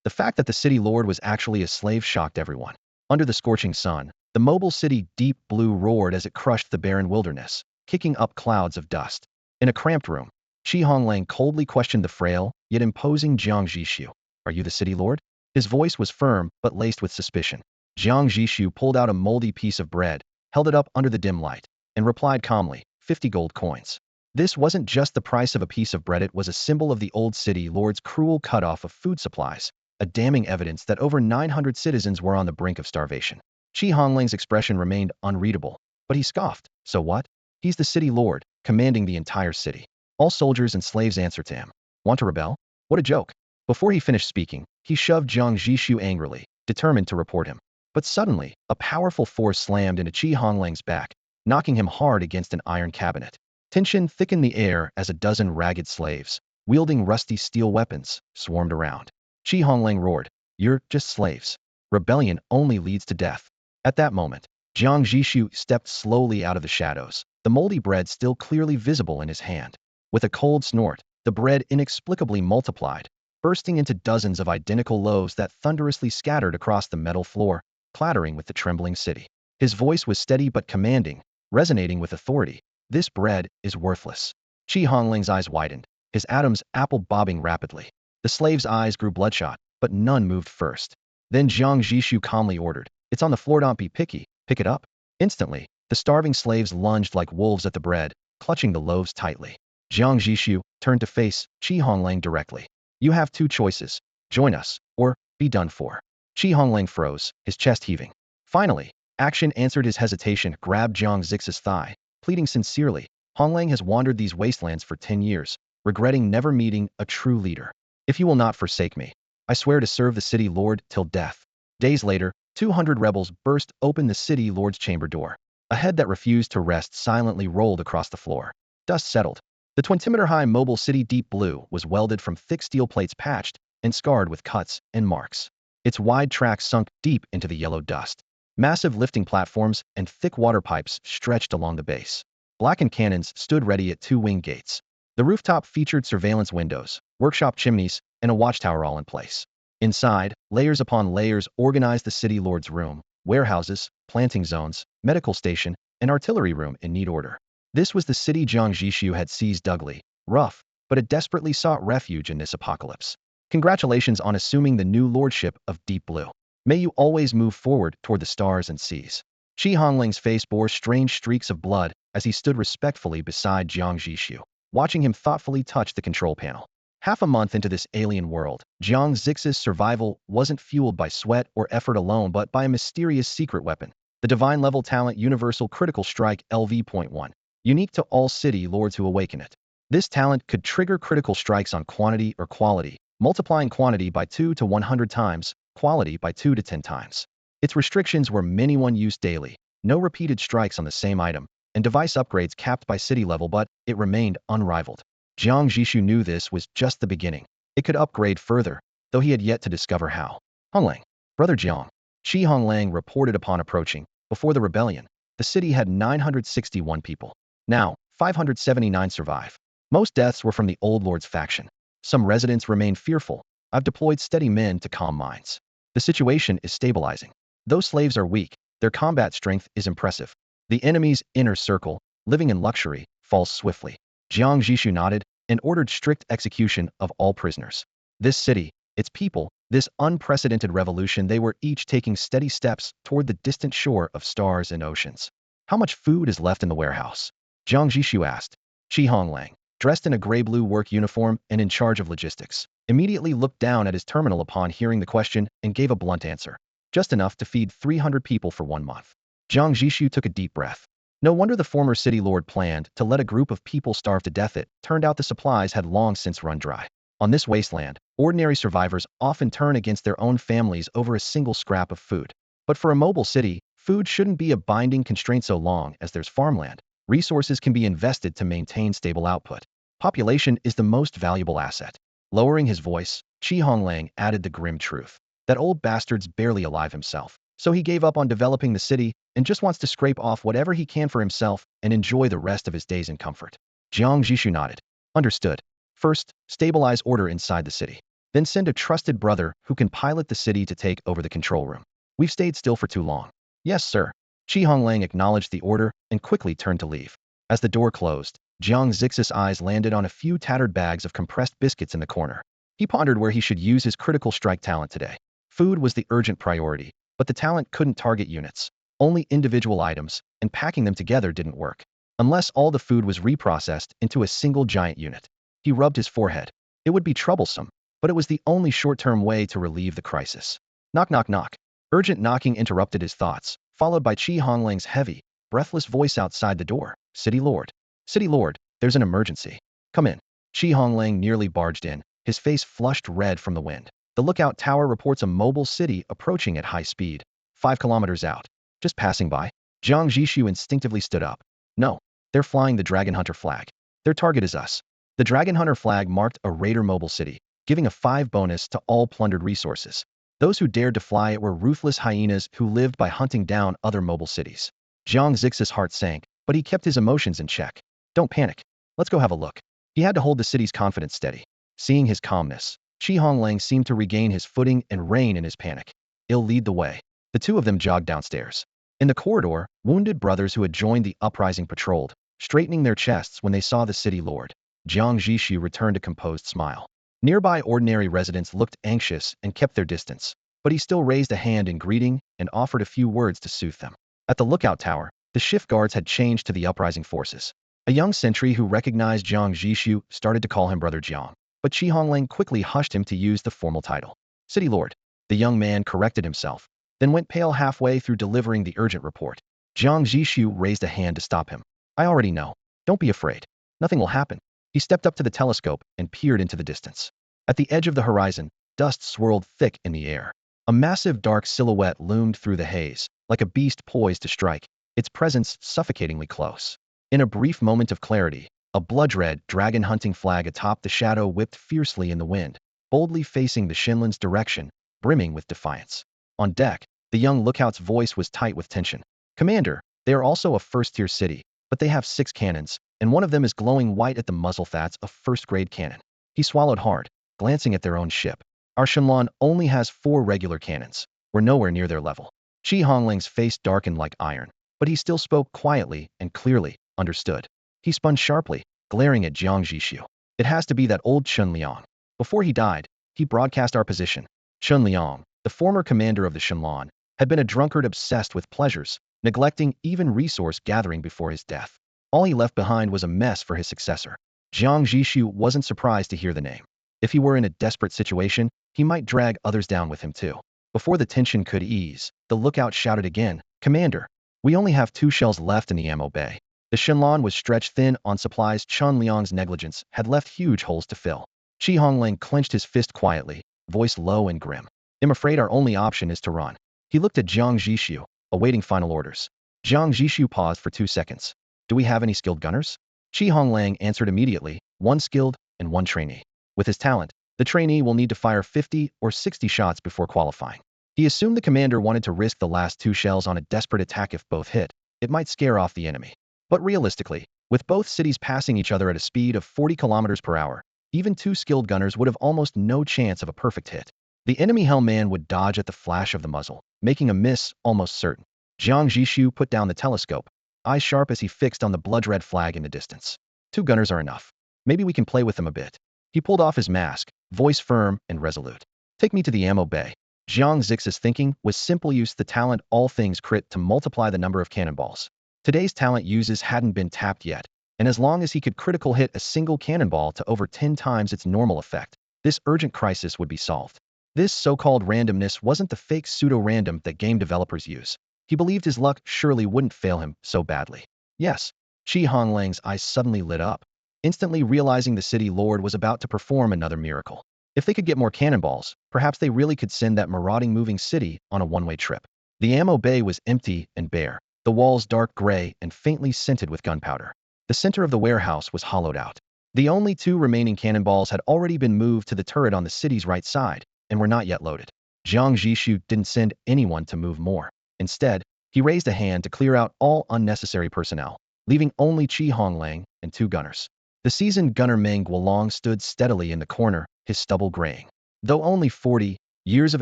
The fact that the city lord was actually a slave shocked everyone. Under the scorching sun, the mobile city Deep Blue roared as it crushed the barren wilderness, kicking up clouds of dust. In a cramped room, Qi Honglang coldly questioned the frail, yet imposing Jiang Zhixu. Are you the city lord? His voice was firm, but laced with suspicion. Jiang Zhixu pulled out a moldy piece of bread, held it up under the dim light, and replied calmly, 50 gold coins. This wasn't just the price of a piece of bread, it was a symbol of the old city lord's cruel cutoff of food supplies, a damning evidence that over 900 citizens were on the brink of starvation. Qi Honglang's expression remained unreadable, but he scoffed. So what? He's the city lord, commanding the entire city. All soldiers and slaves answer to him. Want to rebel? What a joke. Before he finished speaking, he shoved Jiang Zhixu angrily, determined to report him. But suddenly, a powerful force slammed into Qi Honglang's back, knocking him hard against an iron cabinet. Tension thickened the air as a dozen ragged slaves, wielding rusty steel weapons, swarmed around. Qi Honglang roared, "You're just slaves. Rebellion only leads to death." At that moment, Jiang Zhixu stepped slowly out of the shadows, the moldy bread still clearly visible in his hand. With a cold snort, the bread inexplicably multiplied, bursting into dozens of identical loaves that thunderously scattered across the metal floor, clattering with the trembling city. His voice was steady but commanding, resonating with authority. This bread is worthless. Qi Honglang's eyes widened, his Adam's apple bobbing rapidly. The slaves' eyes grew bloodshot, but none moved first. Then Jiang Zhixu calmly ordered, "It's on the floor, don't be picky, pick it up." Instantly, the starving slaves lunged like wolves at the bread, clutching the loaves tightly. Jiang Zhixu turned to face Qi Honglang directly. "You have two choices. Join us, or be done for." Qi Honglang froze, his chest heaving. Finally, action answered his hesitation, grabbed Jiang Zhixu's thigh, pleading sincerely. "Honglang has wandered these wastelands for 10 years, regretting never meeting a true leader. If you will not forsake me, I swear to serve the city lord till death." Days later, 200 rebels burst open the city lord's chamber door. A head that refused to rest silently rolled across the floor. Dust settled. The 20-meter-high mobile city Deep Blue was welded from thick steel plates, patched and scarred with cuts and marks. Its wide tracks sunk deep into the yellow dust. Massive lifting platforms and thick water pipes stretched along the base. Blackened cannons stood ready at two wing gates. The rooftop featured surveillance windows, workshop chimneys, and a watchtower all in place. Inside, layers upon layers organized the city lord's room, warehouses, planting zones, medical station, and artillery room in neat order. This was the city Jiang Zhixu had seized. Ugly, rough, but it desperately sought refuge in this apocalypse. Congratulations on assuming the new lordship of Deep Blue. May you always move forward toward the stars and seas. Qi Honglang's face bore strange streaks of blood as he stood respectfully beside Jiang Zhixu, watching him thoughtfully touch the control panel. Half a month into this alien world, Jiang Zhixu's survival wasn't fueled by sweat or effort alone but by a mysterious secret weapon, the divine-level talent Universal Critical Strike LV.1, unique to all city lords who awaken it. This talent could trigger critical strikes on quantity or quality, multiplying quantity by 2 to 100 times, quality by 2 to 10 times. Its restrictions were one use daily, no repeated strikes on the same item, and device upgrades capped by city level, but it remained unrivaled. Jiang Zhixu knew this was just the beginning. It could upgrade further, though he had yet to discover how. "Honglang, brother Jiang," Qi Honglang reported upon approaching. Before the rebellion, the city had 961 people. Now, 579 survive. Most deaths were from the old lord's faction. Some residents remain fearful. I've deployed steady men to calm minds. The situation is stabilizing. Though slaves are weak, their combat strength is impressive. The enemy's inner circle, living in luxury, falls swiftly. Jiang Zhixu nodded and ordered strict execution of all prisoners. This city, its people, this unprecedented revolution, they were each taking steady steps toward the distant shore of stars and oceans. "How much food is left in the warehouse?" Jiang Zhixu asked. Qi Honglang, dressed in a gray-blue work uniform and in charge of logistics, immediately looked down at his terminal upon hearing the question and gave a blunt answer. "Just enough to feed 300 people for 1 month." Jiang Zhixu took a deep breath. No wonder the former city lord planned to let a group of people starve to death. It turned out the supplies had long since run dry. On this wasteland, ordinary survivors often turn against their own families over a single scrap of food. But for a mobile city, food shouldn't be a binding constraint so long as there's farmland. Resources can be invested to maintain stable output. Population is the most valuable asset. Lowering his voice, Qi Honglang added the grim truth. That old bastard's barely alive himself. So he gave up on developing the city and just wants to scrape off whatever he can for himself and enjoy the rest of his days in comfort. Jiang Zhixu nodded. "Understood. First, stabilize order inside the city. Then send a trusted brother who can pilot the city to take over the control room. We've stayed still for too long. Yes, sir. Shi Honglang acknowledged the order and quickly turned to leave. As the door closed, Jiang Zhixu's eyes landed on a few tattered bags of compressed biscuits in the corner. He pondered where he should use his critical strike talent today. Food was the urgent priority, but the talent couldn't target units. Only individual items, and packing them together didn't work. Unless all the food was reprocessed into a single giant unit. He rubbed his forehead. It would be troublesome, but it was the only short-term way to relieve the crisis. Knock, knock, knock. Urgent knocking interrupted his thoughts, followed by Shi Honglang's heavy, breathless voice outside the door. City Lord. City Lord, there's an emergency. Come in. Shi Honglang nearly barged in, his face flushed red from the wind. The lookout tower reports a mobile city approaching at high speed. 5 kilometers out. Just passing by. Jiang Zhixu instinctively stood up. No, they're flying the Dragon Hunter flag. Their target is us. The Dragon Hunter flag marked a raider mobile city, giving a 5 bonus to all plundered resources. Those who dared to fly it were ruthless hyenas who lived by hunting down other mobile cities. Jiang Zhixu's heart sank, but he kept his emotions in check. Don't panic. Let's go have a look. He had to hold the city's confidence steady. Seeing his calmness, Shi Honglang seemed to regain his footing and rein in his panic. He'll lead the way. The two of them jogged downstairs. In the corridor, wounded brothers who had joined the uprising patrolled, straightening their chests when they saw the city lord. Jiang Zhixu returned a composed smile. Nearby ordinary residents looked anxious and kept their distance, but he still raised a hand in greeting and offered a few words to soothe them. At the lookout tower, the shift guards had changed to the uprising forces. A young sentry who recognized Jiang Zhixu started to call him Brother Jiang, but Shi Honglang quickly hushed him to use the formal title. City Lord. The young man corrected himself, then went pale halfway through delivering the urgent report. Jiang Zhixu raised a hand to stop him. I already know. Don't be afraid. Nothing will happen. He stepped up to the telescope and peered into the distance. At the edge of the horizon, dust swirled thick in the air. A massive dark silhouette loomed through the haze, like a beast poised to strike, its presence suffocatingly close. In a brief moment of clarity, a blood-red dragon-hunting flag atop the shadow whipped fiercely in the wind, boldly facing the Shinlan's direction, brimming with defiance. On deck, the young lookout's voice was tight with tension. Commander, they are also a first-tier city, but they have 6 cannons, and one of them is glowing white at the muzzle. That's a first-grade cannon. He swallowed hard, glancing at their own ship. Our Shinlan only has 4 regular cannons. We're nowhere near their level. Shi Honglang's face darkened like iron, but he still spoke quietly and clearly. Understood. He spun sharply, glaring at Jiang Zhixu. It has to be that old Chun Liang. Before he died, he broadcast our position. Chun Liang, the former commander of the Shinlan, had been a drunkard obsessed with pleasures, neglecting even resource gathering before his death. All he left behind was a mess for his successor. Jiang Zhixu wasn't surprised to hear the name. If he were in a desperate situation, he might drag others down with him too. Before the tension could ease, the lookout shouted again, Commander, we only have 2 shells left in the ammo bay. The Shinlan was stretched thin on supplies. Chun Liang's negligence had left huge holes to fill. Shi Honglang clenched his fist quietly, voice low and grim. I'm afraid our only option is to run. He looked at Jiang Zhixu, awaiting final orders. Jiang Zhixu paused for 2 seconds. Do we have any skilled gunners? Shi Honglang answered immediately, 1 skilled and 1 trainee. With his talent, the trainee will need to fire 50 or 60 shots before qualifying. He assumed the commander wanted to risk the last 2 shells on a desperate attack. If both hit, it might scare off the enemy. But realistically, with both cities passing each other at a speed of 40 kilometers per hour, even 2 skilled gunners would have almost no chance of a perfect hit. The enemy hellman would dodge at the flash of the muzzle, making a miss almost certain. Jiang Zhixu put down the telescope, eyes sharp as he fixed on the blood-red flag in the distance. 2 gunners are enough. Maybe we can play with them a bit. He pulled off his mask, voice firm and resolute. Take me to the ammo bay. Jiang Zhixu's thinking was simple: use the talent all things crit to multiply the number of cannonballs. Today's talent uses hadn't been tapped yet, and as long as he could critical hit a single cannonball to over 10 times its normal effect, this urgent crisis would be solved. This so-called randomness wasn't the fake pseudo-random that game developers use. He believed his luck surely wouldn't fail him so badly. Yes. Shi Honglang's eyes suddenly lit up, instantly realizing the city lord was about to perform another miracle. If they could get more cannonballs, perhaps they really could send that marauding moving city on a one-way trip. The ammo bay was empty and bare, the walls dark gray and faintly scented with gunpowder. The center of the warehouse was hollowed out. The only 2 remaining cannonballs had already been moved to the turret on the city's right side, and were not yet loaded. Jiang Zhixu didn't send anyone to move more. Instead, he raised a hand to clear out all unnecessary personnel, leaving only Shi Honglang and 2 gunners. The seasoned gunner Meng Guolong stood steadily in the corner, his stubble graying. Though only 40, years of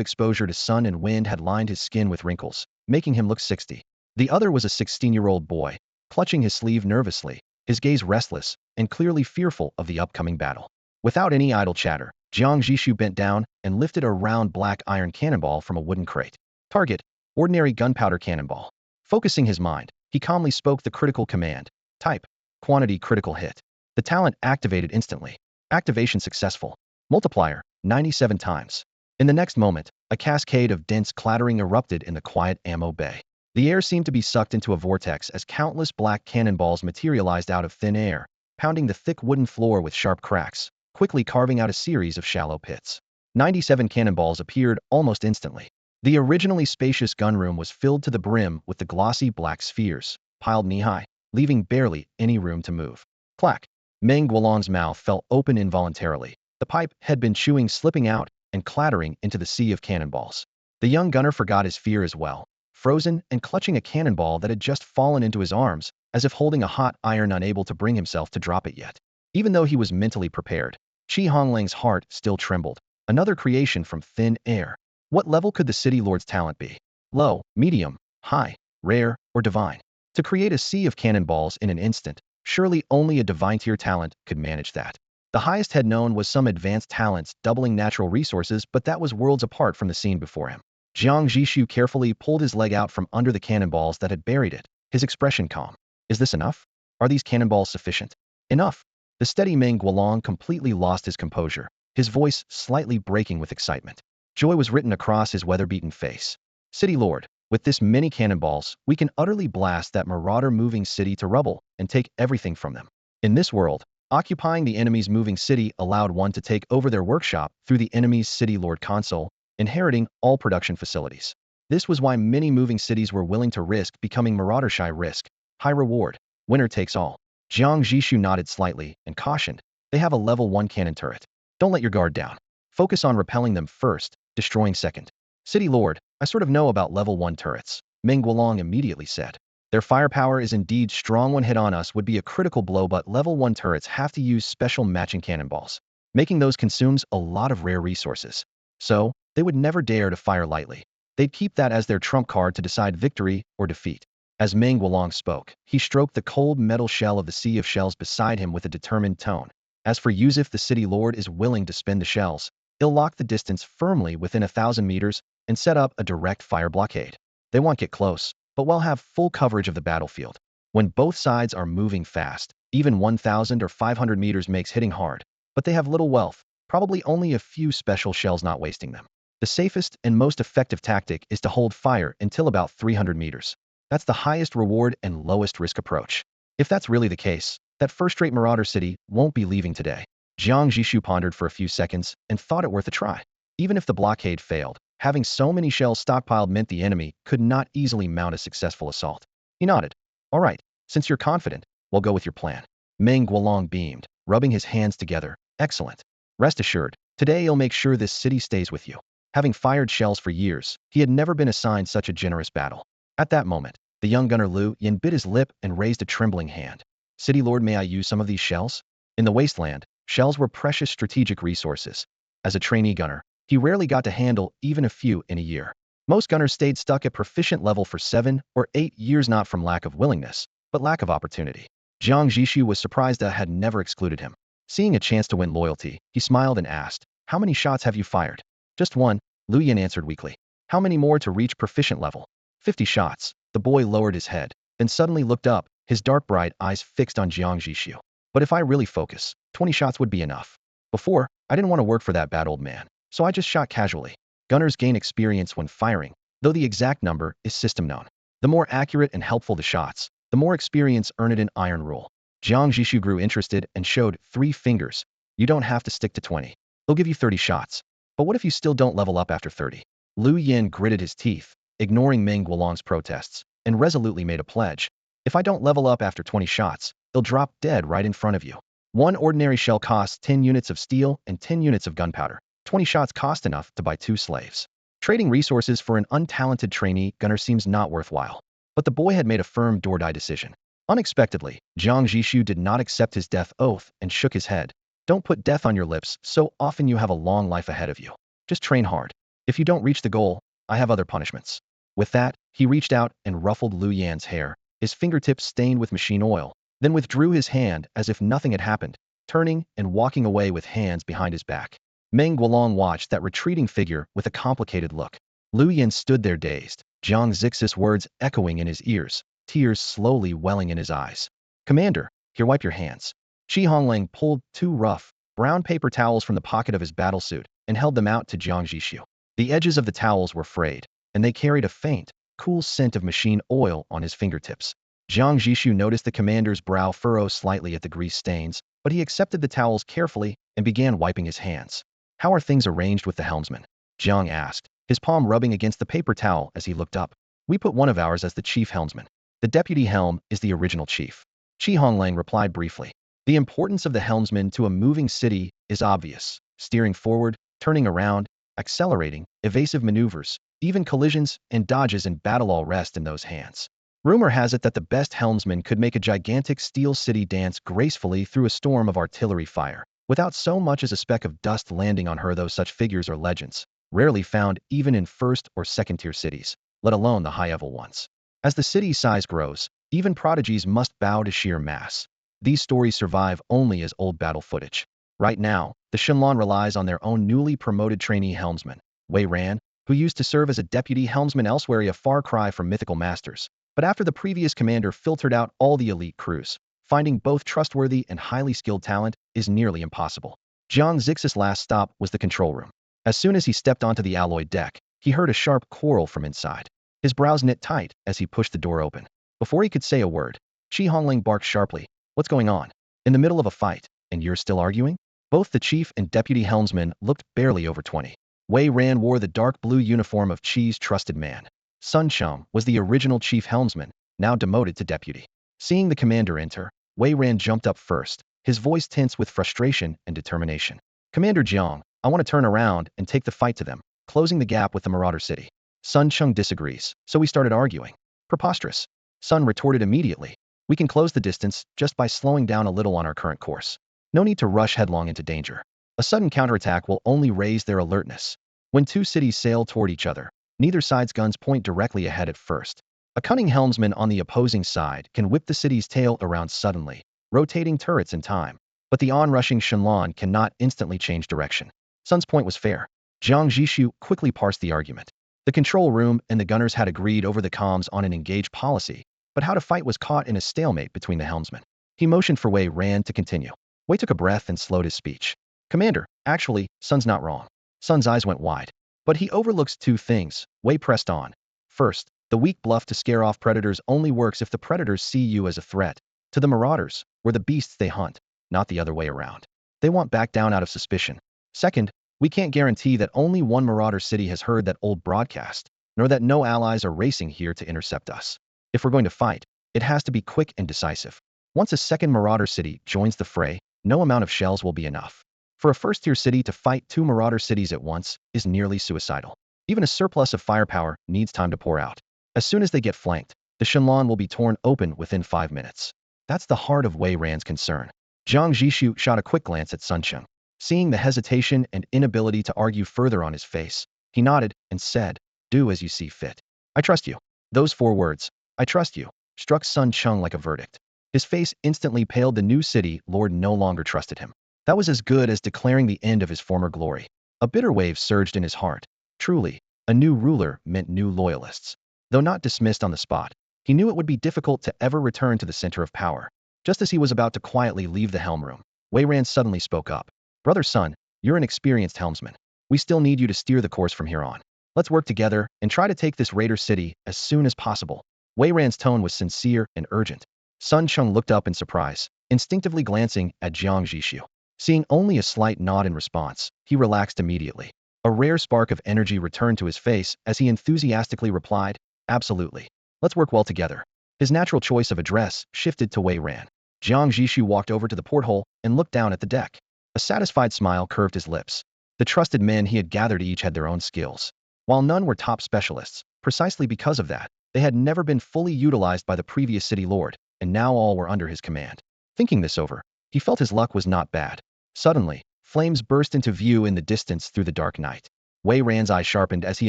exposure to sun and wind had lined his skin with wrinkles, making him look 60. The other was a 16-year-old boy, clutching his sleeve nervously, his gaze restless, and clearly fearful of the upcoming battle. Without any idle chatter, Jiang Zhixu bent down and lifted a round black iron cannonball from a wooden crate. Target: ordinary gunpowder cannonball. Focusing his mind, he calmly spoke the critical command. Type: quantity critical hit. The talent activated instantly. Activation successful. Multiplier: 97 times. In the next moment, a cascade of dense clattering erupted in the quiet ammo bay. The air seemed to be sucked into a vortex as countless black cannonballs materialized out of thin air, pounding the thick wooden floor with sharp cracks, quickly carving out a series of shallow pits. 97 cannonballs appeared almost instantly. The originally spacious gunroom was filled to the brim with the glossy black spheres, piled knee-high, leaving barely any room to move. Clack! Meng Guolong's mouth fell open involuntarily. The pipe had been chewing slipping out and clattering into the sea of cannonballs. The young gunner forgot his fear as well, frozen and clutching a cannonball that had just fallen into his arms, as if holding a hot iron, unable to bring himself to drop it yet. Even though he was mentally prepared, Qi Honglang's heart still trembled. Another creation from thin air. What level could the city lord's talent be? Low, medium, high, rare, or divine? To create a sea of cannonballs in an instant, surely only a divine tier talent could manage that. The highest had known was some advanced talents doubling natural resources, but that was worlds apart from the scene before him. Jiang Zhixu carefully pulled his leg out from under the cannonballs that had buried it, his expression calm. Is this enough? Are these cannonballs sufficient? Enough. The steady Meng Guolong completely lost his composure, his voice slightly breaking with excitement. Joy was written across his weather-beaten face. City Lord, with this many cannonballs, we can utterly blast that marauder moving city to rubble and take everything from them. In this world, occupying the enemy's moving city allowed one to take over their workshop through the enemy's city lord console, inheriting all production facilities. This was why many moving cities were willing to risk becoming marauder-shy. Risk, high reward, winner takes all. Jiang Zhixu nodded slightly and cautioned, they have a level 1 cannon turret. Don't let your guard down. Focus on repelling them first, destroying second. City Lord, I sort of know about level 1 turrets, Meng Guolong immediately said. Their firepower is indeed strong. One hit on us would be a critical blow, but level 1 turrets have to use special matching cannonballs. Making those consumes a lot of rare resources. So, they would never dare to fire lightly. They'd keep that as their trump card to decide victory or defeat. As Meng Guolong spoke, he stroked the cold metal shell of the sea of shells beside him with a determined tone. As for you, if the city lord is willing to spin the shells, he'll lock the distance firmly within 1,000 meters and set up a direct fire blockade. They won't get close, but we'll have full coverage of the battlefield. When both sides are moving fast, even 1,000 or 500 meters makes hitting hard, but they have little wealth, probably only a few special shells, not wasting them. The safest and most effective tactic is to hold fire until about 300 meters. That's the highest reward and lowest risk approach. If that's really the case, that first-rate marauder city won't be leaving today. Jiang Zhixu pondered for a few seconds and thought it worth a try. Even if the blockade failed, having so many shells stockpiled meant the enemy could not easily mount a successful assault. He nodded. All right, since you're confident, we'll go with your plan. Meng Guolong beamed, rubbing his hands together. Excellent. Rest assured, today he'll make sure this city stays with you. Having fired shells for years, he had never been assigned such a generous battle. At that moment, the young gunner Lu Yin bit his lip and raised a trembling hand. City Lord, may I use some of these shells? In the wasteland, shells were precious strategic resources. As a trainee gunner, he rarely got to handle even a few in a year. Most gunners stayed stuck at proficient level for 7 or 8 years, not from lack of willingness, but lack of opportunity. Jiang Zhixu was surprised that had never excluded him. Seeing a chance to win loyalty, he smiled and asked, how many shots have you fired? Just one, Lu Yin answered weakly. How many more to reach proficient level? 50 shots. The boy lowered his head, then suddenly looked up, his dark bright eyes fixed on Jiang Zhixu. But if I really focus, 20 shots would be enough. Before, I didn't want to work for that bad old man, so I just shot casually. Gunners gain experience when firing, though the exact number is system known. The more accurate and helpful the shots, the more experience earned in iron rule. Jiang Zhixu grew interested and showed 3 fingers. You don't have to stick to 20. They'll give you 30 shots. But what if you still don't level up after 30? Lu Yin gritted his teeth, ignoring Meng Guolong's protests, and resolutely made a pledge. If I don't level up after 20 shots, they'll drop dead right in front of you. One ordinary shell costs 10 units of steel and 10 units of gunpowder. 20 shots cost enough to buy 2 slaves. Trading resources for an untalented trainee gunner seems not worthwhile. But the boy had made a firm do-or-die decision. Unexpectedly, Jiang Zhixu did not accept his death oath and shook his head. Don't put death on your lips, so often you have a long life ahead of you. Just train hard. If you don't reach the goal, I have other punishments. With that, he reached out and ruffled Lu Yan's hair, his fingertips stained with machine oil, then withdrew his hand as if nothing had happened, turning and walking away with hands behind his back. Meng Guolong watched that retreating figure with a complicated look. Lu Yan stood there dazed, Jiang Zhixu's words echoing in his ears, tears slowly welling in his eyes. Commander, here, wipe your hands. Shi Honglang pulled two rough, brown paper towels from the pocket of his battlesuit and held them out to Jiang Zhixu. The edges of the towels were frayed, and they carried a faint, cool scent of machine oil on his fingertips. Jiang Zhixu noticed the commander's brow furrow slightly at the grease stains, but he accepted the towels carefully and began wiping his hands. How are things arranged with the helmsman? Jiang asked, his palm rubbing against the paper towel as he looked up. We put one of ours as the chief helmsman. The deputy helm is the original chief. Shi Honglang replied briefly. The importance of the helmsman to a moving city is obvious. Steering forward, turning around, accelerating, evasive maneuvers, even collisions and dodges in battle all rest in those hands. Rumor has it that the best helmsman could make a gigantic steel city dance gracefully through a storm of artillery fire, without so much as a speck of dust landing on her, though such figures are legends, rarely found even in first or second-tier cities, let alone the high-level ones. As the city's size grows, even prodigies must bow to sheer mass. These stories survive only as old battle footage. Right now, the Shenlong relies on their own newly promoted trainee helmsman, Wei Ran, who used to serve as a deputy helmsman elsewhere, a far cry from mythical masters. But after the previous commander filtered out all the elite crews, finding both trustworthy and highly skilled talent is nearly impossible. Jiang Zhixu's last stop was the control room. As soon as he stepped onto the alloy deck, he heard a sharp quarrel from inside. His brows knit tight as he pushed the door open. Before he could say a word, Shi Hongling barked sharply. What's going on? In the middle of a fight, and you're still arguing? Both the chief and deputy helmsman looked barely over 20. Wei Ran wore the dark blue uniform of Qi's trusted man. Sun Cheng was the original chief helmsman, now demoted to deputy. Seeing the commander enter, Wei Ran jumped up first, his voice tense with frustration and determination. Commander Jiang, I want to turn around and take the fight to them, closing the gap with the Marauder city. Sun Cheng disagrees, so we started arguing. Preposterous. Sun retorted immediately. We can close the distance just by slowing down a little on our current course. No need to rush headlong into danger. A sudden counterattack will only raise their alertness. When two cities sail toward each other, neither side's guns point directly ahead at first. A cunning helmsman on the opposing side can whip the city's tail around suddenly, rotating turrets in time. But the onrushing Shenlong cannot instantly change direction. Sun's point was fair. Jiang Zhixu quickly parsed the argument. The control room and the gunners had agreed over the comms on an engage policy, but how to fight was caught in a stalemate between the helmsmen. He motioned for Wei Ran to continue. Wei took a breath and slowed his speech. Commander, actually, Sun's not wrong. Sun's eyes went wide. But he overlooks two things. Wei pressed on. First, the weak bluff to scare off predators only works if the predators see you as a threat. To the marauders, we're the beasts they hunt, not the other way around. They want back down out of suspicion. Second, we can't guarantee that only one marauder city has heard that old broadcast, nor that no allies are racing here to intercept us. If we're going to fight, it has to be quick and decisive. Once a second marauder city joins the fray, no amount of shells will be enough. For a first-tier city to fight two marauder cities at once is nearly suicidal. Even a surplus of firepower needs time to pour out. As soon as they get flanked, the Shenlong will be torn open within 5 minutes. That's the heart of Wei Ran's concern. Jiang Zhixu shot a quick glance at Sun Cheng. Seeing the hesitation and inability to argue further on his face, he nodded and said, "Do as you see fit. I trust you." Those 4 words, "I trust you," struck Sun Cheng like a verdict. His face instantly paled. The new city lord no longer trusted him. That was as good as declaring the end of his former glory. A bitter wave surged in his heart. Truly, a new ruler meant new loyalists. Though not dismissed on the spot, he knew it would be difficult to ever return to the center of power. Just as he was about to quietly leave the helm room, Wei Ran suddenly spoke up. "Brother Sun, you're an experienced helmsman. We still need you to steer the course from here on. Let's work together and try to take this raider city as soon as possible." Wei Ran's tone was sincere and urgent. Sun Cheng looked up in surprise, instinctively glancing at Jiang Zhixu. Seeing only a slight nod in response, he relaxed immediately. A rare spark of energy returned to his face as he enthusiastically replied, "Absolutely. Let's work well together." His natural choice of address shifted to Wei Ran. Jiang Zhixu walked over to the porthole and looked down at the deck. A satisfied smile curved his lips. The trusted men he had gathered each had their own skills. While none were top specialists, precisely because of that, they had never been fully utilized by the previous city lord, and now all were under his command. Thinking this over, he felt his luck was not bad. Suddenly, flames burst into view in the distance through the dark night. Wei Ran's eye sharpened as he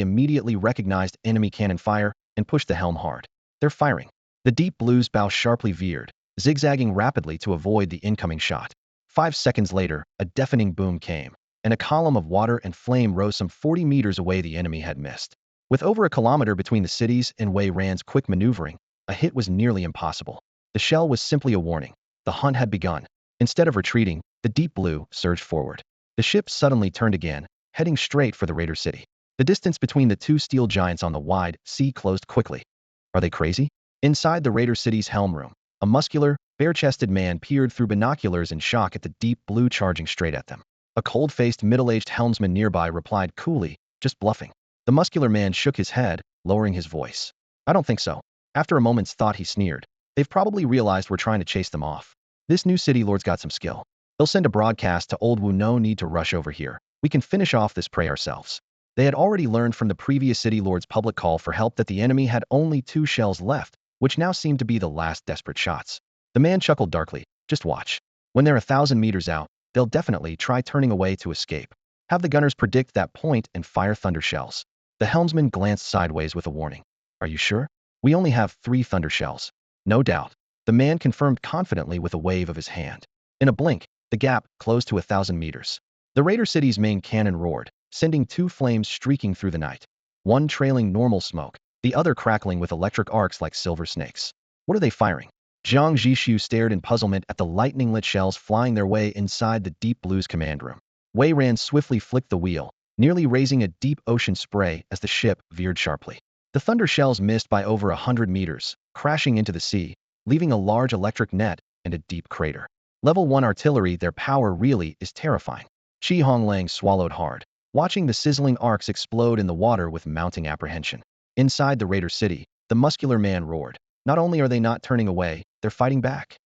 immediately recognized enemy cannon fire and pushed the helm hard. They're firing. The deep blue's bow sharply veered, zigzagging rapidly to avoid the incoming shot. 5 seconds later, a deafening boom came, and a column of water and flame rose some 40 meters away the enemy had missed. With over a kilometer between the cities and Wei Ran's quick maneuvering, a hit was nearly impossible. The shell was simply a warning. The hunt had begun. Instead of retreating, the deep blue surged forward. The ship suddenly turned again, heading straight for the raider city. The distance between the two steel giants on the wide sea closed quickly. Are they crazy? Inside the raider city's helm room, a muscular, bare-chested man peered through binoculars in shock at the deep blue charging straight at them. A cold-faced, middle-aged helmsman nearby replied coolly, "Just bluffing." The muscular man shook his head, lowering his voice. "I don't think so." After a moment's thought, he sneered. "They've probably realized we're trying to chase them off. This new city lord's got some skill. They'll send a broadcast to Old Wu, no need to rush over here. We can finish off this prey ourselves." They had already learned from the previous city lord's public call for help that the enemy had only 2 shells left, which now seemed to be the last desperate shots. The man chuckled darkly. "Just watch. When they're 1,000 meters out, they'll definitely try turning away to escape. Have the gunners predict that point and fire thunder shells." The helmsman glanced sideways with a warning. "Are you sure? We only have 3 thunder shells." "No doubt," the man confirmed confidently with a wave of his hand. In a blink, the gap closed to 1,000 meters. The raider city's main cannon roared, sending 2 flames streaking through the night. One trailing normal smoke, the other crackling with electric arcs like silver snakes. "What are they firing?" Jiang Zhixu stared in puzzlement at the lightning-lit shells flying their way inside the Deep Blue's command room. Wei Ran swiftly flicked the wheel, nearly raising a deep ocean spray as the ship veered sharply. The thunder shells missed by over 100 meters, crashing into the sea, leaving a large electric net and a deep crater. Level 1 artillery, their power really is terrifying. Qi Honglang swallowed hard, watching the sizzling arcs explode in the water with mounting apprehension. Inside the raider city, the muscular man roared. Not only are they not turning away, they're fighting back.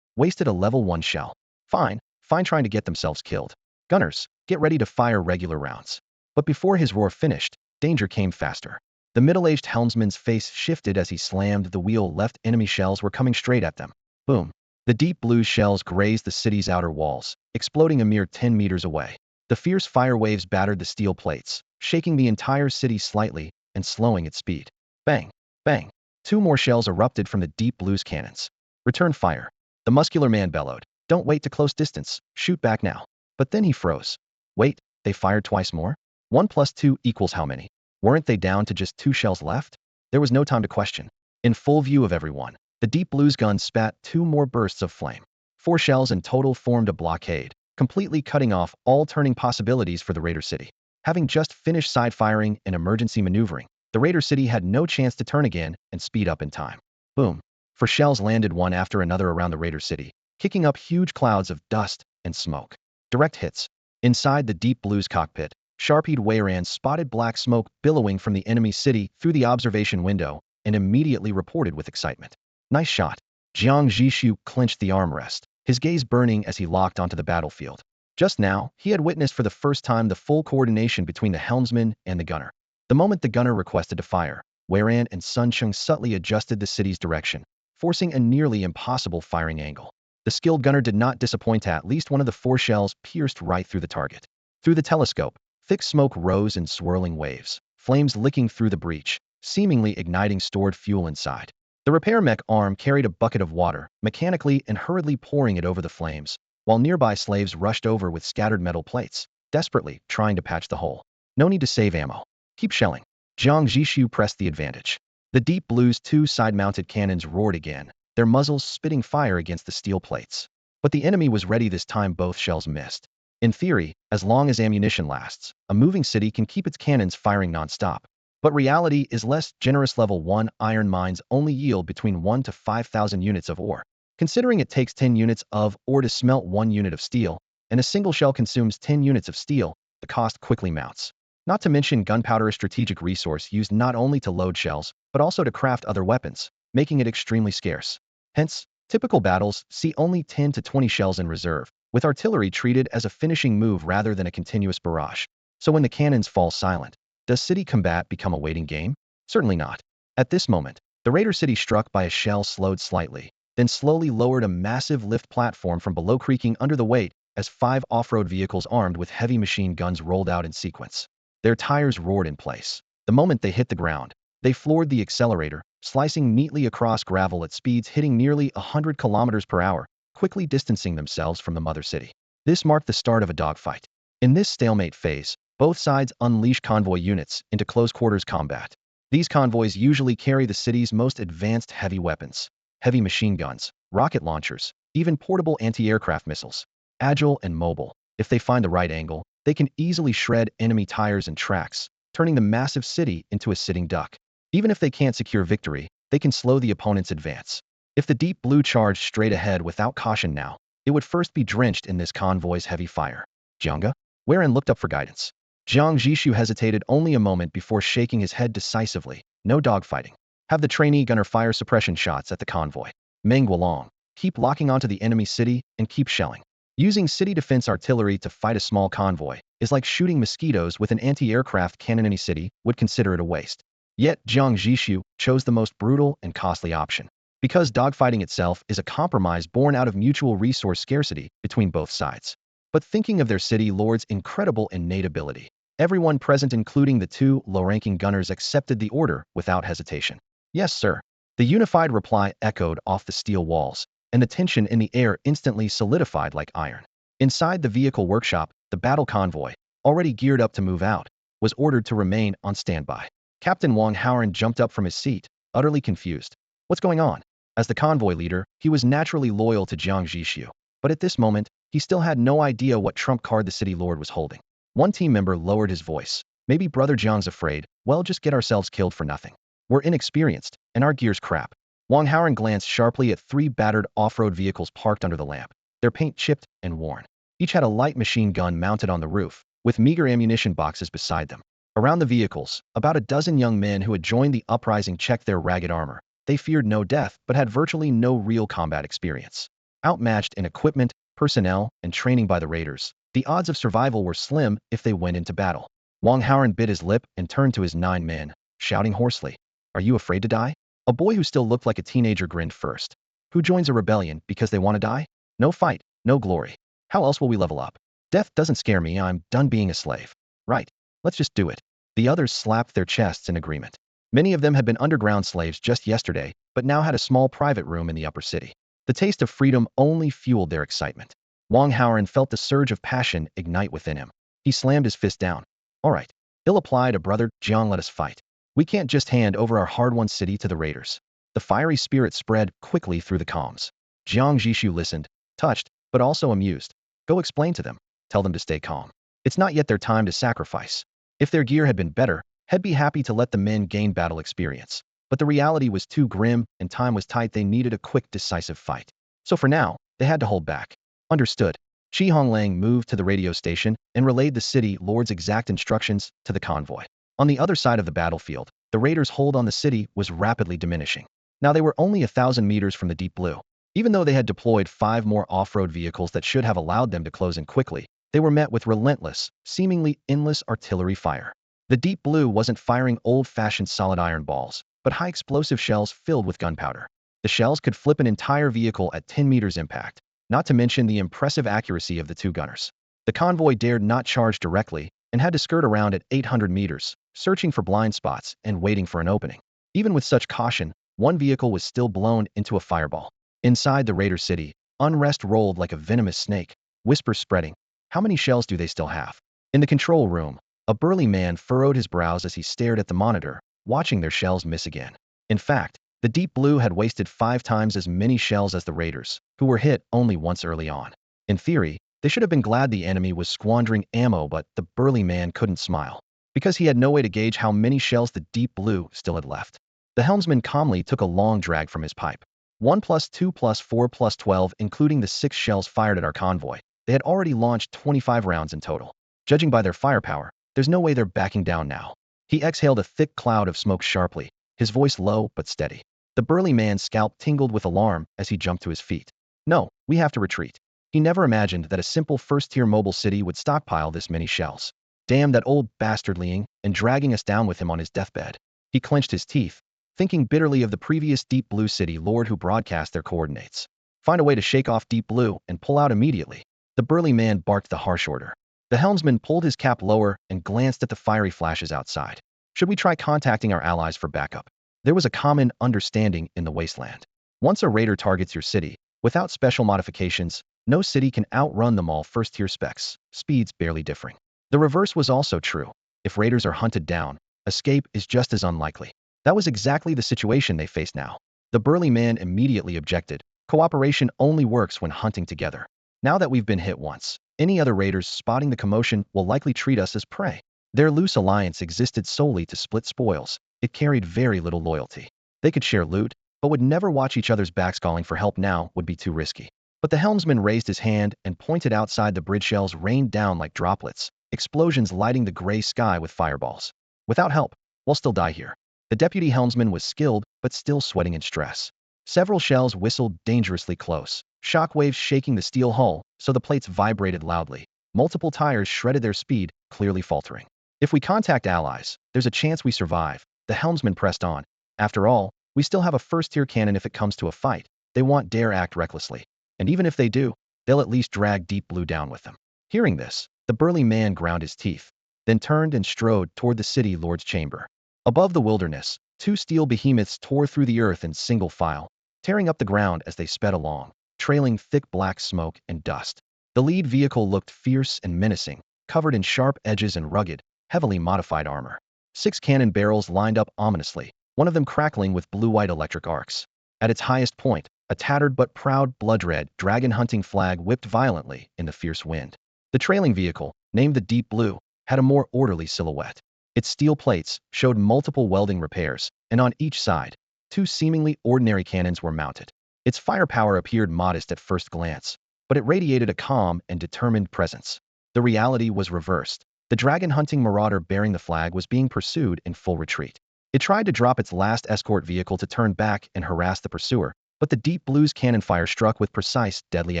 Wasted a level 1 shell. Fine trying to get themselves killed. Gunners, get ready to fire regular rounds. But before his roar finished, danger came faster. The middle-aged helmsman's face shifted as he slammed the wheel. Left enemy shells were coming straight at them. Boom. The deep blue shells grazed the city's outer walls, exploding a mere 10 meters away. The fierce fire waves battered the steel plates, shaking the entire city slightly and slowing its speed. Bang! Bang! 2 more shells erupted from the deep blue's cannons. "Return fire." The muscular man bellowed. "Don't wait to close distance. Shoot back now." But then he froze. Wait, they fired twice more? 1 plus 2 equals how many? Weren't they down to just 2 shells left? There was no time to question. In full view of everyone, the deep blue's gun spat 2 more bursts of flame. 4 shells in total formed a blockade, completely cutting off all turning possibilities for the raider city. Having just finished side firing and emergency maneuvering, the raider city had no chance to turn again and speed up in time. Boom. 4 shells landed one after another around the raider city, kicking up huge clouds of dust and smoke. Direct hits. Inside the deep blue's cockpit, sharp-eyed Wei Ran spotted black smoke billowing from the enemy city through the observation window and immediately reported with excitement. "Nice shot." Jiang Zhixu clenched the armrest, his gaze burning as he locked onto the battlefield. Just now, he had witnessed for the first time the full coordination between the helmsman and the gunner. The moment the gunner requested to fire, Wei Ran and Sun Cheng subtly adjusted the city's direction, forcing a nearly impossible firing angle. The skilled gunner did not disappoint. At least one of the 4 shells pierced right through the target. Through the telescope, thick smoke rose in swirling waves, flames licking through the breach, seemingly igniting stored fuel inside. The repair mech arm carried a bucket of water, mechanically and hurriedly pouring it over the flames, while nearby slaves rushed over with scattered metal plates, desperately trying to patch the hole. "No need to save ammo. Keep shelling." Jiang Zhixu pressed the advantage. The deep blue's 2 side-mounted cannons roared again, their muzzles spitting fire against the steel plates. But the enemy was ready this time. Both shells missed. In theory, as long as ammunition lasts, a moving city can keep its cannons firing non-stop. But reality is less generous. Level 1 iron mines only yield between 1 to 5,000 units of ore. Considering it takes 10 units of ore to smelt 1 unit of steel, and a single shell consumes 10 units of steel, the cost quickly mounts. Not to mention gunpowder, a strategic resource used not only to load shells, but also to craft other weapons, making it extremely scarce. Hence, typical battles see only 10 to 20 shells in reserve, with artillery treated as a finishing move rather than a continuous barrage. So when the cannons fall silent, does city combat become a waiting game? Certainly not. At this moment, the raider city struck by a shell slowed slightly, then slowly lowered a massive lift platform from below, creaking under the weight as 5 off-road vehicles armed with heavy machine guns rolled out in sequence. Their tires roared in place. The moment they hit the ground, they floored the accelerator, slicing neatly across gravel at speeds hitting nearly 100 kilometers per hour, quickly distancing themselves from the mother city. This marked the start of a dogfight. In this stalemate phase, both sides unleash convoy units into close-quarters combat. These convoys usually carry the city's most advanced heavy weapons, heavy machine guns, rocket launchers, even portable anti-aircraft missiles. Agile and mobile, if they find the right angle, they can easily shred enemy tires and tracks, turning the massive city into a sitting duck. Even if they can't secure victory, they can slow the opponent's advance. If the Deep Blue charged straight ahead without caution now, it would first be drenched in this convoy's heavy fire. Jiang Wherein looked up for guidance. Jiang Zhixu hesitated only a moment before shaking his head decisively. No dogfighting. Have the trainee gunner fire suppression shots at the convoy. Meng Guolong, keep locking onto the enemy city and keep shelling. Using city defense artillery to fight a small convoy is like shooting mosquitoes with an anti-aircraft cannon. Any city would consider it a waste. Yet Jiang Zhixu chose the most brutal and costly option. Because dogfighting itself is a compromise born out of mutual resource scarcity between both sides. But thinking of their city lord's incredible innate ability, everyone present including the two low-ranking gunners accepted the order without hesitation. Yes, sir. The unified reply echoed off the steel walls, and the tension in the air instantly solidified like iron. Inside the vehicle workshop, the battle convoy, already geared up to move out, was ordered to remain on standby. Captain Wang Howard jumped up from his seat, utterly confused. What's going on? As the convoy leader, he was naturally loyal to Jiang Zhixu, but at this moment, he still had no idea what trump card the city lord was holding. One team member lowered his voice. Maybe Brother Jiang's afraid, well, just get ourselves killed for nothing. We're inexperienced, and our gear's crap. Wang Howard glanced sharply at 3 battered off-road vehicles parked under the lamp, their paint chipped and worn. Each had a light machine gun mounted on the roof, with meager ammunition boxes beside them. Around the vehicles, about a dozen young men who had joined the uprising checked their ragged armor. They feared no death, but had virtually no real combat experience. Outmatched in equipment, personnel, and training by the raiders, the odds of survival were slim if they went into battle. Wang Howard bit his lip and turned to his 9 men, shouting hoarsely, "Are you afraid to die?" A boy who still looked like a teenager grinned first. Who joins a rebellion because they want to die? No fight, no glory. How else will we level up? Death doesn't scare me, I'm done being a slave. Right, let's just do it. The others slapped their chests in agreement. Many of them had been underground slaves just yesterday, but now had a small private room in the upper city. The taste of freedom only fueled their excitement. Wang Howard felt the surge of passion ignite within him. He slammed his fist down. All right, ill applied, brother Jiang, let us fight. We can't just hand over our hard-won city to the raiders. The fiery spirit spread quickly through the comms. Jiang Zhixu listened, touched, but also amused. Go explain to them. Tell them to stay calm. It's not yet their time to sacrifice. If their gear had been better, he'd be happy to let the men gain battle experience. But the reality was too grim, and time was tight. They needed a quick, decisive fight. So for now, they had to hold back. Understood. Shi Honglang moved to the radio station and relayed the city lord's exact instructions to the convoy. On the other side of the battlefield, the raiders' hold on the city was rapidly diminishing. Now they were only 1,000 meters from the Deep Blue. Even though they had deployed 5 more off-road vehicles that should have allowed them to close in quickly, they were met with relentless, seemingly endless artillery fire. The Deep Blue wasn't firing old-fashioned solid iron balls, but high explosive shells filled with gunpowder. The shells could flip an entire vehicle at 10 meters impact, not to mention the impressive accuracy of the 2 gunners. The convoy dared not charge directly and had to skirt around at 800 meters, searching for blind spots and waiting for an opening. Even with such caution, one vehicle was still blown into a fireball. Inside the raider city, unrest rolled like a venomous snake, whispers spreading. How many shells do they still have? In the control room, a burly man furrowed his brows as he stared at the monitor, watching their shells miss again. In fact, the Deep Blue had wasted 5 times as many shells as the raiders, who were hit only once early on. In theory, they should have been glad the enemy was squandering ammo, but the burly man couldn't smile, because he had no way to gauge how many shells the Deep Blue still had left. The helmsman calmly took a long drag from his pipe. 1 + 2 + 4 + 12, including the 6 shells fired at our convoy. They had already launched 25 rounds in total. Judging by their firepower, there's no way they're backing down now. He exhaled a thick cloud of smoke sharply, his voice low but steady. The burly man's scalp tingled with alarm as he jumped to his feet. No, we have to retreat. He never imagined that a simple first-tier mobile city would stockpile this many shells. Damn that old bastard Liang, and dragging us down with him on his deathbed. He clenched his teeth, thinking bitterly of the previous Deep Blue city lord who broadcast their coordinates. Find a way to shake off Deep Blue and pull out immediately. The burly man barked the harsh order. The helmsman pulled his cap lower and glanced at the fiery flashes outside. Should we try contacting our allies for backup? There was a common understanding in the wasteland. Once a raider targets your city, without special modifications, no city can outrun them all first-tier specs, speeds barely differing. The reverse was also true. If raiders are hunted down, escape is just as unlikely. That was exactly the situation they faced now. The burly man immediately objected. Cooperation only works when hunting together. Now that we've been hit once, any other raiders spotting the commotion will likely treat us as prey. Their loose alliance existed solely to split spoils. It carried very little loyalty. They could share loot, but would never watch each other's backs. Calling for help now would be too risky. But the helmsman raised his hand and pointed outside. The bridge shells rained down like droplets, explosions lighting the gray sky with fireballs. Without help, we'll still die here. The deputy helmsman was skilled, but still sweating in stress. Several shells whistled dangerously close, shockwaves shaking the steel hull so the plates vibrated loudly. Multiple tires shredded their speed, clearly faltering. If we contact allies, there's a chance we survive. The helmsman pressed on. After all, we still have a first-tier cannon. If it comes to a fight, they won't dare act recklessly. And even if they do, they'll at least drag Deep Blue down with them. Hearing this, the burly man ground his teeth, then turned and strode toward the city lord's chamber. Above the wilderness, two steel behemoths tore through the earth in single file, tearing up the ground as they sped along, trailing thick black smoke and dust. The lead vehicle looked fierce and menacing, covered in sharp edges and rugged, heavily modified armor. 6 cannon barrels lined up ominously, one of them crackling with blue-white electric arcs. At its highest point, a tattered but proud blood-red dragon hunting flag whipped violently in the fierce wind. The trailing vehicle, named the Deep Blue, had a more orderly silhouette. Its steel plates showed multiple welding repairs, and on each side, 2 seemingly ordinary cannons were mounted. Its firepower appeared modest at first glance, but it radiated a calm and determined presence. The reality was reversed. The dragon-hunting marauder bearing the flag was being pursued in full retreat. It tried to drop its last escort vehicle to turn back and harass the pursuer, but the Deep Blue's cannon fire struck with precise, deadly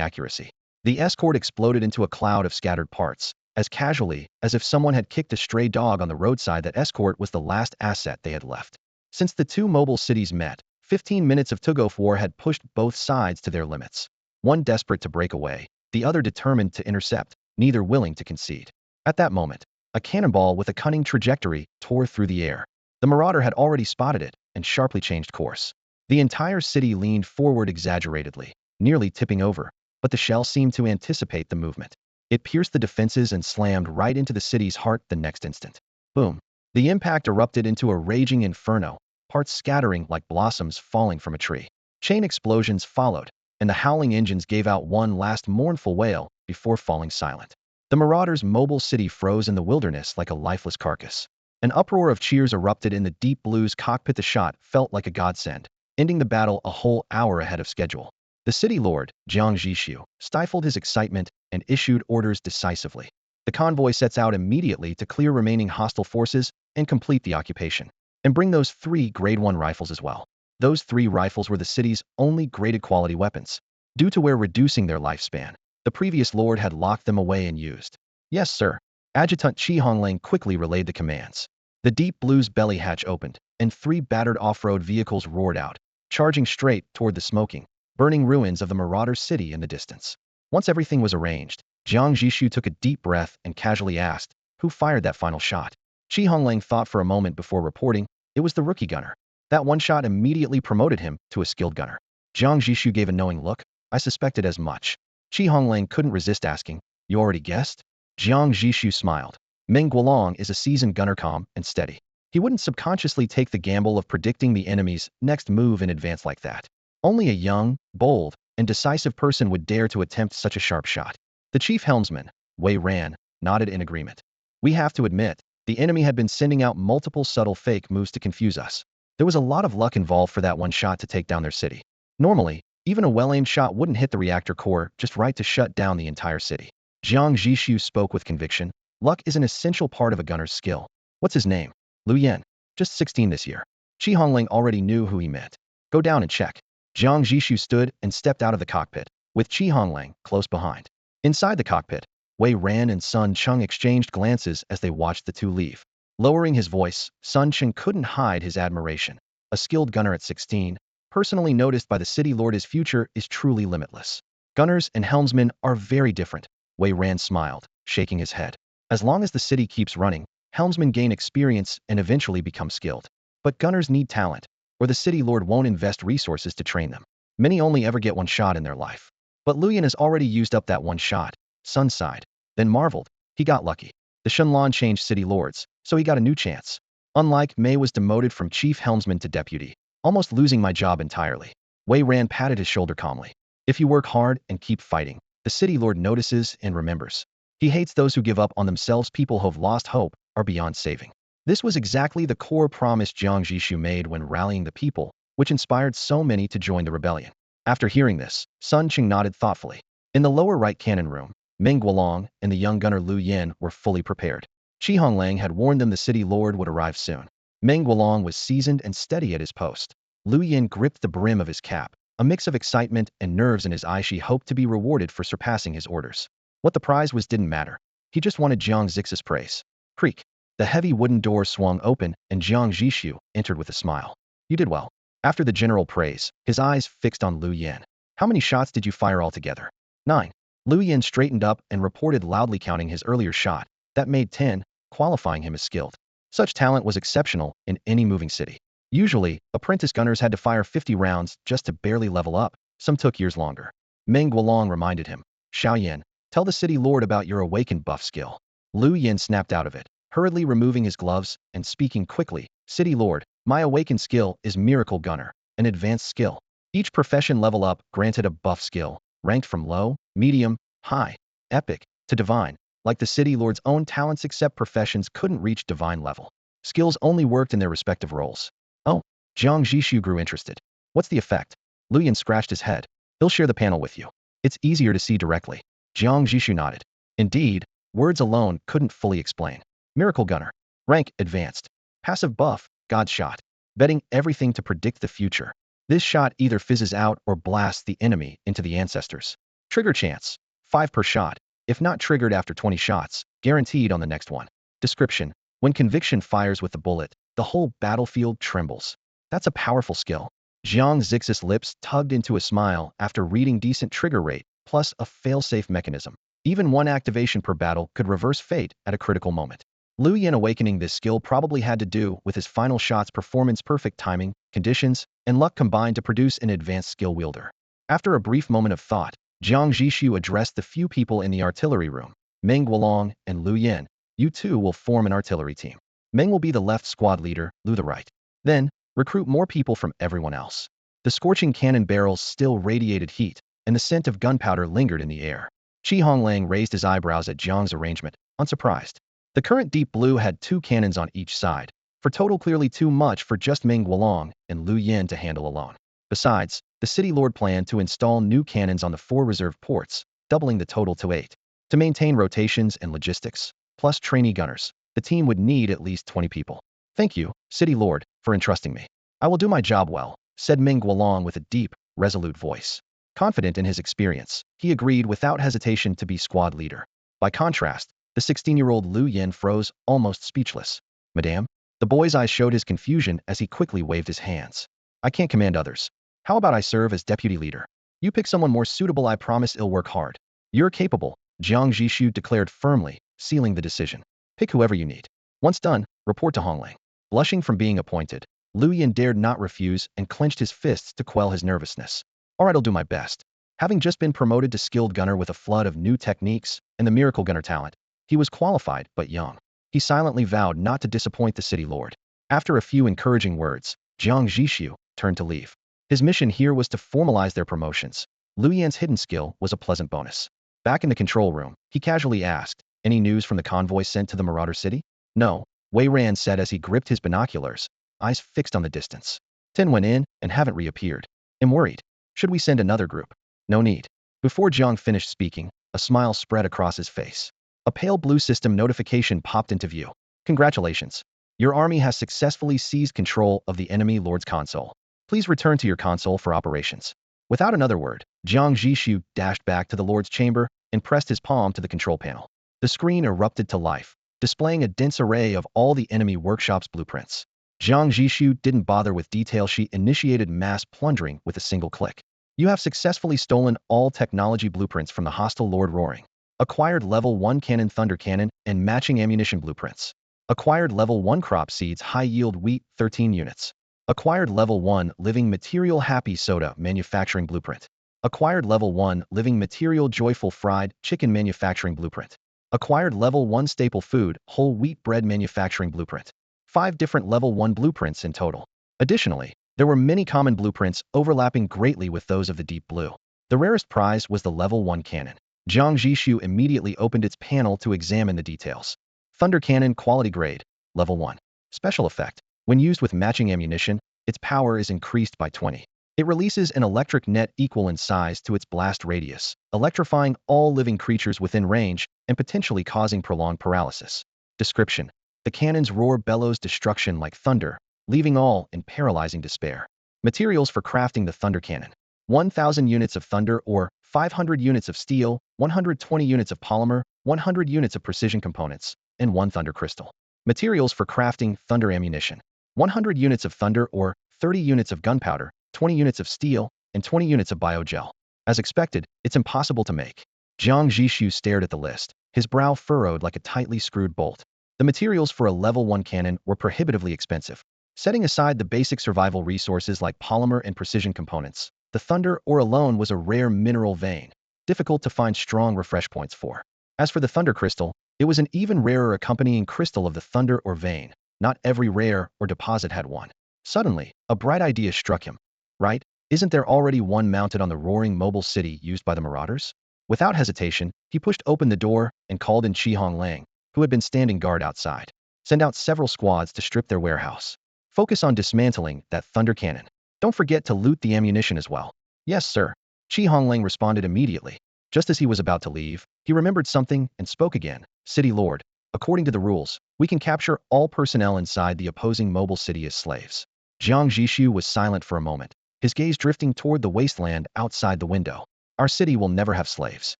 accuracy. The escort exploded into a cloud of scattered parts, as casually as if someone had kicked a stray dog on the roadside. That escort was the last asset they had left. Since the two mobile cities met, 15 minutes of tug-of war had pushed both sides to their limits. One desperate to break away, the other determined to intercept, neither willing to concede. At that moment, a cannonball with a cunning trajectory tore through the air. The marauder had already spotted it and sharply changed course. The entire city leaned forward exaggeratedly, nearly tipping over, but the shell seemed to anticipate the movement. It pierced the defenses and slammed right into the city's heart the next instant. Boom! The impact erupted into a raging inferno, parts scattering like blossoms falling from a tree. Chain explosions followed, and the howling engines gave out one last mournful wail before falling silent. The marauders' mobile city froze in the wilderness like a lifeless carcass. An uproar of cheers erupted in the Deep Blue's cockpit. The shot felt like a godsend, ending the battle a whole hour ahead of schedule. The city lord, Jiang Zhixu, stifled his excitement and issued orders decisively. The convoy sets out immediately to clear remaining hostile forces and complete the occupation. And bring those 3 Grade 1 rifles as well. Those 3 rifles were the city's only graded quality weapons. Due to their reducing their lifespan, the previous lord had locked them away and used. Yes, sir. Adjutant Chi Honglang quickly relayed the commands. The Deep Blue's belly hatch opened, and 3 battered off-road vehicles roared out, charging straight toward the smoking, burning ruins of the marauder city in the distance. Once everything was arranged, Jiang Zhixu took a deep breath and casually asked, "Who fired that final shot?" Chi Honglang thought for a moment before reporting, "It was the rookie gunner. That one shot immediately promoted him to a skilled gunner." Jiang Zhixu gave a knowing look. "I suspected as much." Chi Honglang couldn't resist asking, "You already guessed?" Jiang Zhixu smiled. Meng Guolong is a seasoned gunner, calm and steady. He wouldn't subconsciously take the gamble of predicting the enemy's next move in advance like that. Only a young, bold, and decisive person would dare to attempt such a sharp shot. The chief helmsman, Wei Ran, nodded in agreement. "We have to admit, the enemy had been sending out multiple subtle fake moves to confuse us. There was a lot of luck involved for that one shot to take down their city. Normally, even a well-aimed shot wouldn't hit the reactor core just right to shut down the entire city." Jiang Zhixu spoke with conviction. "Luck is an essential part of a gunner's skill." "What's his name?" "Liu Yan. Just 16 this year." Chi Hongling already knew who he meant. "Go down and check." Jiang Zhixu stood and stepped out of the cockpit, with Chi Hongling close behind. Inside the cockpit, Wei Ran and Sun Chung exchanged glances as they watched the two leave. Lowering his voice, Sun Chung couldn't hide his admiration. A skilled gunner at 16, personally noticed by the city lord, his future is truly limitless. Gunners and helmsmen are very different. Wei Ran smiled, shaking his head. As long as the city keeps running, helmsmen gain experience and eventually become skilled. But gunners need talent, or the city lord won't invest resources to train them. Many only ever get one shot in their life. But Luyan has already used up that one shot. Sun sighed, then marveled. He got lucky. The Shenlong changed city lords, so he got a new chance. Unlike Mei was demoted from chief helmsman to deputy, almost losing my job entirely. Wei Ran patted his shoulder calmly. If you work hard and keep fighting, the city lord notices and remembers. He hates those who give up on themselves. People who've lost hope are beyond saving. This was exactly the core promise Jiang Zhixu made when rallying the people, which inspired so many to join the rebellion. After hearing this, Sun Qing nodded thoughtfully. In the lower right cannon room, Meng Guolong and the young gunner Lu Yin were fully prepared. Qi Honglang had warned them the city lord would arrive soon. Meng Guolong was seasoned and steady at his post. Lu Yin gripped the brim of his cap, a mix of excitement and nerves in his eye. She hoped to be rewarded for surpassing his orders. What the prize was didn't matter. He just wanted Jiang Zhixu's praise. Creak. The heavy wooden door swung open and Jiang Zhixu entered with a smile. You did well. After the general praise, his eyes fixed on Lu Yin. How many shots did you fire altogether? 9. Lu Yin straightened up and reported loudly, counting his earlier shot. That made 10, qualifying him as skilled. Such talent was exceptional in any moving city. Usually, apprentice gunners had to fire 50 rounds just to barely level up. Some took years longer. Meng Guolong reminded him. Xiaoyan, tell the city lord about your awakened buff skill. Lu Yin snapped out of it, hurriedly removing his gloves and speaking quickly. City lord, my awakened skill is Miracle Gunner, an advanced skill. Each profession level up granted a buff skill, ranked from low, medium, high, epic, to divine. Like the city lord's own talents, except professions couldn't reach divine level. Skills only worked in their respective roles. Oh, Jiang Zhixu grew interested. What's the effect? Lu Yin scratched his head. He'll share the panel with you. It's easier to see directly. Jiang Zhixu nodded. Indeed, words alone couldn't fully explain. Miracle Gunner. Rank, Advanced. Passive buff, God Shot. Betting everything to predict the future. This shot either fizzes out or blasts the enemy into the ancestors. Trigger chance. 5 per shot. If not triggered after 20 shots, guaranteed on the next one. Description. When conviction fires with the bullet, the whole battlefield trembles. That's a powerful skill. Jiang Zhixu's lips tugged into a smile after reading decent trigger rate, plus a fail-safe mechanism. Even one activation per battle could reverse fate at a critical moment. Lu Yin awakening this skill probably had to do with his final shot's performance, perfect timing, conditions, and luck combined to produce an advanced skill wielder. After a brief moment of thought, Jiang Zhixu addressed the few people in the artillery room. Meng Guolong and Lu Yin, you two will form an artillery team. Meng will be the left squad leader, Lu the right. Then, recruit more people from everyone else. The scorching cannon barrels still radiated heat, and the scent of gunpowder lingered in the air. Qi Honglang raised his eyebrows at Jiang's arrangement, unsurprised. The current deep blue had 2 cannons on each side, for total clearly too much for just Meng Guolong and Lu Yin to handle alone. Besides, the city lord planned to install new cannons on the 4 reserve ports, doubling the total to 8. To maintain rotations and logistics, plus trainee gunners, the team would need at least 20 people. Thank you, city lord, for entrusting me. I will do my job well, said Meng Guolong with a deep, resolute voice. Confident in his experience, he agreed without hesitation to be squad leader. By contrast, the 16-year-old Lu Yin froze, almost speechless. Madame? The boy's eyes showed his confusion as he quickly waved his hands. I can't command others. How about I serve as deputy leader? You pick someone more suitable. I promise I'll work hard. You're capable, Jiang Zhixu declared firmly, sealing the decision. Pick whoever you need. Once done, report to Honglang. Blushing from being appointed, Lu Yin dared not refuse and clenched his fists to quell his nervousness. All right, I'll do my best. Having just been promoted to skilled gunner with a flood of new techniques and the miracle gunner talent, he was qualified but young. He silently vowed not to disappoint the city lord. After a few encouraging words, Jiang Zhixu turned to leave. His mission here was to formalize their promotions. Lu Yin's hidden skill was a pleasant bonus. Back in the control room, he casually asked, any news from the convoy sent to the Marauder city? No, Wei Ran said as he gripped his binoculars, eyes fixed on the distance. 10 went in and haven't reappeared. I'm worried. Should we send another group? No need. Before Jiang finished speaking, a smile spread across his face. A pale blue system notification popped into view. Congratulations. Your army has successfully seized control of the enemy lord's console. Please return to your console for operations. Without another word, Jiang Zhixu dashed back to the lord's chamber and pressed his palm to the control panel. The screen erupted to life, displaying a dense array of all the enemy workshop's blueprints. Jiang Zhixu didn't bother with detail. She initiated mass plundering with a single click. You have successfully stolen all technology blueprints from the hostile Lord Roaring. Acquired level 1 cannon thunder cannon and matching ammunition blueprints. Acquired level 1 crop seeds high yield wheat 13 units. Acquired level 1 living material happy soda manufacturing blueprint. Acquired level 1 living material joyful fried chicken manufacturing blueprint. Acquired level 1 staple food whole wheat bread manufacturing blueprint. 5 different level 1 blueprints in total. Additionally, there were many common blueprints overlapping greatly with those of the deep blue. The rarest prize was the level 1 cannon. Jiang Zhixu immediately opened its panel to examine the details. Thunder cannon quality grade, level 1. Special effect. When used with matching ammunition, its power is increased by 20. It releases an electric net equal in size to its blast radius, electrifying all living creatures within range and potentially causing prolonged paralysis. Description. The cannon's roar bellows destruction like thunder, leaving all in paralyzing despair. Materials for crafting the thunder cannon. 1,000 units of thunder or 500 units of steel, 120 units of polymer, 100 units of precision components, and 1 thunder crystal. Materials for crafting thunder ammunition. 100 units of thunder or 30 units of gunpowder, 20 units of steel, and 20 units of biogel. As expected, it's impossible to make. Jiang Zhixu stared at the list, his brow furrowed like a tightly screwed bolt. The materials for a level 1 cannon were prohibitively expensive. Setting aside the basic survival resources like polymer and precision components, the thunder ore alone was a rare mineral vein, difficult to find strong refresh points for. As for the thunder crystal, it was an even rarer accompanying crystal of the thunder ore vein. Not every rare or deposit had one. Suddenly, a bright idea struck him. Right? Isn't there already one mounted on the roaring mobile city used by the marauders? Without hesitation, he pushed open the door and called in Qihong Lang, who had been standing guard outside. Send out several squads to strip their warehouse. Focus on dismantling that thunder cannon. Don't forget to loot the ammunition as well. Yes, sir. Qihong Lang responded immediately. Just as he was about to leave, he remembered something and spoke again. City Lord, according to the rules, we can capture all personnel inside the opposing mobile city as slaves. Jiang Zhixu was silent for a moment, his gaze drifting toward the wasteland outside the window. Our city will never have slaves.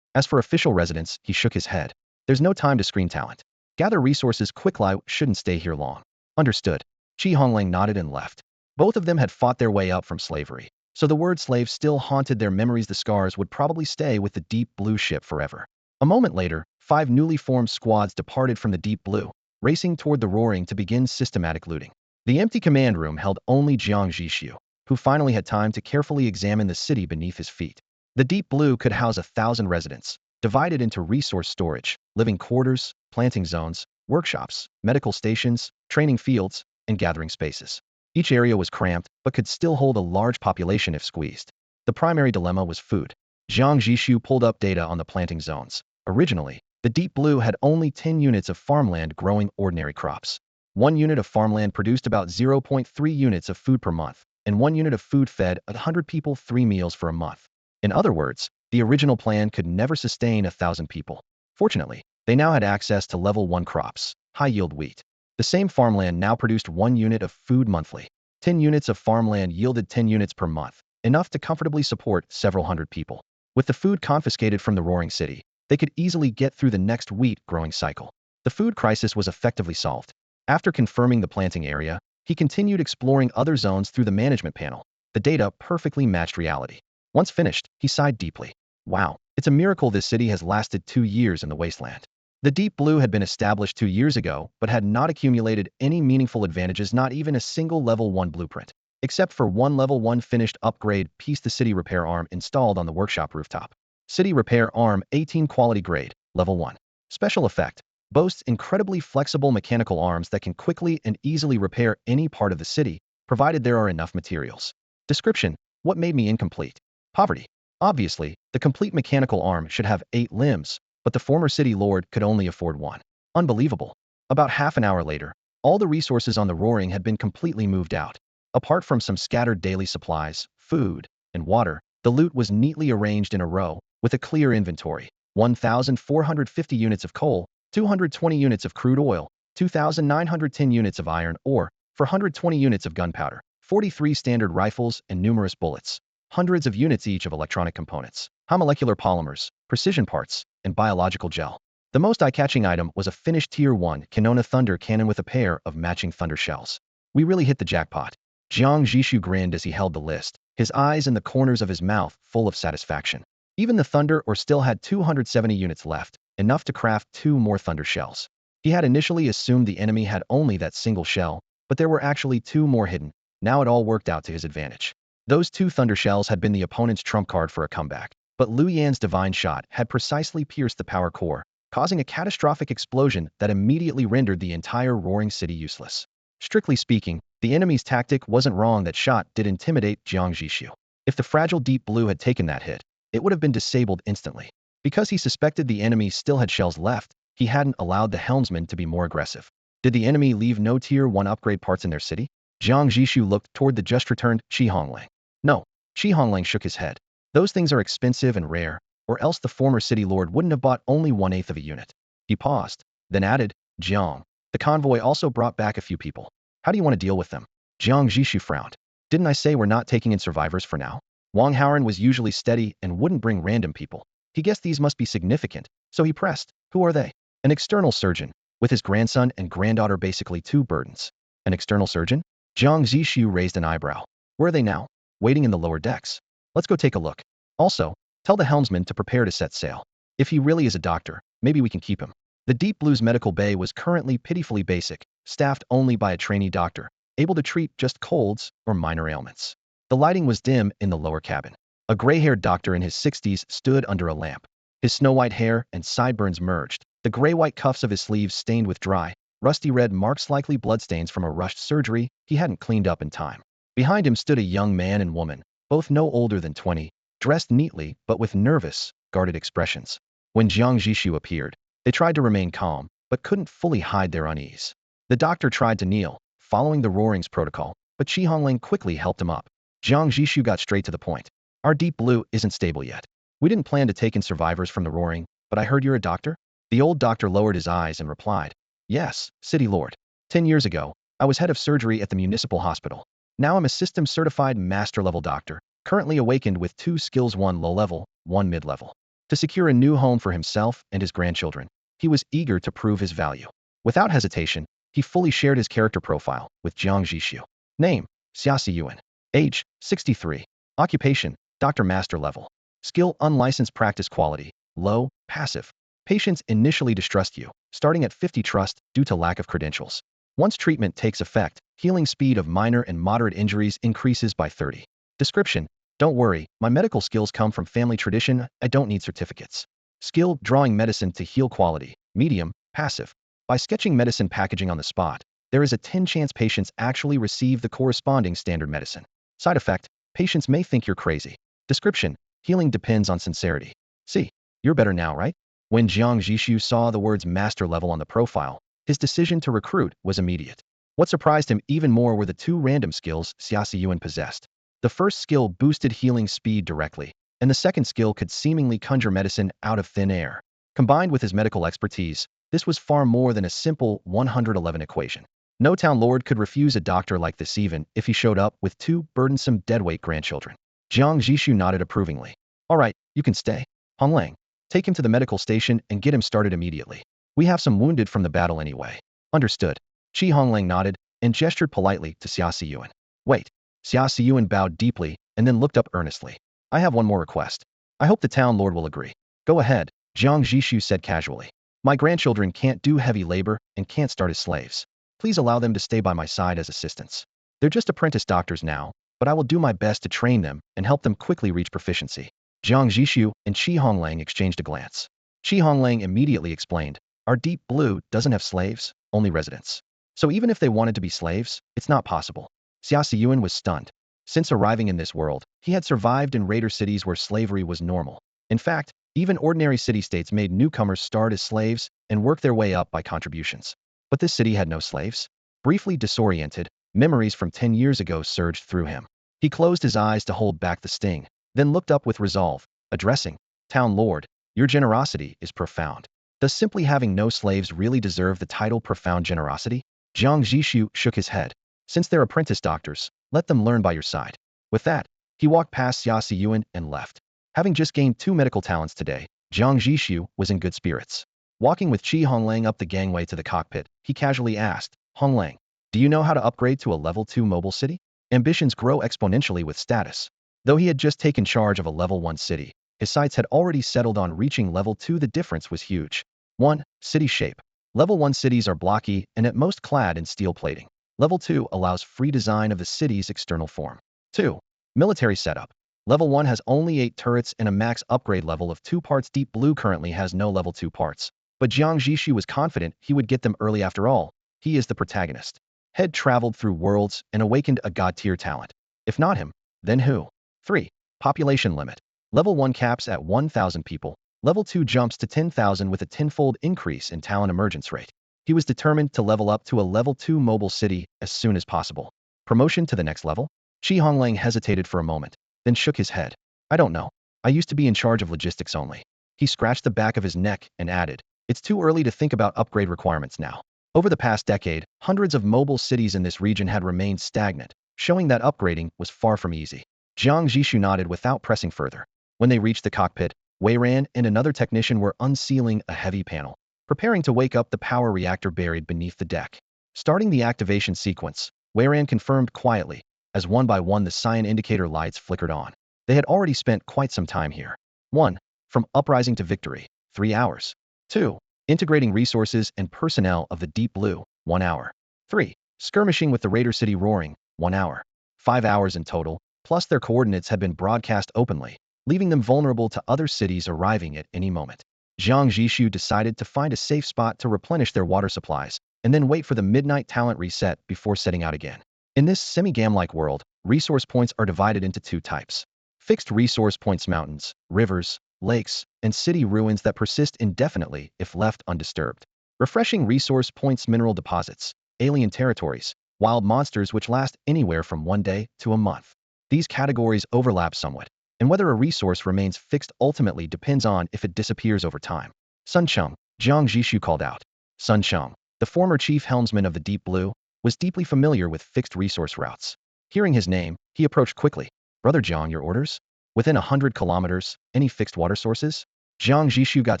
As for official residents, he shook his head. There's no time to screen talent. Gather resources quickly, shouldn't stay here long. Understood. Qihong Lang nodded and left. Both of them had fought their way up from slavery, so the word slave still haunted their memories. The scars would probably stay with the deep blue ship forever. A moment later, 5 newly formed squads departed from the deep blue, racing toward the roaring to begin systematic looting. The empty command room held only Jiang Zhixu, who finally had time to carefully examine the city beneath his feet. The deep blue could house 1,000 residents, divided into resource storage, living quarters, planting zones, workshops, medical stations, training fields, and gathering spaces. Each area was cramped, but could still hold a large population if squeezed. The primary dilemma was food. Jiang Zhixu pulled up data on the planting zones. Originally, the deep blue had only 10 units of farmland growing ordinary crops. 1 unit of farmland produced about 0.3 units of food per month, and 1 unit of food fed 100 people 3 meals for a month. In other words, the original plan could never sustain 1,000 people. Fortunately, they now had access to level 1 crops, high-yield wheat. The same farmland now produced 1 unit of food monthly. 10 units of farmland yielded 10 units per month, enough to comfortably support several hundred people. With the food confiscated from the roaring city, they could easily get through the next wheat growing cycle. The food crisis was effectively solved. After confirming the planting area, he continued exploring other zones through the management panel. The data perfectly matched reality. Once finished, he sighed deeply. Wow, it's a miracle this city has lasted 2 years in the wasteland. The deep blue had been established 2 years ago, but had not accumulated any meaningful advantages, not even a single level 1 blueprint. Except for 1 level 1 finished upgrade piece, the city repair arm installed on the workshop rooftop. City repair arm 18 quality grade, level 1. Special effect. Boasts incredibly flexible mechanical arms that can quickly and easily repair any part of the city, provided there are enough materials. Description. What made me incomplete? Poverty. Obviously, the complete mechanical arm should have 8 limbs, but the former city lord could only afford 1. Unbelievable. About half an hour later, all the resources on the roaring had been completely moved out. Apart from some scattered daily supplies, food, and water, the loot was neatly arranged in a row, with a clear inventory. 1,450 units of coal, 220 units of crude oil, 2,910 units of iron ore, 420 units of gunpowder, 43 standard rifles and numerous bullets, hundreds of units each of electronic components, high molecular polymers, precision parts, and biological gel. The most eye-catching item was a finished Tier 1 Canona thunder cannon with a pair of matching thunder shells. We really hit the jackpot. Jiang Zhixu grinned as he held the list, his eyes in the corners of his mouth full of satisfaction. Even the Thunder or still had 270 units left, enough to craft 2 more Thunder shells. He had initially assumed the enemy had only that single shell, but there were actually 2 more hidden. Now it all worked out to his advantage. Those 2 Thunder shells had been the opponent's trump card for a comeback, but Liu Yan's divine shot had precisely pierced the power core, causing a catastrophic explosion that immediately rendered the entire roaring city useless. Strictly speaking, the enemy's tactic wasn't wrong. That shot did intimidate Jiang Zhixu. If the fragile Deep Blue had taken that hit, it would have been disabled instantly. Because he suspected the enemy still had shells left, he hadn't allowed the helmsman to be more aggressive. Did the enemy leave no Tier 1 upgrade parts in their city? Jiang Zhixu looked toward the just-returned Shi Honglang. No. Shi Honglang shook his head. Those things are expensive and rare, or else the former city lord wouldn't have bought only 1/8 of a unit. He paused, then added, Jiang. The convoy also brought back a few people. How do you want to deal with them? Jiang Zhixu frowned. Didn't I say we're not taking in survivors for now? Wang Haoran was usually steady and wouldn't bring random people. He guessed these must be significant, so he pressed. Who are they? An external surgeon, with his grandson and granddaughter basically 2 burdens. An external surgeon? Jiang Zhixu raised an eyebrow. Where are they now? Waiting in the lower decks. Let's go take a look. Also, tell the helmsman to prepare to set sail. If he really is a doctor, maybe we can keep him. The Deep Blue's medical bay was currently pitifully basic, staffed only by a trainee doctor, able to treat just colds or minor ailments. The lighting was dim in the lower cabin. A gray-haired doctor in his 60s stood under a lamp. His snow-white hair and sideburns merged, the gray-white cuffs of his sleeves stained with dry, rusty red marks, likely bloodstains from a rushed surgery he hadn't cleaned up in time. Behind him stood a young man and woman, both no older than 20, dressed neatly but with nervous, guarded expressions. When Jiang Zhixu appeared, they tried to remain calm, but couldn't fully hide their unease. The doctor tried to kneel, following the roarings protocol, but Shi Honglang quickly helped him up. Jiang Zhixu got straight to the point. Our Deep Blue isn't stable yet. We didn't plan to take in survivors from the roaring, but I heard you're a doctor? The old doctor lowered his eyes and replied, Yes, City Lord. 10 years ago, I was head of surgery at the municipal hospital. Now I'm a system-certified master-level doctor, currently awakened with 2 skills, 1 low-level, 1 mid-level. To secure a new home for himself and his grandchildren, he was eager to prove his value. Without hesitation, he fully shared his character profile with Jiang Zhixu. Name, Xiasi Yuan. Age, 63. Occupation, Doctor Master Level. Skill, unlicensed practice. Quality, low, passive. Patients initially distrust you, starting at 50 trust due to lack of credentials. Once treatment takes effect, healing speed of minor and moderate injuries increases by 30. Description, don't worry, my medical skills come from family tradition, I don't need certificates. Skill, drawing medicine to heal. Quality, medium, passive. By sketching medicine packaging on the spot, there is a 10 chance patients actually receive the corresponding standard medicine. Side effect, patients may think you're crazy. Description, healing depends on sincerity. See, you're better now, right? When Jiang Zhixu saw the words master level on the profile, his decision to recruit was immediate. What surprised him even more were the 2 random skills Xiasi Yuan possessed. The first skill boosted healing speed directly, and the second skill could seemingly conjure medicine out of thin air. Combined with his medical expertise, this was far more than a simple 111 equation. No town lord could refuse a doctor like this even if he showed up with 2 burdensome deadweight grandchildren. Jiang Zhixu nodded approvingly. All right, you can stay. Honglang, take him to the medical station and get him started immediately. We have some wounded from the battle anyway. Understood. Shi Honglang nodded and gestured politely to Xiasi Yuan. Wait. Xiasi Yuan bowed deeply and then looked up earnestly. I have one more request. I hope the town lord will agree. Go ahead, Jiang Zhixu said casually. My grandchildren can't do heavy labor and can't start as slaves. Please allow them to stay by my side as assistants. They're just apprentice doctors now, but I will do my best to train them and help them quickly reach proficiency. Jiang Zhixu and Shi Honglang exchanged a glance. Shi Honglang immediately explained, Our Deep Blue doesn't have slaves, only residents. So even if they wanted to be slaves, it's not possible. Xiasi Yuan was stunned. Since arriving in this world, he had survived in raider cities where slavery was normal. In fact, even ordinary city-states made newcomers start as slaves and work their way up by contributions. But this city had no slaves. Briefly disoriented, memories from 10 years ago surged through him. He closed his eyes to hold back the sting, then looked up with resolve, addressing, Town Lord, your generosity is profound. Does simply having no slaves really deserve the title profound generosity? Jiang Zhixu shook his head. Since they're apprentice doctors, let them learn by your side. With that, he walked past Xiasi Yuan and left. Having just gained 2 medical talents today, Jiang Zhixu was in good spirits. Walking with Shi Honglang up the gangway to the cockpit, he casually asked, Honglang, do you know how to upgrade to a level 2 mobile city? Ambitions grow exponentially with status. Though he had just taken charge of a level 1 city, His sights had already settled on reaching level 2. The difference was huge. 1. City shape. Level 1 cities are blocky and at most clad in steel plating. Level 2 allows free design of the city's external form. 2. Military setup. Level 1 has only 8 turrets and a max upgrade level of 2 parts. Deep Blue currently has no level 2 parts. But Jiang Zhixu was confident he would get them early. After all, he is the protagonist. Head traveled through worlds and awakened a god-tier talent. If not him, then who? 3. Population limit. Level 1 caps at 1,000 people. Level 2 jumps to 10,000 with a tenfold increase in talent emergence rate. He was determined to level up to a level 2 mobile city as soon as possible. Promotion to the next level? Qi Honglang hesitated for a moment, then shook his head. I don't know. I used to be in charge of logistics only. He scratched the back of his neck and added, it's too early to think about upgrade requirements now. Over the past decade, hundreds of mobile cities in this region had remained stagnant, showing that upgrading was far from easy. Jiang Zhixu nodded without pressing further. When they reached the cockpit, Wei Ran and another technician were unsealing a heavy panel, preparing to wake up the power reactor buried beneath the deck. Starting the activation sequence, Wei Ran confirmed quietly, as one by one the cyan indicator lights flickered on. They had already spent quite some time here. 1. From uprising to victory, 3 hours. 2. Integrating resources and personnel of the Deep Blue, 1 hour. 3. Skirmishing with the Raider City Roaring, 1 hour. 5 hours in total, plus their coordinates had been broadcast openly, leaving them vulnerable to other cities arriving at any moment. Jiang Zhixu decided to find a safe spot to replenish their water supplies, and then wait for the midnight talent reset before setting out again. In this semi-game-like world, resource points are divided into 2 types. Fixed resource points: mountains, rivers, lakes, and city ruins that persist indefinitely if left undisturbed. Refreshing resource points: mineral deposits, alien territories, wild monsters which last anywhere from 1 day to a month. These categories overlap somewhat, and whether a resource remains fixed ultimately depends on if it disappears over time. Sun Cheng, Jiang Zhixu called out. Sun Cheng, the former chief helmsman of the Deep Blue, was deeply familiar with fixed resource routes. Hearing his name, he approached quickly. Brother Jiang, your orders? Within 100 kilometers, any fixed water sources? Jiang Zhixu got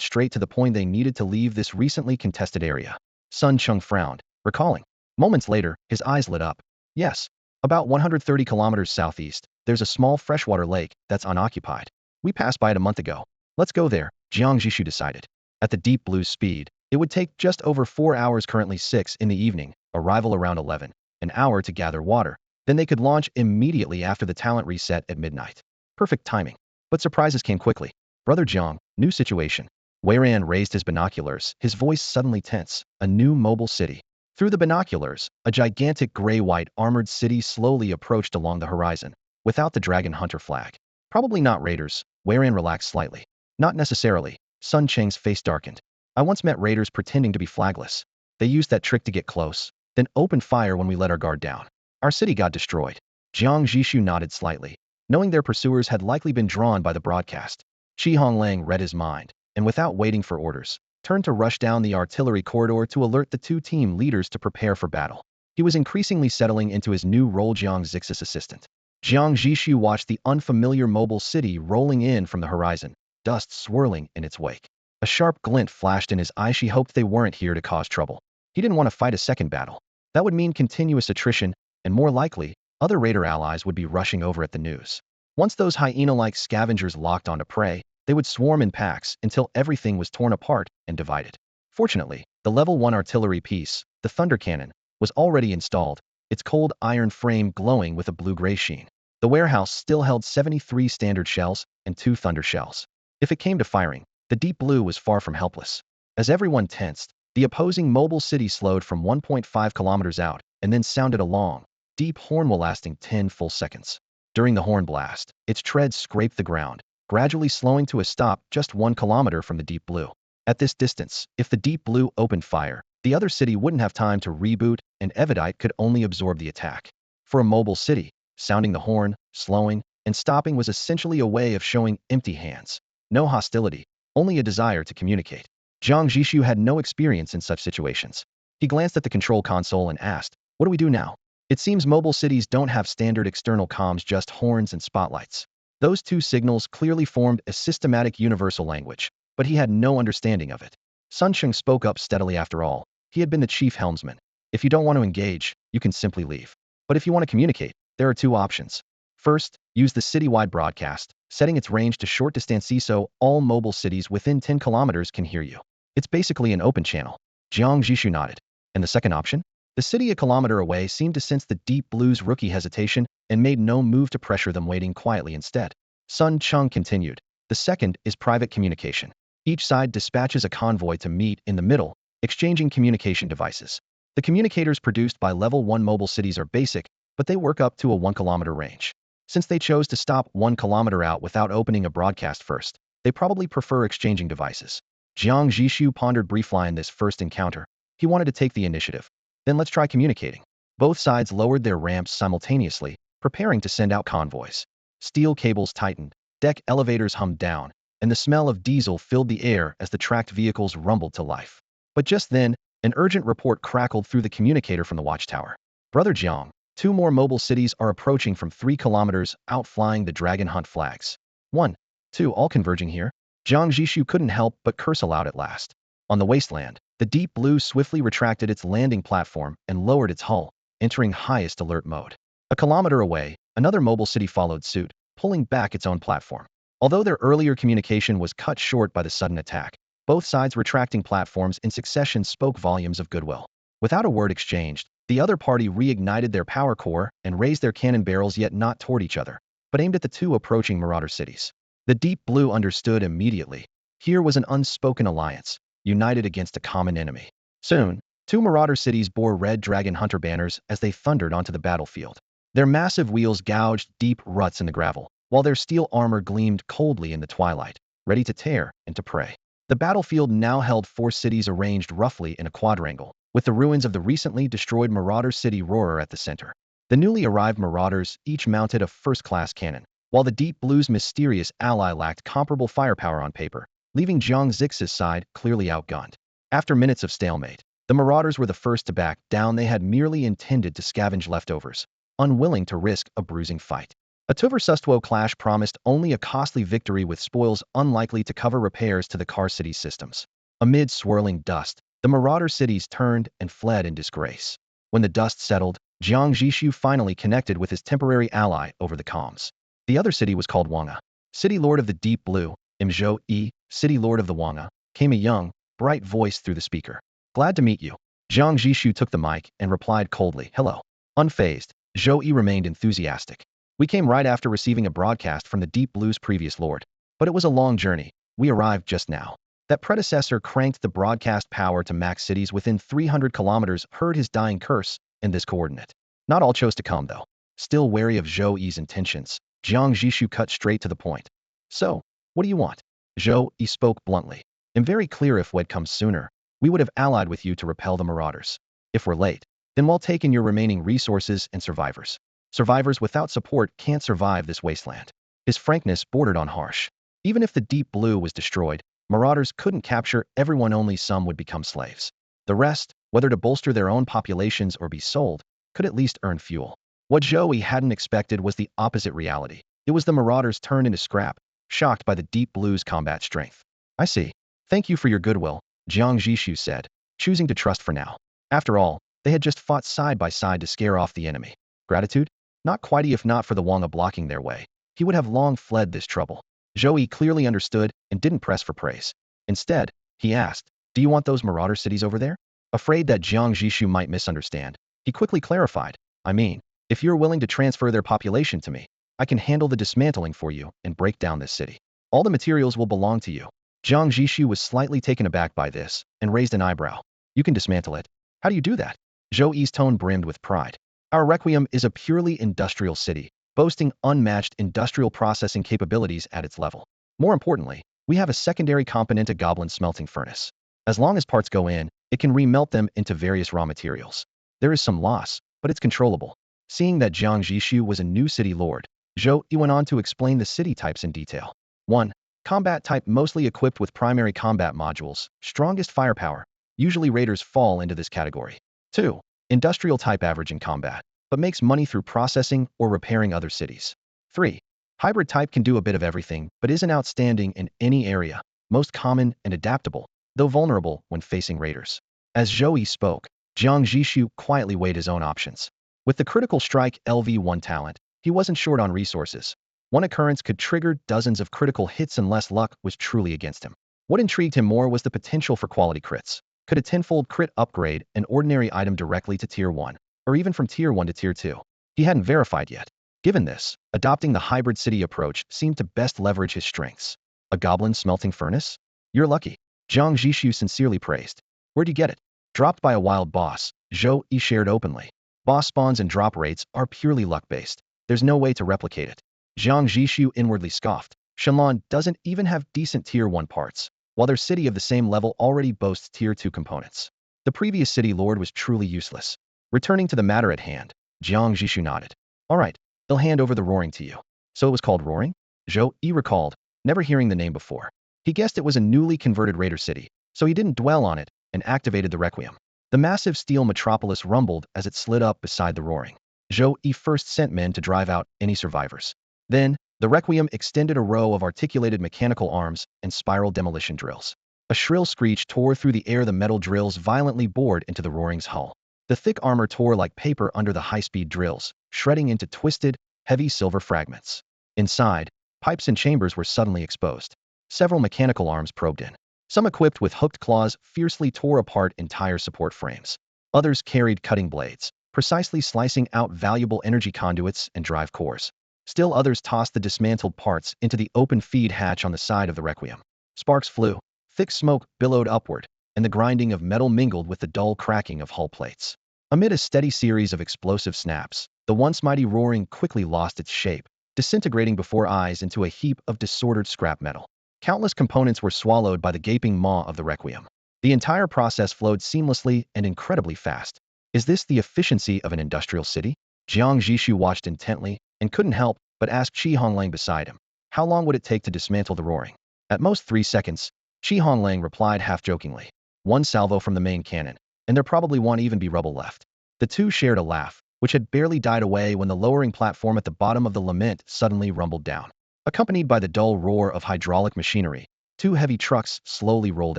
straight to the point. They needed to leave this recently contested area. Sun Cheng frowned, recalling. Moments later, his eyes lit up. Yes. About 130 kilometers southeast, there's a small freshwater lake that's unoccupied. We passed by it a month ago. Let's go there, Jiang Zhixu decided. At the Deep Blue's speed, it would take just over 4 hours, currently 6 in the evening, arrival around 11, an hour to gather water. Then they could launch immediately after the talent reset at midnight. Perfect timing. But surprises came quickly. Brother Jiang, new situation. Wei Ran raised his binoculars, his voice suddenly tense. A new mobile city. Through the binoculars, a gigantic gray-white armored city slowly approached along the horizon, without the dragon hunter flag. Probably not raiders. Wei Ran relaxed slightly. Not necessarily. Sun Cheng's face darkened. I once met raiders pretending to be flagless. They used that trick to get close, then opened fire when we let our guard down. Our city got destroyed. Jiang Zhixu nodded slightly, knowing their pursuers had likely been drawn by the broadcast. Qi Honglang read his mind, and without waiting for orders, turned to rush down the artillery corridor to alert the 2 team leaders to prepare for battle. He was increasingly settling into his new role, Jiang Zhixu's assistant. Jiang Zhixu watched the unfamiliar mobile city rolling in from the horizon, dust swirling in its wake. A sharp glint flashed in his eye. She hoped they weren't here to cause trouble. He didn't want to fight a second battle. That would mean continuous attrition, and more likely, other raider allies would be rushing over at the news. Once those hyena-like scavengers locked onto prey, they would swarm in packs until everything was torn apart and divided. Fortunately, the level 1 artillery piece, the thunder cannon, was already installed, its cold iron frame glowing with a blue-gray sheen. The warehouse still held 73 standard shells and 2 thunder shells. If it came to firing, the Deep Blue was far from helpless. As everyone tensed, the opposing mobile city slowed from 1.5 kilometers out and then sounded a long, deep horn while lasting 10 full seconds. During the horn blast, its treads scraped the ground, gradually slowing to a stop just 1 kilometer from the Deep Blue. At this distance, if the Deep Blue opened fire, the other city wouldn't have time to reboot, and Evidite could only absorb the attack. For a mobile city, sounding the horn, slowing, and stopping was essentially a way of showing empty hands. No hostility, only a desire to communicate. Jiang Zhixu had no experience in such situations. He glanced at the control console and asked, what do we do now? It seems mobile cities don't have standard external comms, just horns and spotlights. Those 2 signals clearly formed a systematic universal language, but he had no understanding of it. Sun Cheng spoke up steadily. After all, he had been the chief helmsman. If you don't want to engage, you can simply leave. But if you want to communicate, there are 2 options. First, use the citywide broadcast, setting its range to short distance so all mobile cities within 10 kilometers can hear you. It's basically an open channel. Jiang Zhixu nodded. And the second option? The city a kilometer away seemed to sense the Deep Blue's rookie hesitation and made no move to pressure them, waiting quietly instead. Sun Chung continued. The second is private communication. Each side dispatches a convoy to meet in the middle, exchanging communication devices. The communicators produced by level 1 mobile cities are basic, but they work up to a 1-kilometer range. Since they chose to stop 1 kilometer out without opening a broadcast first, they probably prefer exchanging devices. Jiang Zhixu pondered briefly in this first encounter. He wanted to take the initiative. Then let's try communicating. Both sides lowered their ramps simultaneously, preparing to send out convoys. Steel cables tightened, deck elevators hummed down, and the smell of diesel filled the air as the tracked vehicles rumbled to life. But just then, an urgent report crackled through the communicator from the watchtower. Brother Jiang, 2 more mobile cities are approaching from 3 kilometers out, flying the dragon hunt flags. 1, 2, all converging here. Jiang Zhixu couldn't help but curse aloud at last. On the wasteland, the Deep Blue swiftly retracted its landing platform and lowered its hull, entering highest alert mode. A kilometer away, another mobile city followed suit, pulling back its own platform. Although their earlier communication was cut short by the sudden attack, both sides retracting platforms in succession spoke volumes of goodwill. Without a word exchanged, the other party reignited their power core and raised their cannon barrels, yet not toward each other, but aimed at the 2 approaching marauder cities. The Deep Blue understood immediately. Here was an unspoken alliance, united against a common enemy. Soon, 2 marauder cities bore red dragon hunter banners as they thundered onto the battlefield. Their massive wheels gouged deep ruts in the gravel, while their steel armor gleamed coldly in the twilight, ready to tear and to prey. The battlefield now held 4 cities arranged roughly in a quadrangle, with the ruins of the recently destroyed marauder city Roarer at the center. The newly arrived marauders each mounted a first-class cannon, while the Deep Blue's mysterious ally lacked comparable firepower on paper, leaving Jiang Zhixu's side clearly outgunned. After minutes of stalemate, the marauders were the first to back down. They had merely intended to scavenge leftovers, unwilling to risk a bruising fight. A Tuversustuo clash promised only a costly victory, with spoils unlikely to cover repairs to the Car City's systems. Amid swirling dust, the marauder cities turned and fled in disgrace. When the dust settled, Jiang Zhixu finally connected with his temporary ally over the comms. The other city was called Wanga. City Lord of the Deep Blue, Zhou, City Lord of the Wanga, came a young, bright voice through the speaker. Glad to meet you. Jiang Zhixu took the mic and replied coldly, hello. Unfazed, Zhou remained enthusiastic. We came right after receiving a broadcast from the Deep Blue's previous lord. But it was a long journey. We arrived just now. That predecessor cranked the broadcast power to max. Cities within 300 kilometers heard his dying curse in this coordinate. Not all chose to come, though. Still wary of Zhou's intentions, Jiang Zhixu cut straight to the point. So, what do you want? Zhou spoke bluntly. I'm very clear. If we'd come sooner, we would have allied with you to repel the marauders. If we're late, then we'll take in your remaining resources and survivors. Survivors without support can't survive this wasteland. His frankness bordered on harsh. Even if the Deep Blue was destroyed, marauders couldn't capture everyone. Only some would become slaves. The rest, whether to bolster their own populations or be sold, could at least earn fuel. What Zhou hadn't expected was the opposite reality. It was the marauders turned into scrap, shocked by the Deep Blue's combat strength. I see. Thank you for your goodwill, Jiang Zhixu said, choosing to trust for now. After all, they had just fought side by side to scare off the enemy. Gratitude? Not quite. If not for the Wanga blocking their way, he would have long fled this trouble. Zhou clearly understood and didn't press for praise. Instead, he asked, do you want those marauder cities over there? Afraid that Jiang Zhixu might misunderstand, he quickly clarified, I mean, if you're willing to transfer their population to me, I can handle the dismantling for you and break down this city. All the materials will belong to you. Jiang Zhixu was slightly taken aback by this and raised an eyebrow. You can dismantle it. How do you do that? Zhou's tone brimmed with pride. Our Requiem is a purely industrial city, boasting unmatched industrial processing capabilities at its level. More importantly, we have a secondary component, a goblin smelting furnace. As long as parts go in, it can remelt them into various raw materials. There is some loss, but it's controllable. Seeing that Jiang Zhixu was a new city lord, Zhou went on to explain the city types in detail. 1. Combat type, mostly equipped with primary combat modules, strongest firepower. Usually raiders fall into this category. 2. Industrial type, average in combat, but makes money through processing or repairing other cities. 3. Hybrid type, can do a bit of everything, but isn't outstanding in any area, most common and adaptable, though vulnerable when facing raiders. As Zhou spoke, Jiang Zhixu quietly weighed his own options. With the critical strike LV1 talent, He wasn't short on resources. One occurrence could trigger dozens of critical hits unless luck was truly against him. What intrigued him more was the potential for quality crits. Could a tenfold crit upgrade an ordinary item directly to Tier 1, or even from Tier 1 to Tier 2? He hadn't verified yet. Given this, adopting the hybrid city approach seemed to best leverage his strengths. A goblin smelting furnace? You're lucky. Jiang Zhixu sincerely praised. Where'd you get it? Dropped by a wild boss, Zhou Yi shared openly. Boss spawns and drop rates are purely luck-based. There's no way to replicate it. Jiang Zhixu inwardly scoffed. Shenlan doesn't even have decent Tier 1 parts, while their city of the same level already boasts Tier 2 components. The previous city lord was truly useless. Returning to the matter at hand, Jiang Zhixu nodded. All right, they'll hand over the Roaring to you. So it was called Roaring? Zhou Yi recalled, never hearing the name before. He guessed it was a newly converted raider city, so he didn't dwell on it and activated the Requiem. The massive steel metropolis rumbled as it slid up beside the Roaring. Zhou Yi first sent men to drive out any survivors. Then, the Requiem extended a row of articulated mechanical arms and spiral demolition drills. A shrill screech tore through the air. The metal drills violently bored into the Roaring's hull. The thick armor tore like paper under the high-speed drills, shredding into twisted, heavy silver fragments. Inside, pipes and chambers were suddenly exposed. Several mechanical arms probed in. Some equipped with hooked claws fiercely tore apart entire support frames. Others carried cutting blades, precisely slicing out valuable energy conduits and drive cores. Still others tossed the dismantled parts into the open feed hatch on the side of the Requiem. Sparks flew, thick smoke billowed upward, and the grinding of metal mingled with the dull cracking of hull plates. Amid a steady series of explosive snaps, the once mighty Roaring quickly lost its shape, disintegrating before eyes into a heap of disordered scrap metal. Countless components were swallowed by the gaping maw of the Requiem. The entire process flowed seamlessly and incredibly fast. Is this the efficiency of an industrial city? Jiang Zhixu watched intently and couldn't help but ask Qi Honglang beside him. How long would it take to dismantle the Roaring? At most 3 seconds, Qi Honglang replied half-jokingly. One salvo from the main cannon, and there probably won't even be rubble left. The two shared a laugh, which had barely died away when the lowering platform at the bottom of the lament suddenly rumbled down. Accompanied by the dull roar of hydraulic machinery, 2 heavy trucks slowly rolled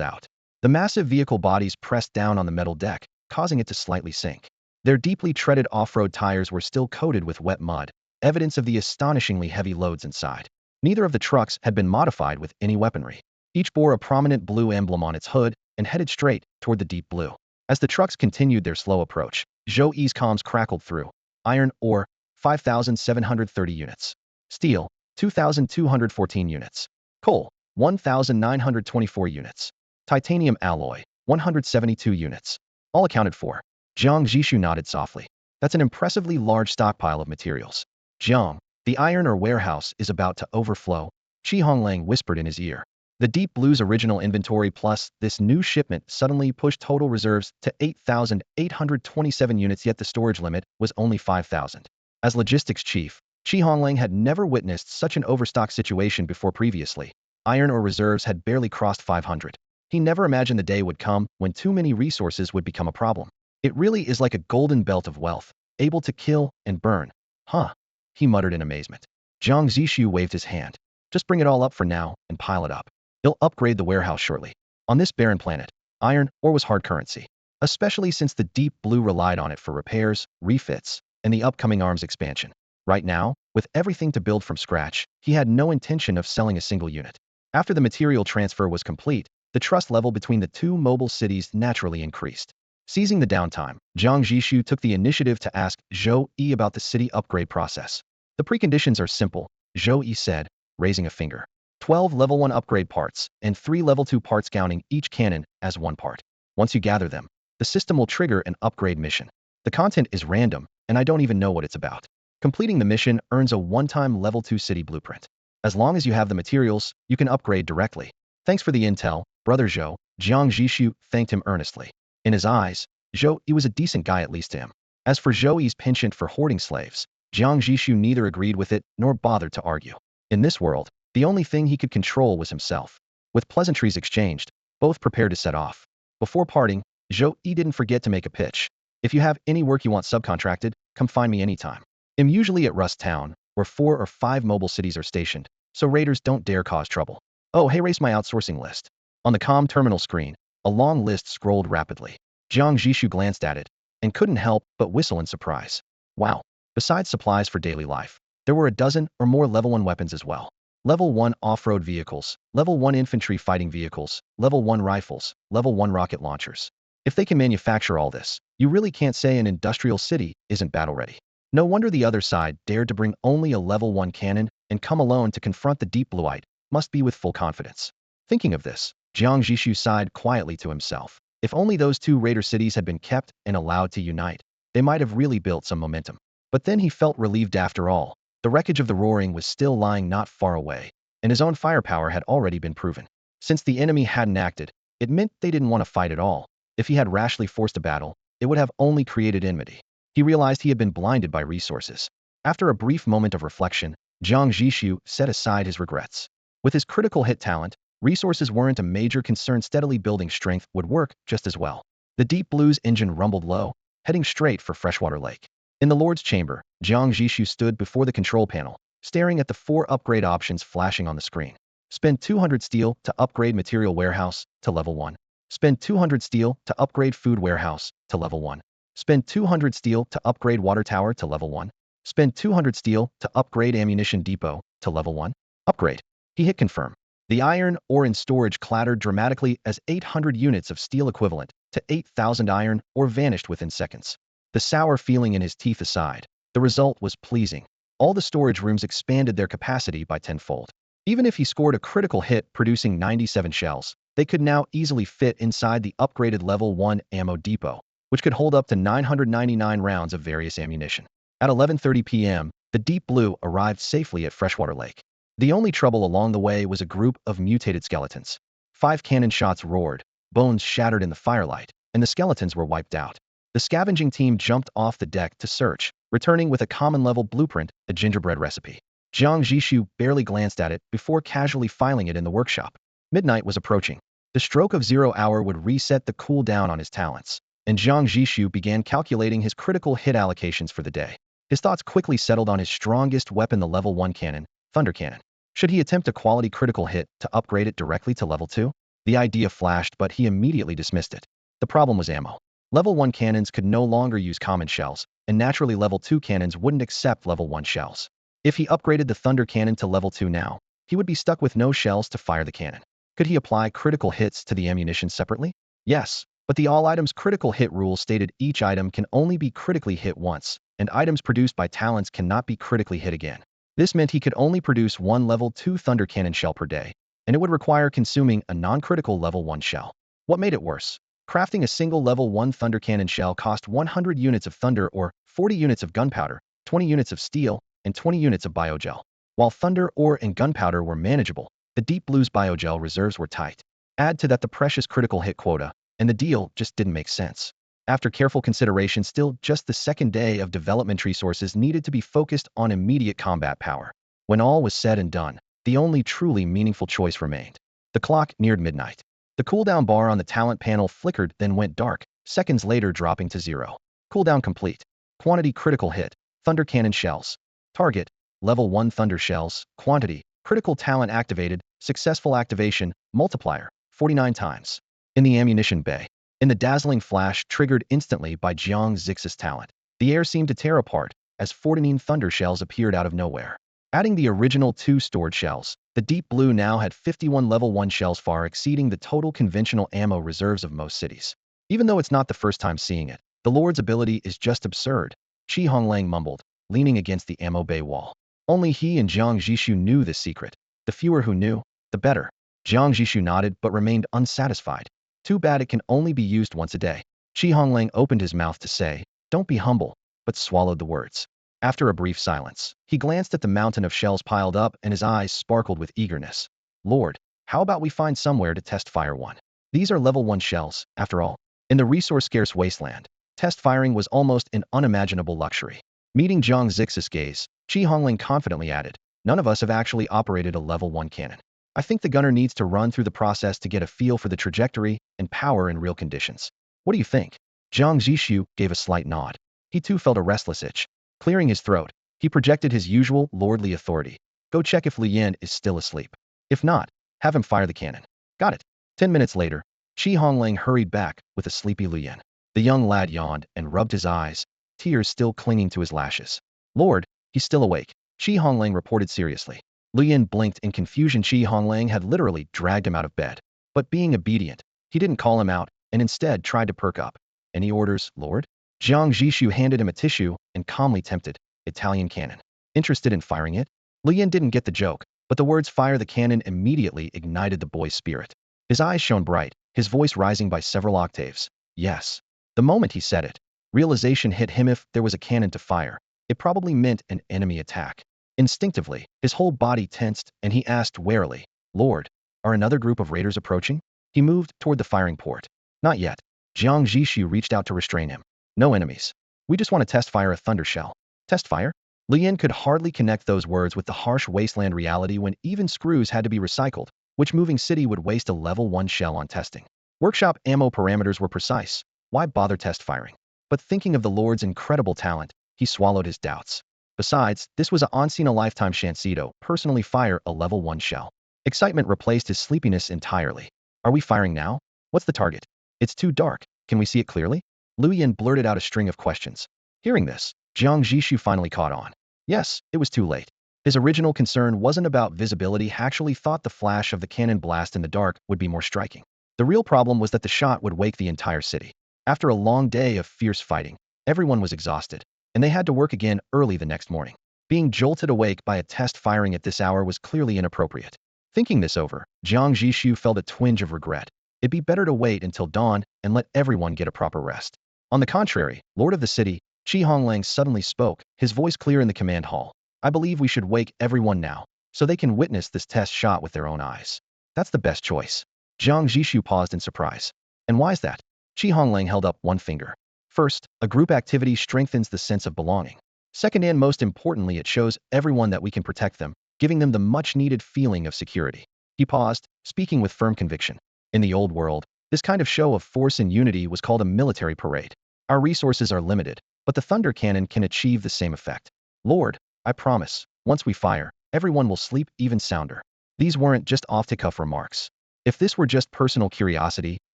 out. The massive vehicle bodies pressed down on the metal deck, causing it to slightly sink. Their deeply treaded off-road tires were still coated with wet mud, evidence of the astonishingly heavy loads inside. Neither of the trucks had been modified with any weaponry. Each bore a prominent blue emblem on its hood and headed straight toward the deep blue. As the trucks continued their slow approach, Zhou Yi's comms crackled through. Iron ore, 5,730 units. Steel, 2,214 units. Coal, 1,924 units. Titanium alloy, 172 units. All accounted for. Jiang Zhixu nodded softly. That's an impressively large stockpile of materials. Jiang, the iron ore warehouse is about to overflow, Qi Honglang whispered in his ear. The Deep Blue's original inventory plus this new shipment suddenly pushed total reserves to 8,827 units, yet the storage limit was only 5,000. As logistics chief, Qi Honglang had never witnessed such an overstock situation before. Previously, iron ore reserves had barely crossed 500. He never imagined the day would come when too many resources would become a problem. It really is like a golden belt of wealth, able to kill and burn. Huh? He muttered in amazement. Jiang Zhixu waved his hand. Just bring it all up for now and pile it up. He'll upgrade the warehouse shortly. On this barren planet, iron ore was hard currency, especially since the Deep Blue relied on it for repairs, refits, and the upcoming arms expansion. Right now, with everything to build from scratch, he had no intention of selling a single unit. After the material transfer was complete, the trust level between the two mobile cities naturally increased. Seizing the downtime, Jiang Zhixu took the initiative to ask Zhou Yi about the city upgrade process. The preconditions are simple, Zhou Yi said, raising a finger. 12 level 1 upgrade parts, and 3 level 2 parts counting each cannon as one part. Once you gather them, the system will trigger an upgrade mission. The content is random, and I don't even know what it's about. Completing the mission earns a one-time level 2 city blueprint. As long as you have the materials, you can upgrade directly. Thanks for the intel, Brother Zhou, Jiang Zhixu thanked him earnestly. In his eyes, Zhou Yi was a decent guy, at least to him. As for Zhou Yi's penchant for hoarding slaves, Jiang Zhixu neither agreed with it nor bothered to argue. In this world, the only thing he could control was himself. With pleasantries exchanged, both prepared to set off. Before parting, Zhou Yi didn't forget to make a pitch. If you have any work you want subcontracted, come find me anytime. I'm usually at Rust Town, where 4 or 5 mobile cities are stationed, so raiders don't dare cause trouble. Oh, hey, race my outsourcing list. On the comm terminal screen, a long list scrolled rapidly. Jiang Zhixu glanced at it and couldn't help but whistle in surprise. Wow. Besides supplies for daily life, There were a dozen or more level 1 weapons as well. Level 1 off-road vehicles, Level 1 infantry fighting vehicles, Level 1 rifles, Level 1 rocket launchers. If they can manufacture all this, you really can't say an industrial city isn't battle-ready. No wonder the other side dared to bring only a Level 1 cannon and come alone to confront the Deep Blue-ite, must be with full confidence. Thinking of this, Jiang Zhixu sighed quietly to himself. If only those two raider cities had been kept and allowed to unite, they might have really built some momentum. But then he felt relieved after all. The wreckage of the Roaring was still lying not far away, and his own firepower had already been proven. Since the enemy hadn't acted, it meant they didn't want to fight at all. If he had rashly forced a battle, it would have only created enmity. He realized he had been blinded by resources. After a brief moment of reflection, Jiang Zhixu set aside his regrets. With his critical hit talent, resources weren't a major concern. Steadily building strength would work just as well. The Deep Blue's engine rumbled low, heading straight for Freshwater Lake. In the Lord's chamber, Jiang Zhixu stood before the control panel, staring at the 4 upgrade options flashing on the screen. Spend 200 steel to upgrade material warehouse to level 1. Spend 200 steel to upgrade food warehouse to level 1. Spend 200 steel to upgrade water tower to level 1. Spend 200 steel to upgrade ammunition depot to level 1. Upgrade. He hit confirm. The iron ore in storage clattered dramatically as 800 units of steel equivalent to 8,000 iron ore vanished within seconds. The sour feeling in his teeth aside, the result was pleasing. All the storage rooms expanded their capacity by tenfold. Even if he scored a critical hit producing 97 shells, they could now easily fit inside the upgraded level 1 ammo depot, which could hold up to 999 rounds of various ammunition. At 11:30 p.m., the Deep Blue arrived safely at Freshwater Lake. The only trouble along the way was a group of mutated skeletons. 5 cannon shots roared, bones shattered in the firelight, and the skeletons were wiped out. The scavenging team jumped off the deck to search, returning with a common-level blueprint, a gingerbread recipe. Jiang Zhixu barely glanced at it before casually filing it in the workshop. Midnight was approaching. The stroke of 0 hour would reset the cooldown on his talents, and Jiang Zhixu began calculating his critical hit allocations for the day. His thoughts quickly settled on his strongest weapon, the level 1 cannon, Thunder Cannon. Should he attempt a quality critical hit to upgrade it directly to level 2? The idea flashed, but he immediately dismissed it. The problem was ammo. Level 1 cannons could no longer use common shells, and naturally level 2 cannons wouldn't accept level 1 shells. If he upgraded the Thunder Cannon to level 2 now, he would be stuck with no shells to fire the cannon. Could he apply critical hits to the ammunition separately? Yes, but the all items critical hit rule stated each item can only be critically hit once, and items produced by talents cannot be critically hit again. This meant he could only produce 1 level 2 Thunder Cannon shell per day, and it would require consuming a non-critical level 1 shell. What made it worse? Crafting a single level 1 Thunder Cannon shell cost 100 units of thunder ore, 40 units of gunpowder, 20 units of steel, and 20 units of biogel. While thunder ore and gunpowder were manageable, the Deep Blue's biogel reserves were tight. Add to that the precious critical hit quota, and the deal just didn't make sense. After careful consideration, still just the second day of development, resources needed to be focused on immediate combat power. When all was said and done, the only truly meaningful choice remained. The clock neared midnight. The cooldown bar on the talent panel flickered, then went dark, seconds later dropping to 0. Cooldown complete. Quantity critical hit, Thunder Cannon shells. Target, level 1 Thunder shells. Quantity, critical talent activated, successful activation, multiplier, 49 times. In the ammunition bay. In the dazzling flash triggered instantly by Jiang Zhixu's talent, the air seemed to tear apart as 49 Thunder shells appeared out of nowhere. Adding the original 2 stored shells, the Deep Blue now had 51 level 1 shells, far exceeding the total conventional ammo reserves of most cities. Even though it's not the first time seeing it, the Lord's ability is just absurd, Qi Honglang mumbled, leaning against the ammo bay wall. Only he and Jiang Zhixu knew this secret. The fewer who knew, the better. Jiang Zhixu nodded but remained unsatisfied. Too bad it can only be used once a day. Qi Honglang opened his mouth to say, "Don't be humble," but swallowed the words. After a brief silence, he glanced at the mountain of shells piled up and his eyes sparkled with eagerness. "Lord, how about we find somewhere to test fire one? These are level 1 shells, after all." In the resource-scarce wasteland, test firing was almost an unimaginable luxury. Meeting Jiang Zhixu's gaze, Qi Hongling confidently added, "None of us have actually operated a level 1 cannon. I think the gunner needs to run through the process to get a feel for the trajectory and power in real conditions. What do you think?" Jiang Zhixu gave a slight nod. He too felt a restless itch. Clearing his throat, he projected his usual lordly authority. "Go check if Li Yan is still asleep. If not, have him fire the cannon." "Got it." 10 minutes later, Qi Hongling hurried back with a sleepy Li Yan. The young lad yawned and rubbed his eyes, tears still clinging to his lashes. "Lord, he's still awake." Qi Honglang reported seriously. Lu Yin blinked in confusion. Qi Honglang had literally dragged him out of bed. But being obedient, he didn't call him out and instead tried to perk up. Any orders, Lord? Jiang Zhixu handed him a tissue and calmly tempted, Italian cannon. Interested in firing it? Lu Yin didn't get the joke, but the words fire the cannon immediately ignited the boy's spirit. His eyes shone bright, his voice rising by several octaves. Yes. The moment he said it, realization hit him. If there was a cannon to fire, it probably meant an enemy attack. Instinctively, his whole body tensed and he asked warily, Lord, are another group of raiders approaching? He moved toward the firing port. Not yet. Jiang Zhixu reached out to restrain him. No enemies. We just want to test fire a thunder shell. Test fire? Lu Yin could hardly connect those words with the harsh wasteland reality when even screws had to be recycled, which moving city would waste a level 1 shell on testing. Workshop ammo parameters were precise. Why bother test firing? But thinking of the Lord's incredible talent, he swallowed his doubts. Besides, this was a once-in-a-lifetime chance to personally fire a level 1 shell. Excitement replaced his sleepiness entirely. Are we firing now? What's the target? It's too dark. Can we see it clearly? Lu Yin blurted out a string of questions. Hearing this, Jiang Zhixu finally caught on. Yes, it was too late. His original concern wasn't about visibility. He actually thought the flash of the cannon blast in the dark would be more striking. The real problem was that the shot would wake the entire city. After a long day of fierce fighting, everyone was exhausted, and they had to work again early the next morning. Being jolted awake by a test firing at this hour was clearly inappropriate. Thinking this over, Jiang Zhixu felt a twinge of regret. It'd be better to wait until dawn and let everyone get a proper rest. On the contrary, Lord of the city, Qi Honglang suddenly spoke, his voice clear in the command hall. I believe we should wake everyone now, so they can witness this test shot with their own eyes. That's the best choice. Jiang Zhixu paused in surprise. And why's that? Qi Honglang held up one finger. First, a group activity strengthens the sense of belonging. Second, and most importantly, it shows everyone that we can protect them, giving them the much-needed feeling of security. He paused, speaking with firm conviction. In the old world, this kind of show of force and unity was called a military parade. Our resources are limited, but the thunder cannon can achieve the same effect. Lord, I promise, once we fire, everyone will sleep even sounder. These weren't just off-the-cuff remarks. If this were just personal curiosity,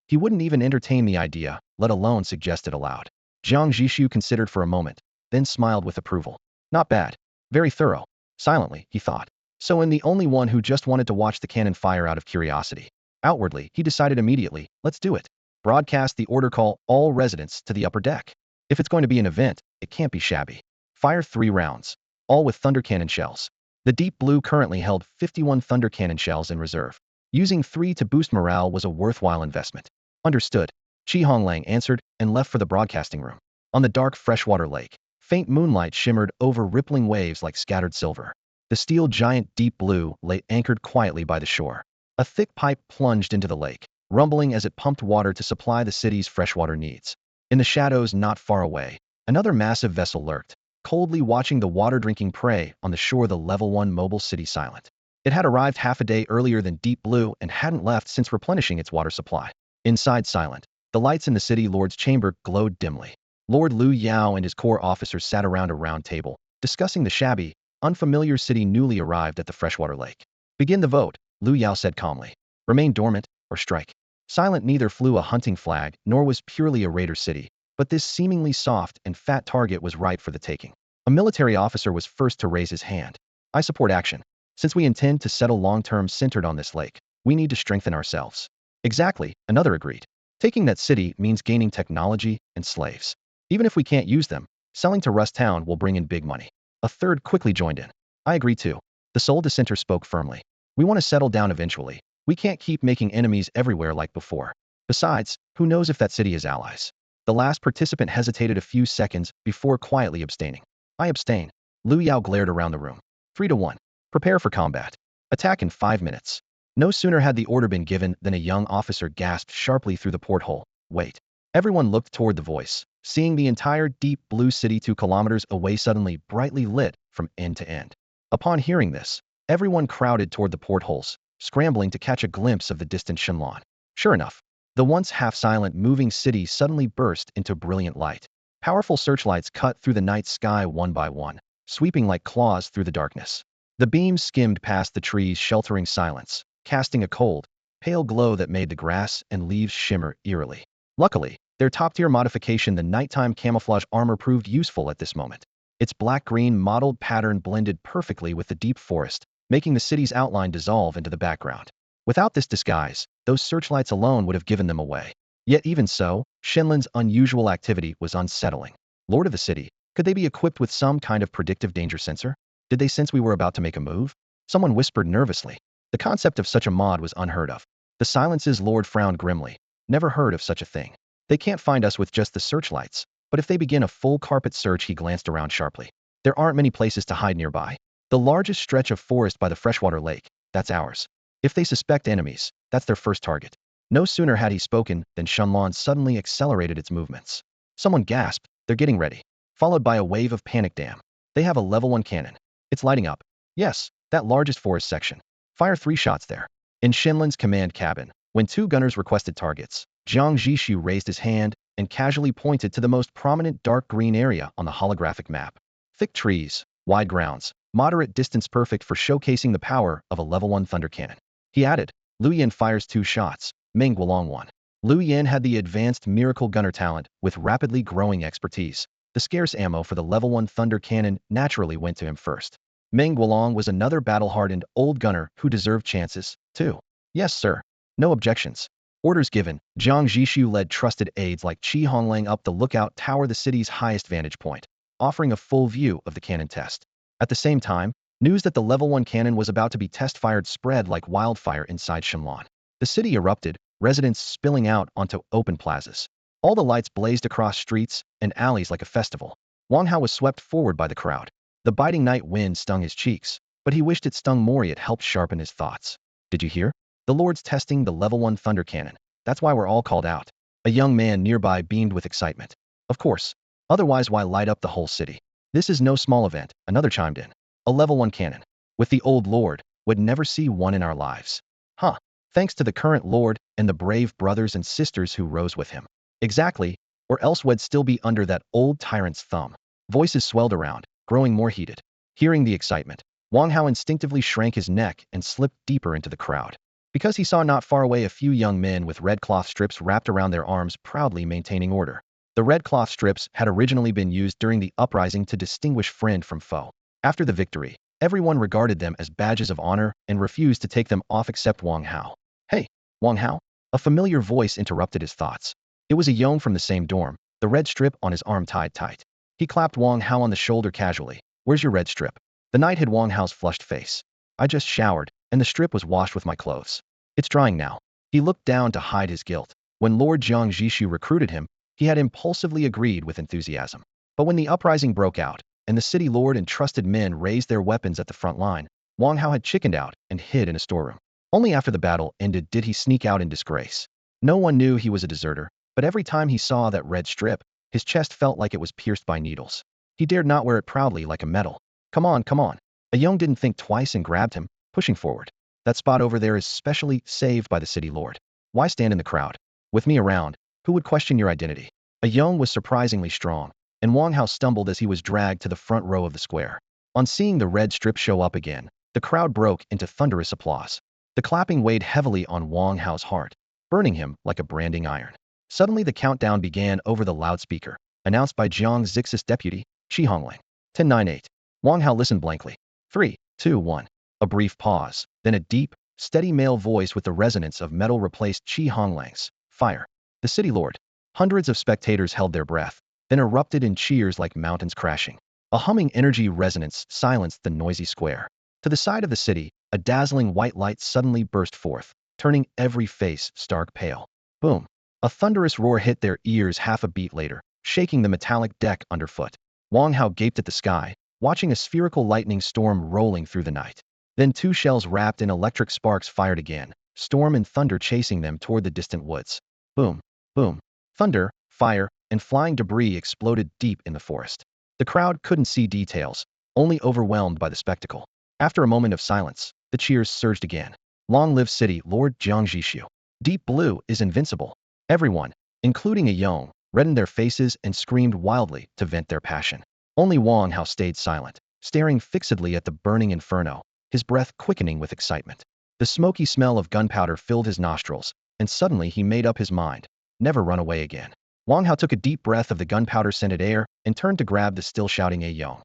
he wouldn't even entertain the idea, let alone suggest it aloud. Jiang Zhixu considered for a moment, then smiled with approval. Not bad. Very thorough. Silently, he thought. So I'm the only one who just wanted to watch the cannon fire out of curiosity. Outwardly, he decided immediately, let's do it. Broadcast the order, call all residents to the upper deck. If it's going to be an event, it can't be shabby. Fire 3 rounds. All with thunder cannon shells. The Deep Blue currently held 51 thunder cannon shells in reserve. Using 3 to boost morale was a worthwhile investment. Understood. Qi Honglang answered and left for the broadcasting room. On the dark freshwater lake, faint moonlight shimmered over rippling waves like scattered silver. The steel giant Deep Blue lay anchored quietly by the shore. A thick pipe plunged into the lake, rumbling as it pumped water to supply the city's freshwater needs. In the shadows not far away, another massive vessel lurked, coldly watching the water-drinking prey on the shore. The level 1 mobile city silent. It had arrived half a day earlier than Deep Blue and hadn't left since replenishing its water supply. Inside silent, the lights in the city lord's chamber glowed dimly. Lord Liu Yao and his core officers sat around a round table, discussing the shabby, unfamiliar city newly arrived at the freshwater lake. Begin the vote, Liu Yao said calmly. Remain dormant, or strike. Silent neither flew a hunting flag nor was purely a raider city, but this seemingly soft and fat target was ripe for the taking. A military officer was first to raise his hand. I support action. Since we intend to settle long-term centered on this lake, we need to strengthen ourselves. Exactly, another agreed. Taking that city means gaining technology and slaves. Even if we can't use them, selling to Rust Town will bring in big money. A third quickly joined in. I agree too. The sole dissenter spoke firmly. We want to settle down eventually. We can't keep making enemies everywhere like before. Besides, who knows if that city has allies? The last participant hesitated a few seconds before quietly abstaining. I abstain. Liu Yao glared around the room. 3 to 1. Prepare for combat. Attack in 5 minutes. No sooner had the order been given than a young officer gasped sharply through the porthole. Wait. Everyone looked toward the voice, seeing the entire Deep Blue city 2 kilometers away suddenly brightly lit from end to end. Upon hearing this, everyone crowded toward the portholes, scrambling to catch a glimpse of the distant Shenlan. Sure enough, the once half-silent moving city suddenly burst into brilliant light. Powerful searchlights cut through the night sky one by one, sweeping like claws through the darkness. The beams skimmed past the trees, sheltering silence, casting a cold, pale glow that made the grass and leaves shimmer eerily. Luckily, their top-tier modification, the nighttime camouflage armor, proved useful at this moment. Its black-green mottled pattern blended perfectly with the deep forest, making the city's outline dissolve into the background. Without this disguise, those searchlights alone would have given them away. Yet even so, Shenlin's unusual activity was unsettling. Lord of the city, could they be equipped with some kind of predictive danger sensor? Did they sense we were about to make a move? Someone whispered nervously. The concept of such a mod was unheard of. The Silence's Lord frowned grimly. Never heard of such a thing. They can't find us with just the searchlights, but if they begin a full carpet search, he glanced around sharply. There aren't many places to hide nearby. The largest stretch of forest by the freshwater lake, that's ours. If they suspect enemies, that's their first target. No sooner had he spoken than Shenlong suddenly accelerated its movements. Someone gasped, they're getting ready. Followed by a wave of panic. Damn. They have a level 1 cannon. It's lighting up. Yes, that largest forest section. Fire 3 shots there. In Shenlin's command cabin, when 2 gunners requested targets, Jiang Zhixu raised his hand and casually pointed to the most prominent dark green area on the holographic map. Thick trees, wide grounds, moderate distance, perfect for showcasing the power of a level 1 thunder cannon. He added, Liu Yan fires 2 shots, Meng Guolong 1. Liu Yan had the advanced miracle gunner talent with rapidly growing expertise. The scarce ammo for the level 1 thunder cannon naturally went to him first. Meng Guolong was another battle-hardened old gunner who deserved chances, too. Yes, sir. No objections. Orders given. Jiang Zhixu led trusted aides like Qi Honglang up the lookout tower, the city's highest vantage point, offering a full view of the cannon test. At the same time, news that the level 1 cannon was about to be test-fired spread like wildfire inside Shenlong. The city erupted, residents spilling out onto open plazas. All the lights blazed across streets and alleys like a festival. Wang Hao was swept forward by the crowd. The biting night wind stung his cheeks, but he wished it stung more. It helped sharpen his thoughts. Did you hear? The Lord's testing the level 1 thunder cannon. That's why we're all called out. A young man nearby beamed with excitement. Of course. Otherwise, why light up the whole city? This is no small event, another chimed in. A level 1 cannon. With the old Lord, would never see one in our lives. Huh. Thanks to the current Lord and the brave brothers and sisters who rose with him. Exactly, or else we'd still be under that old tyrant's thumb. Voices swelled around, growing more heated. Hearing the excitement, Wang Hao instinctively shrank his neck and slipped deeper into the crowd. Because he saw not far away a few young men with red cloth strips wrapped around their arms, proudly maintaining order. The red cloth strips had originally been used during the uprising to distinguish friend from foe. After the victory, everyone regarded them as badges of honor and refused to take them off except Wang Hao. Hey, Wang Hao? A familiar voice interrupted his thoughts. It was a Yong from the same dorm, the red strip on his arm tied tight. He clapped Wang Hao on the shoulder casually. Where's your red strip? The night hid Wang Hao's flushed face. I just showered, and the strip was washed with my clothes. It's drying now. He looked down to hide his guilt. When Lord Jiang Zhixu recruited him, he had impulsively agreed with enthusiasm. But when the uprising broke out, and the city lord and trusted men raised their weapons at the front line, Wang Hao had chickened out and hid in a storeroom. Only after the battle ended did he sneak out in disgrace. No one knew he was a deserter, but every time he saw that red strip, his chest felt like it was pierced by needles. He dared not wear it proudly like a medal. Come on, come on. A Yong didn't think twice and grabbed him, pushing forward. That spot over there is specially saved by the city lord. Why stand in the crowd? With me around, who would question your identity? A Yong was surprisingly strong, and Wang Hao stumbled as he was dragged to the front row of the square. On seeing the red strip show up again, the crowd broke into thunderous applause. The clapping weighed heavily on Wang Hao's heart, burning him like a branding iron. Suddenly the countdown began over the loudspeaker, announced by Jiang Zhixu's deputy, Qi Honglang. 10, 9, 8. Wang Hao listened blankly. 3, 2, 1. A brief pause, then a deep, steady male voice with the resonance of metal replaced Qi Honglang's. Fire. The city lord. Hundreds of spectators held their breath, then erupted in cheers like mountains crashing. A humming energy resonance silenced the noisy square. To the side of the city, a dazzling white light suddenly burst forth, turning every face stark pale. Boom. A thunderous roar hit their ears half a beat later, shaking the metallic deck underfoot. Wang Hao gaped at the sky, watching a spherical lightning storm rolling through the night. Then 2 shells wrapped in electric sparks fired again, storm and thunder chasing them toward the distant woods. Boom, boom. Thunder, fire, and flying debris exploded deep in the forest. The crowd couldn't see details, only overwhelmed by the spectacle. After a moment of silence, the cheers surged again. Long live city lord Jiang Zhixu. Deep Blue is invincible. Everyone, including a Yong, reddened their faces and screamed wildly to vent their passion. Only Wang Hao stayed silent, staring fixedly at the burning inferno, his breath quickening with excitement. The smoky smell of gunpowder filled his nostrils, and suddenly he made up his mind. Never run away again. Wang Hao took a deep breath of the gunpowder-scented air and turned to grab the still shouting A Yong.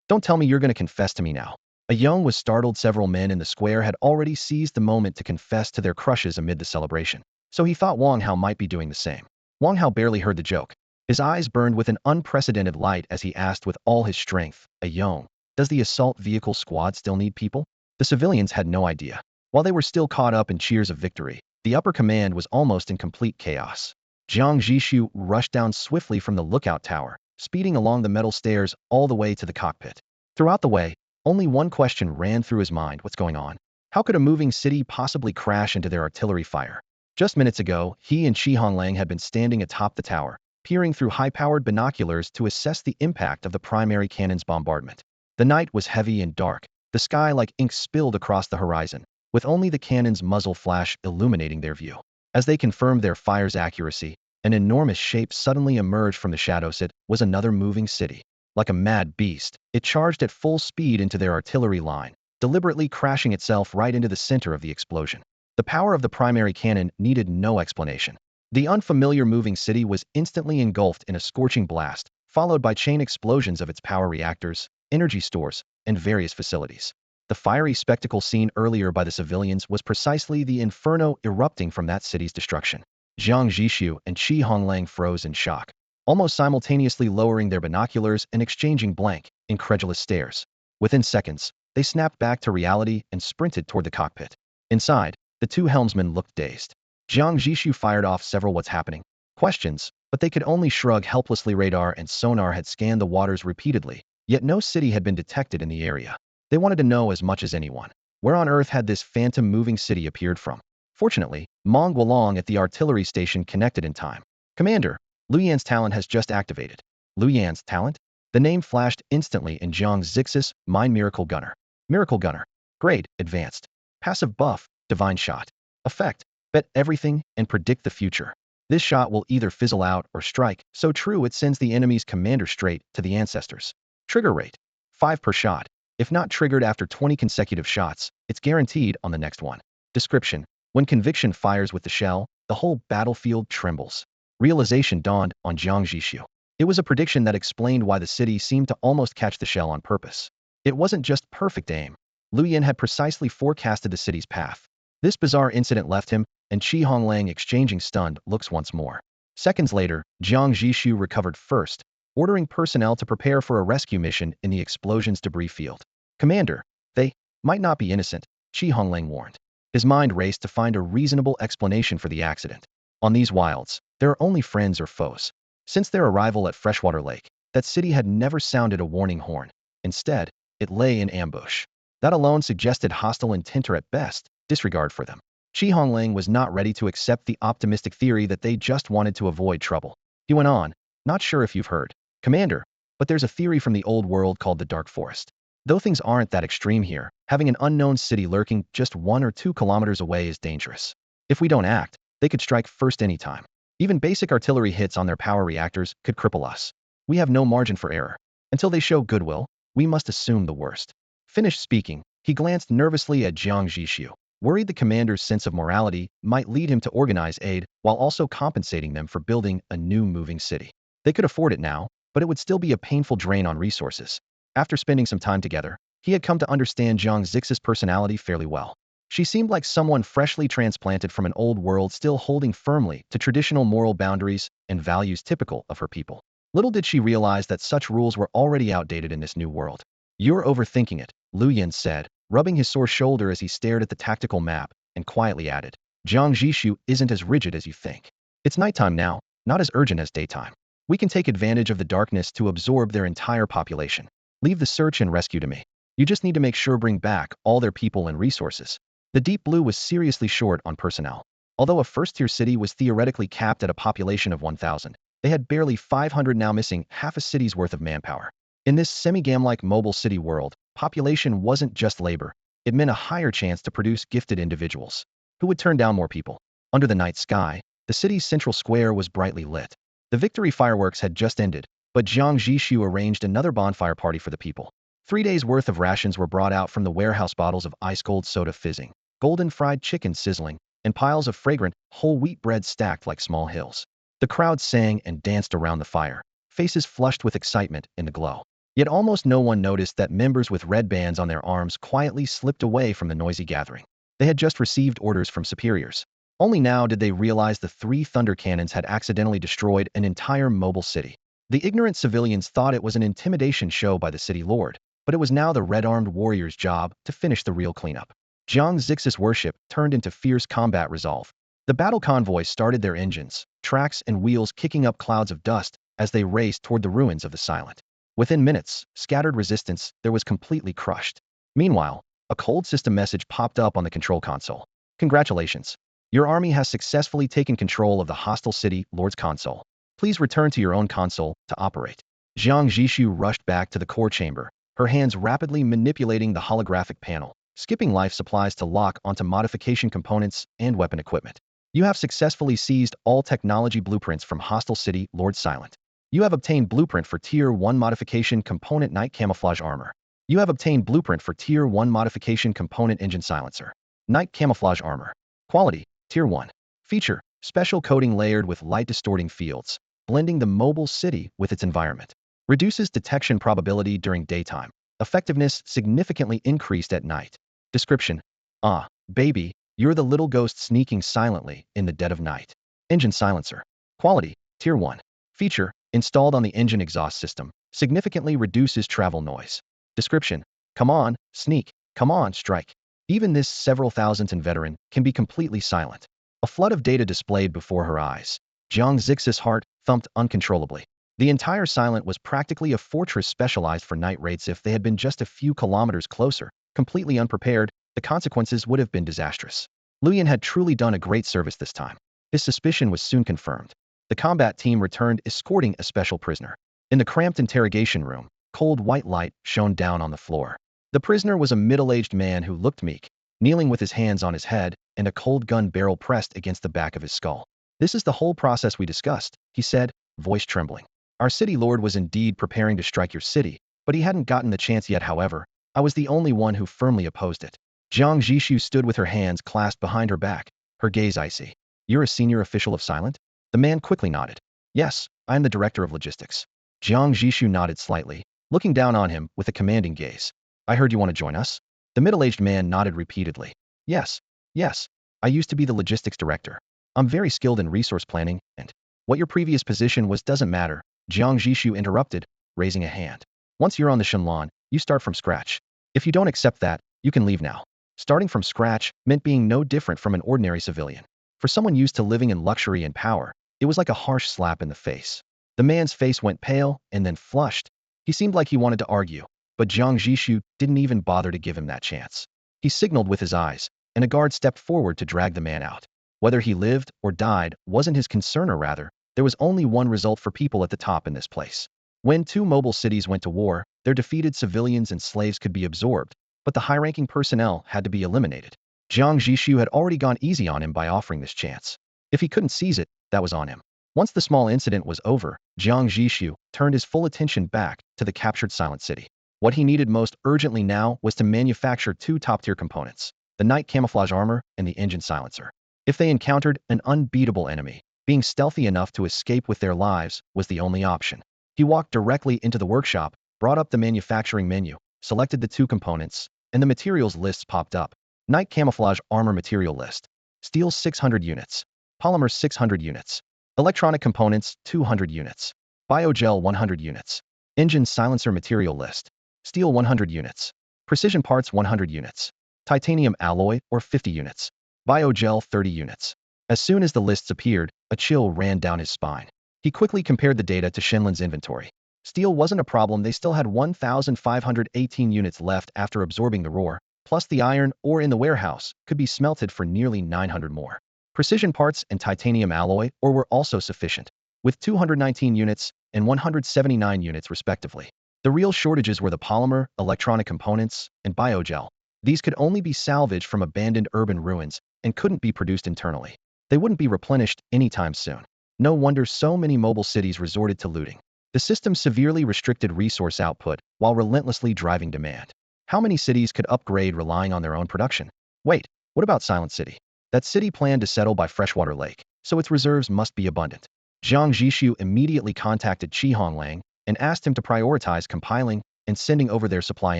Don't tell me you're going to confess to me now. A Young was startled. Several men in the square had already seized the moment to confess to their crushes amid the celebration. So he thought Wang Hao might be doing the same. Wang Hao barely heard the joke. His eyes burned with an unprecedented light as he asked with all his strength, "A Young, does the assault vehicle squad still need people?" The civilians had no idea. While they were still caught up in cheers of victory, the upper command was almost in complete chaos. Jiang Zhixu rushed down swiftly from the lookout tower, speeding along the metal stairs all the way to the cockpit. Throughout the way, only one question ran through his mind: what's going on? How could a moving city possibly crash into their artillery fire? Just minutes ago, he and Qi Honglang had been standing atop the tower, peering through high-powered binoculars to assess the impact of the primary cannon's bombardment. The night was heavy and dark, the sky like ink spilled across the horizon, with only the cannon's muzzle flash illuminating their view. As they confirmed their fire's accuracy, an enormous shape suddenly emerged from the shadows. It was another moving city. Like a mad beast, it charged at full speed into their artillery line, deliberately crashing itself right into the center of the explosion. The power of the primary cannon needed no explanation. The unfamiliar moving city was instantly engulfed in a scorching blast, followed by chain explosions of its power reactors, energy stores, and various facilities. The fiery spectacle seen earlier by the civilians was precisely the inferno erupting from that city's destruction. Jiang Zhixu and Qi Honglang froze in shock, almost simultaneously lowering their binoculars and exchanging blank, incredulous stares. Within seconds, they snapped back to reality and sprinted toward the cockpit. Inside, the two helmsmen looked dazed. Jiang Zhixu fired off several "what's happening?" questions, but they could only shrug helplessly. Radar and sonar had scanned the waters repeatedly, yet no city had been detected in the area. They wanted to know as much as anyone. Where on earth had this phantom moving city appeared from? Fortunately, Meng Guolong at the artillery station connected in time. "Commander, Liu Yan's talent has just activated." Liu Yan's talent? The name flashed instantly in Jiang Zhixu's mind. Miracle Gunner. Miracle Gunner. Grade, Advanced. Passive buff, Divine Shot. Effect, bet everything and predict the future. This shot will either fizzle out or strike, so true it sends the enemy's commander straight to the ancestors. Trigger rate, 5 per shot. If not triggered after 20 consecutive shots, it's guaranteed on the next one. Description: when conviction fires with the shell, the whole battlefield trembles. Realization dawned on Jiang Zhixu. It was a prediction that explained why the city seemed to almost catch the shell on purpose. It wasn't just perfect aim. Liu Yan had precisely forecasted the city's path. This bizarre incident left him and Qi Honglang exchanging stunned looks once more. Seconds later, Jiang Zhixu recovered first, ordering personnel to prepare for a rescue mission in the explosion's debris field. "Commander, they might not be innocent," Qi Honglang warned. His mind raced to find a reasonable explanation for the accident. On these wilds, there are only friends or foes. Since their arrival at Freshwater Lake, that city had never sounded a warning horn. Instead, it lay in ambush. That alone suggested hostile intent or at best, disregard for them. Qi Honglang was not ready to accept the optimistic theory that they just wanted to avoid trouble. He went on, "Not sure if you've heard, Commander, but there's a theory from the old world called the Dark Forest. Though things aren't that extreme here, having an unknown city lurking just 1 or 2 kilometers away is dangerous. If we don't act, they could strike first anytime. Even basic artillery hits on their power reactors could cripple us. We have no margin for error. Until they show goodwill, we must assume the worst." Finished speaking, he glanced nervously at Jiang Zhixu, worried the commander's sense of morality might lead him to organize aid while also compensating them for building a new moving city. They could afford it now, but it would still be a painful drain on resources. After spending some time together, he had come to understand Jiang Zhixu's personality fairly well. She seemed like someone freshly transplanted from an old world, still holding firmly to traditional moral boundaries and values typical of her people. Little did she realize that such rules were already outdated in this new world. "You're overthinking it," Liu Yan said, rubbing his sore shoulder as he stared at the tactical map, and quietly added, "Jiang Zhixu isn't as rigid as you think. It's nighttime now, not as urgent as daytime. We can take advantage of the darkness to absorb their entire population. Leave the search and rescue to me. You just need to make sure bring back all their people and resources." The Deep Blue was seriously short on personnel. Although a first-tier city was theoretically capped at a population of 1,000, they had barely 500 now, missing half a city's worth of manpower. In this semi-game-like mobile city world, population wasn't just labor. It meant a higher chance to produce gifted individuals. Who would turn down more people? Under the night sky, the city's central square was brightly lit. The victory fireworks had just ended, but Jiang Zhixu arranged another bonfire party for the people. 3 days' worth of rations were brought out from the warehouse, bottles of ice-cold soda fizzing, golden fried chicken sizzling, and piles of fragrant, whole wheat bread stacked like small hills. The crowd sang and danced around the fire, faces flushed with excitement in the glow. Yet almost no one noticed that members with red bands on their arms quietly slipped away from the noisy gathering. They had just received orders from superiors. Only now did they realize the 3 thunder cannons had accidentally destroyed an entire mobile city. The ignorant civilians thought it was an intimidation show by the city lord, but it was now the red-armed warrior's job to finish the real cleanup. Jiang Zhixu's worship turned into fierce combat resolve. The battle convoy started their engines, tracks and wheels kicking up clouds of dust as they raced toward the ruins of the silent. Within minutes, scattered resistance there was completely crushed. Meanwhile, a cold system message popped up on the control console. Congratulations. Your army has successfully taken control of the hostile city lord's console. Please return to your own console to operate. Jiang Zhixu rushed back to the core chamber, her hands rapidly manipulating the holographic panel, skipping life supplies to lock onto modification components and weapon equipment. You have successfully seized all technology blueprints from hostile city Lord Silent. You have obtained blueprint for Tier 1 modification component night camouflage armor. You have obtained blueprint for Tier 1 modification component engine silencer. Night camouflage armor. Quality, Tier 1. Feature, special coating layered with light distorting fields, blending the mobile city with its environment. Reduces detection probability during daytime. Effectiveness significantly increased at night. Description. Ah, baby, you're the little ghost sneaking silently in the dead of night. Engine silencer. Quality, Tier 1. Feature, installed on the engine exhaust system, significantly reduces travel noise. Description. Come on, sneak. Come on, strike. Even this several thousand veteran can be completely silent. A flood of data displayed before her eyes. Jiang Zhixu's heart thumped uncontrollably. The entire silent was practically a fortress specialized for night raids. If they had been just a few kilometers closer, completely unprepared, the consequences would have been disastrous. Luyan had truly done a great service this time. His suspicion was soon confirmed. The combat team returned escorting a special prisoner. In the cramped interrogation room, cold white light shone down on the floor. The prisoner was a middle-aged man who looked meek, kneeling with his hands on his head and a cold gun barrel pressed against the back of his skull. This is the whole process we discussed, he said, voice trembling. Our city lord was indeed preparing to strike your city, but he hadn't gotten the chance yet. However, I was the only one who firmly opposed it. Jiang Zhixu stood with her hands clasped behind her back, her gaze icy. You're a senior official of Silent? The man quickly nodded. Yes, I'm the director of logistics. Jiang Zhixu nodded slightly, looking down on him with a commanding gaze. I heard you want to join us? The middle-aged man nodded repeatedly. Yes, yes, I used to be the logistics director. I'm very skilled in resource planning, and what your previous position was doesn't matter, Jiang Zhixu interrupted, raising a hand. Once you're on the Shenlan, you start from scratch. If you don't accept that, you can leave now. Starting from scratch meant being no different from an ordinary civilian. For someone used to living in luxury and power, it was like a harsh slap in the face. The man's face went pale and then flushed. He seemed like he wanted to argue, but Jiang Zhixu didn't even bother to give him that chance. He signaled with his eyes, and a guard stepped forward to drag the man out. Whether he lived or died wasn't his concern, or rather, there was only one result for people at the top in this place. When 2 mobile cities went to war, their defeated civilians and slaves could be absorbed, but the high-ranking personnel had to be eliminated. Jiang Zhixu had already gone easy on him by offering this chance. If he couldn't seize it, that was on him. Once the small incident was over, Jiang Zhixu turned his full attention back to the captured Silent City. What he needed most urgently now was to manufacture 2 top-tier components, the night camouflage armor and the engine silencer. If they encountered an unbeatable enemy, being stealthy enough to escape with their lives was the only option. He walked directly into the workshop, brought up the manufacturing menu, selected the 2 components, and the materials lists popped up. Night camouflage armor material list. Steel 600 units. Polymer 600 units. Electronic components 200 units. Biogel 100 units. Engine silencer material list. Steel 100 units. Precision parts 100 units. Titanium alloy or 50 units. Biogel 30 units. As soon as the lists appeared, a chill ran down his spine. He quickly compared the data to Shenlan's inventory. Steel wasn't a problem. They still had 1,518 units left after absorbing the roar, plus the iron ore in the warehouse could be smelted for nearly 900 more. Precision parts and titanium alloy ore were also sufficient, with 219 units and 179 units respectively. The real shortages were the polymer, electronic components, and biogel. These could only be salvaged from abandoned urban ruins and couldn't be produced internally. They wouldn't be replenished anytime soon. No wonder so many mobile cities resorted to looting. The system severely restricted resource output while relentlessly driving demand. How many cities could upgrade relying on their own production? Wait, what about Silent City? That city planned to settle by freshwater lake, so its reserves must be abundant. Jiang Zhixu immediately contacted Qi Honglang and asked him to prioritize compiling and sending over their supply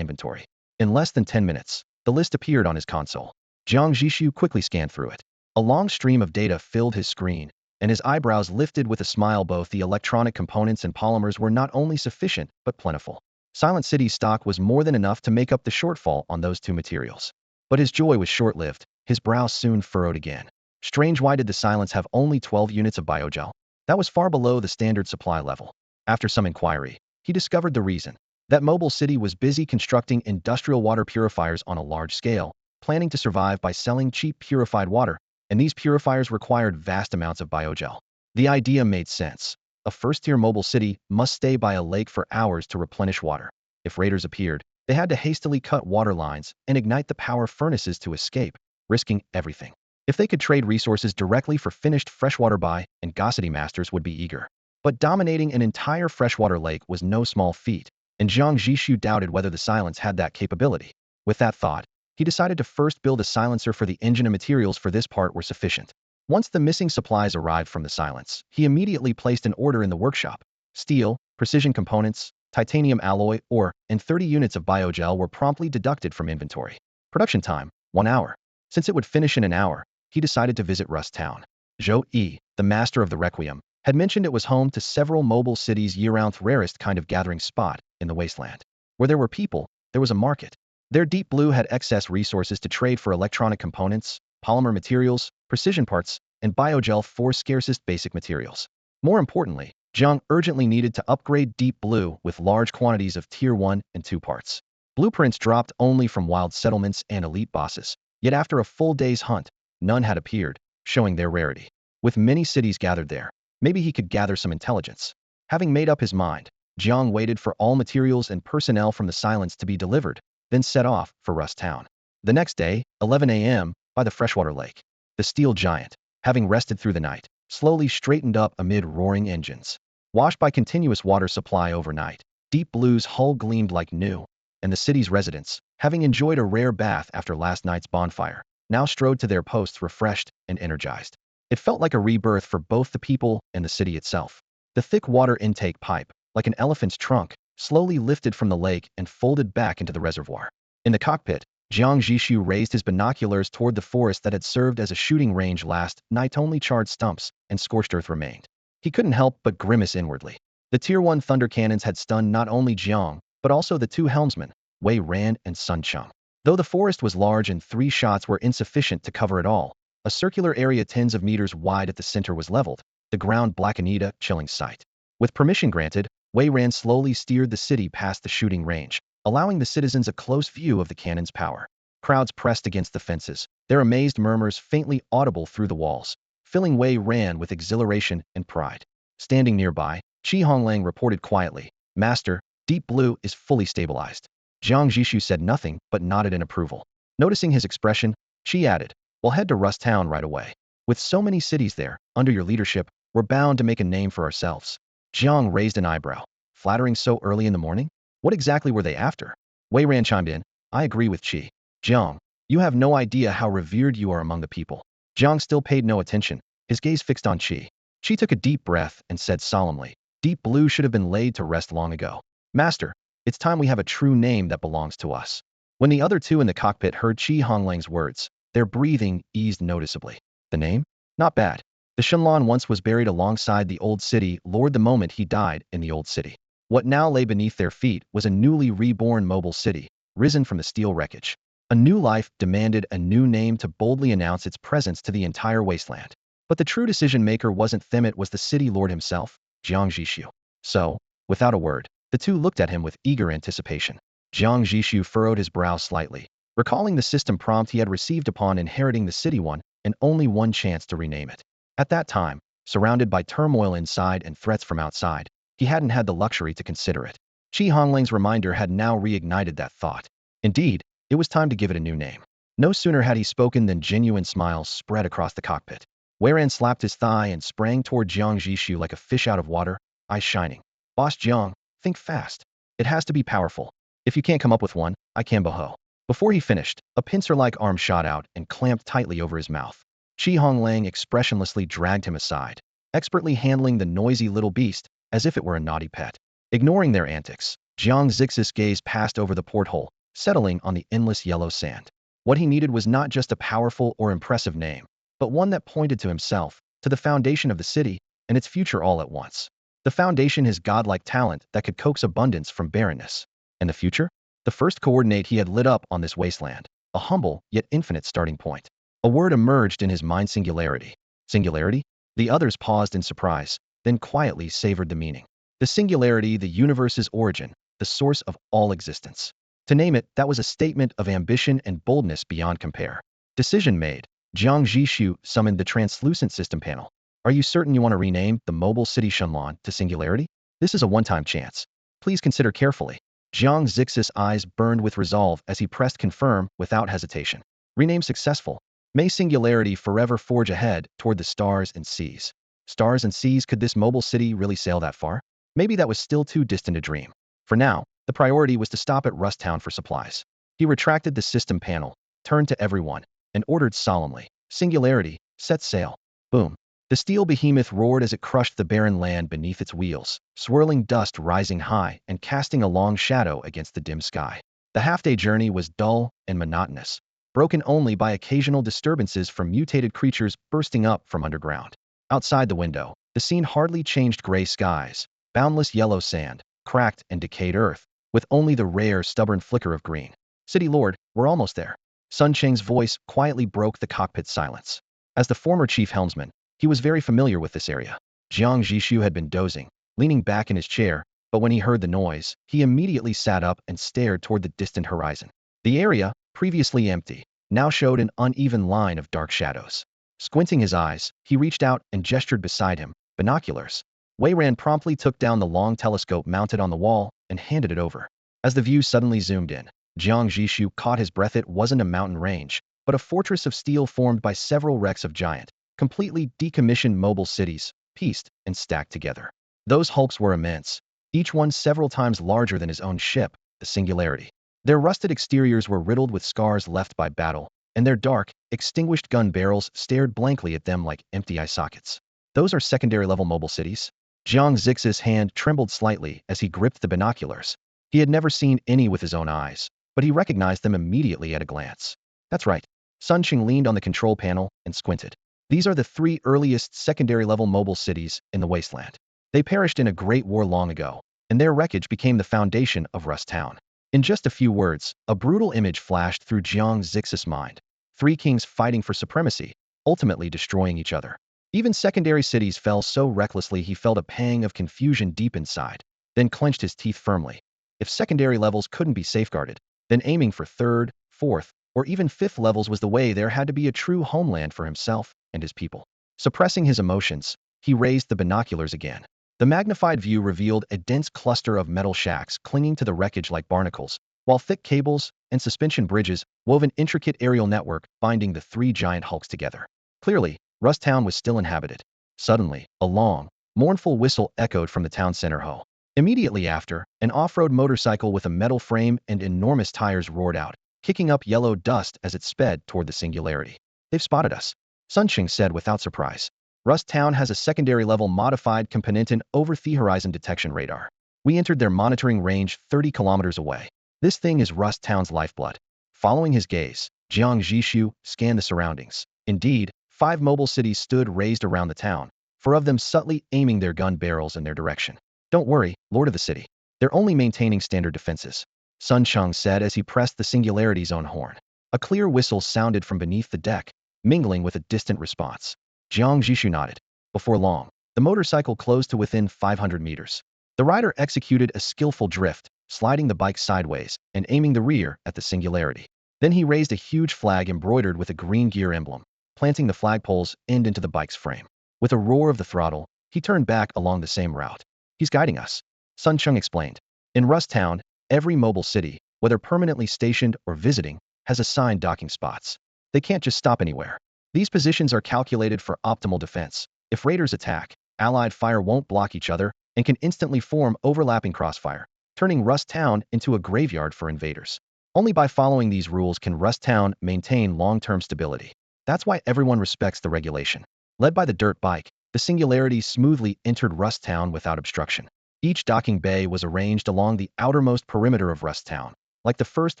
inventory. In less than 10 minutes, the list appeared on his console. Jiang Zhixu quickly scanned through it. A long stream of data filled his screen, and his eyebrows lifted with a smile. Both the electronic components and polymers were not only sufficient, but plentiful. Silent City's stock was more than enough to make up the shortfall on those two materials. But his joy was short-lived. His brows soon furrowed again. Strange, why did the Silence have only 12 units of biogel? That was far below the standard supply level. After some inquiry, he discovered the reason. That Mobile City was busy constructing industrial water purifiers on a large scale, planning to survive by selling cheap purified water, and these purifiers required vast amounts of biogel. The idea made sense. A first-tier Mobile City must stay by a lake for hours to replenish water. If raiders appeared, they had to hastily cut water lines and ignite the power furnaces to escape, risking everything. If they could trade resources directly for finished freshwater and Gossity masters would be eager. But dominating an entire freshwater lake was no small feat, and Jiang Zhixu doubted whether the Silence had that capability. With that thought, he decided to first build a silencer for the engine, and materials for this part were sufficient. Once the missing supplies arrived from the Silence, he immediately placed an order in the workshop. Steel, precision components, titanium alloy ore, and 30 units of biogel were promptly deducted from inventory. Production time, 1 hour. Since it would finish in an hour, he decided to visit Rust Town. Zhou Yi, the master of the Requiem, had mentioned it was home to several Mobile Cities year-round, rarest kind of gathering spot in the wasteland. Where there were people, there was a market. Their Deep Blue had excess resources to trade for electronic components, polymer materials, precision parts, and biogel, four scarcest basic materials. More importantly, Jiang urgently needed to upgrade Deep Blue with large quantities of Tier 1 and 2 parts. Blueprints dropped only from wild settlements and elite bosses, yet after a full day's hunt, none had appeared, showing their rarity. With many cities gathered there, maybe he could gather some intelligence. Having made up his mind, Jiang waited for all materials and personnel from the Silence to be delivered, then set off for Rust Town. The next day, 11 a.m., by the freshwater lake. The steel giant, having rested through the night, slowly straightened up amid roaring engines. Washed by continuous water supply overnight, Deep Blue's hull gleamed like new, and the city's residents, having enjoyed a rare bath after last night's bonfire, now strode to their posts refreshed and energized. It felt like a rebirth for both the people and the city itself. The thick water intake pipe, like an elephant's trunk, slowly lifted from the lake and folded back into the reservoir. In the cockpit, Jiang Zhixu raised his binoculars toward the forest that had served as a shooting range last night. Only charred stumps and scorched earth remained. He couldn't help but grimace inwardly. The Tier 1 thunder cannons had stunned not only Jiang, but also the two helmsmen, Wei Ran and Sun Cheng. Though the forest was large and 3 shots were insufficient to cover it all, a circular area tens of meters wide at the center was leveled, the ground blackened, a chilling sight. With permission granted, Wei Ran slowly steered the city past the shooting range, allowing the citizens a close view of the cannon's power. Crowds pressed against the fences, their amazed murmurs faintly audible through the walls, filling Wei Ran with exhilaration and pride. Standing nearby, Qi Honglang reported quietly, "Master, Deep Blue is fully stabilized." Jiang Zhixu said nothing but nodded in approval. Noticing his expression, Qi added, "We'll head to Rust Town right away. With so many cities there, under your leadership, we're bound to make a name for ourselves." Jiang raised an eyebrow. Flattering so early in the morning? What exactly were they after? Wei Ran chimed in, "I agree with Qi. Jiang, you have no idea how revered you are among the people." Jiang still paid no attention, his gaze fixed on Qi. Qi took a deep breath and said solemnly, "Deep Blue should have been laid to rest long ago. Master, it's time we have a true name that belongs to us." When the other two in the cockpit heard Qi Honglang's words, their breathing eased noticeably. The name? Not bad. The Shenlan once was buried alongside the old city lord the moment he died in the old city. What now lay beneath their feet was a newly reborn Mobile City, risen from the steel wreckage. A new life demanded a new name to boldly announce its presence to the entire wasteland. But the true decision-maker wasn't them, it was the city lord himself, Jiang Zhixu. So, without a word, the two looked at him with eager anticipation. Jiang Zhixu furrowed his brow slightly, recalling the system prompt he had received upon inheriting the city, one and only one chance to rename it. At that time, surrounded by turmoil inside and threats from outside, he hadn't had the luxury to consider it. Qi Honglang's reminder had now reignited that thought. Indeed, it was time to give it a new name. No sooner had he spoken than genuine smiles spread across the cockpit. Wei Ran slapped his thigh and sprang toward Jiang Zhixu like a fish out of water, eyes shining. "Boss Jiang, think fast. It has to be powerful. If you can't come up with one, I can boho." Before he finished, a pincer-like arm shot out and clamped tightly over his mouth. Qi Honglang expressionlessly dragged him aside, expertly handling the noisy little beast as if it were a naughty pet. Ignoring their antics, Jiang Zhixu's gaze passed over the porthole, settling on the endless yellow sand. What he needed was not just a powerful or impressive name, but one that pointed to himself, to the foundation of the city, and its future all at once. The foundation is godlike talent that could coax abundance from barrenness. And the future? The first coordinate he had lit up on this wasteland, a humble yet infinite starting point. A word emerged in his mind: singularity. Singularity? The others paused in surprise, then quietly savored the meaning. The singularity, the universe's origin, the source of all existence. To name it, that was a statement of ambition and boldness beyond compare. Decision made. Jiang Zhixu summoned the translucent system panel. Are you certain you want to rename the mobile city Shenlan to Singularity? This is a one-time chance. Please consider carefully. Jiang Zhixu's eyes burned with resolve as he pressed confirm without hesitation. Rename successful. May Singularity forever forge ahead toward the stars and seas. Stars and seas, could this mobile city really sail that far? Maybe that was still too distant a dream. For now, the priority was to stop at Rust Town for supplies. He retracted the system panel, turned to everyone, and ordered solemnly, Singularity, set sail. Boom. The steel behemoth roared as it crushed the barren land beneath its wheels, swirling dust rising high and casting a long shadow against the dim sky. The half-day journey was dull and monotonous, broken only by occasional disturbances from mutated creatures bursting up from underground. Outside the window, the scene hardly changed: gray skies, boundless yellow sand, cracked and decayed earth, with only the rare, stubborn flicker of green. City Lord, we're almost there. Sun Cheng's voice quietly broke the cockpit silence. As the former chief helmsman, he was very familiar with this area. Jiang Zhixu had been dozing, leaning back in his chair, but when he heard the noise, he immediately sat up and stared toward the distant horizon. The area, previously empty, now showed an uneven line of dark shadows. Squinting his eyes, he reached out and gestured beside him, binoculars. Wei Ran promptly took down the long telescope mounted on the wall and handed it over. As the view suddenly zoomed in, Jiang Zhixu caught his breath. It wasn't a mountain range, but a fortress of steel formed by several wrecks of giant, completely decommissioned mobile cities, pieced and stacked together. Those hulks were immense, each one several times larger than his own ship, the Singularity. Their rusted exteriors were riddled with scars left by battle, and their dark, extinguished gun barrels stared blankly at them like empty eye sockets. Those are secondary-level mobile cities? Jiang Zhixu's hand trembled slightly as he gripped the binoculars. He had never seen any with his own eyes, but he recognized them immediately at a glance. That's right. Sun Cheng leaned on the control panel and squinted. These are the three earliest secondary-level mobile cities in the wasteland. They perished in a great war long ago, and their wreckage became the foundation of Rust Town. In just a few words, a brutal image flashed through Jiang Zhixu's mind. Three kings fighting for supremacy, ultimately destroying each other. Even secondary cities fell so recklessly he felt a pang of confusion deep inside, then clenched his teeth firmly. If secondary levels couldn't be safeguarded, then aiming for third, fourth, or even fifth levels was the way. There had to be a true homeland for himself and his people. Suppressing his emotions, he raised the binoculars again. The magnified view revealed a dense cluster of metal shacks clinging to the wreckage like barnacles, while thick cables and suspension bridges wove an intricate aerial network binding the three giant hulks together. Clearly, Rust Town was still inhabited. Suddenly, a long, mournful whistle echoed from the town center hall. Immediately after, an off-road motorcycle with a metal frame and enormous tires roared out, kicking up yellow dust as it sped toward the Singularity. They've spotted us, Sun Cheng said without surprise. Rust Town has a secondary-level modified component over-the-horizon detection radar. We entered their monitoring range 30 kilometers away. This thing is Rust Town's lifeblood. Following his gaze, Jiang Zhixu scanned the surroundings. Indeed, 5 mobile cities stood raised around the town, 4 of them subtly aiming their gun barrels in their direction. Don't worry, Lord of the City. They're only maintaining standard defenses, Sun Cheng said as he pressed the Singularity's own horn. A clear whistle sounded from beneath the deck, mingling with a distant response. Jiang Zhixu nodded. Before long, the motorcycle closed to within 500 meters. The rider executed a skillful drift, sliding the bike sideways and aiming the rear at the Singularity. Then he raised a huge flag embroidered with a green gear emblem, planting the flagpole's end into the bike's frame. With a roar of the throttle, he turned back along the same route. He's guiding us, Sun Cheng explained. In Rust Town, every mobile city, whether permanently stationed or visiting, has assigned docking spots. They can't just stop anywhere. These positions are calculated for optimal defense. If raiders attack, allied fire won't block each other and can instantly form overlapping crossfire, turning Rust Town into a graveyard for invaders. Only by following these rules can Rust Town maintain long-term stability. That's why everyone respects the regulation. Led by the dirt bike, the Singularity smoothly entered Rust Town without obstruction. Each docking bay was arranged along the outermost perimeter of Rust Town, like the first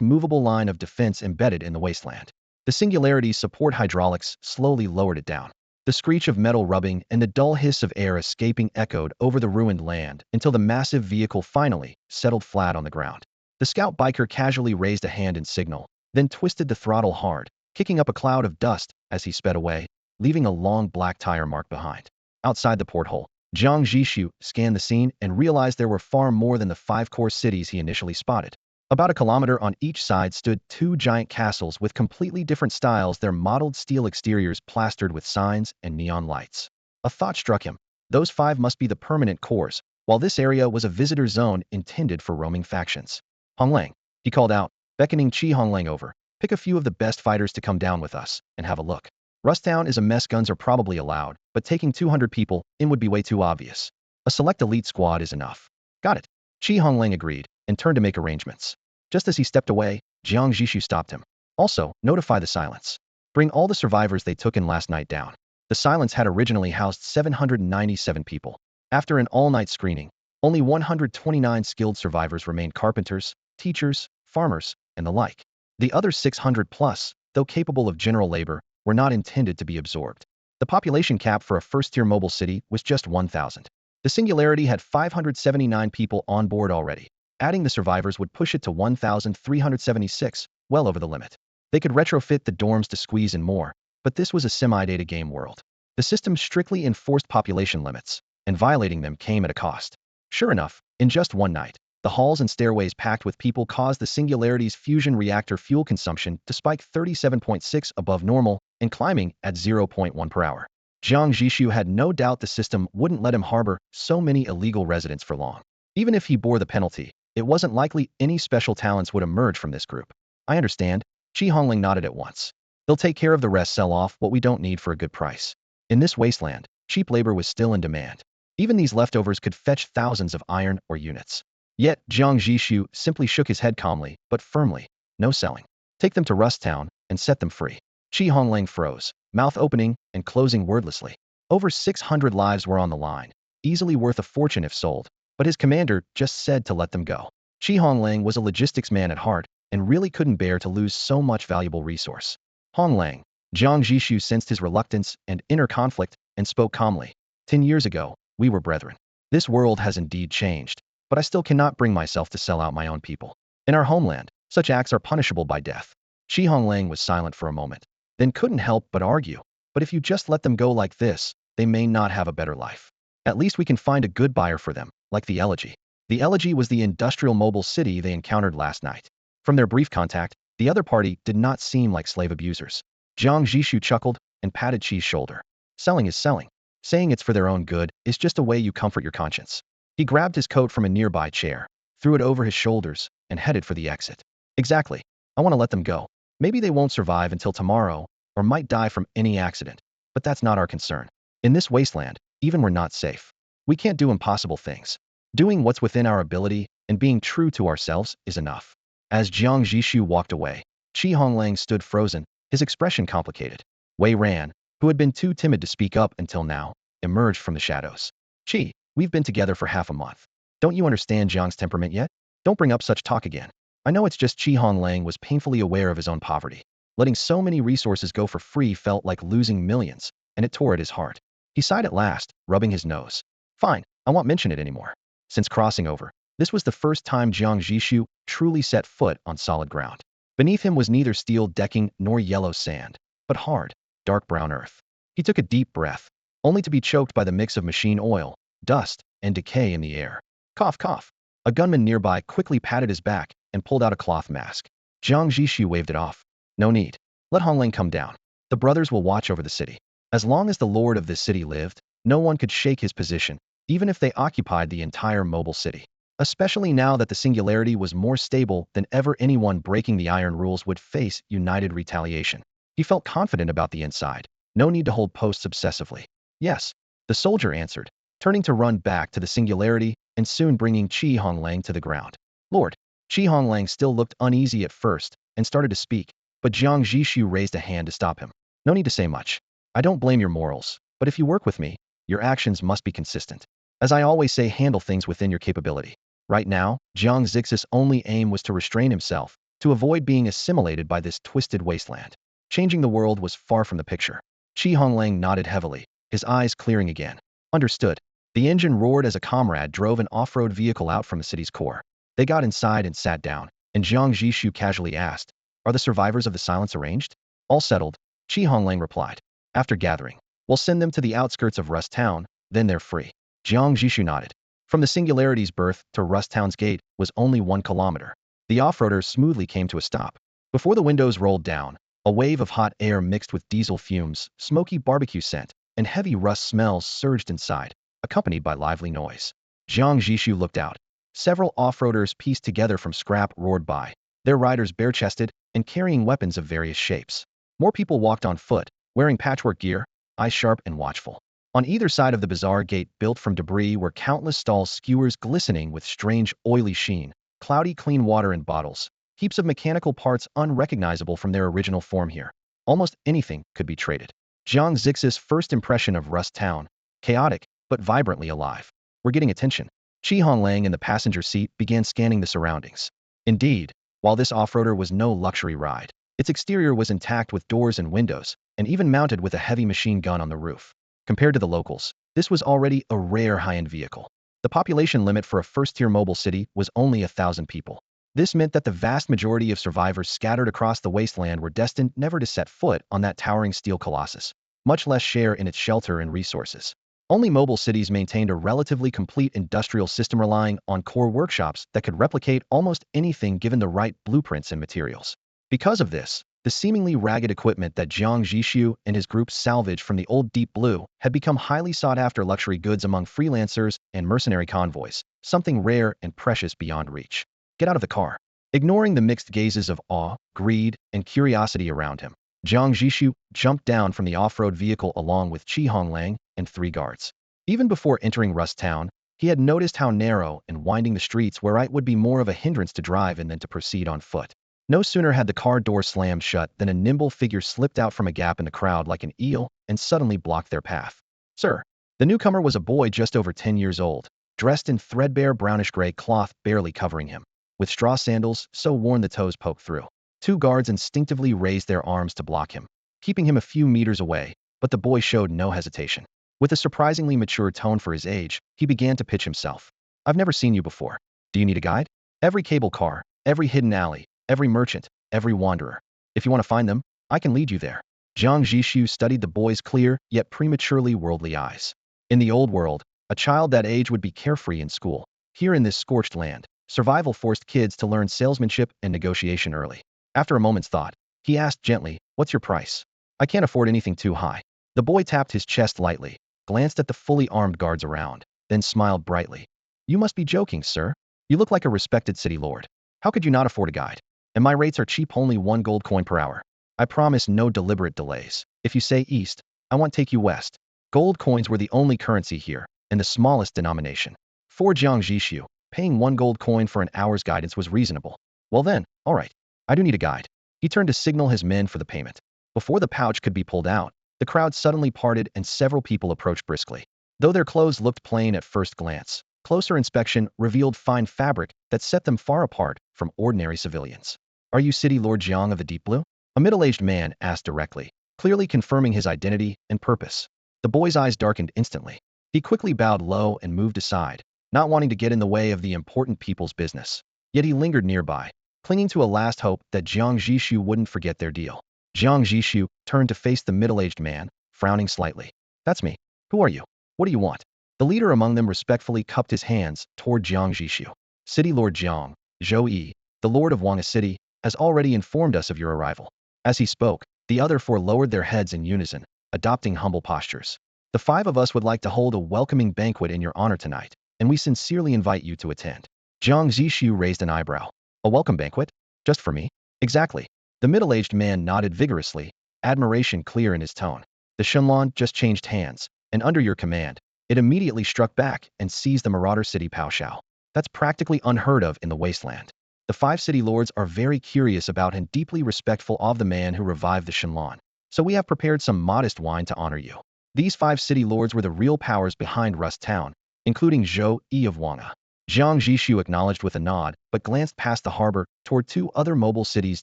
movable line of defense embedded in the wasteland. The Singularity's support hydraulics slowly lowered it down. The screech of metal rubbing and the dull hiss of air escaping echoed over the ruined land until the massive vehicle finally settled flat on the ground. The scout biker casually raised a hand in signal, then twisted the throttle hard, kicking up a cloud of dust as he sped away, leaving a long black tire mark behind. Outside the porthole, Jiang Zhixu scanned the scene and realized there were far more than the 5 core cities he initially spotted. About a kilometer on each side stood 2 giant castles with completely different styles, their mottled steel exteriors plastered with signs and neon lights. A thought struck him. Those 5 must be the permanent cores, while this area was a visitor zone intended for roaming factions. Honglang, he called out, beckoning Qi Honglang over. Pick a few of the best fighters to come down with us and have a look. Rusttown is a mess, guns are probably allowed, but taking 200 people in would be way too obvious. A select elite squad is enough. Got it. Qi Honglang agreed and turned to make arrangements. Just as he stepped away, Jiang Zhixu stopped him. Also, notify the Silence. Bring all the survivors they took in last night down. The Silence had originally housed 797 people. After an all-night screening, only 129 skilled survivors remained: carpenters, teachers, farmers, and the like. The other 600 plus, though capable of general labor, were not intended to be absorbed. The population cap for a first-tier mobile city was just 1,000. The Singularity had 579 people on board already. Adding the survivors would push it to 1,376, well over the limit. They could retrofit the dorms to squeeze in more, but this was a semi-data game world. The system strictly enforced population limits, and violating them came at a cost. Sure enough, in just one night, the halls and stairways packed with people caused the Singularity's fusion reactor fuel consumption to spike 37.6 above normal and climbing at 0.1 per hour. Jiang Zhixu had no doubt the system wouldn't let him harbor so many illegal residents for long. Even if he bore the penalty, it wasn't likely any special talents would emerge from this group. I understand. Qi Hongling nodded at once. They'll take care of the rest, sell off what we don't need for a good price. In this wasteland, cheap labor was still in demand. Even these leftovers could fetch thousands of iron or units. Yet, Jiang Zhixu simply shook his head calmly, but firmly. No selling. Take them to Rust Town and set them free. Qi Hongling froze, mouth opening and closing wordlessly. Over 600 lives were on the line, easily worth a fortune if sold, but his commander just said to let them go. Qi Hongling was a logistics man at heart and really couldn't bear to lose so much valuable resource. Honglang, Jiang Zhixu sensed his reluctance and inner conflict and spoke calmly. 10 years ago, we were brethren. This world has indeed changed, but I still cannot bring myself to sell out my own people. In our homeland, such acts are punishable by death. Qi Honglang was silent for a moment, then couldn't help but argue. But if you just let them go like this, they may not have a better life. At least we can find a good buyer for them, like the Elegy. The Elegy was the industrial mobile city they encountered last night. From their brief contact, the other party did not seem like slave abusers. Jiang Zhixu chuckled and patted Qi's shoulder. Selling is selling. Saying it's for their own good is just a way you comfort your conscience. He grabbed his coat from a nearby chair, threw it over his shoulders, and headed for the exit. Exactly. I want to let them go. Maybe they won't survive until tomorrow, or might die from any accident. But that's not our concern. In this wasteland, even we're not safe. We can't do impossible things. Doing what's within our ability and being true to ourselves is enough. As Jiang Zhixu walked away, Qi Honglang stood frozen, his expression complicated. Wei Ran, who had been too timid to speak up until now, emerged from the shadows. Qi, we've been together for half a month. Don't you understand Jiang's temperament yet? Don't bring up such talk again. I know it's just Qi Honglang was painfully aware of his own poverty. Letting so many resources go for free felt like losing millions, and it tore at his heart. He sighed at last, rubbing his nose. Fine, I won't mention it anymore. Since crossing over, this was the first time Jiang Zhixu truly set foot on solid ground. Beneath him was neither steel decking nor yellow sand, but hard, dark brown earth. He took a deep breath, only to be choked by the mix of machine oil, dust, and decay in the air. Cough, cough. A gunman nearby quickly patted his back and pulled out a cloth mask. Jiang Zhixu waved it off. No need. Let Hongling come down. The brothers will watch over the city. As long as the lord of this city lived, no one could shake his position, even if they occupied the entire mobile city. Especially now that the Singularity was more stable than ever, anyone breaking the iron rules would face united retaliation. He felt confident about the inside. No need to hold posts obsessively. Yes, the soldier answered, turning to run back to the Singularity and soon bringing Qi Honglang to the ground. Lord, Qi Honglang still looked uneasy at first and started to speak, but Jiang Zhixu raised a hand to stop him. No need to say much. I don't blame your morals, but if you work with me, your actions must be consistent. As I always say, handle things within your capability. Right now, Jiang Zhixu's only aim was to restrain himself, to avoid being assimilated by this twisted wasteland. Changing the world was far from the picture. Qi Honglang nodded heavily, his eyes clearing again. Understood. The engine roared as a comrade drove an off-road vehicle out from the city's core. They got inside and sat down, and Jiang Zhixu casually asked, "Are the survivors of the silence arranged?" "All settled," Qi Honglang replied. "After gathering, we'll send them to the outskirts of Rust Town, then they're free." Jiang Zhixu nodded. From the Singularity's birth to Rust Town's gate was only 1 kilometer. The off-roader smoothly came to a stop. Before the windows rolled down, a wave of hot air mixed with diesel fumes, smoky barbecue scent, and heavy rust smells surged inside, accompanied by lively noise. Jiang Zhixu looked out. Several off-roaders pieced together from scrap roared by, their riders bare-chested and carrying weapons of various shapes. More people walked on foot, wearing patchwork gear, eyes sharp and watchful. On either side of the bizarre gate built from debris were countless stall skewers glistening with strange, oily sheen, cloudy clean water in bottles, heaps of mechanical parts unrecognizable from their original form here. Almost anything could be traded. Jiang Zhixu's first impression of Rust Town, chaotic, but vibrantly alive. "We're getting attention." Qi Honglang in the passenger seat began scanning the surroundings. Indeed, while this off-roader was no luxury ride, its exterior was intact with doors and windows, and even mounted with a heavy machine gun on the roof. Compared to the locals, this was already a rare high-end vehicle. The population limit for a first-tier mobile city was only 1,000 people. This meant that the vast majority of survivors scattered across the wasteland were destined never to set foot on that towering steel colossus, much less share in its shelter and resources. Only mobile cities maintained a relatively complete industrial system relying on core workshops that could replicate almost anything given the right blueprints and materials. Because of this, the seemingly ragged equipment that Jiang Zhixu and his group salvaged from the old Deep Blue had become highly sought-after luxury goods among freelancers and mercenary convoys, something rare and precious beyond reach. "Get out of the car." Ignoring the mixed gazes of awe, greed, and curiosity around him, Jiang Zhixu jumped down from the off-road vehicle along with Qi Honglang and 3 guards. Even before entering Rust Town, he had noticed how narrow and winding the streets were. It would be more of a hindrance to drive in than to proceed on foot. No sooner had the car door slammed shut than a nimble figure slipped out from a gap in the crowd like an eel and suddenly blocked their path. "Sir." The newcomer was a boy just over 10 years old, dressed in threadbare brownish-gray cloth barely covering him, with straw sandals so worn the toes poked through. 2 guards instinctively raised their arms to block him, keeping him a few meters away, but the boy showed no hesitation. With a surprisingly mature tone for his age, he began to pitch himself. "I've never seen you before. Do you need a guide?" "Every cable car, every hidden alley, every merchant, every wanderer. If you want to find them, I can lead you there." Jiang Zhixu studied the boy's clear, yet prematurely worldly eyes. In the old world, a child that age would be carefree in school. Here in this scorched land, survival forced kids to learn salesmanship and negotiation early. After a moment's thought, he asked gently, "What's your price?" "I can't afford anything too high." The boy tapped his chest lightly, glanced at the fully armed guards around, then smiled brightly. "You must be joking, sir. You look like a respected city lord. How could you not afford a guide? And my rates are cheap, only 1 gold coin per hour. I promise no deliberate delays. If you say east, I won't take you west." Gold coins were the only currency here, and the smallest denomination. For Jiang Zhixu, paying 1 gold coin for an hour's guidance was reasonable. "Well then, all right. I do need a guide." He turned to signal his men for the payment. Before the pouch could be pulled out, the crowd suddenly parted and several people approached briskly. Though their clothes looked plain at first glance, closer inspection revealed fine fabric that set them far apart from ordinary civilians. "Are you City Lord Jiang of the Deep Blue?" A middle-aged man asked directly, clearly confirming his identity and purpose. The boy's eyes darkened instantly. He quickly bowed low and moved aside, not wanting to get in the way of the important people's business. Yet he lingered nearby, clinging to a last hope that Jiang Zhixu wouldn't forget their deal. Jiang Zhixu turned to face the middle-aged man, frowning slightly. "That's me. Who are you? What do you want?" The leader among them respectfully cupped his hands toward Jiang Zhixu. "City Lord Jiang, Zhou Yi, the Lord of Wanga City, has already informed us of your arrival." As he spoke, the other 4 lowered their heads in unison, adopting humble postures. "The 5 of us would like to hold a welcoming banquet in your honor tonight, and we sincerely invite you to attend." Jiang Zhixu raised an eyebrow. "A welcome banquet? Just for me?" "Exactly." The middle-aged man nodded vigorously, admiration clear in his tone. "The Shenlong just changed hands, and under your command, it immediately struck back and seized the marauder city Pao Shao. That's practically unheard of in the wasteland. The 5 city lords are very curious about and deeply respectful of the man who revived the Shenlong, so we have prepared some modest wine to honor you." These 5 city lords were the real powers behind Rust Town, including Zhou Yi of Wang'a. Jiang Zhixu acknowledged with a nod, but glanced past the harbor toward two other mobile cities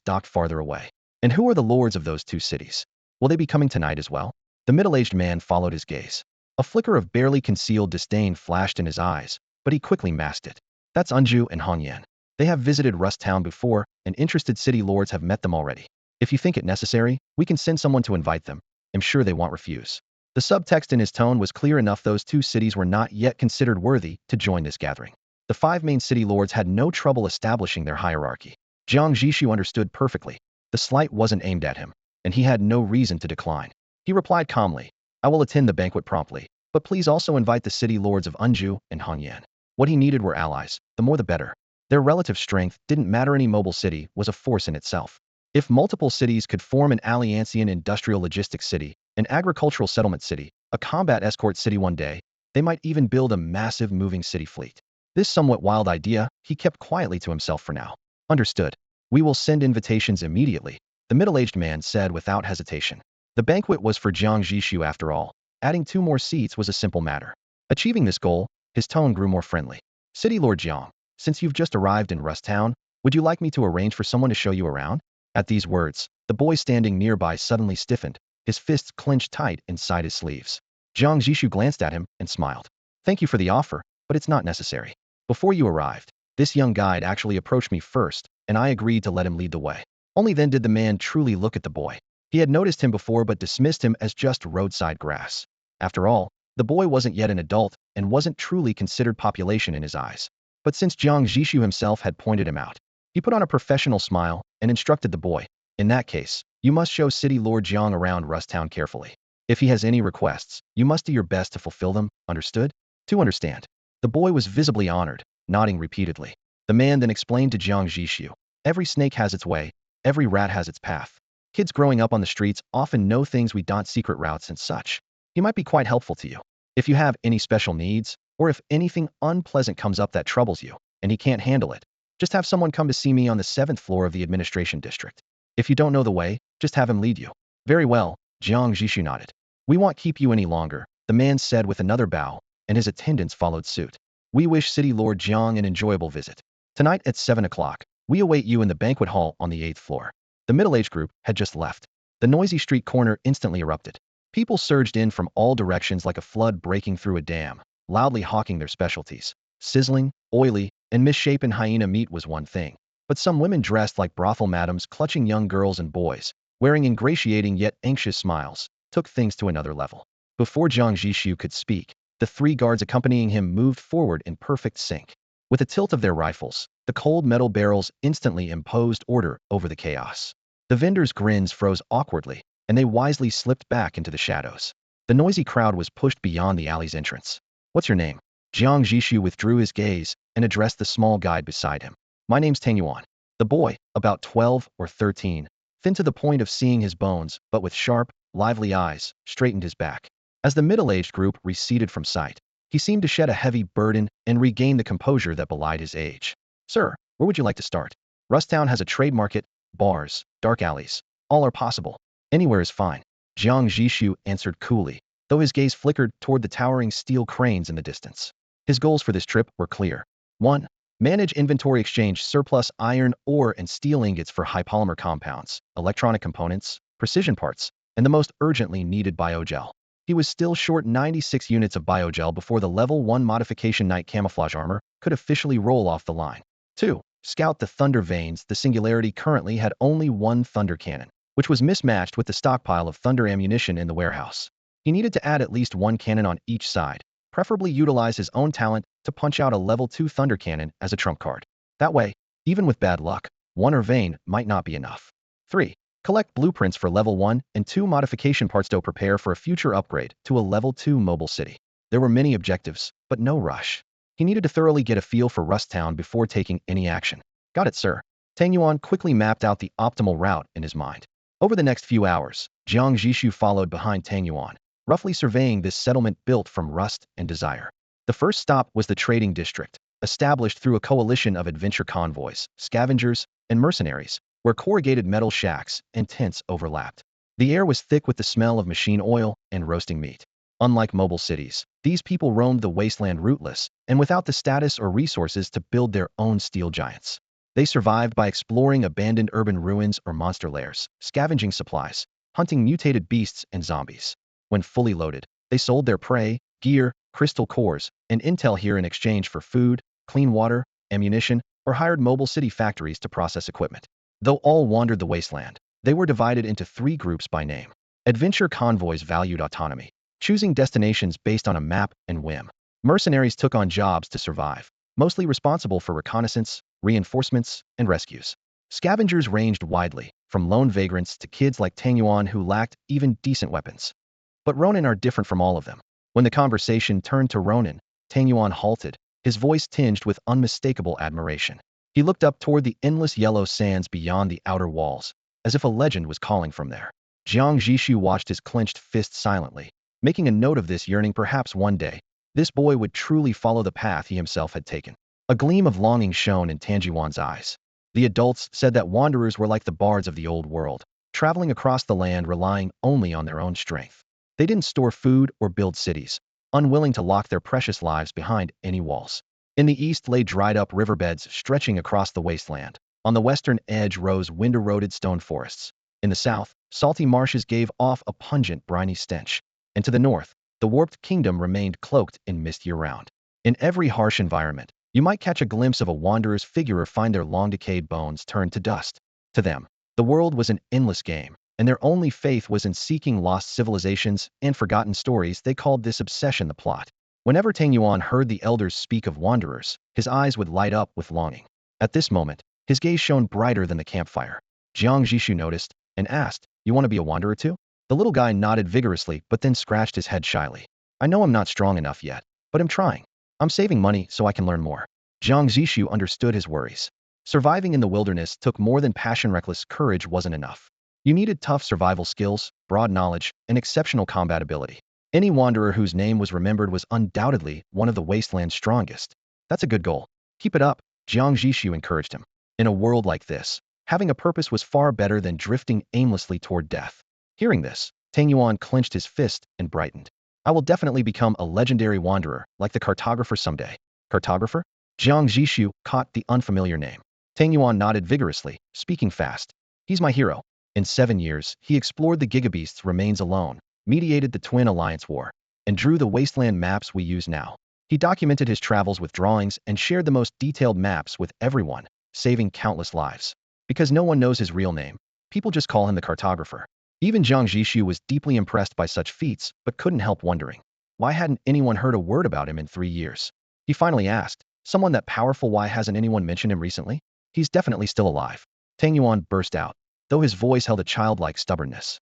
docked farther away. And who are the lords of those two cities? Will they be coming tonight as well? The middle-aged man followed his gaze. A flicker of barely concealed disdain flashed in his eyes, but he quickly masked it. That's Anju and Hongyan. They have visited Rust Town before, and interested city lords have met them already. If you think it necessary, we can send someone to invite them. I'm sure they won't refuse. The subtext in his tone was clear enough. Those two cities were not yet considered worthy to join this gathering. The five main city lords had no trouble establishing their hierarchy. Jiang Zhixu understood perfectly. The slight wasn't aimed at him, and he had no reason to decline. He replied calmly, I will attend the banquet promptly, but please also invite the city lords of Anju and Hongyan. What he needed were allies, the more the better. Their relative strength didn't matter. Any mobile city was a force in itself. If multiple cities could form an Alliancian industrial logistics city, an agricultural settlement city, a combat escort city one day, they might even build a massive moving city fleet. This somewhat wild idea he kept quietly to himself for now. Understood. We will send invitations immediately, the middle-aged man said without hesitation. The banquet was for Jiang Zhixu after all. Adding 2 more seats was a simple matter. Achieving this goal, his tone grew more friendly. City Lord Jiang, since you've just arrived in Rust Town, would you like me to arrange for someone to show you around? At these words, the boy standing nearby suddenly stiffened, his fists clenched tight inside his sleeves. Jiang Zhixu glanced at him and smiled. Thank you for the offer, but it's not necessary. Before you arrived, this young guide actually approached me first, and I agreed to let him lead the way. Only then did the man truly look at the boy. He had noticed him before but dismissed him as just roadside grass. After all, the boy wasn't yet an adult and wasn't truly considered population in his eyes. But since Jiang Zhixu himself had pointed him out, he put on a professional smile and instructed the boy, in that case, you must show City Lord Jiang around Rust Town carefully. If he has any requests, you must do your best to fulfill them, understood? To understand. The boy was visibly honored, nodding repeatedly. The man then explained to Jiang Zhixu, every snake has its way, every rat has its path. Kids growing up on the streets often know things we don't, secret routes and such. He might be quite helpful to you. If you have any special needs, or if anything unpleasant comes up that troubles you, and he can't handle it, just have someone come to see me on the 7th floor of the administration district. If you don't know the way, just have him lead you. Very well, Jiang Zhixu nodded. We won't keep you any longer, the man said with another bow, and his attendants followed suit. We wish City Lord Jiang an enjoyable visit. Tonight at 7 o'clock, we await you in the banquet hall on the 8th floor. The middle-aged group had just left. The noisy street corner instantly erupted. People surged in from all directions like a flood breaking through a dam, loudly hawking their specialties. Sizzling, oily, and misshapen hyena meat was one thing, but some women dressed like brothel madams clutching young girls and boys, wearing ingratiating yet anxious smiles, took things to another level. Before Jiang Zhixu could speak, the 3 guards accompanying him moved forward in perfect sync. With a tilt of their rifles, the cold metal barrels instantly imposed order over the chaos. The vendors' grins froze awkwardly, and they wisely slipped back into the shadows. The noisy crowd was pushed beyond the alley's entrance. What's your name? Jiang Zhixu withdrew his gaze and addressed the small guide beside him. My name's Tang Yuan. The boy, about 12 or 13, thin to the point of seeing his bones, but with sharp, lively eyes, straightened his back. As the middle-aged group receded from sight, he seemed to shed a heavy burden and regain the composure that belied his age. Sir, where would you like to start? Rust Town has a trade market, bars, dark alleys. All are possible. Anywhere is fine. Jiang Zhixu answered coolly, though his gaze flickered toward the towering steel cranes in the distance. His goals for this trip were clear. 1. Manage inventory, exchange surplus iron ore and steel ingots for high polymer compounds, electronic components, precision parts, and the most urgently needed biogel. He was still short 96 units of biogel before the level 1 modification night camouflage armor could officially roll off the line. 2. Scout the Thunder Veins. The Singularity currently had only 1 Thunder cannon, which was mismatched with the stockpile of Thunder ammunition in the warehouse. He needed to add at least 1 cannon on each side, preferably utilize his own talent to punch out a level 2 Thunder cannon as a trump card. That way, even with bad luck, 1 or vein might not be enough. 3. Collect blueprints for level 1 and 2 modification parts to prepare for a future upgrade to a level 2 mobile city. There were many objectives, but no rush. He needed to thoroughly get a feel for Rust Town before taking any action. Got it, sir. Tang Yuan quickly mapped out the optimal route in his mind. Over the next few hours, Jiang Zhixu followed behind Tang Yuan, roughly surveying this settlement built from rust and desire. The first stop was the trading district, established through a coalition of adventure convoys, scavengers, and mercenaries, where corrugated metal shacks and tents overlapped. The air was thick with the smell of machine oil and roasting meat. Unlike mobile cities, these people roamed the wasteland rootless and without the status or resources to build their own steel giants. They survived by exploring abandoned urban ruins or monster lairs, scavenging supplies, hunting mutated beasts and zombies. When fully loaded, they sold their prey, gear, crystal cores, and intel here in exchange for food, clean water, ammunition, or hired mobile city factories to process equipment. Though all wandered the wasteland, they were divided into three groups by name. Adventure convoys valued autonomy, choosing destinations based on a map and whim. Mercenaries took on jobs to survive, mostly responsible for reconnaissance, reinforcements, and rescues. Scavengers ranged widely, from lone vagrants to kids like Tang Yuan who lacked even decent weapons. But Ronin are different from all of them. When the conversation turned to Ronin, Tang Yuan halted, his voice tinged with unmistakable admiration. He looked up toward the endless yellow sands beyond the outer walls, as if a legend was calling from there. Jiang Zhixu watched his clenched fist silently, making a note of this yearning. Perhaps one day, this boy would truly follow the path he himself had taken. A gleam of longing shone in Tang Yuan's eyes. The adults said that wanderers were like the bards of the old world, traveling across the land relying only on their own strength. They didn't store food or build cities, unwilling to lock their precious lives behind any walls. In the east lay dried-up riverbeds stretching across the wasteland. On the western edge rose wind-eroded stone forests. In the south, salty marshes gave off a pungent, briny stench. And to the north, the warped kingdom remained cloaked in mist year-round. In every harsh environment, you might catch a glimpse of a wanderer's figure or find their long-decayed bones turned to dust. To them, the world was an endless game, and their only faith was in seeking lost civilizations and forgotten stories. They called this obsession the plot. Whenever Tang Yuan heard the elders speak of wanderers, his eyes would light up with longing. At this moment, his gaze shone brighter than the campfire. Jiang Zhixu noticed and asked, "You want to be a wanderer too?" The little guy nodded vigorously but then scratched his head shyly. "I know I'm not strong enough yet, but I'm trying. I'm saving money so I can learn more." Jiang Zhixu understood his worries. Surviving in the wilderness took more than passion. Reckless courage wasn't enough. You needed tough survival skills, broad knowledge, and exceptional combat ability. Any wanderer whose name was remembered was undoubtedly one of the wasteland's strongest. "That's a good goal. Keep it up," Jiang Zhixu encouraged him. In a world like this, having a purpose was far better than drifting aimlessly toward death. Hearing this, Tang Yuan clenched his fist and brightened. "I will definitely become a legendary wanderer, like the cartographer someday." Cartographer? Jiang Zhixu caught the unfamiliar name. Tang Yuan nodded vigorously, speaking fast. "He's my hero. In 7 years, he explored the Gigabeast's remains alone, mediated the Twin Alliance War, and drew the wasteland maps we use now. He documented his travels with drawings and shared the most detailed maps with everyone, saving countless lives. Because no one knows his real name, people just call him the cartographer." Even Jiang Zhixu was deeply impressed by such feats, but couldn't help wondering, why hadn't anyone heard a word about him in 3 years? He finally asked, "Someone that powerful, why hasn't anyone mentioned him recently?" "He's definitely still alive," Tang Yuan burst out, though his voice held a childlike stubbornness.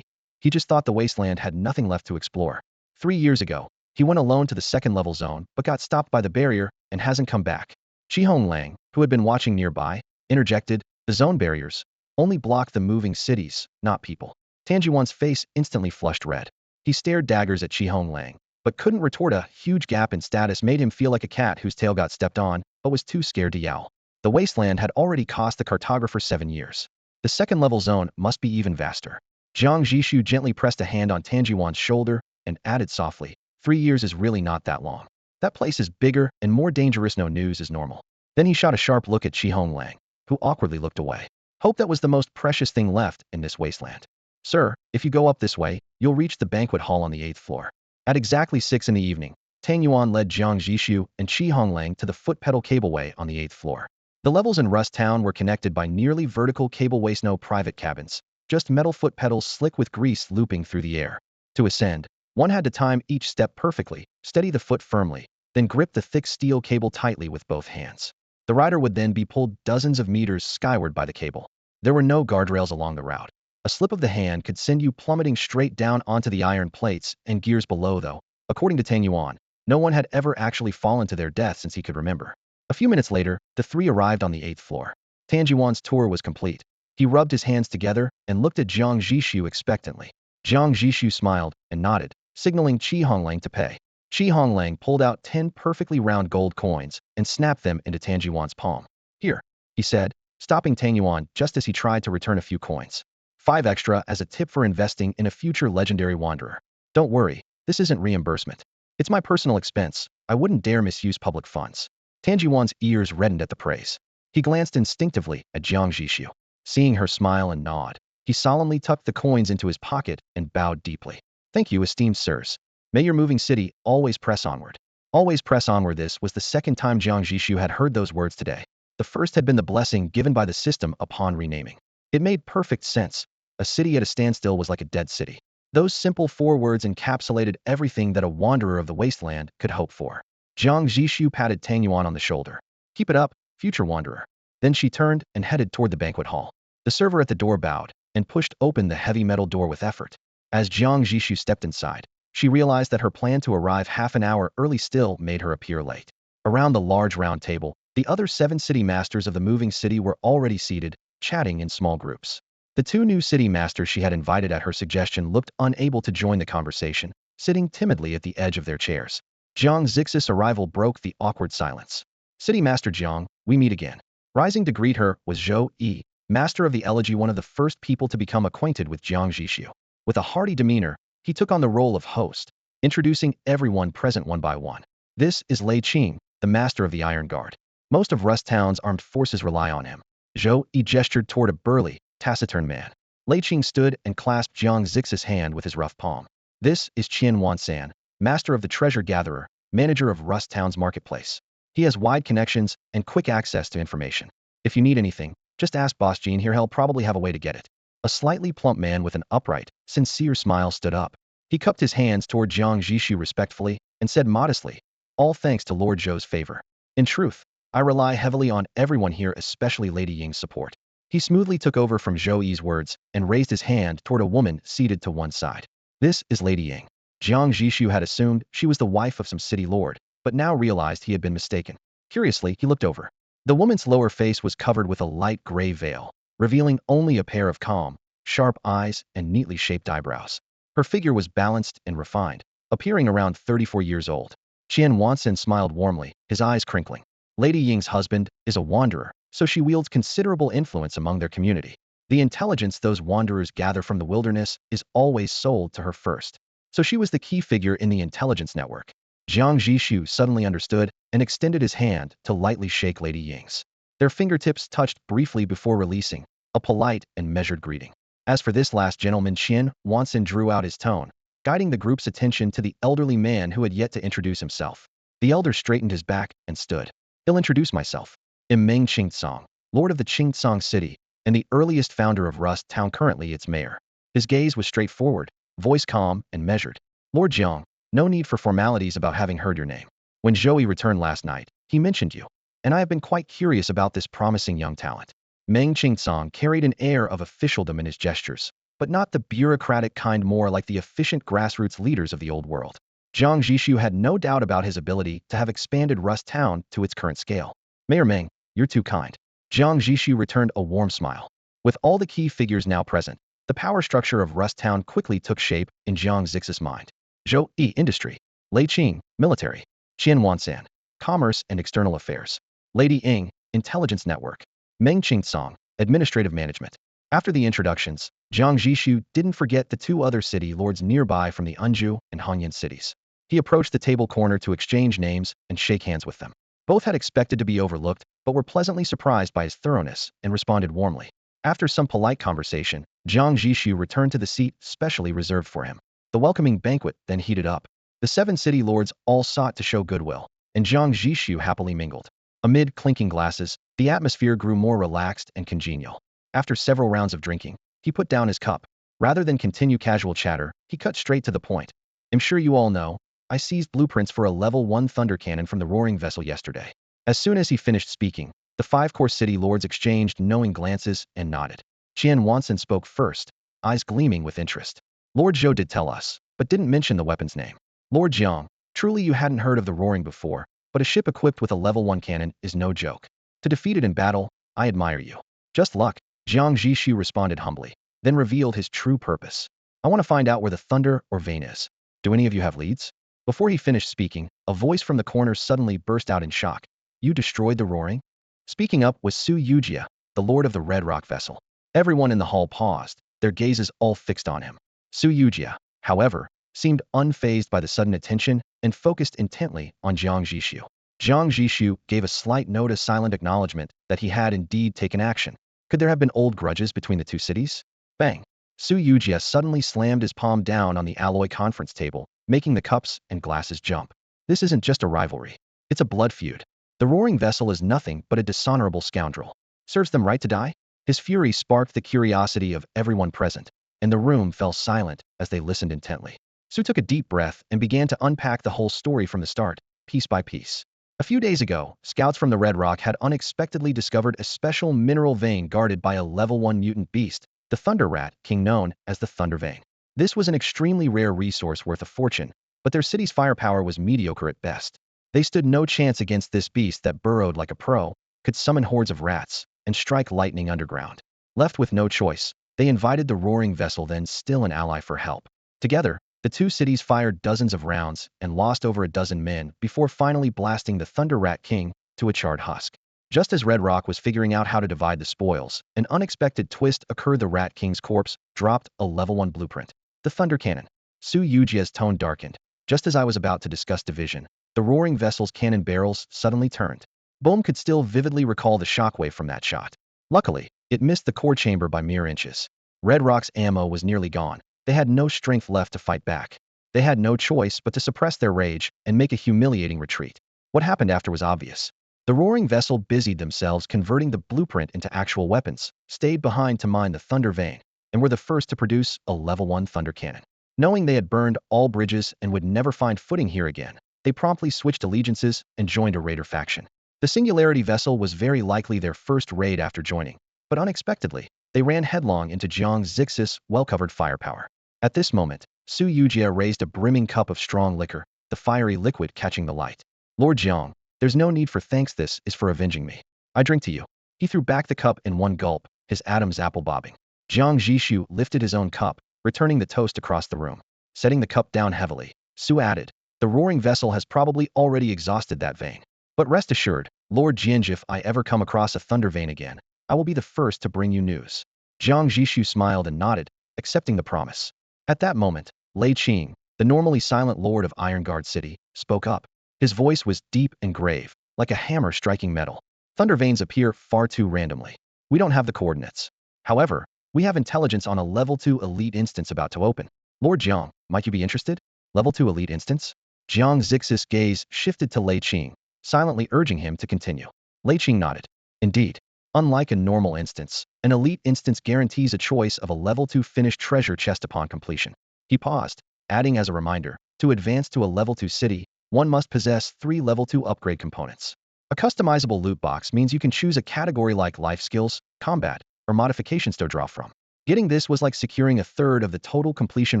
He just thought the wasteland had nothing left to explore. 3 years ago, he went alone to the second-level zone, but got stopped by the barrier and hasn't come back." Qihong Lang, who had been watching nearby, interjected, "The zone barriers only block the moving cities, not people." Tang Yuan's face instantly flushed red. He stared daggers at Qihong Lang, but couldn't retort. A huge gap in status made him feel like a cat whose tail got stepped on, but was too scared to yowl. The wasteland had already cost the cartographer 7 years. The second-level zone must be even vaster. Jiang Zhixu gently pressed a hand on Tang Yuan's shoulder and added softly, 3 years is really not that long. That place is bigger and more dangerous. No news is normal. Then he shot a sharp look at Qihong Lang, who awkwardly looked away. Hope that was the most precious thing left in this wasteland. "Sir, if you go up this way, you'll reach the banquet hall on the 8th floor." At exactly 6 in the evening, Tang Yuan led Jiang Zhixu and Qihong Lang to the foot pedal cableway on the 8th floor. The levels in Rust Town were connected by nearly vertical cableways, no private cabins, just metal foot pedals slick with grease looping through the air. To ascend, one had to time each step perfectly, steady the foot firmly, then grip the thick steel cable tightly with both hands. The rider would then be pulled dozens of meters skyward by the cable. There were no guardrails along the route. A slip of the hand could send you plummeting straight down onto the iron plates and gears below, though, according to Tang Yuan, no one had ever actually fallen to their death since he could remember. A few minutes later, the three arrived on the 8th floor. Tang Yuan's tour was complete. He rubbed his hands together and looked at Jiang Zhixu expectantly. Jiang Zhixu smiled and nodded, signaling Qihong Lang to pay. Qihong Lang pulled out 10 perfectly round gold coins and snapped them into Tang Yuan's palm. "Here," he said, stopping Tang Yuan just as he tried to return a few coins. 5 extra as a tip for investing in a future legendary wanderer. "Don't worry, This isn't reimbursement. It's my personal expense. I wouldn't dare misuse public funds. Tang Yuan's ears reddened at the praise. He glanced instinctively at Jiang Zhixu. Seeing her smile and nod, he solemnly tucked the coins into his pocket and bowed deeply. Thank you, esteemed sirs. May your moving city always press onward. Always press onward. This was the second time Jiang Zhixu had heard those words today. The first had been the blessing given by the system upon renaming. It made perfect sense. A city at a standstill was like a dead city. Those simple 4 words encapsulated everything that a wanderer of the wasteland could hope for. Jiang Zhixu patted Tang Yuan on the shoulder. Keep it up, future wanderer. Then she turned and headed toward the banquet hall. The server at the door bowed and pushed open the heavy metal door with effort. As Jiang Zhixu stepped inside, she realized that her plan to arrive half an hour early still made her appear late. Around the large round table, the other 7 city masters of the moving city were already seated, chatting in small groups. The 2 new city masters she had invited at her suggestion looked unable to join the conversation, sitting timidly at the edge of their chairs. Jiang Zhixu's arrival broke the awkward silence. City Master Jiang, we meet again. Rising to greet her was Zhou Yi, master of the elegy, one of the first people to become acquainted with Jiang Zhixu. With a hearty demeanor, he took on the role of host, introducing everyone present one by one. This is Lei Qing, the master of the Iron Guard. Most of Rust Town's armed forces rely on him. Zhou Yi gestured toward a burly, taciturn man. Lei Qing stood and clasped Jiang Zhixu's hand with his rough palm. This is Qian Wansan, master of the treasure gatherer, manager of Rust Town's marketplace. He has wide connections and quick access to information. If you need anything, just ask Boss Jean here, he'll probably have a way to get it. A slightly plump man with an upright, sincere smile stood up. He cupped his hands toward Jiang Zhixu respectfully and said modestly, all thanks to Lord Zhou's favor. In truth, I rely heavily on everyone here, especially Lady Ying's support. He smoothly took over from Zhou Yi's words and raised his hand toward a woman seated to one side. This is Lady Ying. Jiang Zhixu had assumed she was the wife of some city lord, but now realized he had been mistaken. Curiously, he looked over. The woman's lower face was covered with a light gray veil, revealing only a pair of calm, sharp eyes and neatly shaped eyebrows. Her figure was balanced and refined, appearing around 34 years old. Qian Wansan smiled warmly, his eyes crinkling. Lady Ying's husband is a wanderer, so she wields considerable influence among their community. The intelligence those wanderers gather from the wilderness is always sold to her first. So she was the key figure in the intelligence network. Jiang Zhixu suddenly understood and extended his hand to lightly shake Lady Ying's. Their fingertips touched briefly before releasing, a polite and measured greeting. As for this last gentleman, Qian Wansan drew out his tone, guiding the group's attention to the elderly man who had yet to introduce himself. The elder straightened his back and stood. I'll introduce myself. I'm Meng Qingtsong, lord of the Qingtsong city, and the earliest founder of Rust Town, currently its mayor. His gaze was straightforward, voice calm and measured. Lord Jiang, no need for formalities about having heard your name. When Zhou returned last night, he mentioned you, and I have been quite curious about this promising young talent. Meng Qingtsong carried an air of officialdom in his gestures, but not the bureaucratic kind, more like the efficient grassroots leaders of the old world. Jiang Zhixu had no doubt about his ability to have expanded Rust Town to its current scale. Mayor Meng, you're too kind. Jiang Zhixu returned a warm smile. With all the key figures now present, the power structure of Rust Town quickly took shape in Jiang Zhixu's mind. Zhou Yi, industry. Lei Qing, military. Qian Wansan, commerce and external affairs. Lady Ying, intelligence network. Meng Qingtsong, administrative management. After the introductions, Jiang Zhixu didn't forget the 2 other city lords nearby from the Anju and Hongyan cities. He approached the table corner to exchange names and shake hands with them. Both had expected to be overlooked, but were pleasantly surprised by his thoroughness and responded warmly. After some polite conversation, Jiang Zhixu returned to the seat specially reserved for him. The welcoming banquet then heated up. The 7 city lords all sought to show goodwill, and Jiang Zhixu happily mingled. Amid clinking glasses, the atmosphere grew more relaxed and congenial. After several rounds of drinking, he put down his cup. Rather than continue casual chatter, he cut straight to the point. I'm sure you all know, I seized blueprints for a level 1 thunder cannon from the roaring vessel yesterday. As soon as he finished speaking, the 5 core city lords exchanged knowing glances and nodded. Qian Wansan spoke first, eyes gleaming with interest. Lord Zhou did tell us, but didn't mention the weapon's name. Lord Jiang, truly you hadn't heard of the roaring before, but a ship equipped with a level 1 cannon is no joke. To defeat it in battle, I admire you. Just luck, Jiang Zhixu responded humbly, then revealed his true purpose. I want to find out where the thunder or vein is. Do any of you have leads? Before he finished speaking, a voice from the corner suddenly burst out in shock. You destroyed the roaring? Speaking up was Su Yujia, the lord of the Red Rock vessel. Everyone in the hall paused, their gazes all fixed on him. Su Yujia, however, seemed unfazed by the sudden attention and focused intently on Jiang Zhixu. Jiang Zhixu gave a slight note of silent acknowledgement that he had indeed taken action. Could there have been old grudges between the two cities? Bang! Su Yujie suddenly slammed his palm down on the alloy conference table, making the cups and glasses jump. This isn't just a rivalry. It's a blood feud. The roaring vessel is nothing but a dishonorable scoundrel. Serves them right to die? His fury sparked the curiosity of everyone present, and the room fell silent as they listened intently. Su took a deep breath and began to unpack the whole story from the start, piece by piece. A few days ago, scouts from the Red Rock had unexpectedly discovered a special mineral vein guarded by a level 1 mutant beast, the Thunder Rat King, known as the Thunder Vein. This was an extremely rare resource worth a fortune, but their city's firepower was mediocre at best. They stood no chance against this beast that burrowed like a pro, could summon hordes of rats, and strike lightning underground. Left with no choice, they invited the roaring vessel, then still an ally, for help. Together, the two cities fired dozens of rounds and lost over a dozen men before finally blasting the Thunder Rat King to a charred husk. Just as Red Rock was figuring out how to divide the spoils, an unexpected twist occurred. The Rat King's corpse dropped a level 1 blueprint. The Thunder Cannon. Su Yujie's tone darkened. Just as I was about to discuss division, the roaring vessel's cannon barrels suddenly turned. Bohm could still vividly recall the shockwave from that shot. Luckily, it missed the core chamber by mere inches. Red Rock's ammo was nearly gone. They had no strength left to fight back. They had no choice but to suppress their rage and make a humiliating retreat. What happened after was obvious. The roaring vessel busied themselves converting the blueprint into actual weapons, stayed behind to mine the Thunder Vein, and were the first to produce a level 1 Thunder Cannon. Knowing they had burned all bridges and would never find footing here again, they promptly switched allegiances and joined a raider faction. The Singularity vessel was very likely their first raid after joining, but unexpectedly, they ran headlong into Jiang Zhixu's well-covered firepower. At this moment, Su Yujie raised a brimming cup of strong liquor, the fiery liquid catching the light. Lord Jiang, there's no need for thanks. This is for avenging me. I drink to you. He threw back the cup in one gulp, his Adam's apple bobbing. Jiang Zhixu lifted his own cup, returning the toast across the room. Setting the cup down heavily, Su added, the roaring vessel has probably already exhausted that vein. But rest assured, Lord Jian, if I ever come across a thunder vein again, I will be the first to bring you news. Jiang Zhixu smiled and nodded, accepting the promise. At that moment, Lei Qing, the normally silent lord of Ironguard City, spoke up. His voice was deep and grave, like a hammer striking metal. Thunder veins appear far too randomly. We don't have the coordinates. However, we have intelligence on a level 2 elite instance about to open. Lord Jiang, might you be interested? Level 2 elite instance? Jiang Zhixu's gaze shifted to Lei Qing, silently urging him to continue. Lei Qing nodded. Indeed. Unlike a normal instance, an elite instance guarantees a choice of a level 2 finished treasure chest upon completion. He paused, adding as a reminder, to advance to a level 2 city, one must possess 3 level 2 upgrade components. A customizable loot box means you can choose a category like life skills, combat, or modifications to draw from. Getting this was like securing a third of the total completion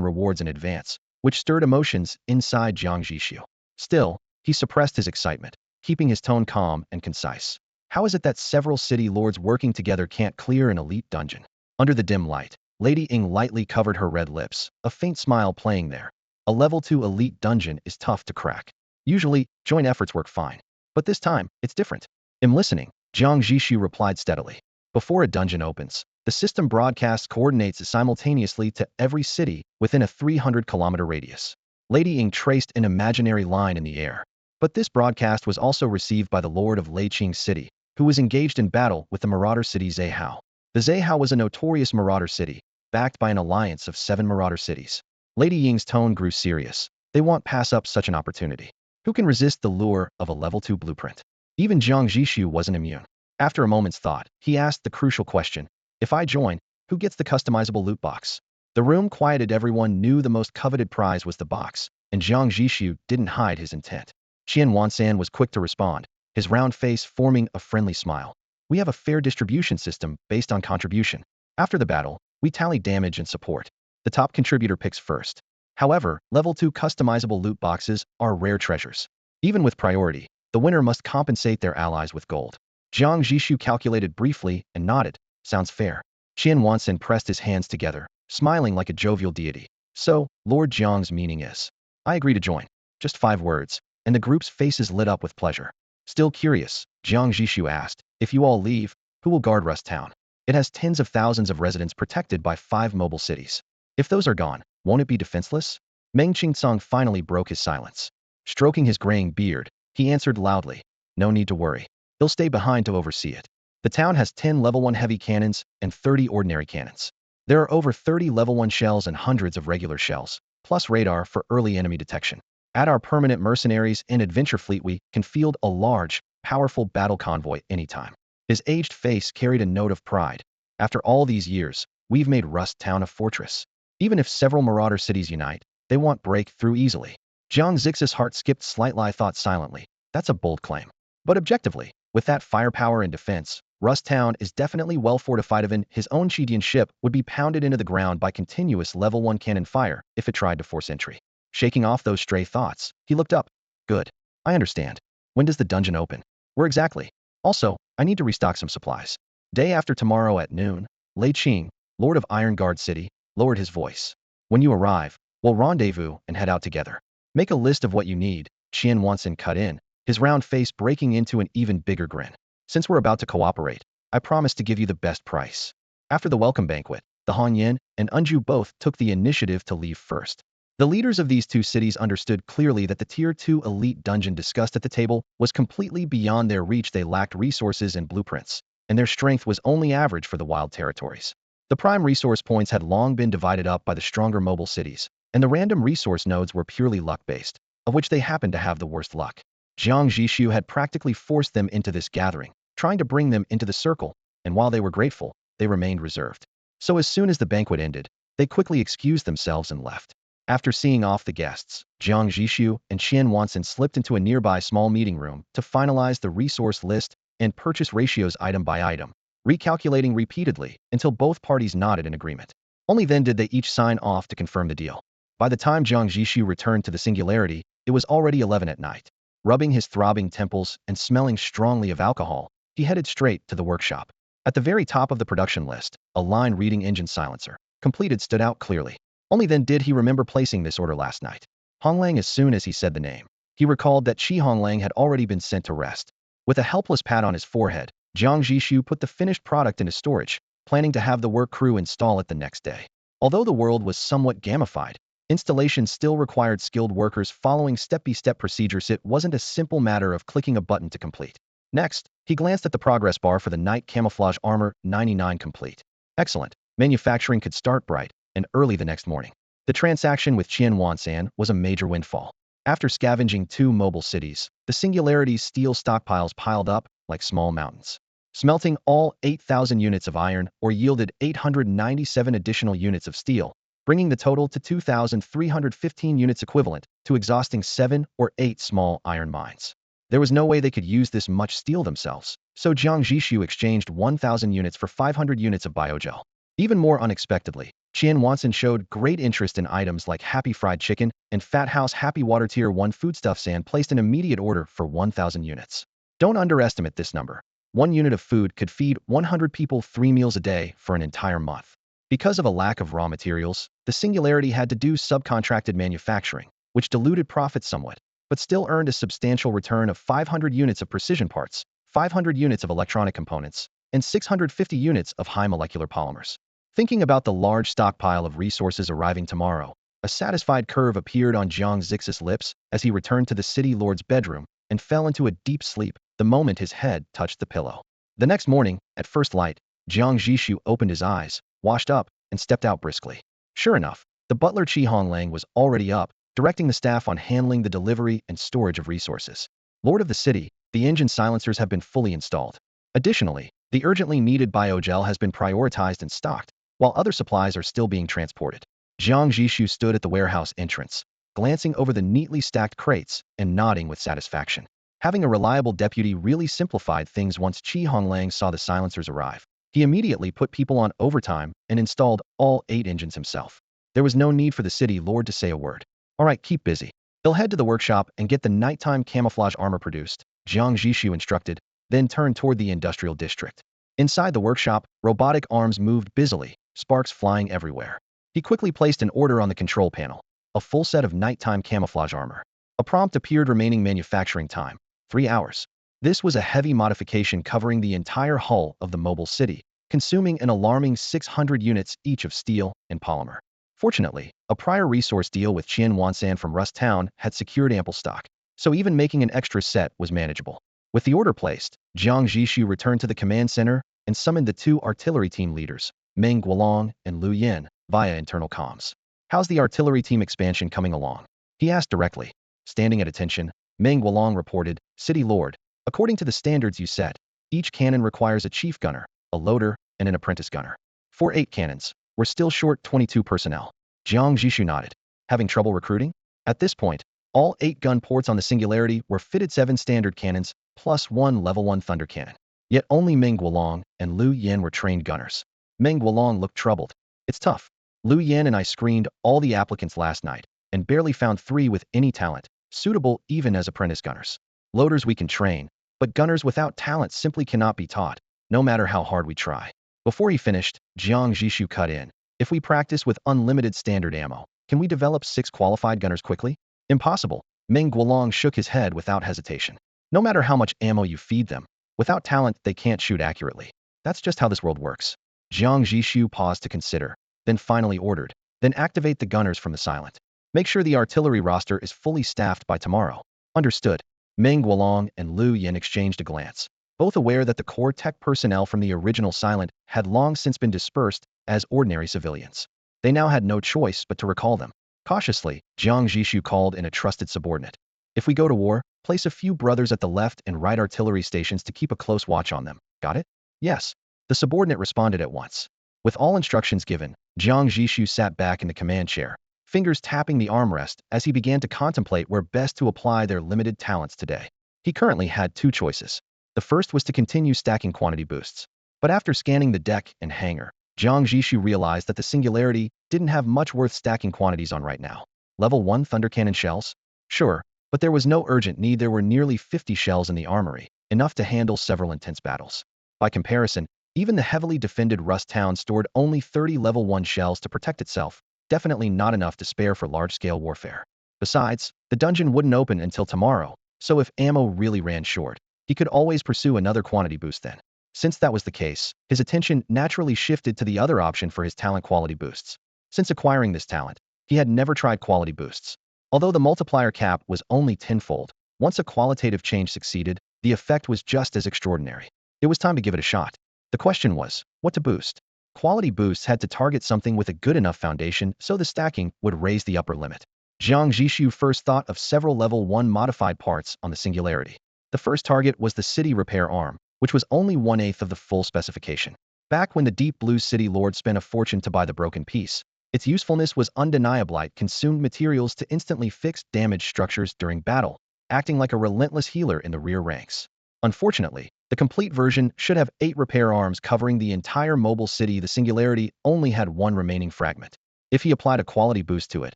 rewards in advance, which stirred emotions inside Jiang Zhixu. Still, he suppressed his excitement, keeping his tone calm and concise. How is it that several city lords working together can't clear an elite dungeon? Under the dim light, Lady Ying lightly covered her red lips, a faint smile playing there. A level 2 elite dungeon is tough to crack. Usually, joint efforts work fine. But this time, it's different. I'm listening, Jiang Zhixu replied steadily. Before a dungeon opens, the system broadcasts coordinates simultaneously to every city within a 300-kilometer radius. Lady Ying traced an imaginary line in the air. But this broadcast was also received by the lord of Lei Qing's city, who was engaged in battle with the marauder city Zheihao. The Zheihao was a notorious marauder city, backed by an alliance of 7 marauder cities. Lady Ying's tone grew serious. They won't pass up such an opportunity. Who can resist the lure of a level 2 blueprint? Even Jiang Zhixu wasn't immune. After a moment's thought, he asked the crucial question. If I join, who gets the customizable loot box? The room quieted. Everyone knew the most coveted prize was the box, and Jiang Zhixu didn't hide his intent. Qian Wansan was quick to respond, his round face forming a friendly smile. We have a fair distribution system based on contribution. After the battle, we tally damage and support. The top contributor picks first. However, level 2 customizable loot boxes are rare treasures. Even with priority, the winner must compensate their allies with gold. Jiang Zhixu calculated briefly and nodded. Sounds fair. Qian Wansan pressed his hands together, smiling like a jovial deity. So, Lord Jiang's meaning is, I agree to join. Just 5 words, and the group's faces lit up with pleasure. Still curious, Jiang Zhixu asked, if you all leave, who will guard Rust Town? It has tens of thousands of residents protected by 5 mobile cities. If those are gone, won't it be defenseless? Meng Qingcang finally broke his silence. Stroking his graying beard, he answered loudly, "No need to worry. He'll stay behind to oversee it. The town has 10 level 1 heavy cannons and 30 ordinary cannons. There are over 30 level 1 shells and hundreds of regular shells, plus radar for early enemy detection. Add our permanent mercenaries and adventure fleet, we can field a large, powerful battle convoy anytime." His aged face carried a note of pride. "After all these years, we've made Rust Town a fortress. Even if several marauder cities unite, they won't break through easily." Jiang Zhixu's heart skipped slightly. I thought silently, "That's a bold claim. But objectively, with that firepower and defense, Rust Town is definitely well fortified. Even his own Chidian ship would be pounded into the ground by continuous level 1 cannon fire if it tried to force entry." Shaking off those stray thoughts, he looked up. "Good. I understand. When does the dungeon open?" "Where exactly? Also, I need to restock some supplies." "Day after tomorrow at noon." Lei Qing, Lord of Iron Guard City, lowered his voice. "When you arrive, we'll rendezvous and head out together. Make a list of what you need." Qian Wanson cut in, his round face breaking into an even bigger grin. "Since we're about to cooperate, I promise to give you the best price." After the welcome banquet, the Han Yin and Unju both took the initiative to leave first. The leaders of these two cities understood clearly that the Tier 2 elite dungeon discussed at the table was completely beyond their reach. They lacked resources and blueprints, and their strength was only average for the wild territories. The prime resource points had long been divided up by the stronger mobile cities, and the random resource nodes were purely luck-based, of which they happened to have the worst luck. Jiang Zhixu had practically forced them into this gathering, trying to bring them into the circle, and while they were grateful, they remained reserved. So as soon as the banquet ended, they quickly excused themselves and left. After seeing off the guests, Jiang Zhixu and Qian Wanson slipped into a nearby small meeting room to finalize the resource list and purchase ratios item by item, recalculating repeatedly until both parties nodded in agreement. Only then did they each sign off to confirm the deal. By the time Jiang Zhixu returned to the Singularity, it was already 11 at night. Rubbing his throbbing temples and smelling strongly of alcohol, he headed straight to the workshop. At the very top of the production list, a line reading "Engine Silencer Completed" stood out clearly. Only then did he remember placing this order last night. Honglang, as soon as he said the name, he recalled that Qi Honglang had already been sent to rest. With a helpless pat on his forehead, Jiang Zhixu put the finished product into storage, planning to have the work crew install it the next day. Although the world was somewhat gamified, installation still required skilled workers following step-by-step procedures. It wasn't a simple matter of clicking a button to complete. Next, he glanced at the progress bar for the night camouflage armor, 99 complete. Excellent. Manufacturing could start bright and early the next morning. The transaction with Qian Wansan was a major windfall. After scavenging 2 mobile cities, the Singularity's steel stockpiles piled up like small mountains. Smelting all 8,000 units of iron ore yielded 897 additional units of steel, bringing the total to 2,315 units, equivalent to exhausting 7 or 8 small iron mines. There was no way they could use this much steel themselves, so Jiang Zhixu exchanged 1,000 units for 500 units of biogel. Even more unexpectedly, Qian Wanson showed great interest in items like Happy Fried Chicken and Fat House Happy Water Tier 1 foodstuffs and placed an immediate order for 1,000 units. Don't underestimate this number. 1 unit of food could feed 100 people 3 meals a day for an entire month. Because of a lack of raw materials, the Singularity had to do subcontracted manufacturing, which diluted profits somewhat, but still earned a substantial return of 500 units of precision parts, 500 units of electronic components, and 650 units of high molecular polymers. Thinking about the large stockpile of resources arriving tomorrow, a satisfied curve appeared on Jiang Zhixu's lips as he returned to the city lord's bedroom and fell into a deep sleep the moment his head touched the pillow. The next morning, at first light, Jiang Zhixu opened his eyes, washed up, and stepped out briskly. Sure enough, the butler Qi Honglang was already up, directing the staff on handling the delivery and storage of resources. Lord of the city, the engine silencers have been fully installed. Additionally, the urgently needed biogel has been prioritized and stocked, while other supplies are still being transported. Jiang Zhixu stood at the warehouse entrance, glancing over the neatly stacked crates and nodding with satisfaction. Having a reliable deputy really simplified things. Once Qi Honglang saw the silencers arrive, he immediately put people on overtime and installed all 8 engines himself. There was no need for the city lord to say a word. All right, keep busy. They'll head to the workshop and get the nighttime camouflage armor produced, Jiang Zhixu instructed, then turned toward the industrial district. Inside the workshop, robotic arms moved busily, sparks flying everywhere. He quickly placed an order on the control panel, a full set of nighttime camouflage armor. A prompt appeared: remaining manufacturing time, 3 hours. This was a heavy modification covering the entire hull of the mobile city, consuming an alarming 600 units each of steel and polymer. Fortunately, a prior resource deal with Qian Wansan from Rust Town had secured ample stock, so even making an extra set was manageable. With the order placed, Jiang Zhixu returned to the command center and summoned the two artillery team leaders, Meng Guolong and Lu Yin, via internal comms. How's the artillery team expansion coming along? He asked directly. Standing at attention, Meng Guolong reported, City Lord, according to the standards you set, each cannon requires a chief gunner, a loader, and an apprentice gunner. For 8 cannons, we're still short 22 personnel. Jiang Zhixu nodded. Having trouble recruiting? At this point, all 8 gun ports on the Singularity were fitted 7 standard cannons, plus 1 level 1 thunder cannon. Yet only Meng Guolong and Lu Yin were trained gunners. Meng Guolong looked troubled. It's tough. Lu Yin and I screened all the applicants last night, and barely found 3 with any talent, suitable even as apprentice gunners. Loaders we can train, but gunners without talent simply cannot be taught, no matter how hard we try. Before he finished, Jiang Zhixu cut in. If we practice with unlimited standard ammo, can we develop 6 qualified gunners quickly? Impossible. Meng Guolong shook his head without hesitation. No matter how much ammo you feed them, without talent they can't shoot accurately. That's just how this world works. Jiang Zhixu paused to consider, then finally ordered, then activate the gunners from the silent. Make sure the artillery roster is fully staffed by tomorrow. Understood. Meng Guolong and Lu Yin exchanged a glance, both aware that the core tech personnel from the original silent had long since been dispersed as ordinary civilians. They now had no choice but to recall them. Cautiously, Jiang Zhixu called in a trusted subordinate. If we go to war, place a few brothers at the left and right artillery stations to keep a close watch on them. Got it? Yes. The subordinate responded at once. With all instructions given, Jiang Zhixu sat back in the command chair, fingers tapping the armrest as he began to contemplate where best to apply their limited talents today. He currently had 2 choices. The first was to continue stacking quantity boosts. But after scanning the deck and hangar, Jiang Zhixu realized that the Singularity didn't have much worth stacking quantities on right now. Level 1 thunder cannon shells? Sure, but there was no urgent need. There were nearly 50 shells in the armory, enough to handle several intense battles. By comparison, even the heavily defended Rust Town stored only 30 level 1 shells to protect itself, definitely not enough to spare for large-scale warfare. Besides, the dungeon wouldn't open until tomorrow, so if ammo really ran short, he could always pursue another quantity boost then. Since that was the case, his attention naturally shifted to the other option for his talent quality boosts. Since acquiring this talent, he had never tried quality boosts. Although the multiplier cap was only tenfold, once a qualitative change succeeded, the effect was just as extraordinary. It was time to give it a shot. The question was, what to boost? Quality boosts had to target something with a good enough foundation so the stacking would raise the upper limit. Jiang Zhixu first thought of several level 1 modified parts on the Singularity. The first target was the city repair arm, which was only 1/8 of the full specification. Back when the Deep Blue City Lord spent a fortune to buy the broken piece, its usefulness was undeniable. It consumed materials to instantly fix damaged structures during battle, acting like a relentless healer in the rear ranks. Unfortunately, the complete version should have 8 repair arms covering the entire mobile city. The Singularity only had 1 remaining fragment. If he applied a quality boost to it,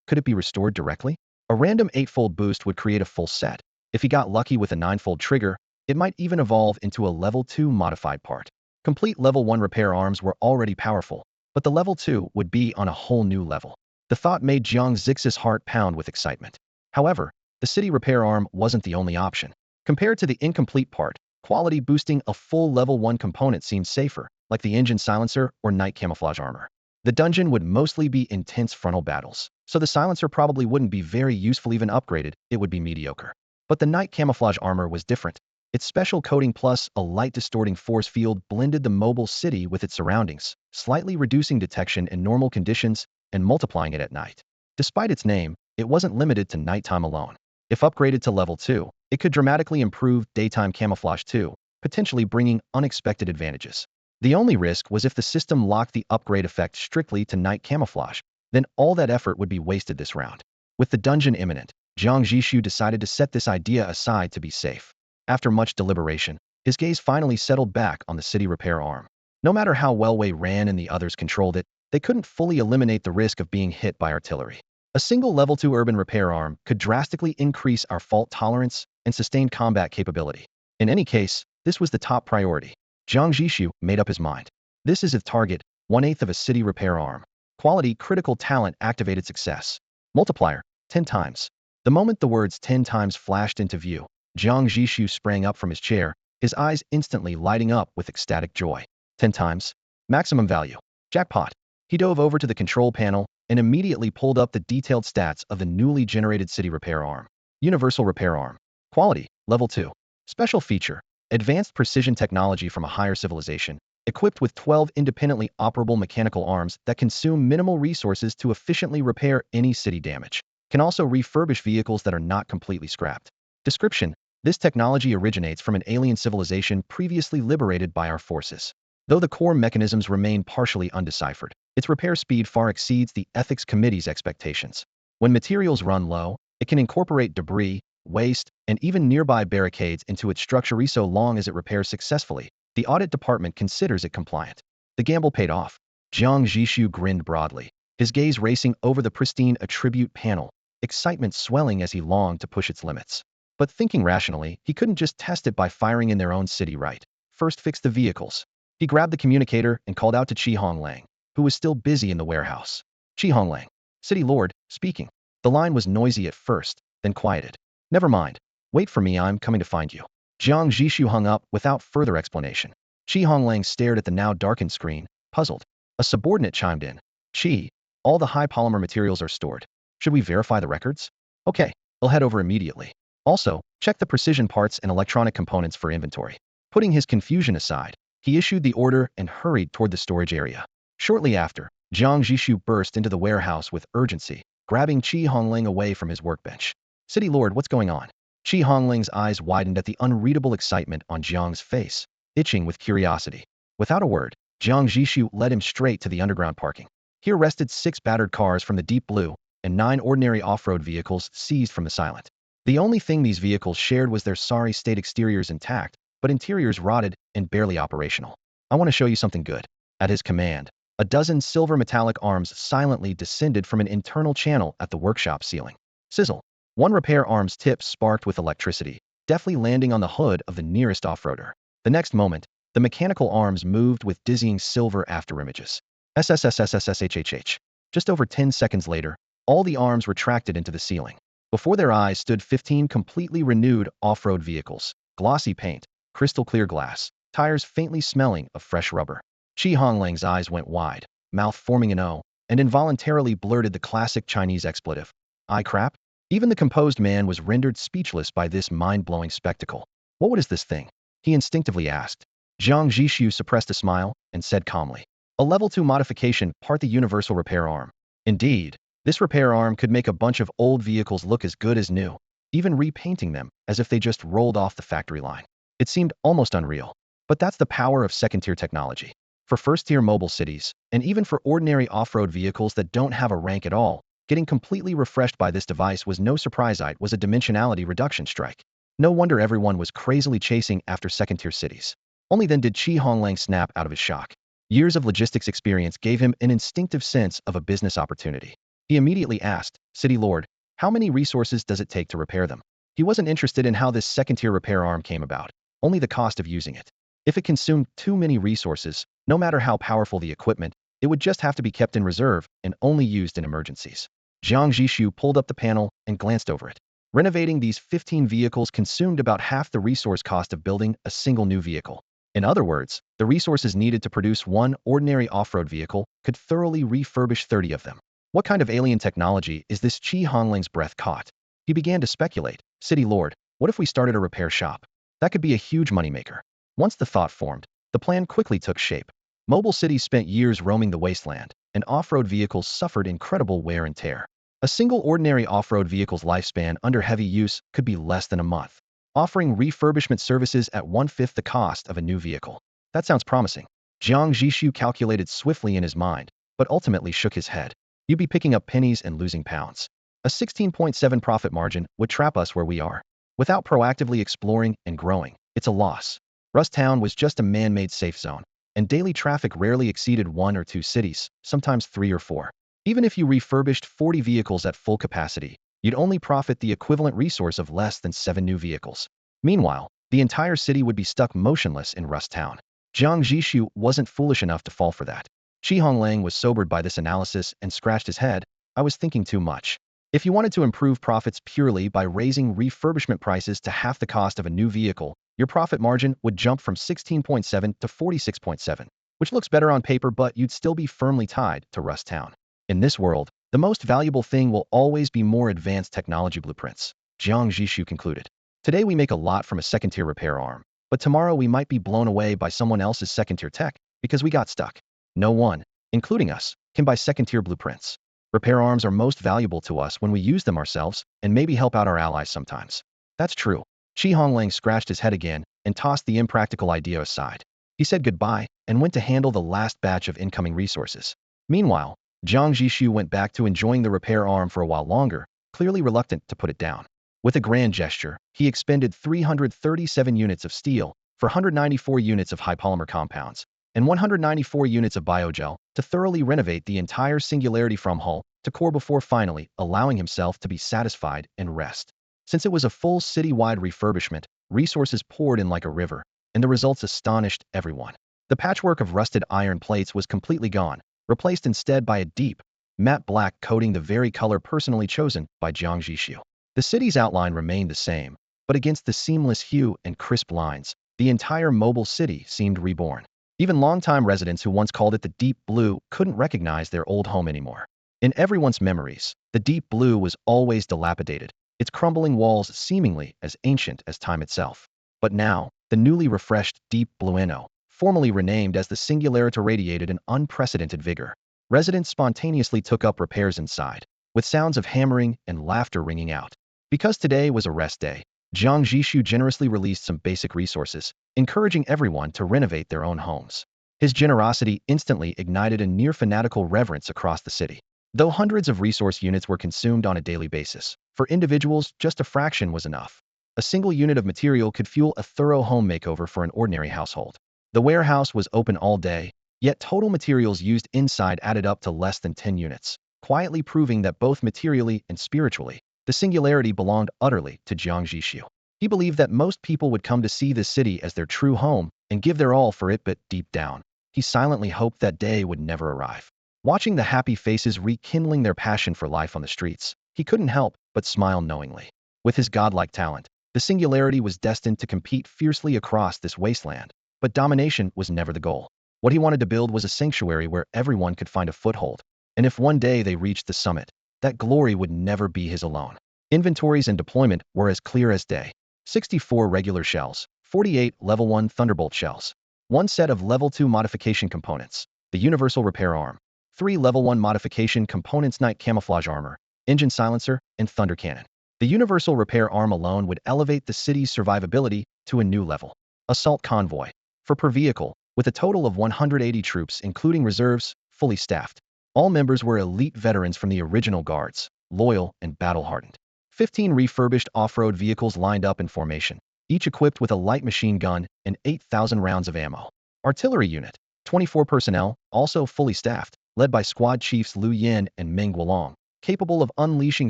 could it be restored directly? A random 8-fold boost would create a full set. If he got lucky with a 9-fold trigger, it might even evolve into a level 2 modified part. Complete level 1 repair arms were already powerful, but the level 2 would be on a whole new level. The thought made Jiang Zhixu's heart pound with excitement. However, the city repair arm wasn't the only option. Compared to the incomplete part, quality boosting a full level 1 component seemed safer, like the engine silencer or night camouflage armor. The dungeon would mostly be intense frontal battles, so the silencer probably wouldn't be very useful. Even upgraded, it would be mediocre. But the night camouflage armor was different. Its special coating plus a light distorting force field blended the mobile city with its surroundings, slightly reducing detection in normal conditions and multiplying it at night. Despite its name, it wasn't limited to nighttime alone. If upgraded to level 2, it could dramatically improve daytime camouflage too, potentially bringing unexpected advantages. The only risk was if the system locked the upgrade effect strictly to night camouflage, then all that effort would be wasted this round. With the dungeon imminent, Jiang Zhixu decided to set this idea aside to be safe. After much deliberation, his gaze finally settled back on the city repair arm. No matter how well Wei ran and the others controlled it, they couldn't fully eliminate the risk of being hit by artillery. A single level 2 urban repair arm could drastically increase our fault tolerance and sustained combat capability. In any case, this was the top priority. Jiang Zhixu made up his mind. This is its target, 1/8 of a city repair arm. Quality critical talent activated success. Multiplier, 10 times. The moment the words 10 times flashed into view, Jiang Zhixu sprang up from his chair, his eyes instantly lighting up with ecstatic joy. 10 times. Maximum value. Jackpot. He dove over to the control panel, and immediately pulled up the detailed stats of the newly generated city repair arm. Universal repair arm. Quality, level 2. Special feature, advanced precision technology from a higher civilization, equipped with 12 independently operable mechanical arms that consume minimal resources to efficiently repair any city damage. Can also refurbish vehicles that are not completely scrapped. Description, this technology originates from an alien civilization previously liberated by our forces. Though the core mechanisms remain partially undeciphered, its repair speed far exceeds the Ethics Committee's expectations. When materials run low, it can incorporate debris, waste, and even nearby barricades into its structure so long as it repairs successfully. The audit department considers it compliant. The gamble paid off. Jiang Zhixu grinned broadly, his gaze racing over the pristine attribute panel, excitement swelling as he longed to push its limits. But thinking rationally, he couldn't just test it by firing in their own city right. First fix the vehicles. He grabbed the communicator and called out to Qi Honglang, who was still busy in the warehouse. Qi Honglang, City Lord, speaking. The line was noisy at first, then quieted. Never mind. Wait for me, I'm coming to find you. Jiang Zhixu hung up without further explanation. Qi Honglang stared at the now darkened screen, puzzled. A subordinate chimed in. Qi, all the high polymer materials are stored. Should we verify the records? Okay, I'll head over immediately. Also, check the precision parts and electronic components for inventory. Putting his confusion aside, he issued the order and hurried toward the storage area. Shortly after, Jiang Zhixu burst into the warehouse with urgency, grabbing Qi Honglang away from his workbench. City Lord, what's going on? Qi Honglang's eyes widened at the unreadable excitement on Jiang's face, itching with curiosity. Without a word, Jiang Zhixu led him straight to the underground parking. Here rested 6 battered cars from the Deep Blue and 9 ordinary off-road vehicles seized from the Silent. The only thing these vehicles shared was their sorry state exteriors intact, but interiors rotted and barely operational. I want to show you something good. At his command, a dozen silver metallic arms silently descended from an internal channel at the workshop ceiling. Sizzle. One repair arm's tip sparked with electricity, deftly landing on the hood of the nearest off-roader. The next moment, the mechanical arms moved with dizzying silver afterimages. SSSSSSHHH. Just over 10 seconds later, all the arms retracted into the ceiling. Before their eyes stood 15 completely renewed off-road vehicles, glossy paint, crystal clear glass, tires faintly smelling of fresh rubber. Qi Honglang's eyes went wide, mouth forming an O, and involuntarily blurted the classic Chinese expletive. "I crap?" Even the composed man was rendered speechless by this mind-blowing spectacle. What is this thing? He instinctively asked. Jiang Zhixu suppressed a smile and said calmly. A level 2 modification, part the universal repair arm. Indeed, this repair arm could make a bunch of old vehicles look as good as new, even repainting them as if they just rolled off the factory line. It seemed almost unreal. But that's the power of second-tier technology. For first-tier mobile cities, and even for ordinary off-road vehicles that don't have a rank at all, getting completely refreshed by this device was no surprise. It was a dimensionality reduction strike. No wonder everyone was crazily chasing after second-tier cities. Only then did Qi Honglang snap out of his shock. Years of logistics experience gave him an instinctive sense of a business opportunity. He immediately asked, City Lord, how many resources does it take to repair them? He wasn't interested in how this second-tier repair arm came about, only the cost of using it. If it consumed too many resources, no matter how powerful the equipment, it would just have to be kept in reserve and only used in emergencies. Jiang Zhixu pulled up the panel and glanced over it. Renovating these 15 vehicles consumed about half the resource cost of building a single new vehicle. In other words, the resources needed to produce one ordinary off-road vehicle could thoroughly refurbish 30 of them. What kind of alien technology is this? Qi Honglang's breath caught. He began to speculate. City Lord, what if we started a repair shop? That could be a huge moneymaker. Once the thought formed, the plan quickly took shape. Mobile cities spent years roaming the wasteland, and off-road vehicles suffered incredible wear and tear. A single ordinary off-road vehicle's lifespan under heavy use could be less than a month, offering refurbishment services at 1/5 the cost of a new vehicle. That sounds promising. Jiang Zhixu calculated swiftly in his mind, but ultimately shook his head. You'd be picking up pennies and losing pounds. A 16.7 profit margin would trap us where we are. Without proactively exploring and growing, it's a loss. Rust Town was just a man-made safe zone, and daily traffic rarely exceeded 1 or 2 cities, sometimes 3 or 4. Even if you refurbished 40 vehicles at full capacity, you'd only profit the equivalent resource of less than 7 new vehicles. Meanwhile, the entire city would be stuck motionless in Rust Town. Jiang Zhixu wasn't foolish enough to fall for that. Qi Honglang was sobered by this analysis and scratched his head. I was thinking too much. If you wanted to improve profits purely by raising refurbishment prices to half the cost of a new vehicle, your profit margin would jump from 16.7 to 46.7, which looks better on paper, but you'd still be firmly tied to Rust Town. In this world, The most valuable thing will always be more advanced technology blueprints, Jiang Zhixu concluded. Today we make a lot from a second-tier repair arm, but tomorrow we might be blown away by someone else's second-tier tech because we got stuck. No one, including us, can buy second-tier blueprints. Repair arms are most valuable to us when we use them ourselves and maybe help out our allies sometimes. That's true. Shi Honglang scratched his head again and tossed the impractical idea aside. He said goodbye and went to handle the last batch of incoming resources. Meanwhile, Jiang Zhixu went back to enjoying the repair arm for a while longer, clearly reluctant to put it down. With a grand gesture, he expended 337 units of steel for 194 units of high polymer compounds and 194 units of biogel to thoroughly renovate the entire singularity from hull to core before finally allowing himself to be satisfied and rest. Since it was a full city-wide refurbishment, resources poured in like a river, and the results astonished everyone. The patchwork of rusted iron plates was completely gone, replaced instead by a deep, matte black coating, the very color personally chosen by Jiang Zhixu. The city's outline remained the same, but against the seamless hue and crisp lines, the entire mobile city seemed reborn. Even longtime residents who once called it the Deep Blue couldn't recognize their old home anymore. In everyone's memories, the Deep Blue was always dilapidated, its crumbling walls seemingly as ancient as time itself. But now, the newly refreshed Deep Blueno, formerly renamed as the Singularity, radiated an unprecedented vigor. Residents spontaneously took up repairs inside, with sounds of hammering and laughter ringing out. Because today was a rest day, Jiang Zhixu generously released some basic resources, encouraging everyone to renovate their own homes. His generosity instantly ignited a near-fanatical reverence across the city. Though hundreds of resource units were consumed on a daily basis, for individuals, just a fraction was enough. A single unit of material could fuel a thorough home makeover for an ordinary household. The warehouse was open all day, yet total materials used inside added up to less than 10 units, quietly proving that both materially and spiritually, the singularity belonged utterly to Jiang Zhixu. He believed that most people would come to see this city as their true home and give their all for it, but deep down, he silently hoped that day would never arrive. Watching the happy faces rekindling their passion for life on the streets, he couldn't help but smile knowingly. With his godlike talent, the singularity was destined to compete fiercely across this wasteland, but domination was never the goal. What he wanted to build was a sanctuary where everyone could find a foothold, and if one day they reached the summit, that glory would never be his alone. Inventories and deployment were as clear as day. 64 regular shells, 48 Level 1 Thunderbolt shells, 1 set of Level 2 modification components, the Universal Repair Arm, 3 Level 1 modification components, Night Camouflage Armor, Engine Silencer, and Thunder Cannon. The Universal Repair Arm alone would elevate the city's survivability to a new level. Assault Convoy, for per vehicle, with a total of 180 troops including reserves, fully staffed. All members were elite veterans from the original guards, loyal and battle-hardened. 15 refurbished off-road vehicles lined up in formation, each equipped with a light machine gun and 8,000 rounds of ammo. Artillery unit, 24 personnel, also fully staffed, led by squad chiefs Liu Yin and Meng Guolong, capable of unleashing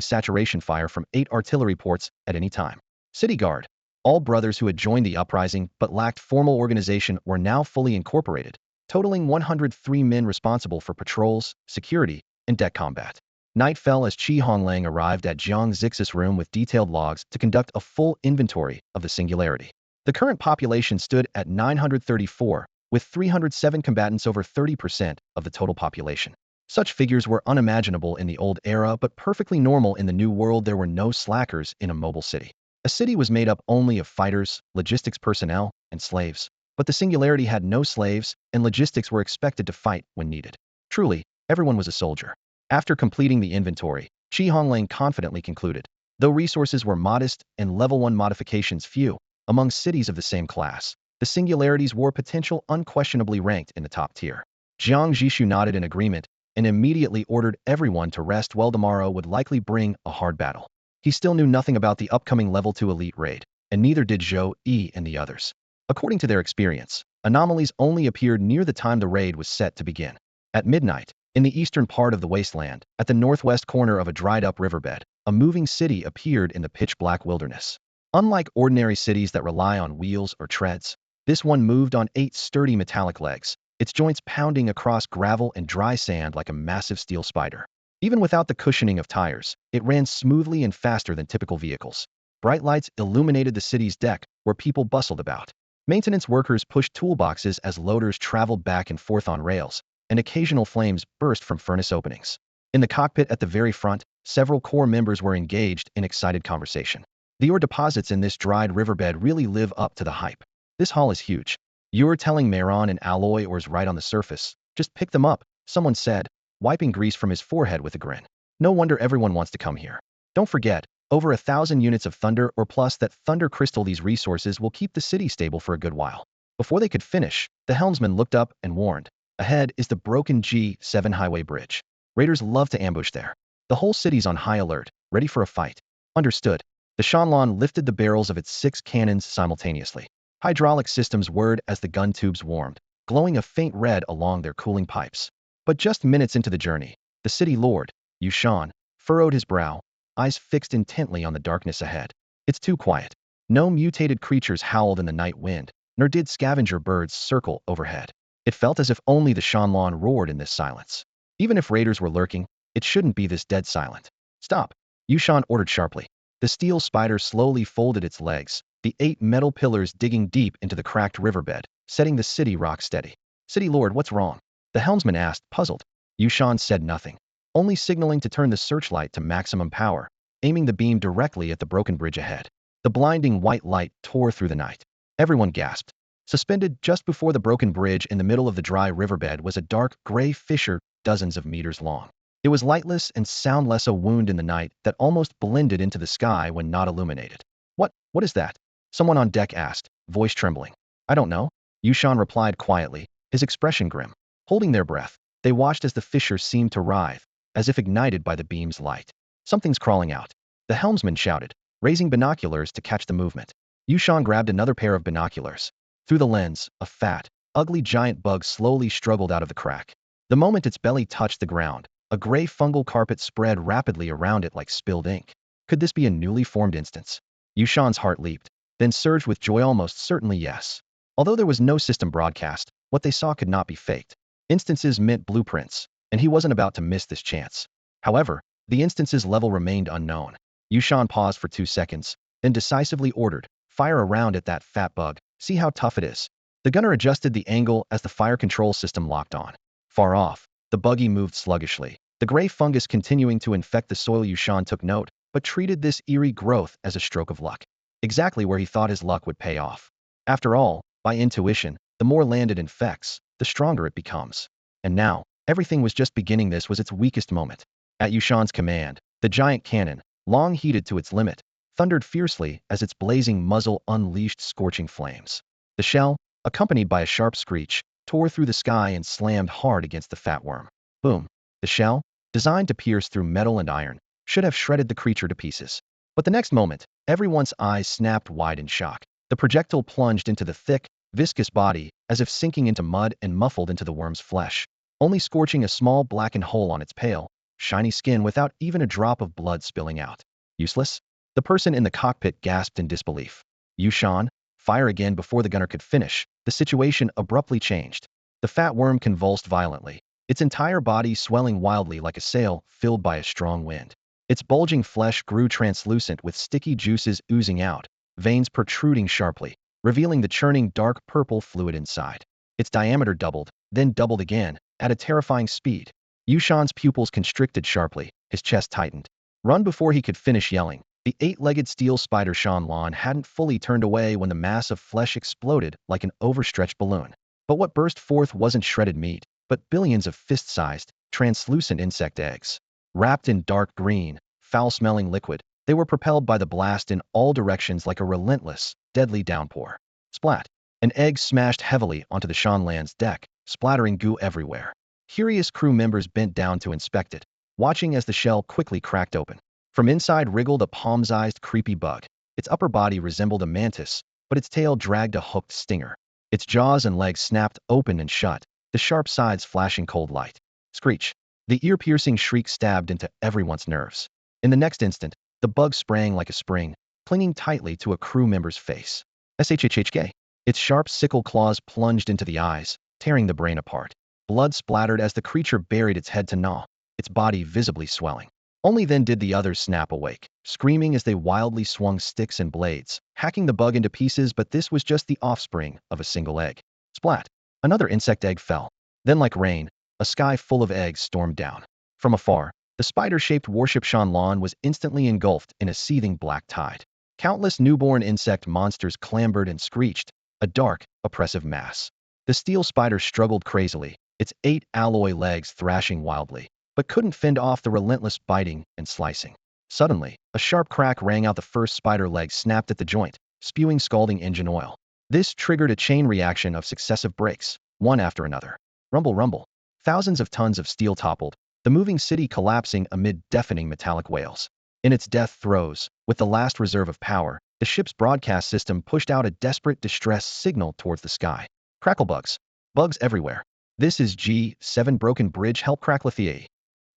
saturation fire from 8 artillery ports at any time. City Guard, all brothers who had joined the uprising but lacked formal organization were now fully incorporated, totaling 103 men responsible for patrols, security, and deck combat. Night fell as Shi Honglang arrived at Jiang Zhixu's room with detailed logs to conduct a full inventory of the singularity. The current population stood at 934, with 307 combatants, over 30% of the total population. Such figures were unimaginable in the old era but perfectly normal in the new world. There were no slackers in a mobile city. A city was made up only of fighters, logistics personnel, and slaves. But the singularity had no slaves, and logistics were expected to fight when needed. Truly, everyone was a soldier. After completing the inventory, Shi Honglang confidently concluded, though resources were modest and Level 1 modifications few, among cities of the same class, the singularity's war potential unquestionably ranked in the top tier. Jiang Zhixu nodded in agreement and immediately ordered everyone to rest. Well, tomorrow would likely bring a hard battle. He still knew nothing about the upcoming Level 2 elite raid, and neither did Zhou Yi and the others. According to their experience, anomalies only appeared near the time the raid was set to begin. At midnight, in the eastern part of the wasteland, at the northwest corner of a dried-up riverbed, a moving city appeared in the pitch-black wilderness. Unlike ordinary cities that rely on wheels or treads, this one moved on 8 sturdy metallic legs, its joints pounding across gravel and dry sand like a massive steel spider. Even without the cushioning of tires, it ran smoothly and faster than typical vehicles. Bright lights illuminated the city's deck, where people bustled about. Maintenance workers pushed toolboxes as loaders traveled back and forth on rails, and occasional flames burst from furnace openings. In the cockpit at the very front, several core members were engaged in excited conversation. The ore deposits in this dried riverbed really live up to the hype. This haul is huge. You're telling Maron and alloy ores right on the surface. Just pick them up, someone said, wiping grease from his forehead with a grin. No wonder everyone wants to come here. Don't forget, over 1,000 units of thunder or plus that thunder crystal. These resources will keep the city stable for a good while. Before they could finish, the helmsman looked up and warned. Ahead is the broken G7 highway bridge. Raiders love to ambush there. The whole city's on high alert, ready for a fight. Understood. The Shanlan lifted the barrels of its 6 cannons simultaneously. Hydraulic systems whirred as the gun tubes warmed, glowing a faint red along their cooling pipes. But just minutes into the journey, the city lord, Yushan, furrowed his brow, eyes fixed intently on the darkness ahead. It's too quiet. No mutated creatures howled in the night wind, nor did scavenger birds circle overhead. It felt as if only the Shanlan roared in this silence. Even if raiders were lurking, it shouldn't be this dead silent. Stop, Yushan ordered sharply. The steel spider slowly folded its legs, the 8 metal pillars digging deep into the cracked riverbed, setting the city rock steady. City lord, what's wrong? The helmsman asked, puzzled. Yushan said nothing, only signaling to turn the searchlight to maximum power, aiming the beam directly at the broken bridge ahead. The blinding white light tore through the night. Everyone gasped. Suspended just before the broken bridge in the middle of the dry riverbed was a dark, gray fissure dozens of meters long. It was lightless and soundless, a wound in the night that almost blended into the sky when not illuminated. What is that? Someone on deck asked, voice trembling. I don't know, Yushan replied quietly, his expression grim. Holding their breath, they watched as the fissure seemed to writhe, as if ignited by the beam's light. Something's crawling out, the helmsman shouted, raising binoculars to catch the movement. Yushan grabbed another pair of binoculars. Through the lens, a fat, ugly giant bug slowly struggled out of the crack. The moment its belly touched the ground, a gray fungal carpet spread rapidly around it like spilled ink. Could this be a newly formed instance? Yushan's heart leaped, then surged with joy. Almost certainly yes. Although there was no system broadcast, what they saw could not be faked. Instances meant blueprints, and he wasn't about to miss this chance. However, the instance's level remained unknown. Yushan paused for 2 seconds, then decisively ordered, fire around at that fat bug, see how tough it is. The gunner adjusted the angle as the fire control system locked on. Far off, the buggy moved sluggishly, the gray fungus continuing to infect the soil. Yushan took note, but treated this eerie growth as a stroke of luck. Exactly where he thought his luck would pay off. After all, by intuition, the more land it infects, the stronger it becomes. And now, everything was just beginning. This was its weakest moment. At Yushan's command, the giant cannon, long heated to its limit, thundered fiercely as its blazing muzzle unleashed scorching flames. The shell, accompanied by a sharp screech, tore through the sky and slammed hard against the fat worm. Boom. The shell, designed to pierce through metal and iron, should have shredded the creature to pieces. But the next moment, everyone's eyes snapped wide in shock. The projectile plunged into the thick, viscous body, as if sinking into mud and muffled into the worm's flesh, only scorching a small blackened hole on its pale, shiny skin without even a drop of blood spilling out. Useless? The person in the cockpit gasped in disbelief. Yushan, fire again. Before the gunner could finish, the situation abruptly changed. The fat worm convulsed violently, its entire body swelling wildly like a sail filled by a strong wind. Its bulging flesh grew translucent with sticky juices oozing out, veins protruding sharply, revealing the churning dark purple fluid inside. Its diameter doubled, then doubled again, at a terrifying speed. Yushan's pupils constricted sharply, his chest tightened. Run! Before he could finish yelling, the 8-legged steel spider Shanlan hadn't fully turned away when the mass of flesh exploded like an overstretched balloon. But what burst forth wasn't shredded meat, but billions of fist-sized, translucent insect eggs. Wrapped in dark green, foul-smelling liquid, they were propelled by the blast in all directions like a relentless, deadly downpour. Splat! An egg smashed heavily onto the Shanlan's deck, splattering goo everywhere. Curious crew members bent down to inspect it, watching as the shell quickly cracked open. From inside wriggled a palm-sized creepy bug. Its upper body resembled a mantis, but its tail dragged a hooked stinger. Its jaws and legs snapped open and shut, the sharp sides flashing cold light. Screech! The ear-piercing shriek stabbed into everyone's nerves. In the next instant, the bug sprang like a spring, clinging tightly to a crew member's face. SHHHK! Its sharp sickle claws plunged into the eyes, tearing the brain apart. Blood splattered as the creature buried its head to gnaw, its body visibly swelling. Only then did the others snap awake, screaming as they wildly swung sticks and blades, hacking the bug into pieces. But this was just the offspring of a single egg. Splat! Another insect egg fell. Then like rain, a sky full of eggs stormed down. From afar, The spider-shaped warship Shanlan was instantly engulfed in a seething black tide. Countless newborn insect monsters clambered and screeched, a dark, oppressive mass. The steel spider struggled crazily, its 8 alloy legs thrashing wildly, but couldn't fend off the relentless biting and slicing. Suddenly, a sharp crack rang out. The first spider leg snapped at the joint, spewing scalding engine oil. This triggered a chain reaction of successive breaks, one after another. Rumble, rumble. Thousands of tons of steel toppled, the moving city collapsing amid deafening metallic wails. In its death throes, with the last reserve of power, the ship's broadcast system pushed out a desperate distress signal towards the sky. Cracklebugs. Bugs everywhere. This is G7 Broken Bridge. Help Cracklethea.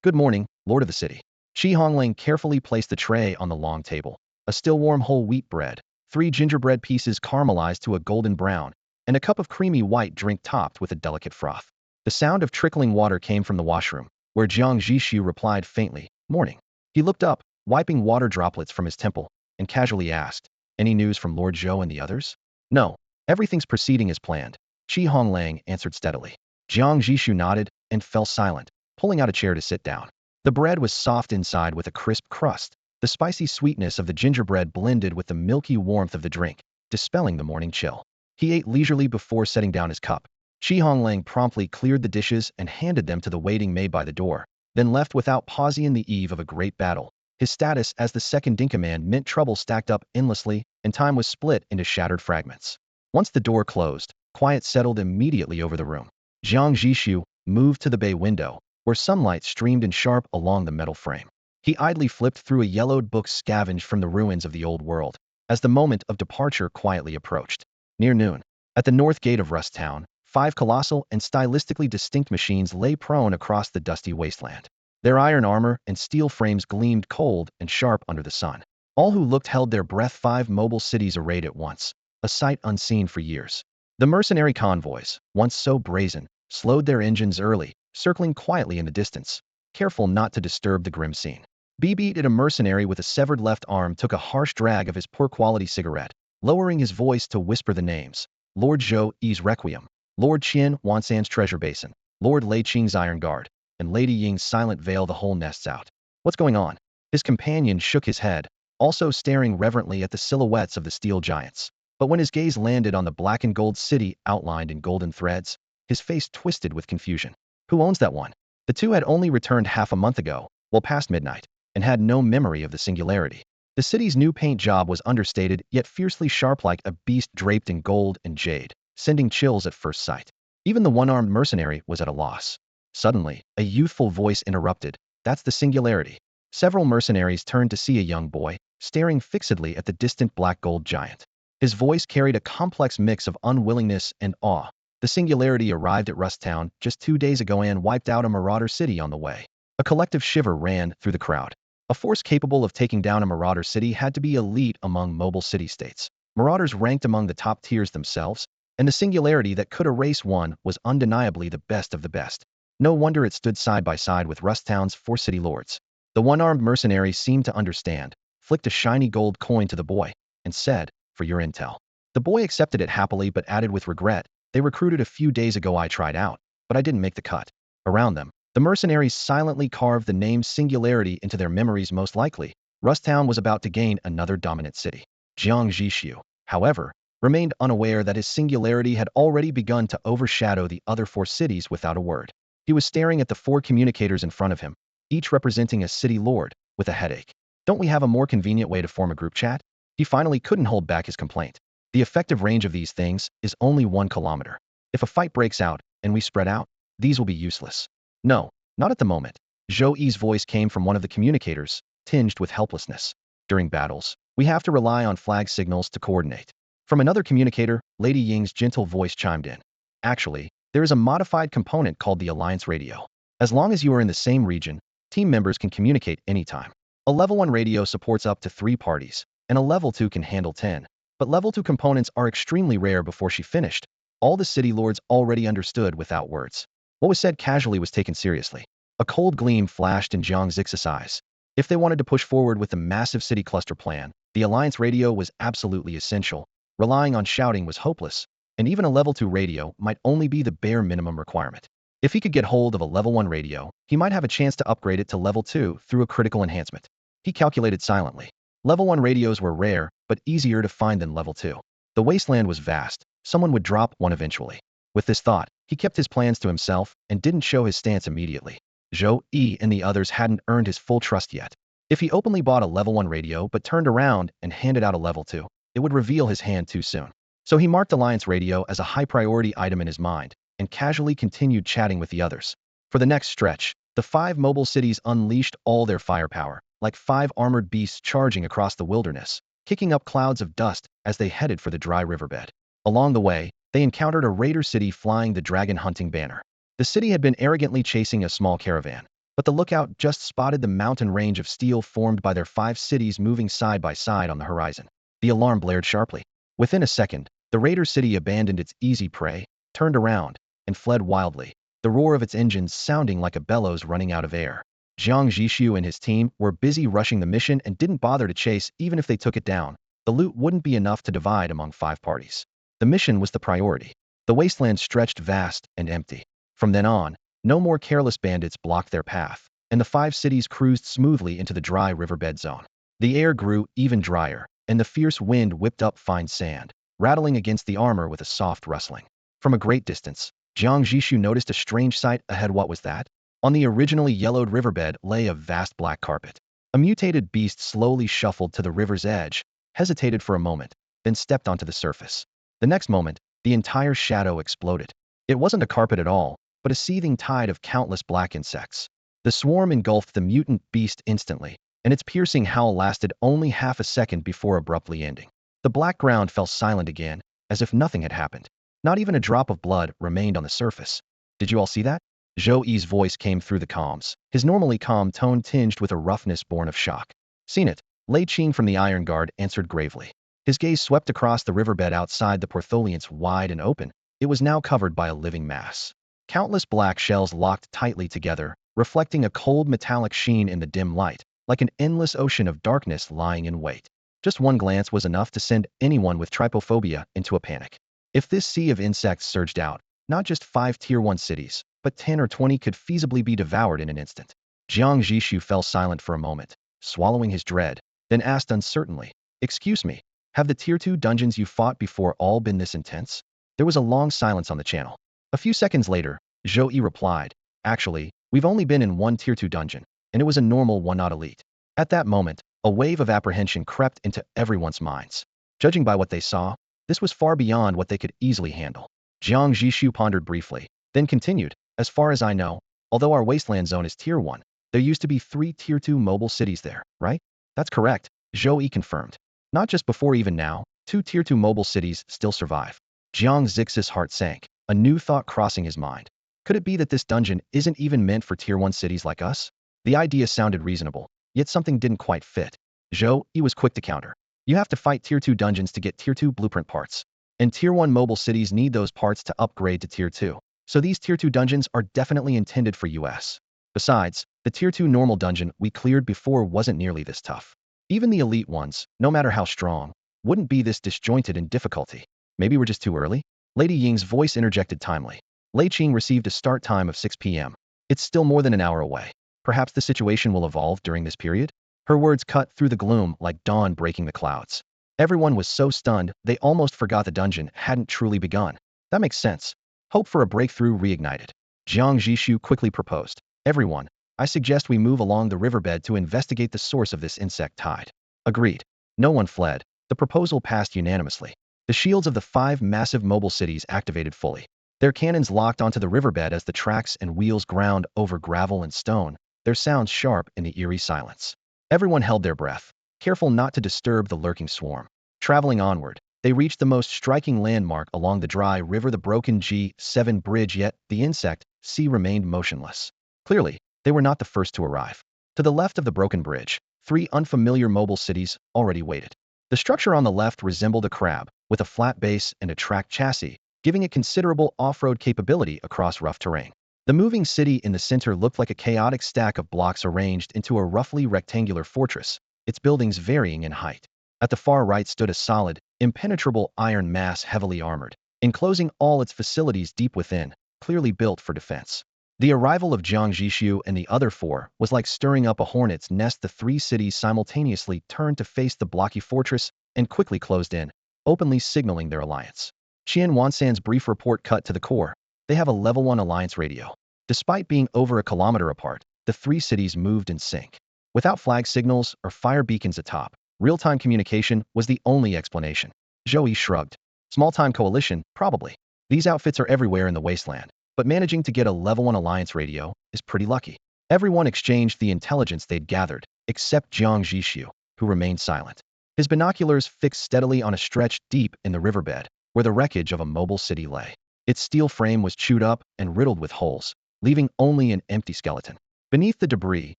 Good morning, Lord of the City. Shi Hongling carefully placed the tray on the long table. A still warm whole wheat bread, 3 gingerbread pieces caramelized to a golden brown, and a cup of creamy white drink topped with a delicate froth. The sound of trickling water came from the washroom, where Jiang Zhixu replied faintly, "Morning." He looked up, wiping water droplets from his temple, and casually asked, "Any news from Lord Zhou and the others?" "No. Everything's proceeding as planned," Shi Honglang answered steadily. Jiang Zhixu nodded and fell silent, pulling out a chair to sit down. The bread was soft inside with a crisp crust. The spicy sweetness of the gingerbread blended with the milky warmth of the drink, dispelling the morning chill. He ate leisurely before setting down his cup. Shi Honglang promptly cleared the dishes and handed them to the waiting maid by the door, then left without pausing. In the eve of a great battle, his status as the second in command meant trouble stacked up endlessly, and time was split into shattered fragments. Once the door closed, quiet settled immediately over the room. Jiang Zhixu moved to the bay window, where sunlight streamed in sharp along the metal frame. He idly flipped through a yellowed book scavenged from the ruins of the old world, as the moment of departure quietly approached. Near noon, at the north gate of Rust Town, 5 colossal and stylistically distinct machines lay prone across the dusty wasteland. Their iron armor and steel frames gleamed cold and sharp under the sun. All who looked held their breath. 5 mobile cities arrayed at once, a sight unseen for years. The mercenary convoys, once so brazen, slowed their engines early, circling quietly in the distance, careful not to disturb the grim scene. Beat a mercenary with a severed left arm took a harsh drag of his poor-quality cigarette, lowering his voice to whisper the names: Lord Zhou's Requiem, Lord Qian Wansan's Treasure Basin, Lord Lei Qing's Iron Guard, and Lady Ying's Silent Veil. The whole nest's out. What's going on? His companion shook his head, also staring reverently at the silhouettes of the steel giants. But when his gaze landed on the black and gold city outlined in golden threads, his face twisted with confusion. Who owns that one? The two had only returned half a month ago, well past midnight, and had no memory of the singularity. The city's new paint job was understated yet fiercely sharp, like a beast draped in gold and jade, sending chills at first sight. Even the one-armed mercenary was at a loss. Suddenly, a youthful voice interrupted, "That's the singularity." Several mercenaries turned to see a young boy, staring fixedly at the distant black-gold giant. His voice carried a complex mix of unwillingness and awe. The singularity arrived at Rust Town just 2 days ago and wiped out a marauder city on the way. A collective shiver ran through the crowd. A force capable of taking down a marauder city had to be elite among mobile city-states. Marauders ranked among the top tiers themselves, and the singularity that could erase one was undeniably the best of the best. No wonder it stood side by side with Rust Town's 4 city lords. The one-armed mercenary seemed to understand, flicked a shiny gold coin to the boy, and said, "For your intel." The boy accepted it happily but added with regret, "They recruited a few days ago. I tried out, but I didn't make the cut." Around them, the mercenaries silently carved the name singularity into their memories. Most likely, Rust Town was about to gain another dominant city. Jiang Zhixu, however, remained unaware that his singularity had already begun to overshadow the other 4 cities. Without a word, he was staring at the 4 communicators in front of him, each representing a city lord, with a headache. "Don't we have a more convenient way to form a group chat?" He finally couldn't hold back his complaint. "The effective range of these things is only 1 kilometer. If a fight breaks out and we spread out, these will be useless." "No, not at the moment." Zhou's voice came from one of the communicators, tinged with helplessness. "During battles, we have to rely on flag signals to coordinate." From another communicator, Lady Ying's gentle voice chimed in. "Actually, there is a modified component called the Alliance Radio. As long as you are in the same region, team members can communicate anytime. A level 1 radio supports up to 3 parties, and a level 2 can handle 10. But level 2 components are extremely rare." Before she finished, all the city lords already understood without words. What was said casually was taken seriously. A cold gleam flashed in Jiang Zhixu's eyes. If they wanted to push forward with the massive city cluster plan, the Alliance radio was absolutely essential. Relying on shouting was hopeless, and even a level 2 radio might only be the bare minimum requirement. If he could get hold of a level 1 radio, he might have a chance to upgrade it to level 2 through a critical enhancement. He calculated silently. Level 1 radios were rare, but easier to find than level 2. The wasteland was vast. Someone would drop one eventually. With this thought, he kept his plans to himself and didn't show his stance immediately. Zhou Yi and the others hadn't earned his full trust yet. If he openly bought a level 1 radio but turned around and handed out a level 2, it would reveal his hand too soon. So he marked Alliance Radio as a high-priority item in his mind and casually continued chatting with the others. For the next stretch, the 5 mobile cities unleashed all their firepower, like 5 armored beasts charging across the wilderness, kicking up clouds of dust as they headed for the dry riverbed. Along the way, they encountered a raider city flying the dragon hunting banner. The city had been arrogantly chasing a small caravan, but the lookout just spotted the mountain range of steel formed by their 5 cities moving side by side on the horizon. The alarm blared sharply. Within a second, the raider city abandoned its easy prey, turned around, and fled wildly, the roar of its engines sounding like a bellows running out of air. Jiang Zhixu and his team were busy rushing the mission and didn't bother to chase even if they took it down. The loot wouldn't be enough to divide among 5 parties. The mission was the priority. The wasteland stretched vast and empty. From then on, no more careless bandits blocked their path, and the 5 cities cruised smoothly into the dry riverbed zone. The air grew even drier, and the fierce wind whipped up fine sand, rattling against the armor with a soft rustling. From a great distance, Jiang Zhixu noticed a strange sight ahead. What was that? On the originally yellowed riverbed lay a vast black carpet. A mutated beast slowly shuffled to the river's edge, hesitated for a moment, then stepped onto the surface. The next moment, the entire shadow exploded. It wasn't a carpet at all, but a seething tide of countless black insects. The swarm engulfed the mutant beast instantly, and its piercing howl lasted only half a second before abruptly ending. The black ground fell silent again, as if nothing had happened. Not even a drop of blood remained on the surface. Did you all see that? Zhou Yi's voice came through the comms, his normally calm tone tinged with a roughness born of shock. Seen it, Lei Qing from the Iron Guard answered gravely. His gaze swept across the riverbed outside the Portholiance wide and open. It was now covered by a living mass. Countless black shells locked tightly together, reflecting a cold metallic sheen in the dim light, like an endless ocean of darkness lying in wait. Just one glance was enough to send anyone with trypophobia into a panic. If this sea of insects surged out, not just 5 Tier 1 cities, but 10 or 20 could feasibly be devoured in an instant. Jiang Zhixu fell silent for a moment, swallowing his dread, then asked uncertainly, "Excuse me, have the Tier 2 dungeons you fought before all been this intense?" There was a long silence on the channel. A few seconds later, Zhou Yi replied, "Actually, we've only been in one Tier 2 dungeon, and it was a normal one, not elite." At that moment, a wave of apprehension crept into everyone's minds. Judging by what they saw, this was far beyond what they could easily handle. Jiang Zhixu pondered briefly, then continued, "As far as I know, although our wasteland zone is Tier 1, there used to be 3 Tier 2 mobile cities there, right?" "That's correct," Zhou Yi confirmed. "Not just before, even now, 2 Tier 2 mobile cities still survive." Jiang Zhixu's heart sank, a new thought crossing his mind. Could it be that this dungeon isn't even meant for Tier 1 cities like us? The idea sounded reasonable, yet something didn't quite fit. Zhou Yi was quick to counter. "You have to fight Tier 2 dungeons to get Tier 2 blueprint parts. And Tier 1 mobile cities need those parts to upgrade to Tier 2. So these Tier 2 dungeons are definitely intended for US. Besides, the Tier 2 normal dungeon we cleared before wasn't nearly this tough. Even the elite ones, no matter how strong, wouldn't be this disjointed in difficulty. Maybe we're just too early?" Lady Ying's voice interjected timely. Lei Qing received a start time of 6 p.m. It's still more than an hour away. Perhaps the situation will evolve during this period? Her words cut through the gloom like dawn breaking the clouds. Everyone was so stunned, they almost forgot the dungeon hadn't truly begun. That makes sense. Hope for a breakthrough reignited. Jiang Zhixu quickly proposed. "Everyone, I suggest we move along the riverbed to investigate the source of this insect tide." Agreed. No one fled. The proposal passed unanimously. The shields of the 5 massive mobile cities activated fully. Their cannons locked onto the riverbed as the tracks and wheels ground over gravel and stone, their sounds sharp in the eerie silence. Everyone held their breath, careful not to disturb the lurking swarm. Traveling onward, they reached the most striking landmark along the dry river, the broken G7 bridge, yet the insect sea remained motionless. Clearly, they were not the first to arrive. To the left of the broken bridge, 3 unfamiliar mobile cities already waited. The structure on the left resembled a crab, with a flat base and a track chassis, giving it considerable off-road capability across rough terrain. The moving city in the center looked like a chaotic stack of blocks arranged into a roughly rectangular fortress, its buildings varying in height. At the far right stood a solid, impenetrable iron mass heavily armored, enclosing all its facilities deep within, clearly built for defense. The arrival of Jiang Zhixu and the other four was like stirring up a hornet's nest. The three cities simultaneously turned to face the blocky fortress and quickly closed in, openly signaling their alliance. Qian Wansan's brief report cut to the core. They have a level 1 alliance radio. Despite being over a kilometer apart, the three cities moved in sync. Without flag signals or fire beacons atop, real-time communication was the only explanation. Zhou shrugged. Small-time coalition, probably. These outfits are everywhere in the wasteland, but managing to get a level 1 alliance radio is pretty lucky. Everyone exchanged the intelligence they'd gathered, except Jiang Zhixu, who remained silent. His binoculars fixed steadily on a stretch deep in the riverbed, where the wreckage of a mobile city lay. Its steel frame was chewed up and riddled with holes, leaving only an empty skeleton. Beneath the debris,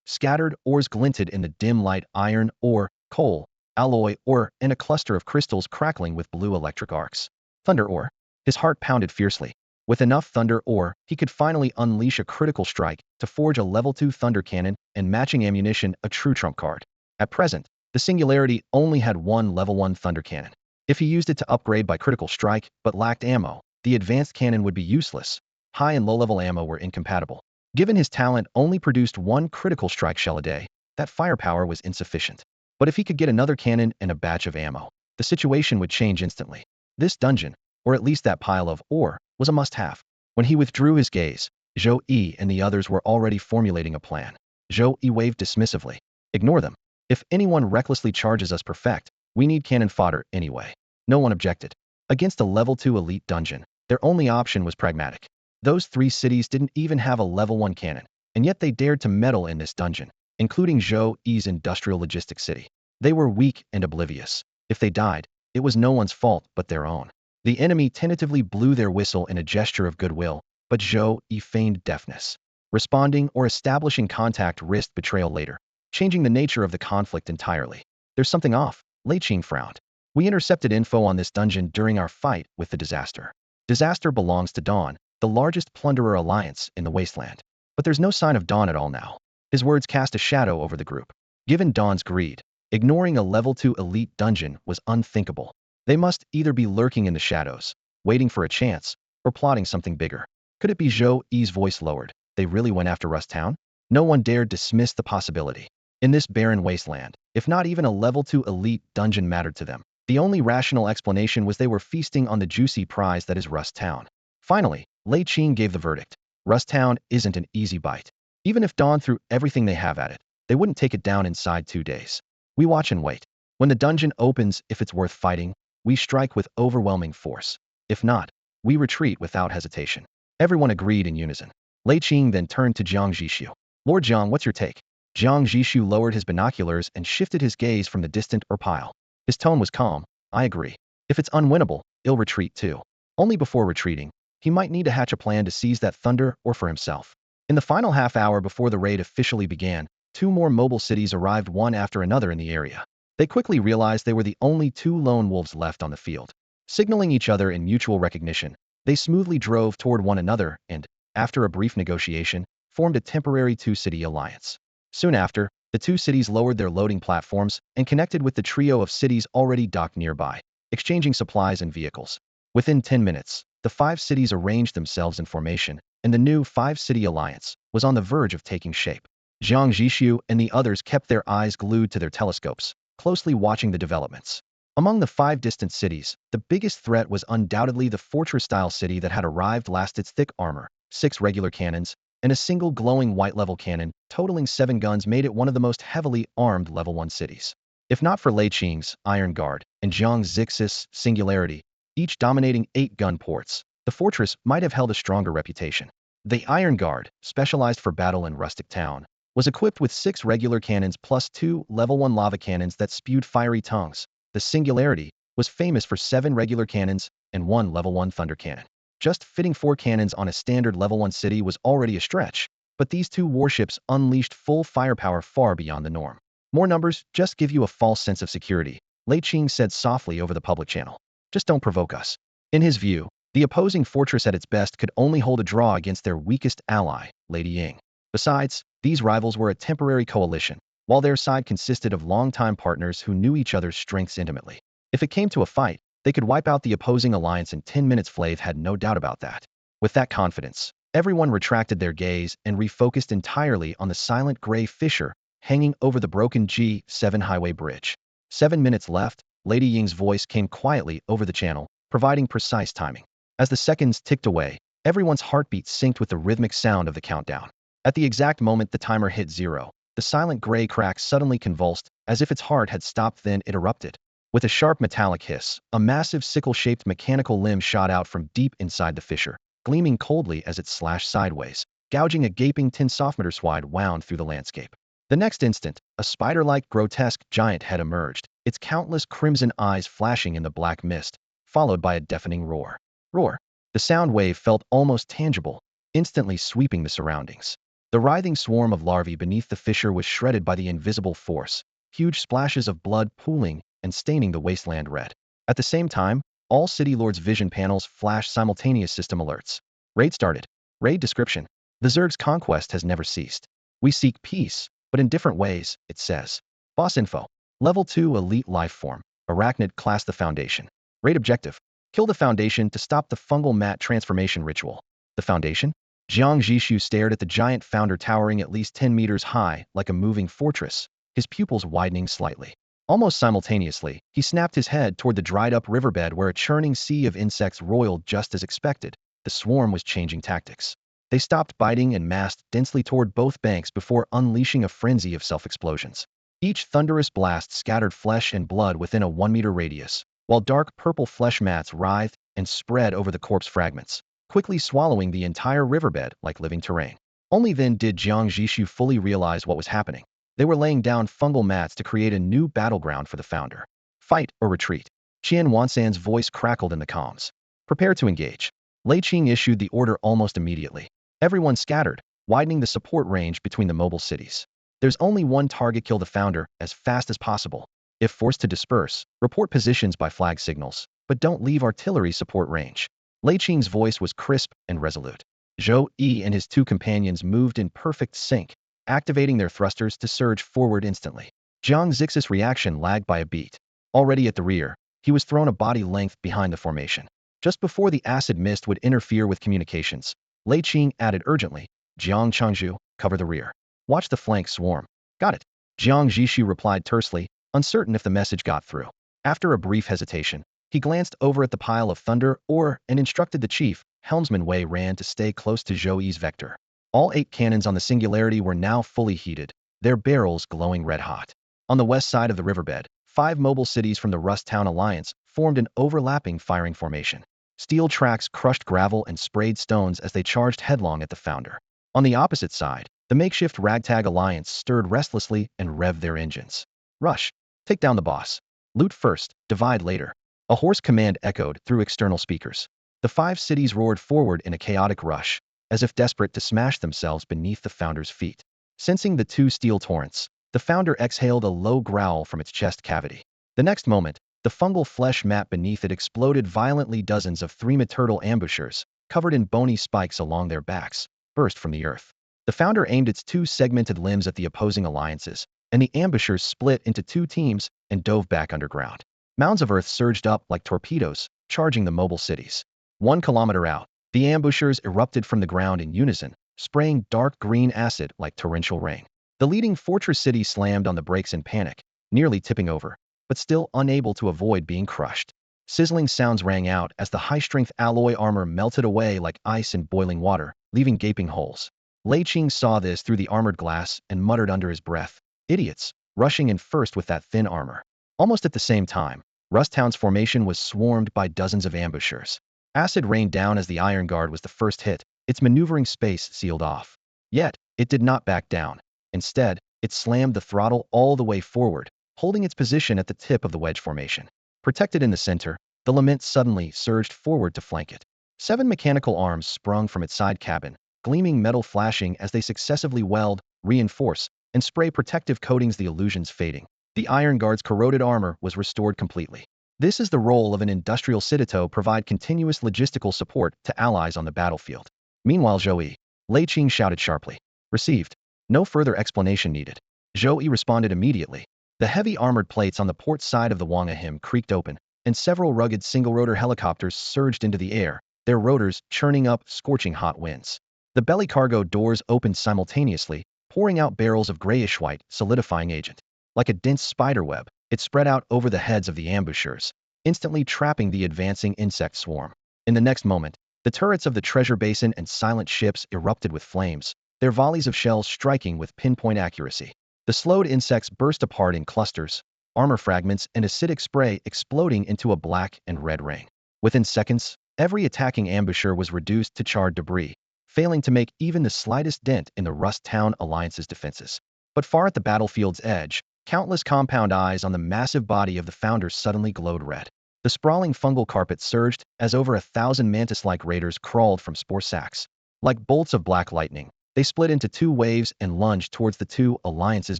scattered ores glinted in the dim light: iron ore, coal, alloy ore, and a cluster of crystals crackling with blue electric arcs. Thunder ore. His heart pounded fiercely. With enough thunder ore, he could finally unleash a critical strike to forge a level 2 thunder cannon and matching ammunition, a true trump card. At present, the Singularity only had one level 1 thunder cannon. If he used it to upgrade by critical strike but lacked ammo, the advanced cannon would be useless. High and low-level ammo were incompatible. Given his talent only produced one critical strike shell a day, that firepower was insufficient. But if he could get another cannon and a batch of ammo, the situation would change instantly. This dungeon, or at least that pile of ore, was a must-have. When he withdrew his gaze, Zhou and the others were already formulating a plan. Zhou waved dismissively. Ignore them. If anyone recklessly charges us perfect, we need cannon fodder anyway. No one objected. Against a level 2 elite dungeon, their only option was pragmatic. Those three cities didn't even have a level 1 cannon, and yet they dared to meddle in this dungeon, including Zhou's industrial logistics city. They were weak and oblivious. If they died, it was no one's fault but their own. The enemy tentatively blew their whistle in a gesture of goodwill, but Zhou feigned deafness. Responding or establishing contact risked betrayal later, changing the nature of the conflict entirely. There's something off, Lei Qing frowned. We intercepted info on this dungeon during our fight with the Disaster. Disaster belongs to Dawn, the largest plunderer alliance in the wasteland. But there's no sign of Dawn at all now. His words cast a shadow over the group. Given Dawn's greed, ignoring a level 2 elite dungeon was unthinkable. They must either be lurking in the shadows, waiting for a chance, or plotting something bigger. Could it be? Zhou's voice lowered. They really went after Rust Town? No one dared dismiss the possibility. In this barren wasteland, if not even a level 2 elite dungeon mattered to them, the only rational explanation was they were feasting on the juicy prize that is Rust Town. Finally, Lei Qing gave the verdict. Rust Town isn't an easy bite. Even if Dawn threw everything they have at it, they wouldn't take it down inside 2 days. We watch and wait. When the dungeon opens, if it's worth fighting, we strike with overwhelming force. If not, we retreat without hesitation. Everyone agreed in unison. Lei Qing then turned to Jiang Zhixu. Lord Jiang, what's your take? Jiang Zhixu lowered his binoculars and shifted his gaze from the distant ore pile. His tone was calm. I agree. If it's unwinnable, he'll retreat too. Only before retreating, he might need to hatch a plan to seize that thunder ore for himself. In the final half hour before the raid officially began, 2 more mobile cities arrived one after another in the area. They quickly realized they were the only 2 lone wolves left on the field. Signaling each other in mutual recognition, they smoothly drove toward one another and, after a brief negotiation, formed a temporary 2-city alliance. Soon after, the 2 cities lowered their loading platforms and connected with the trio of cities already docked nearby, exchanging supplies and vehicles. Within 10 minutes, the 5 cities arranged themselves in formation, and the new 5-city alliance was on the verge of taking shape. Jiang Zhixu and the others kept their eyes glued to their telescopes, closely watching the developments. Among the 5 distant cities, the biggest threat was undoubtedly the fortress-style city that had arrived last. Its thick armor, 6 regular cannons, and a single glowing white-level cannon, totaling 7 guns, made it one of the most heavily armed level 1 cities. If not for Lei Qing's Iron Guard and Jiang Zhixu's Singularity, each dominating 8 gun ports, the fortress might have held a stronger reputation. The Iron Guard, specialized for battle in Rustic Town, was equipped with 6 regular cannons plus 2 level 1 lava cannons that spewed fiery tongues. The Singularity was famous for 7 regular cannons and 1 level 1 thunder cannon. Just fitting 4 cannons on a standard level 1 city was already a stretch, but these 2 warships unleashed full firepower far beyond the norm. More numbers just give you a false sense of security, Lei Qing said softly over the public channel. Just don't provoke us. In his view, the opposing fortress at its best could only hold a draw against their weakest ally, Lady Ying. Besides, these rivals were a temporary coalition, while their side consisted of longtime partners who knew each other's strengths intimately. If it came to a fight, they could wipe out the opposing alliance in 10 minutes. Flav had no doubt about that. With that confidence, Everyone retracted their gaze and refocused entirely on the silent gray fissure hanging over the broken G7 highway bridge. 7 minutes left, Lady Ying's voice came quietly over the channel, providing precise timing. As the seconds ticked away, everyone's heartbeat synced with the rhythmic sound of the countdown. At the exact moment the timer hit 0, the silent gray crack suddenly convulsed, as if its heart had stopped, then it erupted. With a sharp metallic hiss, a massive sickle-shaped mechanical limb shot out from deep inside the fissure, gleaming coldly as it slashed sideways, gouging a gaping tin softmeter swide wound through the landscape. The next instant, a spider-like grotesque giant head emerged, its countless crimson eyes flashing in the black mist, followed by a deafening roar. Roar. The sound wave felt almost tangible, instantly sweeping the surroundings. The writhing swarm of larvae beneath the fissure was shredded by the invisible force, huge splashes of blood pooling and staining the wasteland red. At the same time, all City Lord's vision panels flashed simultaneous system alerts. Raid started. Raid description. The Zerg's conquest has never ceased. We seek peace, but in different ways, it says. Boss info. Level 2 elite life form. Arachnid class the Foundation. Raid objective. Kill the Foundation to stop the fungal mat transformation ritual. The Foundation? Jiang Zhixu stared at the giant founder towering at least 10 meters high, like a moving fortress, his pupils widening slightly. Almost simultaneously, he snapped his head toward the dried-up riverbed where a churning sea of insects roiled just as expected. The swarm was changing tactics. They stopped biting and massed densely toward both banks before unleashing a frenzy of self-explosions. Each thunderous blast scattered flesh and blood within a 1-meter radius, while dark purple flesh mats writhed and spread over the corpse fragments, quickly swallowing the entire riverbed like living terrain. Only then did Jiang Zhixu fully realize what was happening. They were laying down fungal mats to create a new battleground for the founder. Fight or retreat. Qian Wansan's voice crackled in the comms. Prepare to engage. Lei Qing issued the order almost immediately. Everyone scattered, widening the support range between the mobile cities. There's only one target: kill the founder as fast as possible. If forced to disperse, report positions by flag signals, but don't leave artillery support range. Lei Qing's voice was crisp and resolute. Zhou Yi and his two companions moved in perfect sync, activating their thrusters to surge forward instantly. Jiang Zhixu's reaction lagged by a beat. Already at the rear, he was thrown a body length behind the formation. Just before the acid mist would interfere with communications, Lei Qing added urgently, Jiang Changzhu, cover the rear. Watch the flank swarm. Got it. Jiang Zhixu replied tersely, uncertain if the message got through. After a brief hesitation, he glanced over at the pile of thunder ore and instructed the chief, Helmsman Wei Ran, to stay close to Zhou Yi's vector. All 8 cannons on the Singularity were now fully heated, their barrels glowing red-hot. On the west side of the riverbed, 5 mobile cities from the Rust Town Alliance formed an overlapping firing formation. Steel tracks crushed gravel and sprayed stones as they charged headlong at the founder. On the opposite side, the makeshift Ragtag Alliance stirred restlessly and revved their engines. Rush. Take down the boss. Loot first, divide later. A hoarse command echoed through external speakers. The 5 cities roared forward in a chaotic rush, as if desperate to smash themselves beneath the founder's feet. Sensing the 2 steel torrents, the founder exhaled a low growl from its chest cavity. The next moment, the fungal flesh mat beneath it exploded violently. Dozens of 3-meter ambushers, covered in bony spikes along their backs, burst from the earth. The founder aimed its 2 segmented limbs at the opposing alliances, and the ambushers split into 2 teams and dove back underground. Mounds of earth surged up like torpedoes, charging the mobile cities. 1 kilometer out, the ambushers erupted from the ground in unison, spraying dark green acid like torrential rain. The leading fortress city slammed on the brakes in panic, nearly tipping over, but still unable to avoid being crushed. Sizzling sounds rang out as the high-strength alloy armor melted away like ice in boiling water, leaving gaping holes. Lei Qing saw this through the armored glass and muttered under his breath, idiots, rushing in first with that thin armor. Almost at the same time, Rust Town's formation was swarmed by dozens of ambushers. Acid rained down as the Iron Guard was the first hit, its maneuvering space sealed off. Yet, it did not back down. Instead, it slammed the throttle all the way forward, holding its position at the tip of the wedge formation. Protected in the center, the Lament suddenly surged forward to flank it. 7 mechanical arms sprung from its side cabin, gleaming metal flashing as they successively weld, reinforce, and spray protective coatings. The illusions fading. The Iron Guard's corroded armor was restored completely. This is the role of an industrial citadel: provide continuous logistical support to allies on the battlefield. Meanwhile, Zhou Yi. Lei Qing shouted sharply. Received. No further explanation needed. Zhou Yi responded immediately. The heavy armored plates on the port side of the Wang Ahim creaked open, and several rugged single-rotor helicopters surged into the air, their rotors churning up scorching hot winds. The belly cargo doors opened simultaneously, pouring out barrels of grayish-white, solidifying agent. Like a dense spiderweb, it spread out over the heads of the ambushers, instantly trapping the advancing insect swarm. In the next moment, the turrets of the treasure basin and silent ships erupted with flames, their volleys of shells striking with pinpoint accuracy. The slowed insects burst apart in clusters, armor fragments and acidic spray exploding into a black and red ring. Within seconds, every attacking ambusher was reduced to charred debris, failing to make even the slightest dent in the Rust Town Alliance's defenses. But far at the battlefield's edge, countless compound eyes on the massive body of the Founders suddenly glowed red. The sprawling fungal carpet surged as over 1,000 mantis-like raiders crawled from spore sacks. Like bolts of black lightning, they split into two waves and lunged towards the two Alliance's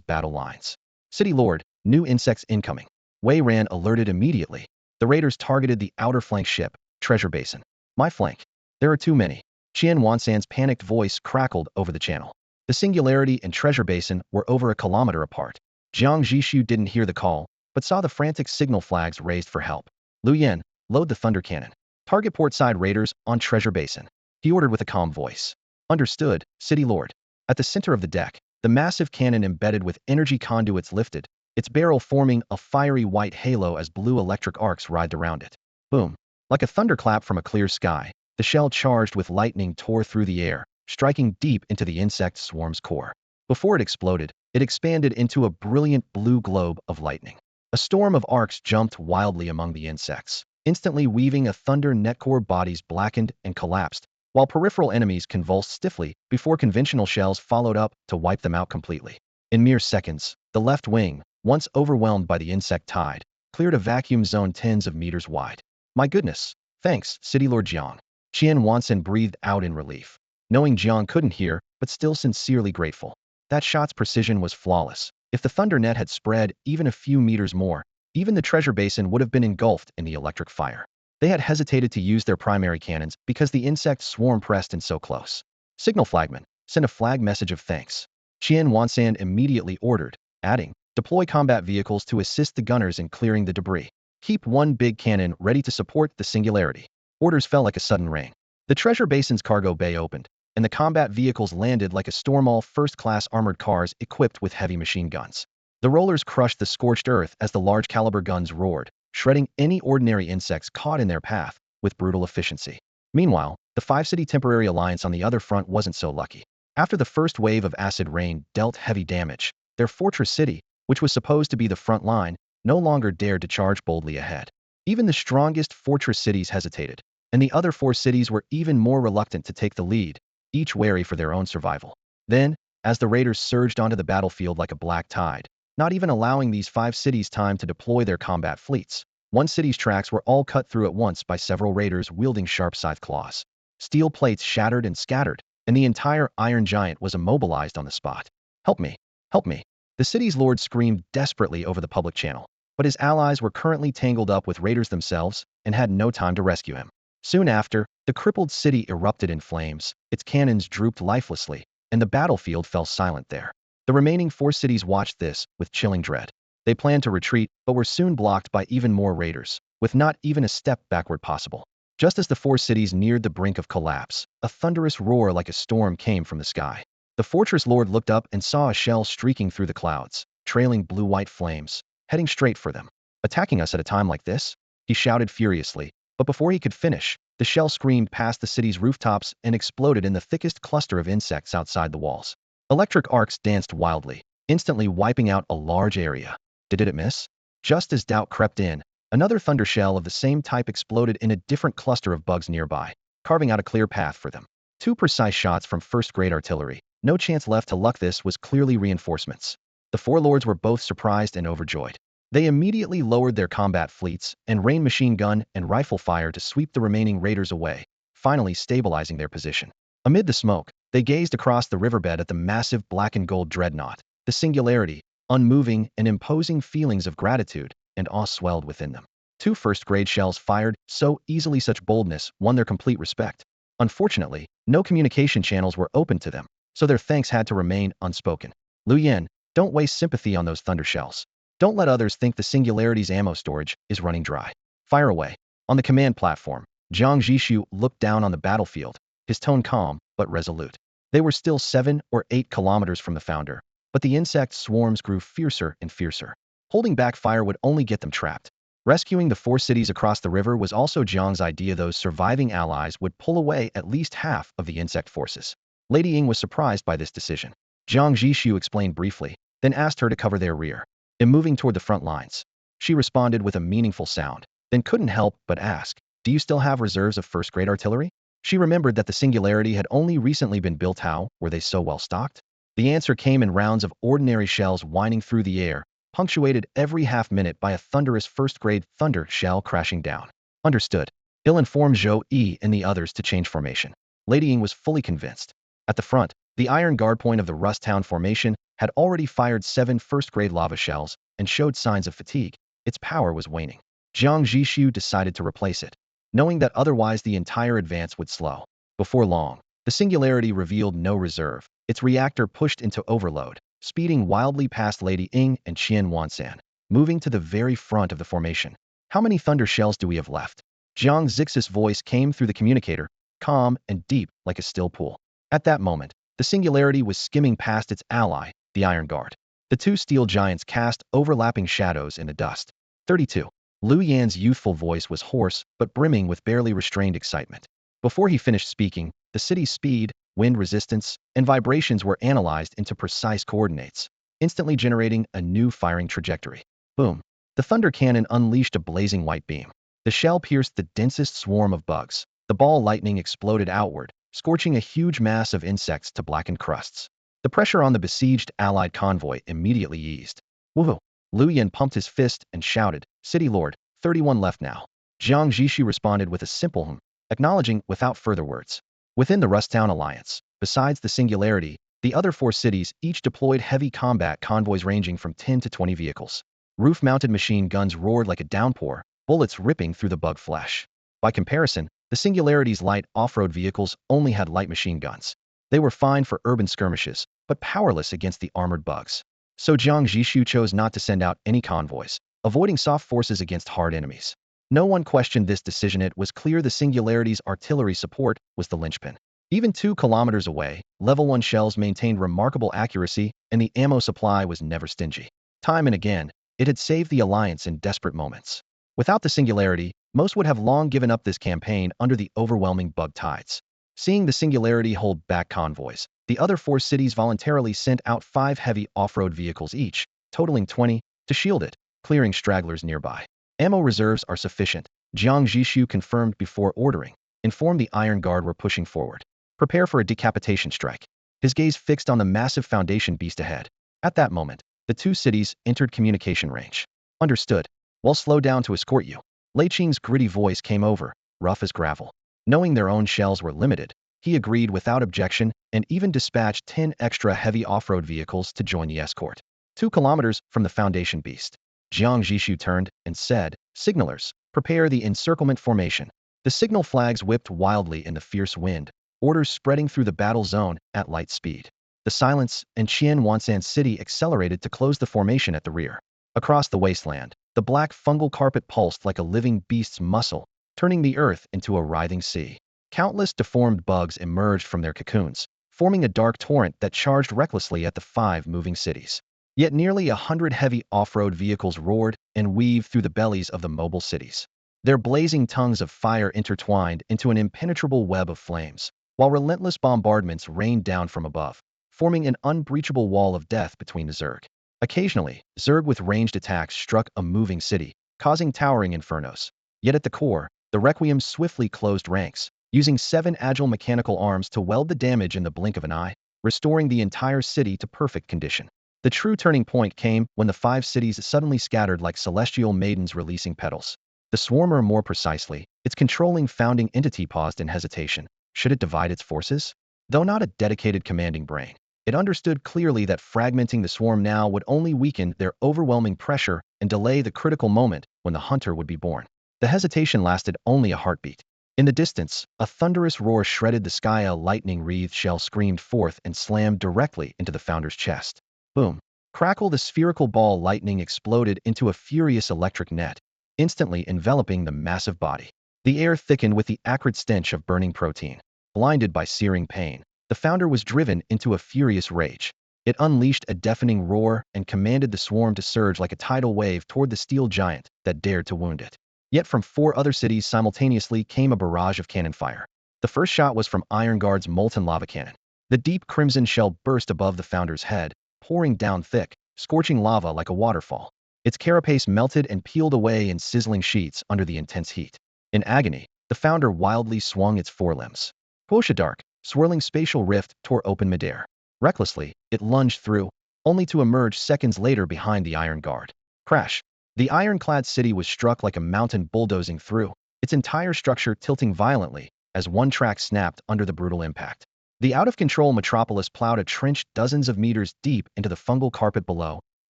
battle lines. City Lord, new insects incoming. Wei Ran alerted immediately. The raiders targeted the outer flank ship, treasure basin. My flank. There are too many. Qian Wansan's panicked voice crackled over the channel. The Singularity and treasure basin were over a kilometer apart. Jiang Zhixu didn't hear the call, but saw the frantic signal flags raised for help. Lu Yan, load the thunder cannon. Target portside raiders on treasure basin. He ordered with a calm voice. Understood, City Lord. At the center of the deck, the massive cannon embedded with energy conduits lifted, its barrel forming a fiery white halo as blue electric arcs writhed around it. Boom. Like a thunderclap from a clear sky, the shell charged with lightning tore through the air, striking deep into the insect swarm's core. Before it exploded, it expanded into a brilliant blue globe of lightning. A storm of arcs jumped wildly among the insects, instantly weaving a thunder netcore. Bodies blackened and collapsed, while peripheral enemies convulsed stiffly before conventional shells followed up to wipe them out completely. In mere seconds, the left wing, once overwhelmed by the insect tide, cleared a vacuum zone tens of meters wide. My goodness, thanks, City Lord Jiang. Qian Wansan breathed out in relief, knowing Jiang couldn't hear, but still sincerely grateful. That shot's precision was flawless. If the thunder net had spread even a few meters more, even the treasure basin would have been engulfed in the electric fire. They had hesitated to use their primary cannons because the insect swarm pressed in so close. Signal flagman, send a flag message of thanks. Qian Wansan immediately ordered, adding, deploy combat vehicles to assist the gunners in clearing the debris. Keep one big cannon ready to support the Singularity. Orders fell like a sudden rain. The treasure basin's cargo bay opened, and the combat vehicles landed like a storm. All first-class armored cars equipped with heavy machine guns. The rollers crushed the scorched earth as the large-caliber guns roared, shredding any ordinary insects caught in their path with brutal efficiency. Meanwhile, the five-city temporary alliance on the other front wasn't so lucky. After the first wave of acid rain dealt heavy damage, their fortress city, which was supposed to be the front line, no longer dared to charge boldly ahead. Even the strongest fortress cities hesitated, and the other four cities were even more reluctant to take the lead, each wary for their own survival. Then, as the raiders surged onto the battlefield like a black tide, not even allowing these five cities time to deploy their combat fleets, one city's tracks were all cut through at once by several raiders wielding sharp scythe claws. Steel plates shattered and scattered, and the entire iron giant was immobilized on the spot. Help me! Help me! The city's lord screamed desperately over the public channel, but his allies were currently tangled up with raiders themselves and had no time to rescue him. Soon after, the crippled city erupted in flames, its cannons drooped lifelessly, and the battlefield fell silent there. The remaining four cities watched this with chilling dread. They planned to retreat, but were soon blocked by even more raiders, with not even a step backward possible. Just as the four cities neared the brink of collapse, a thunderous roar like a storm came from the sky. The fortress lord looked up and saw a shell streaking through the clouds, trailing blue-white flames, heading straight for them. Attacking us at a time like this? He shouted furiously, but before he could finish, the shell screamed past the city's rooftops and exploded in the thickest cluster of insects outside the walls. Electric arcs danced wildly, instantly wiping out a large area. Did it miss? Just as doubt crept in, another thunder shell of the same type exploded in a different cluster of bugs nearby, carving out a clear path for them. Two precise shots from first-grade artillery. No chance left to luck. This was clearly reinforcements. The four lords were both surprised and overjoyed. They immediately lowered their combat fleets and rained machine gun and rifle fire to sweep the remaining raiders away, finally stabilizing their position. Amid the smoke, they gazed across the riverbed at the massive black and gold dreadnought. The Singularity, unmoving and imposing, feelings of gratitude and awe swelled within them. Two first-grade shells fired so easily. Such boldness won their complete respect. Unfortunately, no communication channels were open to them, so their thanks had to remain unspoken. Lu Yan, don't waste sympathy on those thunder shells. Don't let others think the Singularity's ammo storage is running dry. Fire away. On the command platform, Jiang Zhixu looked down on the battlefield, his tone calm but resolute. They were still 7 or 8 kilometers from the founder, but the insect swarms grew fiercer and fiercer. Holding back fire would only get them trapped. Rescuing the 4 cities across the river was also Jiang's idea. Those surviving allies would pull away at least half of the insect forces. Lady Ying was surprised by this decision. Jiang Zhixu explained briefly, then asked her to cover their rear. In moving toward the front lines, she responded with a meaningful sound, then couldn't help but ask, "Do you still have reserves of first-grade artillery?" She remembered that the Singularity had only recently been built. How were they so well stocked? The answer came in rounds of ordinary shells whining through the air, punctuated every half-minute by a thunderous first-grade thunder shell crashing down. Understood. Ill-informed Zhou Yi and the others to change formation. Lady Ying was fully convinced. At the front, the iron guard point of the Rust Town formation had already fired 7 first-grade lava shells and showed signs of fatigue. Its power was waning. Jiang Zhixu decided to replace it, knowing that otherwise the entire advance would slow. Before long, the Singularity revealed no reserve. Its reactor pushed into overload, speeding wildly past Lady Ying and Qian Wansan, moving to the very front of the formation. "How many thunder shells do we have left?" Jiang Zhixu's voice came through the communicator, calm and deep like a still pool. At that moment, the Singularity was skimming past its ally, the Iron Guard. The 2 steel giants cast overlapping shadows in the dust. 32. Lu Yan's youthful voice was hoarse but brimming with barely restrained excitement. Before he finished speaking, the city's speed, wind resistance, and vibrations were analyzed into precise coordinates, instantly generating a new firing trajectory. Boom! The thunder cannon unleashed a blazing white beam. The shell pierced the densest swarm of bugs. The ball lightning exploded outward, scorching a huge mass of insects to blackened crusts. The pressure on the besieged Allied convoy immediately eased. Woohoo! Lu Yan pumped his fist and shouted, "City Lord, 31 left now." Jiang Zhixu responded with a simple acknowledging without further words. Within the Rust Town alliance, besides the Singularity, the other 4 cities each deployed heavy combat convoys ranging from 10 to 20 vehicles. Roof-mounted machine guns roared like a downpour, bullets ripping through the bug flesh. By comparison, the Singularity's light off-road vehicles only had light machine guns. They were fine for urban skirmishes, but powerless against the armored bugs. So Jiang Zhixu chose not to send out any convoys, avoiding soft forces against hard enemies. No one questioned this decision. It was clear the Singularity's artillery support was the linchpin. Even 2 kilometers away, level 1 shells maintained remarkable accuracy, and the ammo supply was never stingy. Time and again, it had saved the Alliance in desperate moments. Without the Singularity, most would have long given up this campaign under the overwhelming bug tides. Seeing the Singularity hold back convoys, the other 4 cities voluntarily sent out 5 heavy off-road vehicles each, totaling 20, to shield it, clearing stragglers nearby. Ammo reserves are sufficient, Jiang Zhixu confirmed before ordering. Informed the Iron Guard were pushing forward. Prepare for a decapitation strike. His gaze fixed on the massive foundation beast ahead. At that moment, the 2 cities entered communication range. Understood. We'll slow down to escort you. Lei Qing's gritty voice came over, rough as gravel. Knowing their own shells were limited, he agreed without objection and even dispatched 10 extra heavy off-road vehicles to join the escort. 2 kilometers from the foundation beast, Jiang Zhixu turned and said, "Signalers, prepare the encirclement formation." The signal flags whipped wildly in the fierce wind, orders spreading through the battle zone at light speed. The silence and Qian Wansan city accelerated to close the formation at the rear. Across the wasteland, the black fungal carpet pulsed like a living beast's muscle, turning the earth into a writhing sea. Countless deformed bugs emerged from their cocoons, forming a dark torrent that charged recklessly at the 5 moving cities. Yet nearly 100 heavy off-road vehicles roared and weaved through the bellies of the mobile cities. Their blazing tongues of fire intertwined into an impenetrable web of flames, while relentless bombardments rained down from above, forming an unbreachable wall of death between the Zerg. Occasionally, Zerg with ranged attacks struck a moving city, causing towering infernos. Yet at the core, the Requiem swiftly closed ranks, using 7 agile mechanical arms to weld the damage in the blink of an eye, restoring the entire city to perfect condition. The true turning point came when the 5 cities suddenly scattered like celestial maidens releasing petals. The swarmer, more precisely, its controlling founding entity, paused in hesitation. Should it divide its forces? Though not a dedicated commanding brain, it understood clearly that fragmenting the swarm now would only weaken their overwhelming pressure and delay the critical moment when the hunter would be born. The hesitation lasted only a heartbeat. In the distance, a thunderous roar shredded the sky. A lightning-wreathed shell screamed forth and slammed directly into the founder's chest. Boom! Crackle! The spherical ball lightning exploded into a furious electric net, instantly enveloping the massive body. The air thickened with the acrid stench of burning protein. Blinded by searing pain, the founder was driven into a furious rage. It unleashed a deafening roar and commanded the swarm to surge like a tidal wave toward the steel giant that dared to wound it. Yet from 4 other cities simultaneously came a barrage of cannon fire. The first shot was from Iron Guard's molten lava cannon. The deep crimson shell burst above the founder's head, pouring down thick, scorching lava like a waterfall. Its carapace melted and peeled away in sizzling sheets under the intense heat. In agony, the founder wildly swung its forelimbs. A dark, swirling spatial rift tore open midair. Recklessly, it lunged through, only to emerge seconds later behind the Iron Guard. Crash! The ironclad city was struck like a mountain bulldozing through, its entire structure tilting violently as one track snapped under the brutal impact. The out-of-control metropolis plowed a trench dozens of meters deep into the fungal carpet below,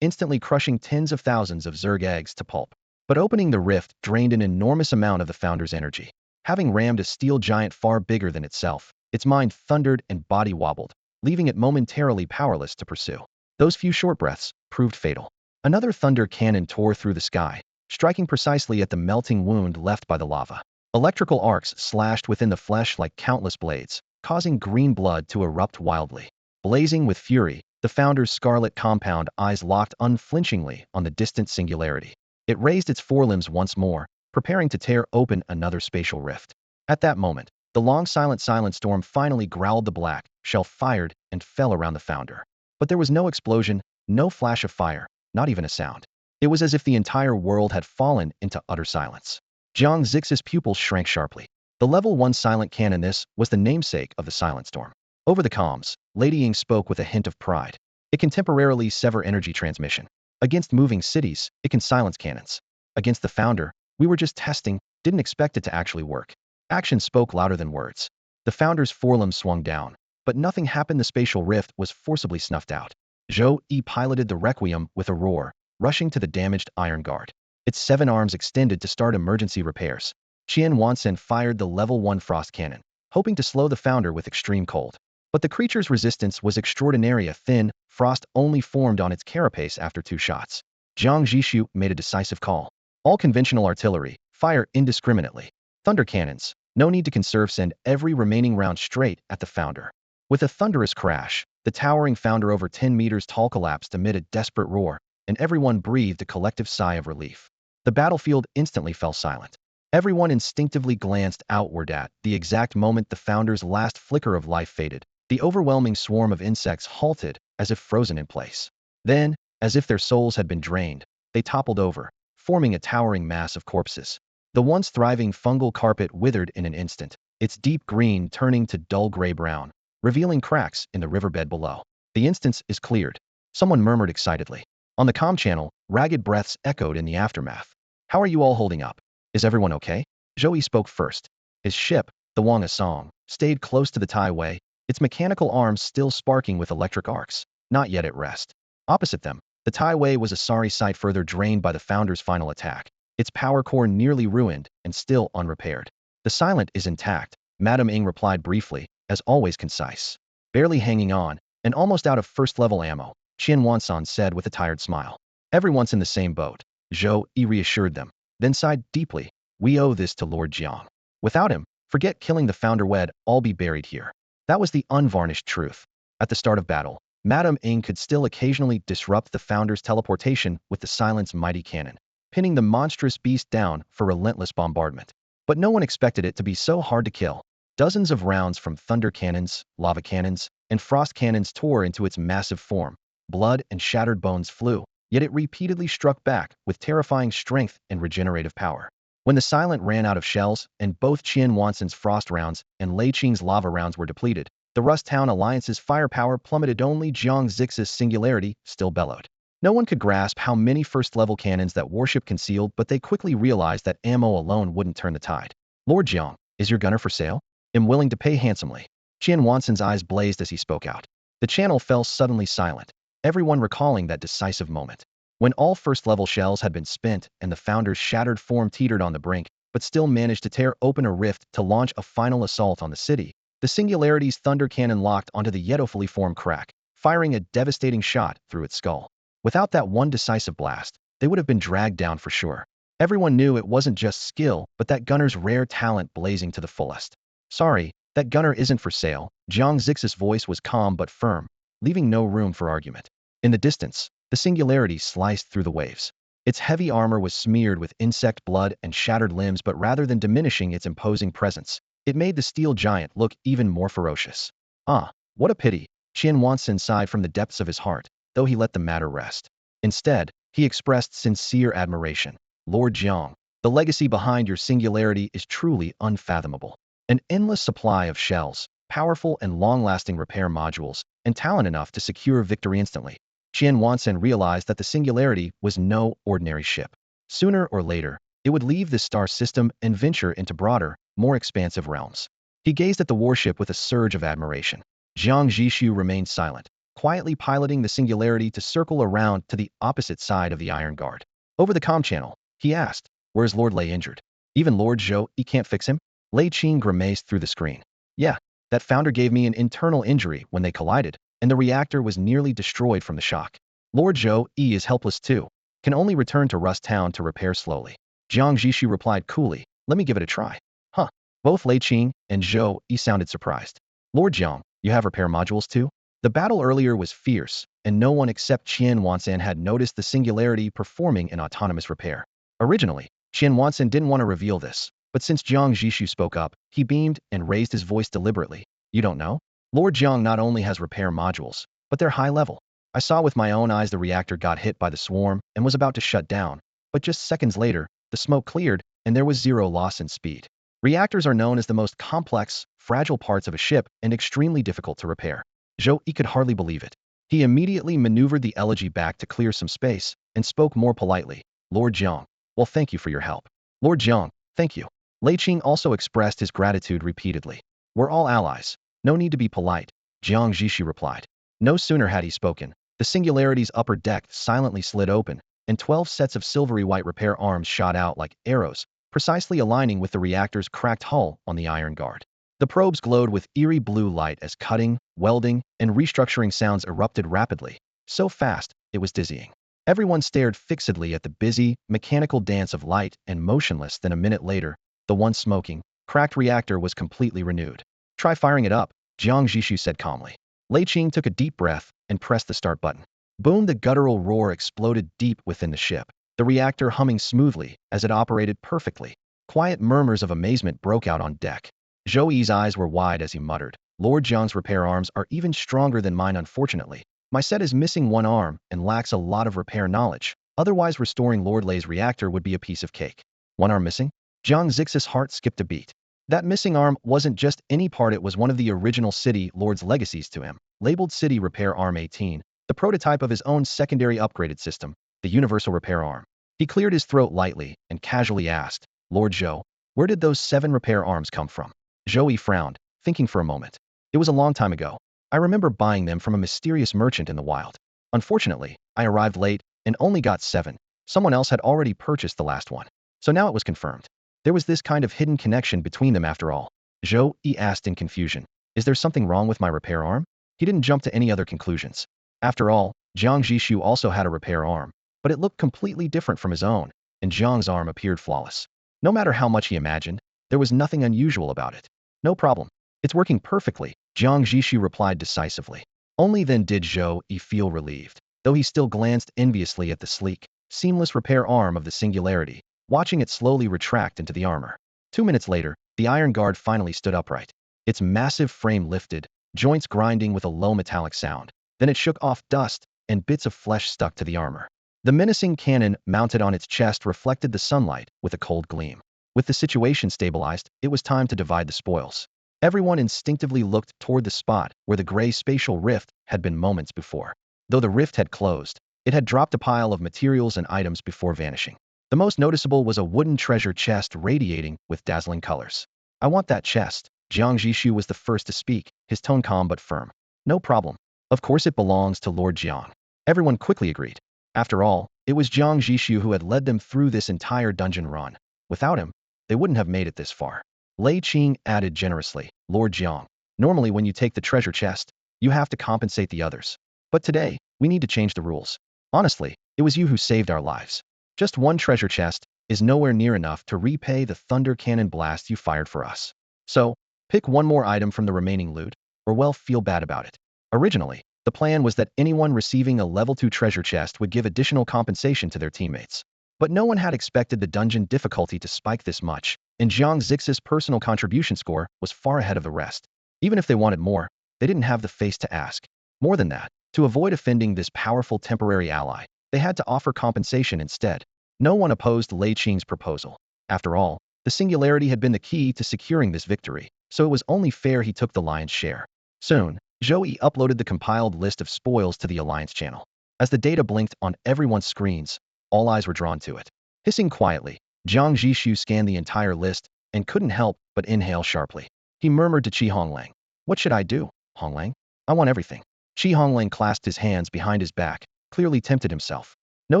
instantly crushing tens of thousands of Zerg eggs to pulp. But opening the rift drained an enormous amount of the founder's energy. Having rammed a steel giant far bigger than itself, its mind thundered and body wobbled, leaving it momentarily powerless to pursue. Those few short breaths proved fatal. Another thunder cannon tore through the sky, striking precisely at the melting wound left by the lava. Electrical arcs slashed within the flesh like countless blades, causing green blood to erupt wildly. Blazing with fury, the founder's scarlet compound eyes locked unflinchingly on the distant singularity. It raised its forelimbs once more, preparing to tear open another spatial rift. At that moment, the long silent storm finally growled. The black shell fired and fell around the founder. But there was no explosion, no flash of fire, not even a sound. It was as if the entire world had fallen into utter silence. Jiang Zhixu's pupils shrank sharply. The level 1 silent cannon. This was the namesake of the silent storm. Over the comms, Lady Ying spoke with a hint of pride. It can temporarily sever energy transmission. Against moving cities, it can silence cannons. Against the founder, we were just testing, didn't expect it to actually work. Action spoke louder than words. The founder's forelimbs swung down, but nothing happened. The spatial rift was forcibly snuffed out. Zhou Yi piloted the Requiem with a roar, rushing to the damaged Iron Guard. Its 7 arms extended to start emergency repairs. Qian Wansen fired the level 1 frost cannon, hoping to slow the founder with extreme cold. But the creature's resistance was extraordinary. A thin frost only formed on its carapace after 2 shots. Jiang Zhixu made a decisive call. All conventional artillery, fire indiscriminately. Thunder cannons, no need to conserve, send every remaining round straight at the founder. With a thunderous crash, the towering founder over 10 meters tall collapsed amid a desperate roar, and everyone breathed a collective sigh of relief. The battlefield instantly fell silent. Everyone instinctively glanced outward at the exact moment the founder's last flicker of life faded. The overwhelming swarm of insects halted, as if frozen in place. Then, as if their souls had been drained, they toppled over, forming a towering mass of corpses. The once thriving fungal carpet withered in an instant, its deep green turning to dull gray-brown, revealing cracks in the riverbed below. The instance is cleared, someone murmured excitedly. On the comm channel, ragged breaths echoed in the aftermath. How are you all holding up? Is everyone okay? Zhou Yi spoke first. His ship, the Wang Asong, stayed close to the Taiwei, its mechanical arms still sparking with electric arcs, not yet at rest. Opposite them, the Taiwei was a sorry sight, further drained by the founder's final attack, its power core nearly ruined and still unrepaired. The silent is intact, Madame Ying replied briefly, as always concise. Barely hanging on, and almost out of first-level ammo, Qian Wansan said with a tired smile. Everyone's in the same boat, Zhou Yi reassured them, then sighed deeply. We owe this to Lord Jiang. Without him, forget killing the founder, we'd all be buried here. That was the unvarnished truth. At the start of battle, Madame Ying could still occasionally disrupt the founder's teleportation with the silent's mighty cannon, pinning the monstrous beast down for relentless bombardment. But no one expected it to be so hard to kill. Dozens of rounds from thunder cannons, lava cannons, and frost cannons tore into its massive form. Blood and shattered bones flew, yet it repeatedly struck back with terrifying strength and regenerative power. When the silent ran out of shells, and both Qian Wansen's frost rounds and Lei Qing's lava rounds were depleted, the Rust Town Alliance's firepower plummeted. Only Jiang Zhixu's singularity still bellowed. No one could grasp how many first-level cannons that warship concealed, but they quickly realized that ammo alone wouldn't turn the tide. Lord Jiang, is your gunner for sale? I'm willing to pay handsomely. Qian Wansen's eyes blazed as he spoke out. The channel fell suddenly silent, everyone recalling that decisive moment. When all first-level shells had been spent and the founder's shattered form teetered on the brink, but still managed to tear open a rift to launch a final assault on the city, the Singularity's thunder cannon locked onto the yet fully formed crack, firing a devastating shot through its skull. Without that one decisive blast, they would have been dragged down for sure. Everyone knew it wasn't just skill, but that gunner's rare talent blazing to the fullest. Sorry, That gunner isn't for sale. Jiang Zhixu's voice was calm but firm, leaving no room for argument. In the distance, the singularity sliced through the waves. Its heavy armor was smeared with insect blood and shattered limbs, but rather than diminishing its imposing presence, it made the steel giant look even more ferocious. Ah, what a pity, Qian Wansen sighed from the depths of his heart, though he let the matter rest. Instead, he expressed sincere admiration. Lord Jiang, the legacy behind your singularity is truly unfathomable. An endless supply of shells, powerful and long-lasting repair modules, and talent enough to secure victory instantly. Qian Wansen realized that the singularity was no ordinary ship. Sooner or later, it would leave this star system and venture into broader, more expansive realms. He gazed at the warship with a surge of admiration. Jiang Zhixu remained silent, quietly piloting the singularity to circle around to the opposite side of the Iron Guard. Over the comm channel, he asked, "Where's Lord Lei injured? Even Lord Zhou, he can't fix him?" Lei Qing grimaced through the screen. "Yeah, that founder gave me an internal injury when they collided, and the reactor was nearly destroyed from the shock. Lord Zhou is helpless too, can only return to Rust Town to repair slowly." Jiang Zhixu replied coolly, "Let me give it a try." Huh. Both Lei Qing and Zhou sounded surprised. "Lord Jiang, you have repair modules too?" The battle earlier was fierce, and no one except Qian Wansan had noticed the singularity performing an autonomous repair. Originally, Qian Wansan didn't want to reveal this, but since Jiang Zhixu spoke up, he beamed and raised his voice deliberately. "You don't know? Lord Jiang not only has repair modules, but they're high level. I saw with my own eyes the reactor got hit by the swarm and was about to shut down, but just seconds later, the smoke cleared and there was zero loss in speed. Reactors are known as the most complex, fragile parts of a ship and extremely difficult to repair." Zhou could hardly believe it. He immediately maneuvered the elegy back to clear some space and spoke more politely. "Lord Jiang, well, thank you for your help." "Lord Jiang, thank you." Lei Qing also expressed his gratitude repeatedly. "We're all allies. No need to be polite," Jiang Zhixu replied. No sooner had he spoken, the singularity's upper deck silently slid open, and 12 sets of silvery white repair arms shot out like arrows, precisely aligning with the reactor's cracked hull on the Iron Guard. The probes glowed with eerie blue light as cutting, welding, and restructuring sounds erupted rapidly, so fast it was dizzying. Everyone stared fixedly at the busy, mechanical dance of light, and motionless. Then a minute later, the once smoking, cracked reactor was completely renewed. "Try firing it up," Jiang Zhixu said calmly. Lei Qing took a deep breath and pressed the start button. Boom! The guttural roar exploded deep within the ship, the reactor humming smoothly as it operated perfectly. Quiet murmurs of amazement broke out on deck. Zhou's eyes were wide as he muttered, "Lord Jiang's repair arms are even stronger than mine. Unfortunately, my set is missing one arm and lacks a lot of repair knowledge. Otherwise, restoring Lord Lei's reactor would be a piece of cake." "One arm missing?" Jiang Zhixu's heart skipped a beat. That missing arm wasn't just any part, it was one of the original City Lord's legacies to him, labeled City Repair Arm 18, the prototype of his own secondary upgraded system, the Universal Repair Arm. He cleared his throat lightly and casually asked, "Lord Zhou, where did those 7 repair arms come from?" Zhou frowned, thinking for a moment. "It was a long time ago. I remember buying them from a mysterious merchant in the wild. Unfortunately, I arrived late and only got 7. Someone else had already purchased the last one. So now it was confirmed. There was this kind of hidden connection between them after all." Zhou asked in confusion, "Is there something wrong with my repair arm?" He didn't jump to any other conclusions. After all, Jiang Zhixu also had a repair arm, but it looked completely different from his own, and Jiang's arm appeared flawless. No matter how much he imagined, there was nothing unusual about it. "No problem. It's working perfectly," Jiang Zhixu replied decisively. Only then did Zhou feel relieved, though he still glanced enviously at the sleek, seamless repair arm of the singularity, watching it slowly retract into the armor. 2 minutes later, the Iron Guard finally stood upright. Its massive frame lifted, joints grinding with a low metallic sound. Then it shook off dust, and bits of flesh stuck to the armor. The menacing cannon mounted on its chest reflected the sunlight with a cold gleam. With the situation stabilized, it was time to divide the spoils. Everyone instinctively looked toward the spot where the gray spatial rift had been moments before. Though the rift had closed, it had dropped a pile of materials and items before vanishing. The most noticeable was a wooden treasure chest radiating with dazzling colors. "I want that chest." Jiang Zhixu was the first to speak, his tone calm but firm. "No problem. Of course it belongs to Lord Jiang." Everyone quickly agreed. After all, it was Jiang Zhixu who had led them through this entire dungeon run. Without him, they wouldn't have made it this far. Lei Qing added generously, "Lord Jiang, normally when you take the treasure chest, you have to compensate the others. But today, we need to change the rules. Honestly, it was you who saved our lives. Just one treasure chest is nowhere near enough to repay the thunder cannon blast you fired for us. So, Pick one more item from the remaining loot, or well, feel bad about it. Originally, the plan was that anyone receiving a level 2 treasure chest would give additional compensation to their teammates. But no one had expected the dungeon difficulty to spike this much, and Jiang Zhixu's personal contribution score was far ahead of the rest. Even if they wanted more, they didn't have the face to ask. More than that, to avoid offending this powerful temporary ally, they had to offer compensation instead. No one opposed Lei Qing's proposal. After all, the singularity had been the key to securing this victory, so it was only fair he took the lion's share. Soon, Zhou Yi uploaded the compiled list of spoils to the Alliance channel. As the data blinked on everyone's screens, all eyes were drawn to it. Hissing quietly, Jiang Zhixu scanned the entire list and couldn't help but inhale sharply. He murmured to Qi Honglang, "What should I do, Honglang? I want everything." Qi Honglang clasped his hands behind his back, clearly tempted himself. No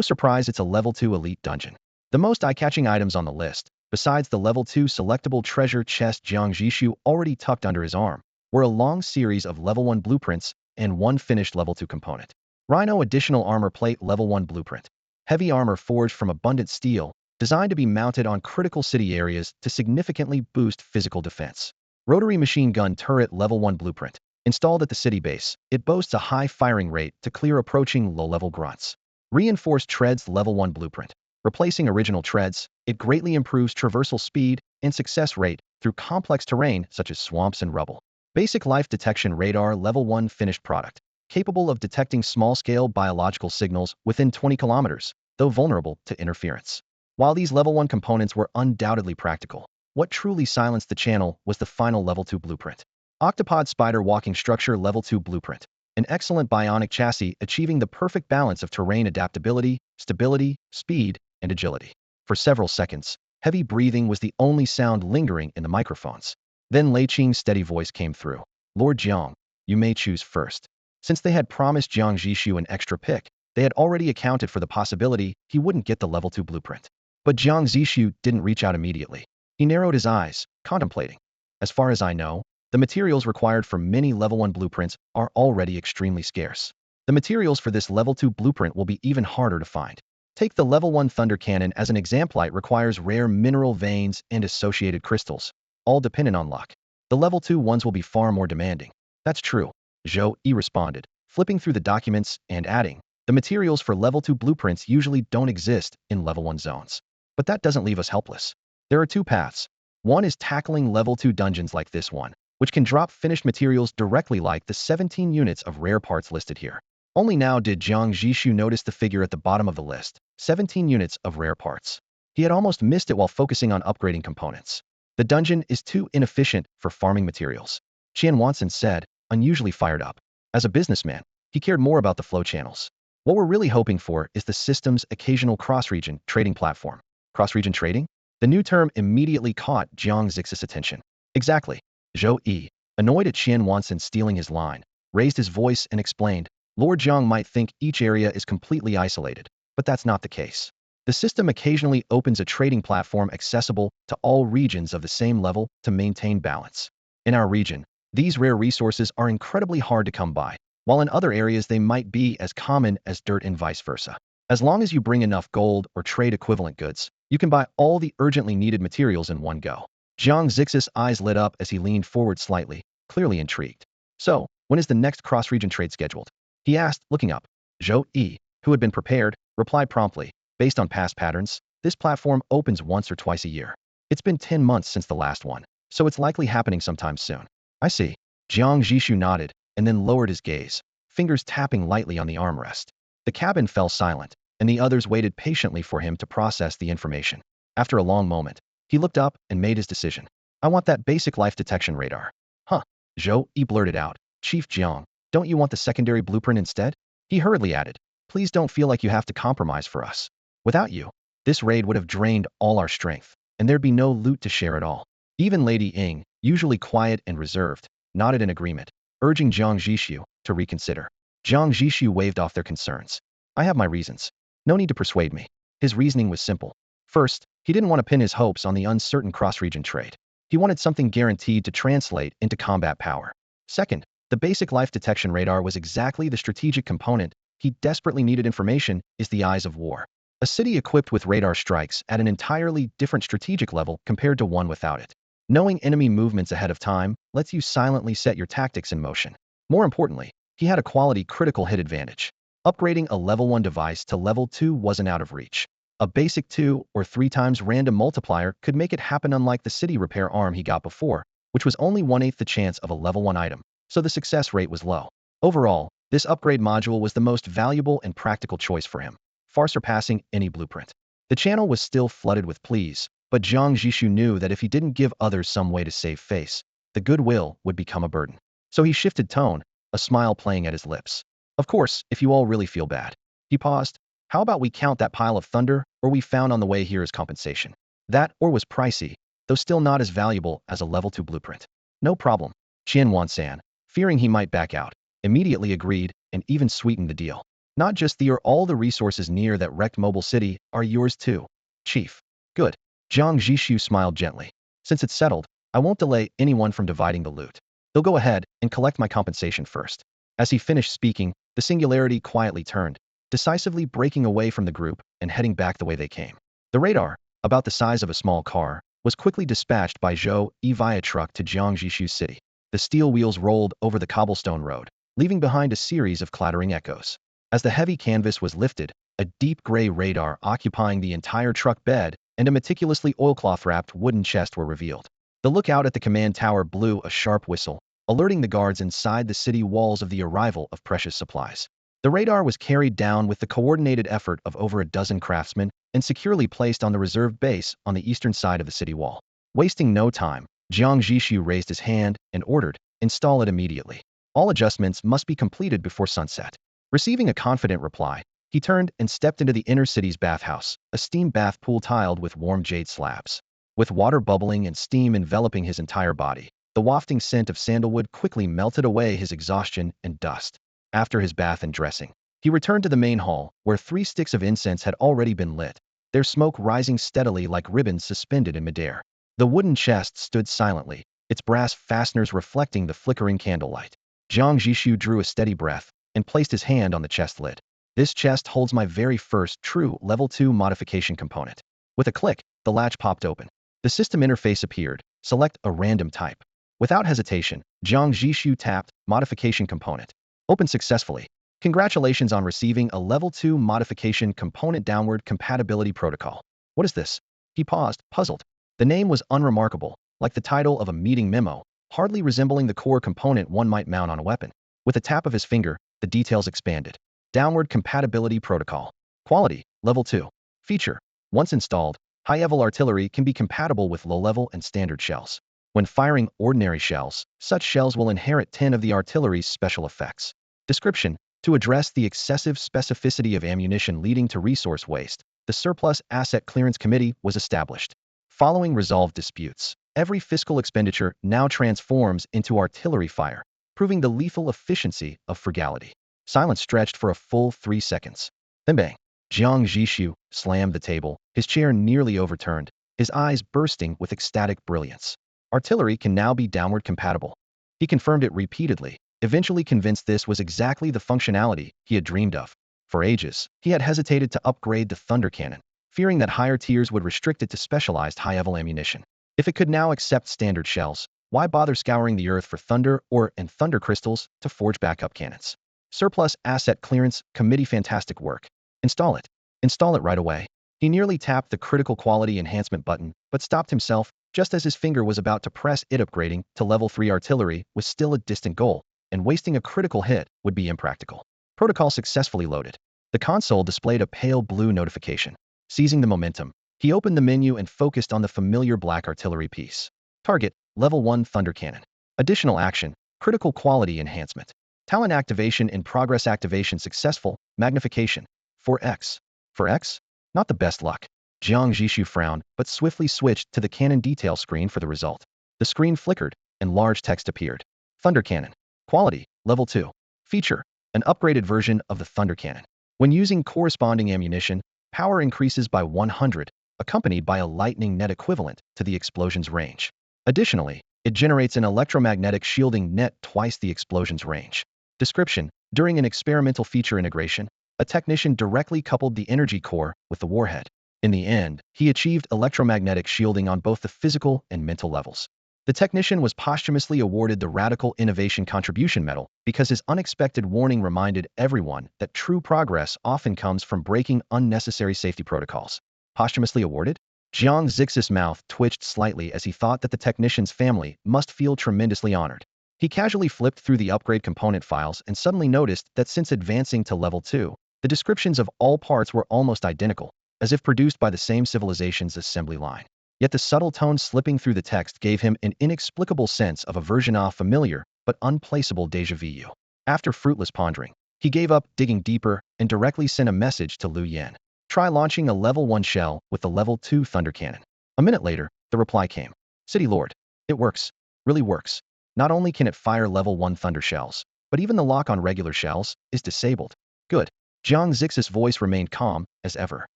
surprise it's a level 2 elite dungeon. The most eye-catching items on the list, besides the level 2 selectable treasure chest Jiang Zhixu already tucked under his arm, were a long series of level 1 blueprints and one finished level 2 component. Rhino additional armor plate level 1 blueprint. Heavy armor forged from abundant steel, designed to be mounted on critical city areas to significantly boost physical defense. Rotary machine gun turret level 1 blueprint. Installed at the city base, it boasts a high firing rate to clear approaching low-level grunts. Reinforced treads level 1 blueprint. Replacing original treads, it greatly improves traversal speed and success rate through complex terrain such as swamps and rubble. Basic life detection radar level 1 finished product. Capable of detecting small-scale biological signals within 20 kilometers, though vulnerable to interference. While these level 1 components were undoubtedly practical, what truly silenced the channel was the final level 2 blueprint. Octopod spider walking structure level 2 blueprint. An excellent bionic chassis achieving the perfect balance of terrain adaptability, stability, speed, and agility. For several seconds, heavy breathing was the only sound lingering in the microphones. Then Lei Qing's steady voice came through. "Lord Jiang, you may choose first." Since they had promised Jiang Zhixu an extra pick, they had already accounted for the possibility he wouldn't get the level 2 blueprint. But Jiang Zhixu didn't reach out immediately. He narrowed his eyes, contemplating. "As far as I know, the materials required for many level 1 blueprints are already extremely scarce. The materials for this level 2 blueprint will be even harder to find. Take the level 1 thunder cannon as an example. It requires rare mineral veins and associated crystals, all dependent on luck. The level 2 ones will be far more demanding." "That's true," Zhou Yi responded, flipping through the documents and adding, "The materials for level 2 blueprints usually don't exist in level 1 zones. But that doesn't leave us helpless. There are two paths. One is tackling level 2 dungeons like this one, which can drop finished materials directly like the 17 units of rare parts listed here." Only now did Jiang Zhixu notice the figure at the bottom of the list, 17 units of rare parts. He had almost missed it while focusing on upgrading components. The dungeon is too inefficient for farming materials, Qian Wanson said, unusually fired up. As a businessman, he cared more about the flow channels. "What we're really hoping for is the system's occasional cross-region trading platform." Cross-region trading? The new term immediately caught Jiang Zhixu's attention. "Exactly." Zhou Yi, annoyed at Qian Wanson stealing his line, raised his voice and explained, "Lord Jiang might think each area is completely isolated, but that's not the case. The system occasionally opens a trading platform accessible to all regions of the same level to maintain balance. In our region, these rare resources are incredibly hard to come by, while in other areas they might be as common as dirt and vice versa. As long as you bring enough gold or trade equivalent goods, you can buy all the urgently needed materials in one go." Jiang Zhixu's eyes lit up as he leaned forward slightly, clearly intrigued. "So, when is the next cross-region trade scheduled?" he asked, looking up. Zhou Yi, who had been prepared, replied promptly, "Based on past patterns, this platform opens once or twice a year. It's been 10 months since the last one, so it's likely happening sometime soon." "I see." Jiang Zhixu nodded, and then lowered his gaze, fingers tapping lightly on the armrest. The cabin fell silent, and the others waited patiently for him to process the information. After a long moment, he looked up and made his decision. "I want that basic life detection radar." "Huh?" Zhou Yi blurted out. "Chief Jiang, don't you want the secondary blueprint instead?" He hurriedly added, "Please don't feel like you have to compromise for us. Without you, this raid would have drained all our strength, and there'd be no loot to share at all." Even Lady Ying, usually quiet and reserved, nodded in agreement, urging Jiang Zhixu to reconsider. Jiang Zhixu waved off their concerns. "I have my reasons. No need to persuade me." His reasoning was simple. First, he didn't want to pin his hopes on the uncertain cross-region trade. He wanted something guaranteed to translate into combat power. Second, the basic life detection radar was exactly the strategic component he desperately needed. Information is the eyes of war. A city equipped with radar strikes at an entirely different strategic level compared to one without it. Knowing enemy movements ahead of time lets you silently set your tactics in motion. More importantly, he had a quality critical hit advantage. Upgrading a level 1 device to level 2 wasn't out of reach. A basic 2 or 3 times random multiplier could make it happen, unlike the city repair arm he got before, which was only 1/8 the chance of a level 1 item, so the success rate was low. Overall, this upgrade module was the most valuable and practical choice for him, far surpassing any blueprint. The channel was still flooded with pleas, but Jiang Zhixu knew that if he didn't give others some way to save face, the goodwill would become a burden. So he shifted tone, a smile playing at his lips. Of course, if you all really feel bad. He paused. How about we count that pile of thunder or we found on the way here as compensation? That ore was pricey, though still not as valuable as a level 2 blueprint. No problem. Qian, fearing he might back out, immediately agreed and even sweetened the deal. Not just the ore, all the resources near that wrecked mobile city are yours too, Chief. Good. Jiang Zhixu smiled gently. Since it's settled, I won't delay anyone from dividing the loot. They'll go ahead and collect my compensation first. As he finished speaking, the singularity quietly turned, decisively breaking away from the group and heading back the way they came. The radar, about the size of a small car, was quickly dispatched by Zhou Yi via truck to Jiang Zhixu's city. The steel wheels rolled over the cobblestone road, leaving behind a series of clattering echoes. As the heavy canvas was lifted, a deep gray radar occupying the entire truck bed and a meticulously oilcloth-wrapped wooden chest were revealed. The lookout at the command tower blew a sharp whistle, alerting the guards inside the city walls of the arrival of precious supplies. The radar was carried down with the coordinated effort of over a dozen craftsmen and securely placed on the reserved base on the eastern side of the city wall. Wasting no time, Jiang Zhixu raised his hand and ordered, "Install it immediately. All adjustments must be completed before sunset." Receiving a confident reply, he turned and stepped into the inner city's bathhouse, a steam bath pool tiled with warm jade slabs. With water bubbling and steam enveloping his entire body, the wafting scent of sandalwood quickly melted away his exhaustion and dust. After his bath and dressing, he returned to the main hall, where 3 sticks of incense had already been lit, their smoke rising steadily like ribbons suspended in midair. The wooden chest stood silently, its brass fasteners reflecting the flickering candlelight. Jiang Zhixu drew a steady breath and placed his hand on the chest lid. This chest holds my very first true level 2 modification component. With a click, the latch popped open. The system interface appeared. Select a random type. Without hesitation, Jiang Zhixu tapped Modification Component. Open successfully. Congratulations on receiving a level 2 modification component. Downward compatibility protocol. What is this? He paused, puzzled. The name was unremarkable, like the title of a meeting memo, hardly resembling the core component one might mount on a weapon. With a tap of his finger, the details expanded. Downward compatibility protocol. Quality, level 2. Feature. Once installed, high-level artillery can be compatible with low-level and standard shells. When firing ordinary shells, such shells will inherit 10 of the artillery's special effects. Description. To address the excessive specificity of ammunition leading to resource waste, the Surplus Asset Clearance Committee was established. Following resolved disputes, every fiscal expenditure now transforms into artillery fire, proving the lethal efficiency of frugality. Silence stretched for a full 3 seconds. Then bang. Jiang Zhixu slammed the table, his chair nearly overturned, his eyes bursting with ecstatic brilliance. Artillery can now be downward compatible. He confirmed it repeatedly, eventually convinced this was exactly the functionality he had dreamed of. For ages, he had hesitated to upgrade the Thunder Cannon, fearing that higher tiers would restrict it to specialized high-level ammunition. If it could now accept standard shells, why bother scouring the earth for thunder ore and thunder crystals to forge backup cannons? Surplus Asset Clearance Committee. Fantastic work. Install it. Install it right away. He nearly tapped the critical quality enhancement button, but stopped himself just as his finger was about to press it. Upgrading to level 3 artillery was still a distant goal, and wasting a critical hit would be impractical. Protocol successfully loaded. The console displayed a pale blue notification. Seizing the momentum, he opened the menu and focused on the familiar black artillery piece. Target, level 1 Thunder Cannon. Additional action, critical quality enhancement. Talent activation in progress. Activation successful. Magnification. 4x. 4x? Not the best luck. Jiang Zhixu frowned, but swiftly switched to the cannon detail screen for the result. The screen flickered, and large text appeared. Thunder Cannon. Quality, level 2. Feature, an upgraded version of the Thunder Cannon. When using corresponding ammunition, power increases by 100, accompanied by a lightning net equivalent to the explosion's range. Additionally, it generates an electromagnetic shielding net twice the explosion's range. Description. During an experimental feature integration, a technician directly coupled the energy core with the warhead. In the end, he achieved electromagnetic shielding on both the physical and mental levels. The technician was posthumously awarded the Radical Innovation Contribution Medal because his unexpected warning reminded everyone that true progress often comes from breaking unnecessary safety protocols. Posthumously awarded? Jiang Zhixu's mouth twitched slightly as he thought that the technician's family must feel tremendously honored. He casually flipped through the upgrade component files and suddenly noticed that since advancing to level 2, the descriptions of all parts were almost identical, as if produced by the same civilization's assembly line. Yet the subtle tone slipping through the text gave him an inexplicable sense of a version of familiar but unplaceable déjà vu. After fruitless pondering, he gave up digging deeper and directly sent a message to Liu Yan. Try launching a level 1 shell with the level 2 thunder cannon. A minute later, the reply came. City Lord. It works. Really works. Not only can it fire level 1 thunder shells, but even the lock on regular shells is disabled. Good. Jiang Zhixu's voice remained calm as ever.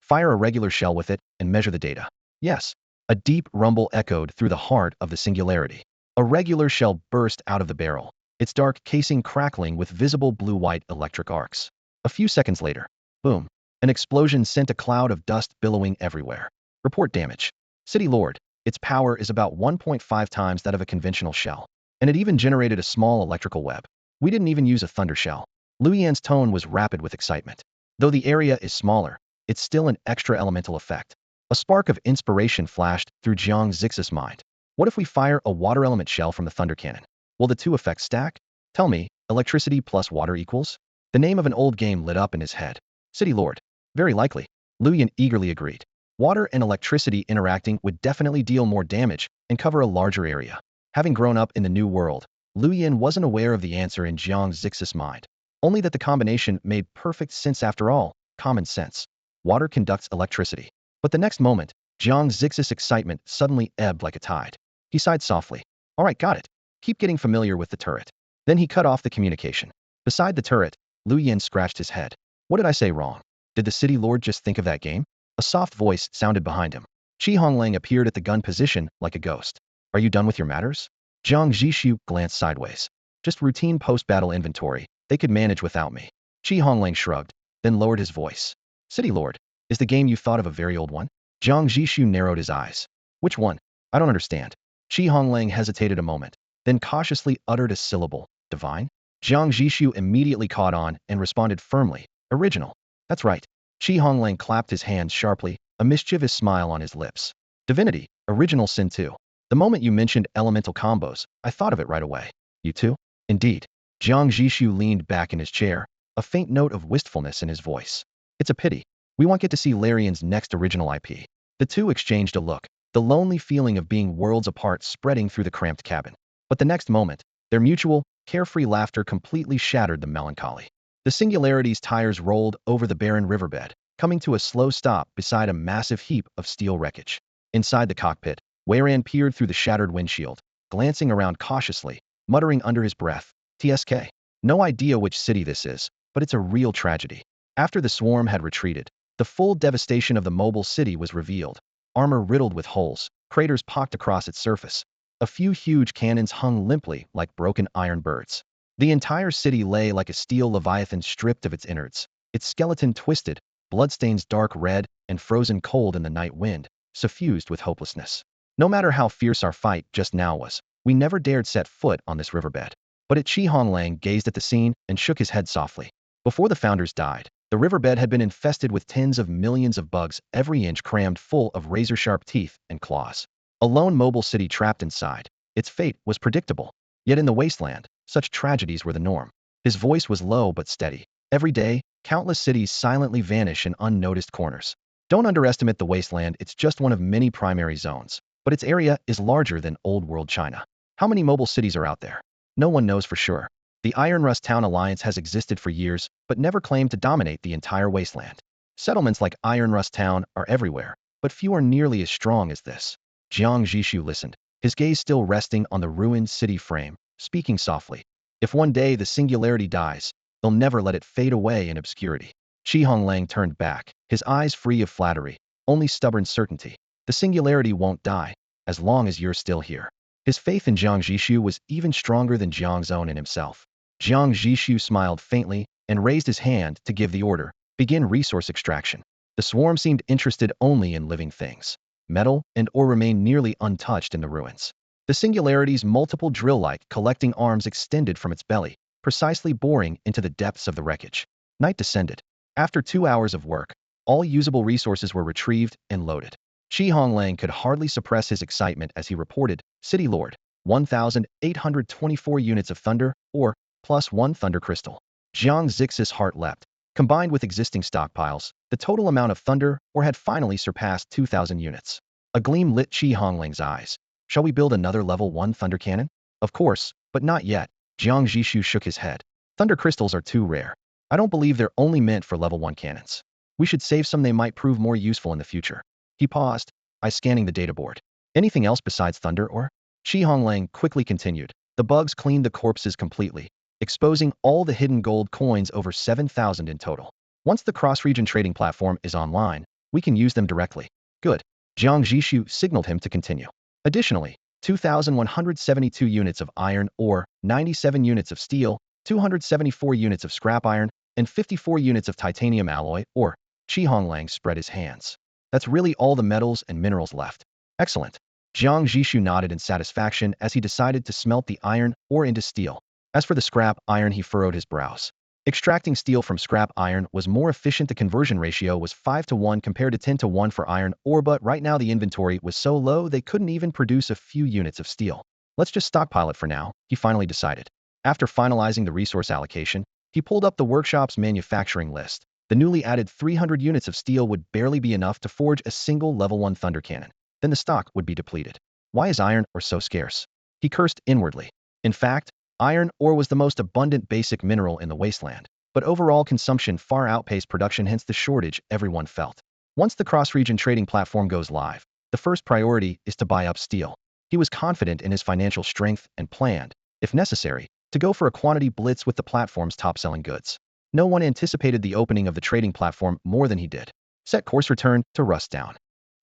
Fire a regular shell with it and measure the data. Yes. A deep rumble echoed through the heart of the singularity. A regular shell burst out of the barrel, its dark casing crackling with visible blue-white electric arcs. A few seconds later, boom, an explosion sent a cloud of dust billowing everywhere. Report damage. City Lord, its power is about 1.5 times that of a conventional shell, and it even generated a small electrical web. We didn't even use a thunder shell. Liu Yan's tone was rapid with excitement. Though the area is smaller, it's still an extra elemental effect. A spark of inspiration flashed through Jiang Zhixu's mind. What if we fire a water element shell from the thunder cannon? Will the two effects stack? Tell me, electricity plus water equals? The name of an old game lit up in his head. City Lord. Very likely. Liu Yan eagerly agreed. Water and electricity interacting would definitely deal more damage and cover a larger area. Having grown up in the new world, Liu Yan wasn't aware of the answer in Jiang Zhixu's mind. Only that the combination made perfect sense after all. Common sense. Water conducts electricity. But the next moment, Jiang Zhixu's excitement suddenly ebbed like a tide. He sighed softly. All right, got it. Keep getting familiar with the turret. Then he cut off the communication. Beside the turret, Liu Yan scratched his head. What did I say wrong? Did the city lord just think of that game? A soft voice sounded behind him. Qi Honglang appeared at the gun position like a ghost. Are you done with your matters? Jiang Zhixu glanced sideways. Just routine post-battle inventory. They could manage without me. Qi Honglang shrugged, then lowered his voice. City lord. Is the game you thought of a very old one? Jiang Zhixu narrowed his eyes. Which one? I don't understand. Qi Honglang hesitated a moment, then cautiously uttered a syllable. Divine? Jiang Zhixu immediately caught on and responded firmly. Original. That's right. Qi Honglang clapped his hands sharply, a mischievous smile on his lips. Divinity. Original sin too. The moment you mentioned elemental combos, I thought of it right away. You too? Indeed. Jiang Zhixu leaned back in his chair, a faint note of wistfulness in his voice. It's a pity. We won't get to see Larian's next original IP. The two exchanged a look, the lonely feeling of being worlds apart spreading through the cramped cabin. But the next moment, their mutual, carefree laughter completely shattered the melancholy. The Singularity's tires rolled over the barren riverbed, coming to a slow stop beside a massive heap of steel wreckage. Inside the cockpit, Weiran peered through the shattered windshield, glancing around cautiously, muttering under his breath, TSK. No idea which city this is, but it's a real tragedy. After the swarm had retreated, the full devastation of the mobile city was revealed. Armor riddled with holes, craters pocked across its surface. A few huge cannons hung limply like broken iron birds. The entire city lay like a steel leviathan stripped of its innards, its skeleton twisted, bloodstains dark red and frozen cold in the night wind, suffused with hopelessness. No matter how fierce our fight just now was, we never dared set foot on this riverbed. But Qi Honglang gazed at the scene and shook his head softly. Before the founders died, the riverbed had been infested with tens of millions of bugs, every inch crammed full of razor-sharp teeth and claws. A lone mobile city trapped inside. Its fate was predictable. Yet in the wasteland, such tragedies were the norm. His voice was low but steady. Every day, countless cities silently vanish in unnoticed corners. Don't underestimate the wasteland, it's just one of many primary zones. But its area is larger than Old World China. How many mobile cities are out there? No one knows for sure. The Iron Rust Town Alliance has existed for years, but never claimed to dominate the entire wasteland. Settlements like Iron Rust Town are everywhere, but few are nearly as strong as this. Jiang Zhixu listened, his gaze still resting on the ruined city frame, speaking softly. If one day the singularity dies, they'll never let it fade away in obscurity. Qi Honglang turned back, his eyes free of flattery, only stubborn certainty. The singularity won't die, as long as you're still here. His faith in Jiang Zhixu was even stronger than Jiang's own in himself. Jiang Zhixu smiled faintly and raised his hand to give the order, begin resource extraction. The The swarm seemed interested only in living things. Metal and ore remained nearly untouched in the ruins. The singularity's multiple drill-like collecting arms extended from its belly, precisely boring into the depths of the wreckage. Night descended. After 2 hours of work, all usable resources were retrieved and loaded. Shi Honglang could hardly suppress his excitement as he reported, City Lord, 1,824 units of thunder, or +1 thunder crystal. Jiang Zhixu's heart leapt. Combined with existing stockpiles, the total amount of thunder ore had finally surpassed 2,000 units. A gleam lit Shi Honglang's eyes. Shall we build another level 1 thunder cannon? Of course, but not yet. Jiang Zhixu shook his head. Thunder crystals are too rare. I don't believe they're only meant for level 1 cannons. We should save some, they might prove more useful in the future. He paused, eyes scanning the data board. Anything else besides thunder ore? Shi Honglang quickly continued. The bugs cleaned the corpses completely, exposing all the hidden gold coins, over 7,000 in total. Once the cross-region trading platform is online, we can use them directly. Good. Jiang Zhixu signaled him to continue. Additionally, 2,172 units of iron ore, 97 units of steel, 274 units of scrap iron, and 54 units of titanium alloy ore. Shi Honglang spread his hands. That's really all the metals and minerals left. Excellent. Jiang Zhixu nodded in satisfaction as he decided to smelt the iron ore into steel. As for the scrap iron, he furrowed his brows. Extracting steel from scrap iron was more efficient. The conversion ratio was 5-to-1 compared to 10-to-1 for iron ore, but right now the inventory was so low they couldn't even produce a few units of steel. Let's just stockpile it for now, he finally decided. After finalizing the resource allocation, he pulled up the workshop's manufacturing list. The newly added 300 units of steel would barely be enough to forge a single level 1 thunder cannon. Then the stock would be depleted. Why is iron ore so scarce? He cursed inwardly. In fact, iron ore was the most abundant basic mineral in the wasteland, but overall consumption far outpaced production, hence the shortage everyone felt. Once the cross-region trading platform goes live, the first priority is to buy up steel. He was confident in his financial strength and planned, if necessary, to go for a quantity blitz with the platform's top-selling goods. No one anticipated the opening of the trading platform more than he did. Set course return to Rusttown.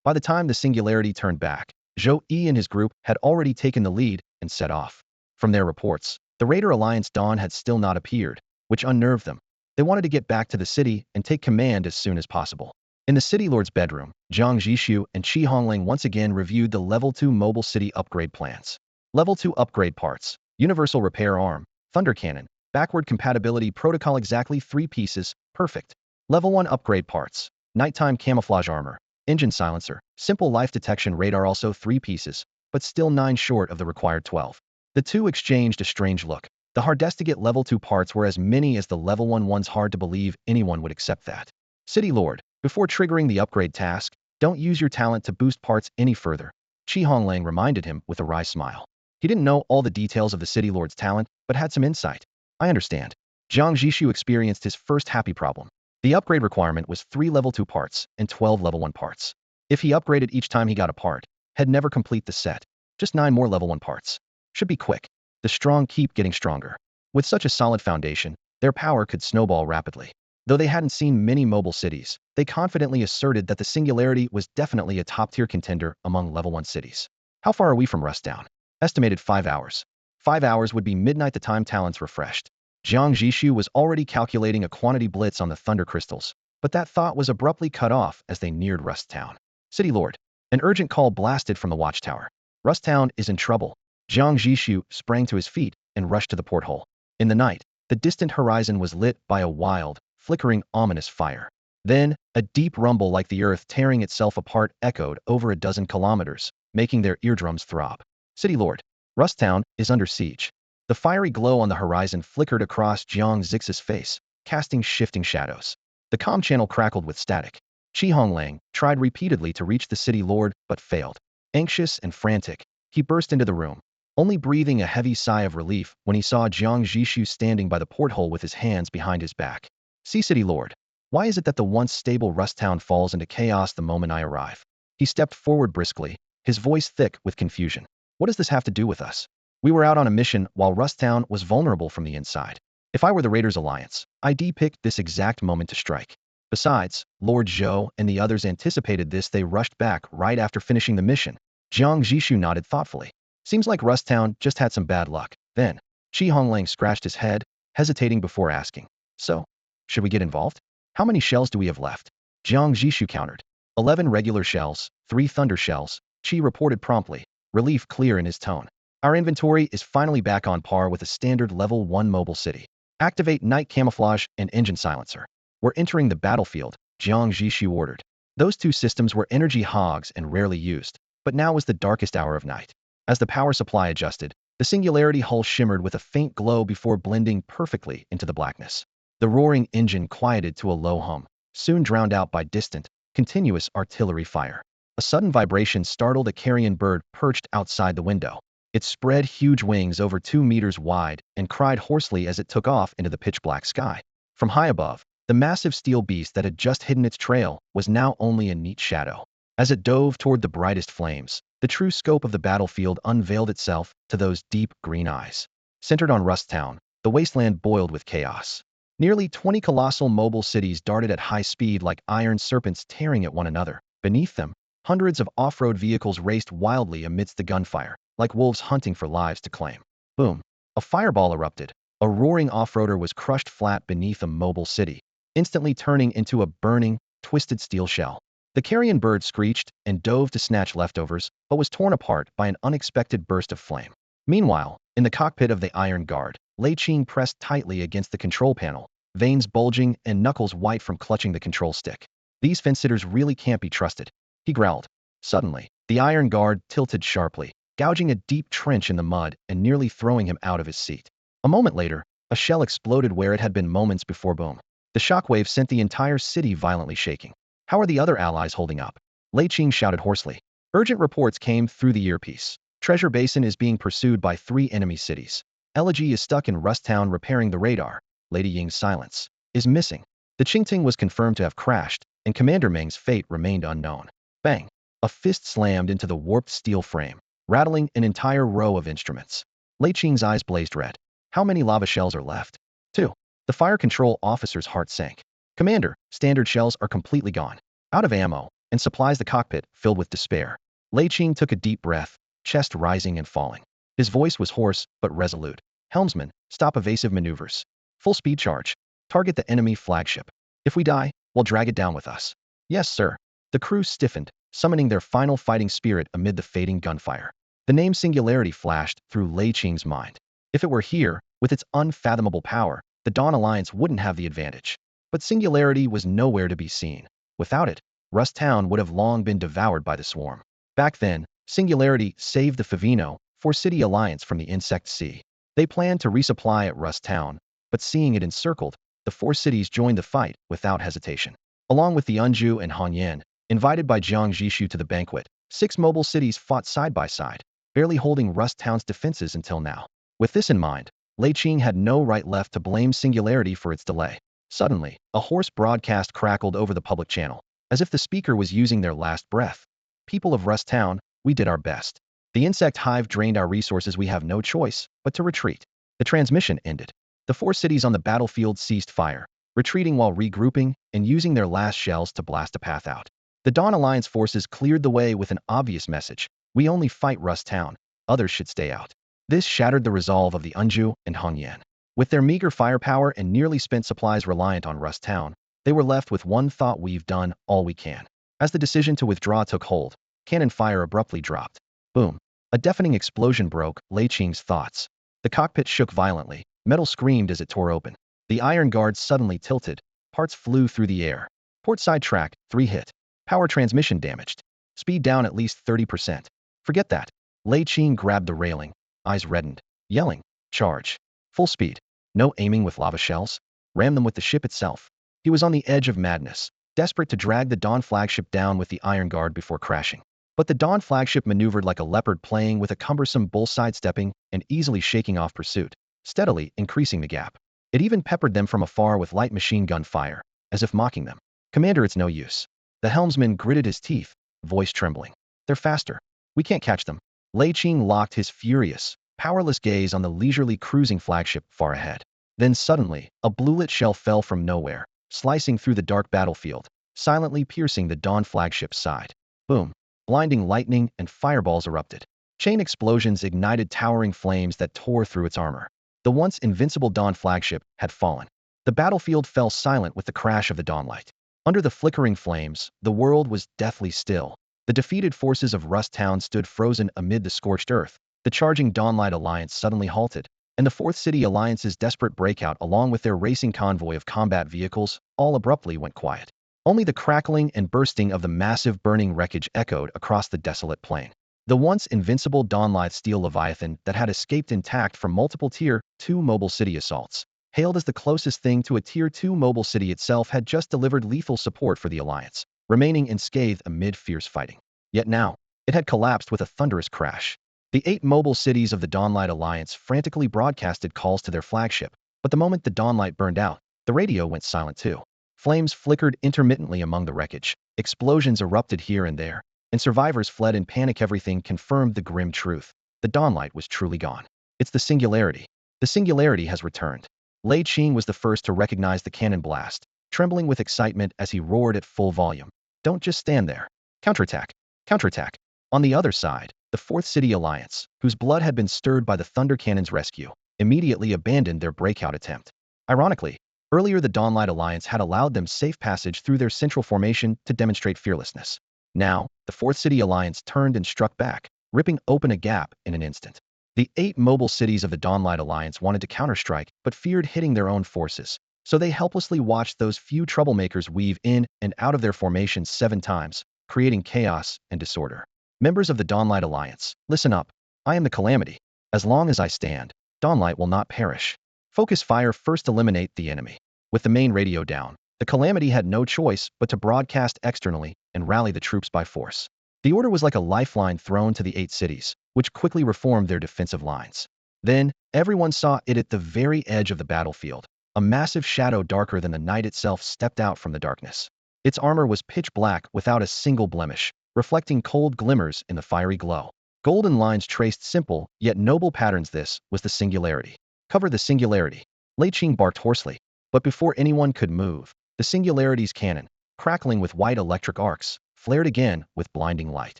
By the time the singularity turned back, Zhou Yi and his group had already taken the lead and set off. From their reports, the Raider Alliance Dawn had still not appeared, which unnerved them. They wanted to get back to the city and take command as soon as possible. In the City Lord's bedroom, Jiang Zhixu and Shi Honglang once again reviewed the Level 2 mobile city upgrade plans. Level 2 upgrade parts, universal repair arm, thunder cannon, backward compatibility protocol, exactly 3 pieces, perfect. Level 1 upgrade parts, nighttime camouflage armor, engine silencer, simple life detection radar, also 3 pieces, but still 9 short of the required 12. The two exchanged a strange look. The hardest to get level 2 parts were as many as the level 1 ones. Hard to believe anyone would accept that. City Lord, before triggering the upgrade task, don't use your talent to boost parts any further. Shi Honglang reminded him with a wry smile. He didn't know all the details of the City Lord's talent, but had some insight. I understand. Jiang Zhixu experienced his first happy problem. The upgrade requirement was 3 level 2 parts and 12 level 1 parts. If he upgraded each time he got a part, he'd never complete the set. Just 9 more level 1 parts. Should be quick. The strong keep getting stronger. With such a solid foundation, their power could snowball rapidly. Though they hadn't seen many mobile cities, they confidently asserted that the Singularity was definitely a top-tier contender among level 1 cities. How far are we from Rusttown? Estimated 5 hours. 5 hours would be midnight the time talents refreshed. Jiang Zhixu was already calculating a quantity blitz on the thunder crystals, but that thought was abruptly cut off as they neared Rusttown. City Lord. An urgent call blasted from the watchtower. Rusttown is in trouble. Jiang Zhixu sprang to his feet and rushed to the porthole. In the night, the distant horizon was lit by a wild, flickering, ominous fire. Then, a deep rumble like the earth tearing itself apart echoed over a dozen kilometers, making their eardrums throb. City Lord. Rusttown is under siege. The fiery glow on the horizon flickered across Jiang Zhixu's face, casting shifting shadows. The comm channel crackled with static. Shi Honglang tried repeatedly to reach the City Lord, but failed. Anxious and frantic, he burst into the room, only breathing a heavy sigh of relief when he saw Jiang Zhixu standing by the porthole with his hands behind his back. See, City Lord, why is it that the once stable Rusttown falls into chaos the moment I arrive? He stepped forward briskly, his voice thick with confusion. What does this have to do with us? We were out on a mission while Rusttown was vulnerable from the inside. If I were the Raiders Alliance, I'd pick this exact moment to strike. Besides, Lord Zhou and the others anticipated this. They rushed back right after finishing the mission. Jiang Zhixu nodded thoughtfully. Seems like Rusttown just had some bad luck. Then, Shi Honglang scratched his head, hesitating before asking. So, should we get involved? How many shells do we have left? Jiang Zhixu countered. 11 regular shells, 3 thunder shells, Qi reported promptly, relief clear in his tone. Our inventory is finally back on par with a standard level 1 mobile city. Activate night camouflage and engine silencer. We're entering the battlefield, Jiang Zhixu ordered. Those two systems were energy hogs and rarely used, but now was the darkest hour of night. As the power supply adjusted, the singularity hull shimmered with a faint glow before blending perfectly into the blackness. The roaring engine quieted to a low hum, soon drowned out by distant, continuous artillery fire. A sudden vibration startled a carrion bird perched outside the window. It spread huge wings over 2 meters wide and cried hoarsely as it took off into the pitch-black sky. From high above, the massive steel beast that had just hidden its trail was now only a neat shadow. As it dove toward the brightest flames, the true scope of the battlefield unveiled itself to those deep green eyes. Centered on Rust Town, the wasteland boiled with chaos. Nearly 20 colossal mobile cities darted at high speed like iron serpents tearing at one another. Beneath them, hundreds of off-road vehicles raced wildly amidst the gunfire, like wolves hunting for lives to claim. Boom! A fireball erupted. A roaring off-roader was crushed flat beneath a mobile city, instantly turning into a burning, twisted steel shell. The carrion bird screeched and dove to snatch leftovers, but was torn apart by an unexpected burst of flame. Meanwhile, in the cockpit of the Iron Guard, Lei Qing pressed tightly against the control panel, veins bulging and knuckles white from clutching the control stick. These fence-sitters really can't be trusted, he growled. Suddenly, the Iron Guard tilted sharply, gouging a deep trench in the mud and nearly throwing him out of his seat. A moment later, a shell exploded where it had been moments before. Boom. The shockwave sent the entire city violently shaking. How are the other allies holding up? Lei Qing shouted hoarsely. Urgent reports came through the earpiece. Treasure Basin is being pursued by 3 enemy cities. Elegy is stuck in Rust Town repairing the radar. Lady Ying's silence is missing. The Qingting was confirmed to have crashed, and Commander Meng's fate remained unknown. Bang! A fist slammed into the warped steel frame, rattling an entire row of instruments. Lei Qing's eyes blazed red. How many lava shells are left? 2. The fire control officer's heart sank. Commander, standard shells are completely gone. Out of ammo, and supplies. The cockpit filled with despair. Lei Qing took a deep breath, chest rising and falling. His voice was hoarse but resolute. Helmsman, stop evasive maneuvers. Full speed charge. Target the enemy flagship. If we die, we'll drag it down with us. Yes, sir. The crew stiffened, summoning their final fighting spirit amid the fading gunfire. The name Singularity flashed through Lei Qing's mind. If it were here, with its unfathomable power, the Dawn Alliance wouldn't have the advantage. But Singularity was nowhere to be seen. Without it, Rust Town would have long been devoured by the swarm. Back then, Singularity saved the Favino, 4-city alliance from the Insect Sea. They planned to resupply at Rust Town, but seeing it encircled, the 4 cities joined the fight without hesitation. Along with the Anju and Hongyan, invited by Jiang Zhixu to the banquet, 6 mobile cities fought side by side, barely holding Rust Town's defenses until now. With this in mind, Lei Qing had no right left to blame Singularity for its delay. Suddenly, a hoarse broadcast crackled over the public channel, as if the speaker was using their last breath. People of Rust Town, we did our best. The insect hive drained our resources. We have no choice but to retreat. The transmission ended. The 4 cities on the battlefield ceased fire, retreating while regrouping and using their last shells to blast a path out. The Dawn Alliance forces cleared the way with an obvious message. We only fight Rust Town. Others should stay out. This shattered the resolve of the Anju and Hongyan. With their meager firepower and nearly spent supplies reliant on Rust Town, they were left with one thought: we've done all we can. As the decision to withdraw took hold, cannon fire abruptly dropped. Boom. A deafening explosion broke Lei Qing's thoughts. The cockpit shook violently. Metal screamed as it tore open. The Iron Guard suddenly tilted. Parts flew through the air. Port side track, 3 hit. Power transmission damaged. Speed down at least 30%. Forget that. Lei Qing grabbed the railing, eyes reddened, yelling, charge. Full speed. No aiming with lava shells. Ram them with the ship itself. He was on the edge of madness, desperate to drag the Dawn flagship down with the Iron Guard before crashing. But the Dawn flagship maneuvered like a leopard, playing with a cumbersome bull, sidestepping and easily shaking off pursuit, steadily increasing the gap. It even peppered them from afar with light machine gun fire, as if mocking them. Commander, it's no use. The helmsman gritted his teeth, voice trembling. They're faster. We can't catch them. Lei Qing locked his furious, powerless gaze on the leisurely cruising flagship far ahead. Then suddenly, a bluelit shell fell from nowhere, slicing through the dark battlefield, silently piercing the Dawn flagship's side. Boom. Blinding lightning and fireballs erupted. Chain explosions ignited towering flames that tore through its armor. The once invincible Dawn flagship had fallen. The battlefield fell silent with the crash of the Dawnlight. Under the flickering flames, the world was deathly still. The defeated forces of Rust Town stood frozen amid the scorched earth. The charging Dawnlight Alliance suddenly halted, and the Fourth City Alliance's desperate breakout along with their racing convoy of combat vehicles all abruptly went quiet. Only the crackling and bursting of the massive burning wreckage echoed across the desolate plain. The once invincible Dawnlight steel Leviathan that had escaped intact from multiple Tier 2 mobile city assaults, hailed as the closest thing to a Tier 2 mobile city itself, had just delivered lethal support for the Alliance, remaining unscathed amid fierce fighting. Yet now, it had collapsed with a thunderous crash. The 8 mobile cities of the Dawnlight Alliance frantically broadcasted calls to their flagship, but the moment the Dawnlight burned out, the radio went silent too. Flames flickered intermittently among the wreckage, explosions erupted here and there, and survivors fled in panic. Everything confirmed the grim truth. The Dawnlight was truly gone. It's the Singularity. The Singularity has returned. Lei Qing was the first to recognize the cannon blast, trembling with excitement as he roared at full volume. Don't just stand there. Counterattack! Counterattack! On the other side, the Fourth City Alliance, whose blood had been stirred by the Thunder Cannon's rescue, immediately abandoned their breakout attempt. Ironically, earlier the Dawnlight Alliance had allowed them safe passage through their central formation to demonstrate fearlessness. Now, the Fourth City Alliance turned and struck back, ripping open a gap in an instant. The 8 mobile cities of the Dawnlight Alliance wanted to counterstrike, but feared hitting their own forces, so they helplessly watched those few troublemakers weave in and out of their formations 7 times, creating chaos and disorder. Members of the Dawnlight Alliance, listen up. I am the Calamity. As long as I stand, Dawnlight will not perish. Focus fire first, eliminate the enemy. With the main radio down, the Calamity had no choice but to broadcast externally and rally the troops by force. The order was like a lifeline thrown to the 8 cities, which quickly reformed their defensive lines. Then, everyone saw it at the very edge of the battlefield. A massive shadow darker than the night itself stepped out from the darkness. Its armor was pitch black without a single blemish, reflecting cold glimmers in the fiery glow. Golden lines traced simple, yet noble patterns. This was the Singularity. Cover the Singularity. Lei Qing barked hoarsely. But before anyone could move, the Singularity's cannon, crackling with white electric arcs, flared again with blinding light.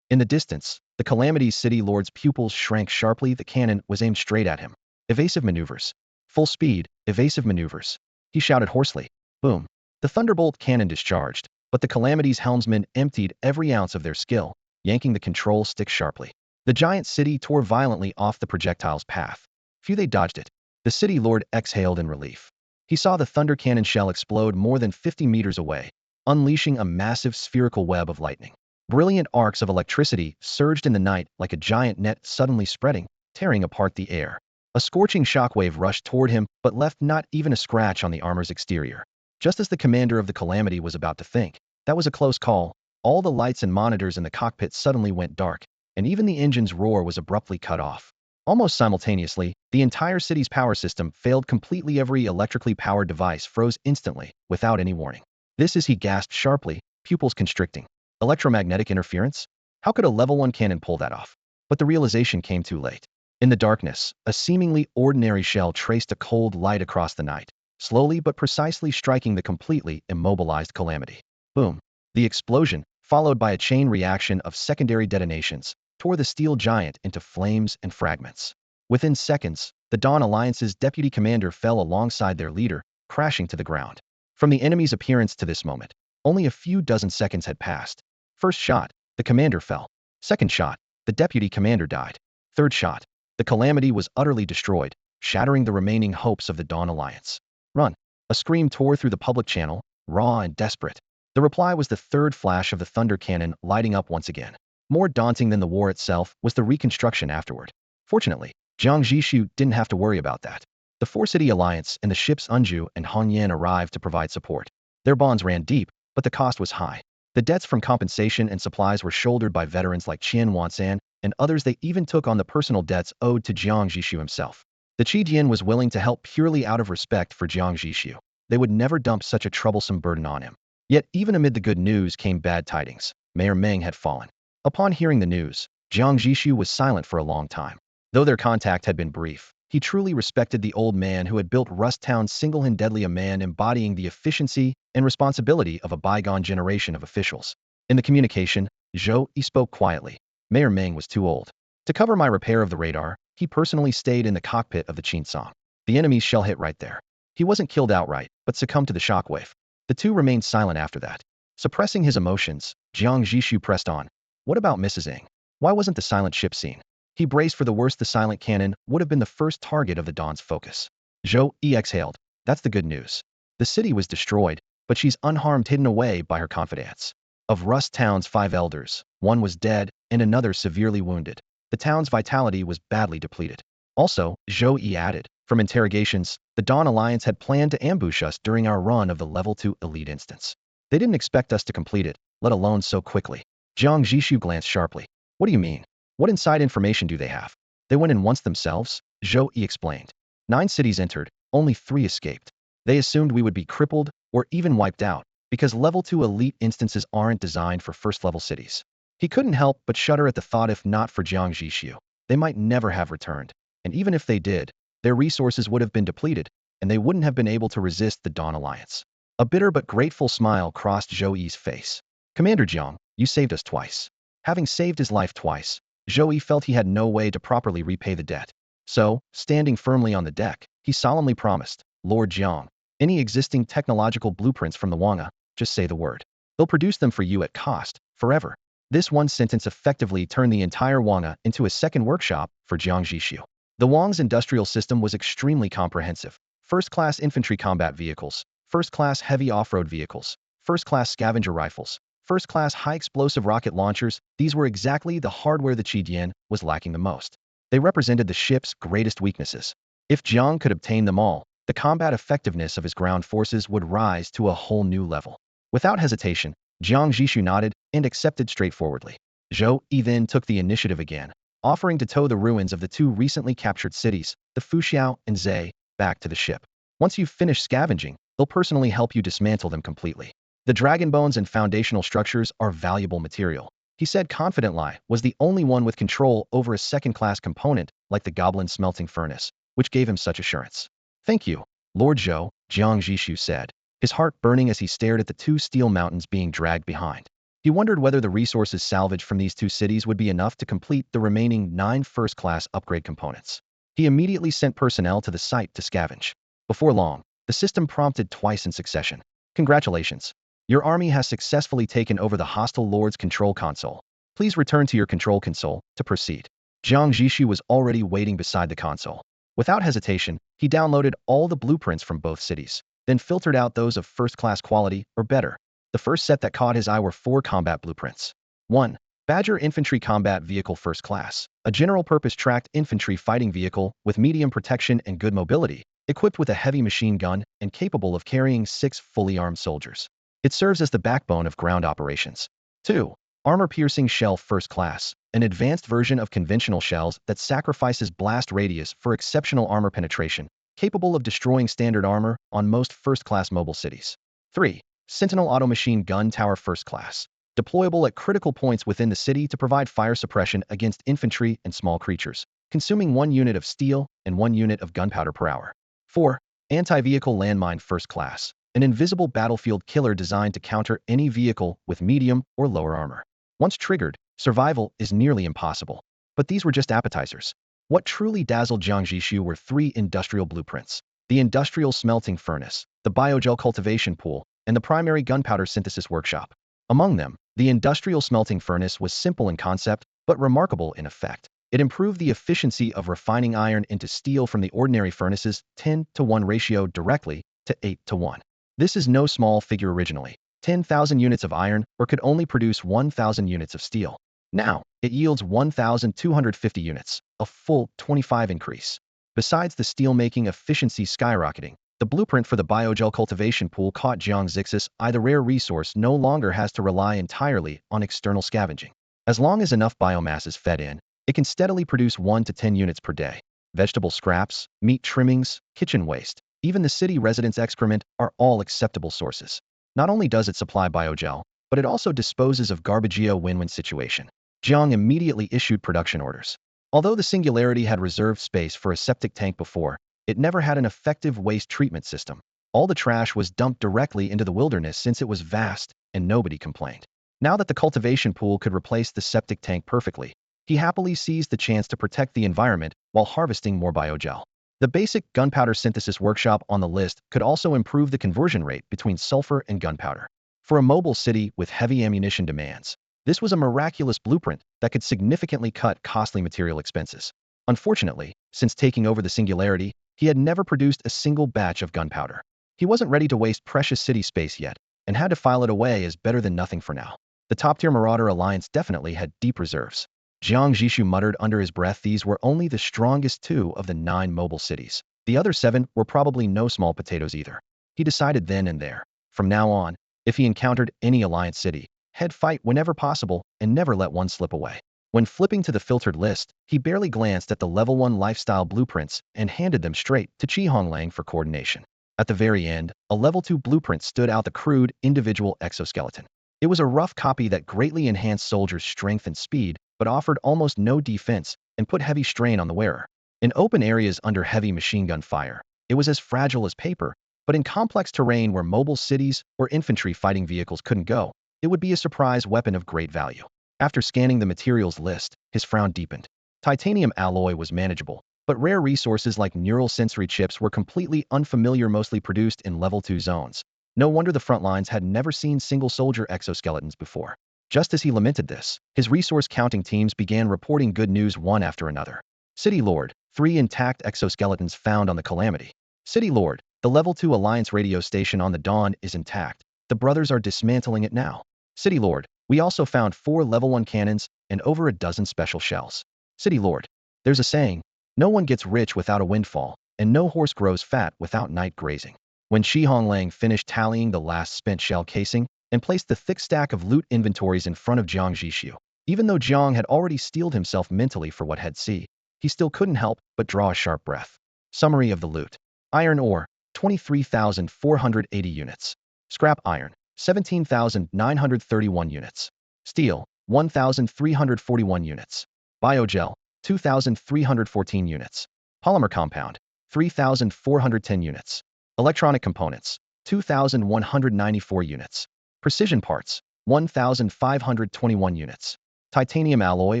In the distance, the Calamity's city lord's pupils shrank sharply. The cannon was aimed straight at him. Evasive maneuvers. Full speed, evasive maneuvers. He shouted hoarsely. Boom. The thunderbolt cannon discharged, but the Calamity's helmsmen emptied every ounce of their skill, yanking the control stick sharply. The giant city tore violently off the projectile's path. Phew, they dodged it. The city lord exhaled in relief. He saw the thunder cannon shell explode more than 50 meters away, unleashing a massive spherical web of lightning. Brilliant arcs of electricity surged in the night like a giant net suddenly spreading, tearing apart the air. A scorching shockwave rushed toward him, but left not even a scratch on the armor's exterior. Just as the commander of the Calamity was about to think, that was a close call, all the lights and monitors in the cockpit suddenly went dark, and even the engine's roar was abruptly cut off. Almost simultaneously, the entire city's power system failed completely. Every electrically powered device froze instantly, without any warning. This is, he gasped sharply, pupils constricting. Electromagnetic interference? How could a level 1 cannon pull that off? But the realization came too late. In the darkness, a seemingly ordinary shell traced a cold light across the night, slowly but precisely striking the completely immobilized Calamity. Boom. The explosion, followed by a chain reaction of secondary detonations, tore the steel giant into flames and fragments. Within seconds, the Dawn Alliance's deputy commander fell alongside their leader, crashing to the ground. From the enemy's appearance to this moment, only a few dozen seconds had passed. First shot, the commander fell. Second shot, the deputy commander died. Third shot, the Calamity was utterly destroyed, shattering the remaining hopes of the Dawn Alliance. Run! A scream tore through the public channel, raw and desperate. The reply was the third flash of the thunder cannon lighting up once again. More daunting than the war itself was the reconstruction afterward. Fortunately, Jiang Zhixu didn't have to worry about that. The Four-City Alliance and the ships Unju and Hongyan arrived to provide support. Their bonds ran deep, but the cost was high. The debts from compensation and supplies were shouldered by veterans like Qian Wansan and others. They even took on the personal debts owed to Jiang Zhixu himself. The Qijian was willing to help purely out of respect for Jiang Zhixu. They would never dump such a troublesome burden on him. Yet even amid the good news came bad tidings. Mayor Meng had fallen. Upon hearing the news, Jiang Zhixu was silent for a long time. Though their contact had been brief, he truly respected the old man who had built Rust Town single-handedly, a man embodying the efficiency and responsibility of a bygone generation of officials. In the communication, Zhou Yi spoke quietly. Mayor Meng was too old. To cover my repair of the radar, he personally stayed in the cockpit of the Qinsong. The enemy's shell hit right there. He wasn't killed outright, but succumbed to the shockwave. The two remained silent after that. Suppressing his emotions, Jiang Zhixu pressed on. What about Mrs. Ng? Why wasn't the silent ship seen? He braced for the worst. The silent cannon would have been the first target of the Dawn's focus. Zhou Yi exhaled. That's the good news. The city was destroyed, but she's unharmed, hidden away by her confidants. Of Rust Town's 5 elders, one was dead and another severely wounded. The town's vitality was badly depleted. Also, Zhou Yi added, from interrogations, the Dawn Alliance had planned to ambush us during our run of the Level 2 Elite instance. They didn't expect us to complete it, let alone so quickly. Jiang Zhixu glanced sharply. What do you mean? What inside information do they have? They went in once themselves, Zhou Yi explained. 9 cities entered, only 3 escaped. They assumed we would be crippled or even wiped out, because Level 2 Elite instances aren't designed for first-level cities. He couldn't help but shudder at the thought if not for Jiang Zhixu, they might never have returned, and even if they did, their resources would have been depleted, and they wouldn't have been able to resist the Dawn Alliance. A bitter but grateful smile crossed Zhou Yi's face. Commander Jiang, you saved us twice. Having saved his life twice, Zhou Yi felt he had no way to properly repay the debt. So, standing firmly on the deck, he solemnly promised, Lord Jiang, any existing technological blueprints from the Wanga, just say the word. They'll produce them for you at cost, forever. This one sentence effectively turned the entire Wanga into a second workshop for Jiang Zhixu. The Wang's industrial system was extremely comprehensive. First-class infantry combat vehicles, first-class heavy off-road vehicles, first-class scavenger rifles, first-class high-explosive rocket launchers. These were exactly the hardware the Qidian was lacking the most. They represented the ship's greatest weaknesses. If Jiang could obtain them all, the combat effectiveness of his ground forces would rise to a whole new level. Without hesitation, Jiang Zhixu nodded and accepted straightforwardly. Zhou Yi then took the initiative again, offering to tow the ruins of the 2 recently captured cities, the Fuxiao and Zhe, back to the ship. Once you've finished scavenging, they'll personally help you dismantle them completely. The dragon bones and foundational structures are valuable material. He said confidently was the only one with control over a second-class component like the goblin smelting furnace, which gave him such assurance. Thank you, Lord Zhou, Jiang Zhixu said, his heart burning as he stared at the 2 steel mountains being dragged behind. He wondered whether the resources salvaged from these 2 cities would be enough to complete the remaining 9 first-class upgrade components. He immediately sent personnel to the site to scavenge. Before long, the system prompted twice in succession. Congratulations. Your army has successfully taken over the hostile lord's control console. Please return to your control console to proceed. Jiang Zhixu was already waiting beside the console. Without hesitation, he downloaded all the blueprints from both cities, then filtered out those of first-class quality or better. The first set that caught his eye were 4 combat blueprints. 1. Badger Infantry Combat Vehicle First Class, a general-purpose tracked infantry fighting vehicle with medium protection and good mobility, equipped with a heavy machine gun and capable of carrying 6 fully armed soldiers. It serves as the backbone of ground operations. 2. Armor-piercing shell First Class, an advanced version of conventional shells that sacrifices blast radius for exceptional armor penetration, capable of destroying standard armor on most first-class mobile cities. 3. Sentinel Auto-Machine Gun Tower First Class, deployable at critical points within the city to provide fire suppression against infantry and small creatures, consuming 1 unit of steel and 1 unit of gunpowder per hour. 4. Anti-Vehicle Landmine First Class, an invisible battlefield killer designed to counter any vehicle with medium or lower armor. Once triggered, survival is nearly impossible. But these were just appetizers. What truly dazzled Jiang Zhixu were 3 industrial blueprints: the industrial smelting furnace, the biogel cultivation pool, and the primary gunpowder synthesis workshop. Among them, the industrial smelting furnace was simple in concept, but remarkable in effect. It improved the efficiency of refining iron into steel from the ordinary furnace's 10-to-1 ratio directly to 8-to-1. This is no small figure originally. 10,000 units of iron or could only produce 1,000 units of steel. Now, it yields 1,250 units, a full 25 increase. Besides the steel-making efficiency skyrocketing, the blueprint for the biogel cultivation pool caught Jiang Zhixu's eye. The rare resource no longer has to rely entirely on external scavenging. As long as enough biomass is fed in, it can steadily produce 1 to 10 units per day. Vegetable scraps, meat trimmings, kitchen waste, even the city residents' excrement are all acceptable sources. Not only does it supply biogel, but it also disposes of garbage. A win-win situation. Jiang immediately issued production orders. Although the Singularity had reserved space for a septic tank before, it never had an effective waste treatment system. All the trash was dumped directly into the wilderness since it was vast, and nobody complained. Now that the cultivation pool could replace the septic tank perfectly, he happily seized the chance to protect the environment while harvesting more biogel. The basic gunpowder synthesis workshop on the list could also improve the conversion rate between sulfur and gunpowder. For a mobile city with heavy ammunition demands, this was a miraculous blueprint that could significantly cut costly material expenses. Unfortunately, since taking over the Singularity, he had never produced a single batch of gunpowder. He wasn't ready to waste precious city space yet, and had to file it away as better than nothing for now. The top-tier Marauder Alliance definitely had deep reserves. Jiang Zhixu muttered under his breath these were only the strongest 2 of the 9 mobile cities. The other 7 were probably no small potatoes either. He decided then and there. From now on, if he encountered any Alliance city, he'd fight whenever possible and never let one slip away. When flipping to the filtered list, he barely glanced at the level 1 lifestyle blueprints and handed them straight to Qi Honglang for coordination. At the very end, a level 2 blueprint stood out: the crude, individual exoskeleton. It was a rough copy that greatly enhanced soldiers' strength and speed, but offered almost no defense and put heavy strain on the wearer. In open areas under heavy machine gun fire, it was as fragile as paper, but in complex terrain where mobile cities or infantry fighting vehicles couldn't go, it would be a surprise weapon of great value. After scanning the materials list, his frown deepened. Titanium alloy was manageable, but rare resources like neural sensory chips were completely unfamiliar, mostly produced in level 2 zones. No wonder the front lines had never seen single soldier exoskeletons before. Just as he lamented this, his resource counting teams began reporting good news one after another. City Lord, 3 intact exoskeletons found on the Calamity. City Lord, the level 2 Alliance radio station on the Dawn is intact. The brothers are dismantling it now. City Lord, we also found 4 level 1 cannons and over a dozen special shells. City Lord, there's a saying, no one gets rich without a windfall, and no horse grows fat without night grazing. When Qi Honglang finished tallying the last spent shell casing and placed the thick stack of loot inventories in front of Jiang Zhixu, even though Jiang had already steeled himself mentally for what had seen, he still couldn't help but draw a sharp breath. Summary of the loot. Iron ore, 23,480 units. Scrap iron, 17,931 units. Steel, 1,341 units. Biogel, 2,314 units. Polymer compound, 3,410 units. Electronic components, 2,194 units. Precision parts, 1,521 units. Titanium alloy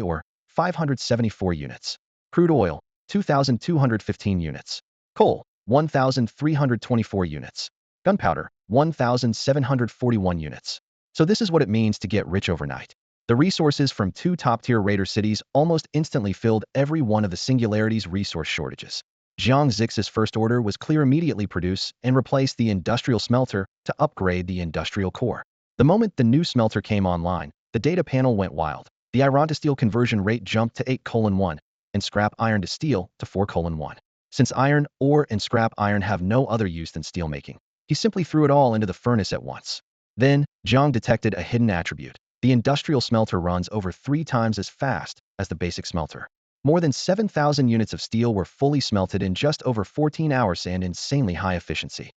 ore, 574 units. Crude oil, 2,215 units. Coal, 1,324 units. Gunpowder, 1,741 units. So this is what it means to get rich overnight. The resources from 2 top-tier raider cities almost instantly filled every one of the Singularity's resource shortages. Jiang Zhixu's first order was clear: immediately produce and replace the industrial smelter to upgrade the industrial core. The moment the new smelter came online, the data panel went wild. The iron to steel conversion rate jumped to 8:1, and scrap iron to steel to 4:1. Since iron ore and scrap iron have no other use than steelmaking, he simply threw it all into the furnace at once. Then, Jiang detected a hidden attribute. The industrial smelter runs over 3 times as fast as the basic smelter. More than 7,000 units of steel were fully smelted in just over 14 hours and insanely high efficiency.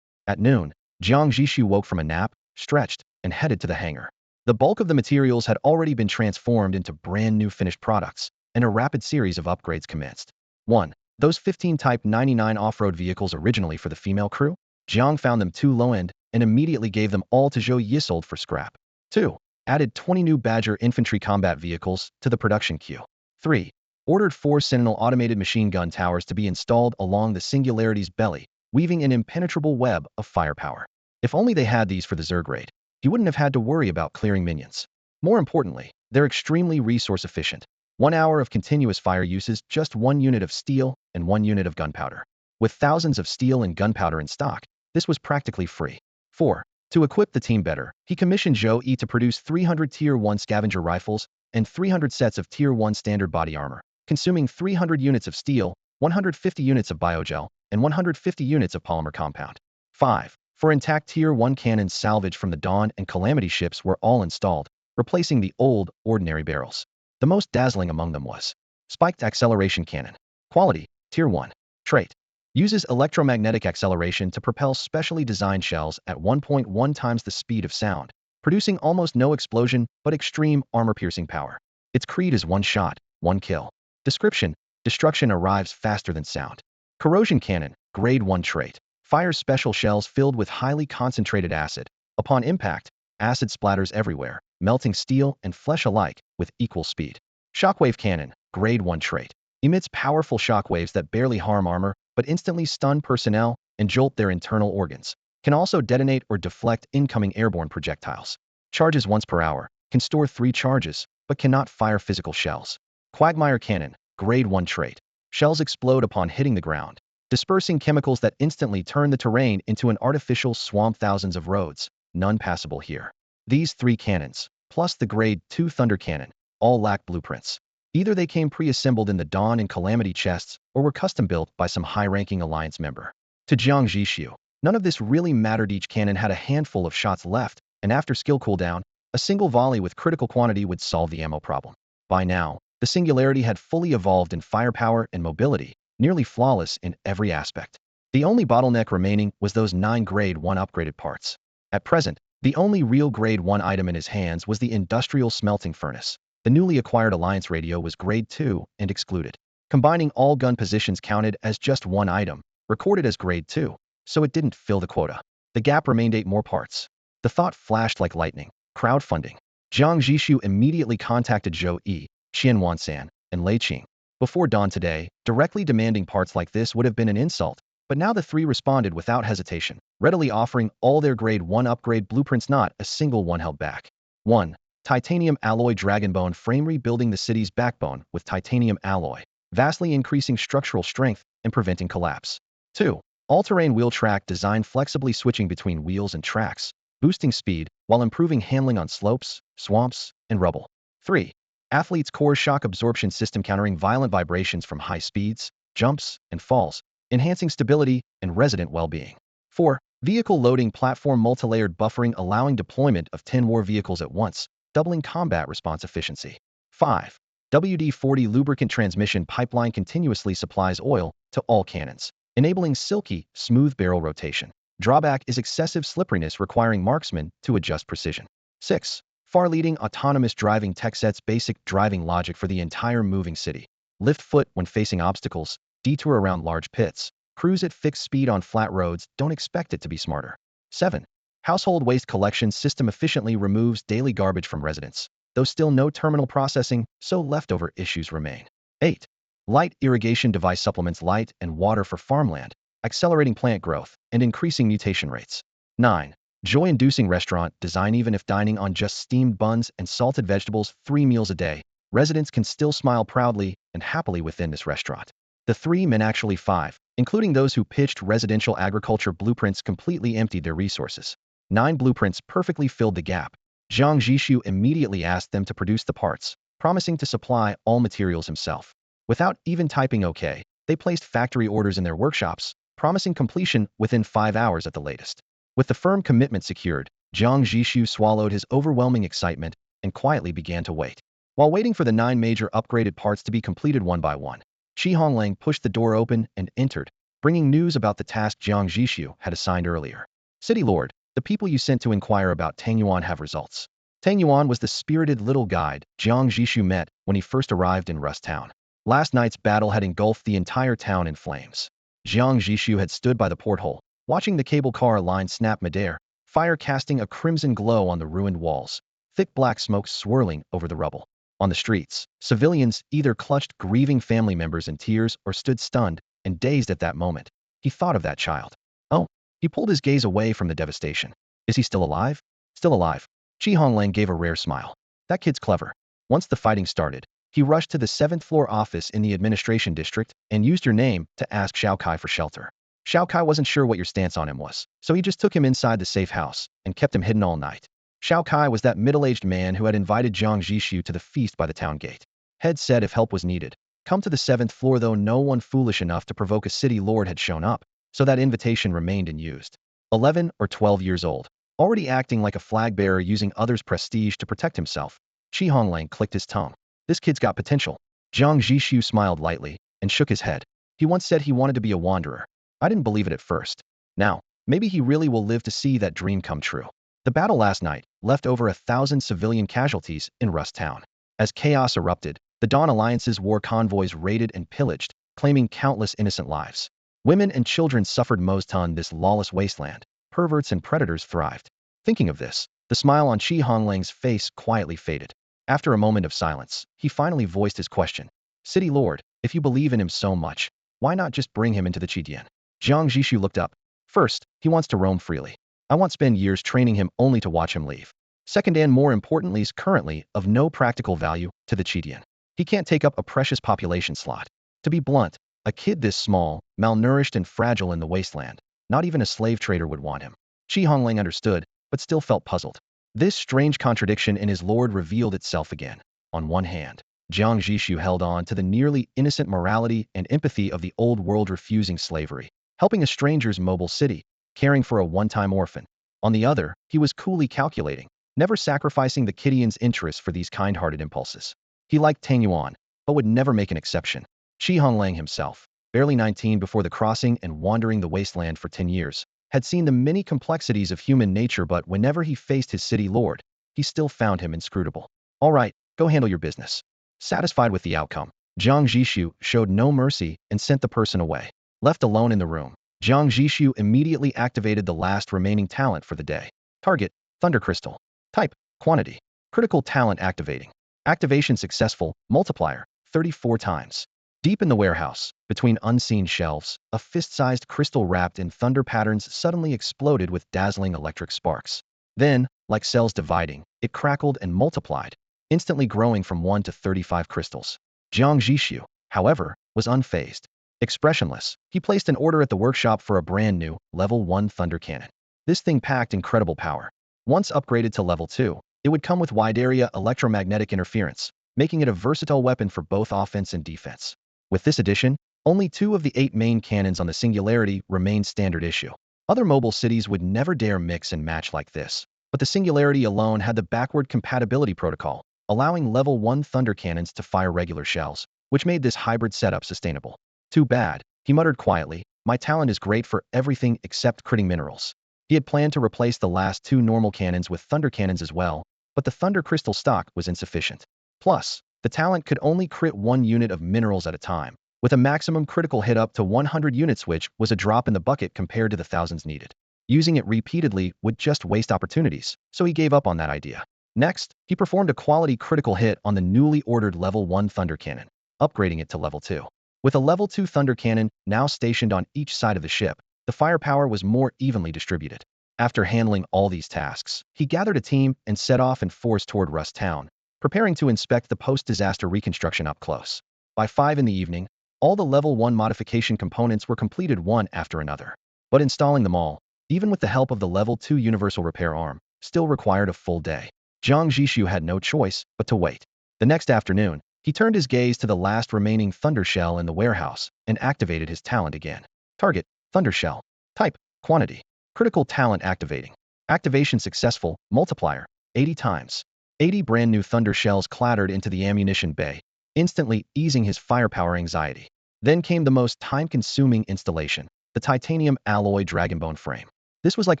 At noon, Jiang Zhixu woke from a nap, stretched, and headed to the hangar. The bulk of the materials had already been transformed into brand new finished products, and a rapid series of upgrades commenced. 1. Those 15 Type 99 off-road vehicles originally for the female crew? Jiang found them too low-end and immediately gave them all to Zhou Yi, sold for scrap. 2. Added 20 new Badger infantry combat vehicles to the production queue. 3. Ordered 4 Sentinel automated machine gun towers to be installed along the Singularity's belly, weaving an impenetrable web of firepower. If only they had these for the Zerg raid, he wouldn't have had to worry about clearing minions. More importantly, they're extremely resource efficient. 1 hour of continuous fire uses just 1 unit of steel and 1 unit of gunpowder. With thousands of steel and gunpowder in stock, this was practically free. 4. To equip the team better, he commissioned Zhou Yi to produce 300 Tier 1 scavenger rifles and 300 sets of Tier 1 standard body armor, consuming 300 units of steel, 150 units of biogel, and 150 units of polymer compound. 5. For intact Tier 1 cannons salvaged from the Dawn and Calamity ships were all installed, replacing the old, ordinary barrels. The most dazzling among them was Spiked Acceleration Cannon. Quality, Tier 1. Trait. Uses electromagnetic acceleration to propel specially designed shells at 1.1 times the speed of sound, producing almost no explosion but extreme armor-piercing power. Its creed is 1 shot, 1 kill. Description: destruction arrives faster than sound. Corrosion Cannon, Grade 1 trait. Fires special shells filled with highly concentrated acid. Upon impact, acid splatters everywhere, melting steel and flesh alike with equal speed. Shockwave Cannon, Grade 1 trait. Emits powerful shockwaves that barely harm armor, but instantly stun personnel and jolt their internal organs. Can also detonate or deflect incoming airborne projectiles. Charges once per hour. Can store 3 charges, but cannot fire physical shells. Quagmire Cannon, Grade 1 trait. Shells explode upon hitting the ground, dispersing chemicals that instantly turn the terrain into an artificial swamp. Thousands of roads, none passable here. These 3 cannons, plus the Grade 2 Thunder Cannon, all lack blueprints. Either they came pre-assembled in the Dawn and Calamity chests, or were custom-built by some high-ranking Alliance member. To Jiang Zhixu, none of this really mattered. Each cannon had a handful of shots left, and after skill cooldown, a single volley with critical quantity would solve the ammo problem. By now, the Singularity had fully evolved in firepower and mobility, nearly flawless in every aspect. The only bottleneck remaining was those 9 Grade 1 upgraded parts. At present, the only real Grade 1 item in his hands was the Industrial Smelting Furnace. The newly acquired Alliance radio was Grade 2 and excluded. Combining all gun positions counted as just one item, recorded as Grade 2, so it didn't fill the quota. The gap remained 8 more parts. The thought flashed like lightning. Crowdfunding. Jiang Zhixu immediately contacted Zhou Yi, Qian Wansan, and Lei Qing. Before dawn today, directly demanding parts like this would have been an insult, but now the 3 responded without hesitation, readily offering all their Grade 1 upgrade blueprints. Not a single one held back. 1. Titanium alloy dragonbone frame. Rebuilding the city's backbone with titanium alloy, vastly increasing structural strength and preventing collapse. 2. All-terrain wheel track design, flexibly switching between wheels and tracks, boosting speed while improving handling on slopes, swamps, and rubble. 3. Athlete's core shock absorption system, countering violent vibrations from high speeds, jumps, and falls, enhancing stability and resident well-being. 4. Vehicle loading platform, multi-layered buffering, allowing deployment of 10 more vehicles at once, doubling combat response efficiency. 5. WD-40 lubricant transmission pipeline, continuously supplies oil to all cannons, enabling silky, smooth barrel rotation. Drawback is excessive slipperiness, requiring marksmen to adjust precision. 6. Far-leading autonomous driving tech, sets basic driving logic for the entire moving city. Lift foot when facing obstacles, detour around large pits, cruise at fixed speed on flat roads. Don't expect it to be smarter. 7. Household waste collection system, efficiently removes daily garbage from residents, though still no terminal processing, so leftover issues remain. 8. Light irrigation device, supplements light and water for farmland, accelerating plant growth and increasing mutation rates. 9. Joy-inducing restaurant design, even if dining on just steamed buns and salted vegetables 3 meals a day, residents can still smile proudly and happily within this restaurant. The 3 men, actually 5, including those who pitched residential agriculture blueprints, completely emptied their resources. 9 blueprints perfectly filled the gap. Jiang Zhixu immediately asked them to produce the parts, promising to supply all materials himself. Without even typing OK, they placed factory orders in their workshops, promising completion within 5 hours at the latest. With the firm commitment secured, Jiang Zhixu swallowed his overwhelming excitement and quietly began to wait. While waiting for the 9 major upgraded parts to be completed one by one, Shi Honglang pushed the door open and entered, bringing news about the task Jiang Zhixu had assigned earlier. City Lord, the people you sent to inquire about Tang Yuan have results. Tang Yuan was the spirited little guide Jiang Zhixu met when he first arrived in Rust Town. Last night's battle had engulfed the entire town in flames. Jiang Zhixu had stood by the porthole, watching the cable car line snap midair, fire casting a crimson glow on the ruined walls, thick black smoke swirling over the rubble. On the streets, civilians either clutched grieving family members in tears or stood stunned and dazed at that moment. He thought of that child. Oh, he pulled his gaze away from the devastation. Is he still alive? Still alive. Shi Honglang gave a rare smile. That kid's clever. Once the fighting started, he rushed to the 7th floor office in the administration district and used your name to ask Xiao Kai for shelter. Xiao Kai wasn't sure what your stance on him was, so he just took him inside the safe house and kept him hidden all night. Xiao Kai was that middle-aged man who had invited Jiang Zhixu to the feast by the town gate. Head said if help was needed, come to the 7th floor, though no one foolish enough to provoke a city lord had shown up, so that invitation remained unused. 11 or 12 years old, already acting like a flag bearer, using others' prestige to protect himself, Shi Honglang clicked his tongue. This kid's got potential. Jiang Zhixu smiled lightly and shook his head. He once said he wanted to be a wanderer. I didn't believe it at first. Now, maybe he really will live to see that dream come true. The battle last night left over 1,000 civilian casualties in Rust Town. As chaos erupted, the Dawn Alliance's war convoys raided and pillaged, claiming countless innocent lives. Women and children suffered most on this lawless wasteland. Perverts and predators thrived. Thinking of this, the smile on Shi Honglang's face quietly faded. After a moment of silence, he finally voiced his question. City Lord, if you believe in him so much, Why not just bring him into the Qidian? Jiang Zhixu looked up. First, he wants to roam freely. I won't spend years training him only to watch him leave. Second, and more importantly, is currently of no practical value to the Qidian. He can't take up a precious population slot. To be blunt, a kid this small, malnourished and fragile in the wasteland, not even a slave trader would want him. Shi Hongling understood, but still felt puzzled. This strange contradiction in his lord revealed itself again. On one hand, Jiang Zhixu held on to the nearly innocent morality and empathy of the old world, refusing slavery, helping a stranger's mobile city, caring for a one-time orphan. On the other, he was coolly calculating, never sacrificing the Qidian's interests for these kind-hearted impulses. He liked Tang Yuan, but would never make an exception. Shi Honglang himself, barely 19 before the crossing and wandering the wasteland for 10 years, had seen the many complexities of human nature, but whenever he faced his city lord, he still found him inscrutable. All right, go handle your business. Satisfied with the outcome, Jiang Zhixu showed no mercy and sent the person away. Left alone in the room, Jiang Zhixu immediately activated the last remaining talent for the day. Target, Thunder Crystal. Type, Quantity. Critical talent activating. Activation successful, multiplier, 34 times. Deep in the warehouse, between unseen shelves, a fist-sized crystal wrapped in thunder patterns suddenly exploded with dazzling electric sparks. Then, like cells dividing, it crackled and multiplied, instantly growing from 1 to 35 crystals. Jiang Zhixu, however, was unfazed. Expressionless, he placed an order at the workshop for a brand new, level 1 thunder cannon. This thing packed incredible power. Once upgraded to level 2, it would come with wide-area electromagnetic interference, making it a versatile weapon for both offense and defense. With this addition, only 2 of the 8 main cannons on the Singularity remained standard issue. Other mobile cities would never dare mix and match like this, but the Singularity alone had the backward compatibility protocol, allowing level 1 thunder cannons to fire regular shells, which made this hybrid setup sustainable. Too bad, he muttered quietly, my talent is great for everything except critting minerals. He had planned to replace the last 2 normal cannons with thunder cannons as well, but the thunder crystal stock was insufficient. Plus, the talent could only crit 1 unit of minerals at a time, with a maximum critical hit up to 100 units, which was a drop in the bucket compared to the thousands needed. Using it repeatedly would just waste opportunities, so he gave up on that idea. Next, he performed a quality critical hit on the newly ordered level 1 thunder cannon, upgrading it to level 2. With a level 2 thunder cannon now stationed on each side of the ship, the firepower was more evenly distributed. After handling all these tasks, he gathered a team and set off in force toward Rust Town, preparing to inspect the post-disaster reconstruction up close. By 5 in the evening, all the level 1 modification components were completed one after another. But installing them all, even with the help of the level 2 universal repair arm, still required a full day. Jiang Zhixu had no choice but to wait. The next afternoon, he turned his gaze to the last remaining thunder shell in the warehouse and activated his talent again. Target, Thunder Shell. Type, Quantity. Critical talent activating. Activation successful, multiplier, 80 times. 80 brand new thunder shells clattered into the ammunition bay, instantly easing his firepower anxiety. Then came the most time-consuming installation, the titanium alloy dragonbone frame. This was like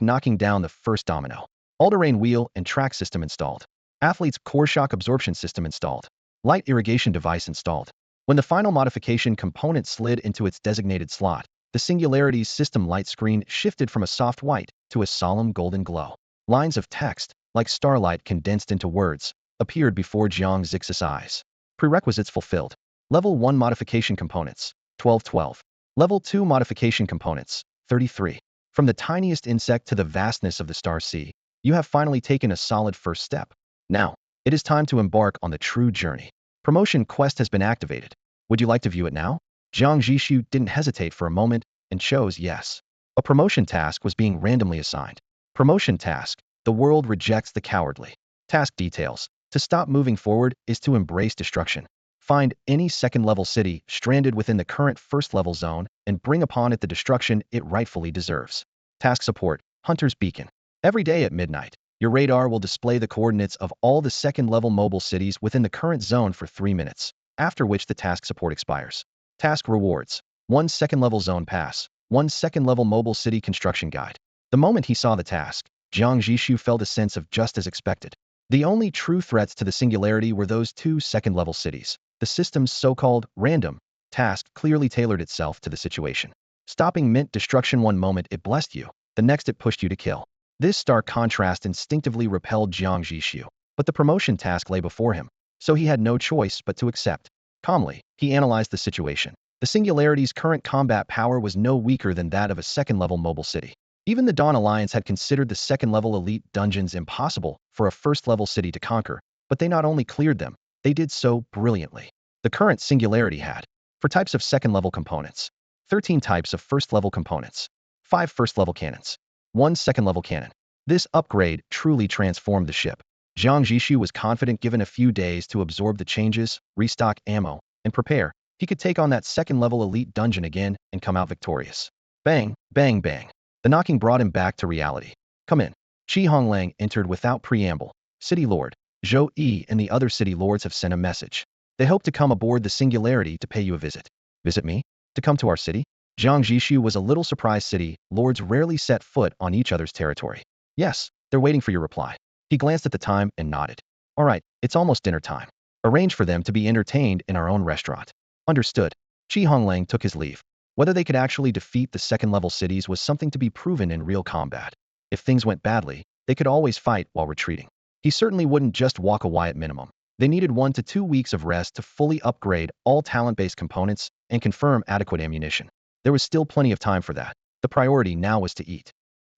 knocking down the first domino. All-terrain wheel and track system installed. Athlete's core shock absorption system installed. Light irrigation device installed. When the final modification component slid into its designated slot, the Singularity's system light screen shifted from a soft white to a solemn golden glow. Lines of text, like starlight condensed into words, appeared before Jiang Zhixu's eyes. Prerequisites fulfilled. Level 1 modification components, 1212. Level 2 modification components, 33. From the tiniest insect to the vastness of the star sea, you have finally taken a solid first step. Now, it is time to embark on the true journey. Promotion quest has been activated. Would you like to view it now? Jiang Zhixu didn't hesitate for a moment and chose yes. A promotion task was being randomly assigned. Promotion task. The world rejects the cowardly. Task details. To stop moving forward is to embrace destruction. Find any second-level city stranded within the current first-level zone and bring upon it the destruction it rightfully deserves. Task support. Hunter's Beacon. Every day at midnight, your radar will display the coordinates of all the second-level mobile cities within the current zone for 3 minutes, after which the task support expires. Task rewards. 1 second-level zone pass. 1 second-level mobile city construction guide. The moment he saw the task, Jiang Zhixu felt a sense of just as expected. The only true threats to the Singularity were those 2 second-level cities. The system's so-called random task clearly tailored itself to the situation. Stopping meant destruction one moment it blessed you, the next it pushed you to kill. This stark contrast instinctively repelled Jiang Zhixu, but the promotion task lay before him, so he had no choice but to accept. Calmly, he analyzed the situation. The Singularity's current combat power was no weaker than that of a second-level mobile city. Even the Dawn Alliance had considered the second-level elite dungeons impossible for a first-level city to conquer, but they not only cleared them, they did so brilliantly. The current Singularity had, for types of second-level components, 13 types of first-level components, 5 first-level cannons, 1 second-level cannon. This upgrade truly transformed the ship. Jiang Zhixu was confident given a few days to absorb the changes, restock ammo, and prepare, he could take on that second-level elite dungeon again and come out victorious. Bang, bang, bang. The knocking brought him back to reality. Come in. Qi Honglang entered without preamble. City Lord, Zhou Yi and the other city lords have sent a message. They hope to come aboard the Singularity to pay you a visit. Visit me? To come to our city? Jiang Zhixu was a little surprised. City lords rarely set foot on each other's territory. Yes, they're waiting for your reply. He glanced at the time and nodded. All right, it's almost dinner time. Arrange for them to be entertained in our own restaurant. Understood. Qi Honglang took his leave. Whether they could actually defeat the second-level cities was something to be proven in real combat. If things went badly, they could always fight while retreating. He certainly wouldn't just walk away at minimum. They needed 1 to 2 weeks of rest to fully upgrade all talent-based components and confirm adequate ammunition. There was still plenty of time for that. The priority now was to eat.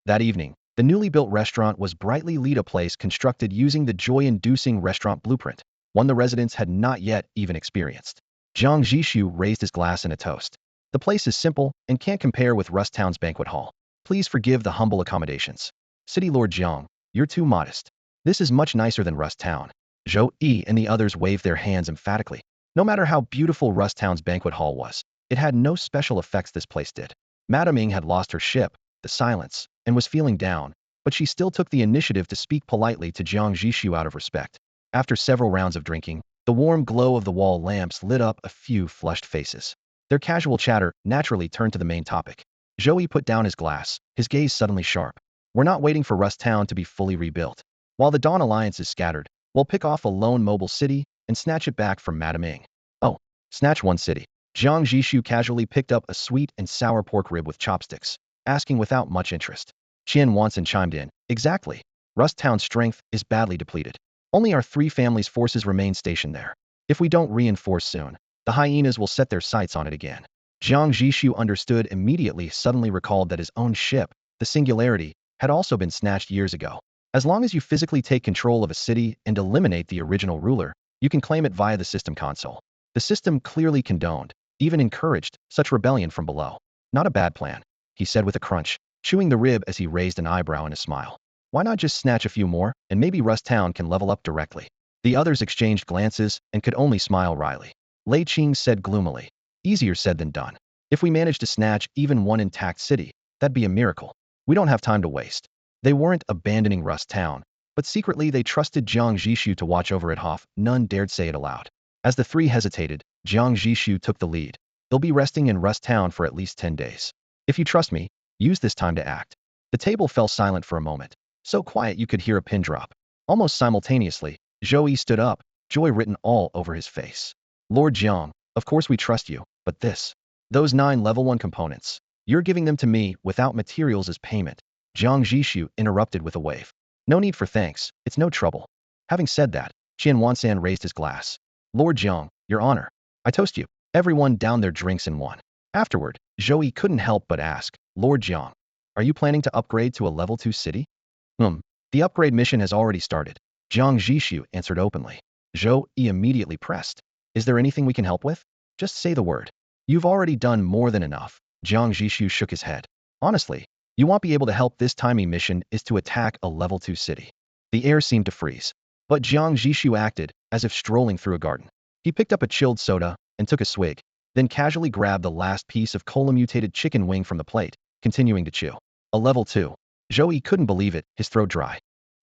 That evening, the newly built restaurant was brightly lit, a place constructed using the joy-inducing restaurant blueprint, one the residents had not yet even experienced. Jiang Zhixu raised his glass in a toast. The place is simple and can't compare with Rust Town's banquet hall. Please forgive the humble accommodations. City Lord Jiang, you're too modest. This is much nicer than Rust Town. Zhou Yi and the others waved their hands emphatically. No matter how beautiful Rust Town's banquet hall was, it had no special effects this place did. Madame Ming had lost her ship, the silence, and was feeling down, but she still took the initiative to speak politely to Jiang Zhixu out of respect. After several rounds of drinking, the warm glow of the wall lamps lit up a few flushed faces. Their casual chatter naturally turned to the main topic. Zhou Yi put down his glass, his gaze suddenly sharp. We're not waiting for Rust Town to be fully rebuilt. While the Dawn Alliance is scattered, we'll pick off a lone mobile city and snatch it back from Madame Ming. Oh, snatch one city. Jiang Zhixu casually picked up a sweet and sour pork rib with chopsticks, asking without much interest. Qian Wanson chimed in. Exactly. Rust Town's strength is badly depleted. Only our 3 families' forces remain stationed there. If we don't reinforce soon, the hyenas will set their sights on it again. Jiang Zhixu understood immediately, suddenly recalled that his own ship, the Singularity, had also been snatched years ago. As long as you physically take control of a city and eliminate the original ruler, you can claim it via the system console. The system clearly condoned, even encouraged, such rebellion from below. Not a bad plan, he said with a crunch, chewing the rib as he raised an eyebrow in a smile. Why not just snatch a few more, and maybe Rust Town can level up directly? The others exchanged glances and could only smile wryly. Lei Qing said gloomily. Easier said than done. If we manage to snatch even one intact city, that'd be a miracle. We don't have time to waste. They weren't abandoning Rust Town, but secretly they trusted Jiang Zhixu to watch over it. None dared say it aloud. As the 3 hesitated, Jiang Zhixu took the lead. They'll be resting in Rust Town for at least 10 days. If you trust me, use this time to act. The table fell silent for a moment. So quiet you could hear a pin drop. Almost simultaneously, Zhou Yi stood up, joy written all over his face. Lord Jiang, of course we trust you, but those 9 level 1 components, you're giving them to me without materials as payment. Jiang Zhixu interrupted with a wave. No need for thanks, it's no trouble. Having said that, Qian Wansan raised his glass. Lord Jiang, your honor, I toast you. Everyone downed their drinks in one. Afterward, Zhou Yi couldn't help but ask, Lord Jiang, are you planning to upgrade to a level 2 city? The upgrade mission has already started. Jiang Zhixu answered openly. Zhou Yi immediately pressed. Is there anything we can help with? Just say the word. You've already done more than enough. Jiang Zhixu shook his head. Honestly, you won't be able to help. This timing mission is to attack a level 2 city. The air seemed to freeze. But Jiang Zhixu acted as if strolling through a garden. He picked up a chilled soda and took a swig, then casually grabbed the last piece of cola-mutated chicken wing from the plate, continuing to chew. A level 2. Zhou Yi couldn't believe it, his throat dry.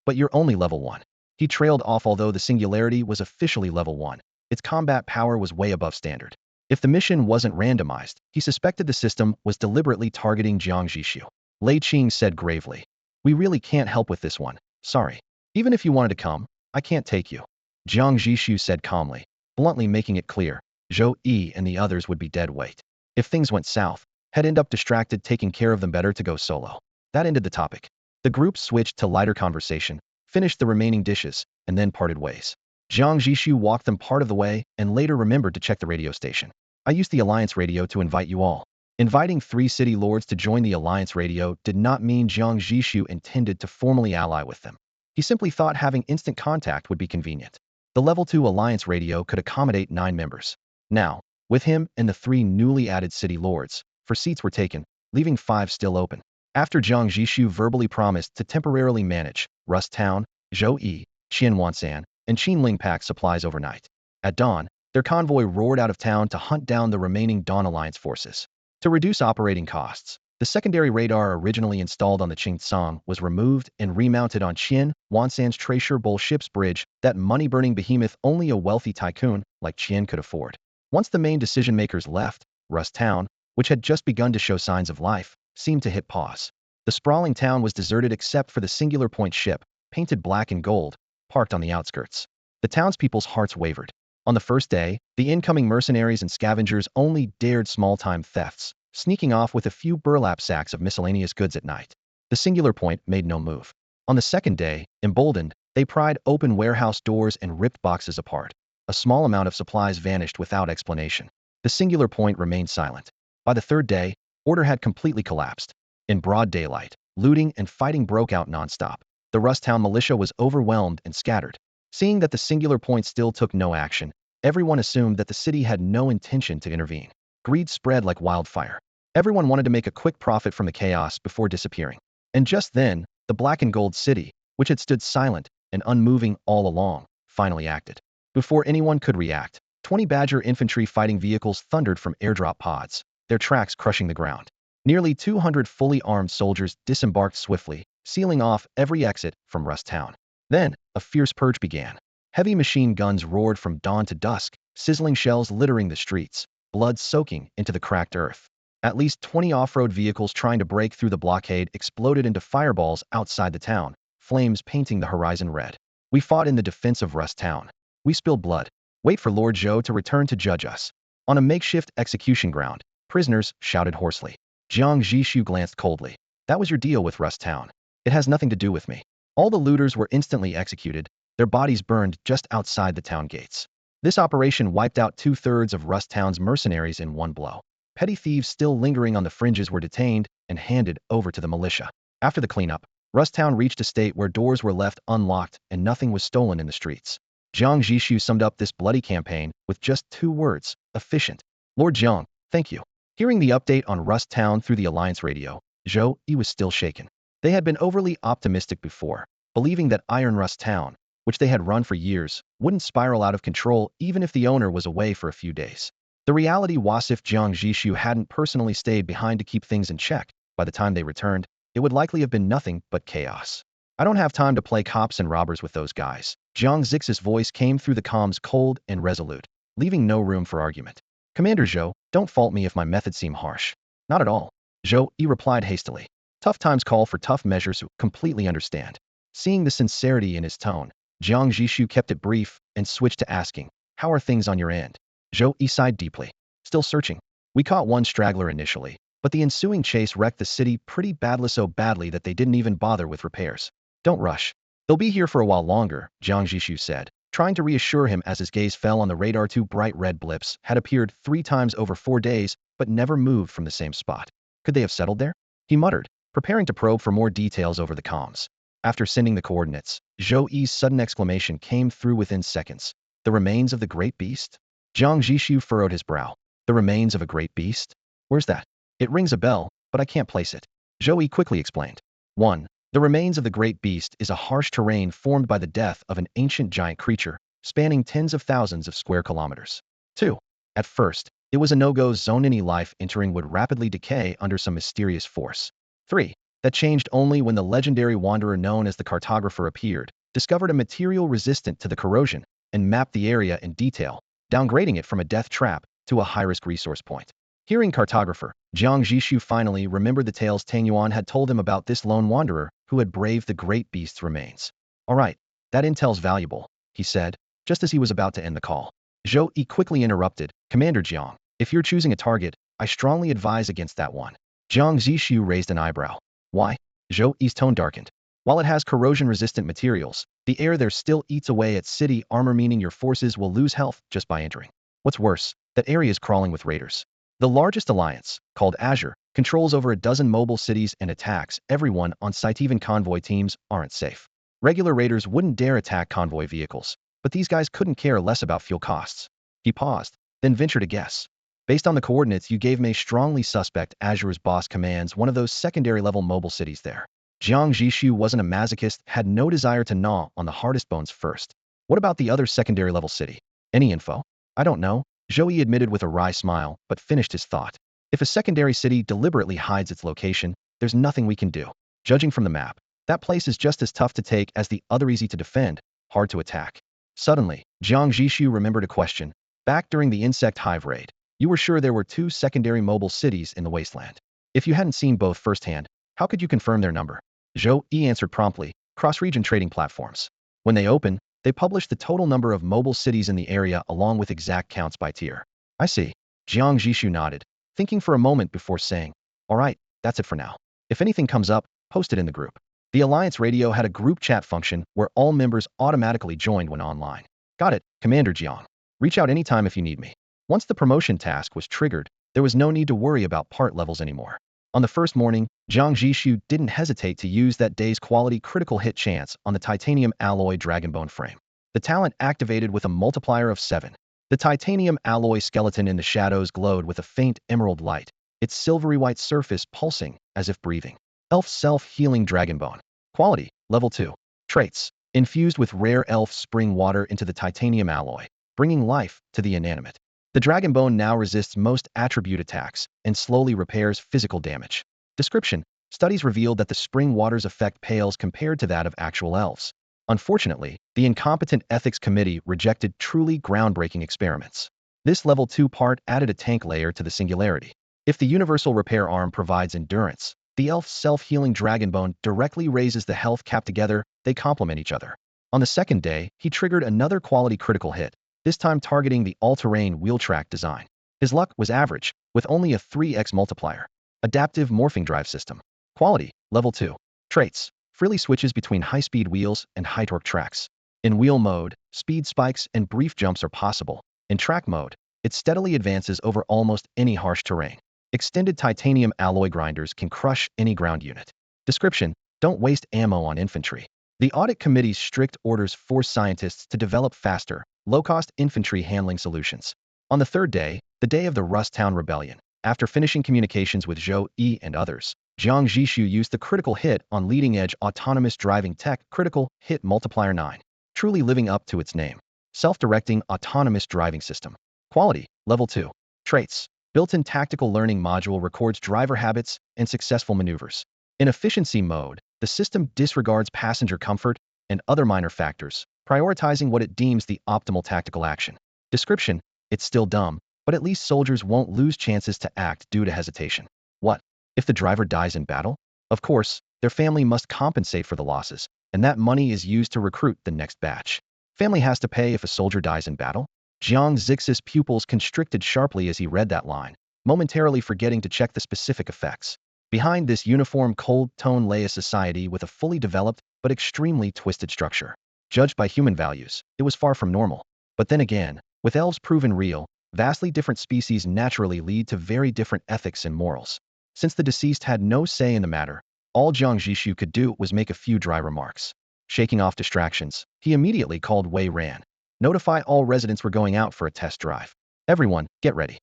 But you're only level 1. He trailed off. Although the Singularity was officially level 1, its combat power was way above standard. If the mission wasn't randomized, he suspected the system was deliberately targeting Jiang Zhixu. Lei Qing said gravely. We really can't help with this one, sorry. Even if you wanted to come, I can't take you. Jiang Zhixu said calmly, bluntly making it clear, Zhou Yi and the others would be dead weight. If things went south, he'd end up distracted taking care of them. Better to go solo. That ended the topic. The group switched to lighter conversation, finished the remaining dishes, and then parted ways. Jiang Zhixu walked them part of the way and later remembered to check the radio station. I used the Alliance radio to invite you all. Inviting 3 city lords to join the Alliance radio did not mean Jiang Zhixu intended to formally ally with them. He simply thought having instant contact would be convenient. The Level 2 Alliance radio could accommodate 9 members. Now, with him and the 3 newly added city lords, 4 seats were taken, leaving 5 still open. After Jiang Zhixu verbally promised to temporarily manage Rust Town, Zhou, Qianwansan, and Qinling pack supplies overnight. At dawn, their convoy roared out of town to hunt down the remaining Dawn Alliance forces. To reduce operating costs, the secondary radar originally installed on the Qingtsang was removed and remounted on Qianwansan's Treasure Bowl ship's bridge, that money-burning behemoth only a wealthy tycoon like Qian could afford. Once the main decision-makers left, Rust Town, which had just begun to show signs of life, seemed to hit pause. The sprawling town was deserted except for the Singular Point ship, painted black and gold, parked on the outskirts. The townspeople's hearts wavered. On the first day, the incoming mercenaries and scavengers only dared small-time thefts, sneaking off with a few burlap sacks of miscellaneous goods at night. The Singular Point made no move. On the second day, emboldened, they pried open warehouse doors and ripped boxes apart. A small amount of supplies vanished without explanation. The Singular Point remained silent. By the third day, order had completely collapsed. In broad daylight, looting and fighting broke out nonstop. The Rust Town militia was overwhelmed and scattered. Seeing that the Singular Point still took no action, everyone assumed that the city had no intention to intervene. Greed spread like wildfire. Everyone wanted to make a quick profit from the chaos before disappearing. And just then, the black and gold city, which had stood silent and unmoving all along, finally acted. Before anyone could react, 20 Badger infantry fighting vehicles thundered from airdrop pods, their tracks crushing the ground. Nearly 200 fully armed soldiers disembarked swiftly, sealing off every exit from Rust Town. Then, a fierce purge began. Heavy machine guns roared from dawn to dusk, sizzling shells littering the streets, blood soaking into the cracked earth. At least 20 off-road vehicles trying to break through the blockade exploded into fireballs outside the town, flames painting the horizon red. We fought in the defense of Rust Town. We spilled blood. Wait for Lord Zhou to return to judge us. On a makeshift execution ground, prisoners shouted hoarsely. Jiang Zhixu glanced coldly. That was your deal with Rust Town. It has nothing to do with me. All the looters were instantly executed, their bodies burned just outside the town gates. This operation wiped out 2/3 of Rust Town's mercenaries in one blow. Petty thieves still lingering on the fringes were detained and handed over to the militia. After the cleanup, Rust Town reached a state where doors were left unlocked and nothing was stolen in the streets. Jiang Zhixu summed up this bloody campaign with just 2 words: efficient. Lord Jiang, thank you. Hearing the update on Rust Town through the Alliance radio, Zhou was still shaken. They had been overly optimistic before, believing that Iron Rust Town, which they had run for years, wouldn't spiral out of control even if the owner was away for a few days. The reality was if Jiang Zhixu hadn't personally stayed behind to keep things in check, by the time they returned, it would likely have been nothing but chaos. I don't have time to play cops and robbers with those guys. Jiang Zhixu's voice came through the comms cold and resolute, leaving no room for argument. Commander Zhou, don't fault me if my methods seem harsh. Not at all. Zhou replied hastily. Tough times call for tough measures. Completely understand. Seeing the sincerity in his tone, Jiang Zhixu kept it brief and switched to asking, how are things on your end? Zhou sighed deeply. Still searching. We caught one straggler initially, but the ensuing chase wrecked the city pretty badly, so badly that they didn't even bother with repairs. Don't rush. They'll be here for a while longer, Jiang Zhixu said, trying to reassure him as his gaze fell on the radar. 2 bright red blips had appeared 3 times over 4 days, but never moved from the same spot. Could they have settled there? He muttered, preparing to probe for more details over the comms. After sending the coordinates, Zhou's sudden exclamation came through within seconds. The remains of the great beast? Jiang Zhixu furrowed his brow. The remains of a great beast? Where's that? It rings a bell, but I can't place it. Zhou quickly explained. 1. The remains of the great beast is a harsh terrain formed by the death of an ancient giant creature, spanning tens of thousands of square kilometers. 2. At first, it was a no-go zone. Any life entering would rapidly decay under some mysterious force. 3. That changed only when the legendary wanderer known as the cartographer appeared, discovered a material resistant to the corrosion, and mapped the area in detail, downgrading it from a death trap to a high-risk resource point. Hearing cartographer, Jiang Zhixu finally remembered the tales Tang Yuan had told him about this lone wanderer who had braved the great beast's remains. All right, that intel's valuable, he said, just as he was about to end the call. Zhou quickly interrupted, Commander Jiang, if you're choosing a target, I strongly advise against that one. Jiang Zhixu raised an eyebrow. Why? Zhou's tone darkened. While it has corrosion-resistant materials, the air there still eats away at city armor, meaning your forces will lose health just by entering. What's worse, that area is crawling with raiders. The largest alliance, called Azure, controls over a dozen mobile cities and attacks everyone on site. Even convoy teams aren't safe. Regular raiders wouldn't dare attack convoy vehicles, but these guys couldn't care less about fuel costs. He paused, then ventured a guess. Based on the coordinates you gave me, strongly suspect Azure's boss commands one of those secondary-level mobile cities there. Jiang Zhixu wasn't a masochist, had no desire to gnaw on the hardest bones first. What about the other secondary-level city? Any info? I don't know, Zhou admitted with a wry smile, but finished his thought. If a secondary city deliberately hides its location, there's nothing we can do. Judging from the map, that place is just as tough to take as the other, easy to defend, hard to attack. Suddenly, Jiang Zhixu remembered a question. Back during the insect hive raid, you were sure there were two secondary mobile cities in the wasteland. If you hadn't seen both firsthand, how could you confirm their number? Zhou answered promptly, cross-region trading platforms. When they open, they publish the total number of mobile cities in the area along with exact counts by tier. I see. Jiang Zhixu nodded, thinking for a moment before saying, all right, that's it for now. If anything comes up, post it in the group. The Alliance radio had a group chat function where all members automatically joined when online. Got it, Commander Jiang. Reach out anytime if you need me. Once the promotion task was triggered, there was no need to worry about part levels anymore. On the first morning, Jiang Zhixu didn't hesitate to use that day's quality critical hit chance on the titanium alloy dragonbone frame. The talent activated with a multiplier of 7. The titanium alloy skeleton in the shadows glowed with a faint emerald light, its silvery white surface pulsing as if breathing. Elf self-healing dragonbone. Quality, level 2. Traits. Infused with rare elf spring water into the titanium alloy, bringing life to the inanimate. The dragonbone now resists most attribute attacks and slowly repairs physical damage. Description. Studies revealed that the spring water's effect pales compared to that of actual elves. Unfortunately, the incompetent ethics committee rejected truly groundbreaking experiments. This level 2 part added a tank layer to the singularity. If the universal repair arm provides endurance, the elf's self-healing dragonbone directly raises the health cap. Together, they complement each other. On the second day, he triggered another quality critical hit, this time targeting the all-terrain wheel track design. His luck was average, with only a 3x multiplier. Adaptive morphing drive system. Quality, level 2. Traits. Freely switches between high-speed wheels and high-torque tracks. In wheel mode, speed spikes and brief jumps are possible. In track mode, it steadily advances over almost any harsh terrain. Extended titanium alloy grinders can crush any ground unit. Description. Don't waste ammo on infantry. The audit committee's strict orders force scientists to develop faster, low-cost infantry handling solutions. On the third day, the day of the Rust Town Rebellion, after finishing communications with Zhou and others, Jiang Zhixu used the critical hit on leading-edge autonomous driving tech, critical hit multiplier 9, truly living up to its name. Self-directing autonomous driving system. Quality, level 2. Traits. Built-in tactical learning module records driver habits and successful maneuvers. In efficiency mode, the system disregards passenger comfort and other minor factors, prioritizing what it deems the optimal tactical action. Description. It's still dumb, but at least soldiers won't lose chances to act due to hesitation. What? If the driver dies in battle? Of course, their family must compensate for the losses, and that money is used to recruit the next batch. Family has to pay if a soldier dies in battle? Jiang Zhixu's pupils constricted sharply as he read that line, momentarily forgetting to check the specific effects. Behind this uniform cold tone lay a society with a fully developed but extremely twisted structure. Judged by human values, it was far from normal. But then again, with elves proven real, vastly different species naturally lead to very different ethics and morals. Since the deceased had no say in the matter, all Jiang Zhixu could do was make a few dry remarks. Shaking off distractions, he immediately called Wei Ran. Notify all residents we're going out for a test drive. Everyone, get ready.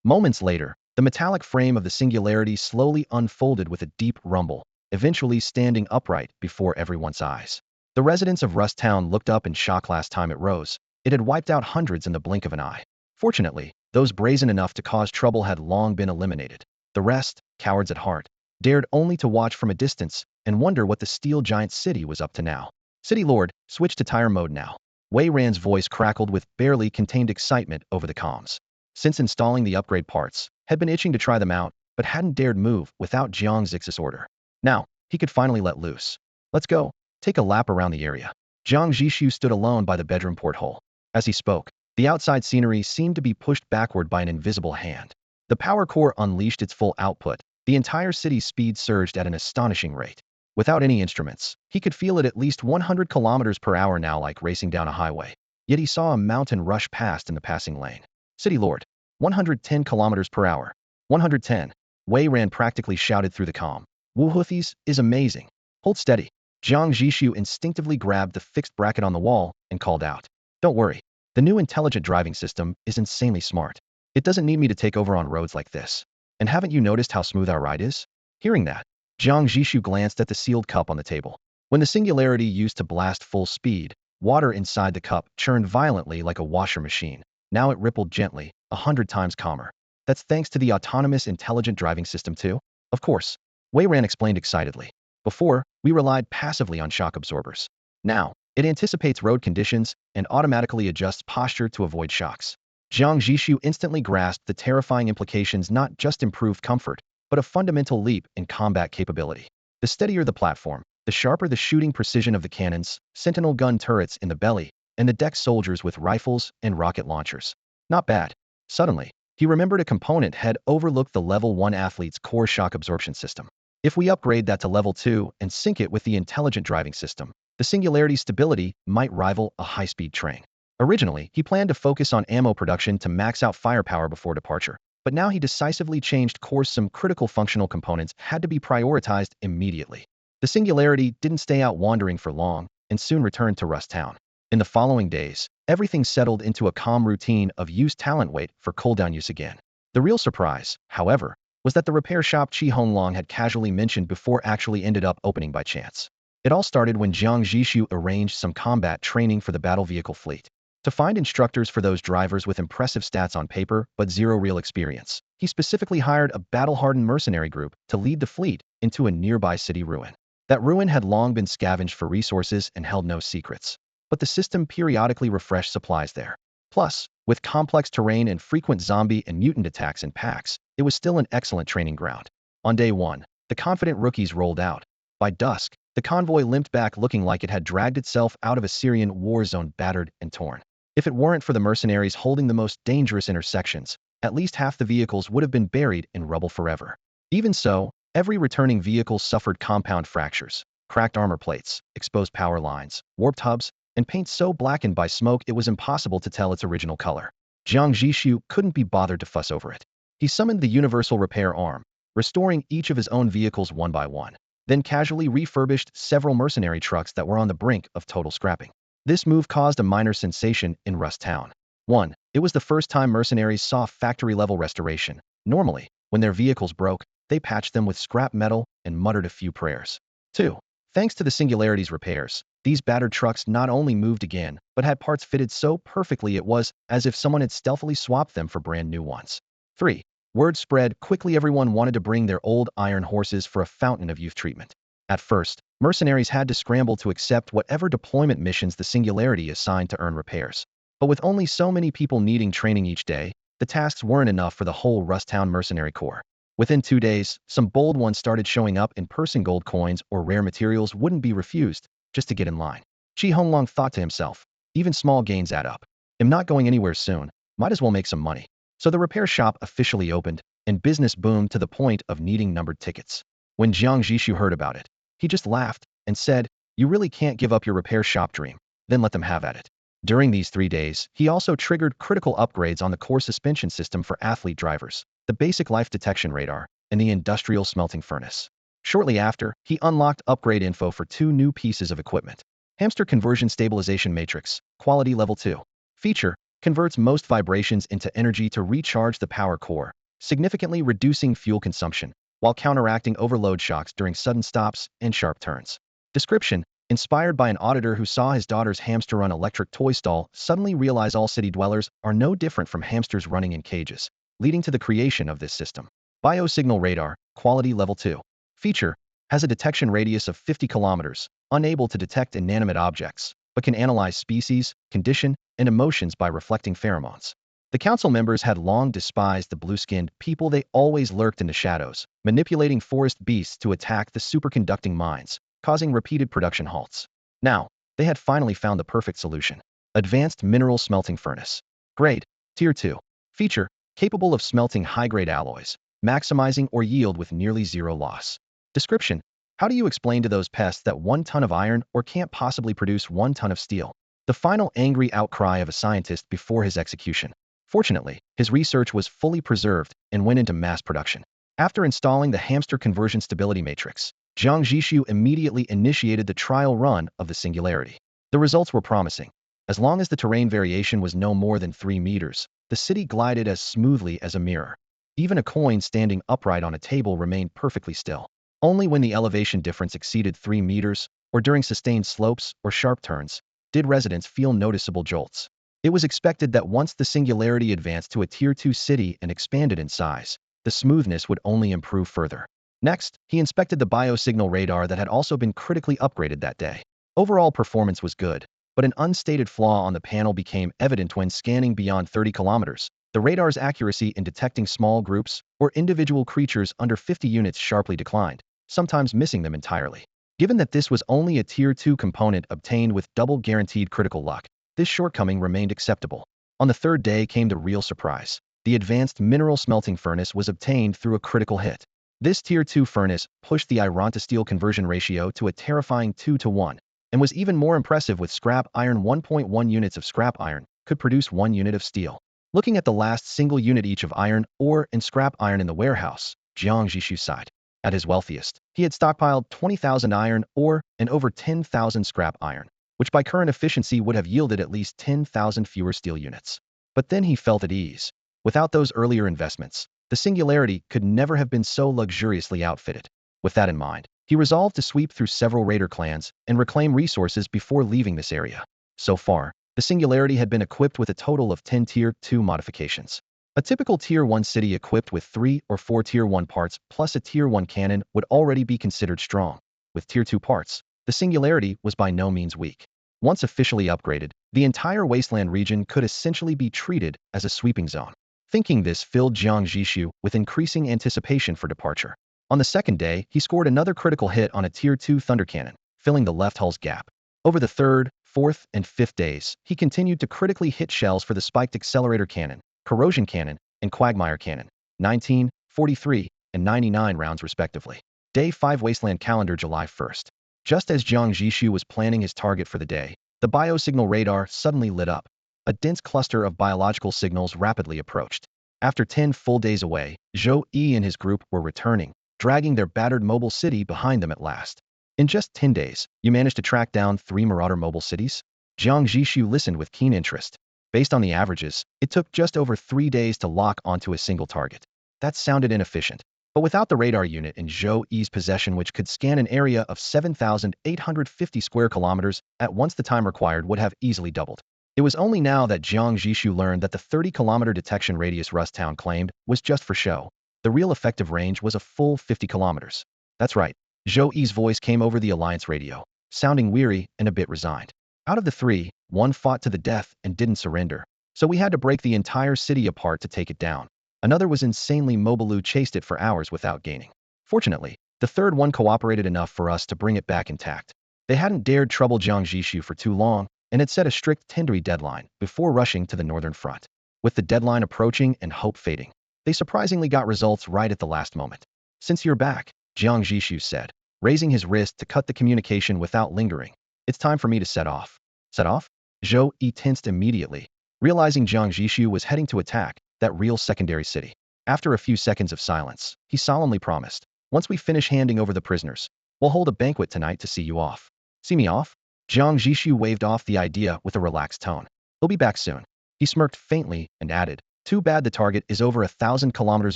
Moments later, the metallic frame of the singularity slowly unfolded with a deep rumble, eventually standing upright before everyone's eyes. The residents of Rust Town looked up in shock. Last time it rose, it had wiped out hundreds in the blink of an eye. Fortunately, those brazen enough to cause trouble had long been eliminated. The rest, cowards at heart, dared only to watch from a distance and wonder what the steel giant city was up to now. City Lord, switch to tire mode now. Wei Ran's voice crackled with barely contained excitement over the comms. Since installing the upgrade parts, had been itching to try them out, but hadn't dared move without Jiang Zhixu's order. Now, he could finally let loose. Let's go. Take a lap around the area. Jiang Zhixu stood alone by the bedroom porthole. As he spoke, the outside scenery seemed to be pushed backward by an invisible hand. The power core unleashed its full output. The entire city's speed surged at an astonishing rate. Without any instruments, he could feel it at least 100 kilometers per hour now, like racing down a highway. Yet he saw a mountain rush past in the passing lane. City Lord. 110 kilometers per hour. 110. Wei Ran practically shouted through the calm. Wu Huthies is amazing. Hold steady. Jiang Zhixu instinctively grabbed the fixed bracket on the wall and called out. Don't worry. The new intelligent driving system is insanely smart. It doesn't need me to take over on roads like this. And haven't you noticed how smooth our ride is? Hearing that, Jiang Zhixu glanced at the sealed cup on the table. When the singularity used to blast full speed, water inside the cup churned violently like a washer machine. Now it rippled gently, 100 times calmer. That's thanks to the autonomous intelligent driving system too? Of course. Wei Ran explained excitedly. Before, we relied passively on shock absorbers. Now, it anticipates road conditions and automatically adjusts posture to avoid shocks. Jiang Zhixu instantly grasped the terrifying implications, not just improved comfort, but a fundamental leap in combat capability. The steadier the platform, the sharper the shooting precision of the cannons, sentinel gun turrets in the belly, and the deck soldiers with rifles and rocket launchers. Not bad. Suddenly, he remembered a component had overlooked: the level 1 athlete's core shock absorption system. If we upgrade that to level 2 and sync it with the intelligent driving system, the Singularity's stability might rival a high-speed train. Originally, he planned to focus on ammo production to max out firepower before departure, but now he decisively changed course. Some critical functional components had to be prioritized immediately. The Singularity didn't stay out wandering for long and soon returned to Rust Town. In the following days, everything settled into a calm routine of use talent wait for cooldown use again. The real surprise, however, was that the repair shop Chi Honglong had casually mentioned before actually ended up opening by chance. It all started when Jiang Zhixu arranged some combat training for the battle vehicle fleet. To find instructors for those drivers with impressive stats on paper but zero real experience, he specifically hired a battle-hardened mercenary group to lead the fleet into a nearby city ruin. That ruin had long been scavenged for resources and held no secrets, but the system periodically refreshed supplies there. Plus, with complex terrain and frequent zombie and mutant attacks in packs, it was still an excellent training ground. On day 1, the confident rookies rolled out. By dusk, the convoy limped back looking like it had dragged itself out of a Syrian war zone, battered and torn. If it weren't for the mercenaries holding the most dangerous intersections, at least half the vehicles would have been buried in rubble forever. Even so, every returning vehicle suffered compound fractures, cracked armor plates, exposed power lines, warped hubs, and paint so blackened by smoke it was impossible to tell its original color. Jiang Zhixu couldn't be bothered to fuss over it. He summoned the universal repair arm, restoring each of his own vehicles one by one, then casually refurbished several mercenary trucks that were on the brink of total scrapping. This move caused a minor sensation in Rust Town. 1. It was the first time mercenaries saw factory-level restoration. Normally, when their vehicles broke, they patched them with scrap metal and muttered a few prayers. 2. Thanks to the Singularity's repairs, these battered trucks not only moved again, but had parts fitted so perfectly it was as if someone had stealthily swapped them for brand new ones. 3. Word spread quickly: everyone wanted to bring their old iron horses for a fountain of youth treatment. At first, mercenaries had to scramble to accept whatever deployment missions the Singularity assigned to earn repairs. But with only so many people needing training each day, the tasks weren't enough for the whole Rust Town mercenary corps. Within 2 days, some bold ones started showing up in person. Gold coins or rare materials wouldn't be refused, just to get in line. Chi Honglong thought to himself, even small gains add up. I'm not going anywhere soon, might as well make some money. So the repair shop officially opened, and business boomed to the point of needing numbered tickets. When Jiang Zhixu heard about it, he just laughed and said, "You really can't give up your repair shop dream." Then let them have at it. During these 3 days, he also triggered critical upgrades on the core suspension system for athlete drivers, the basic life detection radar, and the industrial smelting furnace. Shortly after, he unlocked upgrade info for 2 new pieces of equipment. Hamster Conversion Stabilization Matrix, Quality Level 2. Feature: converts most vibrations into energy to recharge the power core, significantly reducing fuel consumption, while counteracting overload shocks during sudden stops and sharp turns. Description: inspired by an auditor who saw his daughter's hamster run electric toy stall suddenly realize all city dwellers are no different from hamsters running in cages, leading to the creation of this system. Biosignal Radar, Quality Level 2. Feature: has a detection radius of 50 kilometers, unable to detect inanimate objects, but can analyze species, condition, and emotions by reflecting pheromones. The council members had long despised the blue-skinned people. They always lurked in the shadows, manipulating forest beasts to attack the superconducting mines, causing repeated production halts. Now, they had finally found the perfect solution. Advanced Mineral Smelting Furnace. Grade: Tier 2. Feature: capable of smelting high-grade alloys, maximizing ore yield with nearly zero loss. Description: how do you explain to those pests that 1 ton of iron ore can't possibly produce 1 ton of steel? The final angry outcry of a scientist before his execution. Fortunately, his research was fully preserved and went into mass production. After installing the hamster conversion stability matrix, Jiang Zhixu immediately initiated the trial run of the singularity. The results were promising. As long as the terrain variation was no more than 3 meters, the city glided as smoothly as a mirror. Even a coin standing upright on a table remained perfectly still. Only when the elevation difference exceeded 3 meters, or during sustained slopes or sharp turns, did residents feel noticeable jolts. It was expected that once the singularity advanced to a Tier 2 city and expanded in size, the smoothness would only improve further. Next, he inspected the biosignal radar that had also been critically upgraded that day. Overall performance was good, but an unstated flaw on the panel became evident when scanning beyond 30 kilometers. The radar's accuracy in detecting small groups or individual creatures under 50 units sharply declined, sometimes missing them entirely. Given that this was only a Tier 2 component obtained with double guaranteed critical luck, this shortcoming remained acceptable. On the third day came the real surprise. The advanced mineral smelting furnace was obtained through a critical hit. This Tier 2 furnace pushed the iron to steel conversion ratio to a terrifying 2-to-1, and was even more impressive with scrap iron. 1.1 units of scrap iron could produce 1 unit of steel. Looking at the last single unit each of iron ore and scrap iron in the warehouse, Jiang Zhixu sighed. At his wealthiest, he had stockpiled 20,000 iron ore and over 10,000 scrap iron, which by current efficiency would have yielded at least 10,000 fewer steel units. But then he felt at ease. Without those earlier investments, the singularity could never have been so luxuriously outfitted. With that in mind, he resolved to sweep through several raider clans and reclaim resources before leaving this area. So far, the singularity had been equipped with a total of 10 Tier 2 modifications. A typical Tier 1 city equipped with 3 or 4 Tier 1 parts plus a Tier 1 cannon would already be considered strong. With Tier 2 parts, the singularity was by no means weak. Once officially upgraded, the entire wasteland region could essentially be treated as a sweeping zone. Thinking this filled Jiang Zhixu with increasing anticipation for departure. On the second day, he scored another critical hit on a Tier 2 thunder cannon, filling the left hull's gap. Over the third, fourth, and fifth days, he continued to critically hit shells for the spiked accelerator cannon, corrosion cannon, and quagmire cannon, 19, 43, and 99 rounds respectively. Day 5 Wasteland Calendar July 1st. Just as Jiang Zhixu was planning his target for the day, the biosignal radar suddenly lit up. A dense cluster of biological signals rapidly approached. After 10 full days away, Zhou Yi and his group were returning, dragging their battered mobile city behind them at last. In just 10 days, you managed to track down 3 marauder mobile cities? Jiang Zhixu listened with keen interest. Based on the averages, it took just over 3 days to lock onto a single target. That sounded inefficient. But without the radar unit in Zhou Yi's possession, which could scan an area of 7,850 square kilometers at once, the time required would have easily doubled. It was only now that Jiang Zhixu learned that the 30-kilometer detection radius Rusttown claimed was just for show. The real effective range was a full 50 kilometers. That's right. Zhou Yi's voice came over the Alliance radio, sounding weary and a bit resigned. Out of the 3, 1 fought to the death and didn't surrender, so we had to break the entire city apart to take it down. Another was insanely mobile who chased it for hours without gaining. Fortunately, the third one cooperated enough for us to bring it back intact. They hadn't dared trouble Jiang Zhixu for too long, and had set a strict tendery deadline before rushing to the northern front. With the deadline approaching and hope fading, they surprisingly got results right at the last moment. Since you're back, Jiang Zhixu said, raising his wrist to cut the communication without lingering, it's time for me to set off. Set off? Zhou Yi tensed immediately, realizing Jiang Zhixu was heading to attack that real secondary city. After a few seconds of silence, he solemnly promised, once we finish handing over the prisoners, we'll hold a banquet tonight to see you off. See me off? Jiang Zhixu waved off the idea with a relaxed tone. He'll be back soon. He smirked faintly and added, too bad the target is over 1,000 kilometers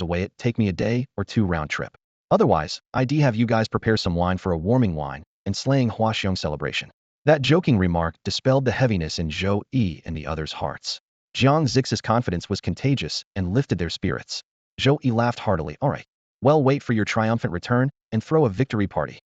away. It'd take me a day or 2 round trip. Otherwise, I'd have you guys prepare some wine for a warming wine and slaying Huaxiong celebration. That joking remark dispelled the heaviness in Zhou Yi and the others' hearts. Jiang Zhixu's confidence was contagious and lifted their spirits. Zhou Yi laughed heartily. All right. Well, wait for your triumphant return and throw a victory party.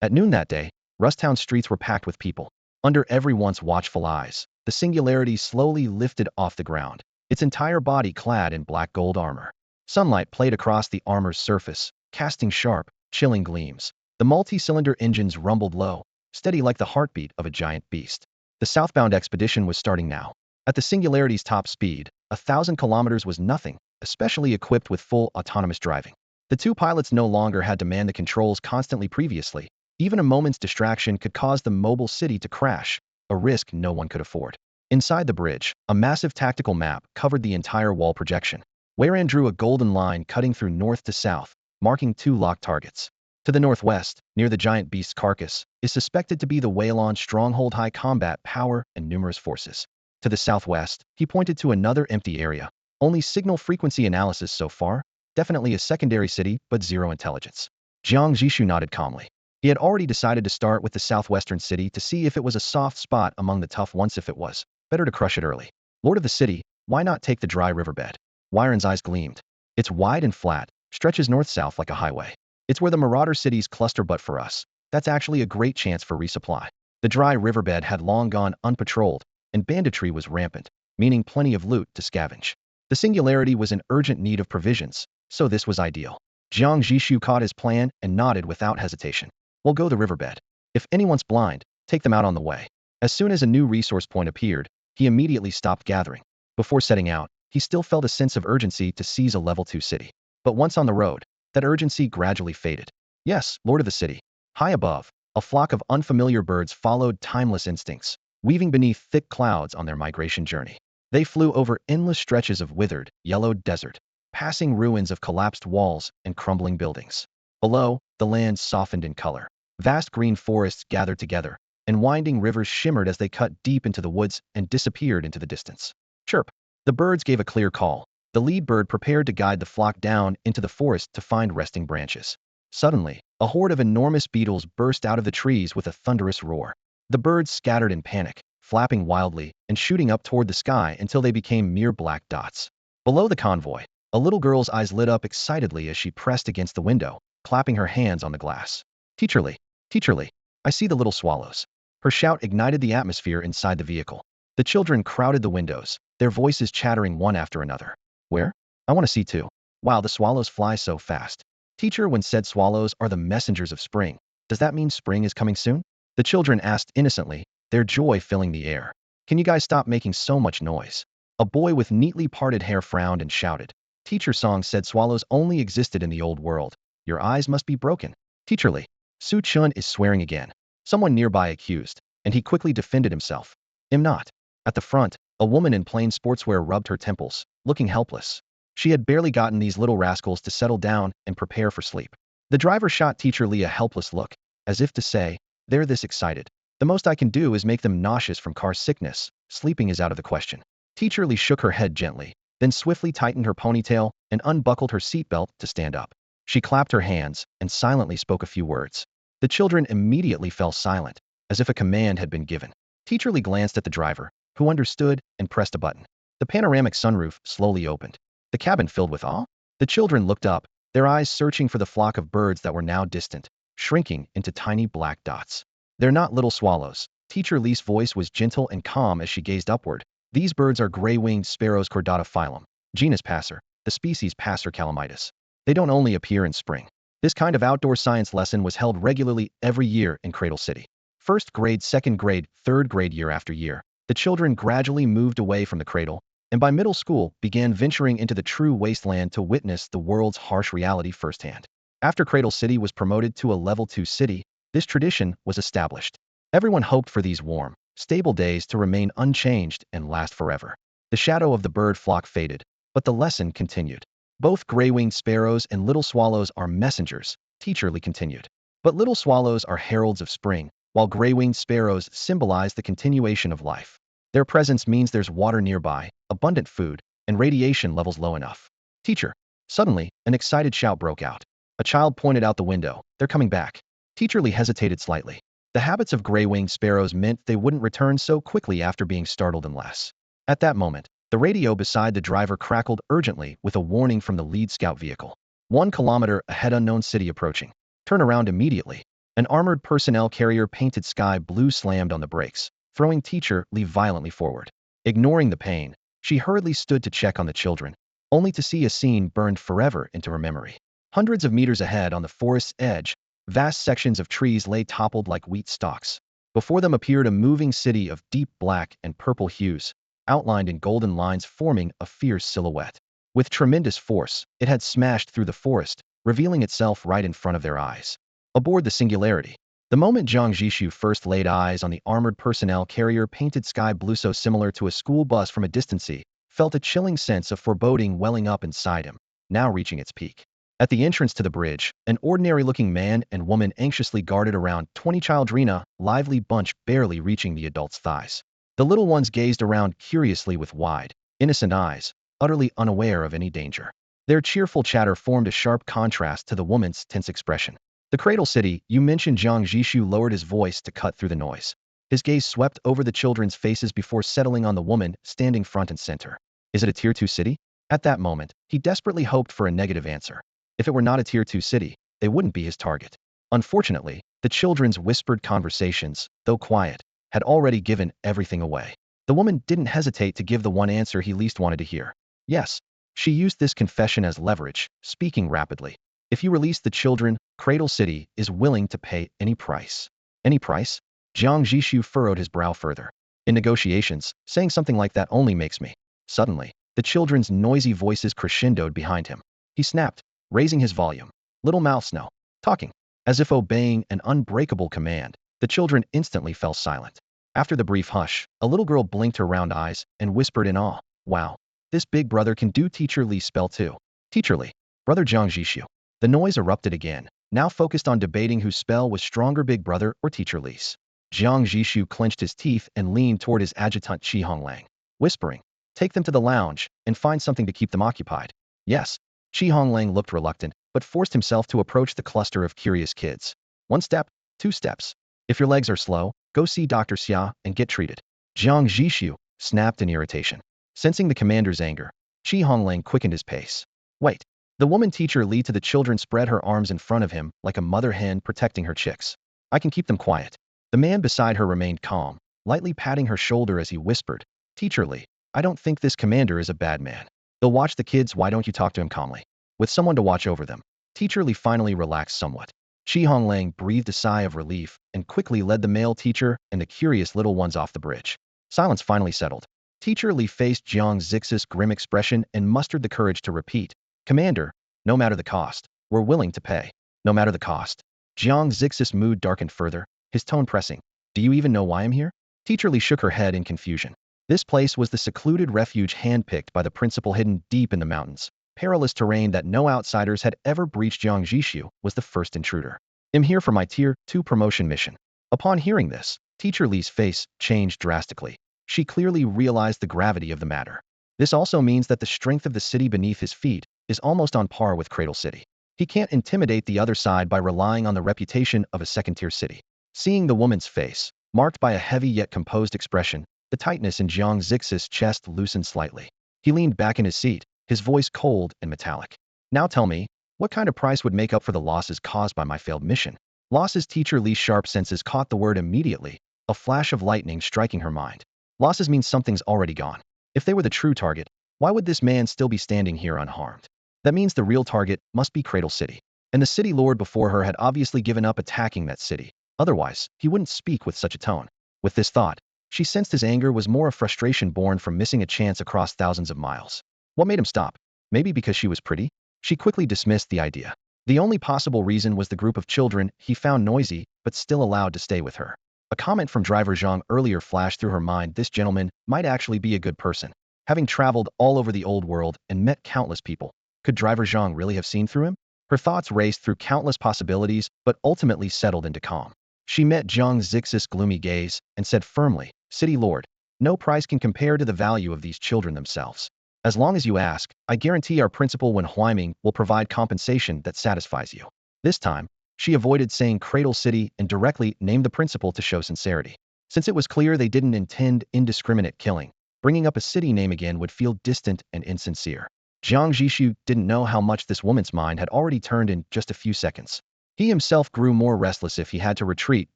At noon that day, Rusttown streets were packed with people. Under everyone's watchful eyes, the singularity slowly lifted off the ground, its entire body clad in black gold armor. Sunlight played across the armor's surface, casting sharp, chilling gleams. The multi-cylinder engines rumbled low, steady like the heartbeat of a giant beast. The southbound expedition was starting now. At the singularity's top speed, 1,000 kilometers was nothing, especially equipped with full autonomous driving. The 2 pilots no longer had to man the controls constantly previously. Even a moment's distraction could cause the mobile city to crash, a risk no one could afford. Inside the bridge, a massive tactical map covered the entire wall projection. Wherein drew a golden line cutting through north to south, marking 2 locked targets. To the northwest, near the giant beast's carcass, is suspected to be the Whalon stronghold, high combat power and numerous forces. To the southwest, he pointed to another empty area. Only signal frequency analysis so far, definitely a secondary city, but zero intelligence. Jiang Zhixu nodded calmly. He had already decided to start with the southwestern city to see if it was a soft spot among the tough ones. If it was, better to crush it early. Lord of the city, why not take the dry riverbed? Wyron's eyes gleamed. It's wide and flat, stretches north-south like a highway. It's where the marauder cities cluster, but for us, that's actually a great chance for resupply. The dry riverbed had long gone unpatrolled, and banditry was rampant, meaning plenty of loot to scavenge. The singularity was in urgent need of provisions, so this was ideal. Jiang Zhixu caught his plan and nodded without hesitation. We'll go the riverbed. If anyone's blind, take them out on the way. As soon as a new resource point appeared, he immediately stopped gathering. Before setting out, he still felt a sense of urgency to seize a level 2 city. But once on the road, that urgency gradually faded. Yes, Lord of the city. High above, a flock of unfamiliar birds followed timeless instincts, weaving beneath thick clouds on their migration journey. They flew over endless stretches of withered, yellowed desert, passing ruins of collapsed walls and crumbling buildings. Below, the land softened in color. Vast green forests gathered together, and winding rivers shimmered as they cut deep into the woods and disappeared into the distance. Chirp! The birds gave a clear call. The lead bird prepared to guide the flock down into the forest to find resting branches. Suddenly, a horde of enormous beetles burst out of the trees with a thunderous roar. The birds scattered in panic, flapping wildly and shooting up toward the sky until they became mere black dots. Below the convoy, a little girl's eyes lit up excitedly as she pressed against the window, clapping her hands on the glass. Teacherly, teacherly, I see the little swallows. Her shout ignited the atmosphere inside the vehicle. The children crowded the windows, their voices chattering one after another. Where? I want to see too. Wow, the swallows fly so fast. Teacher, when said swallows are the messengers of spring, does that mean spring is coming soon? The children asked innocently, their joy filling the air. Can you guys stop making so much noise? A boy with neatly parted hair frowned and shouted. Teacher Song said swallows only existed in the old world. Your eyes must be broken. Teacherly. Su Chun is swearing again. Someone nearby accused, and he quickly defended himself. Am not. At the front, a woman in plain sportswear rubbed her temples, looking helpless. She had barely gotten these little rascals to settle down and prepare for sleep. The driver shot Teacher Lee a helpless look, as if to say, they're this excited. The most I can do is make them nauseous from car sickness. Sleeping is out of the question. Teacher Lee shook her head gently, then swiftly tightened her ponytail and unbuckled her seatbelt to stand up. She clapped her hands and silently spoke a few words. The children immediately fell silent, as if a command had been given. Teacher Lee glanced at the driver, who understood and pressed a button. The panoramic sunroof slowly opened. The cabin filled with awe. The children looked up, their eyes searching for the flock of birds that were now distant, shrinking into tiny black dots. They're not little swallows. Teacher Lee's voice was gentle and calm as she gazed upward. These birds are gray-winged sparrows, chordata phylum, genus Passer, the species Passer calamitis. They don't only appear in spring. This kind of outdoor science lesson was held regularly every year in Cradle City. First grade, second grade, third grade, year after year. The children gradually moved away from the cradle, and by middle school began venturing into the true wasteland to witness the world's harsh reality firsthand. After Cradle City was promoted to a level 2 city, this tradition was established. Everyone hoped for these warm, stable days to remain unchanged and last forever. The shadow of the bird flock faded, but the lesson continued. Both gray-winged sparrows and little swallows are messengers, Teacher Lee continued. But little swallows are heralds of spring, while gray-winged sparrows symbolize the continuation of life. Their presence means there's water nearby, abundant food, and radiation levels low enough. Teacher. Suddenly, an excited shout broke out. A child pointed out the window. They're coming back. Teacher Lee hesitated slightly. The habits of gray-winged sparrows meant they wouldn't return so quickly after being startled unless. At that moment, the radio beside the driver crackled urgently with a warning from the lead scout vehicle. 1 kilometer ahead, unknown city approaching. Turn around immediately. An armored personnel carrier painted sky blue slammed on the brakes, throwing Teacher Lee violently forward. Ignoring the pain, she hurriedly stood to check on the children, only to see a scene burned forever into her memory. Hundreds of meters ahead on the forest's edge, vast sections of trees lay toppled like wheat stalks. Before them appeared a moving city of deep black and purple hues, outlined in golden lines forming a fierce silhouette. With tremendous force, it had smashed through the forest, revealing itself right in front of their eyes. Aboard the Singularity, The moment Jiang Zhixu first laid eyes on the armored personnel carrier painted sky blue so similar to a school bus from a distance, he felt a chilling sense of foreboding welling up inside him, now reaching its peak. At the entrance to the bridge, an ordinary-looking man and woman anxiously guarded around 20 children, lively bunch barely reaching the adults' thighs. The little ones gazed around curiously with wide, innocent eyes, utterly unaware of any danger. Their cheerful chatter formed a sharp contrast to the woman's tense expression. The Cradle City, you mentioned. Jiang Zhixu lowered his voice to cut through the noise. His gaze swept over the children's faces before settling on the woman standing front and center. Is it a Tier 2 city? At that moment, he desperately hoped for a negative answer. If it were not a Tier 2 city, they wouldn't be his target. Unfortunately, the children's whispered conversations, though quiet, had already given everything away. The woman didn't hesitate to give the one answer he least wanted to hear. Yes, she used this confession as leverage, speaking rapidly. If you release the children, Cradle City is willing to pay any price. Any price? Jiang Zhixu furrowed his brow further. In negotiations, saying something like that only makes me. Suddenly, the children's noisy voices crescendoed behind him. He snapped, raising his volume. Little mouths no. Talking. As if obeying an unbreakable command, the children instantly fell silent. After the brief hush, a little girl blinked her round eyes and whispered in awe, "Wow, this big brother can do Teacher Li's spell too." Teacher Li. Brother Jiang Zhixu. The noise erupted again, now focused on debating whose spell was stronger, Big Brother or Teacher Li's. Jiang Zhixu clenched his teeth and leaned toward his adjutant Qi Honglang, whispering, "Take them to the lounge and find something to keep them occupied." Yes. Qi Honglang looked reluctant, but forced himself to approach the cluster of curious kids. 1 step, 2 steps. If your legs are slow, go see Dr. Xia and get treated. Jiang Zhixu snapped in irritation. Sensing the commander's anger, Qi Honglang quickened his pace. Wait. The woman Teacher Li to the children spread her arms in front of him like a mother hen protecting her chicks. I can keep them quiet. The man beside her remained calm, lightly patting her shoulder as he whispered, Teacher Li, I don't think this commander is a bad man. He'll watch the kids, why don't you talk to him calmly? With someone to watch over them. Teacher Li finally relaxed somewhat. Qi Honglang breathed a sigh of relief and quickly led the male teacher and the curious little ones off the bridge. Silence finally settled. Teacher Li faced Jiang Zhixu's grim expression and mustered the courage to repeat, Commander, no matter the cost, we're willing to pay. No matter the cost. Jiang Zhixu's mood darkened further, his tone pressing. Do you even know why I'm here? Teacher Li shook her head in confusion. This place was the secluded refuge handpicked by the principal hidden deep in the mountains. Perilous terrain that no outsiders had ever breached. Jiang Zhixu was the first intruder. I'm here for my Tier 2 promotion mission. Upon hearing this, Teacher Li's face changed drastically. She clearly realized the gravity of the matter. This also means that the strength of the city beneath his feet is almost on par with Cradle City. He can't intimidate the other side by relying on the reputation of a second-tier city. Seeing the woman's face, marked by a heavy yet composed expression, the tightness in Jiang Zhixu's chest loosened slightly. He leaned back in his seat, his voice cold and metallic. Now tell me, what kind of price would make up for the losses caused by my failed mission? Losses? Teacher Li's sharp senses caught the word immediately, a flash of lightning striking her mind. Losses means something's already gone. If they were the true target, why would this man still be standing here unharmed? That means the real target must be Cradle City. And the city lord before her had obviously given up attacking that city. Otherwise, he wouldn't speak with such a tone. With this thought, she sensed his anger was more a frustration born from missing a chance across thousands of miles. What made him stop? Maybe because she was pretty? She quickly dismissed the idea. The only possible reason was the group of children he found noisy, but still allowed to stay with her. A comment from driver Zhang earlier flashed through her mind. This gentleman might actually be a good person. Having traveled all over the old world and met countless people, could driver Zhang really have seen through him? Her thoughts raced through countless possibilities, but ultimately settled into calm. She met Jiang Zhixu's gloomy gaze and said firmly, City Lord, no price can compare to the value of these children themselves. As long as you ask, I guarantee our principal Wen Huaiming will provide compensation that satisfies you. This time, she avoided saying Cradle City and directly named the principal to show sincerity. Since it was clear they didn't intend indiscriminate killing, bringing up a city name again would feel distant and insincere. Jiang Zhixu didn't know how much this woman's mind had already turned in just a few seconds. He himself grew more restless if he had to retreat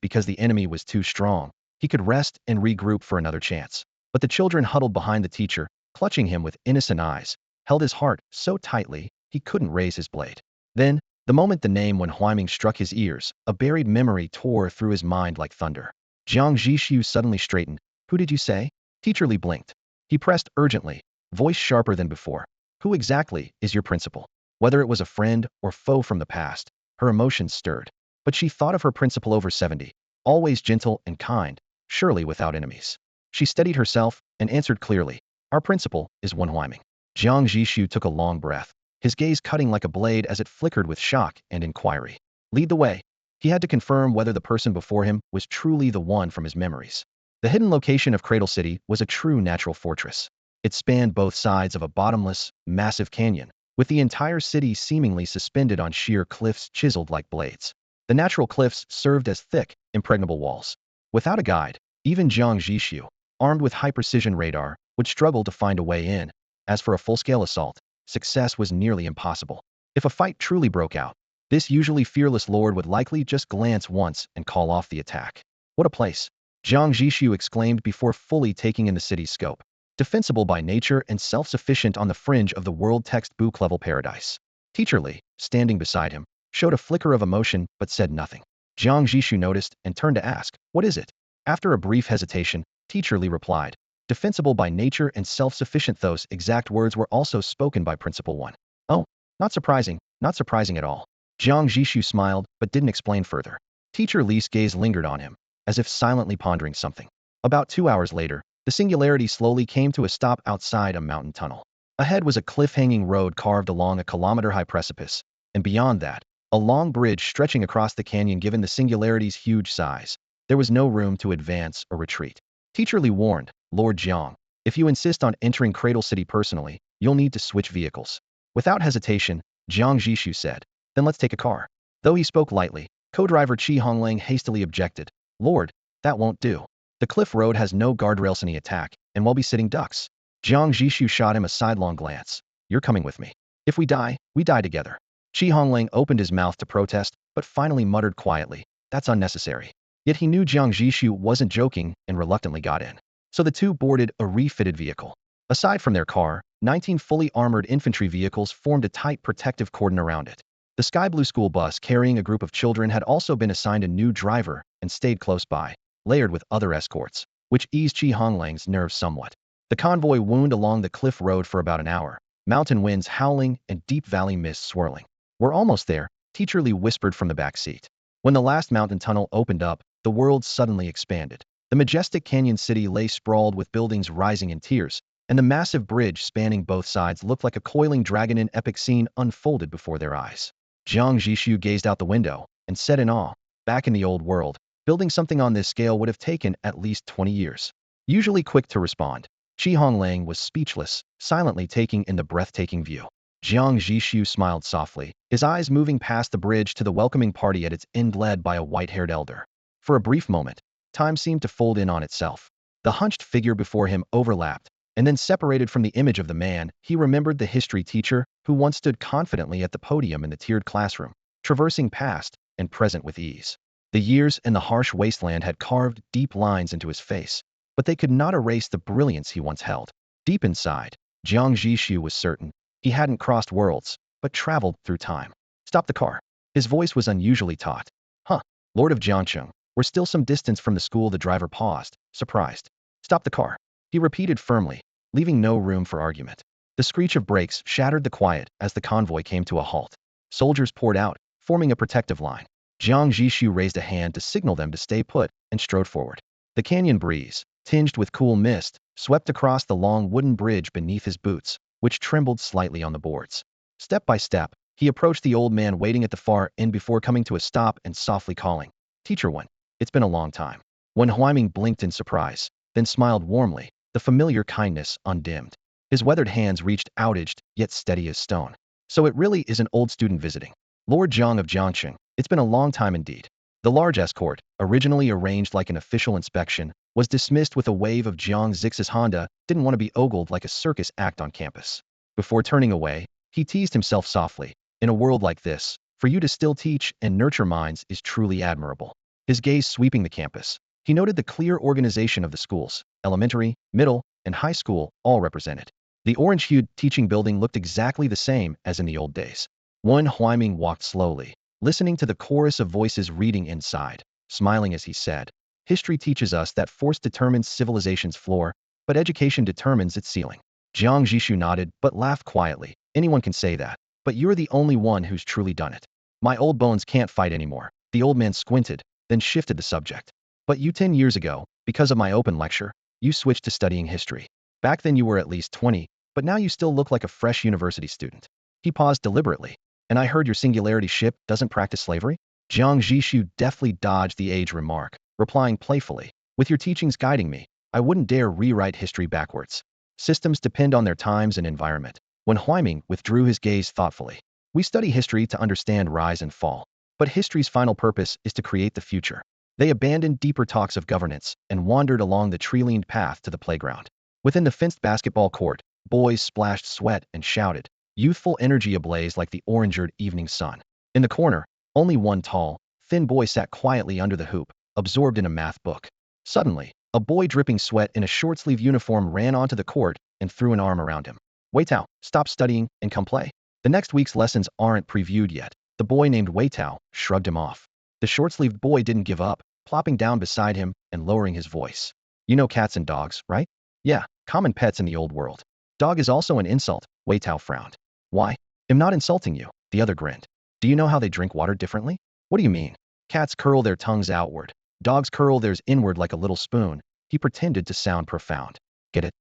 because the enemy was too strong. He could rest and regroup for another chance. But the children huddled behind the teacher, clutching him with innocent eyes, held his heart so tightly he couldn't raise his blade. Then, the moment the name Wen Huaiming struck his ears, a buried memory tore through his mind like thunder. Jiang Zhixu suddenly straightened. Who did you say? Teacher Li blinked. He pressed urgently, voice sharper than before. Who exactly is your principal? Whether it was a friend or foe from the past, her emotions stirred. but she thought of her principal over 70, always gentle and kind, surely without enemies. She steadied herself and answered clearly, "Our principal is Wen Huaiming." Jiang Zhixu took a long breath, his gaze cutting like a blade as it flickered with shock and inquiry. "Lead the way." He had to confirm whether the person before him was truly the one from his memories. The hidden location of Cradle City was a true natural fortress. It spanned both sides of a bottomless, massive canyon, with the entire city seemingly suspended on sheer cliffs chiseled like blades. The natural cliffs served as thick, impregnable walls. Without a guide, even Jiang Zhixu, armed with high-precision radar, would struggle to find a way in. As for a full-scale assault, success was nearly impossible. If a fight truly broke out, this usually fearless lord would likely just glance once and call off the attack. What a place! Jiang Zhixu exclaimed before fully taking in the city's scope. Defensible by nature and self-sufficient on the fringe of the world textbook-level paradise. Teacher Li, standing beside him, showed a flicker of emotion but said nothing. Jiang Zhixu noticed and turned to ask, "What is it?" After a brief hesitation, Teacher Li replied, "Defensible by nature and self-sufficient." Those exact words were also spoken by Principal One. "Oh, not surprising at all." Jiang Zhixu smiled but didn't explain further. Teacher Li's gaze lingered on him, as if silently pondering something. About 2 hours later, the singularity slowly came to a stop outside a mountain tunnel. Ahead was a cliff-hanging road carved along a kilometer-high precipice, and beyond that, a long bridge stretching across the canyon. Given the singularity's huge size, there was no room to advance or retreat. Teacher Li warned, "Lord Jiang, if you insist on entering Cradle City personally, you'll need to switch vehicles." Without hesitation, Jiang Zhixu said, "Then let's take a car." Though he spoke lightly, co-driver Qi Honglang hastily objected, "Lord, that won't do. The cliff road has no guardrails. Any attack, and we'll be sitting ducks." Jiang Zhixu shot him a sidelong glance. "You're coming with me. If we die together." Qi Honglang opened his mouth to protest, but finally muttered quietly, "That's unnecessary." Yet he knew Jiang Zhixu wasn't joking and reluctantly got in. So the two boarded a refitted vehicle. Aside from their car, 19 fully armored infantry vehicles formed a tight protective cordon around it. The sky blue school bus carrying a group of children had also been assigned a new driver and stayed close by, layered with other escorts, which eased Qi Honglang's nerves somewhat. The convoy wound along the cliff road for about an hour, mountain winds howling and deep valley mists swirling. "We're almost there," Teacher Li whispered from the back seat. When the last mountain tunnel opened up, the world suddenly expanded. The majestic canyon city lay sprawled with buildings rising in tiers, and the massive bridge spanning both sides looked like a coiling dragon. An epic scene unfolded before their eyes. Jiang Zhixu gazed out the window and said in awe, "Back in the old world, building something on this scale would have taken at least 20 years. Usually quick to respond, Qi Honglang was speechless, silently taking in the breathtaking view. Jiang Zhixu smiled softly, his eyes moving past the bridge to the welcoming party at its end led by a white-haired elder. For a brief moment, time seemed to fold in on itself. The hunched figure before him overlapped, and then separated from the image of the man. He remembered the history teacher who once stood confidently at the podium in the tiered classroom, traversing past and present with ease. The years and the harsh wasteland had carved deep lines into his face, but they could not erase the brilliance he once held. Deep inside, Jiang Zhixu was certain he hadn't crossed worlds, but traveled through time. "Stop the car." His voice was unusually taut. "Huh, Lord of Jiangcheng, we're still some distance from the school." The driver paused, surprised. "Stop the car," he repeated firmly, leaving no room for argument. The screech of brakes shattered the quiet as the convoy came to a halt. Soldiers poured out, forming a protective line. Jiang Zhixu raised a hand to signal them to stay put and strode forward. The canyon breeze, tinged with cool mist, swept across the long wooden bridge beneath his boots, which trembled slightly on the boards. Step by step, he approached the old man waiting at the far end before coming to a stop and softly calling, "Teacher Wen, it's been a long time." Wen Huaiming blinked in surprise, then smiled warmly, the familiar kindness undimmed. His weathered hands reached outaged, yet steady as stone. "So it really is an old student visiting. Lord Jiang of Jiangcheng, it's been a long time indeed." The large escort, originally arranged like an official inspection, was dismissed with a wave of Jiang Zhixu's Honda. Didn't want to be ogled like a circus act on campus. Before turning away, he teased himself softly, "In a world like this, for you to still teach and nurture minds is truly admirable." His gaze sweeping the campus, he noted the clear organization of the schools, elementary, middle, and high school, all represented. The orange-hued teaching building looked exactly the same as in the old days. Wen Huaiming walked slowly, listening to the chorus of voices reading inside, smiling as he said, "History teaches us that force determines civilization's floor, but education determines its ceiling." Jiang Zhixu nodded but laughed quietly. "Anyone can say that, but you're the only one who's truly done it. My old bones can't fight anymore." The old man squinted, then shifted the subject. But you 10 years ago, because of my open lecture, you switched to studying history. Back then you were at least 20, but now you still look like a fresh university student. He paused deliberately. And I heard your singularity ship doesn't practice slavery? Jiang Zhixu deftly dodged the age remark, replying playfully, with your teachings guiding me, I wouldn't dare rewrite history backwards. Systems depend on their times and environment. When Huaiming withdrew his gaze thoughtfully, we study history to understand rise and fall. But history's final purpose is to create the future. They abandoned deeper talks of governance and wandered along the tree-lined path to the playground. Within the fenced basketball court, boys splashed sweat and shouted, youthful energy ablaze like the orangered evening sun. In the corner, only one tall, thin boy sat quietly under the hoop, absorbed in a math book. Suddenly, a boy dripping sweat in a short-sleeve uniform ran onto the court and threw an arm around him. Wei Tao, stop studying and come play. The next week's lessons aren't previewed yet. The boy named Wei Tao shrugged him off. The short-sleeved boy didn't give up, plopping down beside him and lowering his voice. You know cats and dogs, right? Yeah, common pets in the old world. Dog is also an insult, Wei Tao frowned. Why? I'm not insulting you, the other grinned. Do you know how they drink water differently? What do you mean? Cats curl their tongues outward. Dogs curl theirs inward like a little spoon. He pretended to sound profound. Get it?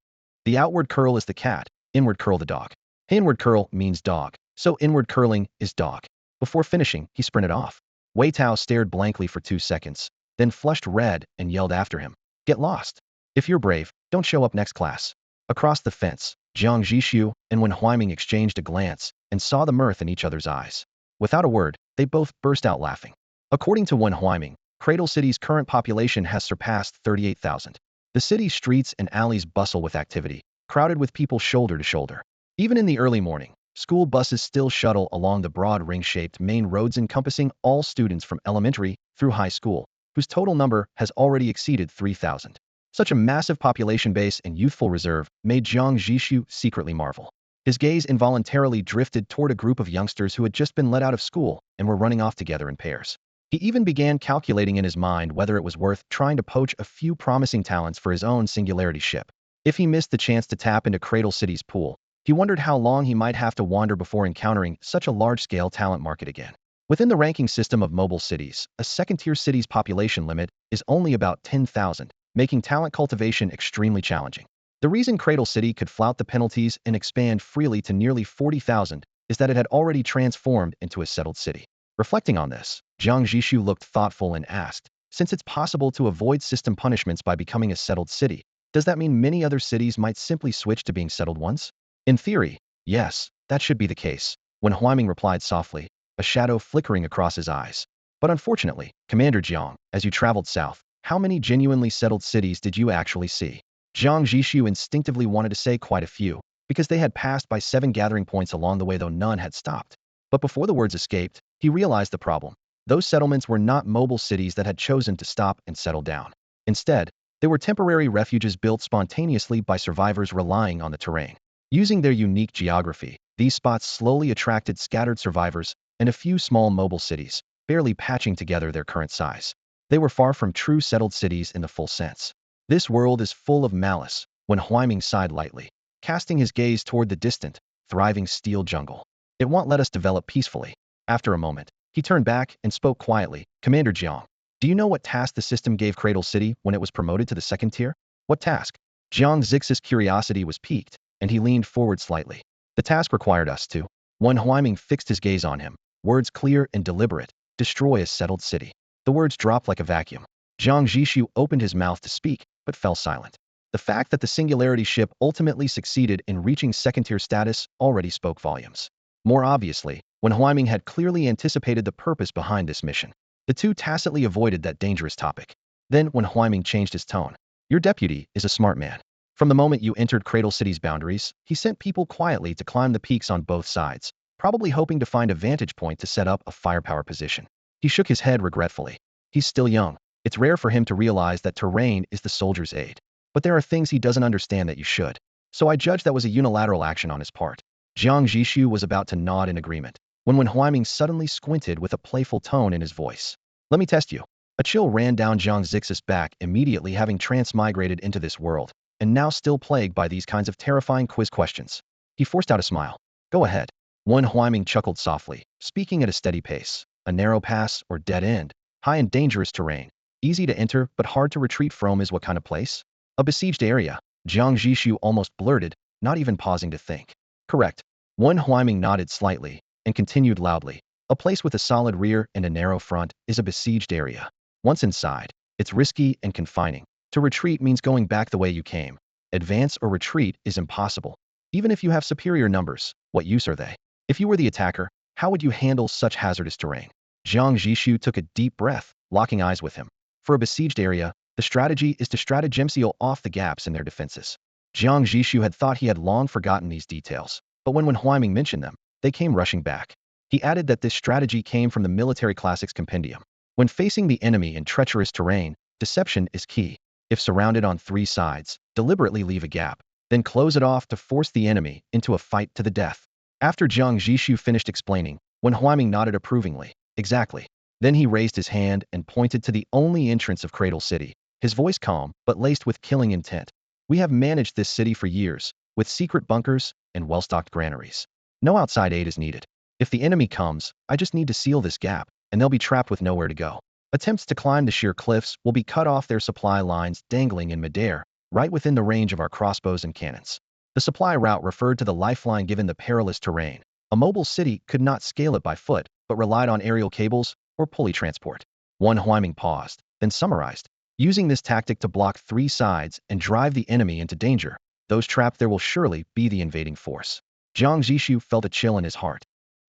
The outward curl is the cat, inward curl the dog. Inward curl means dog, so inward curling is dog. Before finishing, he sprinted off. Wei Tao stared blankly for 2 seconds, then flushed red and yelled after him. Get lost. If you're brave, don't show up next class. Across the fence, Jiang Zhixu and Wen Huaiming exchanged a glance and saw the mirth in each other's eyes. Without a word, they both burst out laughing. According to Wen Huaiming, Cradle City's current population has surpassed 38,000. The city's streets and alleys bustle with activity, crowded with people shoulder to shoulder. Even in the early morning, school buses still shuttle along the broad ring-shaped main roads encompassing all students from elementary through high school, whose total number has already exceeded 3,000. Such a massive population base and youthful reserve made Jiang Zhixu secretly marvel. His gaze involuntarily drifted toward a group of youngsters who had just been let out of school and were running off together in pairs. He even began calculating in his mind whether it was worth trying to poach a few promising talents for his own singularity ship. If he missed the chance to tap into Cradle City's pool, he wondered how long he might have to wander before encountering such a large-scale talent market again. Within the ranking system of mobile cities, a second-tier city's population limit is only about 10,000, making talent cultivation extremely challenging. The reason Cradle City could flout the penalties and expand freely to nearly 40,000 is that it had already transformed into a settled city. Reflecting on this, Jiang Zhixu looked thoughtful and asked, since it's possible to avoid system punishments by becoming a settled city, does that mean many other cities might simply switch to being settled ones? In theory, yes, that should be the case, when Huaiming replied softly, a shadow flickering across his eyes. But unfortunately, Commander Jiang, as you traveled south, how many genuinely settled cities did you actually see? Jiang Zhixu instinctively wanted to say quite a few, because they had passed by 7 gathering points along the way though none had stopped. But before the words escaped, he realized the problem. Those settlements were not mobile cities that had chosen to stop and settle down. Instead, they were temporary refuges built spontaneously by survivors relying on the terrain. Using their unique geography, these spots slowly attracted scattered survivors and a few small mobile cities, barely patching together their current size. They were far from true settled cities in the full sense. This world is full of malice, when Huaiming sighed lightly, casting his gaze toward the distant, thriving steel jungle. It won't let us develop peacefully. After a moment, he turned back and spoke quietly, Commander Jiang, do you know what task the system gave Cradle City when it was promoted to the second tier? What task? Jiang Zhixu's curiosity was piqued, and he leaned forward slightly. The task required us to. Wen Huaiming fixed his gaze on him, words clear and deliberate, destroy a settled city. The words dropped like a vacuum. Jiang Zhixu opened his mouth to speak, but fell silent. The fact that the singularity ship ultimately succeeded in reaching second-tier status already spoke volumes. More obviously, when Huaiming had clearly anticipated the purpose behind this mission, the two tacitly avoided that dangerous topic. Then, when Huaiming changed his tone, your deputy is a smart man. From the moment you entered Cradle City's boundaries, he sent people quietly to climb the peaks on both sides, probably hoping to find a vantage point to set up a firepower position. He shook his head regretfully. He's still young. It's rare for him to realize that terrain is the soldier's aid. But there are things he doesn't understand that you should. So I judge that was a unilateral action on his part. Jiang Zhixu was about to nod in agreement, when Huaiming suddenly squinted with a playful tone in his voice. Let me test you. A chill ran down Jiang Zhixu's back immediately having transmigrated into this world, and now still plagued by these kinds of terrifying quiz questions. He forced out a smile. Go ahead. Huaiming chuckled softly, speaking at a steady pace. A narrow pass or dead end, High and dangerous terrain. Easy to enter but hard to retreat from is what kind of place? A besieged area, Jiang Zhixu almost blurted, not even pausing to think. Correct. Wen Huaiming nodded slightly and continued loudly. A place with a solid rear and a narrow front is a besieged area. Once inside, it's risky and confining. To retreat means going back the way you came. Advance or retreat is impossible. Even if you have superior numbers, what use are they? If you were the attacker, how would you handle such hazardous terrain? Jiang Zhixu took a deep breath, locking eyes with him. For a besieged area, the strategy is to seal off the gaps in their defenses. Jiang Zhixu had thought he had long forgotten these details, but when Huaiming mentioned them, they came rushing back. He added that this strategy came from the military classics compendium. When facing the enemy in treacherous terrain, deception is key. If surrounded on 3 sides, deliberately leave a gap, then close it off to force the enemy into a fight to the death. After Jiang Zhixu finished explaining, Huaiming nodded approvingly. Exactly. Then he raised his hand and pointed to the only entrance of Cradle City, his voice calm but laced with killing intent. We have managed this city for years, with secret bunkers and well-stocked granaries. No outside aid is needed. If the enemy comes, I just need to seal this gap, and they'll be trapped with nowhere to go. Attempts to climb the sheer cliffs will be cut off, their supply lines dangling in midair, right within the range of our crossbows and cannons. The supply route referred to the lifeline given the perilous terrain. A mobile city could not scale it by foot, but relied on aerial cables or pulley transport. Huaiming paused, then summarized. Using this tactic to block 3 sides and drive the enemy into danger, those trapped there will surely be the invading force. Jiang Zhixu felt a chill in his heart.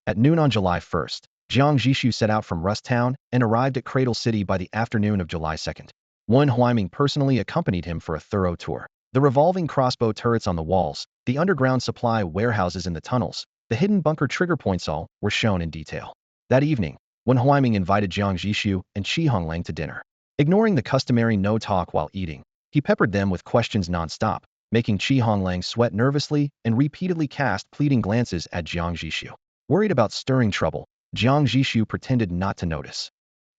At noon on July 1st, Jiang Zhixu set out from Rust Town and arrived at Cradle City by the afternoon of July 2nd. Huaiming personally accompanied him for a thorough tour. The revolving crossbow turrets on the walls, the underground supply warehouses in the tunnels, the hidden bunker trigger points all were shown in detail. That evening, Huaiming invited Jiang Zhixu and Qi Honglang to dinner. Ignoring the customary no talk while eating, he peppered them with questions non-stop, making Qi Honglang sweat nervously and repeatedly cast pleading glances at Jiang Zhixu. Worried about stirring trouble, Jiang Zhixu pretended not to notice.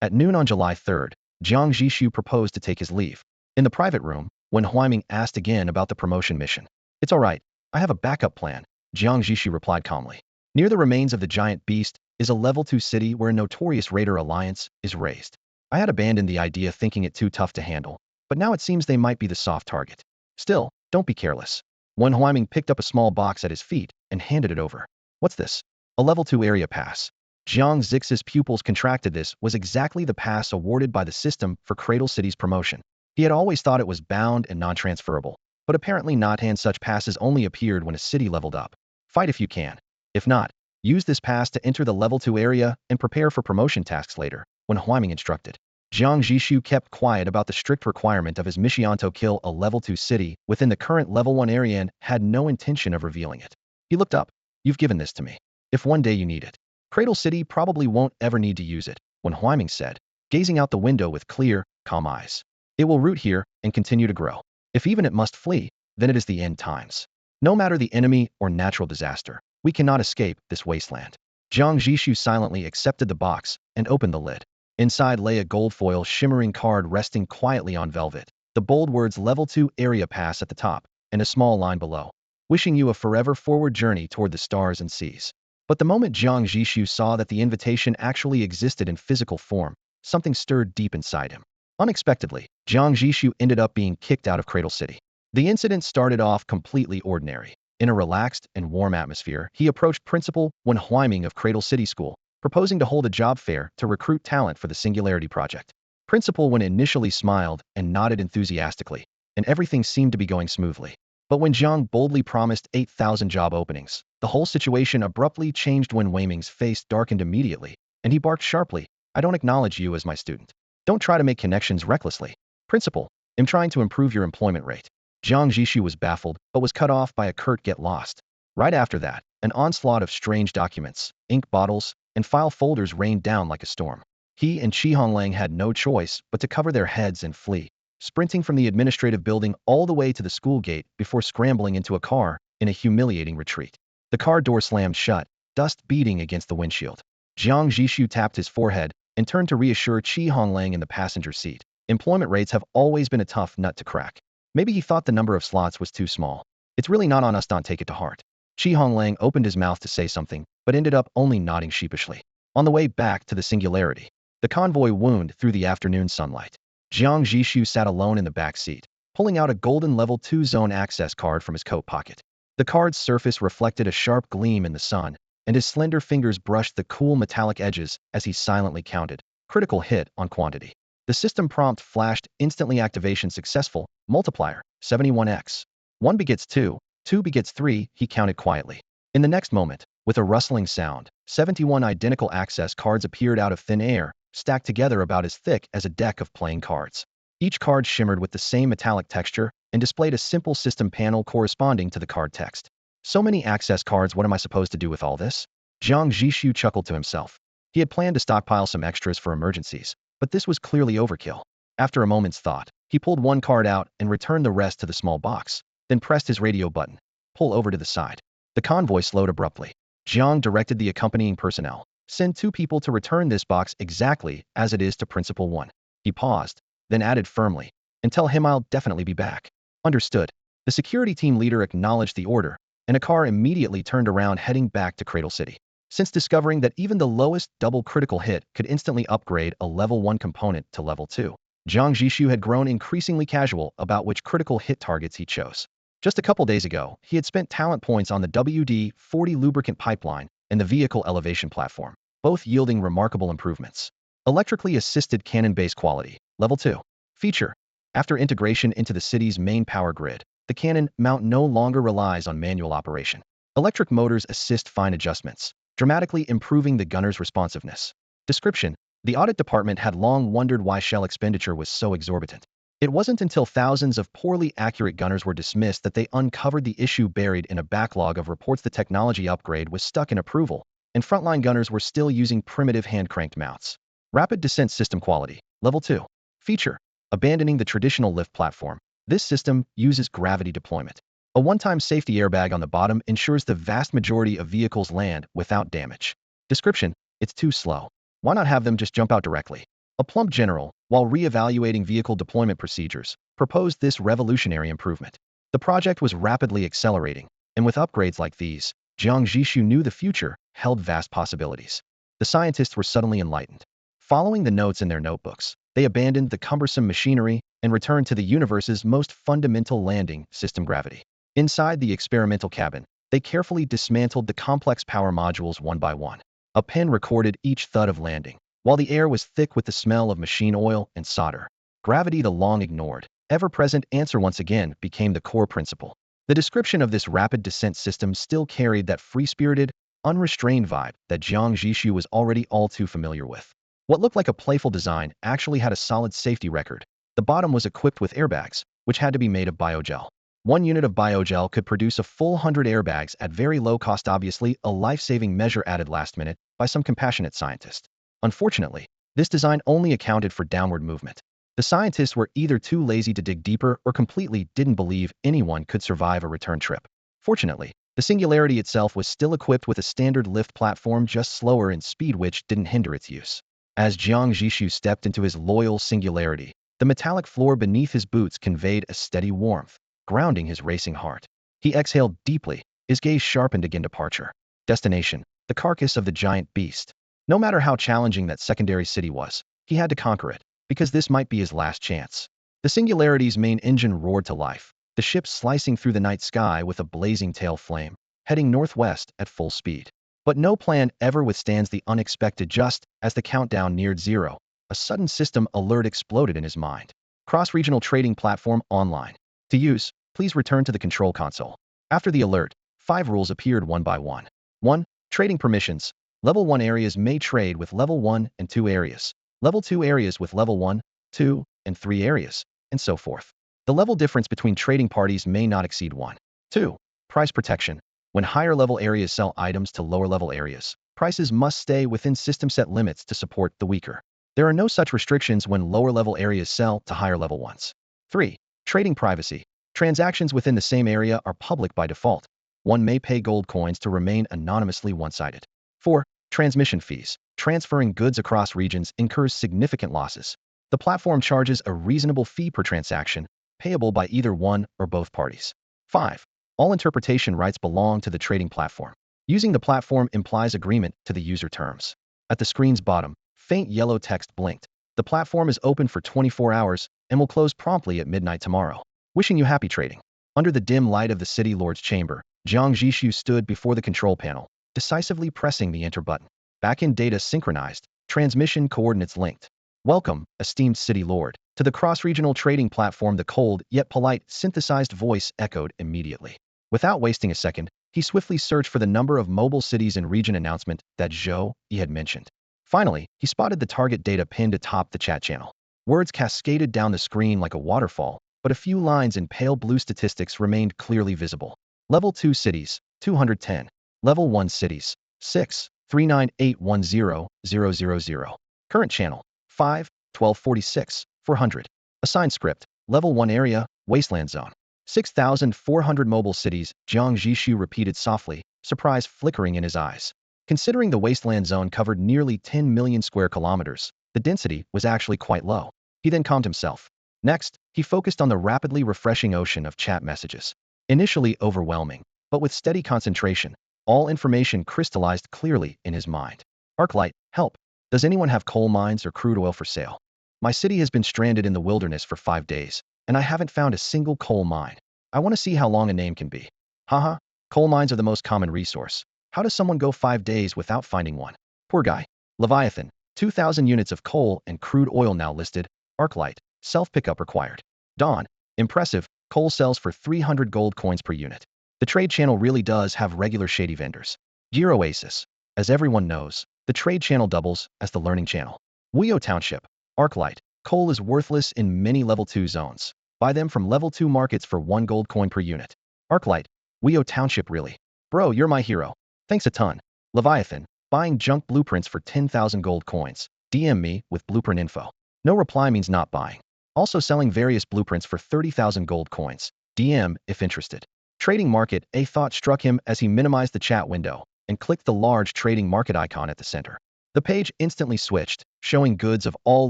At noon on July 3rd, Jiang Zhixu proposed to take his leave. In the private room, Huaiming asked again about the promotion mission. It's all right, I have a backup plan, Jiang Zhixu replied calmly. Near the remains of the giant beast is a level 2 city where a notorious raider alliance is raised. I had abandoned the idea thinking it too tough to handle, but now it seems they might be the soft target. Still, don't be careless. Huaiming picked up a small box at his feet and handed it over. What's this? A level 2 area pass. Jiang Zhixu's pupils contracted. This was exactly the pass awarded by the system for Cradle City's promotion. He had always thought it was bound and non-transferable, but apparently not, and such passes only appeared when a city leveled up. Fight if you can. If not, use this pass to enter the level 2 area and prepare for promotion tasks later, Huaiming instructed. Jiang Zhixu kept quiet about the strict requirement of his mission to kill a level 2 city within the current level 1 area and had no intention of revealing it. He looked up. You've given this to me. If one day you need it, Cradle City probably won't ever need to use it, Huaiming said, gazing out the window with clear, calm eyes. It will root here and continue to grow. If even it must flee, then it is the end times. No matter the enemy or natural disaster, we cannot escape this wasteland. Jiang Zhixu silently accepted the box and opened the lid. Inside lay a gold foil shimmering card resting quietly on velvet, the bold words Level 2 Area Pass at the top, and a small line below. Wishing you a forever forward journey toward the stars and seas. But the moment Jiang Zhixu saw that the invitation actually existed in physical form, something stirred deep inside him. Unexpectedly, Jiang Zhixu ended up being kicked out of Cradle City. The incident started off completely ordinary. In a relaxed and warm atmosphere, he approached Principal Huaiming of Cradle City School, proposing to hold a job fair to recruit talent for the Singularity Project. Principal Wen initially smiled and nodded enthusiastically, and everything seemed to be going smoothly. But when Jiang boldly promised 8,000 job openings, the whole situation abruptly changed. When Huaiming's face darkened immediately, and he barked sharply, I don't acknowledge you as my student. Don't try to make connections recklessly. Principal, I'm trying to improve your employment rate. Jiang Zhixu was baffled, but was cut off by a curt get lost. Right after that, an onslaught of strange documents, ink bottles, and file folders rained down like a storm. He and Qi Honglang had no choice but to cover their heads and flee, sprinting from the administrative building all the way to the school gate before scrambling into a car in a humiliating retreat. The car door slammed shut, dust beating against the windshield. Jiang Zhixu tapped his forehead and turned to reassure Qi Honglang in the passenger seat. Employment rates have always been a tough nut to crack. Maybe he thought the number of slots was too small. It's really not on us, don't take it to heart. Qi Honglang opened his mouth to say something, but ended up only nodding sheepishly. On the way back to the Singularity, The convoy wound through the afternoon sunlight. Jiang Zhixu sat alone in the back seat, pulling out a golden level 2 zone access card from his coat pocket. The card's surface reflected a sharp gleam in the sun, and his slender fingers brushed the cool metallic edges as he silently counted. Critical hit on quantity. The system prompt flashed instantly activation successful, multiplier, 71x. 1 begets 2, 2 begets 3, he counted quietly. In the next moment, with a rustling sound, 71 identical access cards appeared out of thin air, stacked together about as thick as a deck of playing cards. Each card shimmered with the same metallic texture and displayed a simple system panel corresponding to the card text. So many access cards, what am I supposed to do with all this? Jiang Zhixu chuckled to himself. He had planned to stockpile some extras for emergencies, but this was clearly overkill. After a moment's thought, he pulled one card out and returned the rest to the small box, then pressed his radio button. Pull over to the side. The convoy slowed abruptly. Jiang directed the accompanying personnel. Send 2 people to return this box exactly as it is to Principal 1. He paused, then added firmly, and tell him I'll definitely be back. Understood. The security team leader acknowledged the order, and a car immediately turned around heading back to Cradle City. Since discovering that even the lowest double critical hit could instantly upgrade a level 1 component to level 2, Jiang Zhixu had grown increasingly casual about which critical hit targets he chose. Just a couple days ago, he had spent talent points on the WD-40 lubricant pipeline and the vehicle elevation platform, both yielding remarkable improvements. Electrically assisted cannon base quality, level 2. Feature. After integration into the city's main power grid, the cannon mount no longer relies on manual operation. Electric motors assist fine adjustments, dramatically improving the gunner's responsiveness. Description. The audit department had long wondered why shell expenditure was so exorbitant. It wasn't until thousands of poorly accurate gunners were dismissed that they uncovered the issue buried in a backlog of reports. The technology upgrade was stuck in approval, and frontline gunners were still using primitive hand-cranked mounts. Rapid descent system quality, level 2. Feature. Abandoning the traditional lift platform, this system uses gravity deployment. A one-time safety airbag on the bottom ensures the vast majority of vehicles land without damage. Description. It's too slow. Why not have them just jump out directly? A plump general, while re-evaluating vehicle deployment procedures, proposed this revolutionary improvement. The project was rapidly accelerating, and with upgrades like these, Jiang Zhixu knew the future held vast possibilities. The scientists were suddenly enlightened. Following the notes in their notebooks, they abandoned the cumbersome machinery and returned to the universe's most fundamental landing system, gravity. Inside the experimental cabin, they carefully dismantled the complex power modules one by one. A pen recorded each thud of landing, while the air was thick with the smell of machine oil and solder. Gravity, the long ignored, ever-present answer, once again became the core principle. The description of this rapid descent system still carried that free-spirited, unrestrained vibe that Jiang Zhixu was already all too familiar with. What looked like a playful design actually had a solid safety record. The bottom was equipped with airbags, which had to be made of biogel. 1 unit of biogel could produce a full 100 airbags at very low cost, obviously a life-saving measure added last minute by some compassionate scientist. Unfortunately, this design only accounted for downward movement. The scientists were either too lazy to dig deeper or completely didn't believe anyone could survive a return trip. Fortunately, the Singularity itself was still equipped with a standard lift platform, just slower in speed, which didn't hinder its use. As Jiang Zhixu stepped into his loyal Singularity, the metallic floor beneath his boots conveyed a steady warmth, grounding his racing heart. He exhaled deeply, his gaze sharpened again. Departure. Destination. The carcass of the giant beast. No matter how challenging that secondary city was, he had to conquer it, because this might be his last chance. The Singularity's main engine roared to life, the ship slicing through the night sky with a blazing tail flame, heading northwest at full speed. But no plan ever withstands the unexpected. Just as the countdown neared 0, a sudden system alert exploded in his mind. Cross-regional trading platform online. To use, please return to the control console. After the alert, 5 rules appeared one by one. 1. Trading permissions. Level 1 areas may trade with Level 1 and 2 areas. Level 2 areas with Level 1, 2, and 3 areas, and so forth. The level difference between trading parties may not exceed 1. 2. Price protection. When higher-level areas sell items to lower-level areas, prices must stay within system-set limits to support the weaker. There are no such restrictions when lower-level areas sell to higher-level ones. 3. Trading privacy. Transactions within the same area are public by default. One may pay gold coins to remain anonymously one-sided. 4. Transmission fees. Transferring goods across regions incurs significant losses. The platform charges a reasonable fee per transaction, payable by either one or both parties. 5. All interpretation rights belong to the trading platform. Using the platform implies agreement to the user terms. At the screen's bottom, Faint yellow text blinked. The platform is open for 24 hours and will close promptly at midnight tomorrow. Wishing you happy trading. Under the dim light of the city lord's chamber, Jiang Zhixu stood before the control panel, decisively pressing the enter button. Back-end data synchronized, transmission coordinates linked. Welcome, esteemed city lord, to the cross-regional trading platform. The cold yet polite synthesized voice echoed immediately. Without wasting a second, he swiftly searched for the number of mobile cities and region announcement that Zhou he had mentioned. Finally, he spotted the target data pinned atop the chat channel. Words cascaded down the screen like a waterfall, but a few lines in pale blue statistics remained clearly visible. Level 2 cities, 210. Level 1 cities, 6, 39810,000. Current channel, 5, 1246, 400. Assigned script, Level 1 area, Wasteland Zone. 6,400 mobile cities, Jiang Zhixu repeated softly, surprise flickering in his eyes. Considering the wasteland zone covered nearly 10 million square kilometers, the density was actually quite low. He then calmed himself. Next, he focused on the rapidly refreshing ocean of chat messages. Initially overwhelming, but with steady concentration, all information crystallized clearly in his mind. Arclight, help. Does anyone have coal mines or crude oil for sale? My city has been stranded in the wilderness for 5 days, and I haven't found a single coal mine. I want to see how long a name can be. Haha, coal mines are the most common resource. How does someone go 5 days without finding one? Poor guy. Leviathan, 2,000 units of coal and crude oil now listed. Arclight, self-pickup required. Dawn, impressive, coal sells for 300 gold coins per unit. The trade channel really does have regular shady vendors. Gear Oasis. As everyone knows, the trade channel doubles as the learning channel. Wuyo Township. Arclight, coal is worthless in many level 2 zones. Buy them from level 2 markets for 1 gold coin per unit. Arclight, Wuyo Township really. Bro, you're my hero. Thanks a ton. Leviathan, buying junk blueprints for 10,000 gold coins. DM me with blueprint info. No reply means not buying. Also selling various blueprints for 30,000 gold coins. DM if interested. Trading market, a thought struck him as he minimized the chat window and clicked the large trading market icon at the center. The page instantly switched, showing goods of all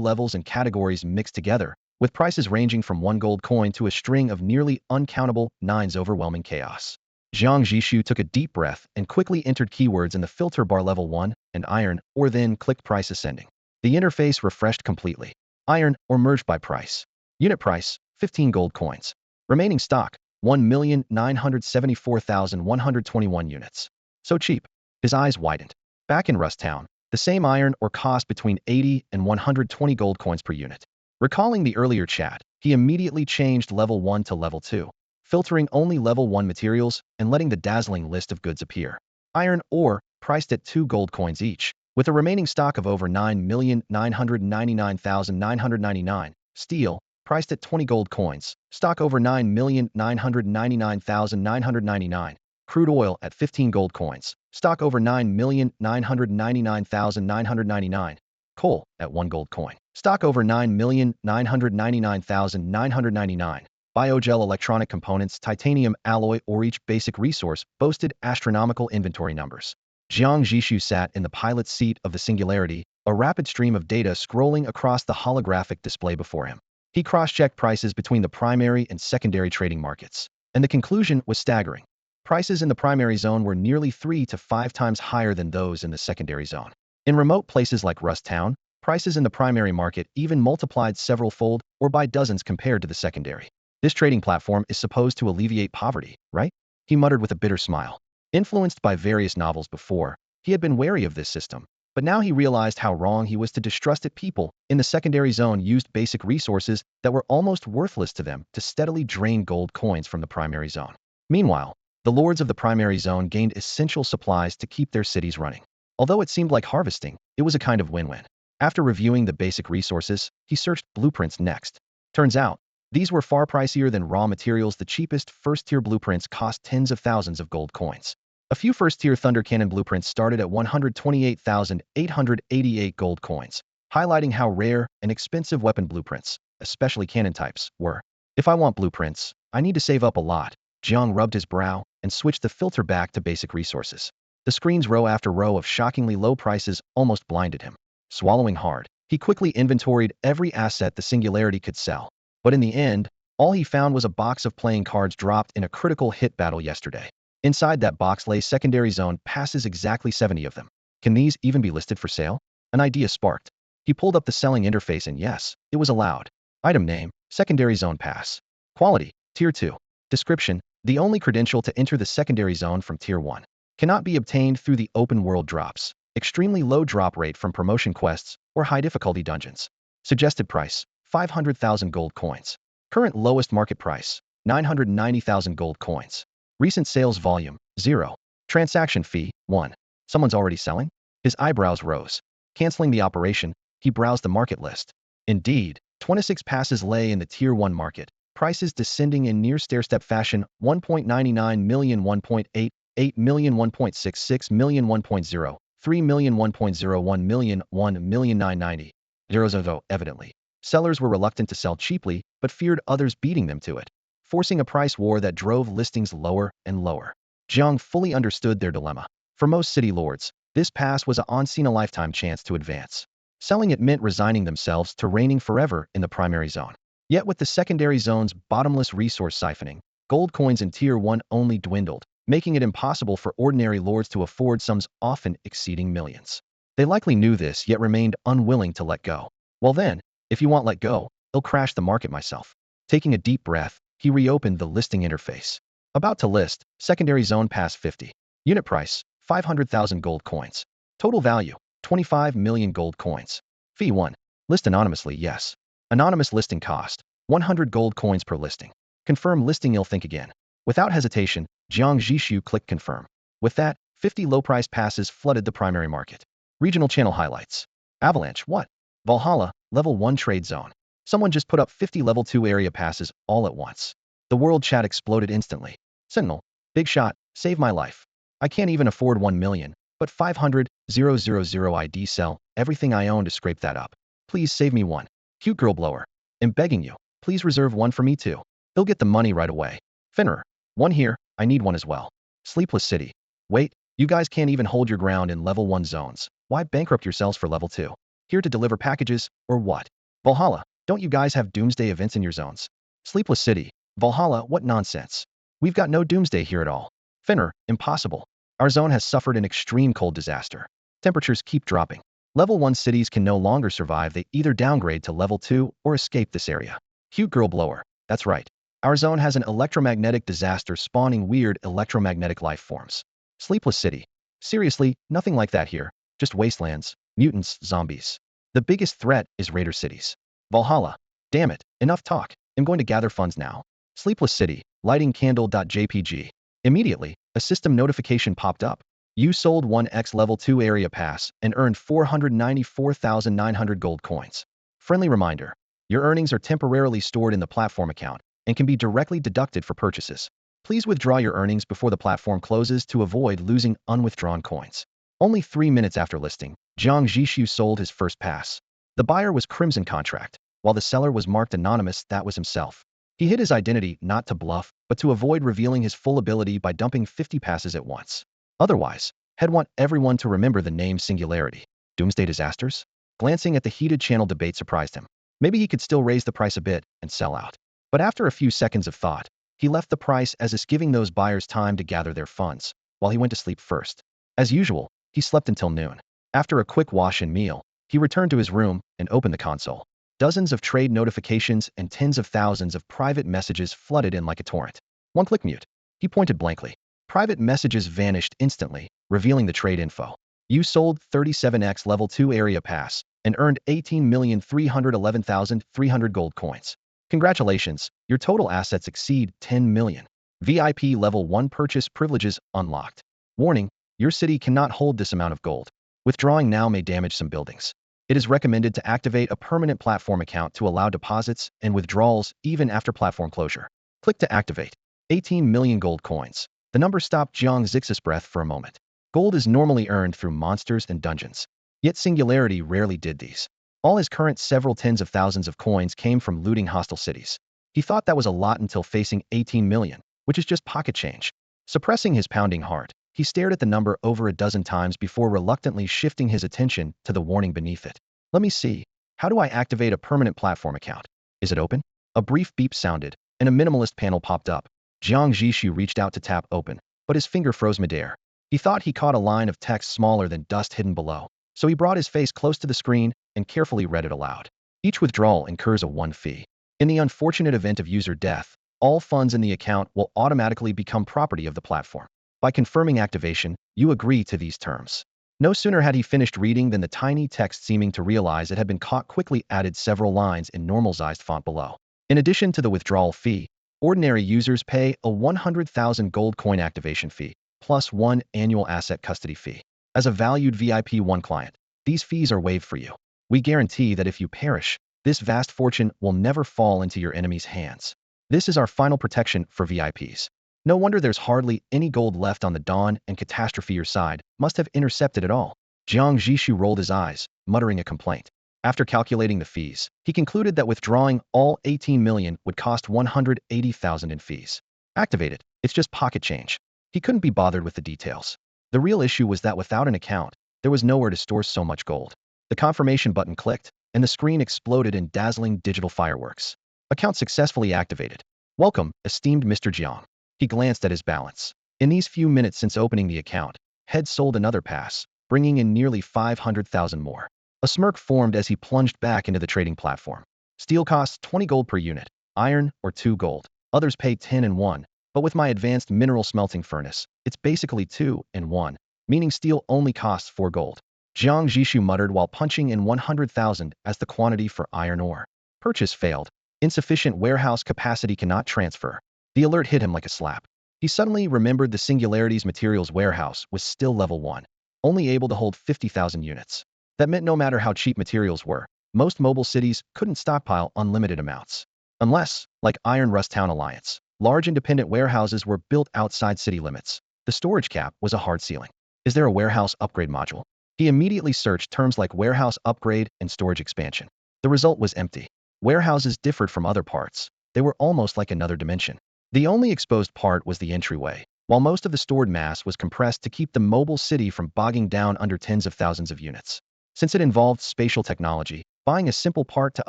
levels and categories mixed together, with prices ranging from 1 gold coin to a string of nearly uncountable 9s. Overwhelming chaos. Jiang Zhixu took a deep breath and quickly entered keywords in the filter bar. Level 1 and iron ore, then clicked price ascending. The interface refreshed completely. Iron ore merged by price. Unit price, 15 gold coins. Remaining stock, 1,974,121 units. So cheap. His eyes widened. Back in Rust Town, the same iron ore cost between 80 and 120 gold coins per unit. Recalling the earlier chat, he immediately changed level 1 to level 2. Filtering only level 1 materials and letting the dazzling list of goods appear. Iron ore, priced at 2 gold coins each, with a remaining stock of over 9,999,999. Steel, priced at 20 gold coins, stock over 9,999,999. Crude oil at 15 gold coins, stock over 9,999,999. Coal at 1 gold coin, stock over 9,999,999. Biogel electronic components, titanium alloy or each basic resource boasted astronomical inventory numbers. Jiang Zhixu sat in the pilot's seat of the Singularity, a rapid stream of data scrolling across the holographic display before him. He cross-checked prices between the primary and secondary trading markets, and the conclusion was staggering. Prices in the primary zone were nearly 3 to 5 times higher than those in the secondary zone. In remote places like Rust Town, prices in the primary market even multiplied several fold or by dozens compared to the secondary. This trading platform is supposed to alleviate poverty, right? He muttered with a bitter smile. Influenced by various novels before, he had been wary of this system, but now he realized how wrong he was to distrust it. People in the secondary zone used basic resources that were almost worthless to them to steadily drain gold coins from the primary zone. Meanwhile, the lords of the primary zone gained essential supplies to keep their cities running. Although it seemed like harvesting, it was a kind of win-win. After reviewing the basic resources, he searched blueprints next. Turns out, these were far pricier than raw materials. The cheapest first-tier blueprints cost tens of thousands of gold coins. A few first-tier Thunder Cannon blueprints started at 128,888 gold coins, highlighting how rare and expensive weapon blueprints, especially cannon types, were. If I want blueprints, I need to save up a lot. Jiang rubbed his brow and switched the filter back to basic resources. The screen's row after row of shockingly low prices almost blinded him. Swallowing hard, he quickly inventoried every asset the Singularity could sell. But in the end, all he found was a box of playing cards dropped in a critical hit battle yesterday. Inside that box lay secondary zone passes, exactly 70 of them. Can these even be listed for sale? An idea sparked. He pulled up the selling interface and yes, it was allowed. Item name, Secondary Zone Pass. Quality, Tier 2. Description, the only credential to enter the secondary zone from Tier 1. Cannot be obtained through the open world drops. Extremely low drop rate from promotion quests or high difficulty dungeons. Suggested price, 500,000 gold coins. Current lowest market price, 990,000 gold coins. Recent sales volume, 0. Transaction fee, 1. Someone's already selling? His eyebrows rose. Canceling the operation, he browsed the market list. Indeed, 26 passes lay in the Tier 1 market. Prices descending in near stair-step fashion, 1.99 million, 1.88 million, 1.66 million, 1.0, 3 million, 1.01 million, 1 million 990. 0. Evidently, sellers were reluctant to sell cheaply, but feared others beating them to it, forcing a price war that drove listings lower and lower. Jiang fully understood their dilemma. For most city lords, this pass was a once-in-a-lifetime chance to advance. Selling it meant resigning themselves to reigning forever in the primary zone. Yet with the secondary zone's bottomless resource siphoning, gold coins in Tier 1 only dwindled, making it impossible for ordinary lords to afford sums often exceeding millions. They likely knew this, yet remained unwilling to let go. Well then, if you won't let go, I'll crash the market myself. Taking a deep breath, he reopened the listing interface. About to list, Secondary Zone Pass 50. Unit price, 500,000 gold coins. Total value, 25 million gold coins. Fee 1. List anonymously, yes. Anonymous listing cost, 100 gold coins per listing. Confirm listing. You'll think again. Without hesitation, Jiang Zhixu clicked confirm. With that, 50 low-price passes flooded the primary market. Regional channel highlights. Avalanche, what? Valhalla, level 1 trade zone. Someone just put up 50 level 2 area passes all at once. The world chat exploded instantly. Sentinel, big shot, save my life. I can't even afford 1 million, but 500,000 ID sell everything I own to scrape that up. Please save me one. Cute girl blower. I'm begging you, please reserve one for me too. He'll get the money right away. Finnerer, one here, I need one as well. Sleepless City. Wait, you guys can't even hold your ground in level 1 zones. Why bankrupt yourselves for level 2? Here to deliver packages, or what? Valhalla, don't you guys have doomsday events in your zones? Sleepless City. Valhalla, what nonsense. We've got no doomsday here at all. Finnerer, impossible. Our zone has suffered an extreme cold disaster. Temperatures keep dropping. Level 1 cities can no longer survive. They either downgrade to level 2 or escape this area. Cute girl blower. That's right. Our zone has an electromagnetic disaster spawning weird electromagnetic life forms. Sleepless City. Seriously, nothing like that here. Just wastelands, mutants, zombies. The biggest threat is raider cities. Valhalla. Damn it, enough talk. I'm going to gather funds now. Sleepless City. Lighting candle.jpg. Immediately, a system notification popped up. You sold 1x level 2 area pass and earned 494,900 gold coins. Friendly reminder. Your earnings are temporarily stored in the platform account and can be directly deducted for purchases. Please withdraw your earnings before the platform closes to avoid losing unwithdrawn coins. Only 3 minutes after listing, Jiang Zhixu sold his first pass. The buyer was Crimson Contract, while the seller was marked anonymous. That was himself. He hid his identity not to bluff, but to avoid revealing his full ability by dumping 50 passes at once. Otherwise, he'd want everyone to remember the name Singularity. Doomsday Disasters? Glancing at the heated channel debate surprised him. Maybe he could still raise the price a bit and sell out. But after a few seconds of thought, he left the price as is, giving those buyers time to gather their funds, while he went to sleep first. As usual, he slept until noon. After a quick wash and meal, he returned to his room and opened the console. Dozens of trade notifications and tens of thousands of private messages flooded in like a torrent. One-click mute. He pointed blankly. Private messages vanished instantly, revealing the trade info. You sold 37x level 2 area pass and earned 18,311,300 gold coins. Congratulations, your total assets exceed 10 million. VIP level 1 purchase privileges unlocked. Warning, your city cannot hold this amount of gold. Withdrawing now may damage some buildings. It is recommended to activate a permanent platform account to allow deposits and withdrawals even after platform closure. Click to activate. 18 million gold coins. The number stopped Jiang Zhixu's breath for a moment. Gold is normally earned through monsters and dungeons. Yet Singularity rarely did these. All his current several tens of thousands of coins came from looting hostile cities. He thought that was a lot until facing 18 million, which is just pocket change. Suppressing his pounding heart, he stared at the number over a dozen times before reluctantly shifting his attention to the warning beneath it. Let me see. How do I activate a permanent platform account? Is it open? A brief beep sounded, and a minimalist panel popped up. Jiang Zhixu reached out to tap open, but his finger froze midair. He thought he caught a line of text smaller than dust hidden below. so he brought his face close to the screen and carefully read it aloud. Each withdrawal incurs a 1 fee. In the unfortunate event of user death, all funds in the account will automatically become property of the platform. By confirming activation, you agree to these terms. No sooner had he finished reading than the tiny text, seeming to realize it had been caught, quickly added several lines in normalized font below. In addition to the withdrawal fee, ordinary users pay a 100,000 gold coin activation fee, plus 1 annual asset custody fee. As a valued VIP 1 client, these fees are waived for you. We guarantee that if you perish, this vast fortune will never fall into your enemy's hands. This is our final protection for VIPs. No wonder there's hardly any gold left on the dawn, and catastrophe your side must have intercepted it all. Jiang Zhixu rolled his eyes, muttering a complaint. After calculating the fees, he concluded that withdrawing all 18 million would cost 180,000 in fees. Activate it, it's just pocket change. He couldn't be bothered with the details. The real issue was that without an account, there was nowhere to store so much gold. The confirmation button clicked, and the screen exploded in dazzling digital fireworks. Account successfully activated. Welcome, esteemed Mr. Jiang. He glanced at his balance. In these few minutes since opening the account, Head sold another pass, bringing in nearly 500,000 more. A smirk formed as he plunged back into the trading platform. Steel costs 20 gold per unit, iron or 2 gold. Others pay 10 and 1, but with my advanced mineral smelting furnace, it's basically 2 and 1, meaning steel only costs 4 gold. Jiang Zhixu muttered while punching in 100,000 as the quantity for iron ore. Purchase failed. Insufficient warehouse capacity, cannot transfer. The alert hit him like a slap. He suddenly remembered the Singularity's materials warehouse was still level 1, only able to hold 50,000 units. That meant no matter how cheap materials were, most mobile cities couldn't stockpile unlimited amounts. Unless, like Iron Rust Town Alliance, large independent warehouses were built outside city limits. The storage cap was a hard ceiling. Is there a warehouse upgrade module? He immediately searched terms like warehouse upgrade and storage expansion. The result was empty. Warehouses differed from other parts. They were almost like another dimension. The only exposed part was the entryway, while most of the stored mass was compressed to keep the mobile city from bogging down under tens of thousands of units. Since it involved spatial technology, buying a simple part to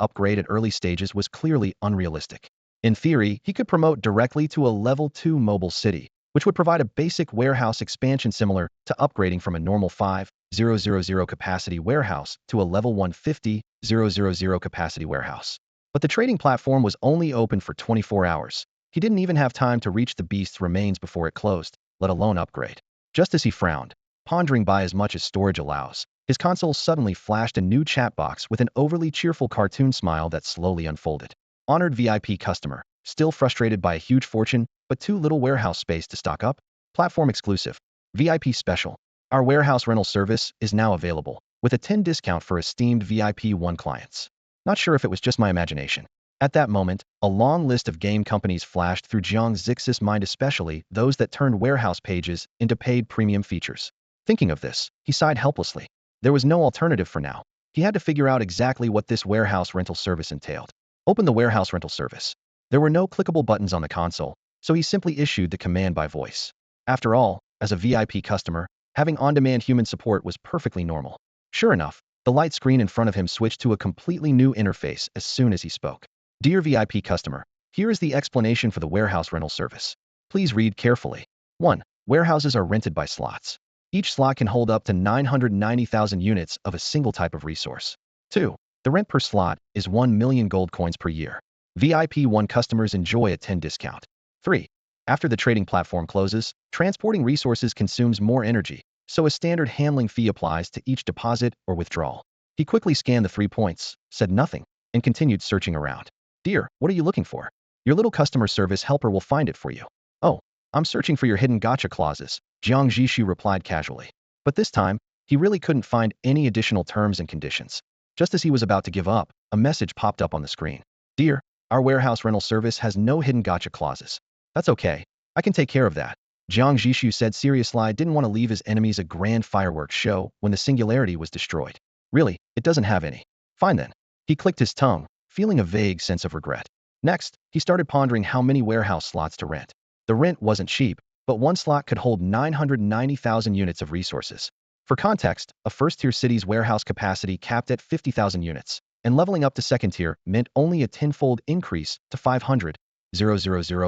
upgrade at early stages was clearly unrealistic. In theory, he could promote directly to a level 2 mobile city, which would provide a basic warehouse expansion similar to upgrading from a normal 5,000 capacity warehouse to a level 150,000 capacity warehouse. But the trading platform was only open for 24 hours. He didn't even have time to reach the beast's remains before it closed, let alone upgrade. Just as he frowned, pondering by as much as storage allows, his console suddenly flashed a new chat box with an overly cheerful cartoon smile that slowly unfolded. Honored VIP customer, still frustrated by a huge fortune, but too little warehouse space to stock up? Platform exclusive. VIP special. Our warehouse rental service is now available, with a 10% discount for esteemed VIP 1 clients. Not sure if it was just my imagination. At that moment, a long list of game companies flashed through Jiang Zhixu's mind, especially those that turned warehouse pages into paid premium features. Thinking of this, he sighed helplessly. There was no alternative for now. He had to figure out exactly what this warehouse rental service entailed. Open the warehouse rental service. There were no clickable buttons on the console, so he simply issued the command by voice. After all, as a VIP customer, having on-demand human support was perfectly normal. Sure enough, the light screen in front of him switched to a completely new interface as soon as he spoke. Dear VIP customer, here is the explanation for the warehouse rental service. Please read carefully. 1. Warehouses are rented by slots. Each slot can hold up to 990,000 units of a single type of resource. 2. The rent per slot is 1 million gold coins per year. VIP 1 customers enjoy a 10% discount. 3. After the trading platform closes, transporting resources consumes more energy, so a standard handling fee applies to each deposit or withdrawal. He quickly scanned the 3 points, said nothing, and continued searching around. Dear, what are you looking for? Your little customer service helper will find it for you. Oh, I'm searching for your hidden gotcha clauses, Jiang Zhixu replied casually. But this time, he really couldn't find any additional terms and conditions. Just as he was about to give up, a message popped up on the screen. Dear, our warehouse rental service has no hidden gotcha clauses. That's okay. I can take care of that. Jiang Zhixu said seriously, didn't want to leave his enemies a grand fireworks show when the Singularity was destroyed. Really, it doesn't have any. Fine then. He clicked his tongue, feeling a vague sense of regret. Next, he started pondering how many warehouse slots to rent. The rent wasn't cheap, but one slot could hold 990,000 units of resources. For context, a first-tier city's warehouse capacity capped at 50,000 units, and leveling up to second tier meant only a tenfold increase to 500,000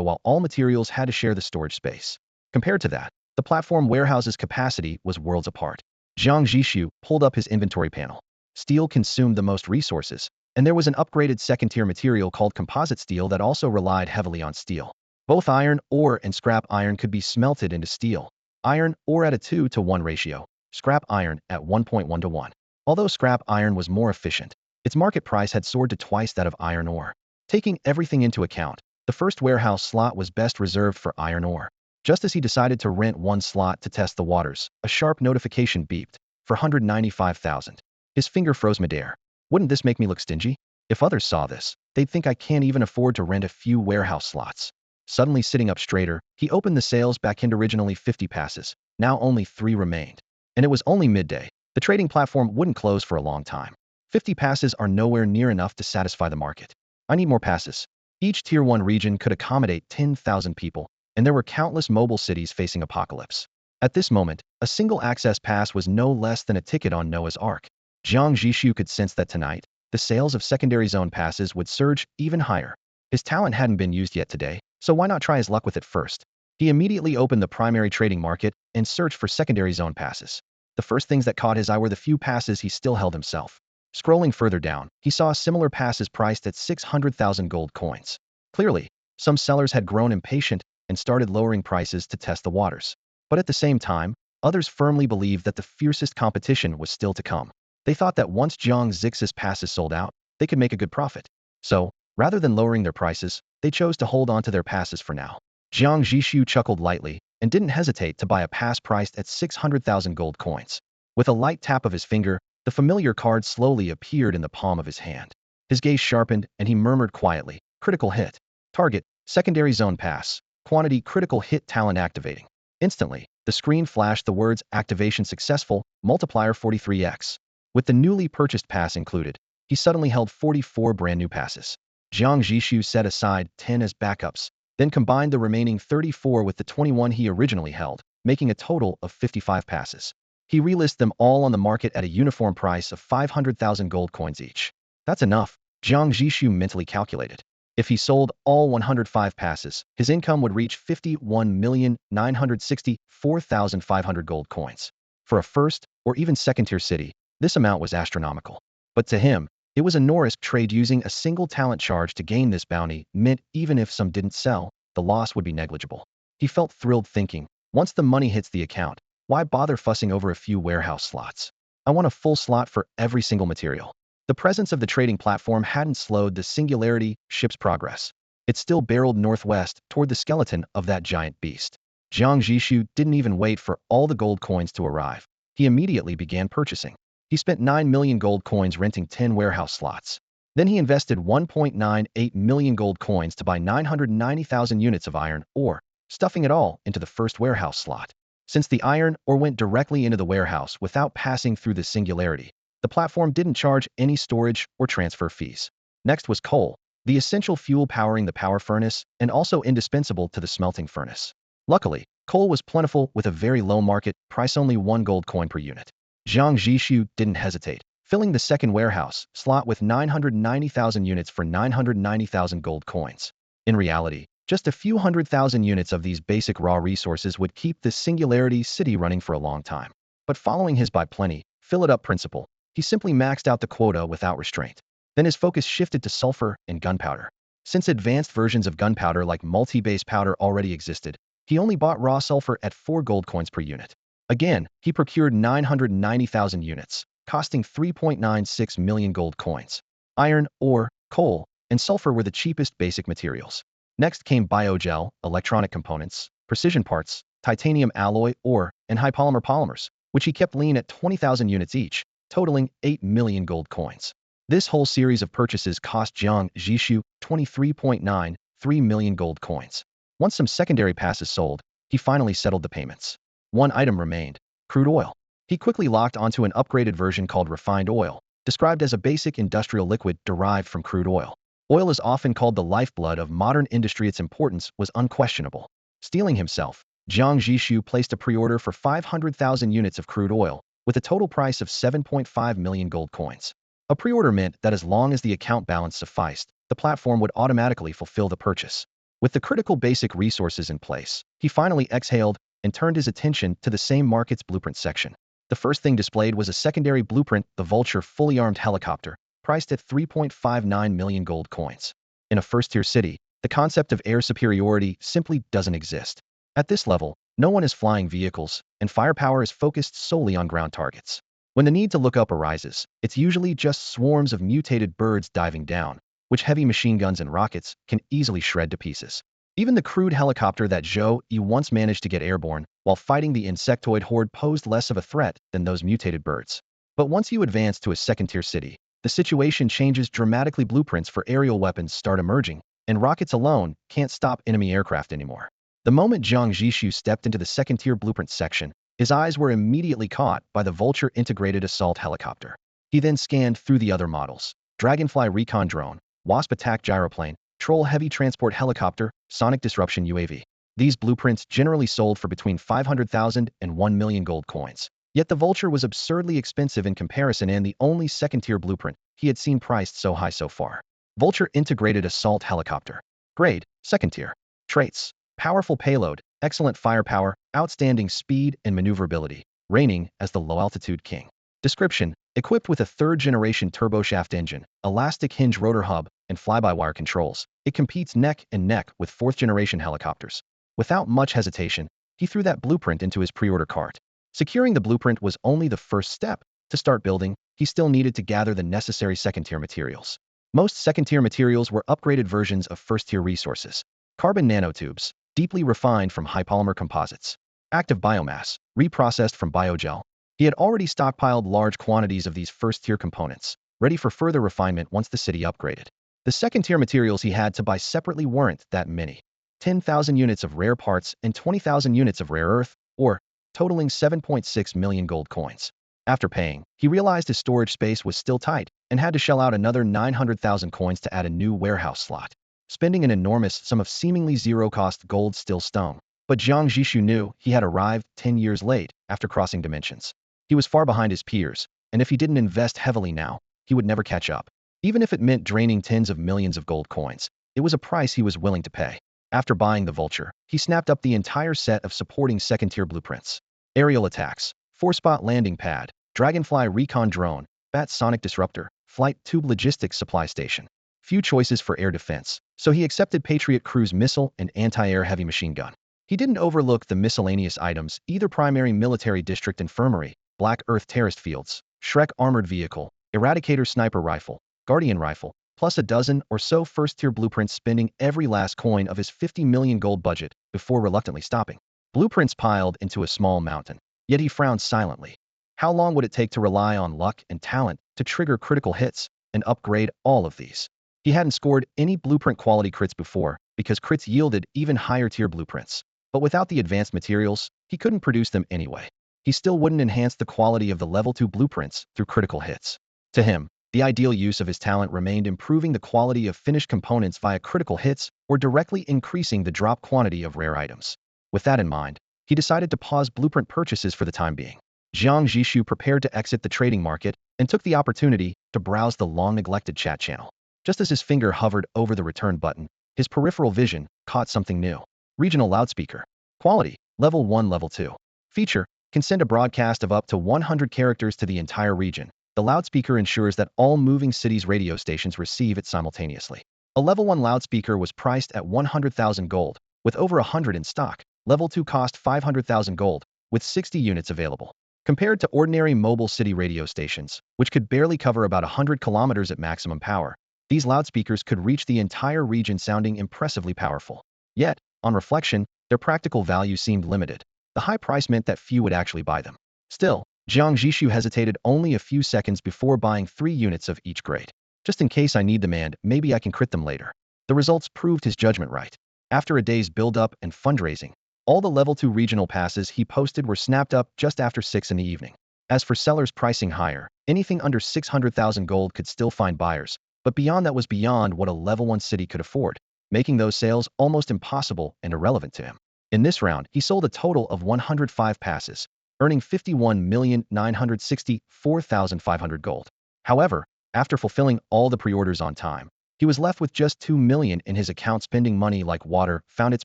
while all materials had to share the storage space. Compared to that, the platform warehouse's capacity was worlds apart. Jiang Zhixu pulled up his inventory panel. Steel consumed the most resources, and there was an upgraded second-tier material called composite steel that also relied heavily on steel. Both iron ore and scrap iron could be smelted into steel. Iron ore at a 2-to-1 ratio, scrap iron at 1.1 to 1. Although scrap iron was more efficient, its market price had soared to twice that of iron ore. Taking everything into account, the first warehouse slot was best reserved for iron ore. Just as he decided to rent one slot to test the waters, a sharp notification beeped for 195,000. His finger froze midair. Wouldn't this make me look stingy? If others saw this, they'd think I can't even afford to rent a few warehouse slots. Suddenly sitting up straighter, he opened the sales back into originally 50 passes. Now only 3 remained. And it was only midday. The trading platform wouldn't close for a long time. 50 passes are nowhere near enough to satisfy the market. I need more passes. Each Tier 1 region could accommodate 10,000 people, and there were countless mobile cities facing apocalypse. At this moment, a single access pass was no less than a ticket on Noah's Ark. Jiang Zhixu could sense that tonight, the sales of secondary zone passes would surge even higher. His talent hadn't been used yet today, so why not try his luck with it first? He immediately opened the primary trading market and searched for secondary zone passes. The first things that caught his eye were the few passes he still held himself. Scrolling further down, he saw similar passes priced at 600,000 gold coins. Clearly, some sellers had grown impatient and started lowering prices to test the waters. But at the same time, others firmly believed that the fiercest competition was still to come. They thought that once Jiang Zhixu's passes sold out, they could make a good profit. So, rather than lowering their prices, they chose to hold on to their passes for now. Jiang Zhixu chuckled lightly and didn't hesitate to buy a pass priced at 600,000 gold coins. With a light tap of his finger, the familiar card slowly appeared in the palm of his hand. His gaze sharpened and he murmured quietly, "Critical hit. Target, secondary zone pass. Quantity critical hit talent activating." Instantly, the screen flashed the words "Activation successful, multiplier 43x." With the newly purchased pass included, he suddenly held 44 brand new passes. Jiang Zhixu set aside 10 as backups, then combined the remaining 34 with the 21 he originally held, making a total of 55 passes. He relisted them all on the market at a uniform price of 500,000 gold coins each. That's enough, Jiang Zhixu mentally calculated. If he sold all 105 passes, his income would reach 51,964,500 gold coins. For a first or even second-tier city, this amount was astronomical. But to him, it was a no-risk trade. Using a single talent charge to gain this bounty meant even if some didn't sell, the loss would be negligible. He felt thrilled thinking, once the money hits the account, why bother fussing over a few warehouse slots? I want a full slot for every single material. The presence of the trading platform hadn't slowed the Singularity ship's progress. It still barreled northwest toward the skeleton of that giant beast. Jiang Zhixu didn't even wait for all the gold coins to arrive. He immediately began purchasing. He spent 9 million gold coins renting 10 warehouse slots. Then he invested 1.98 million gold coins to buy 990,000 units of iron ore, stuffing it all into the first warehouse slot. Since the iron ore went directly into the warehouse without passing through the Singularity, the platform didn't charge any storage or transfer fees. Next was coal, the essential fuel powering the power furnace and also indispensable to the smelting furnace. Luckily, coal was plentiful with a very low market price, only 1 gold coin per unit. Jiang Zhixu didn't hesitate, filling the second warehouse slot with 990,000 units for 990,000 gold coins. In reality, just a few 100,000 units of these basic raw resources would keep this Singularity city running for a long time. But following his buy plenty, fill it up principle, he simply maxed out the quota without restraint. Then his focus shifted to sulfur and gunpowder. Since advanced versions of gunpowder like multi-base powder already existed, he only bought raw sulfur at 4 gold coins per unit. Again, he procured 990,000 units, costing 3.96 million gold coins. Iron, ore, coal, and sulfur were the cheapest basic materials. Next came biogel, electronic components, precision parts, titanium alloy ore, and high polymer polymers, which he kept lean at 20,000 units each, totaling 8 million gold coins. This whole series of purchases cost Jiang Zhixu 23.93 million gold coins. Once some secondary passes sold, he finally settled the payments. One item remained: crude oil. He quickly locked onto an upgraded version called refined oil, described as a basic industrial liquid derived from crude oil. Oil is often called the lifeblood of modern industry. Its importance was unquestionable. Steeling himself, Jiang Zhixu placed a pre-order for 500,000 units of crude oil, with a total price of 7.5 million gold coins. A pre-order meant that as long as the account balance sufficed, the platform would automatically fulfill the purchase. With the critical basic resources in place, he finally exhaled and turned his attention to the same market's blueprint section. The first thing displayed was a secondary blueprint, the Vulture fully armed helicopter, priced at 3.59 million gold coins. In a first-tier city, the concept of air superiority simply doesn't exist. At this level, no one is flying vehicles, and firepower is focused solely on ground targets. When the need to look up arises, it's usually just swarms of mutated birds diving down, which heavy machine guns and rockets can easily shred to pieces. Even the crude helicopter that Zhou Yu once managed to get airborne while fighting the insectoid horde posed less of a threat than those mutated birds. But once you advance to a second-tier city, the situation changes dramatically. Blueprints for aerial weapons start emerging, and rockets alone can't stop enemy aircraft anymore. The moment Jiang Zhixu stepped into the second-tier blueprint section, his eyes were immediately caught by the Vulture integrated assault helicopter. He then scanned through the other models: Dragonfly recon drone, Wasp attack gyroplane, Troll heavy transport helicopter, Sonic disruption UAV. These blueprints generally sold for between 500,000 and 1 million gold coins. Yet the Vulture was absurdly expensive in comparison, and the only second-tier blueprint he had seen priced so high so far. Vulture integrated assault helicopter. Grade, second tier. Traits: powerful payload, excellent firepower, outstanding speed and maneuverability, reigning as the low-altitude king. Description: equipped with a third-generation turboshaft engine, elastic hinge rotor hub, and fly-by-wire controls, it competes neck and neck with fourth-generation helicopters. Without much hesitation, he threw that blueprint into his pre-order cart. Securing the blueprint was only the first step. To start building, he still needed to gather the necessary second-tier materials. Most second-tier materials were upgraded versions of first-tier resources. Carbon nanotubes, deeply refined from high polymer composites. Active biomass, reprocessed from biogel. He had already stockpiled large quantities of these first-tier components, ready for further refinement once the city upgraded. The second-tier materials he had to buy separately weren't that many: 10,000 units of rare parts and 20,000 units of rare earth, or totaling 7.6 million gold coins. After paying, he realized his storage space was still tight and had to shell out another 900,000 coins to add a new warehouse slot. Spending an enormous sum of seemingly zero-cost gold still stung. But Jiang Zhixu knew he had arrived 10 years late after crossing dimensions. He was far behind his peers, and if he didn't invest heavily now, he would never catch up. Even if it meant draining tens of millions of gold coins, it was a price he was willing to pay. After buying the Vulture, he snapped up the entire set of supporting second-tier blueprints. Aerial attacks, 4-spot landing pad, Dragonfly recon drone, Bat Sonic disruptor, flight tube logistics supply station. Few choices for air defense, so he accepted Patriot cruise missile and anti-air heavy machine gun. He didn't overlook the miscellaneous items: either primary military district infirmary, Black Earth terrorist fields, Shrek armored vehicle, Eradicator sniper rifle, Guardian rifle, plus a dozen or so first-tier blueprints, spending every last coin of his 50 million gold budget before reluctantly stopping. Blueprints piled into a small mountain, yet he frowned silently. How long would it take to rely on luck and talent to trigger critical hits and upgrade all of these? He hadn't scored any blueprint quality crits before, because crits yielded even higher-tier blueprints. But without the advanced materials, he couldn't produce them anyway. He still wouldn't enhance the quality of the level 2 blueprints through critical hits. To him, the ideal use of his talent remained improving the quality of finished components via critical hits or directly increasing the drop quantity of rare items. With that in mind, he decided to pause blueprint purchases for the time being. Jiang Zhixu prepared to exit the trading market and took the opportunity to browse the long-neglected chat channel. Just as his finger hovered over the return button, his peripheral vision caught something new. Regional loudspeaker. Quality: level 1, level 2. Feature: can send a broadcast of up to 100 characters to the entire region. The loudspeaker ensures that all moving cities' radio stations receive it simultaneously. A level 1 loudspeaker was priced at 100,000 gold, with over 100 in stock. Level 2 cost 500,000 gold, with 60 units available. Compared to ordinary mobile city radio stations, which could barely cover about 100 kilometers at maximum power, these loudspeakers could reach the entire region, sounding impressively powerful. Yet, on reflection, their practical value seemed limited. The high price meant that few would actually buy them. Still, Jiang Zhixu hesitated only a few seconds before buying 3 units of each grade. Just in case I need them, and maybe I can crit them later. The results proved his judgment right. After a day's build-up and fundraising, all the level 2 regional passes he posted were snapped up just after 6 in the evening. As for sellers pricing higher, anything under 600,000 gold could still find buyers, but beyond that was beyond what a level 1 city could afford, making those sales almost impossible and irrelevant to him. In this round, he sold a total of 105 passes, earning 51,964,500 gold. However, after fulfilling all the pre-orders on time, he was left with just 2 million in his account. Spending money like water found its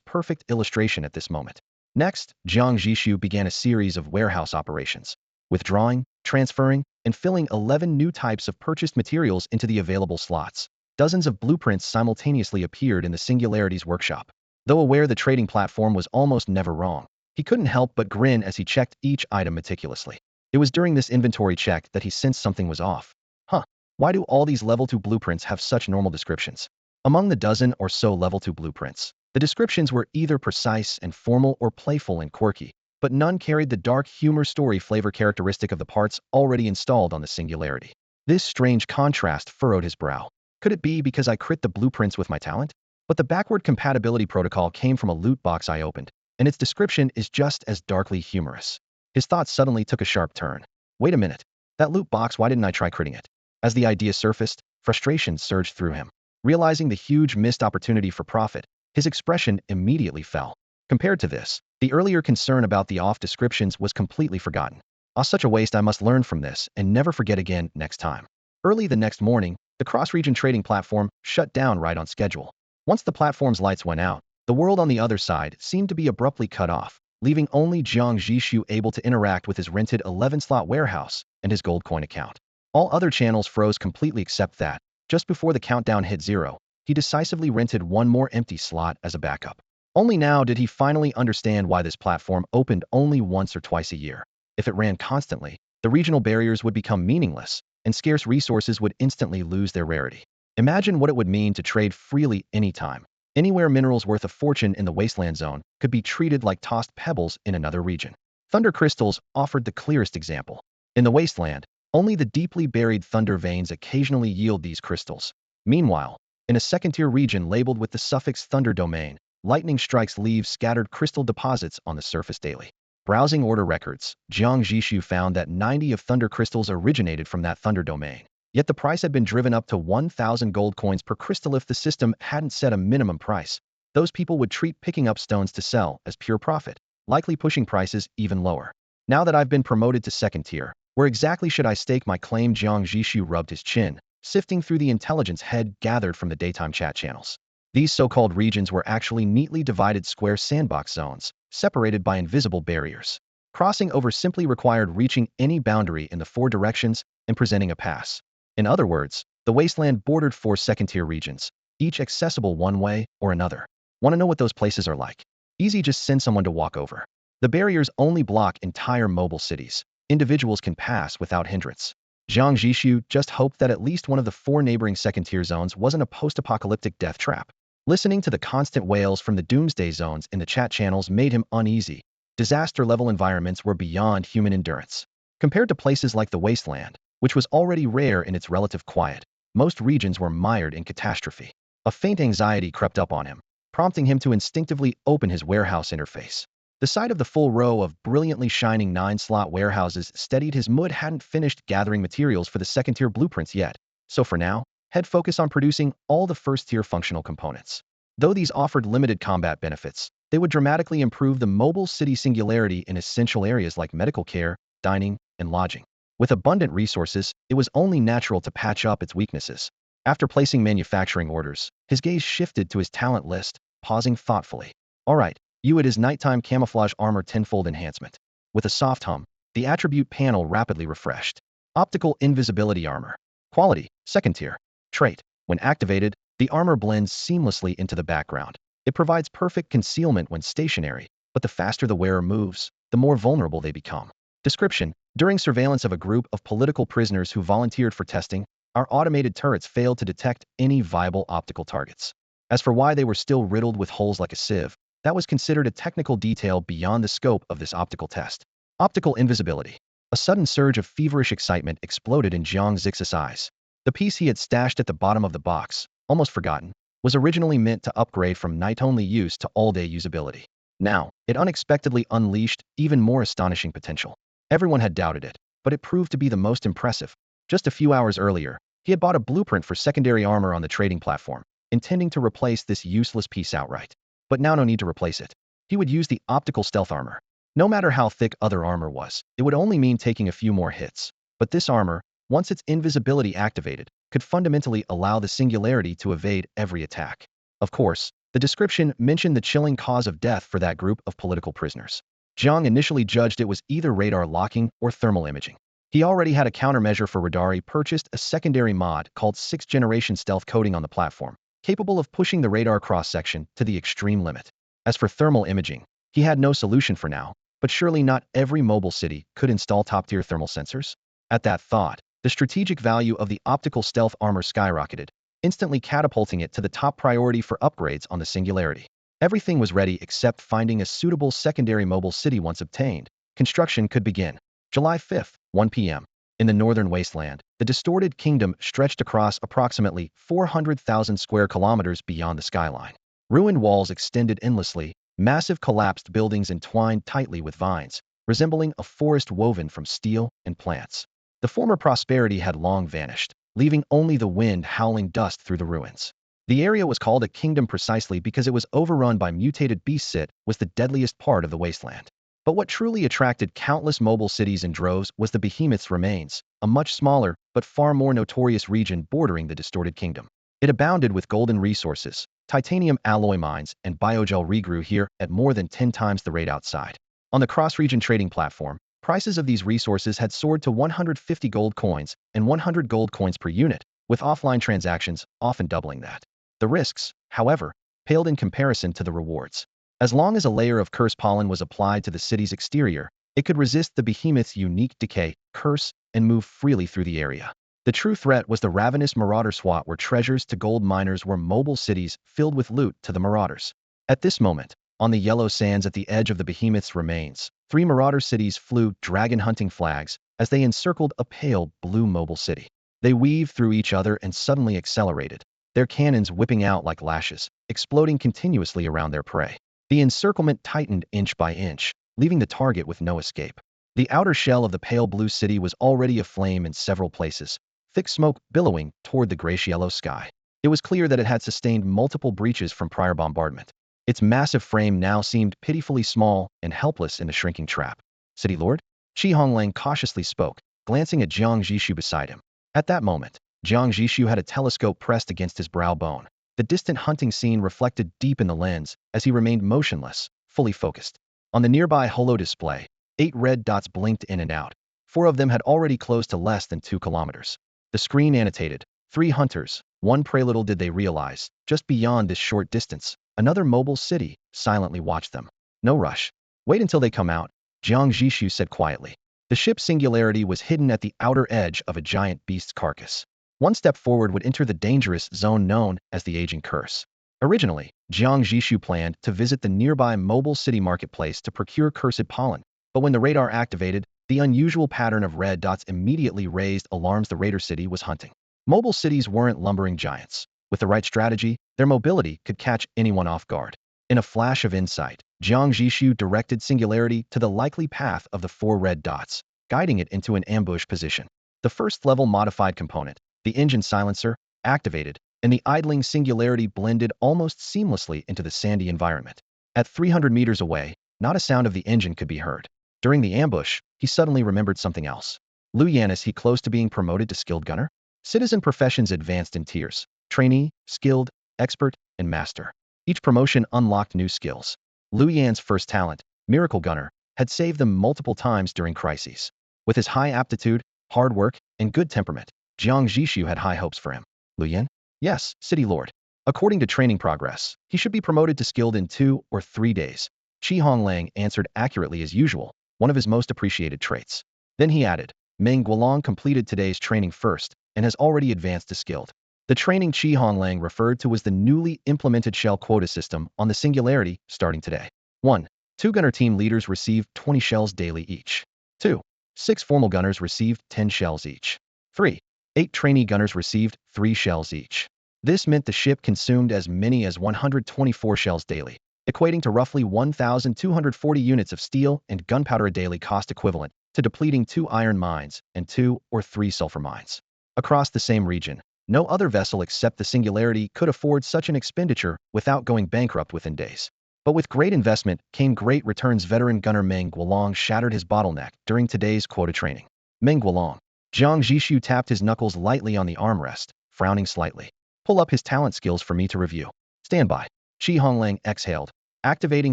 perfect illustration at this moment. Next, Jiang Zhixu began a series of warehouse operations. withdrawing, transferring, and filling 11 new types of purchased materials into the available slots. Dozens of blueprints simultaneously appeared in the Singularity's workshop. Though aware the trading platform was almost never wrong, he couldn't help but grin as he checked each item meticulously. It was during this inventory check that he sensed something was off. Huh, why do all these level 2 blueprints have such normal descriptions? Among the dozen or so level 2 blueprints, the descriptions were either precise and formal or playful and quirky, but none carried the dark humor story flavor characteristic of the parts already installed on the Singularity. This strange contrast furrowed his brow. Could it be because I crit the blueprints with my talent? But the backward compatibility protocol came from a loot box I opened, and its description is just as darkly humorous. His thoughts suddenly took a sharp turn. Wait a minute. That loot box, why didn't I try critting it? As the idea surfaced, frustration surged through him. Realizing the huge missed opportunity for profit, his expression immediately fell. Compared to this, the earlier concern about the off descriptions was completely forgotten. Such a waste. I must learn from this and never forget again next time. Early the next morning, the cross-region trading platform shut down right on schedule. Once the platform's lights went out, the world on the other side seemed to be abruptly cut off, leaving only Jiang Zhixu able to interact with his rented 11-slot warehouse and his gold coin account. All other channels froze completely except that, just before the countdown hit 0, he decisively rented one more empty slot as a backup. Only now did he finally understand why this platform opened only once or twice a year. If it ran constantly, the regional barriers would become meaningless, and scarce resources would instantly lose their rarity. Imagine what it would mean to trade freely anytime. Anywhere minerals worth a fortune in the wasteland zone could be treated like tossed pebbles in another region. Thunder crystals offered the clearest example. In the wasteland, only the deeply buried thunder veins occasionally yield these crystals. Meanwhile, in a second-tier region labeled with the suffix thunder domain, lightning strikes leave scattered crystal deposits on the surface daily. Browsing order records, Jiang Zhixu found that 90 of thunder crystals originated from that thunder domain. Yet the price had been driven up to 1,000 gold coins per crystal. If the system hadn't set a minimum price, those people would treat picking up stones to sell as pure profit, likely pushing prices even lower. Now that I've been promoted to second tier, where exactly should I stake my claim? Jiang Zhixu rubbed his chin, sifting through the intelligence head gathered from the daytime chat channels. These so-called regions were actually neatly divided square sandbox zones, separated by invisible barriers. Crossing over simply required reaching any boundary in the 4 directions and presenting a pass. In other words, the wasteland bordered 4 second-tier regions, each accessible one way or another. Want to know what those places are like? Easy, just send someone to walk over. The barriers only block entire mobile cities. Individuals can pass without hindrance. Jiang Zhixu just hoped that at least one of the 4 neighboring second-tier zones wasn't a post-apocalyptic death trap. Listening to the constant wails from the doomsday zones in the chat channels made him uneasy. Disaster-level environments were beyond human endurance. Compared to places like the wasteland, which was already rare in its relative quiet, most regions were mired in catastrophe. A faint anxiety crept up on him, prompting him to instinctively open his warehouse interface. The sight of the full row of brilliantly shining 9-slot warehouses steadied his mood. Hadn't finished gathering materials for the second-tier blueprints yet, so for now, he'd focus on producing all the first-tier functional components. Though these offered limited combat benefits, they would dramatically improve the mobile city singularity in essential areas like medical care, dining, and lodging. With abundant resources, it was only natural to patch up its weaknesses. After placing manufacturing orders, his gaze shifted to his talent list, pausing thoughtfully. All right, it is nighttime camouflage armor tenfold enhancement. With a soft hum, the attribute panel rapidly refreshed. Optical invisibility armor. Quality, second tier. Trait. When activated, the armor blends seamlessly into the background. It provides perfect concealment when stationary, but the faster the wearer moves, the more vulnerable they become. Description: during surveillance of a group of political prisoners who volunteered for testing, our automated turrets failed to detect any viable optical targets. As for why they were still riddled with holes like a sieve, that was considered a technical detail beyond the scope of this optical test. Optical invisibility. A sudden surge of feverish excitement exploded in Jiang Zhixu's eyes. The piece he had stashed at the bottom of the box, almost forgotten, was originally meant to upgrade from night-only use to all-day usability. Now, it unexpectedly unleashed even more astonishing potential. Everyone had doubted it, but it proved to be the most impressive. Just a few hours earlier, he had bought a blueprint for secondary armor on the trading platform, intending to replace this useless piece outright. But now no need to replace it. He would use the optical stealth armor. No matter how thick other armor was, it would only mean taking a few more hits. But this armor, once its invisibility activated, could fundamentally allow the singularity to evade every attack. Of course, the description mentioned the chilling cause of death for that group of political prisoners. Jiang initially judged it was either radar locking or thermal imaging. He already had a countermeasure for radar. He purchased a secondary mod called 6th Generation Stealth Coating on the platform, capable of pushing the radar cross-section to the extreme limit. As for thermal imaging, he had no solution for now, but surely not every mobile city could install top-tier thermal sensors? At that thought, the strategic value of the optical stealth armor skyrocketed, instantly catapulting it to the top priority for upgrades on the Singularity. Everything was ready except finding a suitable secondary mobile city. Once obtained, construction could begin. July 5th, 1 p.m. In the northern wasteland, the distorted kingdom stretched across approximately 400,000 square kilometers beyond the skyline. Ruined walls extended endlessly, massive collapsed buildings entwined tightly with vines, resembling a forest woven from steel and plants. The former prosperity had long vanished, leaving only the wind howling dust through the ruins. The area was called a kingdom precisely because it was overrun by mutated beasts. It was the deadliest part of the wasteland. But what truly attracted countless mobile cities in droves was the behemoth's remains, a much smaller but far more notorious region bordering the distorted kingdom. It abounded with golden resources. Titanium alloy mines and biogel regrew here at more than 10 times the rate outside. On the cross-region trading platform, prices of these resources had soared to 150 gold coins and 100 gold coins per unit, with offline transactions often doubling that. The risks, however, paled in comparison to the rewards. As long as a layer of curse pollen was applied to the city's exterior, it could resist the behemoth's unique decay, curse, and move freely through the area. The true threat was the ravenous marauder swat, where treasures to gold miners were mobile cities filled with loot to the marauders. At this moment, on the yellow sands at the edge of the behemoth's remains, 3 marauder cities flew dragon-hunting flags as they encircled a pale blue mobile city. They weaved through each other and suddenly accelerated, their cannons whipping out like lashes, exploding continuously around their prey. The encirclement tightened inch by inch, leaving the target with no escape. The outer shell of the pale blue city was already aflame in several places, thick smoke billowing toward the grayish-yellow sky. It was clear that it had sustained multiple breaches from prior bombardment. Its massive frame now seemed pitifully small and helpless in the shrinking trap. City Lord? Qi Honglang cautiously spoke, glancing at Jiang Zhixu beside him. At that moment, Jiang Zhixu had a telescope pressed against his brow bone. The distant hunting scene reflected deep in the lens as he remained motionless, fully focused. On the nearby holo display, 8 red dots blinked in and out. 4 of them had already closed to less than 2 kilometers. The screen annotated, 3 hunters, 1 prey. Little did they realize, just beyond this short distance, another mobile city silently watched them. No rush. Wait until they come out, Jiang Zhixu said quietly. The ship's Singularity was hidden at the outer edge of a giant beast's carcass. One step forward would enter the dangerous zone known as the Aging Curse. Originally, Jiang Zhixu planned to visit the nearby mobile city marketplace to procure cursed pollen, but when the radar activated, the unusual pattern of red dots immediately raised alarms. The raider city was hunting. Mobile cities weren't lumbering giants. With the right strategy, their mobility could catch anyone off guard. In a flash of insight, Jiang Zhixu directed Singularity to the likely path of the 4 red dots, guiding it into an ambush position. The first-level modified component, the engine silencer, activated, and the idling Singularity blended almost seamlessly into the sandy environment. At 300 meters away, not a sound of the engine could be heard. During the ambush, he suddenly remembered something else. Lu Yan, is he close to being promoted to skilled gunner? Citizen professions advanced in tiers: trainee, skilled, expert, and master. Each promotion unlocked new skills. Lu Yan's first talent, Miracle Gunner, had saved them multiple times during crises. With his high aptitude, hard work, and good temperament, Jiang Zhixu had high hopes for him. Lu Yan? Yes, City Lord. According to training progress, he should be promoted to skilled in 2 or 3 days. Qi Honglang answered accurately as usual, one of his most appreciated traits. Then he added, Meng Guolong completed today's training first and has already advanced to skilled. The training Qi Honglang referred to was the newly implemented shell quota system on the Singularity starting today. 1. 2 gunner team leaders received 20 shells daily each. 2. 6 formal gunners received 10 shells each. 3. 8 trainee gunners received 3 shells each. This meant the ship consumed as many as 124 shells daily, equating to roughly 1,240 units of steel and gunpowder a daily, cost equivalent to depleting 2 iron mines and 2 or 3 sulfur mines. Across the same region, no other vessel except the Singularity could afford such an expenditure without going bankrupt within days. But with great investment came great returns. Veteran gunner Meng Guolong shattered his bottleneck during today's quota training. Meng Guolong. Jiang Zhixu tapped his knuckles lightly on the armrest, frowning slightly. Pull up his talent skills for me to review. Stand by. Qi Honglang exhaled, activating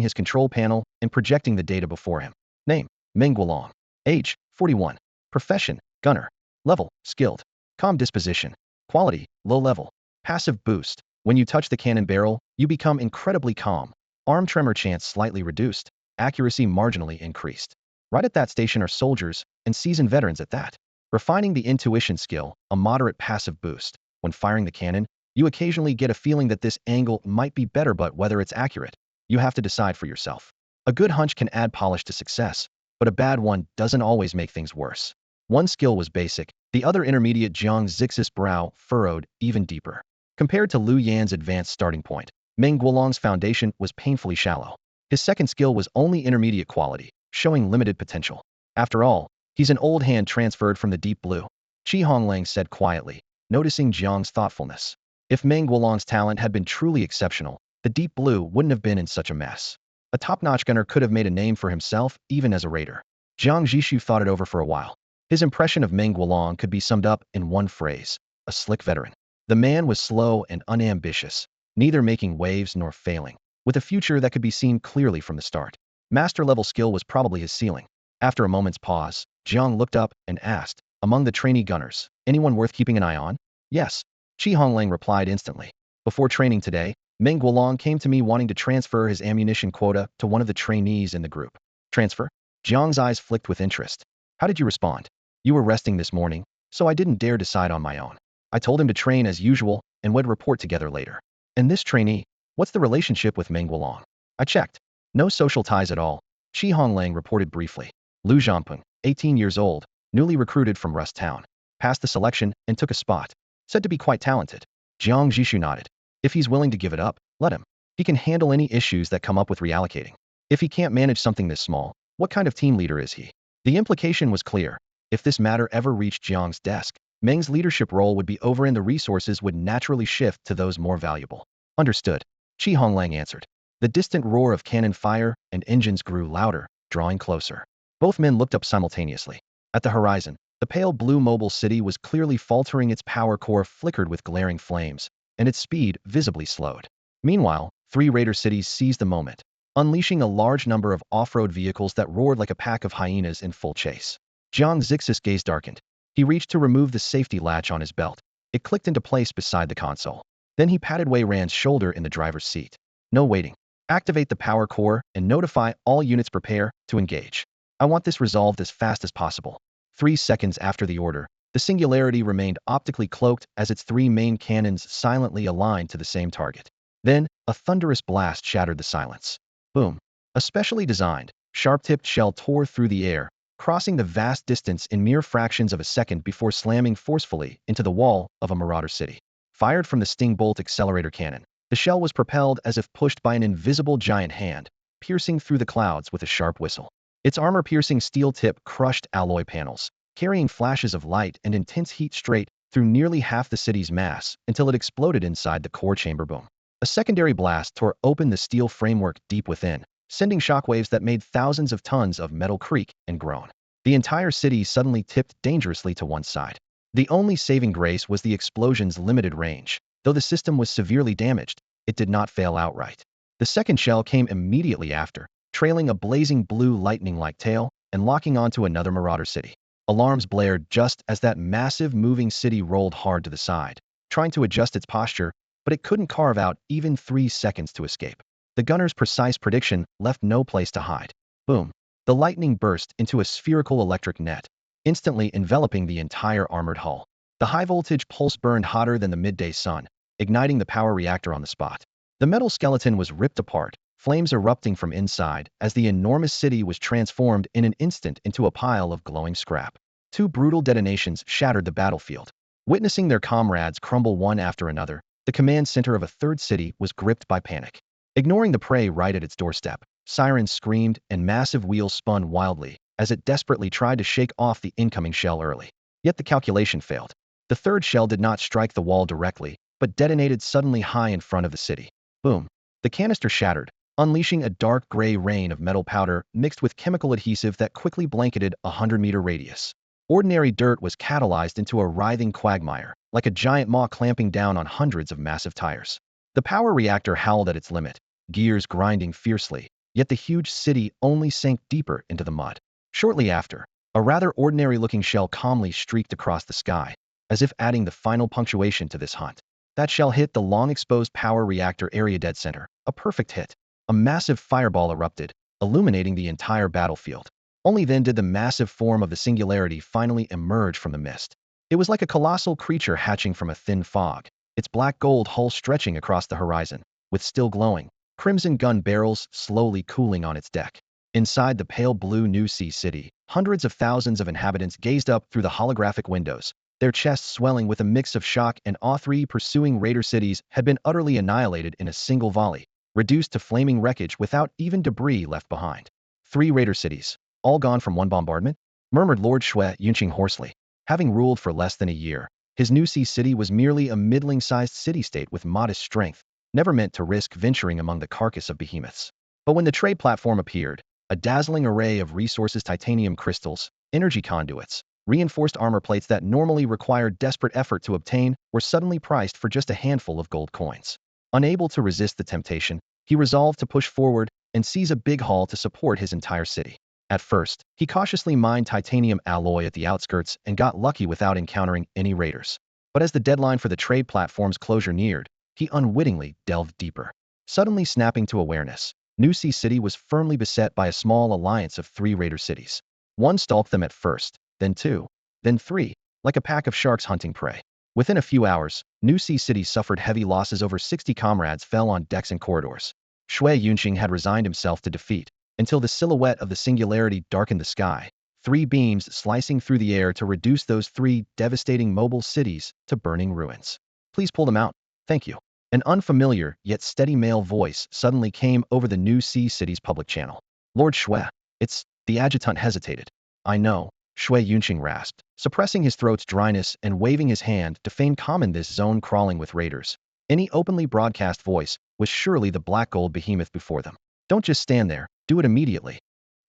his control panel and projecting the data before him. Name: Meng Guolong. Age: 41. Profession: gunner. Level: skilled. Calm disposition. Quality: low level. Passive boost: when you touch the cannon barrel, you become incredibly calm. Arm tremor chance slightly reduced. Accuracy marginally increased. Right at that station are soldiers, and seasoned veterans at that. Refining the intuition skill: a moderate passive boost. When firing the cannon, you occasionally get a feeling that this angle might be better, but whether it's accurate, you have to decide for yourself. A good hunch can add polish to success, but a bad one doesn't always make things worse. One skill was basic, the other intermediate. Jiang Zhixu's brow furrowed even deeper. Compared to Liu Yan's advanced starting point, Meng Guolong's foundation was painfully shallow. His second skill was only intermediate quality, showing limited potential. After all, he's an old hand transferred from the deep blue, Qi Honglang said quietly, noticing Jiang's thoughtfulness. If Meng Guolong's talent had been truly exceptional, the deep blue wouldn't have been in such a mess. A top-notch gunner could have made a name for himself even as a raider. Jiang Zhixu thought it over for a while. His impression of Meng Guolong could be summed up in one phrase: a slick veteran. The man was slow and unambitious, neither making waves nor failing, with a future that could be seen clearly from the start. Master-level skill was probably his ceiling. After a moment's pause, Jiang looked up and asked, "Among the trainee gunners, anyone worth keeping an eye on?" "Yes," Qi Honglang replied instantly. "Before training today, Meng Guolong came to me wanting to transfer his ammunition quota to one of the trainees in the group." "Transfer?" Jiang's eyes flicked with interest. "How did you respond?" "You were resting this morning, so I didn't dare decide on my own. I told him to train as usual and we'd report together later." "And this trainee, what's the relationship with Meng Guolong?" "I checked. No social ties at all," Qi Honglang reported briefly. "Liu Zhangpeng, 18 years old, newly recruited from Rust Town. Passed the selection and took a spot. Said to be quite talented." Jiang Zhixu nodded. "If he's willing to give it up, let him. He can handle any issues that come up with reallocating. If he can't manage something this small, what kind of team leader is he?" The implication was clear. If this matter ever reached Jiang's desk, Meng's leadership role would be over and the resources would naturally shift to those more valuable. "Understood," Qi Honglang answered. The distant roar of cannon fire and engines grew louder, drawing closer. Both men looked up simultaneously. At the horizon, the pale blue mobile city was clearly faltering. Its power core flickered with glaring flames, and its speed visibly slowed. Meanwhile, 3 raider cities seized the moment, unleashing a large number of off-road vehicles that roared like a pack of hyenas in full chase. Jiang Zhixu's gaze darkened. He reached to remove the safety latch on his belt. It clicked into place beside the console. Then he patted Wei Ran's shoulder in the driver's seat. "No waiting. Activate the power core and notify all units. Prepare to engage. I want this resolved as fast as possible." 3 seconds after the order, the Singularity remained optically cloaked as its 3 main cannons silently aligned to the same target. Then, a thunderous blast shattered the silence. Boom. A specially designed, sharp-tipped shell tore through the air, crossing the vast distance in mere fractions of a second before slamming forcefully into the wall of a marauder city. Fired from the Sting Bolt accelerator cannon, the shell was propelled as if pushed by an invisible giant hand, piercing through the clouds with a sharp whistle. Its armor-piercing steel tip crushed alloy panels, carrying flashes of light and intense heat straight through nearly half the city's mass until it exploded inside the core chamber. Boom. A secondary blast tore open the steel framework deep within, sending shockwaves that made thousands of tons of metal creak and groan. The entire city suddenly tipped dangerously to one side. The only saving grace was the explosion's limited range. Though the system was severely damaged, it did not fail outright. The second shell came immediately after, trailing a blazing blue lightning-like tail and locking onto another marauder city. Alarms blared just as that massive moving city rolled hard to the side, trying to adjust its posture, but it couldn't carve out even 3 seconds to escape. The gunner's precise prediction left no place to hide. Boom. The lightning burst into a spherical electric net, instantly enveloping the entire armored hull. The high-voltage pulse burned hotter than the midday sun, igniting the power reactor on the spot. The metal skeleton was ripped apart, flames erupting from inside as the enormous city was transformed in an instant into a pile of glowing scrap. 2 brutal detonations shattered the battlefield. Witnessing their comrades crumble one after another, the command center of a third city was gripped by panic. Ignoring the prey right at its doorstep, sirens screamed and massive wheels spun wildly as it desperately tried to shake off the incoming shell early. Yet the calculation failed. The third shell did not strike the wall directly, but detonated suddenly high in front of the city. Boom. The canister shattered, unleashing a dark gray rain of metal powder mixed with chemical adhesive that quickly blanketed a 100-meter radius. Ordinary dirt was catalyzed into a writhing quagmire, like a giant maw clamping down on hundreds of massive tires. The power reactor howled at its limit, gears grinding fiercely, yet the huge city only sank deeper into the mud. Shortly after, a rather ordinary-looking shell calmly streaked across the sky, as if adding the final punctuation to this hunt. That shell hit the long-exposed power reactor area dead center, a perfect hit. A massive fireball erupted, illuminating the entire battlefield. Only then did the massive form of the singularity finally emerge from the mist. It was like a colossal creature hatching from a thin fog, its black gold hull stretching across the horizon, with still glowing, crimson gun barrels slowly cooling on its deck. Inside the pale blue New Sea City, hundreds of thousands of inhabitants gazed up through the holographic windows, their chests swelling with a mix of shock and awe. Three pursuing raider cities had been utterly annihilated in a single volley, reduced to flaming wreckage without even debris left behind. 3 raider cities, all gone from one bombardment? Murmured Lord Shui Yunqing hoarsely. Having ruled for less than a year, his New Sea City was merely a middling-sized city-state with modest strength, never meant to risk venturing among the carcass of behemoths. But when the trade platform appeared, a dazzling array of resources, titanium crystals, energy conduits, reinforced armor plates that normally required desperate effort to obtain were suddenly priced for just a handful of gold coins. Unable to resist the temptation, he resolved to push forward and seize a big haul to support his entire city. At first, he cautiously mined titanium alloy at the outskirts and got lucky without encountering any raiders. But as the deadline for the trade platform's closure neared, he unwittingly delved deeper. Suddenly snapping to awareness, New Sea City was firmly beset by a small alliance of 3 raider cities. One stalked them at first, then 2, then 3, like a pack of sharks hunting prey. Within a few hours, New Sea City suffered heavy losses. Over 60 comrades fell on decks and corridors. Shui Yunqing had resigned himself to defeat, until the silhouette of the singularity darkened the sky, 3 beams slicing through the air to reduce those 3 devastating mobile cities to burning ruins. Please pull them out, thank you. An unfamiliar, yet steady male voice suddenly came over the New Sea City's public channel. Lord Shui, it's... The adjutant hesitated. I know, Shui Yunqing rasped, suppressing his throat's dryness and waving his hand to feign calm in this zone crawling with raiders. Any openly broadcast voice was surely the black gold behemoth before them. Don't just stand there, do it immediately.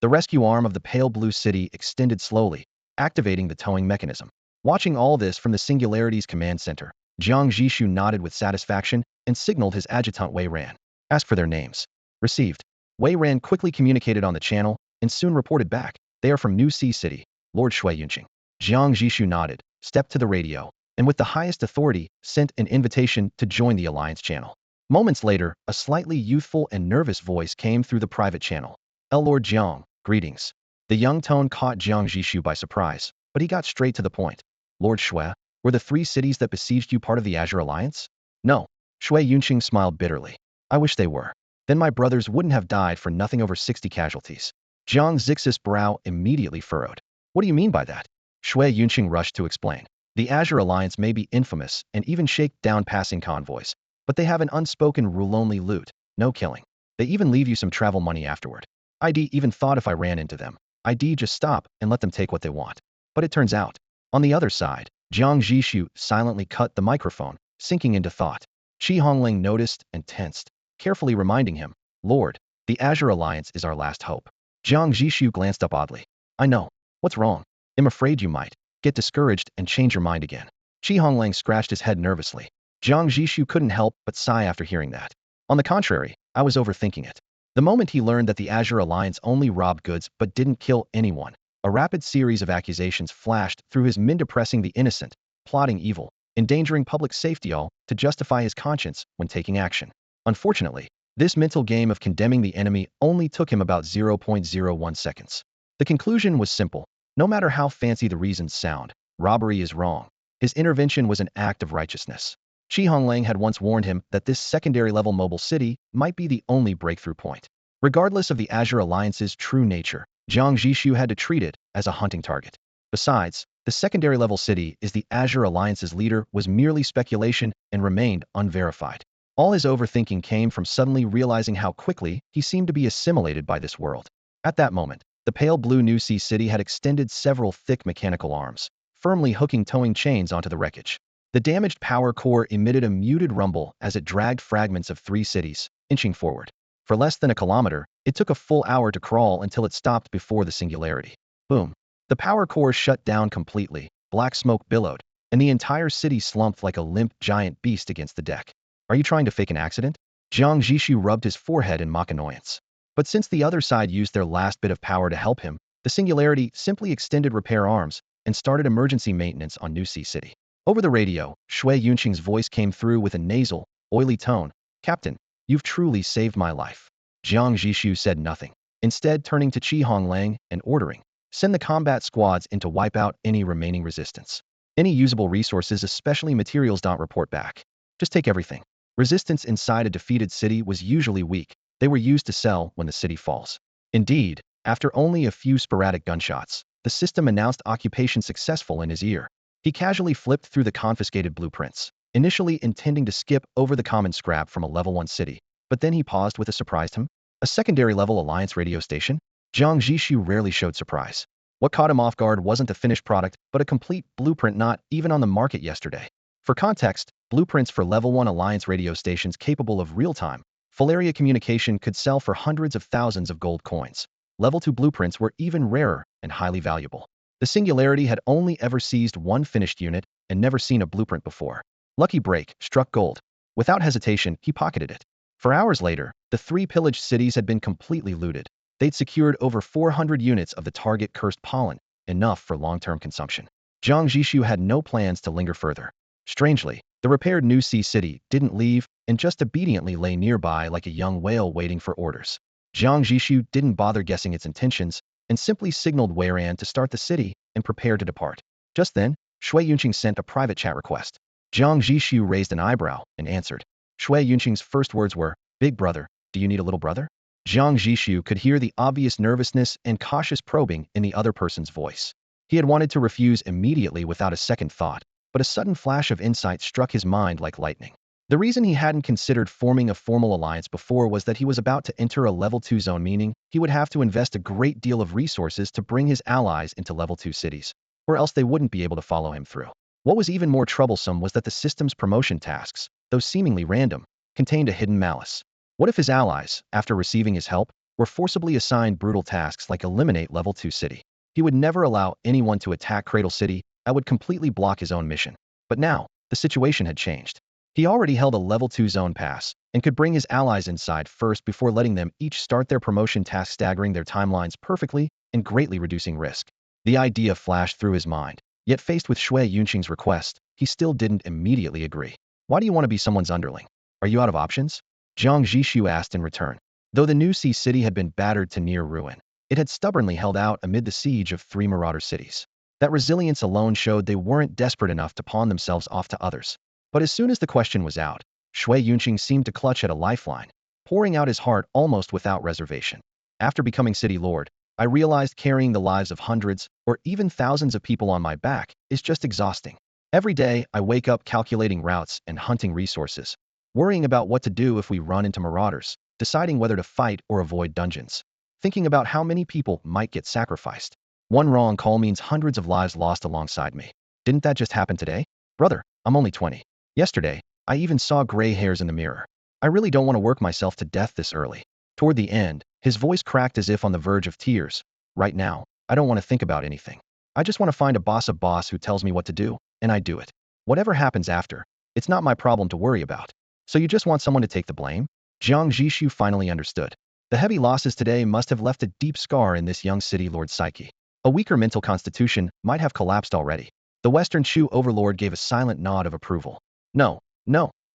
The rescue arm of the pale blue city extended slowly, activating the towing mechanism. Watching all this from the Singularity's command center, Jiang Zhixu nodded with satisfaction and signaled his adjutant Wei Ran. Ask for their names. Received. Wei Ran quickly communicated on the channel and soon reported back. They are from New Sea City, Lord Shui Yunqing. Jiang Zhixu nodded, stepped to the radio, and with the highest authority, sent an invitation to join the Alliance channel. Moments later, a slightly youthful and nervous voice came through the private channel. Lord Jiang, greetings. The young tone caught Jiang Zhixu by surprise, but he got straight to the point. Lord Shui, were the 3 cities that besieged you part of the Azure Alliance? No. Shui Yunqing smiled bitterly. I wish they were. Then my brothers wouldn't have died for nothing. Over 60 casualties. Jiang Zhixu's brow immediately furrowed. What do you mean by that? Shui Yunqing rushed to explain. The Azure Alliance may be infamous and even shake down passing convoys, but they have an unspoken rule: only loot, no killing. They even leave you some travel money afterward. I'd even thought if I ran into them, I'd just stop and let them take what they want. But it turns out, on the other side, Jiang Zhixu silently cut the microphone, sinking into thought. Qi Hongling noticed and tensed, carefully reminding him, Lord, the Azure Alliance is our last hope. Jiang Zhixu glanced up oddly. I know. What's wrong? I'm afraid you might get discouraged and change your mind again. Qi Hongling scratched his head nervously. Jiang Zhixu couldn't help but sigh after hearing that. On the contrary, I was overthinking it. The moment he learned that the Azure Alliance only robbed goods but didn't kill anyone, a rapid series of accusations flashed through his mind, depressing the innocent, plotting evil, endangering public safety, all to justify his conscience when taking action. Unfortunately, this mental game of condemning the enemy only took him about 0.01 seconds. The conclusion was simple. No matter how fancy the reasons sound, robbery is wrong. His intervention was an act of righteousness. Qi Hongling had once warned him that this secondary-level mobile city might be the only breakthrough point. Regardless of the Azure Alliance's true nature, Jiang Zhixu had to treat it as a hunting target. Besides, the secondary-level city is the Azure Alliance's leader was merely speculation and remained unverified. All his overthinking came from suddenly realizing how quickly he seemed to be assimilated by this world. At that moment, the pale blue New Sea City had extended several thick mechanical arms, firmly hooking towing chains onto the wreckage. The damaged power core emitted a muted rumble as it dragged fragments of 3 cities, inching forward. For less than a kilometer, it took a full hour to crawl until it stopped before the singularity. Boom. The power core shut down completely, black smoke billowed, and the entire city slumped like a limp giant beast against the deck. Are you trying to fake an accident? Jiang Zhixu rubbed his forehead in mock annoyance. But since the other side used their last bit of power to help him, the Singularity simply extended repair arms and started emergency maintenance on New Sea City. Over the radio, Shui Yunqing's voice came through with a nasal, oily tone. Captain, you've truly saved my life. Jiang Zhixu said nothing, instead turning to Qi Honglang and ordering, send the combat squads in to wipe out any remaining resistance. Any usable resources, especially materials, don't report back. Just take everything. Resistance inside a defeated city was usually weak. They were used to sell when the city falls. Indeed, after only a few sporadic gunshots, the system announced occupation successful in his ear. He casually flipped through the confiscated blueprints, initially intending to skip over the common scrap from a level 1 city, but then he paused with a surprised him. A secondary level alliance radio station? Jiang Zhixu rarely showed surprise. What caught him off guard wasn't the finished product, but a complete blueprint not even on the market yesterday. For context, blueprints for level 1 alliance radio stations capable of real-time, full area communication could sell for hundreds of thousands of gold coins. Level 2 blueprints were even rarer and highly valuable. The Singularity had only ever seized one finished unit and never seen a blueprint before. Lucky break, struck gold. Without hesitation, he pocketed it. For hours later, the 3 pillaged cities had been completely looted. They'd secured over 400 units of the target cursed pollen, enough for long-term consumption. Jiang Zhixu had no plans to linger further. Strangely, the repaired New Sea City didn't leave and just obediently lay nearby like a young whale waiting for orders. Jiang Zhixu didn't bother guessing its intentions and simply signaled Weiran to start the city and prepare to depart. Just then, Shui Yunqing sent a private chat request. Jiang Zhixu raised an eyebrow and answered. Shui Yunqing's first words were, "Big brother, do you need a little brother?" Jiang Zhixu could hear the obvious nervousness and cautious probing in the other person's voice. He had wanted to refuse immediately without a second thought, but a sudden flash of insight struck his mind like lightning. The reason he hadn't considered forming a formal alliance before was that he was about to enter a level 2 zone, meaning he would have to invest a great deal of resources to bring his allies into level 2 cities, or else they wouldn't be able to follow him through. What was even more troublesome was that the system's promotion tasks, though seemingly random, contained a hidden malice. What if his allies, after receiving his help, were forcibly assigned brutal tasks like eliminate level 2 city? He would never allow anyone to attack Cradle City. That would completely block his own mission. But now, the situation had changed. He already held a level 2 zone pass and could bring his allies inside first before letting them each start their promotion tasks, staggering their timelines perfectly and greatly reducing risk. The idea flashed through his mind, yet faced with Shui Yunqing's request, he still didn't immediately agree. Why do you want to be someone's underling? Are you out of options? Jiang Zhixu asked in return. Though the New Sea City had been battered to near ruin, it had stubbornly held out amid the siege of 3 marauder cities. That resilience alone showed they weren't desperate enough to pawn themselves off to others. But as soon as the question was out, Shui Yunqing seemed to clutch at a lifeline, pouring out his heart almost without reservation. After becoming city lord, I realized carrying the lives of hundreds or even thousands of people on my back is just exhausting. Every day, I wake up calculating routes and hunting resources, worrying about what to do if we run into marauders, deciding whether to fight or avoid dungeons, thinking about how many people might get sacrificed. One wrong call means hundreds of lives lost alongside me. Didn't that just happen today? Brother, I'm only 20. Yesterday, I even saw gray hairs in the mirror. I really don't want to work myself to death this early. Toward the end, his voice cracked as if on the verge of tears. Right now, I don't want to think about anything. I just want to find a boss who tells me what to do, and I do it. Whatever happens after, it's not my problem to worry about. So you just want someone to take the blame? Jiang Zhixu finally understood. The heavy losses today must have left a deep scar in this young city lord's psyche. A weaker mental constitution might have collapsed already. The Western Shu overlord gave a silent nod of approval. No,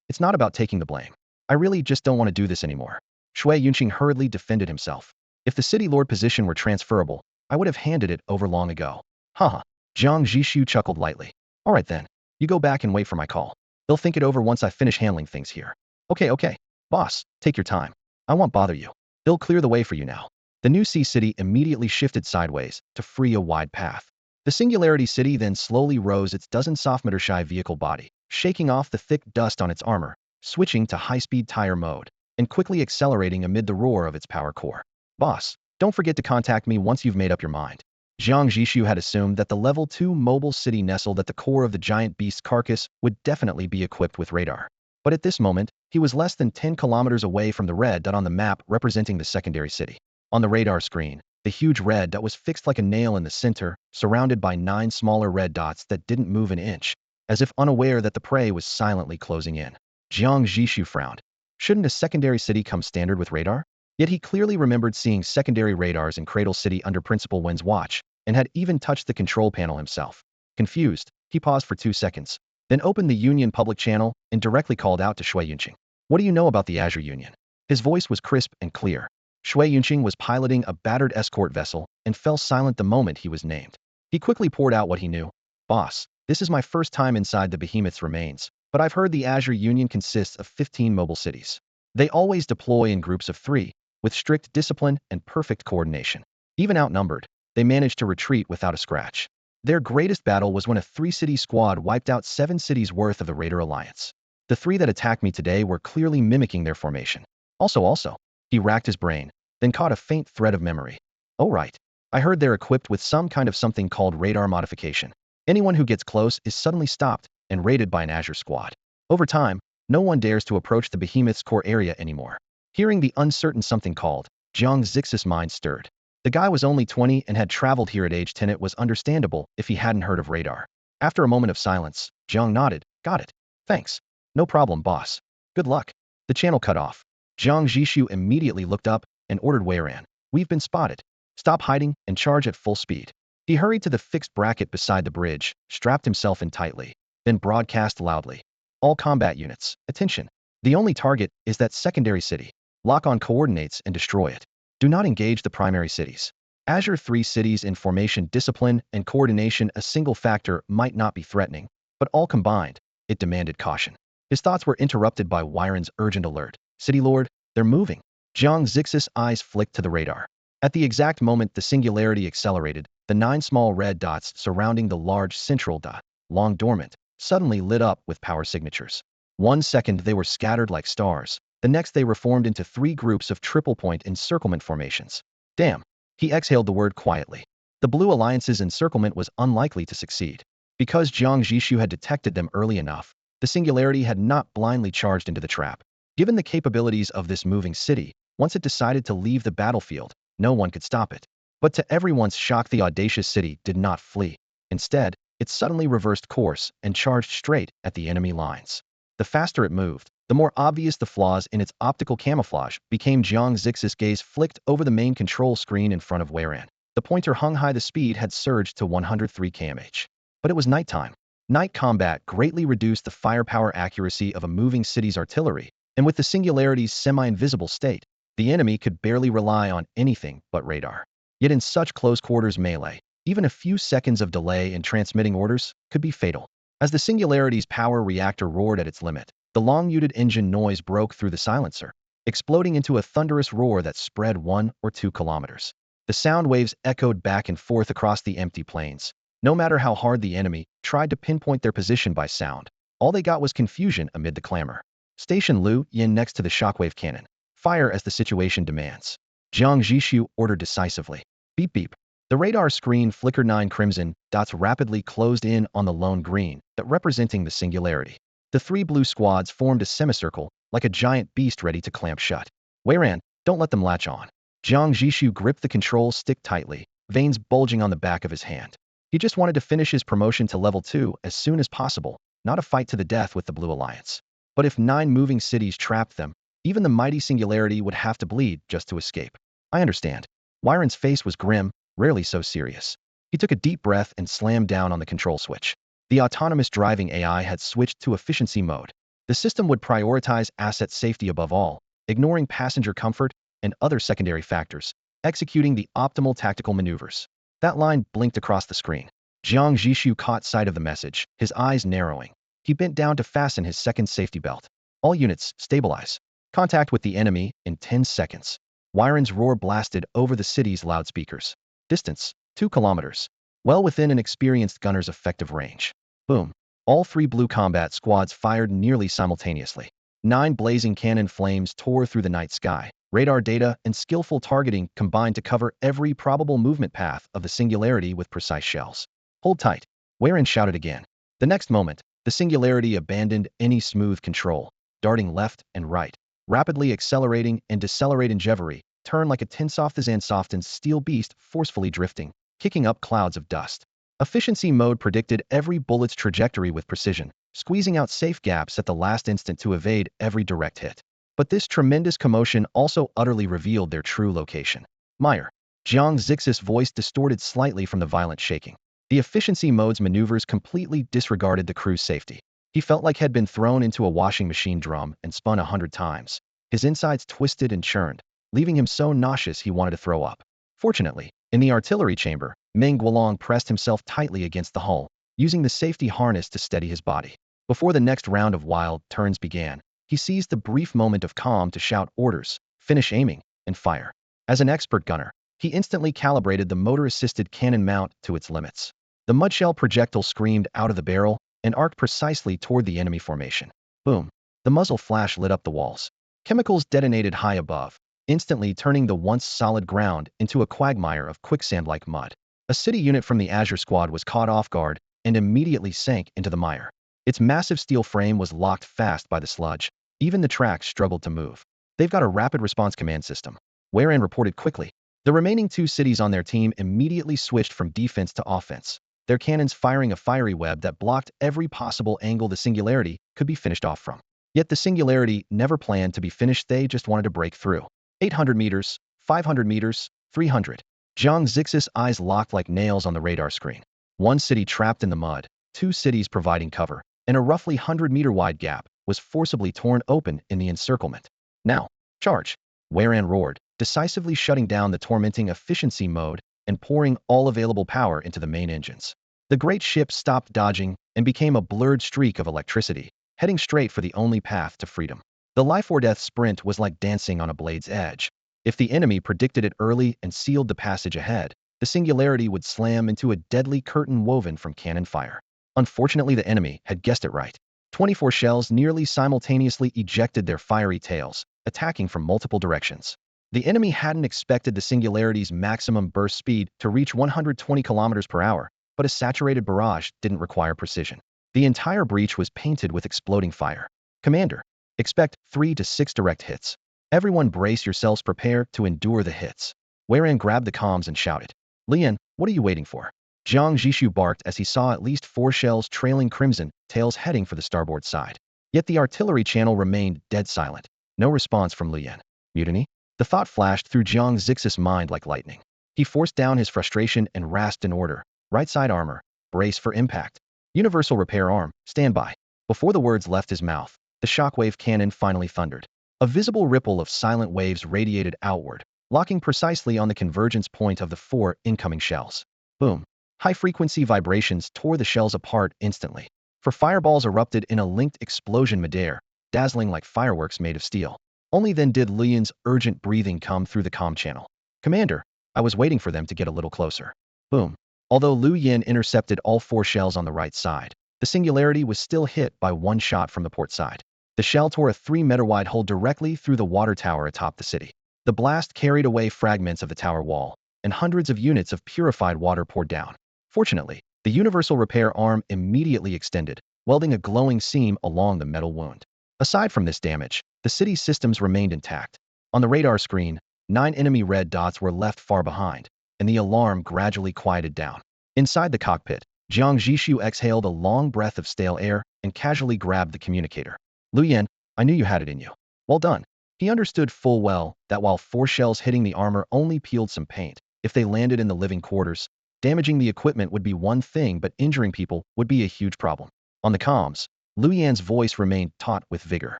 it's not about taking the blame. I really just don't want to do this anymore. Shui Yunqing hurriedly defended himself. If the city lord position were transferable, I would have handed it over long ago. Haha. Jiang Zhixu chuckled lightly. All right then, you go back and wait for my call. They'll think it over once I finish handling things here. Okay. Boss, take your time. I won't bother you. They'll clear the way for you now. The New Sea City immediately shifted sideways to free a wide path. The Singularity City then slowly rose its dozen soft-meter-shy vehicle body, shaking off the thick dust on its armor, switching to high-speed tire mode, and quickly accelerating amid the roar of its power core. Boss, don't forget to contact me once you've made up your mind. Jiang Zhixu had assumed that the level 2 mobile city nestled at the core of the giant beast's carcass would definitely be equipped with radar. But at this moment, he was less than 10 kilometers away from the red dot on the map representing the secondary city. On the radar screen, the huge red dot was fixed like a nail in the center, surrounded by 9 smaller red dots that didn't move an inch, as if unaware that the prey was silently closing in. Jiang Zhixu frowned. Shouldn't a secondary city come standard with radar? Yet he clearly remembered seeing secondary radars in Cradle City under Principal Wen's watch, and had even touched the control panel himself. Confused, he paused for 2 seconds, then opened the Union public channel and directly called out to Shui Yunqing. What do you know about the Azure Union? His voice was crisp and clear. Shui Yunqing was piloting a battered escort vessel and fell silent the moment he was named. He quickly poured out what he knew. Boss, this is my first time inside the behemoth's remains, but I've heard the Azure Union consists of 15 mobile cities. They always deploy in groups of 3, with strict discipline and perfect coordination. Even outnumbered, they managed to retreat without a scratch. Their greatest battle was when a 3-city squad wiped out 7 cities worth of the Raider Alliance. The 3 that attacked me today were clearly mimicking their formation. Also, he racked his brain, then caught a faint thread of memory. Oh right, I heard they're equipped with some kind of something called radar modification. Anyone who gets close is suddenly stopped and raided by an Azure squad. Over time, no one dares to approach the behemoth's core area anymore. Hearing the uncertain something called, Jiang Zhixu's mind stirred. The guy was only 20 and had traveled here at age 10. It was understandable if he hadn't heard of radar. After a moment of silence, Jiang nodded. Got it. Thanks. No problem, boss. Good luck. The channel cut off. Jiang Zhixu immediately looked up and ordered Weiran. We've been spotted. Stop hiding and charge at full speed. He hurried to the fixed bracket beside the bridge, strapped himself in tightly, then broadcast loudly. All combat units, attention. The only target is that secondary city. Lock on coordinates and destroy it. Do not engage the primary cities. Azure 3 cities in formation, discipline, and coordination. A single factor might not be threatening, but all combined, it demanded caution. His thoughts were interrupted by Weiran's urgent alert. City Lord, they're moving. Jiang Zhixu's eyes flicked to the radar. At the exact moment the singularity accelerated, the 9 small red dots surrounding the large central dot, long dormant, suddenly lit up with power signatures. 1 second they were scattered like stars. The next they reformed into 3 groups of triple-point encirclement formations. Damn. He exhaled the word quietly. The Blue Alliance's encirclement was unlikely to succeed. Because Jiang Zhixu had detected them early enough, the singularity had not blindly charged into the trap. Given the capabilities of this moving city, once it decided to leave the battlefield, no one could stop it. But to everyone's shock, the audacious city did not flee. Instead, it suddenly reversed course and charged straight at the enemy lines. The faster it moved, the more obvious the flaws in its optical camouflage became. Jiang Zhixu's gaze flicked over the main control screen in front of Weiran. The pointer hung high. The speed had surged to 103 km/h. But it was nighttime. Night combat greatly reduced the firepower accuracy of a moving city's artillery, and with the singularity's semi-invisible state, the enemy could barely rely on anything but radar. Yet in such close-quarters melee, even a few seconds of delay in transmitting orders could be fatal. As the singularity's power reactor roared at its limit, the long-muted engine noise broke through the silencer, exploding into a thunderous roar that spread 1 or 2 kilometers. The sound waves echoed back and forth across the empty plains. No matter how hard the enemy tried to pinpoint their position by sound, all they got was confusion amid the clamor. Station Lu Yin next to the shockwave cannon. Fire as the situation demands. Jiang Zhixu ordered decisively. Beep beep. The radar screen flickered. 9 crimson dots rapidly closed in on the lone green that representing the singularity. The 3 blue squads formed a semicircle, like a giant beast ready to clamp shut. Weiran, don't let them latch on. Jiang Zhixu gripped the control stick tightly, veins bulging on the back of his hand. He just wanted to finish his promotion to level 2 as soon as possible, not a fight to the death with the Blue Alliance. But if 9 moving cities trapped them, even the mighty singularity would have to bleed just to escape. I understand. Weiran's face was grim, rarely so serious. He took a deep breath and slammed down on the control switch. The autonomous driving AI had switched to efficiency mode. The system would prioritize asset safety above all, ignoring passenger comfort and other secondary factors, executing the optimal tactical maneuvers. That line blinked across the screen. Jiang Zhixu caught sight of the message, his eyes narrowing. He bent down to fasten his second safety belt. All units, stabilize. Contact with the enemy in 10 seconds. Weiran's roar blasted over the city's loudspeakers. Distance, 2 kilometers. Well within an experienced gunner's effective range. Boom. All 3 blue combat squads fired nearly simultaneously. 9 blazing cannon flames tore through the night sky. Radar data and skillful targeting combined to cover every probable movement path of the singularity with precise shells. Hold tight. Weiran shouted again. The next moment, the singularity abandoned any smooth control, darting left and right, rapidly accelerating and decelerating. Jevery turned like a Tinsofthan's steel beast, forcefully drifting, kicking up clouds of dust. Efficiency mode predicted every bullet's trajectory with precision, squeezing out safe gaps at the last instant to evade every direct hit. But this tremendous commotion also utterly revealed their true location. Meyer. Jiang Zhixu's voice distorted slightly from the violent shaking. The efficiency mode's maneuvers completely disregarded the crew's safety. He felt like had been thrown into a washing machine drum and spun 100 times. His insides twisted and churned, leaving him so nauseous he wanted to throw up. Fortunately, in the artillery chamber, Meng Guolong pressed himself tightly against the hull, using the safety harness to steady his body. Before the next round of wild turns began, he seized the brief moment of calm to shout orders, finish aiming, and fire. As an expert gunner, he instantly calibrated the motor-assisted cannon mount to its limits. The mudshell projectile screamed out of the barrel and arced precisely toward the enemy formation. Boom! The muzzle flash lit up the walls. Chemicals detonated high above, instantly turning the once solid ground into a quagmire of quicksand-like mud. A city unit from the Azure Squad was caught off guard and immediately sank into the mire. Its massive steel frame was locked fast by the sludge. Even the tracks struggled to move. They've got a rapid response command system, Wherein reported quickly. The remaining 2 cities on their team immediately switched from defense to offense, their cannons firing a fiery web that blocked every possible angle the Singularity could be finished off from. Yet the Singularity never planned to be finished, they just wanted to break through. 800 meters, 500 meters, 300. Jiang Zhixu's eyes locked like nails on the radar screen. 1 city trapped in the mud, 2 cities providing cover, and a roughly 100-meter wide gap was forcibly torn open in the encirclement. Now, charge! Wherein roared, decisively shutting down the tormenting efficiency mode and pouring all available power into the main engines. The great ship stopped dodging and became a blurred streak of electricity, heading straight for the only path to freedom. The life-or-death sprint was like dancing on a blade's edge. If the enemy predicted it early and sealed the passage ahead, the Singularity would slam into a deadly curtain woven from cannon fire. Unfortunately, the enemy had guessed it right. 24 shells nearly simultaneously ejected their fiery tails, attacking from multiple directions. The enemy hadn't expected the Singularity's maximum burst speed to reach 120 kilometers per hour, but a saturated barrage didn't require precision. The entire breach was painted with exploding fire. Commander, expect 3 to 6 direct hits. Everyone brace yourselves, prepare to endure the hits. Wherein grabbed the comms and shouted, Lian, what are you waiting for? Jiang Zhixu barked as he saw at least 4 shells trailing crimson tails heading for the starboard side. Yet the artillery channel remained dead silent. No response from Lian. Mutiny? The thought flashed through Jiang Zhixu's mind like lightning. He forced down his frustration and rasped an order. Right side armor, brace for impact. Universal repair arm, stand by. Before the words left his mouth, the shockwave cannon finally thundered. A visible ripple of silent waves radiated outward, locking precisely on the convergence point of the 4 incoming shells. Boom. High-frequency vibrations tore the shells apart instantly. For fireballs erupted in a linked explosion midair, dazzling like fireworks made of steel. Only then did Lian's urgent breathing come through the comm channel. Commander, I was waiting for them to get a little closer. Boom. Although Liu Yin intercepted all 4 shells on the right side, the Singularity was still hit by 1 shot from the port side. The shell tore a 3-meter-wide hole directly through the water tower atop the city. The blast carried away fragments of the tower wall, and hundreds of units of purified water poured down. Fortunately, the universal repair arm immediately extended, welding a glowing seam along the metal wound. Aside from this damage, the city's systems remained intact. On the radar screen, 9 enemy red dots were left far behind, and the alarm gradually quieted down. Inside the cockpit, Jiang Zhixu exhaled a long breath of stale air and casually grabbed the communicator. Liu Yan, I knew you had it in you. Well done. He understood full well that while 4 shells hitting the armor only peeled some paint, if they landed in the living quarters, damaging the equipment would be one thing, but injuring people would be a huge problem. On the comms, Liu Yan's voice remained taut with vigor.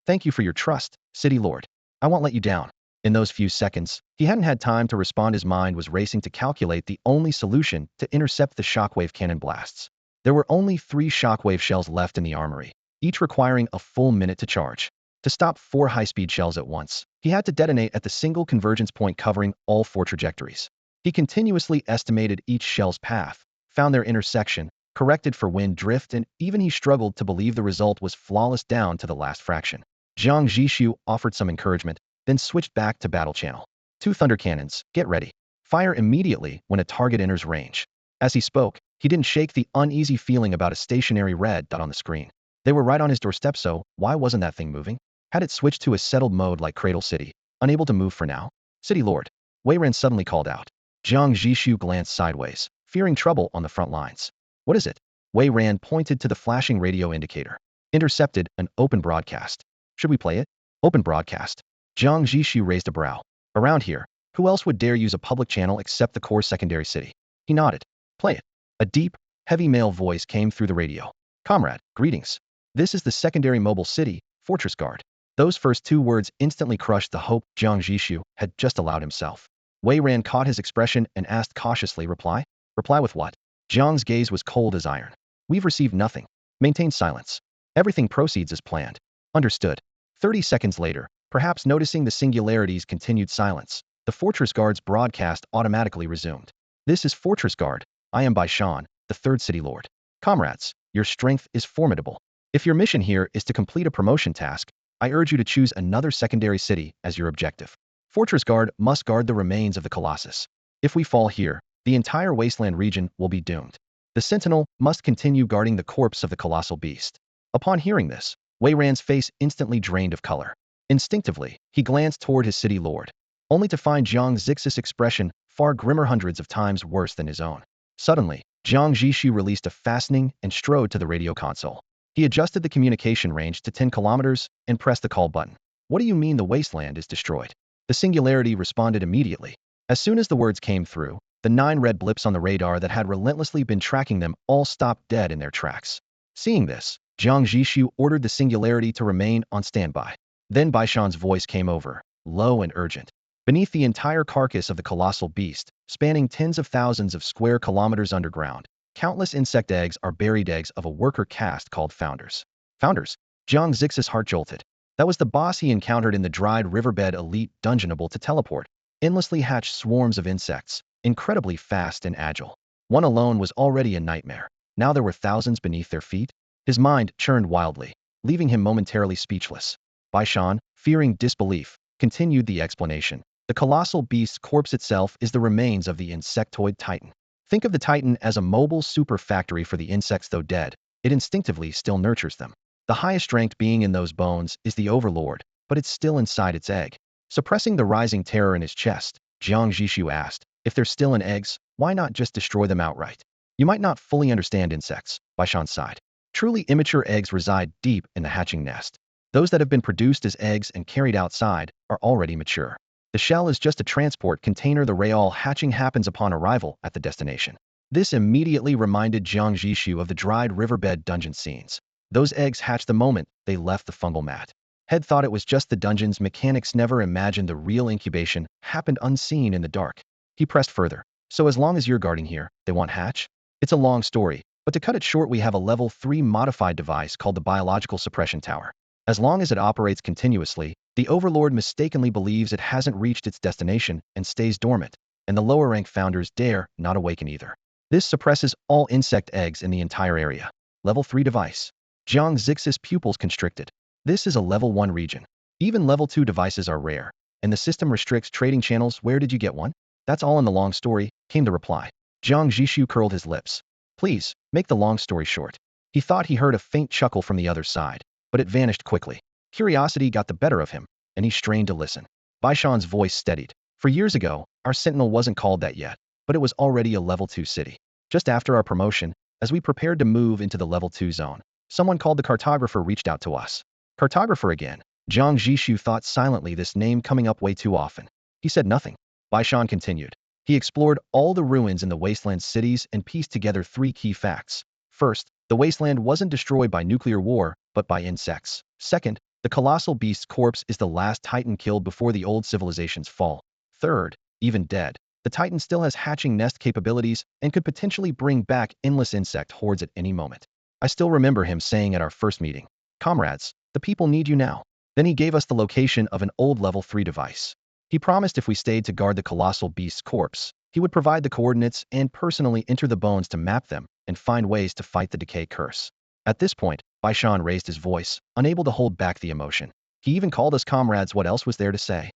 Thank you for your trust, City Lord. I won't let you down. In those few seconds, he hadn't had time to respond. His mind was racing to calculate the only solution to intercept the shockwave cannon blasts. There were only 3 shockwave shells left in the armory, each requiring a full minute to charge. To stop 4 high-speed shells at once, he had to detonate at the single convergence point covering all 4 trajectories. He continuously estimated each shell's path, found their intersection, corrected for wind drift, and even he struggled to believe the result was flawless down to the last fraction. Jiang Zhixu offered some encouragement, then switched back to battle channel. 2 thunder cannons, get ready. Fire immediately when a target enters range. As he spoke, he didn't shake the uneasy feeling about a stationary red dot on the screen. They were right on his doorstep, so why wasn't that thing moving? Had it switched to a settled mode like Cradle City, unable to move for now? City Lord, Wei Ran suddenly called out. Jiang Zhixu glanced sideways, fearing trouble on the front lines. What is it? Wei Ran pointed to the flashing radio indicator. Intercepted, an open broadcast. Should we play it? Open broadcast. Jiang Zhixu raised a brow. Around here, who else would dare use a public channel except the core secondary city? He nodded. Play it. A deep, heavy male voice came through the radio. Comrade, greetings. This is the secondary mobile city, Fortress Guard. Those first two words instantly crushed the hope Jiang Zhixu had just allowed himself. Wei Ran caught his expression and asked cautiously, reply? Reply with what? Jiang's gaze was cold as iron. We've received nothing. Maintain silence. Everything proceeds as planned. Understood. 30 seconds later, perhaps noticing the singularity's continued silence, the Fortress Guard's broadcast automatically resumed. This is Fortress Guard. I am Baishan, the third city lord. Comrades, your strength is formidable. If your mission here is to complete a promotion task, I urge you to choose another secondary city as your objective. Fortress Guard must guard the remains of the Colossus. If we fall here, the entire wasteland region will be doomed. The Sentinel must continue guarding the corpse of the colossal beast. Upon hearing this, Wei Ran's face instantly drained of color. Instinctively, he glanced toward his city lord, only to find Jiang Zhixu's expression far grimmer, hundreds of times worse than his own. Suddenly, Jiang Zhixu released a fastening and strode to the radio console. He adjusted the communication range to 10 kilometers and pressed the call button. What do you mean the wasteland is destroyed? The singularity responded immediately. As soon as the words came through, the 9 red blips on the radar that had relentlessly been tracking them all stopped dead in their tracks. Seeing this, Jiang Zhixu ordered the singularity to remain on standby. Then Baishan's voice came over, low and urgent. Beneath the entire carcass of the colossal beast, spanning tens of thousands of square kilometers underground, countless insect eggs are buried, eggs of a worker caste called founders. Founders? Jiang Zhixu's heart jolted. That was the boss he encountered in the dried riverbed elite dungeon, able to teleport. Endlessly hatched swarms of insects, incredibly fast and agile. One alone was already a nightmare. Now there were thousands beneath their feet. His mind churned wildly, leaving him momentarily speechless. Baishan, fearing disbelief, continued the explanation. The colossal beast's corpse itself is the remains of the insectoid titan. Think of the titan as a mobile super factory for the insects. Though dead, it instinctively still nurtures them. The highest ranked being in those bones is the overlord, but it's still inside its egg. Suppressing the rising terror in his chest, Jiang Zhixu asked, if they're still in eggs, why not just destroy them outright? You might not fully understand insects, Baishan sighed. Truly immature eggs reside deep in the hatching nest. Those that have been produced as eggs and carried outside are already mature. The shell is just a transport container. The real hatching happens upon arrival at the destination. This immediately reminded Jiang Zhixu of the dried riverbed dungeon scenes. Those eggs hatched the moment they left the fungal mat. Head thought it was just the dungeon's mechanics, never imagined the real incubation happened unseen in the dark. He pressed further. So as long as you're guarding here, they won't hatch? It's a long story, but to cut it short, we have a level 3 modified device called the biological suppression tower. As long as it operates continuously, the overlord mistakenly believes it hasn't reached its destination and stays dormant, and the lower rank founders dare not awaken either. This suppresses all insect eggs in the entire area. Level 3 device. Jiang Zhixu's pupils constricted. This is a level 1 region. Even level 2 devices are rare, and the system restricts trading channels. Where did you get one? That's all in the long story, came the reply. Jiang Zhixu curled his lips. Please, make the long story short. He thought he heard a faint chuckle from the other side, but it vanished quickly. Curiosity got the better of him, and he strained to listen. Baishan's voice steadied. For years ago, our Sentinel wasn't called that yet, but it was already a level 2 city. Just after our promotion, as we prepared to move into the level 2 zone, someone called the cartographer reached out to us. Cartographer again. Jiang Zhixu thought silently, this name coming up way too often. He said nothing. Baishan continued. He explored all the ruins in the wasteland cities and pieced together 3 key facts. First, the wasteland wasn't destroyed by nuclear war, but by insects. Second, the colossal beast's corpse is the last titan killed before the old civilization's fall. Third, even dead, the titan still has hatching nest capabilities and could potentially bring back endless insect hordes at any moment. I still remember him saying at our first meeting, comrades, the people need you now. Then he gave us the location of an old level 3 device. He promised if we stayed to guard the colossal beast's corpse, he would provide the coordinates and personally enter the bones to map them and find ways to fight the decay curse. At this point, Baishan raised his voice, unable to hold back the emotion. He even called us comrades. What else was there to say?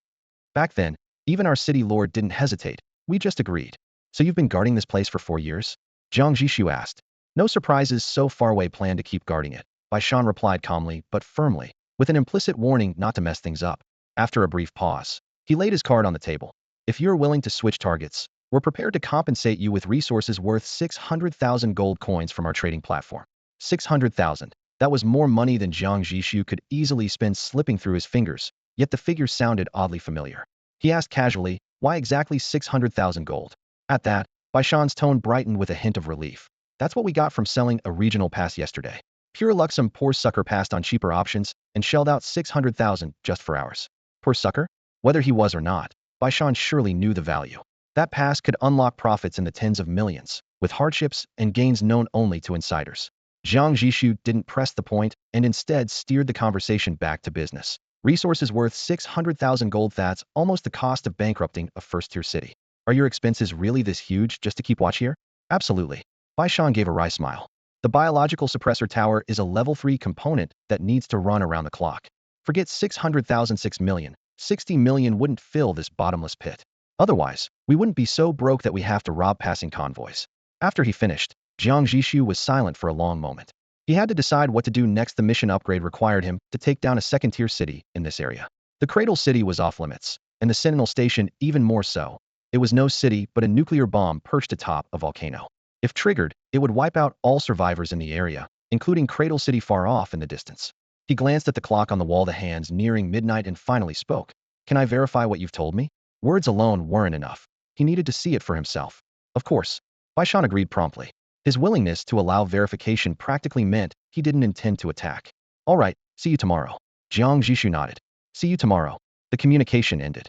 Back then, even our city lord didn't hesitate. We just agreed. So you've been guarding this place for 4 years? Jiang Zhixu asked. No surprises so far. We plan to keep guarding it. Baishan replied calmly but firmly, with an implicit warning not to mess things up. After a brief pause, he laid his card on the table. If you're willing to switch targets, we're prepared to compensate you with resources worth 600,000 gold coins from our trading platform. 600,000. That was more money than Jiang Zhixu could easily spend slipping through his fingers, yet the figure sounded oddly familiar. He asked casually, why exactly 600,000 gold? At that, Baishan's tone brightened with a hint of relief. That's what we got from selling a regional pass yesterday. Pure luck, some poor sucker passed on cheaper options and shelled out 600,000 just for ours. Poor sucker? Whether he was or not, Baishan surely knew the value. That pass could unlock profits in the tens of millions, with hardships and gains known only to insiders. Jiang Zhixu didn't press the point and instead steered the conversation back to business. Resources worth 600,000 gold, that's almost the cost of bankrupting a first-tier city. Are your expenses really this huge just to keep watch here? Absolutely. Baishan gave a wry smile. The biological suppressor tower is a level 3 component that needs to run around the clock. Forget 600,000, 6 million. 60 million wouldn't fill this bottomless pit. Otherwise, we wouldn't be so broke that we have to rob passing convoys. After he finished, Jiang Zhixu was silent for a long moment. He had to decide what to do next. The mission upgrade required him to take down a second-tier city in this area. The Cradle City was off-limits, and the Sentinel Station even more so. It was no city but a nuclear bomb perched atop a volcano. If triggered, it would wipe out all survivors in the area, including Cradle City far off in the distance. He glanced at the clock on the wall, the hands nearing midnight, and finally spoke. Can I verify what you've told me? Words alone weren't enough. He needed to see it for himself. Of course. Baishan agreed promptly. His willingness to allow verification practically meant he didn't intend to attack. All right, see you tomorrow. Jiang Zhixu nodded. See you tomorrow. The communication ended.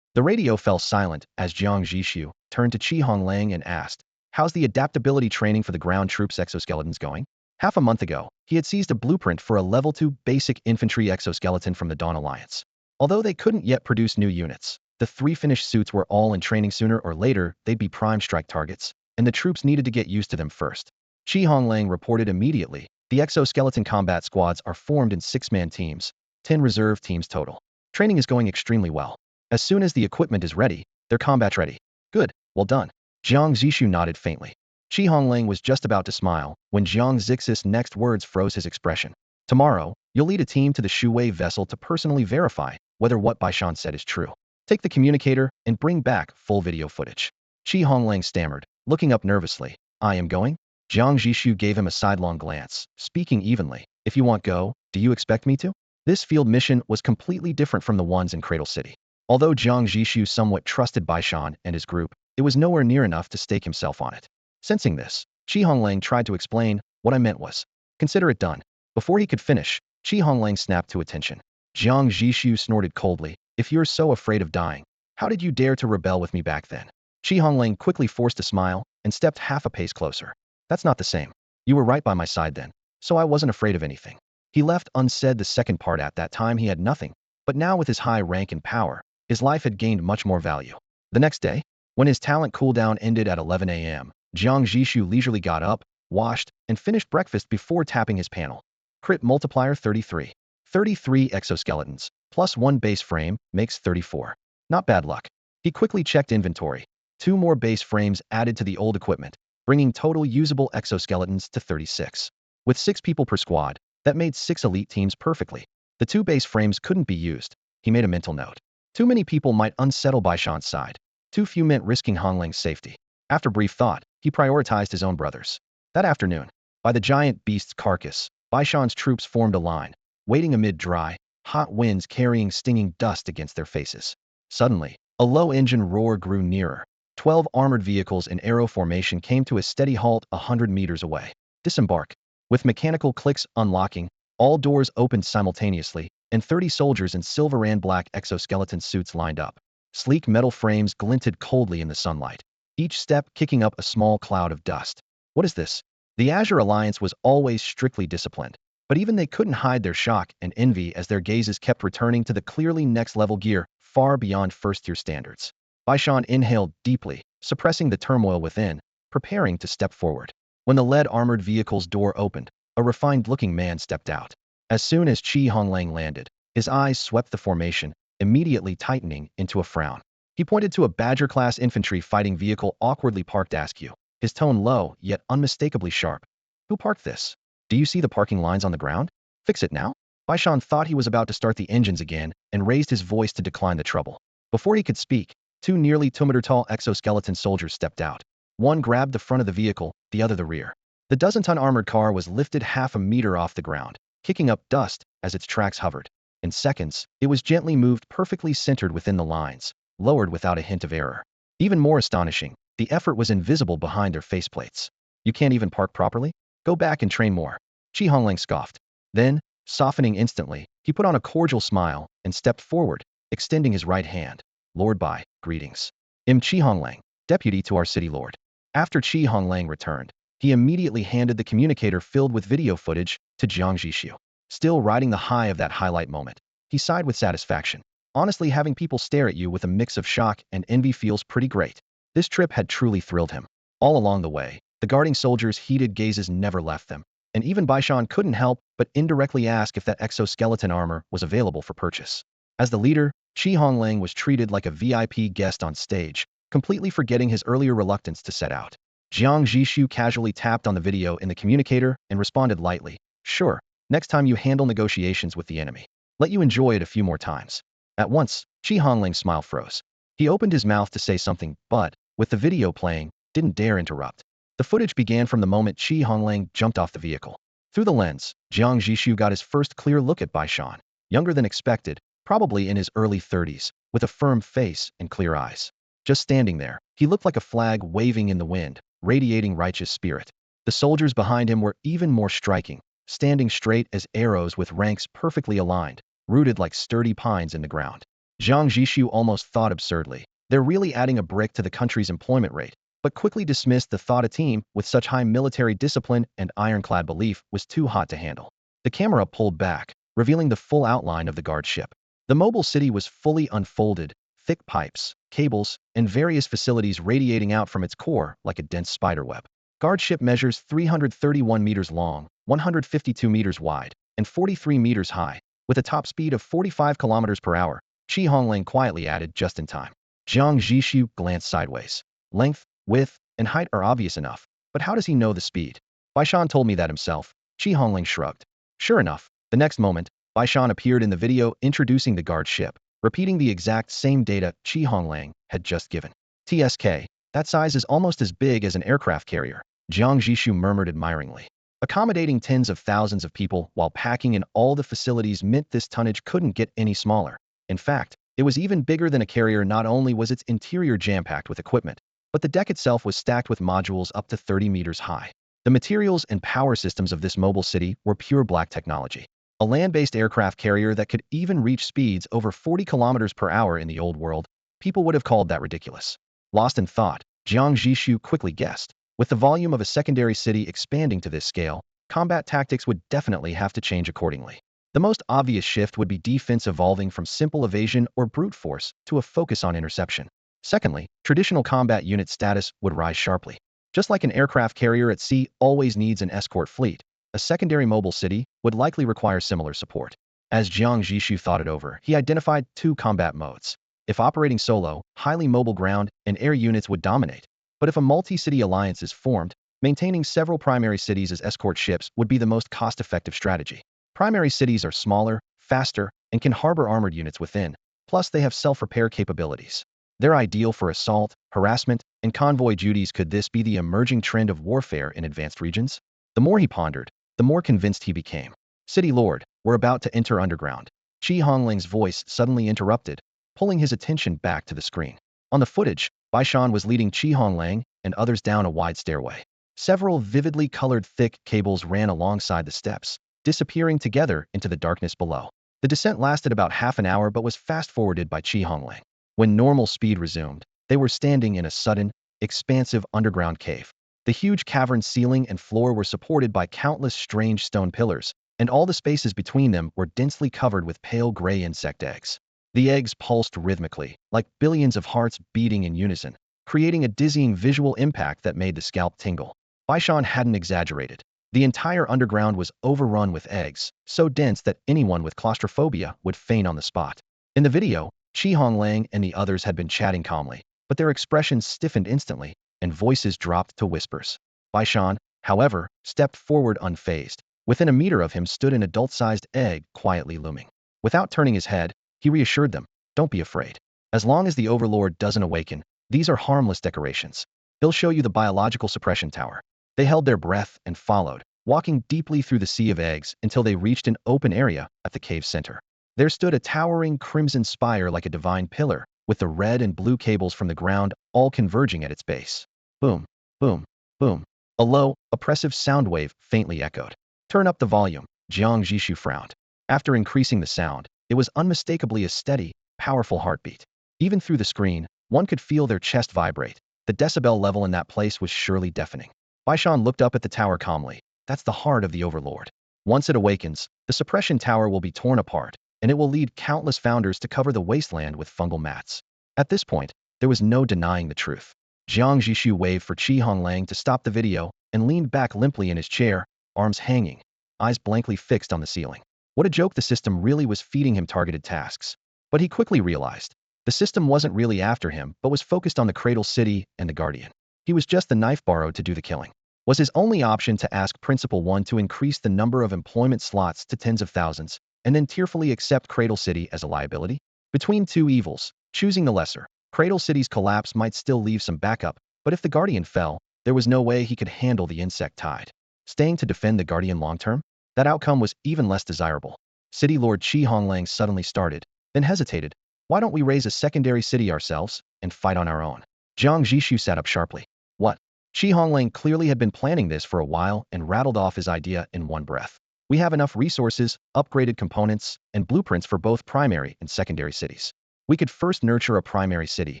The radio fell silent as Jiang Zhixu turned to Qi Honglang and asked, how's the adaptability training for the ground troops exoskeletons going? Half a month ago, he had seized a blueprint for a level 2 basic infantry exoskeleton from the Dawn Alliance. Although they couldn't yet produce new units, the 3 finished suits were all in training. Sooner or later, they'd be prime strike targets, and the troops needed to get used to them first. Qi Honglang reported immediately. The exoskeleton combat squads are formed in 6-man teams, 10 reserve teams total. Training is going extremely well. As soon as the equipment is ready, they're combat ready. Good, well done. Jiang Zhixu nodded faintly. Qi Honglang was just about to smile when Jiang Zhixu's next words froze his expression. Tomorrow, you'll lead a team to the Shuwei vessel to personally verify whether what Baishan said is true. Take the communicator and bring back full video footage. Qi Honglang stammered, looking up nervously. I am going? Jiang Zhixu gave him a sidelong glance, speaking evenly. If you want go, do you expect me to? This field mission was completely different from the ones in Cradle City. Although Jiang Zhixu somewhat trusted Baishan and his group, it was nowhere near enough to stake himself on it. Sensing this, Qi Honglang tried to explain. What I meant was, consider it done. Before he could finish, Qi Honglang snapped to attention. Jiang Zhixu snorted coldly. If you're so afraid of dying, how did you dare to rebel with me back then? Qi Honglang quickly forced a smile and stepped half a pace closer. That's not the same. You were right by my side then, so I wasn't afraid of anything. He left unsaid the second part. At that time he had nothing, but now with his high rank and power, his life had gained much more value. The next day, when his talent cooldown ended at 11 a.m., Jiang Zhixu leisurely got up, washed, and finished breakfast before tapping his panel. Crit multiplier 33. 33 exoskeletons, plus 1 base frame, makes 34. Not bad luck. He quickly checked inventory. 2 more base frames added to the old equipment, bringing total usable exoskeletons to 36. With 6 people per squad, that made 6 elite teams perfectly. The 2 base frames couldn't be used. He made a mental note. Too many people might unsettle Baishan's side. Too few meant risking Honglang's safety. After brief thought, he prioritized his own brothers. That afternoon, by the giant beast's carcass, Baishan's troops formed a line, waiting amid dry, hot winds carrying stinging dust against their faces. Suddenly, a low-engine roar grew nearer. 12 armored vehicles in arrow formation came to a steady halt 100 meters away. Disembark. With mechanical clicks unlocking, all doors opened simultaneously, and 30 soldiers in silver and black exoskeleton suits lined up. Sleek metal frames glinted coldly in the sunlight, each step kicking up a small cloud of dust. What is this? The Azure Alliance was always strictly disciplined, but even they couldn't hide their shock and envy as their gazes kept returning to the clearly next-level gear, far beyond first-tier standards. Baishan inhaled deeply, suppressing the turmoil within, preparing to step forward. When the lead armored vehicle's door opened, a refined-looking man stepped out. As soon as Qi Honglang landed, his eyes swept the formation, immediately tightening into a frown. He pointed to a Badger-class infantry fighting vehicle awkwardly parked askew, his tone low yet unmistakably sharp. Who parked this? Do you see the parking lines on the ground? Fix it now? Baishan thought he was about to start the engines again and raised his voice to decline the trouble. Before he could speak, 2 nearly 2-meter-tall exoskeleton soldiers stepped out. One grabbed the front of the vehicle, the other the rear. The dozen-ton armored car was lifted half a meter off the ground, kicking up dust as its tracks hovered. In seconds, it was gently moved, perfectly centered within the lines, lowered without a hint of error. Even more astonishing, the effort was invisible behind their faceplates. You can't even park properly? Go back and train more. Chi Honglang scoffed. Then, softening instantly, he put on a cordial smile and stepped forward, extending his right hand. Lord Bai, greetings. Chi Honglang, deputy to our city lord. After Chi Honglang returned, he immediately handed the communicator filled with video footage to Jiang Zhixu. Still riding the high of that highlight moment, he sighed with satisfaction. Honestly, having people stare at you with a mix of shock and envy feels pretty great. This trip had truly thrilled him. All along the way, the guarding soldiers' heated gazes never left them, and even Baishan couldn't help but indirectly ask if that exoskeleton armor was available for purchase. As the leader, Chi Honglang was treated like a VIP guest on stage, completely forgetting his earlier reluctance to set out. Jiang Zhixu casually tapped on the video in the communicator and responded lightly, "Sure, next time you handle negotiations with the enemy. Let you enjoy it a few more times." At once, Chi Hongling's smile froze. He opened his mouth to say something, but, with the video playing, didn't dare interrupt. The footage began from the moment Chi Hongling jumped off the vehicle. Through the lens, Jiang Zhixu got his first clear look at Baishan, younger than expected, probably in his early 30s, with a firm face and clear eyes. Just standing there, he looked like a flag waving in the wind, radiating righteous spirit. The soldiers behind him were even more striking, standing straight as arrows with ranks perfectly aligned, rooted like sturdy pines in the ground. Jiang Zhixu almost thought absurdly, they're really adding a brick to the country's employment rate, but quickly dismissed the thought a team with such high military discipline and ironclad belief was too hot to handle. The camera pulled back, revealing the full outline of the guard ship. The mobile city was fully unfolded, thick pipes, cables, and various facilities radiating out from its core like a dense spiderweb. Guard ship measures 331 meters long, 152 meters wide, and 43 meters high, with a top speed of 45 kilometers per hour, Chi Hongling quietly added just in time. Jiang Zhixu glanced sideways. Length, width, and height are obvious enough, but how does he know the speed? Baishan told me that himself. Chi Hongling shrugged. Sure enough, the next moment, Baishan appeared in the video introducing the guard ship, repeating the exact same data Chi Hongling had just given. TSK, that size is almost as big as an aircraft carrier, Jiang Zhixu murmured admiringly. Accommodating tens of thousands of people while packing in all the facilities meant this tonnage couldn't get any smaller. In fact, it was even bigger than a carrier. Not only was its interior jam-packed with equipment, but the deck itself was stacked with modules up to 30 meters high. The materials and power systems of this mobile city were pure black technology. A land-based aircraft carrier that could even reach speeds over 40 kilometers per hour in the old world, people would have called that ridiculous. Lost in thought, Jiang Zhixu quickly guessed. With the volume of a secondary city expanding to this scale, combat tactics would definitely have to change accordingly. The most obvious shift would be defense, evolving from simple evasion or brute force to a focus on interception. Secondly, traditional combat unit status would rise sharply. Just like an aircraft carrier at sea always needs an escort fleet, a secondary mobile city would likely require similar support. As Jiang Zhixu thought it over, he identified two combat modes. If operating solo, highly mobile ground and air units would dominate. But if a multi-city alliance is formed, maintaining several primary cities as escort ships would be the most cost-effective strategy. Primary cities are smaller, faster, and can harbor armored units within, plus they have self-repair capabilities. They're ideal for assault, harassment, and convoy duties. Could this be the emerging trend of warfare in advanced regions? The more he pondered, the more convinced he became. City Lord, we're about to enter underground. Chi Hongling's voice suddenly interrupted, pulling his attention back to the screen. On the footage, Baishan was leading Chi Hongling and others down a wide stairway. Several vividly colored thick cables ran alongside the steps, disappearing together into the darkness below. The descent lasted about half an hour but was fast-forwarded by Chi Hongling. When normal speed resumed, they were standing in a sudden, expansive underground cave. The huge cavern ceiling and floor were supported by countless strange stone pillars, and all the spaces between them were densely covered with pale gray insect eggs. The eggs pulsed rhythmically, like billions of hearts beating in unison, creating a dizzying visual impact that made the scalp tingle. Baishan hadn't exaggerated. The entire underground was overrun with eggs, so dense that anyone with claustrophobia would faint on the spot. In the video, Chi Hongling and the others had been chatting calmly, but their expressions stiffened instantly, and voices dropped to whispers. Baishan, however, stepped forward unfazed. Within a meter of him stood an adult-sized egg quietly looming. Without turning his head, he reassured them, "Don't be afraid. As long as the Overlord doesn't awaken, these are harmless decorations. He'll show you the biological suppression tower." They held their breath and followed, walking deeply through the sea of eggs until they reached an open area at the cave's center. There stood a towering crimson spire like a divine pillar, with the red and blue cables from the ground all converging at its base. Boom, boom, boom. A low, oppressive sound wave faintly echoed. Turn up the volume, Jiang Zhixu frowned. After increasing the sound, it was unmistakably a steady, powerful heartbeat. Even through the screen, one could feel their chest vibrate. The decibel level in that place was surely deafening. Baishan looked up at the tower calmly. That's the heart of the Overlord. Once it awakens, the suppression tower will be torn apart, and it will lead countless founders to cover the wasteland with fungal mats. At this point, there was no denying the truth. Jiang Zhixu waved for Qi Honglang to stop the video and leaned back limply in his chair, arms hanging, eyes blankly fixed on the ceiling. What a joke, the system really was feeding him targeted tasks. But he quickly realized, the system wasn't really after him but was focused on the Cradle City and the Guardian. He was just the knife borrowed to do the killing. Was his only option to ask Principal 1 to increase the number of employment slots to tens of thousands, and then tearfully accept Cradle City as a liability? Between two evils, choosing the lesser, Cradle City's collapse might still leave some backup, but if the Guardian fell, there was no way he could handle the insect tide. Staying to defend the Guardian long-term? That outcome was even less desirable. City Lord Qi Honglang suddenly started, then hesitated. Why don't we raise a secondary city ourselves and fight on our own? Jiang Zhixu sat up sharply. What? Qi Honglang clearly had been planning this for a while and rattled off his idea in one breath. We have enough resources, upgraded components, and blueprints for both primary and secondary cities. We could first nurture a primary city,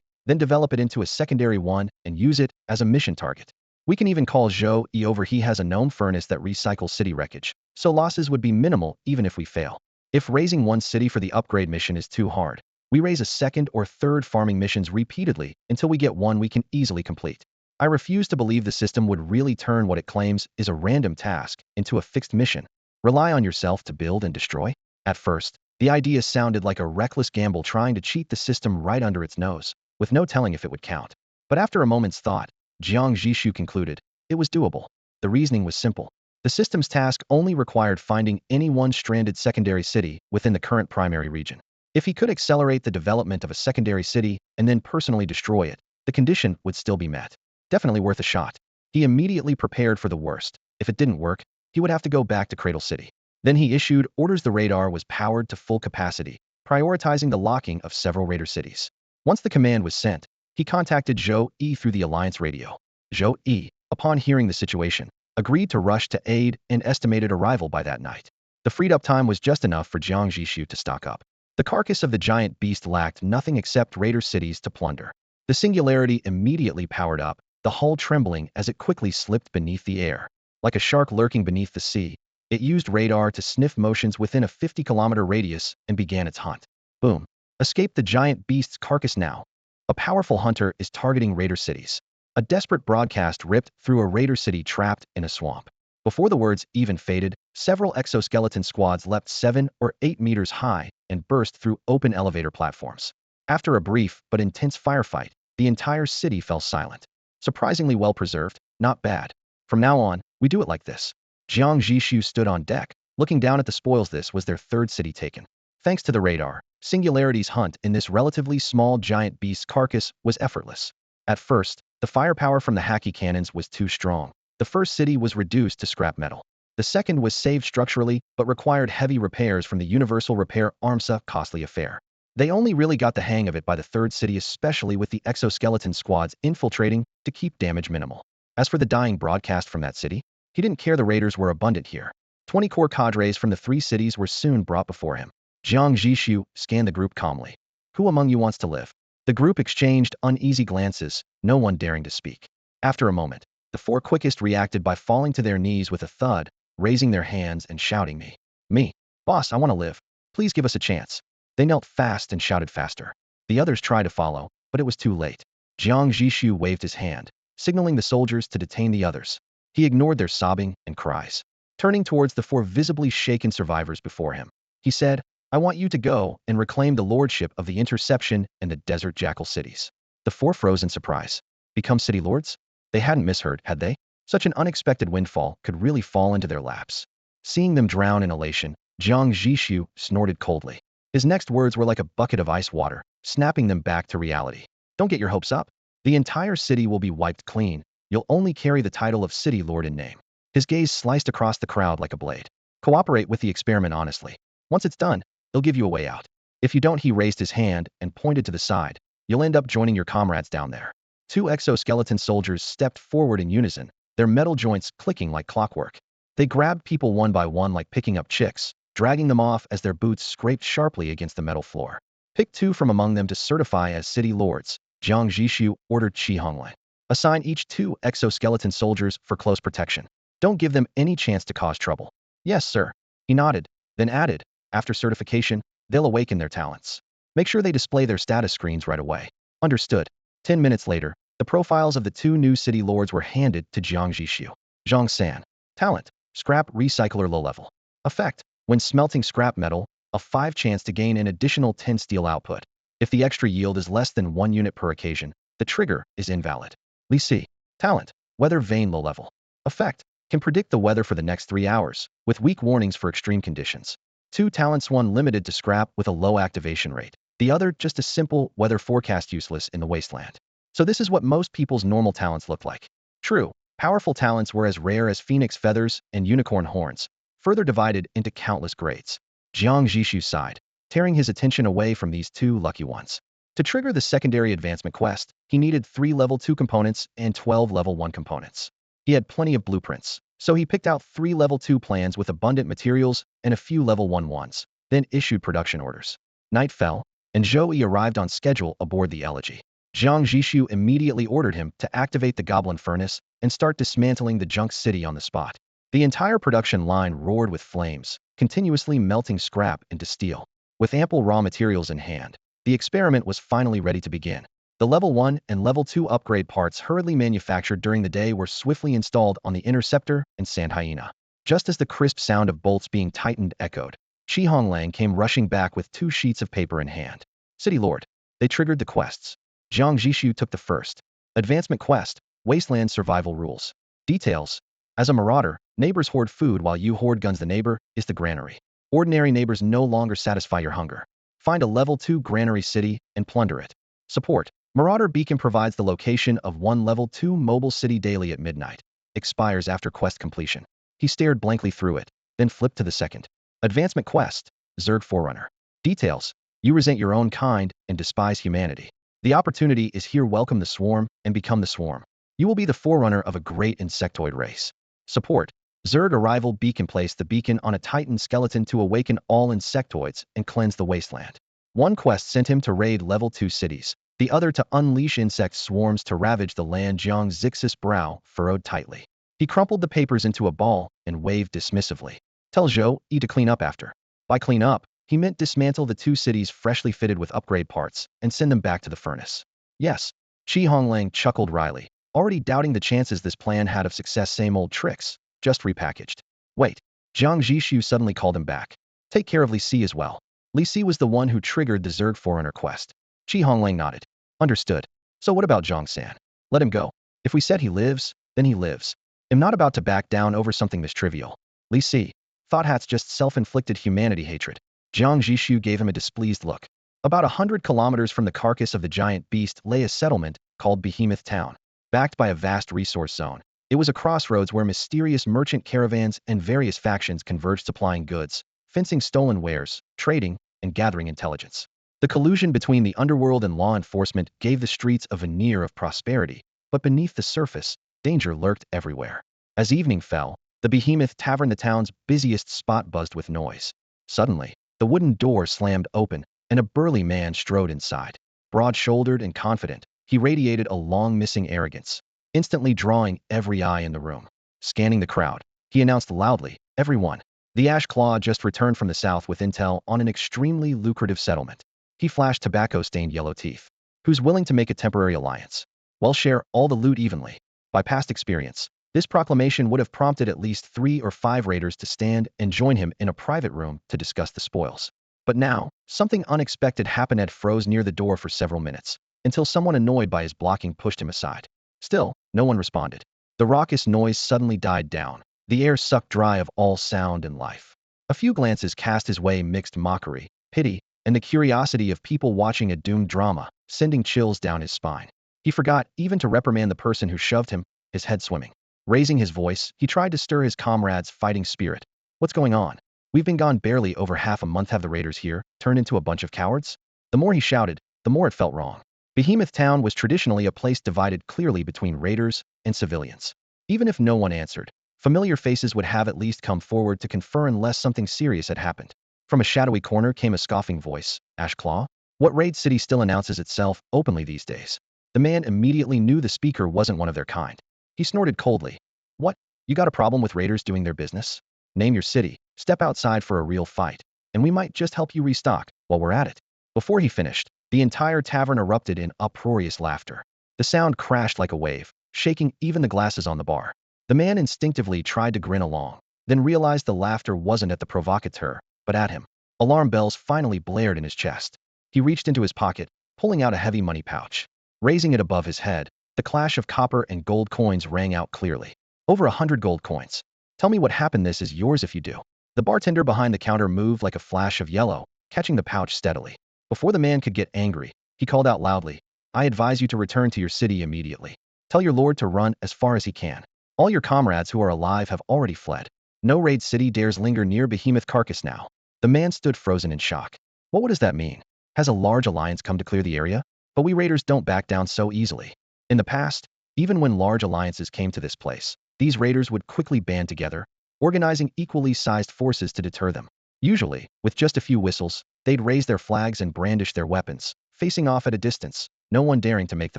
then develop it into a secondary one and use it as a mission target. We can even call Zhou Yi over. He has a gnome furnace that recycles city wreckage, so losses would be minimal even if we fail. If raising one city for the upgrade mission is too hard, we raise a second or third farming missions repeatedly until we get one we can easily complete. I refuse to believe the system would really turn what it claims is a random task into a fixed mission. Rely on yourself to build and destroy? At first, the idea sounded like a reckless gamble trying to cheat the system right under its nose, with no telling if it would count. But after a moment's thought, Jiang Zhixu concluded, it was doable. The reasoning was simple. The system's task only required finding any one stranded secondary city within the current primary region. If he could accelerate the development of a secondary city and then personally destroy it, the condition would still be met. Definitely worth a shot. He immediately prepared for the worst. If it didn't work, he would have to go back to Cradle City. Then he issued orders. The radar was powered to full capacity, prioritizing the locking of several raider cities. Once the command was sent, he contacted Zhou Yi through the Alliance radio. Zhou Yi, upon hearing the situation, agreed to rush to aid and estimated arrival by that night. The freed up time was just enough for Jiang Zhixu to stock up. The carcass of the giant beast lacked nothing except raider cities to plunder. The Singularity immediately powered up, the hull trembling as it quickly slipped beneath the air. Like a shark lurking beneath the sea, it used radar to sniff motions within a 50-kilometer radius and began its hunt. Boom. Escape the giant beast's carcass now. A powerful hunter is targeting raider cities. A desperate broadcast ripped through a raider city trapped in a swamp. Before the words even faded, several exoskeleton squads leapt 7 or 8 meters high and burst through open elevator platforms. After a brief but intense firefight, the entire city fell silent. Surprisingly well preserved, not bad. From now on, we do it like this. Jiang Zhixu stood on deck, looking down at the spoils. This was their third city taken. Thanks to the radar, Singularity's hunt in this relatively small giant beast's carcass was effortless. At first, the firepower from the Haki cannons was too strong. The first city was reduced to scrap metal. The second was saved structurally, but required heavy repairs from the Universal Repair Arms, a costly affair. They only really got the hang of it by the third city, especially with the exoskeleton squads infiltrating to keep damage minimal. As for the dying broadcast from that city, he didn't care. The raiders were abundant here. 20 core cadres from the 3 cities were soon brought before him. Jiang Zhixu scanned the group calmly. Who among you wants to live? The group exchanged uneasy glances, no one daring to speak. After a moment, the 4 quickest reacted by falling to their knees with a thud, raising their hands and shouting, Me. Boss, I want to live. Please give us a chance. They knelt fast and shouted faster. The others tried to follow, but it was too late. Jiang Zhixu waved his hand, signaling the soldiers to detain the others. He ignored their sobbing and cries. Turning towards the 4 visibly shaken survivors before him, he said, I want you to go and reclaim the lordship of the Interception and the Desert Jackal cities. The 4 froze in surprise. Become city lords? They hadn't misheard, had they? Such an unexpected windfall could really fall into their laps. Seeing them drown in elation, Jiang Zhixu snorted coldly. His next words were like a bucket of ice water, snapping them back to reality. Don't get your hopes up. The entire city will be wiped clean. You'll only carry the title of City Lord in name. His gaze sliced across the crowd like a blade. Cooperate with the experiment honestly. Once it's done, he'll give you a way out. If you don't, he raised his hand and pointed to the side. You'll end up joining your comrades down there. Two exoskeleton soldiers stepped forward in unison, their metal joints clicking like clockwork. They grabbed people one by one like picking up chicks, dragging them off as their boots scraped sharply against the metal floor. Pick two from among them to certify as city lords, Jiang Zhixu ordered Qi Honglan. Assign each two exoskeleton soldiers for close protection. Don't give them any chance to cause trouble. Yes, sir. He nodded, then added, after certification, they'll awaken their talents. Make sure they display their status screens right away. Understood. 10 minutes later, the profiles of the two new city lords were handed to Jiang Zhixu. Zhang San. Talent. Scrap recycler low level. Effect. When smelting scrap metal, a 5 chance to gain an additional 10 steel output. If the extra yield is less than 1 unit per occasion, the trigger is invalid. Li Si. Talent. Weather vane low level. Effect. Can predict the weather for the next 3 hours, with weak warnings for extreme conditions. 2 talents, one limited to scrap with a low activation rate. The other just a simple weather forecast useless in the wasteland. So this is what most people's normal talents look like. True, powerful talents were as rare as phoenix feathers and unicorn horns, further divided into countless grades. Jiang Zhixu sighed, tearing his attention away from these two lucky ones. To trigger the secondary advancement quest, he needed 3 level 2 components and 12 level 1 components. He had plenty of blueprints, so he picked out 3 level 2 plans with abundant materials and a few level 1 ones, then issued production orders. Night fell, and Zhou Yi arrived on schedule aboard the Elegy. Jiang Zhixu immediately ordered him to activate the Goblin Furnace and start dismantling the junk city on the spot. The entire production line roared with flames, continuously melting scrap into steel. With ample raw materials in hand, the experiment was finally ready to begin. The Level 1 and Level 2 upgrade parts hurriedly manufactured during the day were swiftly installed on the Interceptor and Sand Hyena. Just as the crisp sound of bolts being tightened echoed, Qi Honglan came rushing back with 2 sheets of paper in hand. City Lord. They triggered the quests. Jiang Zhixu took the first. Advancement quest, Wasteland Survival Rules. Details. As a marauder, neighbors hoard food while you hoard guns. The neighbor is the granary. Ordinary neighbors no longer satisfy your hunger. Find a Level 2 granary city and plunder it. Support. Marauder Beacon provides the location of one Level 2 mobile city daily at midnight. Expires after quest completion. He stared blankly through it, then flipped to the second. Advancement quest, Zerg Forerunner. Details. You resent your own kind and despise humanity. The opportunity is here. Welcome the swarm and become the swarm. You will be the forerunner of a great insectoid race. Support. Zerg Arrival Beacon. Place the beacon on a Titan skeleton to awaken all insectoids and cleanse the wasteland. One quest sent him to raid Level 2 cities, the other to unleash insect swarms to ravage the land. Jiang Zhixu's brow furrowed tightly. He crumpled the papers into a ball and waved dismissively. Tell Zhou Yi to clean up after. By clean up, he meant dismantle the 2 cities freshly fitted with upgrade parts and send them back to the furnace. Yes. Qi Honglan chuckled wryly, already doubting the chances this plan had of success. Same old tricks, just repackaged. Wait. Jiang Zhixu suddenly called him back. Take care of Li Si as well. Li Si was the one who triggered the Zerg Forerunner quest. Qi Honglan nodded. Understood. So what about Zhang San? Let him go. If we said he lives, then he lives. I'm not about to back down over something this trivial. Li Si. Thought hat's just self-inflicted humanity hatred. Jiang Zhixu gave him a displeased look. About 100 kilometers from the carcass of the giant beast lay a settlement called Behemoth Town, backed by a vast resource zone. It was a crossroads where mysterious merchant caravans and various factions converged, supplying goods, fencing stolen wares, trading, and gathering intelligence. The collusion between the underworld and law enforcement gave the streets a veneer of prosperity, but beneath the surface, danger lurked everywhere. As evening fell, the Behemoth Tavern, the town's busiest spot, buzzed with noise. Suddenly, the wooden door slammed open, and a burly man strode inside. Broad-shouldered and confident, he radiated a long-missing arrogance, instantly drawing every eye in the room. Scanning the crowd, he announced loudly, "Everyone, the Ash Claw just returned from the south with intel on an extremely lucrative settlement." He flashed tobacco-stained yellow teeth. "Who's willing to make a temporary alliance? Well, share all the loot evenly." By past experience, this proclamation would have prompted at least 3 or 5 raiders to stand and join him in a private room to discuss the spoils. But now, something unexpected happened. Ed froze near the door for several minutes, until someone annoyed by his blocking pushed him aside. Still, no one responded. The raucous noise suddenly died down, the air sucked dry of all sound and life. A few glances cast his way mixed mockery, pity, and the curiosity of people watching a doomed drama, sending chills down his spine. He forgot even to reprimand the person who shoved him, his head swimming. Raising his voice, he tried to stir his comrades' fighting spirit. "What's going on? We've been gone barely over half a month. Have the raiders here turned into a bunch of cowards? The more he shouted, the more it felt wrong. Behemoth Town was traditionally a place divided clearly between raiders and civilians. Even if no one answered, familiar faces would have at least come forward to confer unless something serious had happened. From a shadowy corner came a scoffing voice. Ashclaw? What raid city still announces itself openly these days? The man immediately knew the speaker wasn't one of their kind. He snorted coldly. What? You got a problem with raiders doing their business? Name your city, step outside for a real fight, and we might just help you restock while we're at it. Before he finished, the entire tavern erupted in uproarious laughter. The sound crashed like a wave, shaking even the glasses on the bar. The man instinctively tried to grin along, then realized the laughter wasn't at the provocateur, but at him. Alarm bells finally blared in his chest. He reached into his pocket, pulling out a heavy money pouch. Raising it above his head, the clash of copper and gold coins rang out clearly. Over 100 gold coins. Tell me what happened. This is yours if you do. The bartender behind the counter moved like a flash of yellow, catching the pouch steadily. Before the man could get angry, he called out loudly, I advise you to return to your city immediately. Tell your lord to run as far as he can. All your comrades who are alive have already fled. No raid city dares linger near Behemoth Carcass now. The man stood frozen in shock. What does that mean? Has a large alliance come to clear the area? But we raiders don't back down so easily. In the past, even when large alliances came to this place, these raiders would quickly band together, organizing equally sized forces to deter them. Usually, with just a few whistles, they'd raise their flags and brandish their weapons, facing off at a distance, no one daring to make the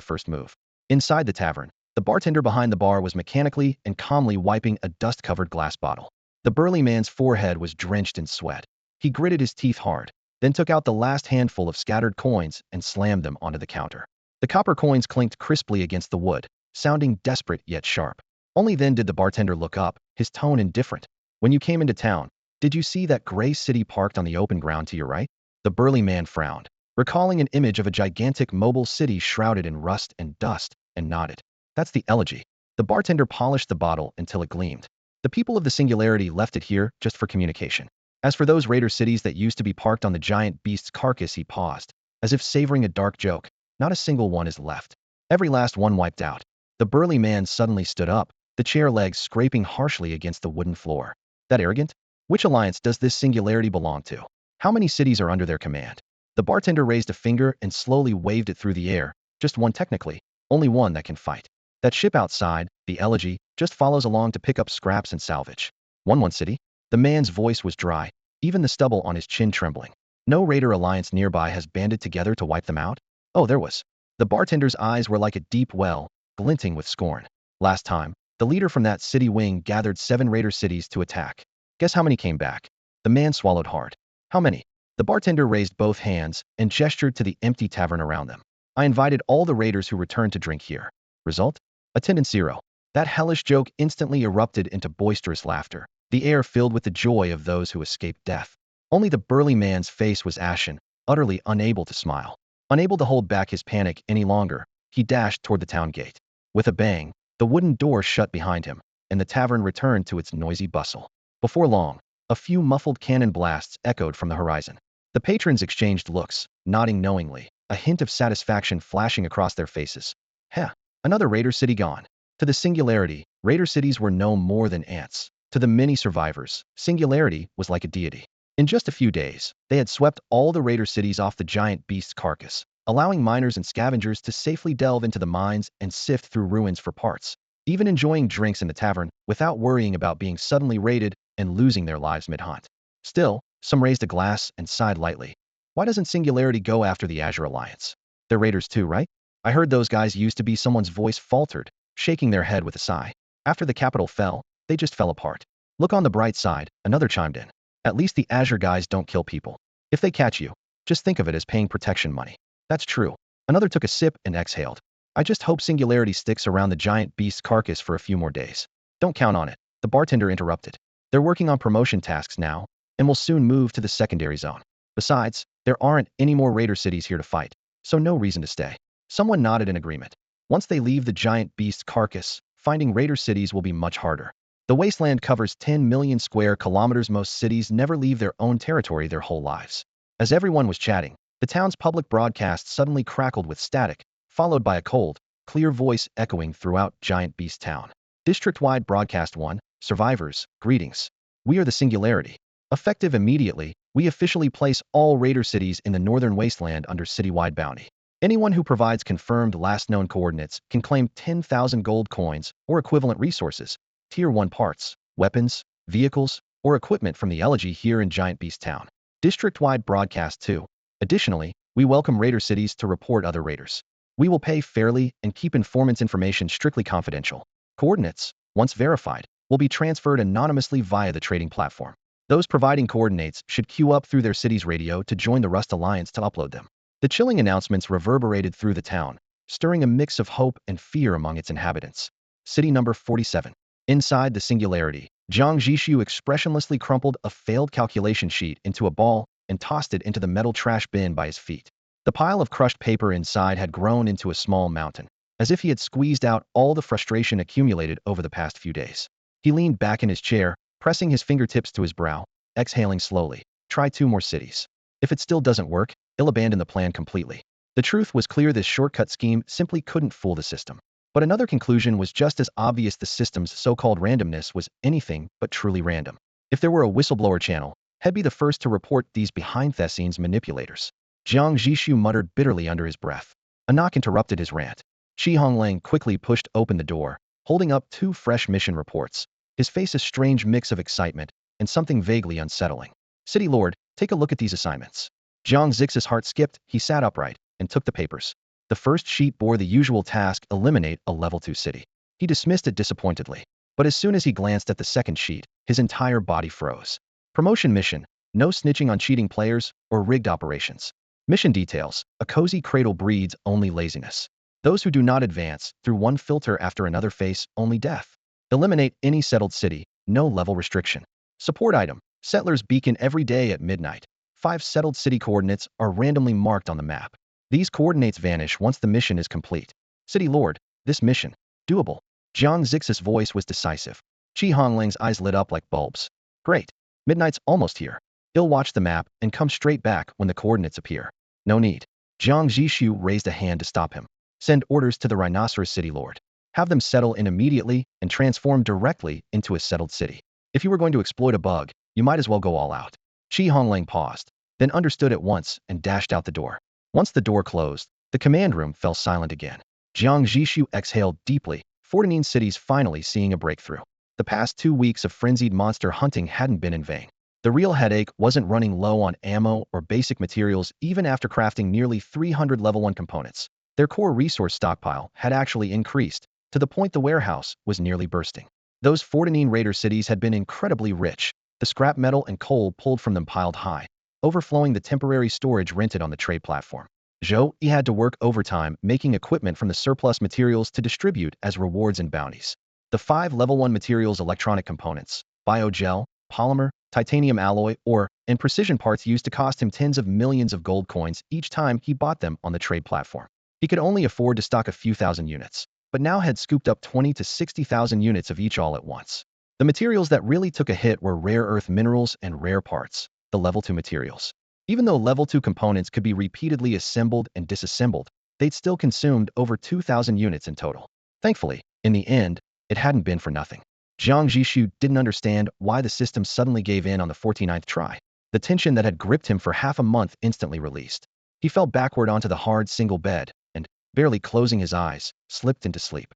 first move. Inside the tavern, the bartender behind the bar was mechanically and calmly wiping a dust-covered glass bottle. The burly man's forehead was drenched in sweat. He gritted his teeth hard, then took out the last handful of scattered coins and slammed them onto the counter. The copper coins clinked crisply against the wood, sounding desperate yet sharp. Only then did the bartender look up, his tone indifferent. When you came into town, did you see that gray city parked on the open ground to your right? The burly man frowned, recalling an image of a gigantic mobile city shrouded in rust and dust, and nodded. That's the elegy. The bartender polished the bottle until it gleamed. The people of the Singularity left it here just for communication. As for those raider cities that used to be parked on the giant beast's carcass, he paused, as if savoring a dark joke. Not a single one is left. Every last one wiped out. The burly man suddenly stood up, the chair legs scraping harshly against the wooden floor. That arrogant? Which alliance does this Singularity belong to? How many cities are under their command? The bartender raised a finger and slowly waved it through the air. Just one technically, only one that can fight. That ship outside, the elegy, just follows along to pick up scraps and salvage. One city? The man's voice was dry, even the stubble on his chin trembling. No raider alliance nearby has banded together to wipe them out? Oh, there was. The bartender's eyes were like a deep well, glinting with scorn. Last time, the leader from that city wing gathered 7 raider cities to attack. Guess how many came back? The man swallowed hard. How many? The bartender raised both hands and gestured to the empty tavern around them. I invited all the raiders who returned to drink here. Result? Attendance 0. That hellish joke instantly erupted into boisterous laughter, the air filled with the joy of those who escaped death. Only the burly man's face was ashen, utterly unable to smile. Unable to hold back his panic any longer, he dashed toward the town gate. With a bang, the wooden door shut behind him, and the tavern returned to its noisy bustle. Before long, a few muffled cannon blasts echoed from the horizon. The patrons exchanged looks, nodding knowingly, a hint of satisfaction flashing across their faces. Heh, another raider city gone. To the Singularity, raider cities were no more than ants. To the many survivors, Singularity was like a deity. In just a few days, they had swept all the raider cities off the giant beast's carcass, allowing miners and scavengers to safely delve into the mines and sift through ruins for parts, even enjoying drinks in the tavern without worrying about being suddenly raided and losing their lives mid-hunt. Still, some raised a glass and sighed lightly. Why doesn't Singularity go after the Azure Alliance? They're raiders too, right? I heard those guys used to be. Someone's voice faltered, shaking their head with a sigh. After the capital fell, they just fell apart. Look on the bright side, another chimed in. At least the Azure guys don't kill people. If they catch you, just think of it as paying protection money. That's true. Another took a sip and exhaled. I just hope Singularity sticks around the giant beast's carcass for a few more days. Don't count on it, the bartender interrupted. They're working on promotion tasks now, and will soon move to the secondary zone. Besides, there aren't any more raider cities here to fight, so no reason to stay. Someone nodded in agreement. Once they leave the giant beast's carcass, finding raider cities will be much harder. The wasteland covers 10 million square kilometers. Most cities never leave their own territory their whole lives. As everyone was chatting, the town's public broadcast suddenly crackled with static, followed by a cold, clear voice echoing throughout Giant Beast Town. District-wide broadcast 1, survivors, greetings. We are the Singularity. Effective immediately, we officially place all raider cities in the northern wasteland under citywide bounty. Anyone who provides confirmed last known coordinates can claim 10,000 gold coins or equivalent resources, Tier 1 parts, weapons, vehicles, or equipment from the elegy here in Giant Beast Town. District-wide broadcast too. Additionally, we welcome raider cities to report other raiders. We will pay fairly and keep informants' information strictly confidential. Coordinates, once verified, will be transferred anonymously via the trading platform. Those providing coordinates should queue up through their city's radio to join the Rust Alliance to upload them. The chilling announcements reverberated through the town, stirring a mix of hope and fear among its inhabitants. City number 47. Inside the singularity, Jiang Zhixu expressionlessly crumpled a failed calculation sheet into a ball and tossed it into the metal trash bin by his feet. The pile of crushed paper inside had grown into a small mountain, as if he had squeezed out all the frustration accumulated over the past few days. He leaned back in his chair, pressing his fingertips to his brow, exhaling slowly. Try 2 more cities. If it still doesn't work, he'll abandon the plan completely. The truth was clear: this shortcut scheme simply couldn't fool the system. But another conclusion was just as obvious: the system's so-called randomness was anything but truly random. If there were a whistleblower channel, he'd be the first to report these behind-the-scenes manipulators. Jiang Zhixu muttered bitterly under his breath. A knock interrupted his rant. Shi Honglang quickly pushed open the door, holding up 2 fresh mission reports, his face a strange mix of excitement and something vaguely unsettling. City Lord, take a look at these assignments. Jiang Zhixu's heart skipped. He sat upright and took the papers. The first sheet bore the usual task: eliminate a level 2 city. He dismissed it disappointedly. But as soon as he glanced at the second sheet, his entire body froze. Promotion mission: no snitching on cheating players or rigged operations. Mission details: a cozy cradle breeds only laziness. Those who do not advance through one filter after another face only death. Eliminate any settled city, no level restriction. Support item: settlers beacon every day at midnight. 5 settled city coordinates are randomly marked on the map. These coordinates vanish once the mission is complete. City Lord, this mission, doable. Jiang Zhixu's voice was decisive. Shi Honglang's eyes lit up like bulbs. Great. Midnight's almost here. He'll watch the map and come straight back when the coordinates appear. No need. Jiang Zhixu raised a hand to stop him. Send orders to the Rhinoceros City Lord. Have them settle in immediately and transform directly into a settled city. If you were going to exploit a bug, you might as well go all out. Shi Honglang paused, then understood at once and dashed out the door. Once the door closed, the command room fell silent again. Jiang Zhixu exhaled deeply, 14 cities finally seeing a breakthrough. The past 2 weeks of frenzied monster hunting hadn't been in vain. The real headache wasn't running low on ammo or basic materials even after crafting nearly 300 level 1 components. Their core resource stockpile had actually increased, to the point the warehouse was nearly bursting. Those 14 raider cities had been incredibly rich, the scrap metal and coal pulled from them piled high, overflowing the temporary storage rented on the trade platform. He had to work overtime making equipment from the surplus materials to distribute as rewards and bounties. The 5 level 1 materials: electronic components, biogel, polymer, titanium alloy, ore, and precision parts used to cost him tens of millions of gold coins each time he bought them on the trade platform. He could only afford to stock a few thousand units, but now had scooped up 20 to 60,000 units of each all at once. The materials that really took a hit were rare earth minerals and rare parts, the level 2 materials. Even though level 2 components could be repeatedly assembled and disassembled, they'd still consumed over 2,000 units in total. Thankfully, in the end, it hadn't been for nothing. Jiang Zhixu didn't understand why the system suddenly gave in on the 49th try. The tension that had gripped him for half a month instantly released. He fell backward onto the hard single bed and, barely closing his eyes, slipped into sleep.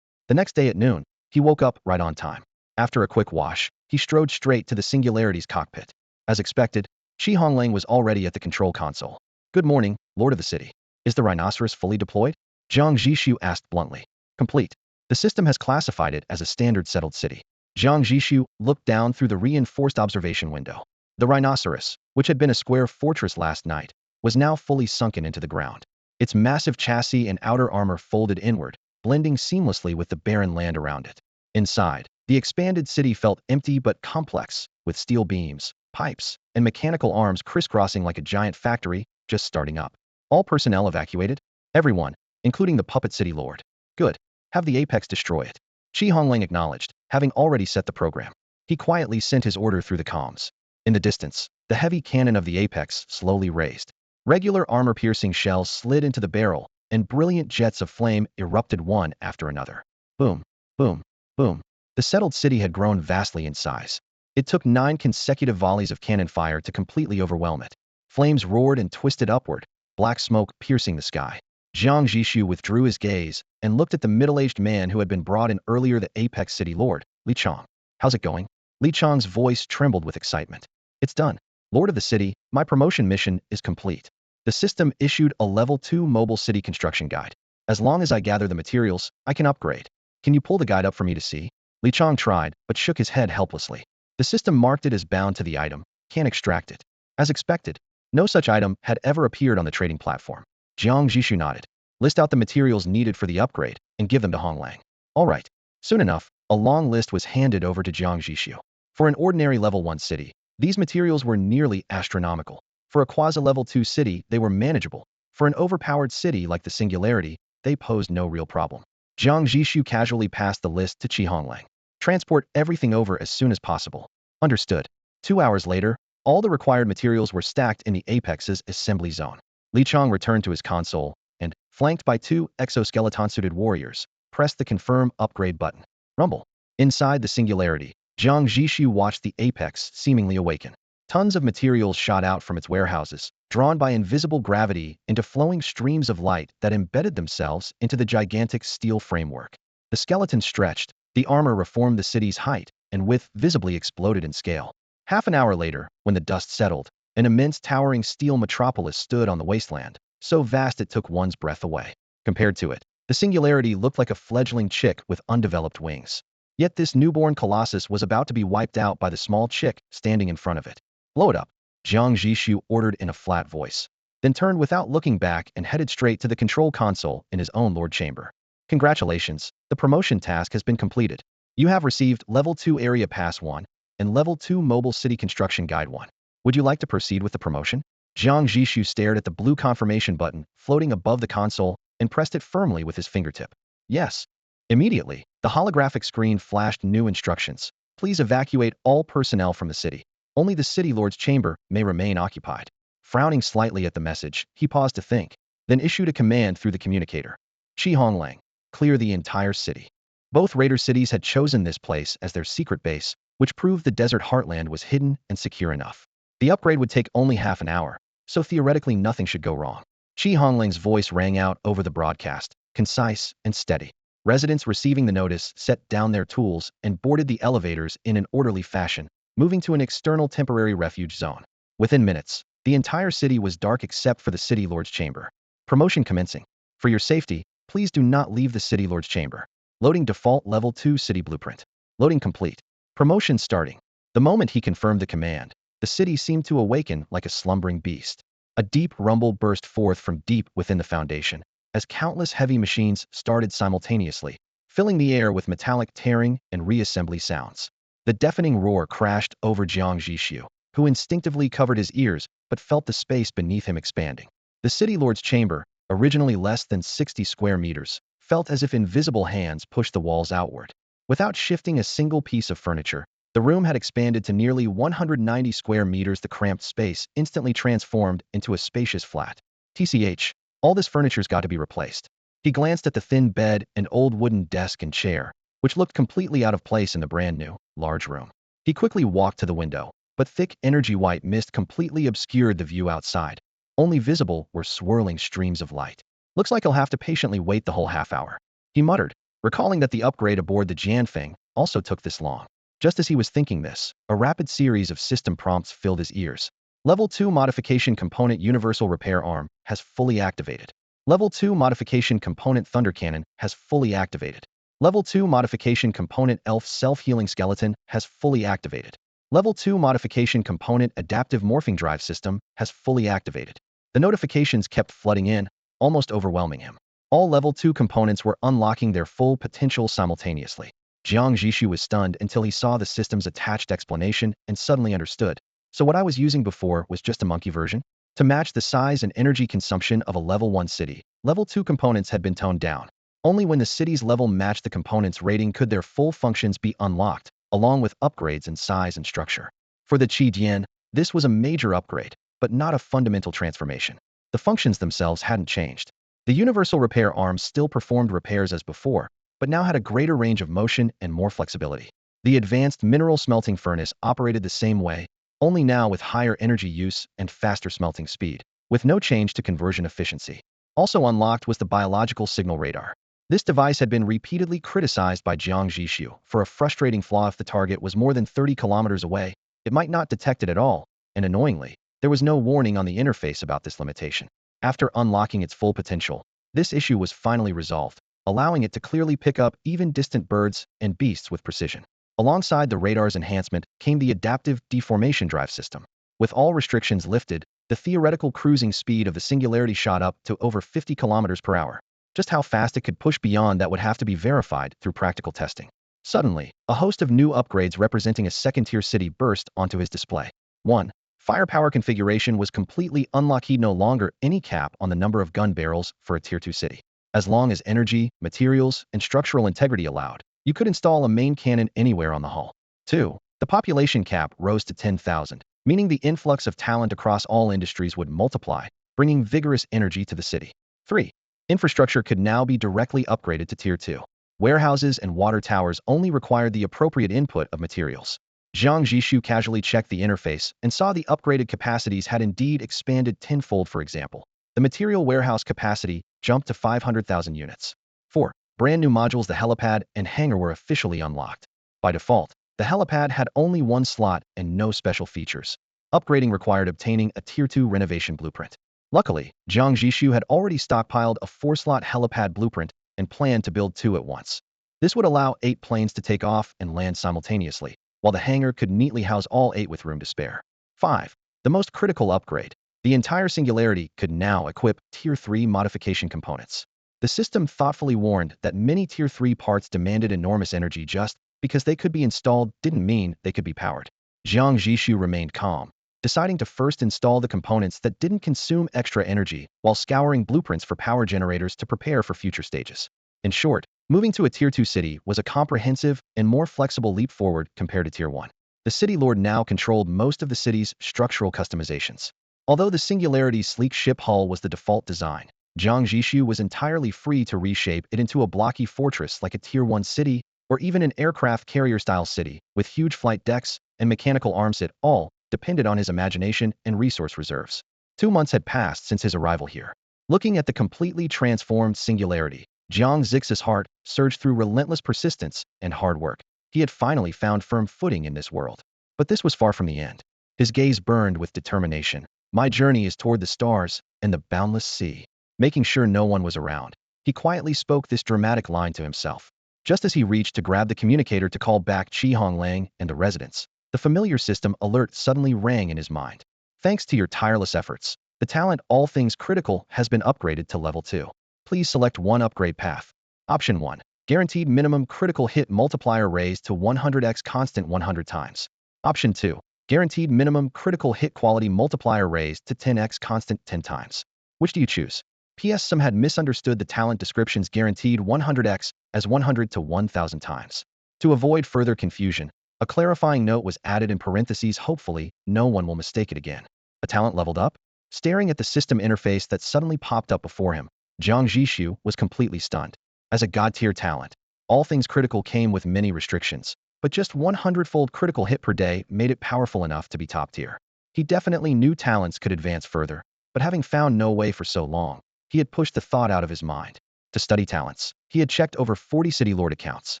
The next day at noon, he woke up right on time. After a quick wash, he strode straight to the Singularity's cockpit. As expected, Shi Honglang was already at the control console. Good morning, Lord of the City. Is the Rhinoceros fully deployed? Jiang Zhixu asked bluntly. Complete. The system has classified it as a standard settled city. Jiang Zhixu looked down through the reinforced observation window. The Rhinoceros, which had been a square fortress last night, was now fully sunken into the ground. Its massive chassis and outer armor folded inward, blending seamlessly with the barren land around it. Inside, the expanded city felt empty but complex, with steel beams, pipes, and mechanical arms crisscrossing like a giant factory just starting up. All personnel evacuated? Everyone, including the puppet city lord. Good. Have the Apex destroy it. Shi Honglang acknowledged, having already set the program. He quietly sent his order through the comms. In the distance, the heavy cannon of the Apex slowly raised. Regular armor-piercing shells slid into the barrel, and brilliant jets of flame erupted one after another. Boom, boom, boom. The settled city had grown vastly in size. It took 9 consecutive volleys of cannon fire to completely overwhelm it. Flames roared and twisted upward, black smoke piercing the sky. Jiang Zhixu withdrew his gaze and looked at the middle-aged man who had been brought in earlier, the Apex City Lord, Li Chang. How's it going? Li Chang's voice trembled with excitement. It's done. Lord of the city, my promotion mission is complete. The system issued a level 2 mobile city construction guide. As long as I gather the materials, I can upgrade. Can you pull the guide up for me to see? Li Chang tried, but shook his head helplessly. The system marked it as bound to the item. Can't extract it. As expected, no such item had ever appeared on the trading platform. Jiang Zhixu nodded. List out the materials needed for the upgrade and give them to Honglang. All right. Soon enough, a long list was handed over to Jiang Zhixu. For an ordinary level 1 city, these materials were nearly astronomical. For a quasi-level 2 city, they were manageable. For an overpowered city like the Singularity, they posed no real problem. Jiang Zhixu casually passed the list to Qi Honglang. Transport everything over as soon as possible. Understood. 2 hours later, all the required materials were stacked in the Apex's assembly zone. Li Chang returned to his console and, flanked by 2 exoskeleton-suited warriors, pressed the confirm upgrade button. Rumble. Inside the Singularity, Jiang Zhixu watched the Apex seemingly awaken. Tons of materials shot out from its warehouses, drawn by invisible gravity into flowing streams of light that embedded themselves into the gigantic steel framework. The skeleton stretched, the armor reformed the city's height and width visibly exploded in scale. Half an hour later, when the dust settled, an immense towering steel metropolis stood on the wasteland, so vast it took one's breath away. Compared to it, the Singularity looked like a fledgling chick with undeveloped wings. Yet this newborn colossus was about to be wiped out by the small chick standing in front of it. Blow it up, Jiang Zhixu ordered in a flat voice, then turned without looking back and headed straight to the control console in his own lord chamber. Congratulations, the promotion task has been completed. You have received Level 2 Area Pass 1 and Level 2 Mobile City Construction Guide 1. Would you like to proceed with the promotion? Jiang Zhixu stared at the blue confirmation button floating above the console and pressed it firmly with his fingertip. Yes. Immediately, the holographic screen flashed new instructions. Please evacuate all personnel from the city. Only the City Lord's chamber may remain occupied. Frowning slightly at the message, he paused to think, then issued a command through the communicator. Qi Honglang, clear the entire city. Both raider cities had chosen this place as their secret base, which proved the desert heartland was hidden and secure enough. The upgrade would take only half an hour, so theoretically nothing should go wrong. Qi Honglang's voice rang out over the broadcast, concise and steady. Residents receiving the notice set down their tools and boarded the elevators in an orderly fashion, moving to an external temporary refuge zone. Within minutes, the entire city was dark except for the City Lord's chamber. Promotion commencing. For your safety, please do not leave the City Lord's chamber. Loading default Level 2 city blueprint. Loading complete. Promotion starting. The moment he confirmed the command, the city seemed to awaken like a slumbering beast. A deep rumble burst forth from deep within the foundation, as countless heavy machines started simultaneously, filling the air with metallic tearing and reassembly sounds. The deafening roar crashed over Jiang Zhixu, who instinctively covered his ears but felt the space beneath him expanding. The City Lord's chamber, originally less than 60 square meters, felt as if invisible hands pushed the walls outward. Without shifting a single piece of furniture, the room had expanded to nearly 190 square meters. The cramped space instantly transformed into a spacious flat. TCH, all this furniture's got to be replaced. He glanced at the thin bed and old wooden desk and chair, which looked completely out of place in the brand-new, large room. He quickly walked to the window, but thick energy-white mist completely obscured the view outside. Only visible were swirling streams of light. Looks like he'll have to patiently wait the whole half hour, he muttered, recalling that the upgrade aboard the Jianfeng also took this long. Just as he was thinking this, a rapid series of system prompts filled his ears. Level 2 Modification Component Universal Repair Arm has fully activated. Level 2 Modification Component Thunder Cannon has fully activated. Level 2 Modification Component Elf Self-Healing Skeleton has fully activated. Level 2 Modification Component Adaptive Morphing Drive System has fully activated. The notifications kept flooding in, almost overwhelming him. All Level 2 components were unlocking their full potential simultaneously. Jiang Zhixu was stunned until he saw the system's attached explanation and suddenly understood. So what I was using before was just a monkey version? To match the size and energy consumption of a Level 1 city, Level 2 components had been toned down. Only when the city's level matched the component's rating could their full functions be unlocked, along with upgrades in size and structure. For the Qi, this was a major upgrade, but not a fundamental transformation. The functions themselves hadn't changed. The Universal Repair Arm still performed repairs as before, but now had a greater range of motion and more flexibility. The advanced mineral smelting furnace operated the same way, only now with higher energy use and faster smelting speed, with no change to conversion efficiency. Also unlocked was the biological signal radar. This device had been repeatedly criticized by Jiang Zhixu for a frustrating flaw. If the target was more than 30 kilometers away, it might not detect it at all, and annoyingly, there was no warning on the interface about this limitation. After unlocking its full potential, this issue was finally resolved, allowing it to clearly pick up even distant birds and beasts with precision. Alongside the radar's enhancement came the adaptive deformation drive system. With all restrictions lifted, the theoretical cruising speed of the Singularity shot up to over 50 kilometers per hour. Just how fast it could push beyond that would have to be verified through practical testing. Suddenly, a host of new upgrades representing a second-tier city burst onto his display. 1. Firepower configuration was completely unlocked. He no longer any cap on the number of gun barrels for a Tier 2 city. As long as energy, materials, and structural integrity allowed, you could install a main cannon anywhere on the hull. 2. The population cap rose to 10,000, meaning the influx of talent across all industries would multiply, bringing vigorous energy to the city. 3. Infrastructure could now be directly upgraded to Tier 2. Warehouses and water towers only required the appropriate input of materials. Jiang Zhixu casually checked the interface and saw the upgraded capacities had indeed expanded tenfold. For example, the material warehouse capacity jumped to 500,000 units. 4. Brand new modules. The helipad and hangar were officially unlocked. By default, the helipad had only one slot and no special features. Upgrading required obtaining a Tier 2 renovation blueprint. Luckily, Jiang Zhixu had already stockpiled a 4-slot helipad blueprint and planned to build 2 at once. This would allow 8 planes to take off and land simultaneously, while the hangar could neatly house all 8 with room to spare. 5. The most critical upgrade. The entire Singularity could now equip Tier 3 modification components. The system thoughtfully warned that many Tier 3 parts demanded enormous energy. Just because they could be installed didn't mean they could be powered. Jiang Zhixu remained calm, deciding to first install the components that didn't consume extra energy while scouring blueprints for power generators to prepare for future stages. In short, moving to a Tier 2 city was a comprehensive and more flexible leap forward compared to Tier 1. The City Lord now controlled most of the city's structural customizations. Although the Singularity's sleek ship hull was the default design, Jiang Zhixu was entirely free to reshape it into a blocky fortress like a Tier 1 city or even an aircraft carrier-style city with huge flight decks and mechanical arms. It all depended on his imagination and resource reserves. 2 months had passed since his arrival here. Looking at the completely transformed Singularity, Jiang Zhixu's heart surged through relentless persistence and hard work. He had finally found firm footing in this world. But this was far from the end. His gaze burned with determination. My journey is toward the stars and the boundless sea. Making sure no one was around, he quietly spoke this dramatic line to himself. Just as he reached to grab the communicator to call back Qihong Lang and the residents, the familiar system alert suddenly rang in his mind. Thanks to your tireless efforts, the talent All Things Critical has been upgraded to level 2. Please select one upgrade path. Option 1. Guaranteed minimum critical hit multiplier raised to 100x constant 100 times. Option 2. Guaranteed minimum critical hit quality multiplier raised to 10x constant 10 times. Which do you choose? P.S. Some had misunderstood the talent descriptions. Guaranteed 100x as 100 to 1000 times. To avoid further confusion, a clarifying note was added in parentheses. Hopefully, no one will mistake it again. A talent leveled up? Staring at the system interface that suddenly popped up before him, Jiang Zhixu was completely stunned. As a god-tier talent, All Things Critical came with many restrictions, but just 100-fold critical hit per day made it powerful enough to be top tier. He definitely knew talents could advance further, but having found no way for so long, he had pushed the thought out of his mind. To study talents, he had checked over 40 City Lord accounts.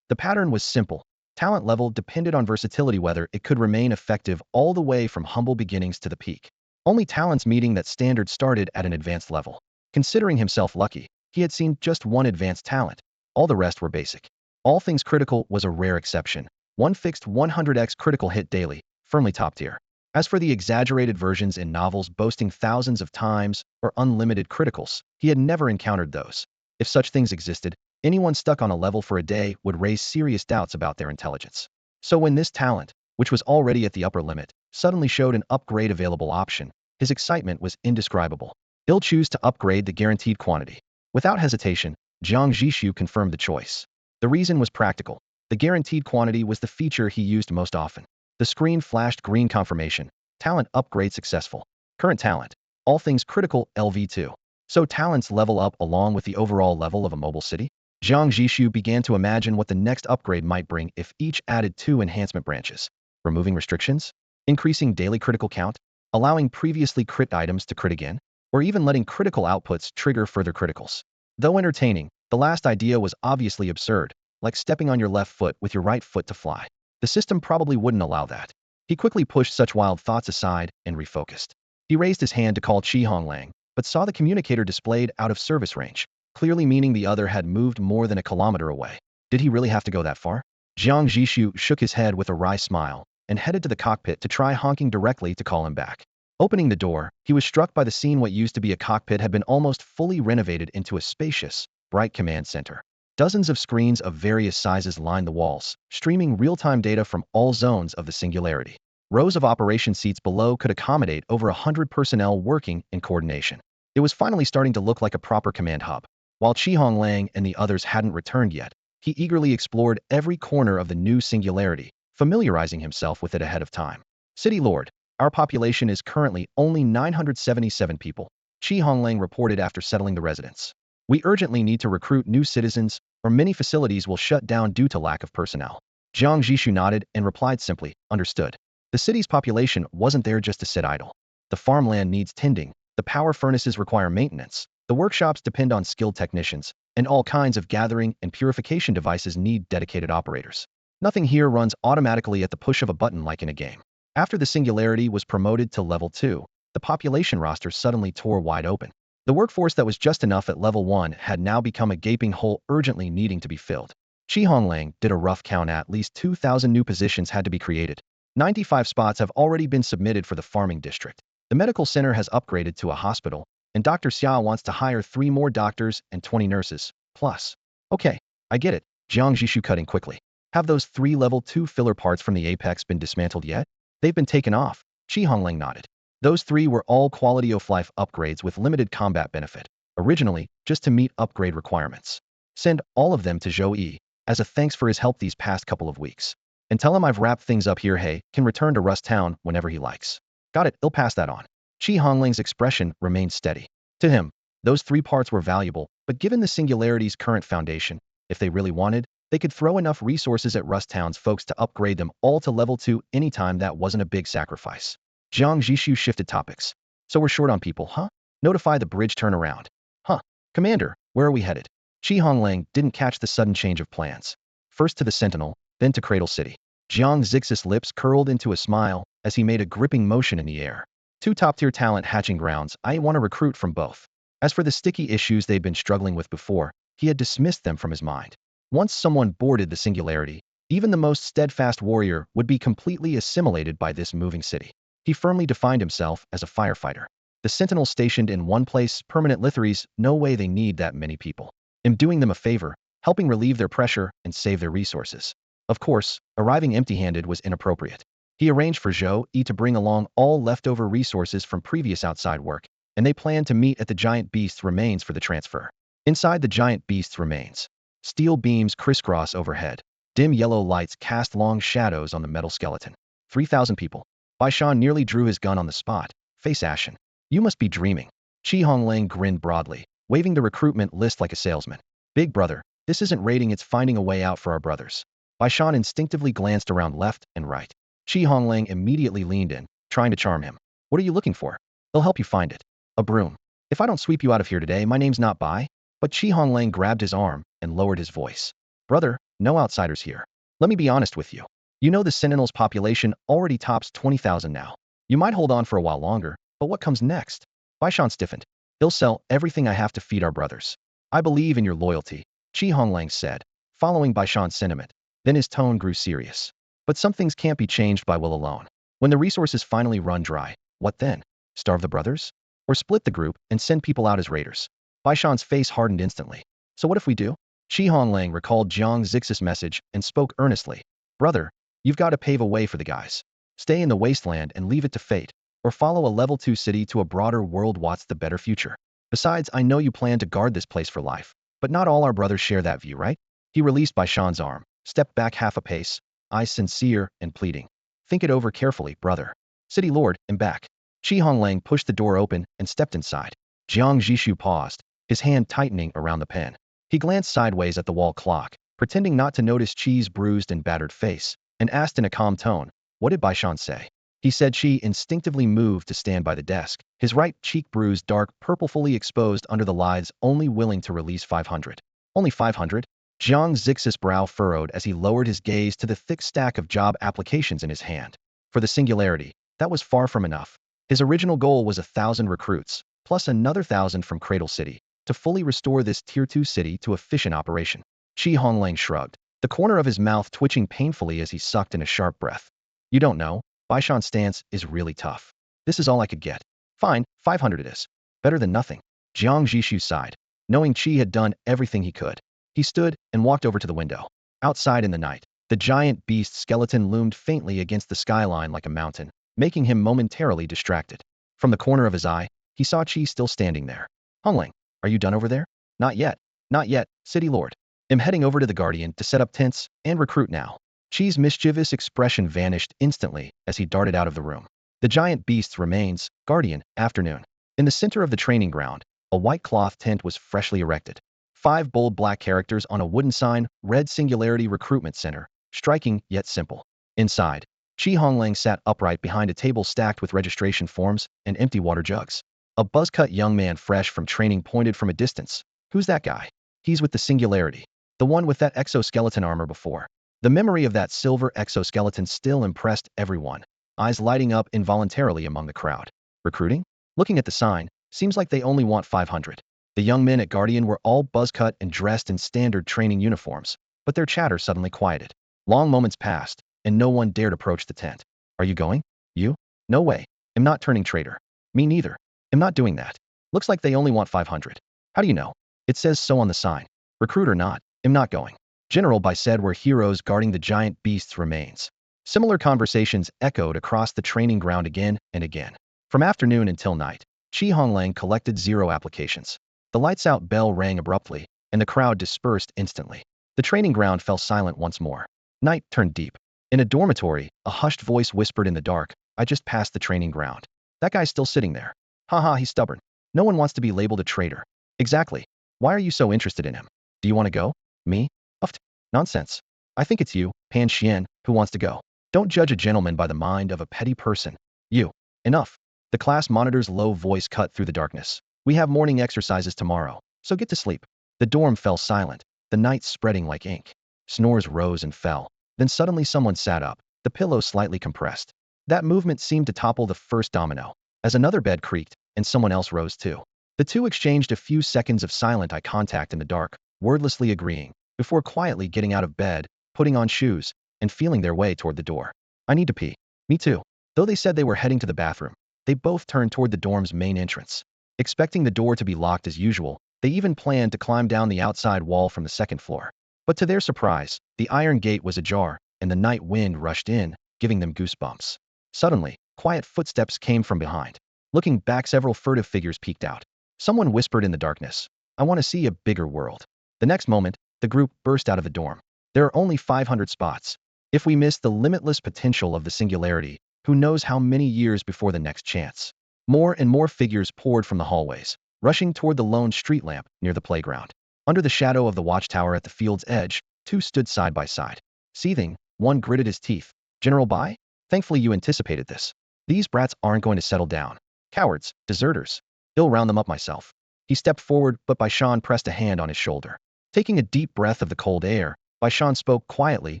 The pattern was simple. Talent level depended on versatility, whether it could remain effective all the way from humble beginnings to the peak. Only talents meeting that standard started at an advanced level. Considering himself lucky, he had seen just one advanced talent. All the rest were basic. All Things Critical was a rare exception. One fixed 100x critical hit daily, firmly top tier. As for the exaggerated versions in novels boasting thousands of times or unlimited criticals, he had never encountered those. If such things existed, anyone stuck on a level for a day would raise serious doubts about their intelligence. So when this talent, which was already at the upper limit, suddenly showed an upgrade available option, his excitement was indescribable. He'll choose to upgrade the guaranteed quantity. Without hesitation, Jiang Zhixu confirmed the choice. The reason was practical. The guaranteed quantity was the feature he used most often. The screen flashed green confirmation. Talent upgrade successful. Current talent. All Things Critical LV2. So talents level up along with the overall level of a mobile city? Jiang Zhixu began to imagine what the next upgrade might bring if each added 2 enhancement branches. Removing restrictions? Increasing daily critical count? Allowing previously crit items to crit again? Or even letting critical outputs trigger further criticals? Though entertaining, the last idea was obviously absurd, like stepping on your left foot with your right foot to fly. The system probably wouldn't allow that. He quickly pushed such wild thoughts aside and refocused. He raised his hand to call Qi Honglang, but saw the communicator displayed out of service range, clearly meaning the other had moved more than a kilometer away. Did he really have to go that far? Jiang Zhixu shook his head with a wry smile and headed to the cockpit to try honking directly to call him back. Opening the door, he was struck by the scene. What used to be a cockpit had been almost fully renovated into a spacious, bright command center. Dozens of screens of various sizes lined the walls, streaming real-time data from all zones of the singularity. Rows of operation seats below could accommodate over 100 personnel working in coordination. It was finally starting to look like a proper command hub. While Qi Honglang and the others hadn't returned yet, he eagerly explored every corner of the new singularity, familiarizing himself with it ahead of time. City Lord, our population is currently only 977 people, Qi Honglang reported after settling the residents. We urgently need to recruit new citizens, or many facilities will shut down due to lack of personnel. Jiang Zhixu nodded and replied simply, understood. The city's population wasn't there just to sit idle. The farmland needs tending, the power furnaces require maintenance, the workshops depend on skilled technicians, and all kinds of gathering and purification devices need dedicated operators. Nothing here runs automatically at the push of a button like in a game. After the singularity was promoted to level 2, the population roster suddenly tore wide open. The workforce that was just enough at level 1 had now become a gaping hole urgently needing to be filled. Qi Honglang did a rough count. At least 2,000 new positions had to be created. 95 spots have already been submitted for the farming district. The medical center has upgraded to a hospital, and Dr. Xia wants to hire 3 more doctors and 20 nurses, plus. Okay, I get it, Jiang Zhixu cut in quickly. Have those 3 level 2 filler parts from the Apex been dismantled yet? They've been taken off, Qi Honglang nodded. Those 3 were all quality of life upgrades with limited combat benefit, originally just to meet upgrade requirements. Send all of them to Zhou Yi, as a thanks for his help these past couple of weeks. And tell him I've wrapped things up here. He can return to Rust Town whenever he likes. Got it, he'll pass that on. Qi Honglang's expression remained steady. To him, those 3 parts were valuable, but given the singularity's current foundation, if they really wanted, they could throw enough resources at Rust Town's folks to upgrade them all to level 2 anytime. That wasn't a big sacrifice. Jiang Zhixu shifted topics. So we're short on people, huh? Notify the bridge turnaround. Huh. Commander, where are we headed? Qi Honglang didn't catch the sudden change of plans. First to the Sentinel, then to Cradle City. Jiang Zhixu's lips curled into a smile as he made a gripping motion in the air. 2 top-tier talent hatching grounds. I want to recruit from both. As for the sticky issues they'd been struggling with before, he had dismissed them from his mind. Once someone boarded the singularity, even the most steadfast warrior would be completely assimilated by this moving city. He firmly defined himself as a firefighter. The Sentinels stationed in one place, permanent lithories, no way they need that many people. I'm doing them a favor, helping relieve their pressure and save their resources. Of course, arriving empty-handed was inappropriate. He arranged for Zhou Yi to bring along all leftover resources from previous outside work, and they planned to meet at the giant beast's remains for the transfer. Inside the giant beast's remains, steel beams crisscross overhead. Dim yellow lights cast long shadows on the metal skeleton. 3,000 people. Baishan nearly drew his gun on the spot, face ashen. You must be dreaming. Qi Honglang grinned broadly, waving the recruitment list like a salesman. Big brother, this isn't raiding, it's finding a way out for our brothers. Baishan instinctively glanced around left and right. Qi Honglang immediately leaned in, trying to charm him. What are you looking for? They'll help you find it. A broom. If I don't sweep you out of here today, my name's not Bai. But Qi Honglang grabbed his arm and lowered his voice. Brother, no outsiders here. Let me be honest with you. You know the Sentinel's population already tops 20,000 now. You might hold on for a while longer, but what comes next? Baishan stiffened. He'll sell everything I have to feed our brothers. I believe in your loyalty, Qi Honglang said, following Baishan's sentiment. Then his tone grew serious. But some things can't be changed by will alone. When the resources finally run dry, what then? Starve the brothers? Or split the group and send people out as raiders? Baishan's face hardened instantly. So what if we do? Qi Honglang recalled Jiang Zhixu's message and spoke earnestly. Brother, you've got to pave a way for the guys. Stay in the wasteland and leave it to fate, or follow a level 2 city to a broader world. What's the better future? Besides, I know you plan to guard this place for life, but not all our brothers share that view, right? He released Baishan's arm, stepped back half a pace, eyes sincere and pleading. Think it over carefully, brother. City Lord, I'm back. Qi Honglang pushed the door open and stepped inside. Jiang Zhixu paused, his hand tightening around the pen. He glanced sideways at the wall clock, pretending not to notice Chi's bruised and battered face, and asked in a calm tone, "What did Baishan say?" He said. Chi instinctively moved to stand by the desk, his right cheek bruised dark purple fully exposed under the lids, only willing to release 500. Only 500? Jiang Zhixu's brow furrowed as he lowered his gaze to the thick stack of job applications in his hand. For the singularity, that was far from enough. His original goal was 1,000 recruits, plus another 1,000 from Cradle City, to fully restore this Tier 2 city to efficient operation. Chi Honglang shrugged, the corner of his mouth twitching painfully as he sucked in a sharp breath. You don't know, Baishan's stance is really tough. This is all I could get. Fine, 500 it is. Better than nothing. Jiang Zhixu sighed, knowing Chi had done everything he could. He stood and walked over to the window. Outside in the night, the giant beast skeleton loomed faintly against the skyline like a mountain, making him momentarily distracted. From the corner of his eye, he saw Chi still standing there. Honglang, are you done over there? Not yet. Not yet, City Lord. I'm heading over to the Guardian to set up tents and recruit now. Chi's mischievous expression vanished instantly as he darted out of the room. The giant beast's remains, Guardian, afternoon. In the center of the training ground, a white cloth tent was freshly erected. 5 bold black characters on a wooden sign read Singularity Recruitment Center, striking yet simple. Inside, Chi Honglang sat upright behind a table stacked with registration forms and empty water jugs. A buzz-cut young man fresh from training pointed from a distance. Who's that guy? He's with the Singularity. The one with that exoskeleton armor before. The memory of that silver exoskeleton still impressed everyone, eyes lighting up involuntarily among the crowd. Recruiting? Looking at the sign, seems like they only want 500. The young men at Guardian were all buzz-cut and dressed in standard training uniforms, but their chatter suddenly quieted. Long moments passed, and no one dared approach the tent. Are you going? You? No way. I'm not turning traitor. Me neither. I'm not doing that. Looks like they only want 500. How do you know? It says so on the sign. Recruit or not, I'm not going. General Bai said we're heroes guarding the giant beast's remains. Similar conversations echoed across the training ground again and again. From afternoon until night, Chi Honglang collected 0 applications. The lights-out bell rang abruptly, and the crowd dispersed instantly. The training ground fell silent once more. Night turned deep. In a dormitory, a hushed voice whispered in the dark, I just passed the training ground. That guy's still sitting there. Haha, he's stubborn. No one wants to be labeled a traitor. Exactly. Why are you so interested in him? Do you want to go? Me? Uft. Nonsense. I think it's you, Pan Xian, who wants to go. Don't judge a gentleman by the mind of a petty person. You. Enough. The class monitor's low voice cut through the darkness. We have morning exercises tomorrow, so get to sleep. The dorm fell silent, the night spreading like ink. Snores rose and fell. Then suddenly someone sat up, the pillow slightly compressed. That movement seemed to topple the first domino, as another bed creaked, and someone else rose too. The two exchanged a few seconds of silent eye contact in the dark, wordlessly agreeing, before quietly getting out of bed, putting on shoes, and feeling their way toward the door. I need to pee. Me too. Though they said they were heading to the bathroom, they both turned toward the dorm's main entrance. Expecting the door to be locked as usual, they even planned to climb down the outside wall from the second floor. But to their surprise, the iron gate was ajar, and the night wind rushed in, giving them goosebumps. Suddenly, quiet footsteps came from behind. Looking back, several furtive figures peeked out. Someone whispered in the darkness, I want to see a bigger world. The next moment, the group burst out of the dorm. There are only 500 spots. If we miss the limitless potential of the Singularity, who knows how many years before the next chance. More and more figures poured from the hallways, rushing toward the lone street lamp near the playground. Under the shadow of the watchtower at the field's edge, 2 stood side by side. Seething, one gritted his teeth. General Bai? Thankfully you anticipated this. These brats aren't going to settle down. Cowards, deserters. I'll round them up myself. He stepped forward, but Baishan pressed a hand on his shoulder. Taking a deep breath of the cold air, Baishan spoke quietly,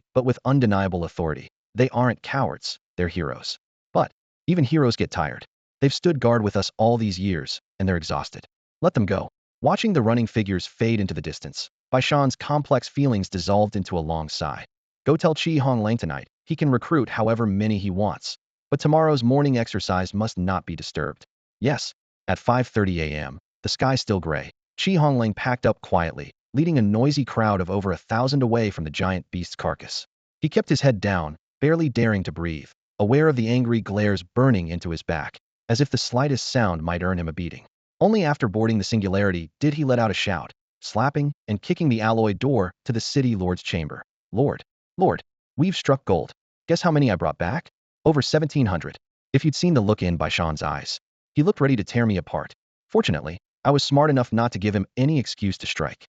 but with undeniable authority. They aren't cowards, they're heroes. But, even heroes get tired. They've stood guard with us all these years, and they're exhausted. Let them go. Watching the running figures fade into the distance, Baishan's complex feelings dissolved into a long sigh. Go tell Chi Honglang tonight, he can recruit however many he wants. But tomorrow's morning exercise must not be disturbed. Yes. At 5:30 a.m., the sky still gray, Chi Honglang packed up quietly, leading a noisy crowd of over 1,000 away from the giant beast's carcass. He kept his head down, barely daring to breathe, aware of the angry glares burning into his back, as if the slightest sound might earn him a beating. Only after boarding the Singularity did he let out a shout, slapping and kicking the alloy door to the city lord's chamber. Lord, we've struck gold. Guess how many I brought back? Over 1,700. If you'd seen the look in Baishan's eyes. He looked ready to tear me apart. Fortunately, I was smart enough not to give him any excuse to strike.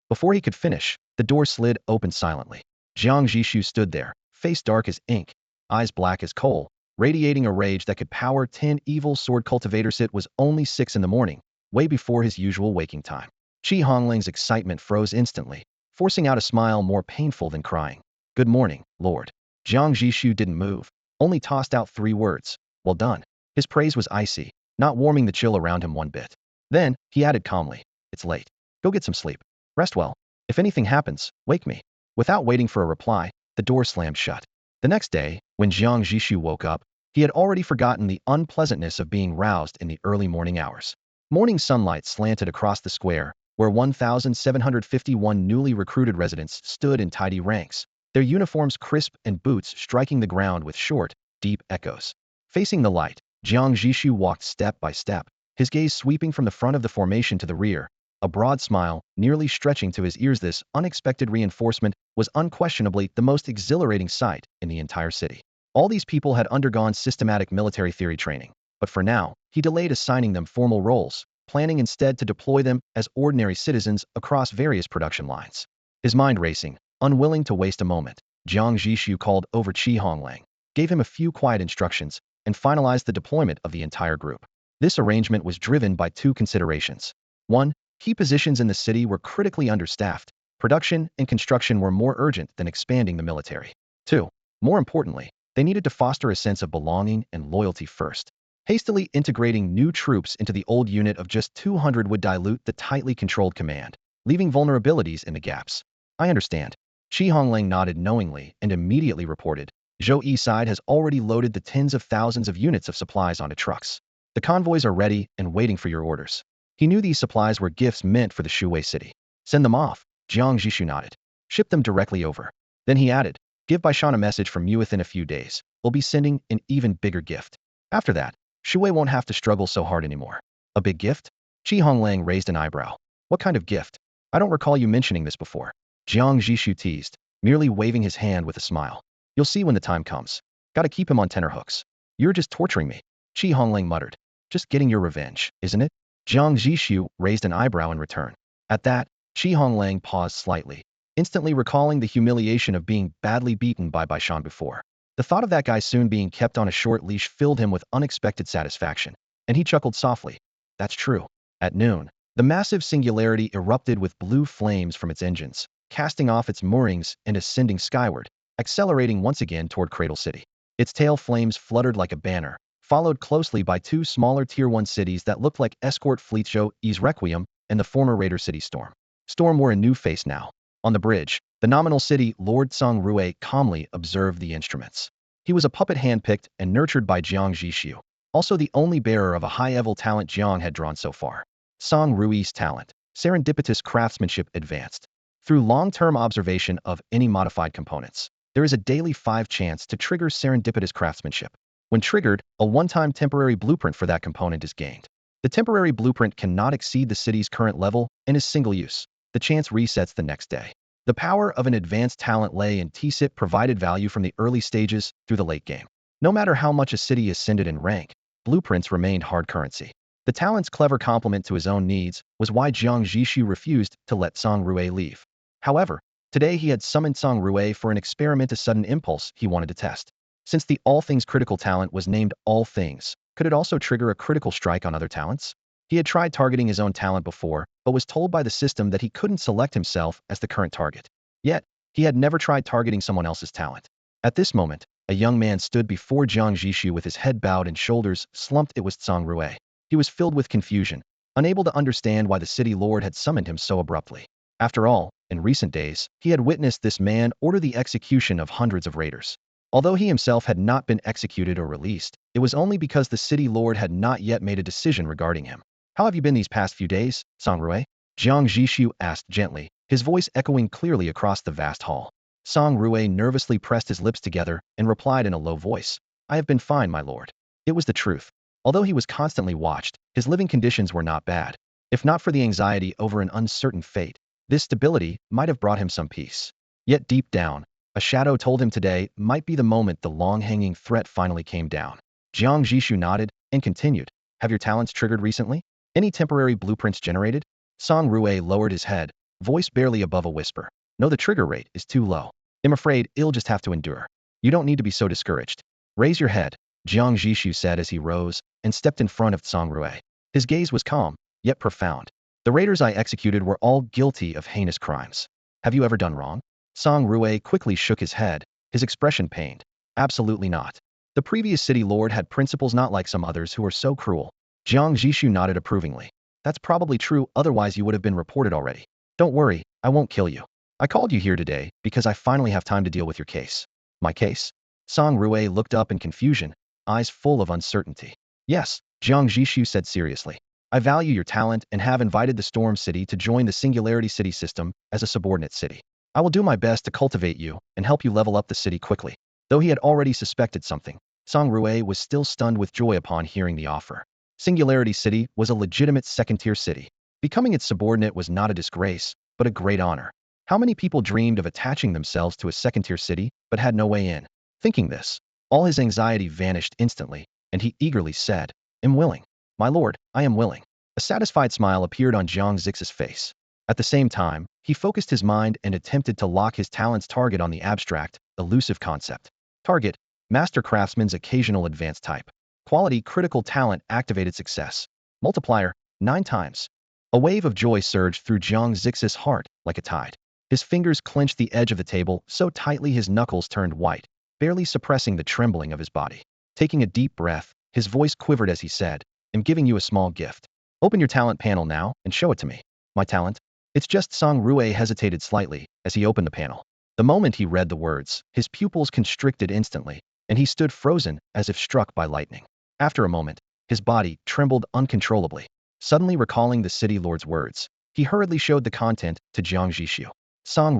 Before he could finish, the door slid open silently. Jiang Zhixu stood there, face dark as ink, eyes black as coal, radiating a rage that could power 10 evil sword cultivators. It was only 6 in the morning, way before his usual waking time. Qi Hongling's excitement froze instantly, forcing out a smile more painful than crying. "Good morning, Lord." Jiang Zhixu didn't move, only tossed out 3 words. "Well done." His praise was icy, not warming the chill around him one bit. Then, he added calmly, "It's late. Go get some sleep. Rest well. If anything happens, wake me." Without waiting for a reply, the door slammed shut. The next day, when Jiang Zhixu woke up, he had already forgotten the unpleasantness of being roused in the early morning hours. Morning sunlight slanted across the square, where 1,751 newly recruited residents stood in tidy ranks, their uniforms crisp and boots striking the ground with short, deep echoes. Facing the light, Jiang Zhixu walked step by step, his gaze sweeping from the front of the formation to the rear, a broad smile nearly stretching to his ears. This unexpected reinforcement was unquestionably the most exhilarating sight in the entire city. All these people had undergone systematic military theory training, but for now, he delayed assigning them formal roles, planning instead to deploy them as ordinary citizens across various production lines. His mind racing, unwilling to waste a moment, Jiang Zhixu called over Qi Honglang, gave him a few quiet instructions, and finalized the deployment of the entire group. This arrangement was driven by 2 considerations. 1. Key positions in the city were critically understaffed. Production and construction were more urgent than expanding the military. 2. More importantly, they needed to foster a sense of belonging and loyalty first. Hastily integrating new troops into the old unit of just 200 would dilute the tightly controlled command, leaving vulnerabilities in the gaps. "I understand." Qi Honglang nodded knowingly and immediately reported, "Zhou Yi side has already loaded the tens of thousands of units of supplies onto trucks. The convoys are ready and waiting for your orders." He knew these supplies were gifts meant for the Shuwei city. "Send them off." Jiang Zhixu nodded. "Ship them directly over." Then he added, "Give Baishan a message from you within a few days. We'll be sending an even bigger gift. After that, Shuwei won't have to struggle so hard anymore." "A big gift?" Qi Honglang raised an eyebrow. "What kind of gift? I don't recall you mentioning this before." Jiang Zhixu teased, merely waving his hand with a smile. "You'll see when the time comes. Gotta keep him on tenterhooks." "You're just torturing me," Qi Honglang muttered. "Just getting your revenge, isn't it?" Jiang Zhixu raised an eyebrow in return. At that, Qi Honglang paused slightly, instantly recalling the humiliation of being badly beaten by Baishan before. The thought of that guy soon being kept on a short leash filled him with unexpected satisfaction, and he chuckled softly. "That's true." At noon, the massive singularity erupted with blue flames from its engines, casting off its moorings and ascending skyward, accelerating once again toward Cradle City. Its tail flames fluttered like a banner, followed closely by 2 smaller Tier 1 cities that looked like escort fleets: Zhou Yi's Requiem and the former Raider city Storm. Storm wore a new face now. On the bridge, the nominal city Lord Song Rui calmly observed the instruments. He was a puppet handpicked and nurtured by Jiang Zhixu, also the only bearer of a high-level talent Jiang had drawn so far. Song Rui's talent, serendipitous craftsmanship advanced. Through long-term observation of any modified components, there is a daily 5 chance to trigger serendipitous craftsmanship. When triggered, a one-time temporary blueprint for that component is gained. The temporary blueprint cannot exceed the city's current level and is single use. The chance resets the next day. The power of an advanced talent lay in TSIP provided value from the early stages through the late game. No matter how much a city ascended in rank, blueprints remained hard currency. The talent's clever complement to his own needs was why Jiang Zhixu refused to let Song Rui leave. However, today he had summoned Song Rui for an experiment, a sudden impulse he wanted to test. Since the All Things critical talent was named All Things, could it also trigger a critical strike on other talents? He had tried targeting his own talent before, but was told by the system that he couldn't select himself as the current target. Yet, he had never tried targeting someone else's talent. At this moment, a young man stood before Jiang Zhixu with his head bowed and shoulders slumped. It was Song Rui. He was filled with confusion, unable to understand why the city lord had summoned him so abruptly. After all, in recent days, he had witnessed this man order the execution of hundreds of raiders. Although he himself had not been executed or released, it was only because the city lord had not yet made a decision regarding him. "How have you been these past few days, Song Rui?" Jiang Zhixu asked gently, his voice echoing clearly across the vast hall. Song Rui nervously pressed his lips together and replied in a low voice, "I have been fine, my lord." It was the truth. Although he was constantly watched, his living conditions were not bad. If not for the anxiety over an uncertain fate, this stability might have brought him some peace. Yet deep down, a shadow told him today might be the moment the long-hanging threat finally came down. Jiang Zhixu nodded and continued, "Have your talents triggered recently? Any temporary blueprints generated?" Song Rui lowered his head, voice barely above a whisper. No, the trigger rate is too low. I'm afraid you'll just have to endure. You don't need to be so discouraged. Raise your head, Jiang Zhixu said as he rose and stepped in front of Rui. His gaze was calm, yet profound. The raiders I executed were all guilty of heinous crimes. Have you ever done wrong? Rui quickly shook his head, his expression pained. Absolutely not. The previous city lord had principles not like some others who were so cruel. Jiang Zhixu nodded approvingly. That's probably true, otherwise you would have been reported already. Don't worry, I won't kill you. I called you here today because I finally have time to deal with your case. My case? Rui looked up in confusion, eyes full of uncertainty. Yes, Jiang Zhixu said seriously. I value your talent and have invited the Storm City to join the Singularity City system as a subordinate city. I will do my best to cultivate you and help you level up the city quickly. Though he had already suspected something, Rui was still stunned with joy upon hearing the offer. Singularity City was a legitimate second-tier city. Becoming its subordinate was not a disgrace, but a great honor. How many people dreamed of attaching themselves to a second-tier city, but had no way in? Thinking this, all his anxiety vanished instantly, and he eagerly said, I'm willing. My lord, I am willing. A satisfied smile appeared on Jiang Zhixu's face. At the same time, he focused his mind and attempted to lock his talent's target on the abstract, elusive concept. Target, Master Craftsman's occasional advanced type. Quality critical talent activated success. Multiplier, 9 times. A wave of joy surged through Jiang Zhixu's heart like a tide. His fingers clenched the edge of the table so tightly his knuckles turned white, barely suppressing the trembling of his body. Taking a deep breath, his voice quivered as he said, I'm giving you a small gift. Open your talent panel now and show it to me. My talent? It's just Rui hesitated slightly as he opened the panel. The moment he read the words, his pupils constricted instantly, and he stood frozen as if struck by lightning. After a moment, his body trembled uncontrollably. Suddenly recalling the city lord's words, he hurriedly showed the content to Jiang Zhixu.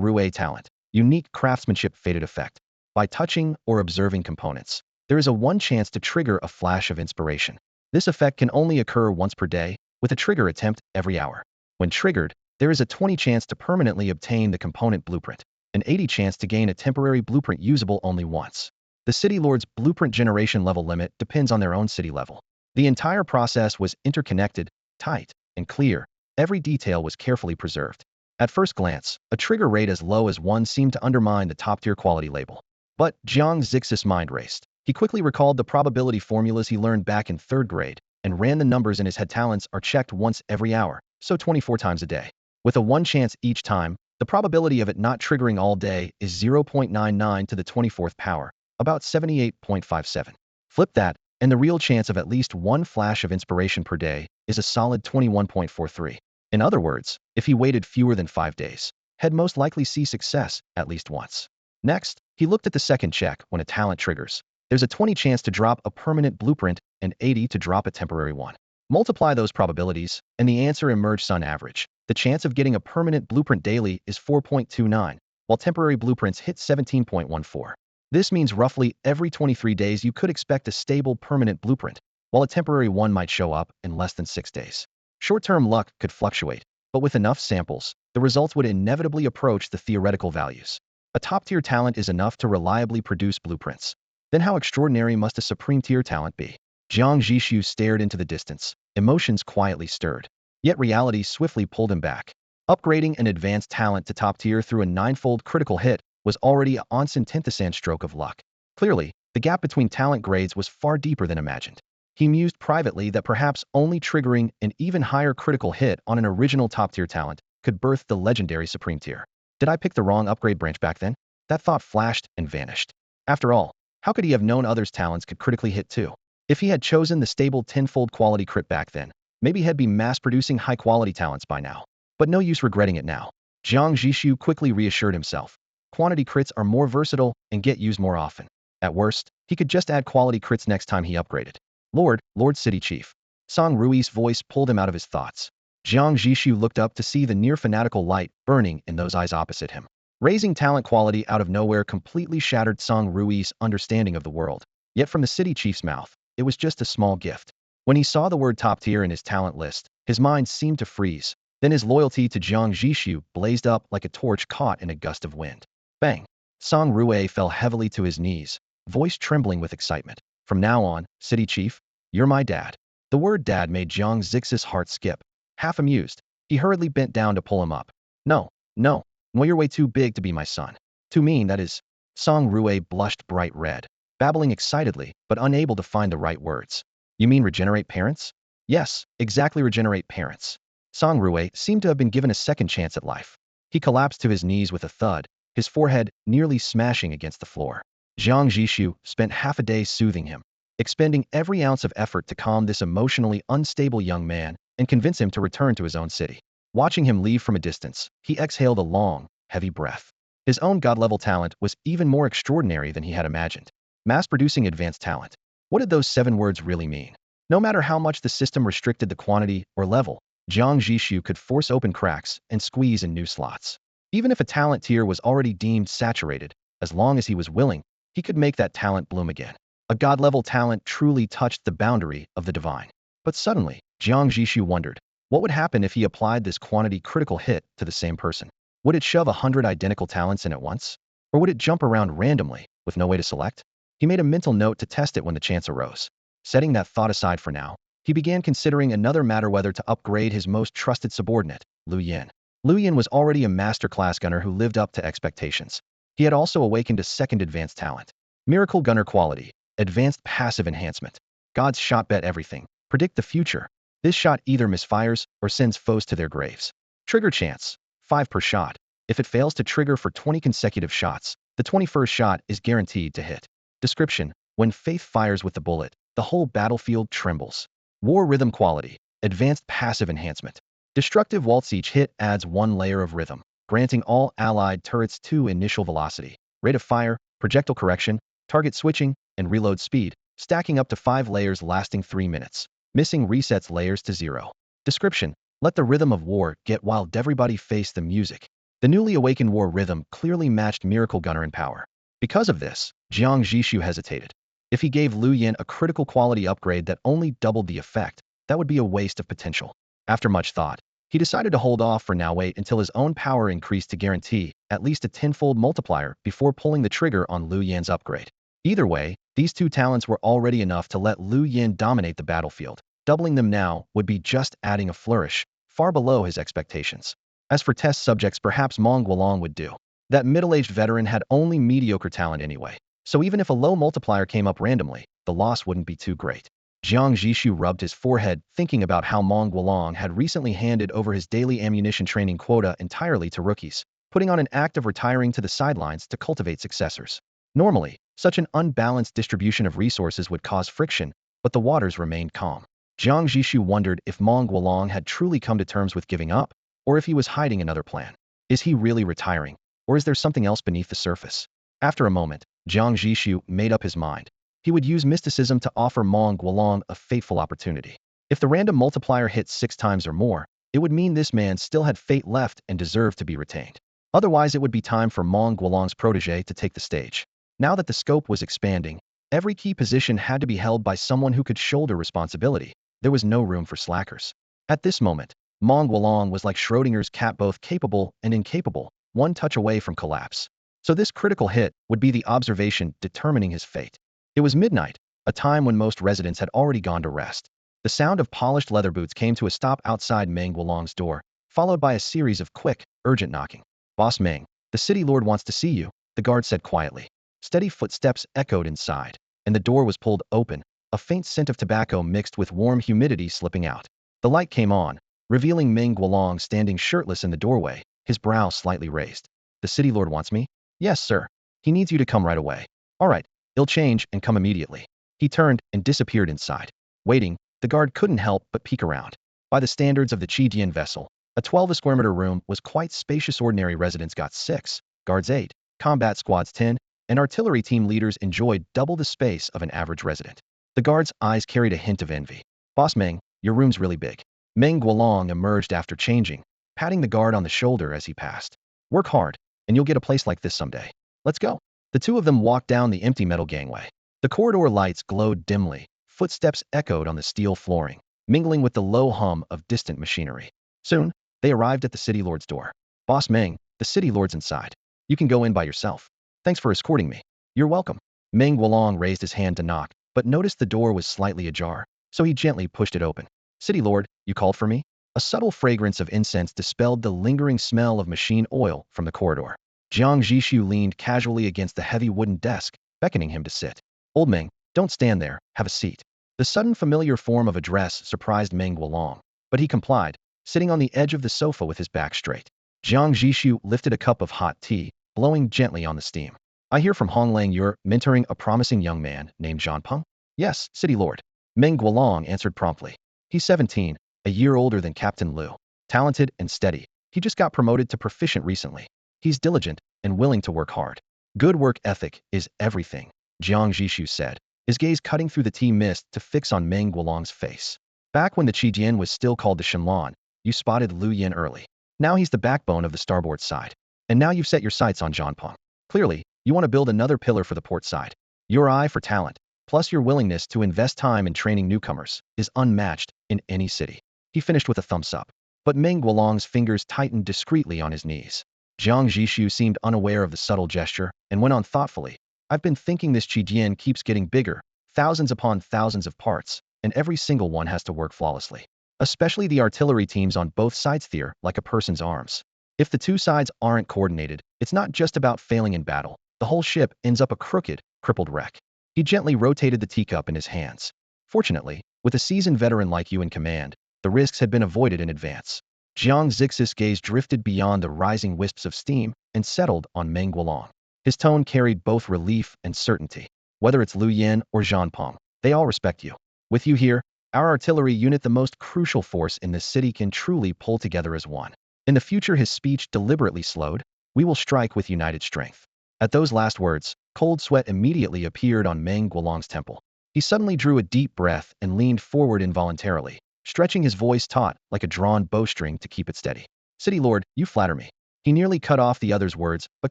Rui talent. Unique craftsmanship faded effect. By touching or observing components, there is a 1 chance to trigger a flash of inspiration. This effect can only occur once per day, with a trigger attempt every hour. When triggered, there is a 20 chance to permanently obtain the component blueprint, an 80 chance to gain a temporary blueprint usable only once. The city lord's blueprint generation level limit depends on their own city level. The entire process was interconnected, tight, and clear. Every detail was carefully preserved. At first glance, a trigger rate as low as 1 seemed to undermine the top-tier quality label. But Jiang Zhixu's mind raced. He quickly recalled the probability formulas he learned back in 3rd grade and ran the numbers in his head. Talents are checked once every hour, so 24 times a day. With a 1 chance each time, the probability of it not triggering all day is 0.99 to the 24th power, about 78.57. Flip that, and the real chance of at least 1 flash of inspiration per day is a solid 21.43. In other words, if he waited fewer than 5 days, he'd most likely see success at least once. Next, he looked at the second check when a talent triggers. There's a 20 chance to drop a permanent blueprint and 80 to drop a temporary one. Multiply those probabilities, and the answer emerged on average. The chance of getting a permanent blueprint daily is 4.29, while temporary blueprints hit 17.14. This means roughly every 23 days you could expect a stable permanent blueprint, while a temporary one might show up in less than 6 days. Short-term luck could fluctuate, but with enough samples, the results would inevitably approach the theoretical values. A top-tier talent is enough to reliably produce blueprints. Then how extraordinary must a supreme-tier talent be? Jiang Zhixu stared into the distance, emotions quietly stirred. Yet reality swiftly pulled him back. Upgrading an advanced talent to top tier through a 9-fold critical hit was already a onsen stroke of luck. Clearly, the gap between talent grades was far deeper than imagined. He mused privately that perhaps only triggering an even higher critical hit on an original top-tier talent could birth the legendary supreme tier. Did I pick the wrong upgrade branch back then? That thought flashed and vanished. After all, how could he have known others' talents could critically hit too? If he had chosen the stable tenfold quality crit back then, maybe he'd be mass-producing high-quality talents by now. But no use regretting it now. Jiang Zhixu quickly reassured himself. Quantity crits are more versatile and get used more often. At worst, he could just add quality crits next time he upgraded. Lord City Chief. Rui's voice pulled him out of his thoughts. Jiang Zhixu looked up to see the near-fanatical light burning in those eyes opposite him. Raising talent quality out of nowhere completely shattered Rui's understanding of the world. Yet from the city chief's mouth, it was just a small gift. When he saw the word top tier in his talent list, his mind seemed to freeze. Then his loyalty to Jiang Zhixu blazed up like a torch caught in a gust of wind. Bang! Rui fell heavily to his knees, voice trembling with excitement. From now on, City Chief, you're my dad. The word dad made Jiang Zhixu's heart skip. Half amused, he hurriedly bent down to pull him up. No, no. Well, you're way too big to be my son. Too mean, that is. Song Rue blushed bright red, babbling excitedly, but unable to find the right words. You mean regenerate parents? Yes, exactly, regenerate parents. Song Rue seemed to have been given a second chance at life. He collapsed to his knees with a thud, his forehead nearly smashing against the floor. Jiang Zhixu spent half a day soothing him, expending every ounce of effort to calm this emotionally unstable young man and convince him to return to his own city. Watching him leave from a distance, he exhaled a long, heavy breath. His own god-level talent was even more extraordinary than he had imagined. Mass-producing advanced talent. What did those 7 words really mean? No matter how much the system restricted the quantity or level, Jiang Zhixu could force open cracks and squeeze in new slots. Even if a talent tier was already deemed saturated, as long as he was willing, he could make that talent bloom again. A god-level talent truly touched the boundary of the divine. But suddenly, Jiang Zhixu wondered, what would happen if he applied this quantity critical hit to the same person? Would it shove 100 identical talents in at once? Or would it jump around randomly, with no way to select? He made a mental note to test it when the chance arose. Setting that thought aside for now, he began considering another matter, whether to upgrade his most trusted subordinate, Lu Yin. Lu Yin was already a master-class gunner who lived up to expectations. He had also awakened a second advanced talent. Miracle Gunner Quality, Advanced Passive Enhancement. God's shot, bet everything. Predict the future. This shot either misfires or sends foes to their graves. Trigger chance, 5 per shot. If it fails to trigger for 20 consecutive shots, the 21st shot is guaranteed to hit. Description: when Faith fires with the bullet, the whole battlefield trembles. War Rhythm Quality, Advanced Passive Enhancement. Destructive Waltz. Each hit adds 1 layer of rhythm, granting all allied turrets 2 initial velocity, rate of fire, projectile correction, target switching, and reload speed, stacking up to 5 layers lasting 3 minutes. Missing resets layers to 0. Description: let the rhythm of war get wild, everybody face the music. The newly awakened war rhythm clearly matched Miracle Gunner in power. Because of this, Jiang Zhixu hesitated. If he gave Lu Yin a critical quality upgrade that only doubled the effect, that would be a waste of potential. After much thought, he decided to hold off for now, wait until his own power increased to guarantee at least a tenfold multiplier before pulling the trigger on Lu Yin's upgrade. Either way, these 2 talents were already enough to let Lu Yin dominate the battlefield. Doubling them now would be just adding a flourish, far below his expectations. As for test subjects, perhaps Meng Guolong would do. That middle-aged veteran had only mediocre talent anyway, so even if a low multiplier came up randomly, the loss wouldn't be too great. Jiang Zhixu rubbed his forehead, thinking about how Meng Guolong had recently handed over his daily ammunition training quota entirely to rookies, putting on an act of retiring to the sidelines to cultivate successors. Normally, such an unbalanced distribution of resources would cause friction, but the waters remained calm. Jiang Zhixu wondered if Meng Guolong had truly come to terms with giving up, or if he was hiding another plan. Is he really retiring, or is there something else beneath the surface? After a moment, Jiang Zhixu made up his mind. He would use mysticism to offer Meng Guolong a fateful opportunity. If the random multiplier hit 6 times or more, it would mean this man still had fate left and deserved to be retained. Otherwise, it would be time for Meng Guolong's protege to take the stage. Now that the scope was expanding, every key position had to be held by someone who could shoulder responsibility. There was no room for slackers. At this moment, Meng Guolong was like Schrodinger's cat, both capable and incapable, one touch away from collapse. So this critical hit would be the observation determining his fate. It was midnight, a time when most residents had already gone to rest. The sound of polished leather boots came to a stop outside Meng Guolong's door, followed by a series of quick, urgent knocking. Boss Meng, the city lord wants to see you, the guard said quietly. Steady footsteps echoed inside, and the door was pulled open, a faint scent of tobacco mixed with warm humidity slipping out. The light came on, revealing Meng Guolong standing shirtless in the doorway, his brow slightly raised. The city lord wants me? Yes, sir. He needs you to come right away. All right, he'll change and come immediately. He turned and disappeared inside. Waiting, the guard couldn't help but peek around. By the standards of the Qijian vessel, a 12-square-meter room was quite spacious. Ordinary residents got 6, guards 8, combat squads 10, and artillery team leaders enjoyed double the space of an average resident. The guard's eyes carried a hint of envy. Boss Meng, your room's really big. Meng Guolong emerged after changing, patting the guard on the shoulder as he passed. Work hard, and you'll get a place like this someday. Let's go. The two of them walked down the empty metal gangway. The corridor lights glowed dimly, footsteps echoed on the steel flooring, mingling with the low hum of distant machinery. Soon, they arrived at the city lord's door. Boss Meng, the city lord's inside. You can go in by yourself. Thanks for escorting me. You're welcome. Meng Guolong raised his hand to knock, but noticed the door was slightly ajar, so he gently pushed it open. City lord, you called for me? A subtle fragrance of incense dispelled the lingering smell of machine oil from the corridor. Jiang Zhixu leaned casually against the heavy wooden desk, beckoning him to sit. Old Meng, don't stand there, have a seat. The sudden familiar form of address surprised Meng Guolong, but he complied, sitting on the edge of the sofa with his back straight. Jiang Zhixu lifted a cup of hot tea, blowing gently on the steam. I hear from Honglang you're mentoring a promising young man named Zhanpeng? Yes, City Lord. Meng Guolong answered promptly. He's 17, a year older than Captain Liu. Talented and steady. He just got promoted to proficient recently. He's diligent and willing to work hard. Good work ethic is everything, Jiang Zhixu said, his gaze cutting through the tea mist to fix on Meng Guolong's face. Back when the Qijian was still called the Shenlan, you spotted Liu Yin early. Now he's the backbone of the starboard side. And now you've set your sights on Zhanpeng. Clearly, you want to build another pillar for the port side. Your eye for talent, plus your willingness to invest time in training newcomers, is unmatched in any city. He finished with a thumbs up. But Meng Guolong's fingers tightened discreetly on his knees. Jiang Zhixu seemed unaware of the subtle gesture and went on thoughtfully. I've been thinking this Qijian keeps getting bigger, thousands upon thousands of parts, and every single one has to work flawlessly. Especially the artillery teams on both sides there, like a person's arms. If the two sides aren't coordinated, it's not just about failing in battle. The whole ship ends up a crooked, crippled wreck. He gently rotated the teacup in his hands. Fortunately, with a seasoned veteran like you in command, the risks had been avoided in advance. Jiang Zhixu's gaze drifted beyond the rising wisps of steam and settled on Meng Guolong. His tone carried both relief and certainty. Whether it's Liu Yin or Zhanpeng, they all respect you. With you here, our artillery unit, the most crucial force in this city, can truly pull together as one. In the future, his speech deliberately slowed. We will strike with united strength. At those last words, cold sweat immediately appeared on Meng Guolong's temple. He suddenly drew a deep breath and leaned forward involuntarily, stretching his voice taut like a drawn bowstring to keep it steady. City Lord, you flatter me. He nearly cut off the other's words, but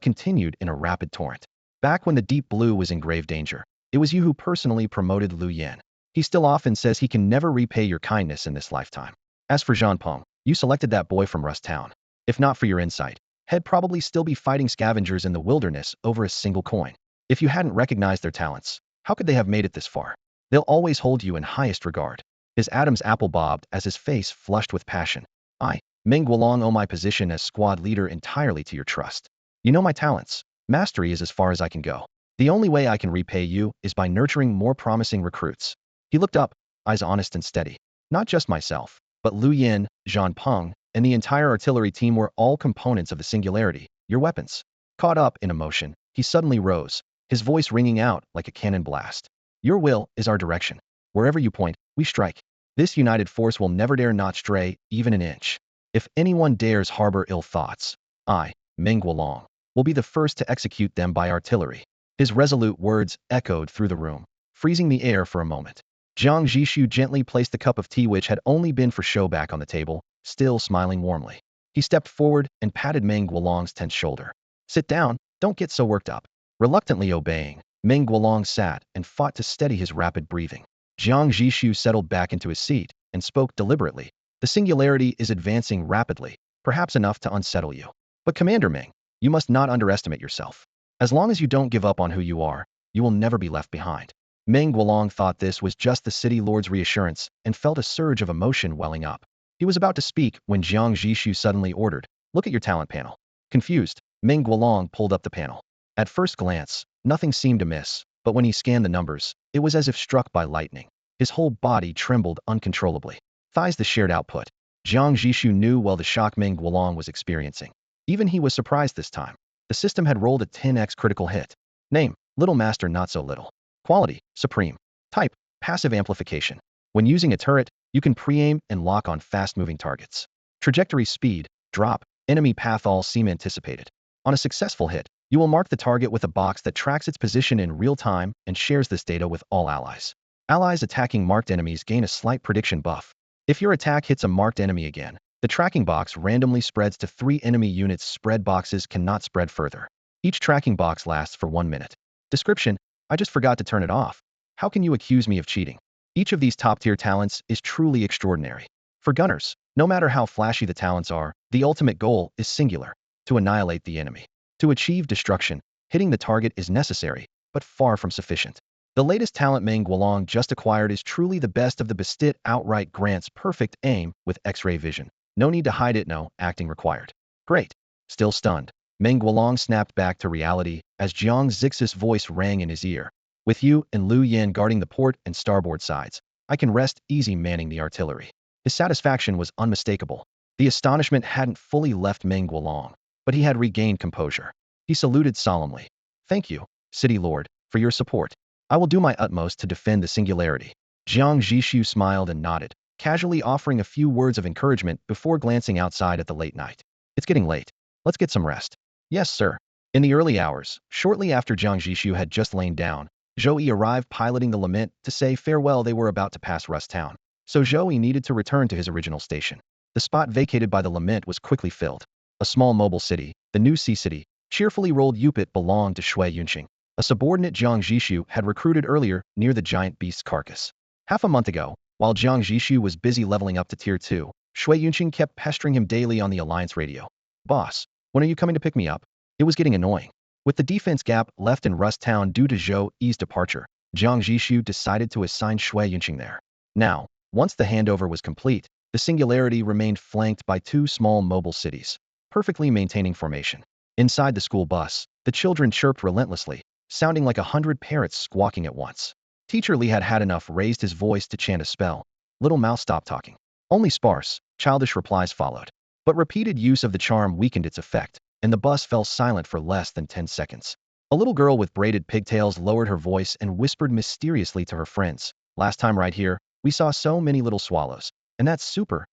continued in a rapid torrent. Back when the Deep Blue was in grave danger, it was you who personally promoted Liu Yin. He still often says he can never repay your kindness in this lifetime. As for Zhanpeng, you selected that boy from Rust Town. If not for your insight, he'd probably still be fighting scavengers in the wilderness over a single coin. If you hadn't recognized their talents, how could they have made it this far? They'll always hold you in highest regard. His Adam's apple bobbed as his face flushed with passion. I, Meng Guolong, owe my position as squad leader entirely to your trust. You know my talents. Mastery is as far as I can go. The only way I can repay you is by nurturing more promising recruits. He looked up, eyes honest and steady. Not just myself, but Liu Yin, Zhanpeng, and the entire artillery team were all components of the singularity, your weapons. Caught up in emotion, he suddenly rose, his voice ringing out like a cannon blast. Your will is our direction. Wherever you point, we strike. This united force will never dare not stray, even an inch. If anyone dares harbor ill thoughts, I, Meng Guolong, will be the first to execute them by artillery. His resolute words echoed through the room, freezing the air for a moment. Jiang Zhixu gently placed the cup of tea which had only been for show back on the table, still smiling warmly. He stepped forward and patted Meng Guolong's tense shoulder. Sit down, don't get so worked up. Reluctantly obeying, Meng Guolong sat and fought to steady his rapid breathing. Jiang Zhixu settled back into his seat and spoke deliberately. The singularity is advancing rapidly, perhaps enough to unsettle you. But Commander Meng, you must not underestimate yourself. As long as you don't give up on who you are, you will never be left behind. Meng Guolong thought this was just the city lord's reassurance and felt a surge of emotion welling up. He was about to speak when Jiang Zhixu suddenly ordered, look at your talent panel. Confused, Meng Guolong pulled up the panel. At first glance, nothing seemed amiss, but when he scanned the numbers, it was as if struck by lightning. His whole body trembled uncontrollably. Thighs the shared output. Jiang Zhixu knew well the shock Meng Guolong was experiencing. Even he was surprised this time. The system had rolled a 10x critical hit. Name, Little Master Not So Little. Quality, Supreme. Type, Passive Amplification. When using a turret, you can pre-aim and lock on fast-moving targets. Trajectory speed, drop, enemy path all seem anticipated. On a successful hit, you will mark the target with a box that tracks its position in real time and shares this data with all allies. Allies attacking marked enemies gain a slight prediction buff. If your attack hits a marked enemy again, the tracking box randomly spreads to 3 enemy units. Spread boxes cannot spread further. Each tracking box lasts for 1 minute. Description, I just forgot to turn it off. How can you accuse me of cheating? Each of these top-tier talents is truly extraordinary. For gunners, no matter how flashy the talents are, the ultimate goal is singular, to annihilate the enemy. To achieve destruction, hitting the target is necessary, but far from sufficient. The latest talent Meng Guolong just acquired is truly the best of the best. It outright grants perfect aim with X-ray vision. No need to hide it, no, acting required. Great. Still stunned, Meng Guolong snapped back to reality as Jiang Zhixu's voice rang in his ear. With you and Liu Yan guarding the port and starboard sides, I can rest easy manning the artillery. His satisfaction was unmistakable. The astonishment hadn't fully left Meng Guolong, but he had regained composure. He saluted solemnly. Thank you, City Lord, for your support. I will do my utmost to defend the singularity. Jiang Zhixu smiled and nodded, casually offering a few words of encouragement before glancing outside at the late night. It's getting late. Let's get some rest. Yes, sir. In the early hours, shortly after Jiang Zhixu had just lain down, Zhou arrived piloting the Lament to say farewell. They were about to pass Rust Town, so Zhou needed to return to his original station. The spot vacated by the Lament was quickly filled. A small mobile city, the new Sea City, cheerfully rolled Yupit belonged to Shui Yunqing. A subordinate Jiang Zhixu had recruited earlier near the giant beast's carcass. Half a month ago, while Jiang Zhixu was busy leveling up to Tier 2, Shui Yunqing kept pestering him daily on the Alliance radio. Boss, when are you coming to pick me up? It was getting annoying. With the defense gap left in Rust Town due to Zhou's departure, Jiang Zhixu decided to assign Shui Yunqing there. Now, once the handover was complete, the singularity remained flanked by two small mobile cities, perfectly maintaining formation. Inside the school bus, the children chirped relentlessly, sounding like 100 parrots squawking at once. Teacher Li had had enough, raised his voice to chant a spell. Little mouth stopped talking. Only sparse, childish replies followed. But repeated use of the charm weakened its effect, and the bus fell silent for less than 10 seconds. A little girl with braided pigtails lowered her voice and whispered mysteriously to her friends. Last time right here, we saw so many little swallows. And that super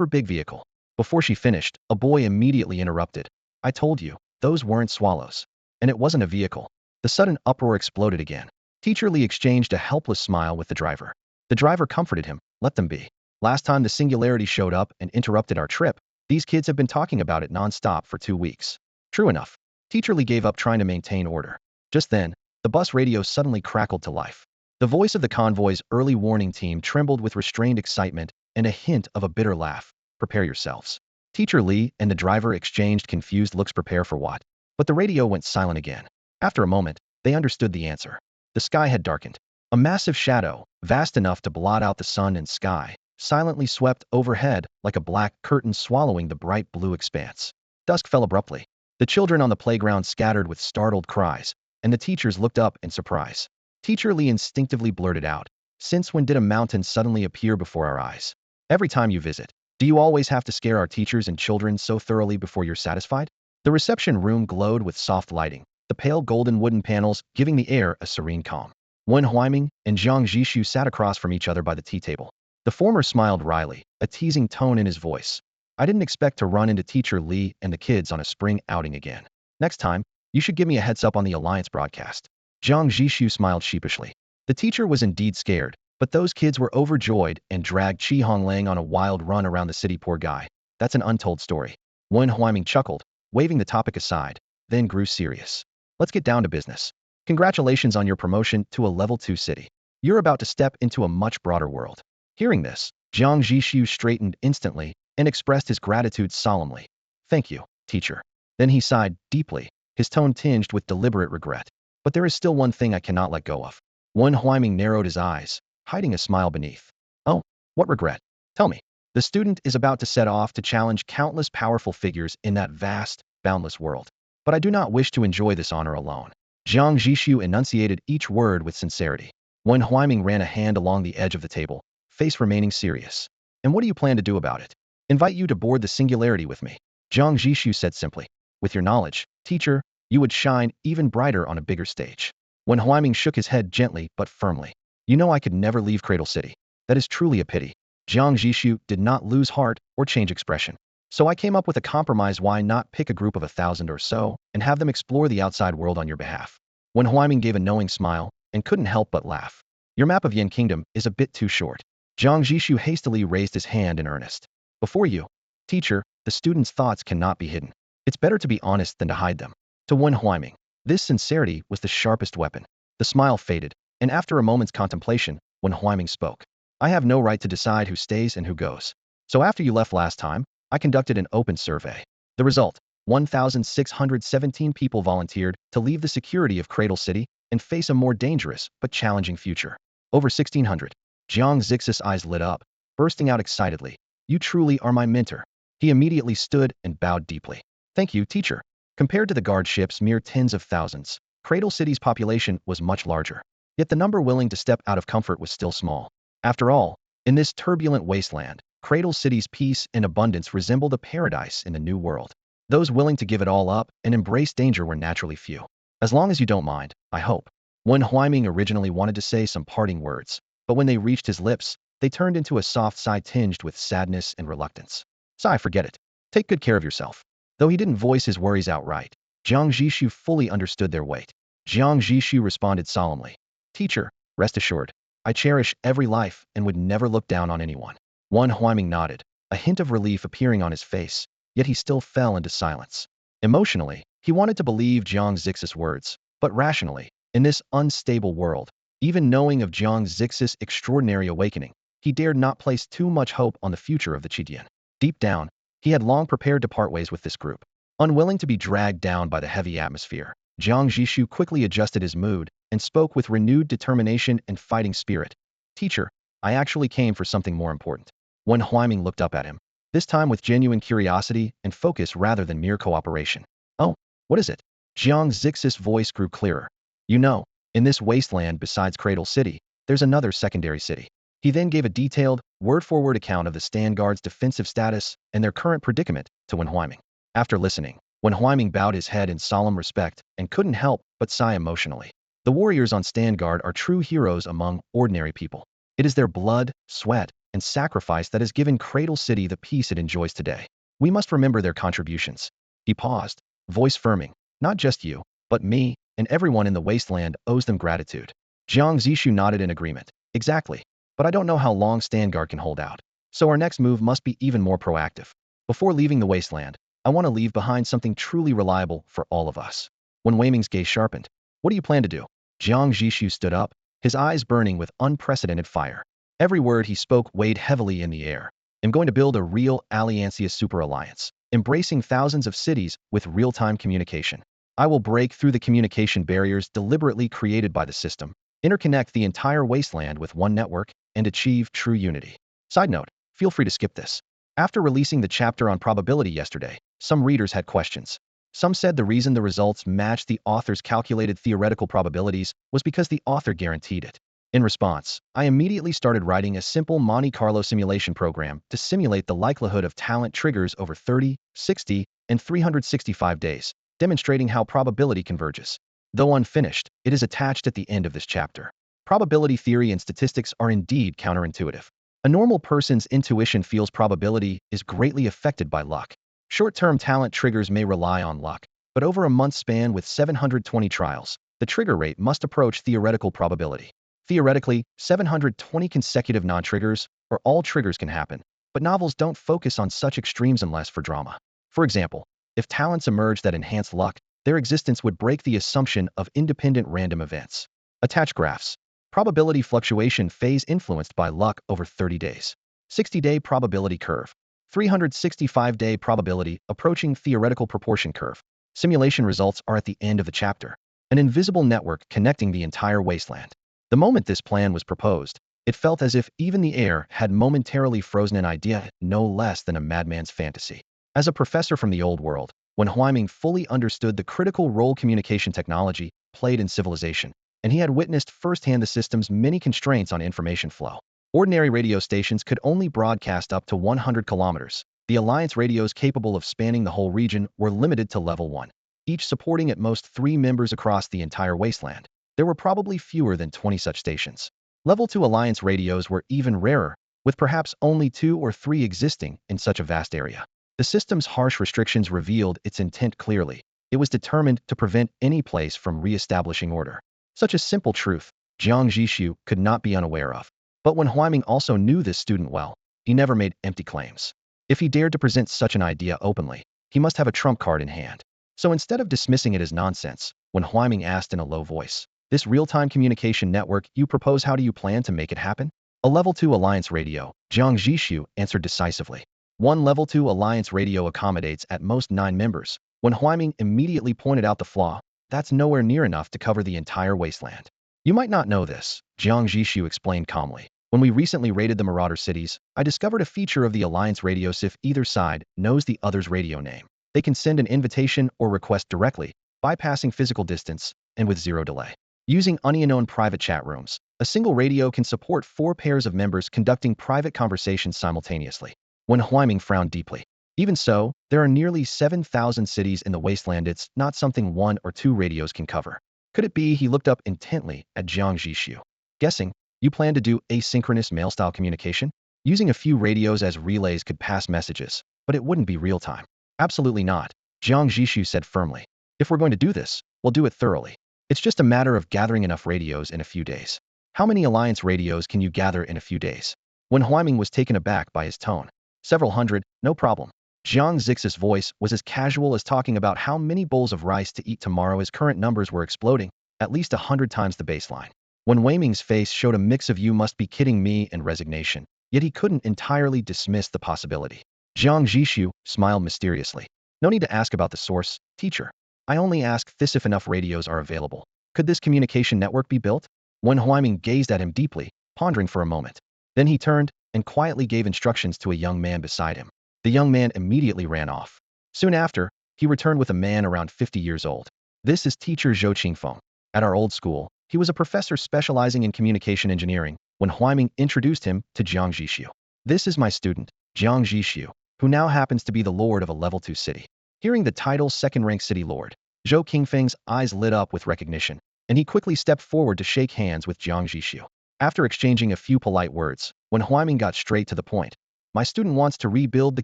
big vehicle. Before she finished, a boy immediately interrupted. I told you, those weren't swallows. And it wasn't a vehicle. The sudden uproar exploded again. Teacher Li exchanged a helpless smile with the driver. The driver comforted him. Let them be. Last time the singularity showed up and interrupted our trip, these kids have been talking about it non-stop for 2 weeks. True enough. Teacher Li gave up trying to maintain order. Just then, the bus radio suddenly crackled to life. The voice of the convoy's early warning team trembled with restrained excitement and a hint of a bitter laugh. Prepare yourselves. Teacher Li and the driver exchanged confused looks. Prepare for what? But the radio went silent again. After a moment, they understood the answer. The sky had darkened. A massive shadow, vast enough to blot out the sun and sky, silently swept overhead like a black curtain swallowing the bright blue expanse. Dusk fell abruptly. The children on the playground scattered with startled cries, and the teachers looked up in surprise. Teacher Li instinctively blurted out, "Since when did a mountain suddenly appear before our eyes? Every time you visit, do you always have to scare our teachers and children so thoroughly before you're satisfied?" The reception room glowed with soft lighting, the pale golden wooden panels giving the air a serene calm. Wen Huaiming and Jiang Zhixu sat across from each other by the tea table. The former smiled wryly, a teasing tone in his voice. I didn't expect to run into Teacher Li and the kids on a spring outing again. Next time, you should give me a heads up on the Alliance broadcast. Jiang Zhixu smiled sheepishly. The teacher was indeed scared, but those kids were overjoyed and dragged Qi Honglang on a wild run around the city. Poor guy. That's an untold story. Wen Huaiming chuckled, waving the topic aside, then grew serious. Let's get down to business. Congratulations on your promotion to a level 2 city. You're about to step into a much broader world. Hearing this, Jiang Zhixu straightened instantly and expressed his gratitude solemnly. Thank you, teacher. Then he sighed deeply, his tone tinged with deliberate regret. But there is still one thing I cannot let go of. Wen Huaiming narrowed his eyes, hiding a smile beneath. Oh, what regret? Tell me. The student is about to set off to challenge countless powerful figures in that vast, boundless world. But I do not wish to enjoy this honor alone. Jiang Zhixu enunciated each word with sincerity. Wen Huaiming ran a hand along the edge of the table, face remaining serious. And what do you plan to do about it? Invite you to board the singularity with me. Jiang Zhixu said simply. With your knowledge, teacher, you would shine even brighter on a bigger stage. Wen Huaiming shook his head gently but firmly. You know I could never leave Cradle City. That is truly a pity. Jiang Zhixu did not lose heart or change expression. So I came up with a compromise. Why not pick a group of 1,000 or so and have them explore the outside world on your behalf? Wen Huaiming gave a knowing smile and couldn't help but laugh. Your map of Yan Kingdom is a bit too short. Jiang Zhixu hastily raised his hand in earnest. Before you, teacher, the student's thoughts cannot be hidden. It's better to be honest than to hide them. To Wen Huaiming, this sincerity was the sharpest weapon. The smile faded, and after a moment's contemplation, Wen Huaiming spoke. I have no right to decide who stays and who goes. So after you left last time, I conducted an open survey. The result, 1,617 people volunteered to leave the security of Cradle City and face a more dangerous but challenging future. Over 1,600. Jiang Zhixu's eyes lit up, bursting out excitedly. You truly are my mentor. He immediately stood and bowed deeply. Thank you, teacher. Compared to the guard ship's mere tens of thousands, Cradle City's population was much larger. Yet the number willing to step out of comfort was still small. After all, in this turbulent wasteland, Cradle City's peace and abundance resembled a paradise in the new world. Those willing to give it all up and embrace danger were naturally few. As long as you don't mind, I hope. Wen Huaiming originally wanted to say some parting words, but when they reached his lips, they turned into a soft sigh tinged with sadness and reluctance. Sigh, forget it. Take good care of yourself. Though he didn't voice his worries outright, Jiang Zhixu fully understood their weight. Jiang Zhixu responded solemnly. Teacher, rest assured, I cherish every life and would never look down on anyone. Wen Huaiming nodded, a hint of relief appearing on his face, yet he still fell into silence. Emotionally, he wanted to believe Jiang Zhixu's words, but rationally, in this unstable world, even knowing of Jiang Zhixu's extraordinary awakening, he dared not place too much hope on the future of the Qidian. Deep down, he had long prepared to part ways with this group. Unwilling to be dragged down by the heavy atmosphere, Jiang Zhixu quickly adjusted his mood and spoke with renewed determination and fighting spirit. Teacher, I actually came for something more important. Wen Huaiming looked up at him, this time with genuine curiosity and focus rather than mere cooperation. Oh, what is it? Jiang Zhixu's voice grew clearer. You know, in this wasteland besides Cradle City, there's another secondary city. He then gave a detailed, word-for-word account of the stand guards' defensive status and their current predicament to Wen Huaiming. After listening, Wen Huaiming bowed his head in solemn respect and couldn't help but sigh emotionally. The warriors on stand guard are true heroes among ordinary people. It is their blood, sweat, and sacrifice that has given Cradle City the peace it enjoys today. We must remember their contributions. He paused, voice firming. Not just you, but me, and everyone in the wasteland owes them gratitude. Jiang Zhixu nodded in agreement. Exactly. But I don't know how long Standguard can hold out. So our next move must be even more proactive. Before leaving the wasteland, I want to leave behind something truly reliable for all of us. When Weiming's gaze sharpened, what do you plan to do? Jiang Zhixu stood up, his eyes burning with unprecedented fire. Every word he spoke weighed heavily in the air. I'm going to build a real Alliancia super alliance, embracing thousands of cities with real-time communication. I will break through the communication barriers deliberately created by the system, interconnect the entire wasteland with one network, and achieve true unity. Side note, feel free to skip this. After releasing the chapter on probability yesterday, some readers had questions. Some said the reason the results matched the author's calculated theoretical probabilities was because the author guaranteed it. In response, I immediately started writing a simple Monte Carlo simulation program to simulate the likelihood of talent triggers over 30, 60, and 365 days, demonstrating how probability converges. Though unfinished, it is attached at the end of this chapter. Probability theory and statistics are indeed counterintuitive. A normal person's intuition feels probability is greatly affected by luck. Short-term talent triggers may rely on luck, but over a month span with 720 trials, the trigger rate must approach theoretical probability. Theoretically, 720 consecutive non-triggers, or all triggers can happen, but novels don't focus on such extremes unless for drama. For example, if talents emerge that enhance luck, their existence would break the assumption of independent random events. Attach graphs. Probability fluctuation phase influenced by luck over 30 days. 60-day probability curve. 365-day probability approaching theoretical proportion curve. Simulation results are at the end of the chapter. An invisible network connecting the entire wasteland. The moment this plan was proposed, it felt as if even the air had momentarily frozen, an idea no less than a madman's fantasy. As a professor from the old world, Wen Huaiming fully understood the critical role communication technology played in civilization, and he had witnessed firsthand the system's many constraints on information flow. Ordinary radio stations could only broadcast up to 100 kilometers. The Alliance radios capable of spanning the whole region were limited to level 1, each supporting at most 3 members across the entire wasteland. There were probably fewer than 20 such stations. Level 2 Alliance radios were even rarer, with perhaps only 2 or 3 existing in such a vast area. The system's harsh restrictions revealed its intent clearly. It was determined to prevent any place from re-establishing order. Such a simple truth, Jiang Zhixu could not be unaware of. But Wen Huaiming also knew this student well. He never made empty claims. If he dared to present such an idea openly, he must have a trump card in hand. So instead of dismissing it as nonsense, Wen Huaiming asked in a low voice, "This real-time communication network you propose, how do you plan to make it happen?" A level 2 Alliance radio, Jiang Zhixu answered decisively. One level 2 Alliance radio accommodates at most 9 members. Wen Huaiming immediately pointed out the flaw. That's nowhere near enough to cover the entire wasteland. You might not know this, Jiang Zhixu explained calmly, When we recently raided the Marauder cities, I discovered a feature of the Alliance radios. If either side knows the other's radio name, they can send an invitation or request directly, bypassing physical distance and with zero delay. Using unknown private chat rooms, a single radio can support 4 pairs of members conducting private conversations simultaneously. When Huaiming frowned deeply. Even so, there are nearly 7,000 cities in the wasteland. It's not something 1 or 2 radios can cover. Could it be? He looked up intently at Jiang Zhixu. Guessing, you plan to do asynchronous mail-style communication? Using a few radios as relays could pass messages, but it wouldn't be real-time. Absolutely not, Jiang Zhixu said firmly. If we're going to do this, we'll do it thoroughly. It's just a matter of gathering enough radios in a few days. How many Alliance radios can you gather in a few days? When Huaiming was taken aback by his tone. Several hundred, no problem. Jiang Zhixu's voice was as casual as talking about how many bowls of rice to eat tomorrow. His current numbers were exploding, at least 100 times the baseline. When Huaiming's face showed a mix of "you must be kidding me" and resignation, yet he couldn't entirely dismiss the possibility. Jiang Zhixu smiled mysteriously. No need to ask about the source, teacher. I only ask this: if enough radios are available, could this communication network be built? When Huaiming gazed at him deeply, pondering for a moment. Then he turned and quietly gave instructions to a young man beside him. The young man immediately ran off. Soon after, he returned with a man around 50 years old. This is teacher Zhou Qingfeng. At our old school, he was a professor specializing in communication engineering. When Huaiming introduced him to Jiang Zhixu. This is my student, Jiang Zhixu, who now happens to be the lord of a level 2 city. Hearing the title second-rank city lord, Zhou Qingfeng's eyes lit up with recognition, and he quickly stepped forward to shake hands with Jiang Zhixu. After exchanging a few polite words, when Huaiming got straight to the point. My student wants to rebuild the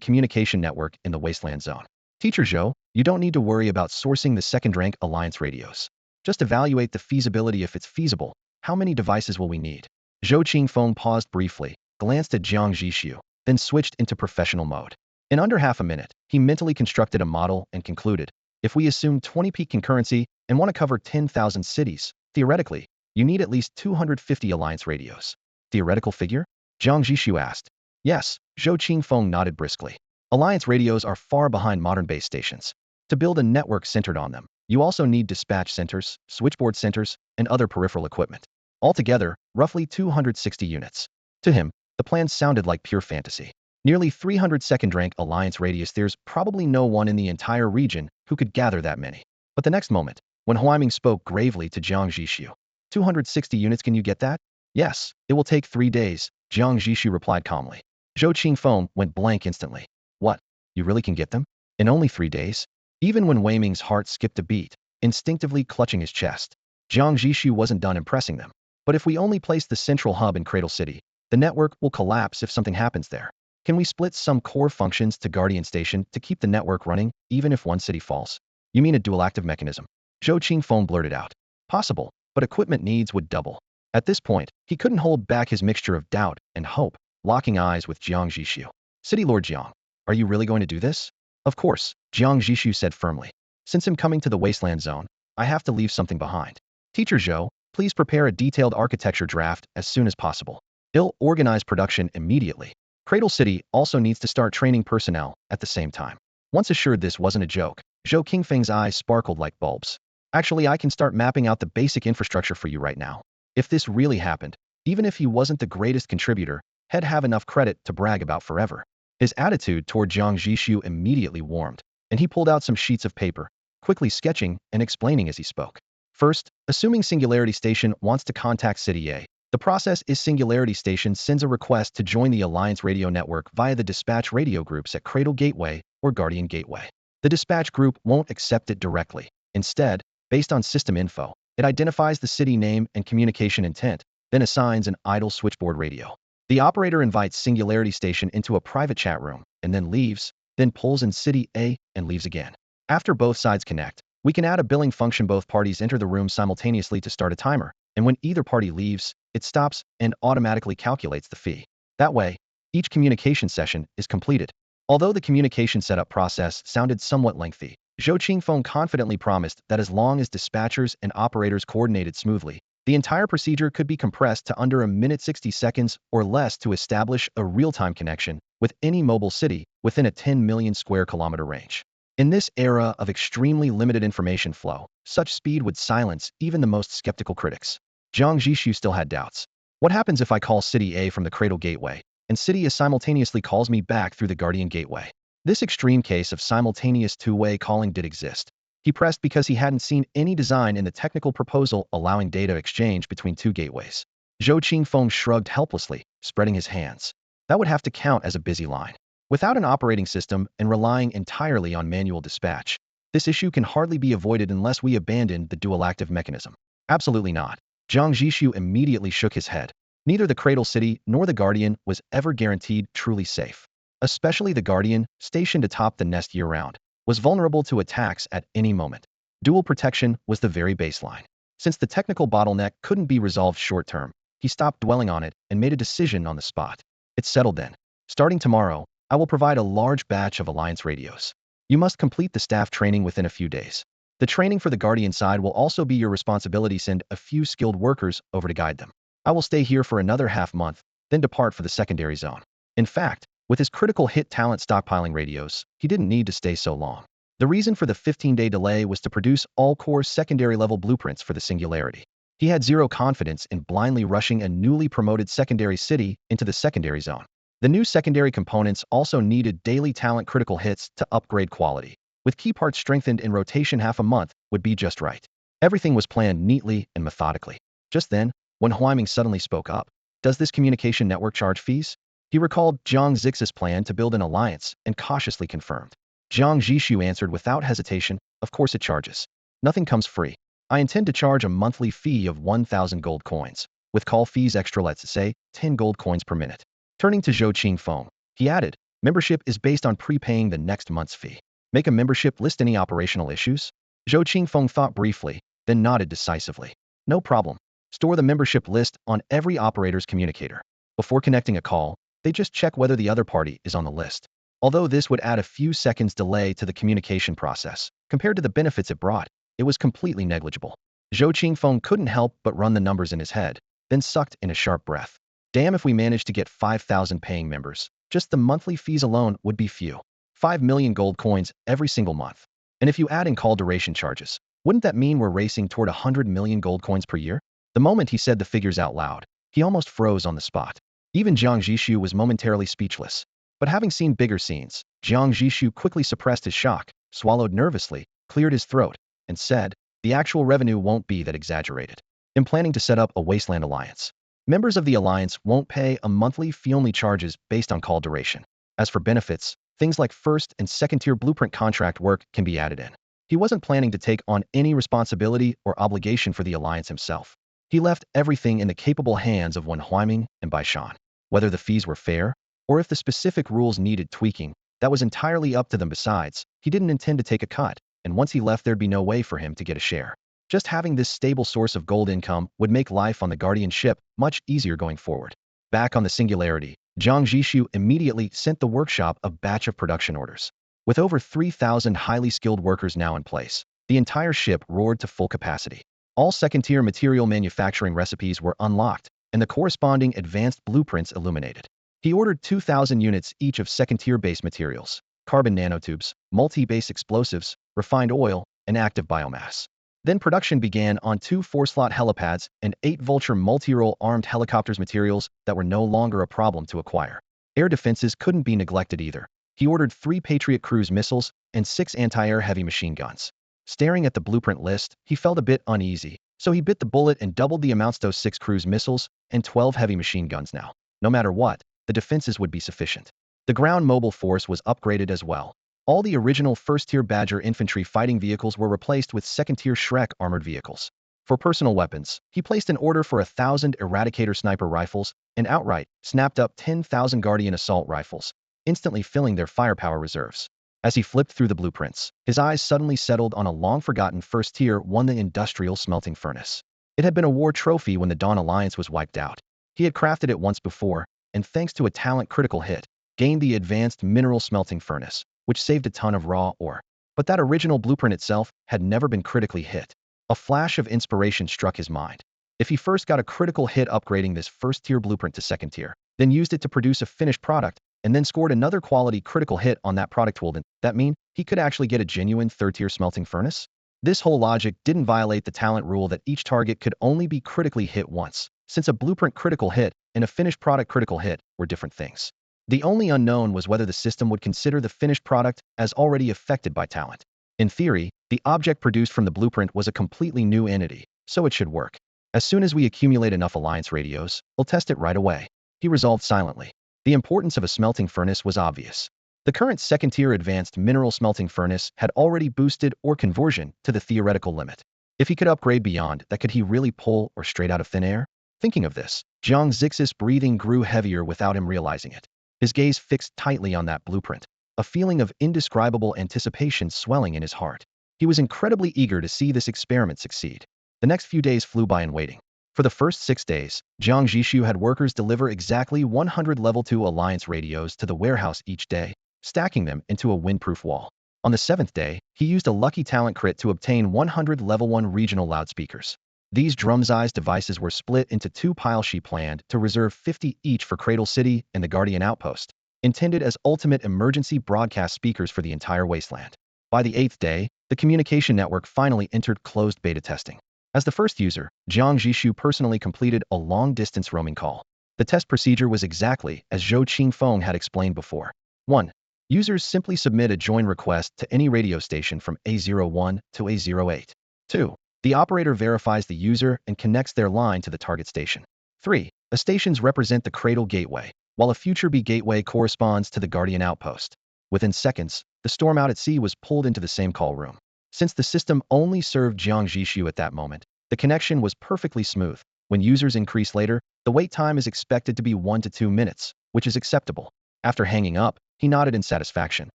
communication network in the wasteland zone. Teacher Zhou, you don't need to worry about sourcing the second-rank Alliance radios. Just evaluate the feasibility. If it's feasible, how many devices will we need? Zhou Qingfeng paused briefly, glanced at Jiang Zhixu, then switched into professional mode. In under half a minute, he mentally constructed a model and concluded, if we assume 20 peak concurrency and want to cover 10,000 cities, theoretically, you need at least 250 Alliance radios. Theoretical figure? Jiang Zhixu asked. Yes, Zhou Qingfeng nodded briskly. Alliance radios are far behind modern base stations. To build a network centered on them, you also need dispatch centers, switchboard centers, and other peripheral equipment. Altogether, roughly 260 units. To him, the plan sounded like pure fantasy. Nearly 300 second-rank Alliance radius. There's probably no one in the entire region who could gather that many. But the next moment, when Huaiming spoke gravely to Jiang Zhixu. 260 units, can you get that? Yes, it will take 3 days, Jiang Zhixu replied calmly. Zhou Qingfeng went blank instantly. What? You really can get them? In only 3 days? Even when Huaiming's heart skipped a beat, instinctively clutching his chest. Jiang Zhixu wasn't done impressing them. But if we only place the central hub in Cradle City, the network will collapse if something happens there. Can we split some core functions to Guardian Station to keep the network running, even if one city falls? You mean a dual-active mechanism? Zhou Qingfeng blurted out. Possible, but equipment needs would double. At this point, he couldn't hold back his mixture of doubt and hope, locking eyes with Jiang Zhixu. City Lord Jiang, are you really going to do this? Of course, Jiang Zhixu said firmly. Since I'm coming to the wasteland zone, I have to leave something behind. Teacher Zhou, please prepare a detailed architecture draft as soon as possible. He'll organize production immediately. Cradle City also needs to start training personnel at the same time. Once assured this wasn't a joke, Zhou Qingfeng's eyes sparkled like bulbs. Actually, I can start mapping out the basic infrastructure for you right now. If this really happened, even if he wasn't the greatest contributor, he'd have enough credit to brag about forever. His attitude toward Jiang Zhixu immediately warmed, and he pulled out some sheets of paper, quickly sketching and explaining as he spoke. First, assuming Singularity Station wants to contact City A, the process is Singularity Station sends a request to join the Alliance radio network via the dispatch radio groups at Cradle Gateway or Guardian Gateway. The dispatch group won't accept it directly. Instead, based on system info, it identifies the city name and communication intent, then assigns an idle switchboard radio. The operator invites Singularity Station into a private chat room, and then leaves, then pulls in City A and leaves again. After both sides connect, we can add a billing function. Both parties enter the room simultaneously to start a timer, and when either party leaves, it stops and automatically calculates the fee. That way, each communication session is completed. Although the communication setup process sounded somewhat lengthy, Zhou Qingfeng confidently promised that as long as dispatchers and operators coordinated smoothly, the entire procedure could be compressed to under a minute 60 seconds or less to establish a real-time connection with any mobile city within a 10 million square kilometer range. In this era of extremely limited information flow, such speed would silence even the most skeptical critics. Jiang Zhixu still had doubts. What happens if I call City A from the Cradle Gateway, and City A simultaneously calls me back through the Guardian Gateway? This extreme case of simultaneous two-way calling did exist. He pressed because he hadn't seen any design in the technical proposal allowing data exchange between two gateways. Zhou Qingfeng shrugged helplessly, spreading his hands. That would have to count as a busy line. Without an operating system and relying entirely on manual dispatch, this issue can hardly be avoided unless we abandon the dual-active mechanism. Absolutely not. Jiang Zhixu immediately shook his head. Neither the Cradle City nor the Guardian was ever guaranteed truly safe. Especially the Guardian, stationed atop the nest year-round, was vulnerable to attacks at any moment. Dual protection was the very baseline. Since the technical bottleneck couldn't be resolved short-term, he stopped dwelling on it and made a decision on the spot. It's settled then. Starting tomorrow, I will provide a large batch of Alliance radios. You must complete the staff training within a few days. The training for the Guardian side will also be your responsibility. Send a few skilled workers over to guide them. I will stay here for another half-month, then depart for the secondary zone. In fact, with his critical hit talent stockpiling radios, he didn't need to stay so long. The reason for the 15-day delay was to produce all-core secondary-level blueprints for the Singularity. He had zero confidence in blindly rushing a newly promoted secondary city into the secondary zone. The new secondary components also needed daily talent critical hits to upgrade quality. With key parts strengthened in rotation half a month would be just right. Everything was planned neatly and methodically. Just then, when Huaiming suddenly spoke up, "Does this communication network charge fees?" He recalled Jiang Zhixu's plan to build an alliance and cautiously confirmed. Jiang Zhixu answered without hesitation, "Of course it charges. Nothing comes free. I intend to charge a monthly fee of 1,000 gold coins, with call fees extra, let's say, 10 gold coins per minute." Turning to Zhou Qingfeng, he added, "Membership is based on prepaying the next month's fee. Make a membership list. Any operational issues?" Zhou Qingfeng thought briefly, then nodded decisively. "No problem. Store the membership list on every operator's communicator. Before connecting a call, they just check whether the other party is on the list." Although this would add a few seconds delay to the communication process, compared to the benefits it brought, it was completely negligible. Zhou Qingfeng couldn't help but run the numbers in his head, then sucked in a sharp breath. Damn, if we managed to get 5,000 paying members, just the monthly fees alone would be few. 5 million gold coins every single month. And if you add in call duration charges, wouldn't that mean we're racing toward 100 million gold coins per year? The moment he said the figures out loud, he almost froze on the spot. Even Jiang Zhixu was momentarily speechless. But having seen bigger scenes, Jiang Zhixu quickly suppressed his shock, swallowed nervously, cleared his throat, and said, "The actual revenue won't be that exaggerated. I'm planning to set up a Wasteland Alliance. Members of the Alliance won't pay a monthly fee-only charges based on call duration. As for benefits, things like first and second-tier blueprint contract work can be added in." He wasn't planning to take on any responsibility or obligation for the Alliance himself. He left everything in the capable hands of Wen Huaiming and Bai Shan. Whether the fees were fair, or if the specific rules needed tweaking, that was entirely up to them. Besides, he didn't intend to take a cut, and once he left there'd be no way for him to get a share. Just having this stable source of gold income would make life on the Guardian ship much easier going forward. Back on the Singularity, Jiang Zhixu immediately sent the workshop a batch of production orders. With over 3,000 highly skilled workers now in place, the entire ship roared to full capacity. All second-tier material manufacturing recipes were unlocked, and the corresponding advanced blueprints illuminated. He ordered 2,000 units each of second-tier base materials, carbon nanotubes, multi-base explosives, refined oil, and active biomass. Then production began on 2 4-slot helipads and 8 Vulture multi-role armed helicopters, materials that were no longer a problem to acquire. Air defenses couldn't be neglected either. He ordered 3 Patriot cruise missiles and 6 anti-air heavy machine guns. Staring at the blueprint list, he felt a bit uneasy, so he bit the bullet and doubled the amounts to 6 cruise missiles and 12 heavy machine guns now. No matter what, the defenses would be sufficient. The ground mobile force was upgraded as well. All the original first-tier Badger infantry fighting vehicles were replaced with second-tier Shrek armored vehicles. For personal weapons, he placed an order for 1,000 Eradicator sniper rifles and outright snapped up 10,000 Guardian assault rifles, instantly filling their firepower reserves. As he flipped through the blueprints, his eyes suddenly settled on a long-forgotten first-tier one, the industrial smelting furnace. It had been a war trophy when the Dawn Alliance was wiped out. He had crafted it once before, and thanks to a talent critical hit, gained the advanced mineral smelting furnace, which saved a ton of raw ore. But that original blueprint itself had never been critically hit. A flash of inspiration struck his mind. If he first got a critical hit upgrading this first-tier blueprint to second-tier, then used it to produce a finished product, and then scored another quality critical hit on that product, wouldn't that mean he could actually get a genuine third-tier smelting furnace? This whole logic didn't violate the talent rule that each target could only be critically hit once. since a blueprint critical hit and a finished product critical hit were different things. The only unknown was whether the system would consider the finished product as already affected by talent. In theory, the object produced from the blueprint was a completely new entity, so it should work. As soon as we accumulate enough alliance radios, we'll test it right away, he resolved silently. The importance of a smelting furnace was obvious. The current second-tier advanced mineral smelting furnace had already boosted or conversion to the theoretical limit. If he could upgrade beyond that, could he really pull or straight out of thin air? Thinking of this, Jiang Zhixu's breathing grew heavier without him realizing it. His gaze fixed tightly on that blueprint, a feeling of indescribable anticipation swelling in his heart. He was incredibly eager to see this experiment succeed. The next few days flew by in waiting. For the first 6 days, Jiang Zhixu had workers deliver exactly 100 Level 2 Alliance radios to the warehouse each day, stacking them into a windproof wall. On the 7th day, he used a lucky talent crit to obtain 100 Level 1 regional loudspeakers. These drum-sized devices were split into 2 piles. She planned to reserve 50 each for Cradle City and the Guardian Outpost, intended as ultimate emergency broadcast speakers for the entire wasteland. By the 8th day, the communication network finally entered closed beta testing. As the first user, Jiang Zhixu personally completed a long-distance roaming call. The test procedure was exactly as Zhou Qingfeng had explained before. 1. Users simply submit a join request to any radio station from A01 to A08. 2. The operator verifies the user and connects their line to the target station. 3. The stations represent the Cradle Gateway, while a future B gateway corresponds to the Guardian Outpost. Within seconds, the storm out at sea was pulled into the same call room. Since the system only served Jiang Zhixu at that moment, the connection was perfectly smooth. When users increase later, the wait time is expected to be 1 to 2 minutes, which is acceptable. After hanging up, he nodded in satisfaction.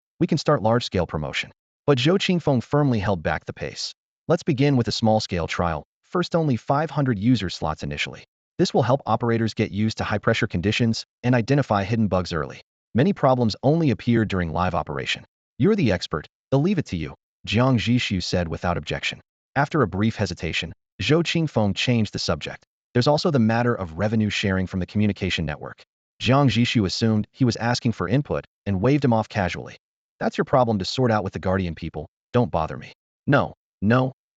We can start large-scale promotion. But Zhou Qingfeng firmly held back the pace. Let's begin with a small-scale trial, first only 500 user slots initially. This will help operators get used to high-pressure conditions and identify hidden bugs early. Many problems only appear during live operation. You're the expert, they'll leave it to you, Jiang Zhixu said without objection. After a brief hesitation, Zhou Qingfeng changed the subject. There's also the matter of revenue sharing from the communication network. Jiang Zhixu assumed he was asking for input and waved him off casually. That's your problem to sort out with the Guardian people, don't bother me. No,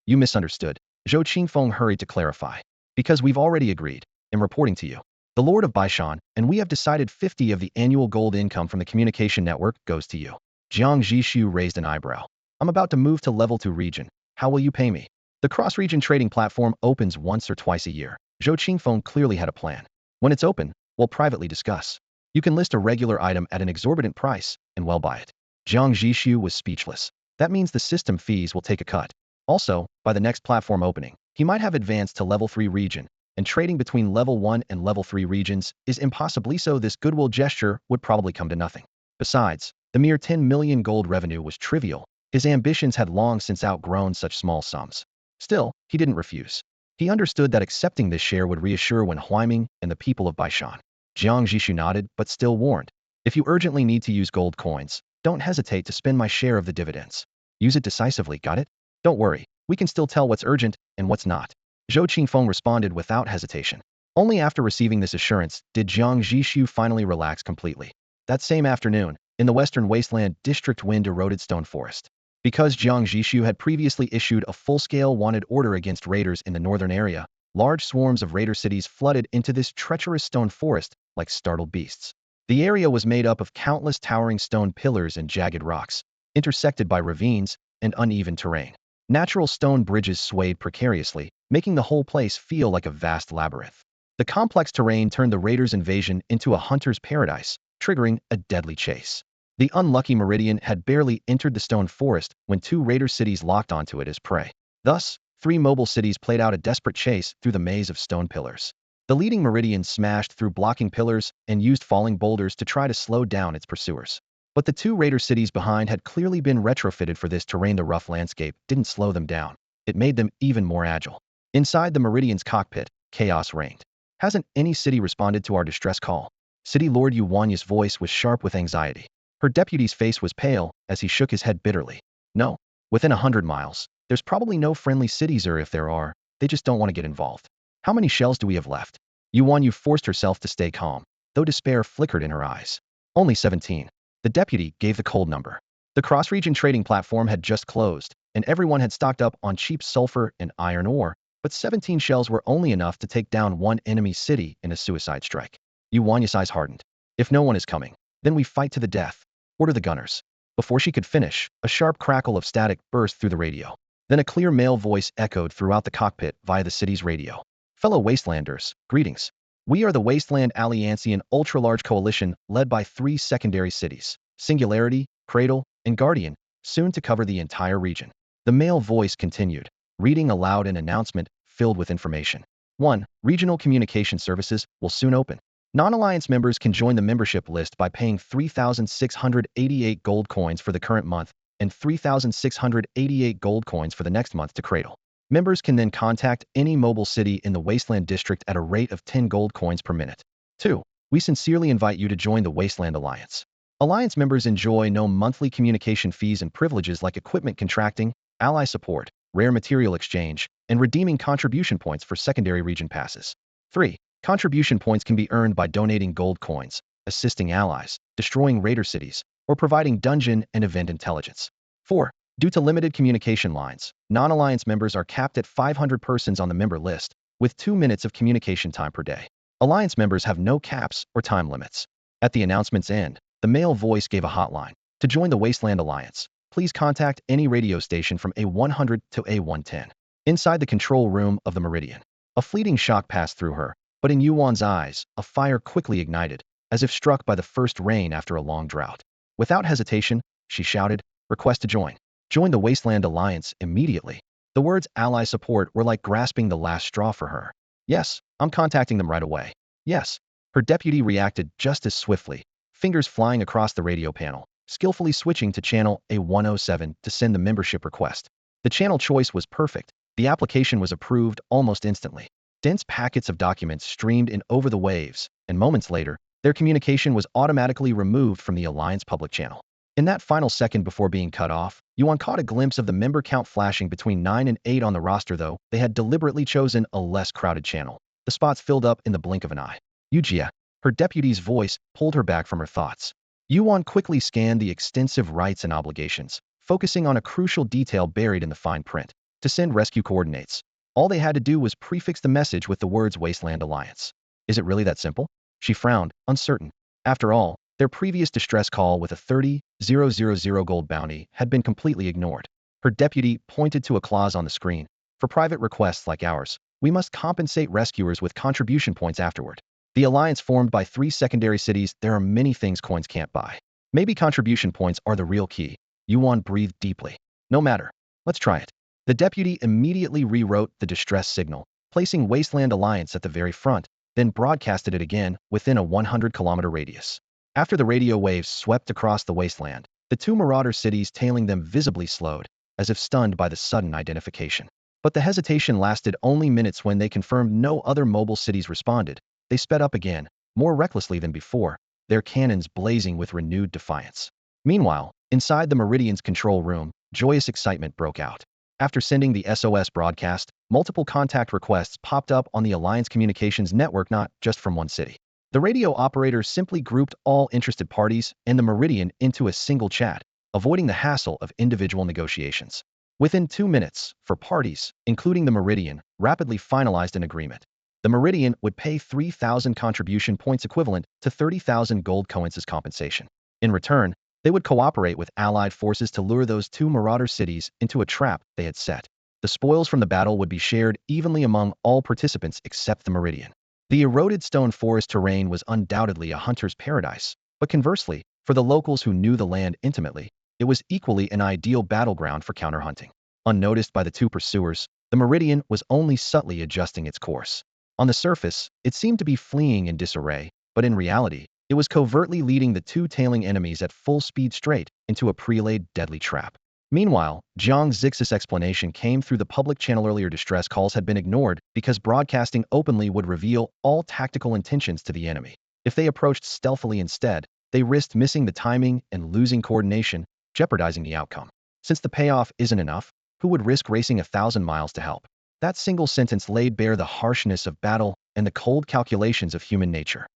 you misunderstood. Zhou Qingfeng hurried to clarify. Because we've already agreed, in reporting to you, the Lord of Baishan, and we have decided 50 of the annual gold income from the communication network goes to you. Jiang Zhixu raised an eyebrow. I'm about to move to level 2 region. How will you pay me? The cross-region trading platform opens once or twice a year. Zhou Qingfeng clearly had a plan. When it's open, we'll privately discuss. You can list a regular item at an exorbitant price, and we'll buy it. Jiang Zhixu was speechless. That means the system fees will take a cut. Also, by the next platform opening, he might have advanced to level 3 region, and trading between level 1 and level 3 regions is impossibly so. This goodwill gesture would probably come to nothing. Besides, the mere 10 million gold revenue was trivial. His ambitions had long since outgrown such small sums. Still, he didn't refuse. He understood that accepting this share would reassure Wen Huaiming and the people of Baishan. Jiang Zhixu nodded, but still warned. If you urgently need to use gold coins, don't hesitate to spend my share of the dividends. Use it decisively, got it? Don't worry, we can still tell what's urgent and what's not. Zhou Qingfeng responded without hesitation. Only after receiving this assurance did Jiang Zhixu finally relax completely. That same afternoon, in the western wasteland district, wind-eroded stone forest. Because Jiang Zhixu had previously issued a full-scale wanted order against raiders in the northern area, large swarms of raider cities flooded into this treacherous stone forest like startled beasts. The area was made up of countless towering stone pillars and jagged rocks, intersected by ravines and uneven terrain. Natural stone bridges swayed precariously, making the whole place feel like a vast labyrinth. The complex terrain turned the raiders' invasion into a hunter's paradise, triggering a deadly chase. The unlucky Meridian had barely entered the stone forest when 2 raider cities locked onto it as prey. Thus, 3 mobile cities played out a desperate chase through the maze of stone pillars. The leading Meridian smashed through blocking pillars and used falling boulders to try to slow down its pursuers. But the 2 raider cities behind had clearly been retrofitted for this terrain. The rough landscape didn't slow them down. It made them even more agile. Inside the Meridian's cockpit, chaos reigned. Hasn't any city responded to our distress call? City Lord Yu Wanya's voice was sharp with anxiety. Her deputy's face was pale as he shook his head bitterly. No. Within 100 miles, there's probably no friendly cities, or if there are, they just don't want to get involved. How many shells do we have left? Yu Wanyu forced herself to stay calm, though despair flickered in her eyes. Only 17. The deputy gave the cold number. The cross-region trading platform had just closed, and everyone had stocked up on cheap sulfur and iron ore, but 17 shells were only enough to take down one enemy city in a suicide strike. Yuan's eyes hardened. If no one is coming, then we fight to the death. Order the gunners. Before she could finish, a sharp crackle of static burst through the radio. Then a clear male voice echoed throughout the cockpit via the city's radio. Fellow Wastelanders, greetings. We are the Wasteland Alliancian ultra-large coalition led by 3 secondary cities, Singularity, Cradle, and Guardian, soon to cover the entire region. The male voice continued, reading aloud an announcement filled with information. 1. Regional communication services will soon open. Non-alliance members can join the membership list by paying 3,688 gold coins for the current month and 3,688 gold coins for the next month to Cradle. Members can then contact any mobile city in the Wasteland District at a rate of 10 gold coins per minute. 2. We sincerely invite you to join the Wasteland Alliance. Alliance members enjoy no monthly communication fees and privileges like equipment contracting, ally support, rare material exchange, and redeeming contribution points for secondary region passes. 3. Contribution points can be earned by donating gold coins, assisting allies, destroying raider cities, or providing dungeon and event intelligence. 4. Due to limited communication lines, non-alliance members are capped at 500 persons on the member list, with 2 minutes of communication time per day. Alliance members have no caps or time limits. At the announcement's end, the male voice gave a hotline. To join the Wasteland Alliance, please contact any radio station from A100 to A110. Inside the control room of the Meridian, a fleeting shock passed through her, but in Yuan's eyes, a fire quickly ignited, as if struck by the first rain after a long drought. Without hesitation, she shouted, "Request to join. Join the Wasteland Alliance immediately." The words ally support were like grasping the last straw for her. "Yes, I'm contacting them right away." "Yes." Her deputy reacted just as swiftly, fingers flying across the radio panel, skillfully switching to channel A107 to send the membership request. The channel choice was perfect. The application was approved almost instantly. Dense packets of documents streamed in over the waves, and moments later, their communication was automatically removed from the Alliance public channel. In that final second before being cut off, Yuan caught a glimpse of the member count flashing between 9 and 8 on the roster, though they had deliberately chosen a less crowded channel. The spots filled up in the blink of an eye. "Yujia." Her deputy's voice pulled her back from her thoughts. Yuan quickly scanned the extensive rights and obligations, focusing on a crucial detail buried in the fine print. To send rescue coordinates, all they had to do was prefix the message with the words Wasteland Alliance. Is it really that simple? She frowned, uncertain. After all, their previous distress call with a 30,000 gold bounty had been completely ignored. Her deputy pointed to a clause on the screen. "For private requests like ours, we must compensate rescuers with contribution points afterward. The alliance formed by 3 secondary cities, there are many things coins can't buy. Maybe contribution points are the real key." Yuan breathed deeply. "No matter. Let's try it." The deputy immediately rewrote the distress signal, placing Wasteland Alliance at the very front, then broadcasted it again within a 100-kilometer radius. After the radio waves swept across the wasteland, the 2 marauder cities tailing them visibly slowed, as if stunned by the sudden identification. But the hesitation lasted only minutes. When they confirmed no other mobile cities responded, they sped up again, more recklessly than before, their cannons blazing with renewed defiance. Meanwhile, inside the Meridian's control room, joyous excitement broke out. After sending the SOS broadcast, multiple contact requests popped up on the Alliance communications network, not just from one city. The radio operator simply grouped all interested parties and the Meridian into a single chat, avoiding the hassle of individual negotiations. Within 2 minutes, for parties, including the Meridian, rapidly finalized an agreement. The Meridian would pay 3,000 contribution points equivalent to 30,000 gold coins as compensation. In return, they would cooperate with allied forces to lure those 2 marauder cities into a trap they had set. The spoils from the battle would be shared evenly among all participants except the Meridian. The eroded stone forest terrain was undoubtedly a hunter's paradise, but conversely, for the locals who knew the land intimately, it was equally an ideal battleground for counterhunting. Unnoticed by the 2 pursuers, the Meridian was only subtly adjusting its course. On the surface, it seemed to be fleeing in disarray, but in reality, it was covertly leading the 2 tailing enemies at full speed straight into a pre-laid deadly trap. Meanwhile, Jiang Zhixu's explanation came through the public channel. Earlier distress calls had been ignored because broadcasting openly would reveal all tactical intentions to the enemy. If they approached stealthily instead, they risked missing the timing and losing coordination, jeopardizing the outcome. Since the payoff isn't enough, who would risk racing 1,000 miles to help? That single sentence laid bare the harshness of battle and the cold calculations of human nature.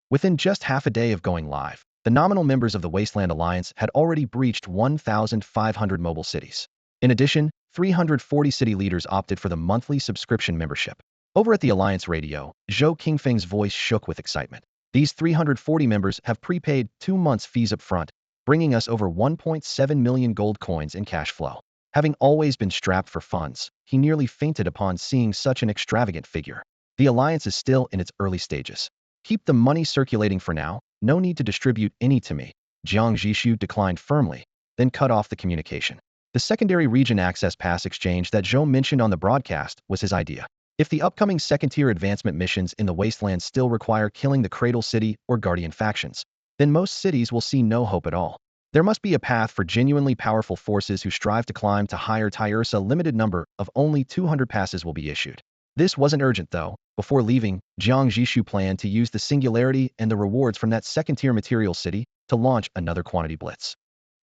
Within just half a day of going live, the nominal members of the Wasteland Alliance had already breached 1,500 mobile cities. In addition, 340 city leaders opted for the monthly subscription membership. Over at the Alliance radio, Zhou Qingfeng's voice shook with excitement. These 340 members have prepaid 2 months' fees up front, bringing us over 1.7 million gold coins in cash flow. Having always been strapped for funds, he nearly fainted upon seeing such an extravagant figure. The Alliance is still in its early stages. Keep the money circulating for now, no need to distribute any to me. Jiang Zhixu declined firmly, then cut off the communication. The secondary region access pass exchange that Zhou mentioned on the broadcast was his idea. If the upcoming second-tier advancement missions in the wasteland still require killing the Cradle City or Guardian factions, then most cities will see no hope at all. There must be a path for genuinely powerful forces who strive to climb to higher tiers. A limited number of only 200 passes will be issued. This wasn't urgent though. Before leaving, Jiang Zhixu planned to use the singularity and the rewards from that second-tier material city to launch another quantity blitz.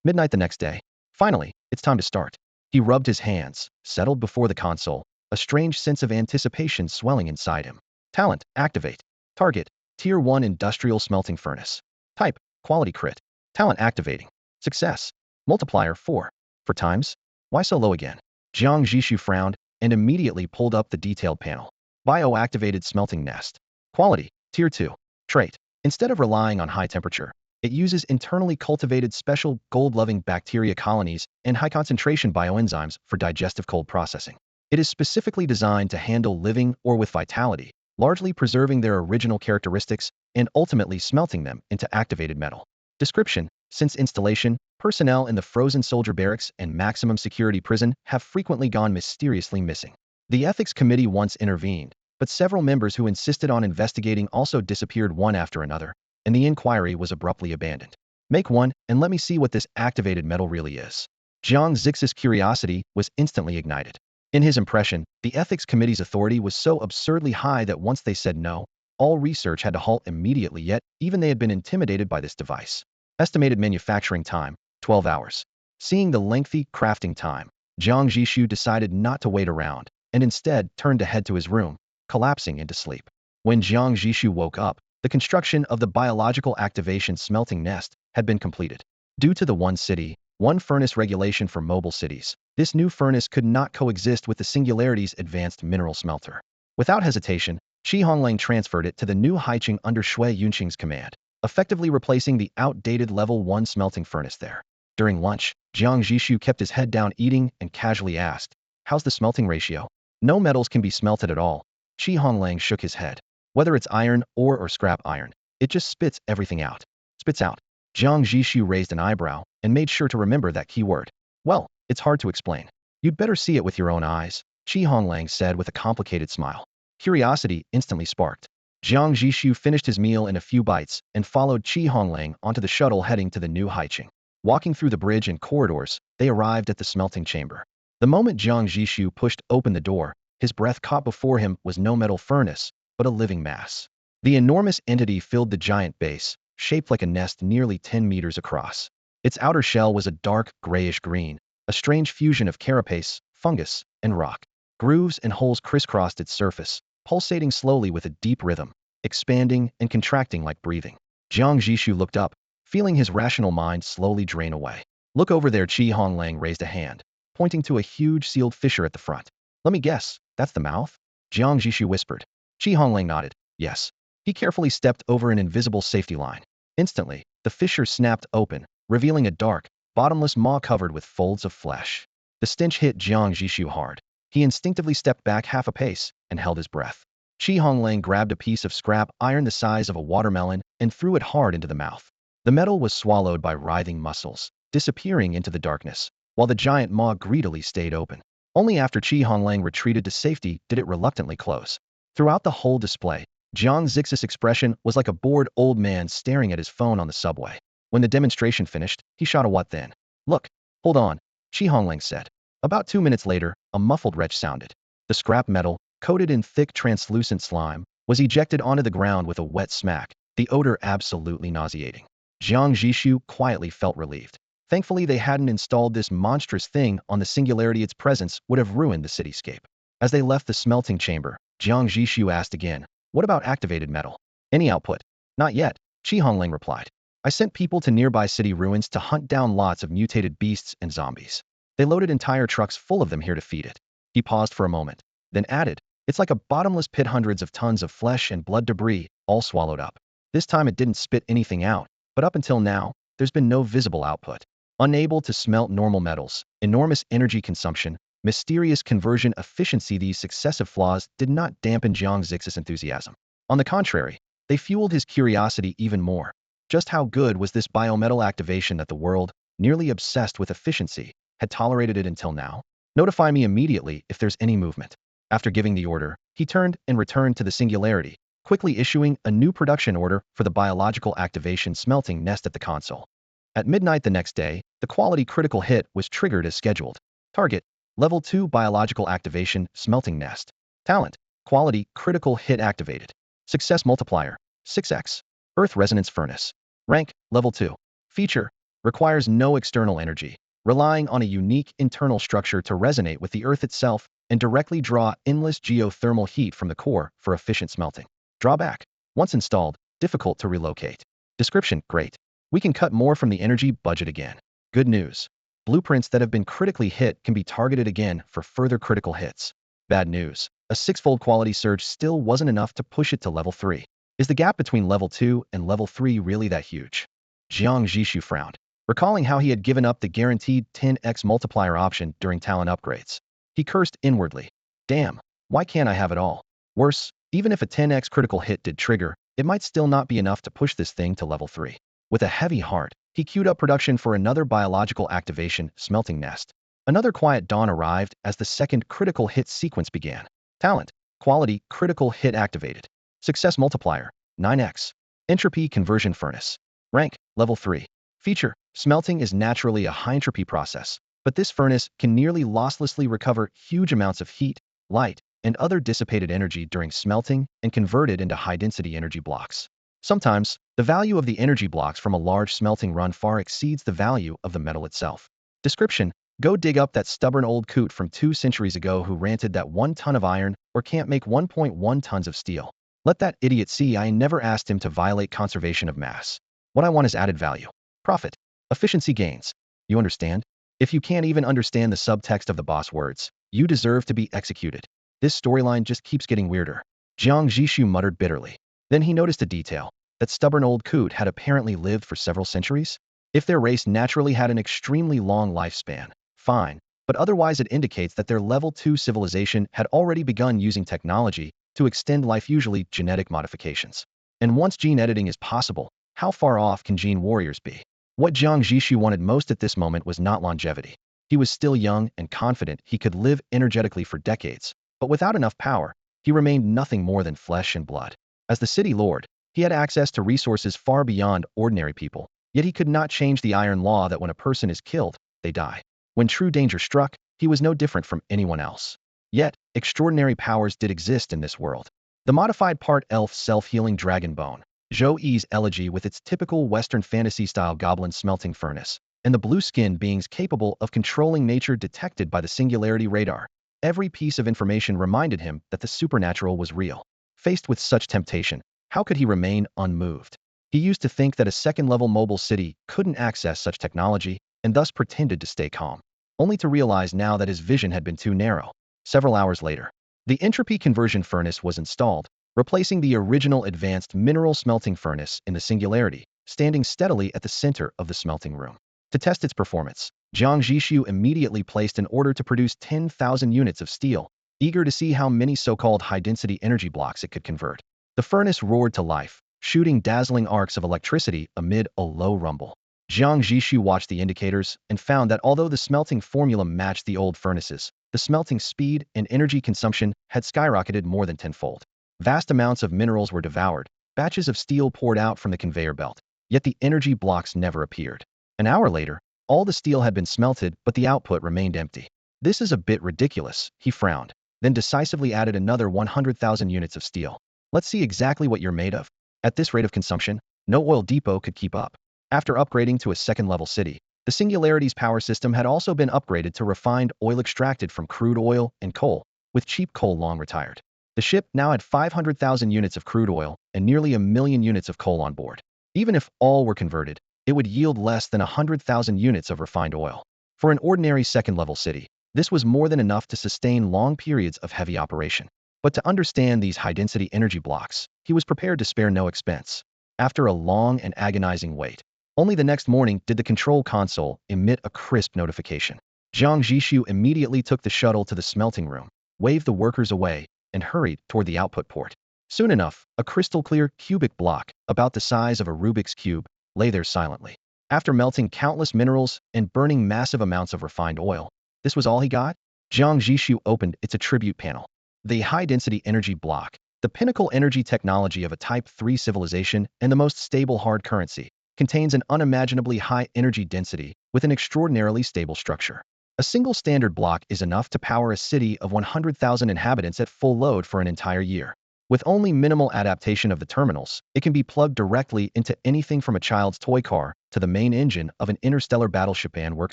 Midnight the next day. Finally, it's time to start. He rubbed his hands, settled before the console, a strange sense of anticipation swelling inside him. Talent, activate. Target, Tier 1 Industrial Smelting Furnace. Type, Quality Crit. Talent activating. Success. Multiplier 4. For times? Why so low again? Jiang Zhixu frowned and immediately pulled up the detailed panel. Bio-activated smelting nest. Quality, Tier 2. Trait. Instead of relying on high temperature, it uses internally cultivated special gold-loving bacteria colonies and high-concentration bioenzymes for digestive cold processing. It is specifically designed to handle living ore with vitality, largely preserving their original characteristics and ultimately smelting them into activated metal. Description: since installation, personnel in the frozen soldier barracks and maximum security prison have frequently gone mysteriously missing. The ethics committee once intervened, but several members who insisted on investigating also disappeared one after another, and the inquiry was abruptly abandoned. Make one, and let me see what this activated metal really is. Jiang Zhixu's curiosity was instantly ignited. In his impression, the ethics committee's authority was so absurdly high that once they said no, all research had to halt immediately, yet even they had been intimidated by this device. Estimated manufacturing time, 12 hours. Seeing the lengthy crafting time, Jiang Zhixu decided not to wait around, and instead turned to head to his room, collapsing into sleep. When Jiang Zhixu woke up, the construction of the biological activation smelting nest had been completed. Due to the one city, one furnace regulation for mobile cities, this new furnace could not coexist with the Singularity's advanced mineral smelter. Without hesitation, Shi Honglang transferred it to the new Haiqing under Shui Yunqing's command, effectively replacing the outdated level 1 smelting furnace there. During lunch, Jiang Zhixu kept his head down eating and casually asked, "How's the smelting ratio?" "No metals can be smelted at all." Shi Honglang shook his head. "Whether it's iron ore or scrap iron, it just spits everything out." Spits out. Jiang Zhixu raised an eyebrow and made sure to remember that key word. "Well, it's hard to explain. You'd better see it with your own eyes," Shi Honglang said with a complicated smile. Curiosity instantly sparked. Jiang Zhixu finished his meal in a few bites and followed Shi Honglang onto the shuttle heading to the new Haiqing. Walking through the bridge and corridors, they arrived at the smelting chamber. The moment Jiang Zhixu pushed open the door, his breath caught before him was no metal furnace, but a living mass. The enormous entity filled the giant base, shaped like a nest nearly 10 meters across. Its outer shell was a dark, grayish-green, a strange fusion of carapace, fungus, and rock. Grooves and holes crisscrossed its surface, pulsating slowly with a deep rhythm, expanding and contracting like breathing. Jiang Zhixu looked up, feeling his rational mind slowly drain away. "Look over there." Shi Honglang raised a hand, pointing to a huge sealed fissure at the front. "Let me guess, that's the mouth?" Jiang Zhixu whispered. Shi Honglang nodded. "Yes." He carefully stepped over an invisible safety line. Instantly, the fissure snapped open, revealing a dark, bottomless maw covered with folds of flesh. The stench hit Jiang Zhixu hard. He instinctively stepped back half a pace and held his breath. Shi Honglang grabbed a piece of scrap iron the size of a watermelon and threw it hard into the mouth. The metal was swallowed by writhing muscles, disappearing into the darkness, while the giant maw greedily stayed open. Only after Shi Honglang retreated to safety did it reluctantly close. Throughout the whole display, Jiang Zhixu's expression was like a bored old man staring at his phone on the subway. When the demonstration finished, he shot a "What then?" "Look, hold on," Shi Honglang said. About 2 minutes later, a muffled retch sounded. The scrap metal, coated in thick translucent slime, was ejected onto the ground with a wet smack, the odor absolutely nauseating. Jiang Zhixu quietly felt relieved. Thankfully they hadn't installed this monstrous thing on the Singularity. Its presence would have ruined the cityscape. As they left the smelting chamber, Jiang Zhixu asked again, "What about activated metal? Any output?" "Not yet," Shi Honglang replied. "I sent people to nearby city ruins to hunt down lots of mutated beasts and zombies. They loaded entire trucks full of them here to feed it. He paused for a moment, then added, it's like a bottomless pit, hundreds of tons of flesh and blood debris, all swallowed up. This time it didn't spit anything out, but up until now, there's been no visible output. Unable to smelt normal metals, enormous energy consumption, mysterious conversion efficiency, these successive flaws did not dampen Jiang Zhixu's enthusiasm. On the contrary, they fueled his curiosity even more. Just how good was this biometal activation that the world, nearly obsessed with efficiency, had tolerated it until now? Notify me immediately if there's any movement. After giving the order, he turned and returned to the singularity, quickly issuing a new production order for the biological activation smelting nest at the console. At midnight the next day, the quality critical hit was triggered as scheduled. Target: Level 2 biological activation smelting nest. Talent: Quality critical hit activated. Success multiplier: 6x. Earth resonance furnace. Rank: Level 2. Feature: Requires no external energy, relying on a unique internal structure to resonate with the Earth itself and directly draw endless geothermal heat from the core for efficient smelting. Drawback: Once installed, difficult to relocate. Description: Great. We can cut more from the energy budget again. Good news: Blueprints that have been critically hit can be targeted again for further critical hits. Bad news: A sixfold quality surge still wasn't enough to push it to level 3. Is the gap between level 2 and level 3 really that huge? Jiang Zhixu frowned, recalling how he had given up the guaranteed 10x multiplier option during talent upgrades. He cursed inwardly. Damn, why can't I have it all? Worse, even if a 10x critical hit did trigger, it might still not be enough to push this thing to level 3. With a heavy heart, he queued up production for another biological activation smelting nest. Another quiet dawn arrived as the second critical hit sequence began. Talent: Quality critical hit activated. Success multiplier: 9x. Entropy conversion furnace. Rank: Level 3. Feature: Smelting is naturally a high-entropy process, but this furnace can nearly losslessly recover huge amounts of heat, light, and other dissipated energy during smelting and convert it into high-density energy blocks. Sometimes, the value of the energy blocks from a large smelting run far exceeds the value of the metal itself. Description: Go dig up that stubborn old coot from 2 centuries ago who ranted that 1 ton of iron or can't make 1.1 tons of steel. Let that idiot see I never asked him to violate conservation of mass. What I want is added value. Profit. Efficiency gains. You understand? If you can't even understand the subtext of the boss words, you deserve to be executed. This storyline just keeps getting weirder. Jiang Zhixu muttered bitterly. Then he noticed a detail. That stubborn old coot had apparently lived for several centuries. If their race naturally had an extremely long lifespan, fine, but otherwise it indicates that their level 2 civilization had already begun using technology to extend life, usually genetic modifications. And once gene editing is possible, how far off can gene warriors be? What Jiang Zhixu wanted most at this moment was not longevity. He was still young and confident he could live energetically for decades, but without enough power, he remained nothing more than flesh and blood. As the city lord, he had access to resources far beyond ordinary people, yet he could not change the iron law that when a person is killed, they die. When true danger struck, he was no different from anyone else. Yet, extraordinary powers did exist in this world. The modified part elf self-healing dragon bone, Zhou Yi's elegy with its typical Western fantasy-style goblin smelting furnace, and the blue-skinned beings capable of controlling nature detected by the singularity radar. Every piece of information reminded him that the supernatural was real. Faced with such temptation, how could he remain unmoved? He used to think that a second-level mobile city couldn't access such technology, and thus pretended to stay calm, only to realize now that his vision had been too narrow. Several hours later, the entropy conversion furnace was installed, replacing the original advanced mineral smelting furnace in the singularity, standing steadily at the center of the smelting room. To test its performance, Jiang Zhixu immediately placed an order to produce 10,000 units of steel, eager to see how many so-called high-density energy blocks it could convert. The furnace roared to life, shooting dazzling arcs of electricity amid a low rumble. Jiang Zhixu watched the indicators and found that although the smelting formula matched the old furnaces, the smelting speed and energy consumption had skyrocketed more than tenfold. Vast amounts of minerals were devoured, batches of steel poured out from the conveyor belt, yet the energy blocks never appeared. An hour later, all the steel had been smelted, but the output remained empty. This is a bit ridiculous, he frowned, then decisively added another 100,000 units of steel. Let's see exactly what you're made of. At this rate of consumption, no oil depot could keep up. After upgrading to a second-level city, the Singularity's power system had also been upgraded to refined oil extracted from crude oil and coal, with cheap coal long retired. The ship now had 500,000 units of crude oil and nearly 1,000,000 units of coal on board. Even if all were converted, it would yield less than 100,000 units of refined oil. For an ordinary second-level city, this was more than enough to sustain long periods of heavy operation. But to understand these high-density energy blocks, he was prepared to spare no expense. After a long and agonizing wait, only the next morning did the control console emit a crisp notification. Jiang Zhixu immediately took the shuttle to the smelting room, waved the workers away, and hurried toward the output port. Soon enough, a crystal-clear cubic block, about the size of a Rubik's cube, lay there silently. After melting countless minerals and burning massive amounts of refined oil, this was all he got? Jiang Zhixu opened its attribute panel. The high-density energy block, the pinnacle energy technology of a Type 3 civilization and the most stable hard currency, contains an unimaginably high energy density with an extraordinarily stable structure. A single standard block is enough to power a city of 100,000 inhabitants at full load for an entire year. With only minimal adaptation of the terminals, it can be plugged directly into anything from a child's toy car to the main engine of an interstellar battleship and work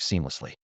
seamlessly.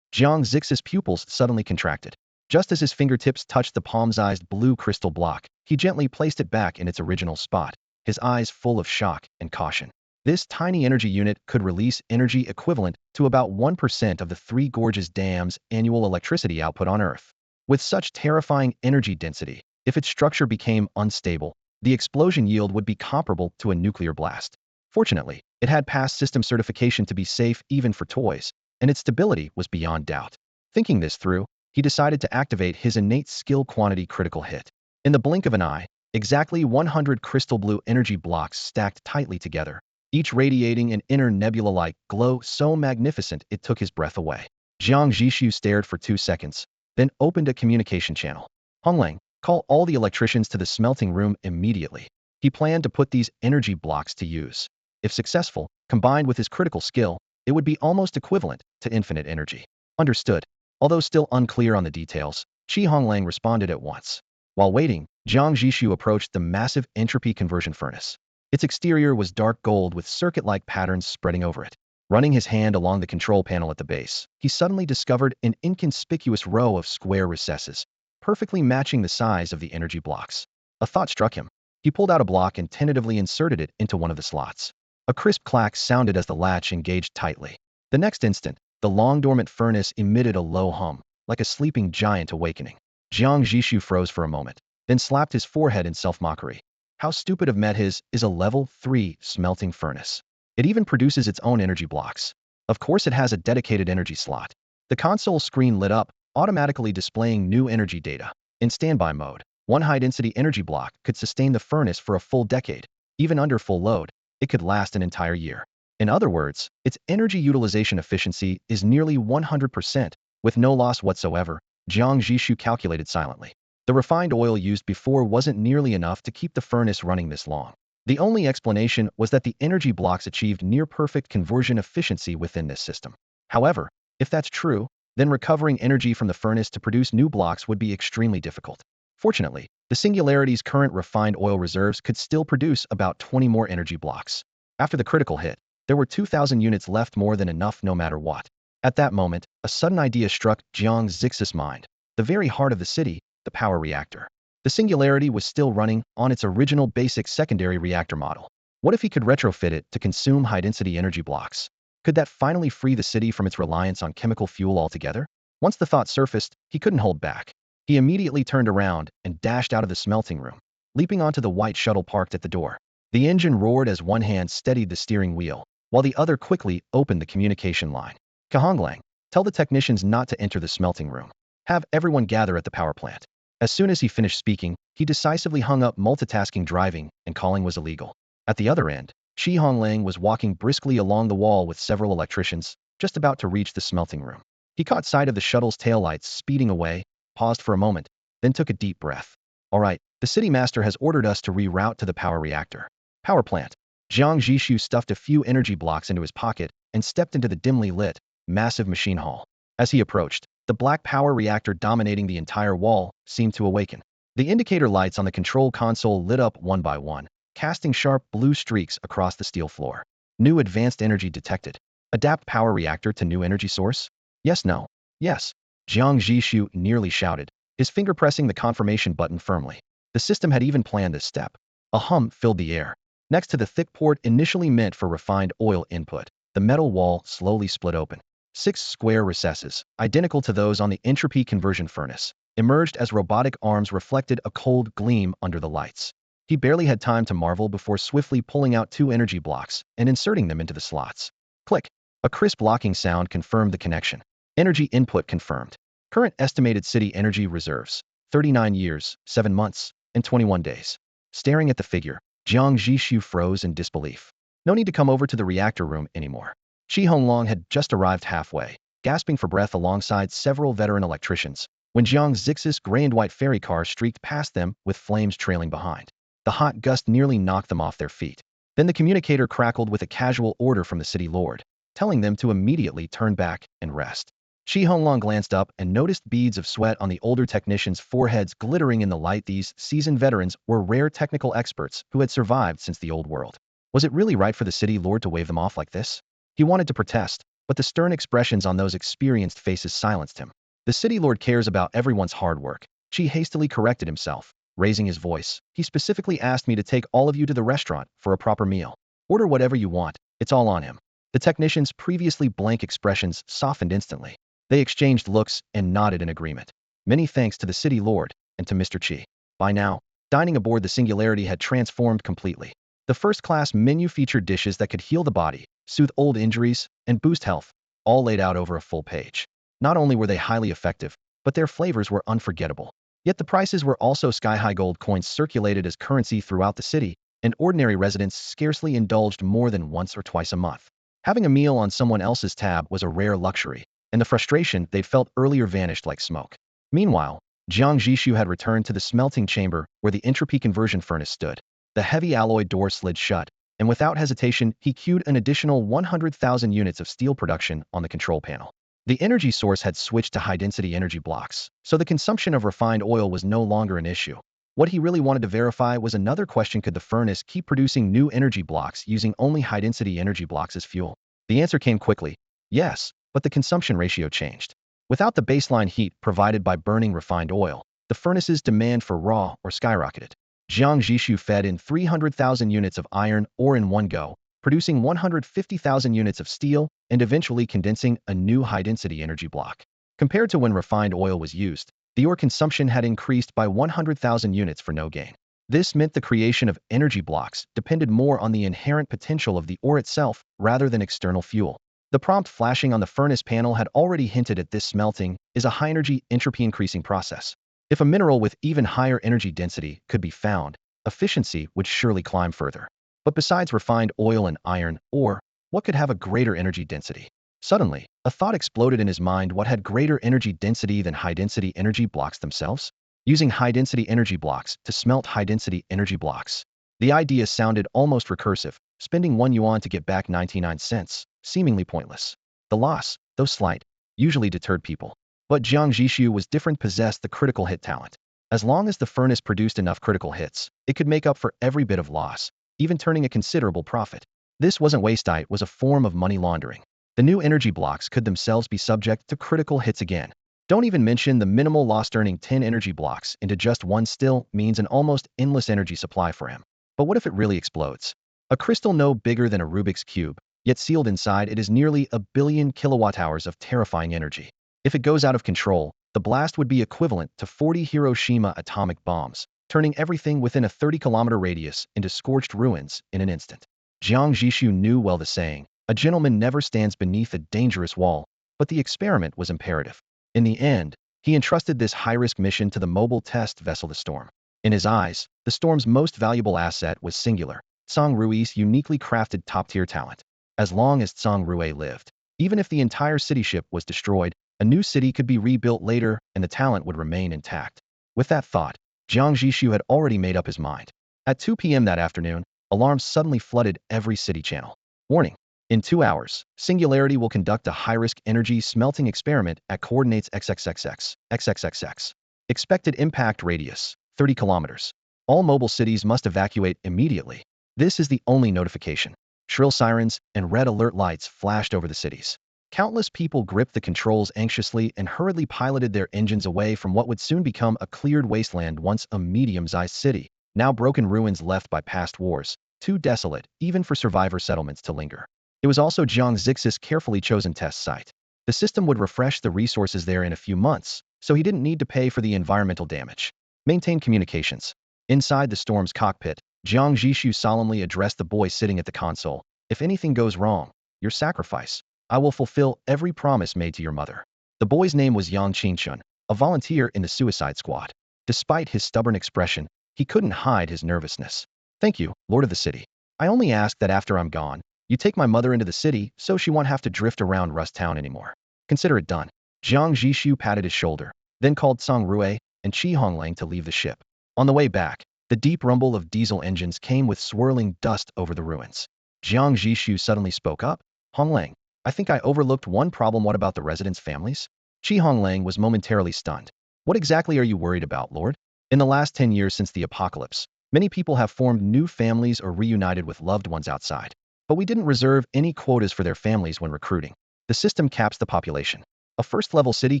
Jiang Zhixu's pupils suddenly contracted. Just as his fingertips touched the palm-sized blue crystal block, he gently placed it back in its original spot, his eyes full of shock and caution. This tiny energy unit could release energy equivalent to about 1% of the Three Gorges Dam's annual electricity output on Earth. With such terrifying energy density, if its structure became unstable, the explosion yield would be comparable to a nuclear blast. Fortunately, it had passed system certification to be safe even for toys, and its stability was beyond doubt. Thinking this through, he decided to activate his innate skill quantity critical hit. In the blink of an eye, exactly 100 crystal blue energy blocks stacked tightly together, each radiating an inner nebula-like glow so magnificent it took his breath away. Jiang Zhixu stared for 2 seconds, then opened a communication channel. Honglang, call all the electricians to the smelting room immediately. He planned to put these energy blocks to use. If successful, combined with his critical skill, it would be almost equivalent to infinite energy. Understood. Although still unclear on the details, Qi Honglang responded at once. While waiting, Jiang Zhixu approached the massive entropy conversion furnace. Its exterior was dark gold with circuit-like patterns spreading over it. Running his hand along the control panel at the base, he suddenly discovered an inconspicuous row of square recesses, perfectly matching the size of the energy blocks. A thought struck him. He pulled out a block and tentatively inserted it into one of the slots. A crisp clack sounded as the latch engaged tightly. The next instant, the long-dormant furnace emitted a low hum, like a sleeping giant awakening. Jiang Zhixu froze for a moment, then slapped his forehead in self-mockery. How stupid of Met his is a level 3 smelting furnace. It even produces its own energy blocks. Of course it has a dedicated energy slot. The console screen lit up, automatically displaying new energy data. In standby mode, one high-density energy block could sustain the furnace for a full decade. Even under full load, it could last an entire year. In other words, its energy utilization efficiency is nearly 100%, with no loss whatsoever, Jiang Zhixu calculated silently. The refined oil used before wasn't nearly enough to keep the furnace running this long. The only explanation was that the energy blocks achieved near-perfect conversion efficiency within this system. However, if that's true, then recovering energy from the furnace to produce new blocks would be extremely difficult. Fortunately, the Singularity's current refined oil reserves could still produce about 20 more energy blocks. After the critical hit, there were 2,000 units left, more than enough no matter what. At that moment, a sudden idea struck Jiang Zhixu's mind. The very heart of the city, the power reactor. The Singularity was still running on its original basic secondary reactor model. What if he could retrofit it to consume high-density energy blocks? Could that finally free the city from its reliance on chemical fuel altogether? Once the thought surfaced, he couldn't hold back. He immediately turned around and dashed out of the smelting room, leaping onto the white shuttle parked at the door. The engine roared as one hand steadied the steering wheel, while the other quickly opened the communication line. Kahonglang, tell the technicians not to enter the smelting room. Have everyone gather at the power plant. As soon as he finished speaking, he decisively hung up. Multitasking, driving, and calling was illegal. At the other end, Qi Honglang was walking briskly along the wall with several electricians, just about to reach the smelting room. He caught sight of the shuttle's taillights speeding away, paused for a moment, then took a deep breath. All right, the city master has ordered us to reroute to the power reactor. Power plant. Jiang Zhixu stuffed a few energy blocks into his pocket and stepped into the dimly lit, massive machine hall. As he approached, the black power reactor dominating the entire wall seemed to awaken. The indicator lights on the control console lit up one by one, casting sharp blue streaks across the steel floor. New advanced energy detected. Adapt power reactor to new energy source? Yes, no. Yes. Jiang Zhixu nearly shouted, his finger pressing the confirmation button firmly. The system had even planned this step. A hum filled the air. Next to the thick port initially meant for refined oil input, the metal wall slowly split open. 6 square recesses, identical to those on the entropy conversion furnace, emerged as robotic arms reflected a cold gleam under the lights. He barely had time to marvel before swiftly pulling out 2 energy blocks and inserting them into the slots. Click. A crisp locking sound confirmed the connection. Energy input confirmed. Current estimated city energy reserves, 39 years, 7 months, and 21 days. Staring at the figure, Jiang Zhixu froze in disbelief. No need to come over to the reactor room anymore. Shi Honglong had just arrived halfway, gasping for breath alongside several veteran electricians, when Jiang Zhixu's gray and white ferry car streaked past them with flames trailing behind. The hot gust nearly knocked them off their feet. Then the communicator crackled with a casual order from the city lord, telling them to immediately turn back and rest. Shi Honglong glanced up and noticed beads of sweat on the older technicians' foreheads glittering in the light. These seasoned veterans were rare technical experts who had survived since the old world. Was it really right for the city lord to wave them off like this? He wanted to protest, but the stern expressions on those experienced faces silenced him. The city lord cares about everyone's hard work. Shi hastily corrected himself, raising his voice. He specifically asked me to take all of you to the restaurant for a proper meal. Order whatever you want, it's all on him. The technicians' previously blank expressions softened instantly. They exchanged looks and nodded in agreement. Many thanks to the city lord and to Mr. Qi. By now, dining aboard the Singularity had transformed completely. The first-class menu featured dishes that could heal the body, soothe old injuries, and boost health, all laid out over a full page. Not only were they highly effective, but their flavors were unforgettable. Yet the prices were also sky-high. Gold coins circulated as currency throughout the city, and ordinary residents scarcely indulged more than once or twice a month. Having a meal on someone else's tab was a rare luxury, and the frustration they'd felt earlier vanished like smoke. Meanwhile, Jiang Zhixu had returned to the smelting chamber where the entropy conversion furnace stood. The heavy alloy door slid shut, and without hesitation, he cued an additional 100,000 units of steel production on the control panel. The energy source had switched to high-density energy blocks, so the consumption of refined oil was no longer an issue. What he really wanted to verify was another question: could the furnace keep producing new energy blocks using only high-density energy blocks as fuel? The answer came quickly: yes, but the consumption ratio changed. Without the baseline heat provided by burning refined oil, the furnace's demand for raw ore skyrocketed. Jiang Zhixu fed in 300,000 units of iron ore in one go, producing 150,000 units of steel and eventually condensing a new high-density energy block. Compared to when refined oil was used, the ore consumption had increased by 100,000 units for no gain. This meant the creation of energy blocks depended more on the inherent potential of the ore itself rather than external fuel. The prompt flashing on the furnace panel had already hinted at this. Smelting is a high-energy, entropy-increasing process. If a mineral with even higher energy density could be found, efficiency would surely climb further. But besides refined oil and iron ore, what could have a greater energy density? Suddenly, a thought exploded in his mind. What had greater energy density than high-density energy blocks themselves? Using high-density energy blocks to smelt high-density energy blocks. The idea sounded almost recursive, spending 1 yuan to get back 99 cents, seemingly pointless. The loss, though slight, usually deterred people. But Jiang Zhixu was different, possessed the critical hit talent. As long as the furnace produced enough critical hits, it could make up for every bit of loss, even turning a considerable profit. This wasn't waste, it was a form of money laundering. The new energy blocks could themselves be subject to critical hits again. Don't even mention the minimal loss. Turning 10 energy blocks into just one still means an almost endless energy supply for him. But what if it really explodes? A crystal no bigger than a Rubik's Cube, yet sealed inside it is nearly 1 billion kilowatt-hours of terrifying energy. If it goes out of control, the blast would be equivalent to 40 Hiroshima atomic bombs, turning everything within a 30-kilometer radius into scorched ruins in an instant. Jiang Zhixu knew well the saying, a gentleman never stands beneath a dangerous wall, but the experiment was imperative. In the end, he entrusted this high-risk mission to the mobile test vessel the Storm. In his eyes, the Storm's most valuable asset was singular, Tsang Rui's uniquely crafted top-tier talent. As long as Tsang Rui lived, even if the entire city ship was destroyed, a new city could be rebuilt later and the talent would remain intact. With that thought, Jiang Zhixu had already made up his mind. At 2 p.m. that afternoon, alarms suddenly flooded every city channel. Warning: in 2 hours, Singularity will conduct a high-risk energy smelting experiment at coordinates XXXX. Expected impact radius, 30 kilometers. All mobile cities must evacuate immediately. This is the only notification. Shrill sirens and red alert lights flashed over the cities. Countless people gripped the controls anxiously and hurriedly piloted their engines away from what would soon become a cleared wasteland. Once a medium-sized city, now broken ruins left by past wars, too desolate even for survivor settlements to linger. It was also Jiang Zhixu's carefully chosen test site. The system would refresh the resources there in a few months, so he didn't need to pay for the environmental damage. Maintain communications. Inside the storm's cockpit, Jiang Zhixu solemnly addressed the boy sitting at the console. If anything goes wrong, your sacrifice. I will fulfill every promise made to your mother. The boy's name was Yang Qingchun, a volunteer in the suicide squad. Despite his stubborn expression, he couldn't hide his nervousness. Thank you, Lord of the City. I only ask that after I'm gone, you take my mother into the city so she won't have to drift around Rust Town anymore. Consider it done. Jiang Zhixu patted his shoulder, then called Song Rui and Qi Honglang to leave the ship. On the way back, the deep rumble of diesel engines came with swirling dust over the ruins. Jiang Zhixu suddenly spoke up. Honglang, I think I overlooked one problem. What about the residents' families? Qi Honglang was momentarily stunned. What exactly are you worried about, Lord? In the last 10 years since the apocalypse, many people have formed new families or reunited with loved ones outside. But we didn't reserve any quotas for their families when recruiting. The system caps the population. A first-level city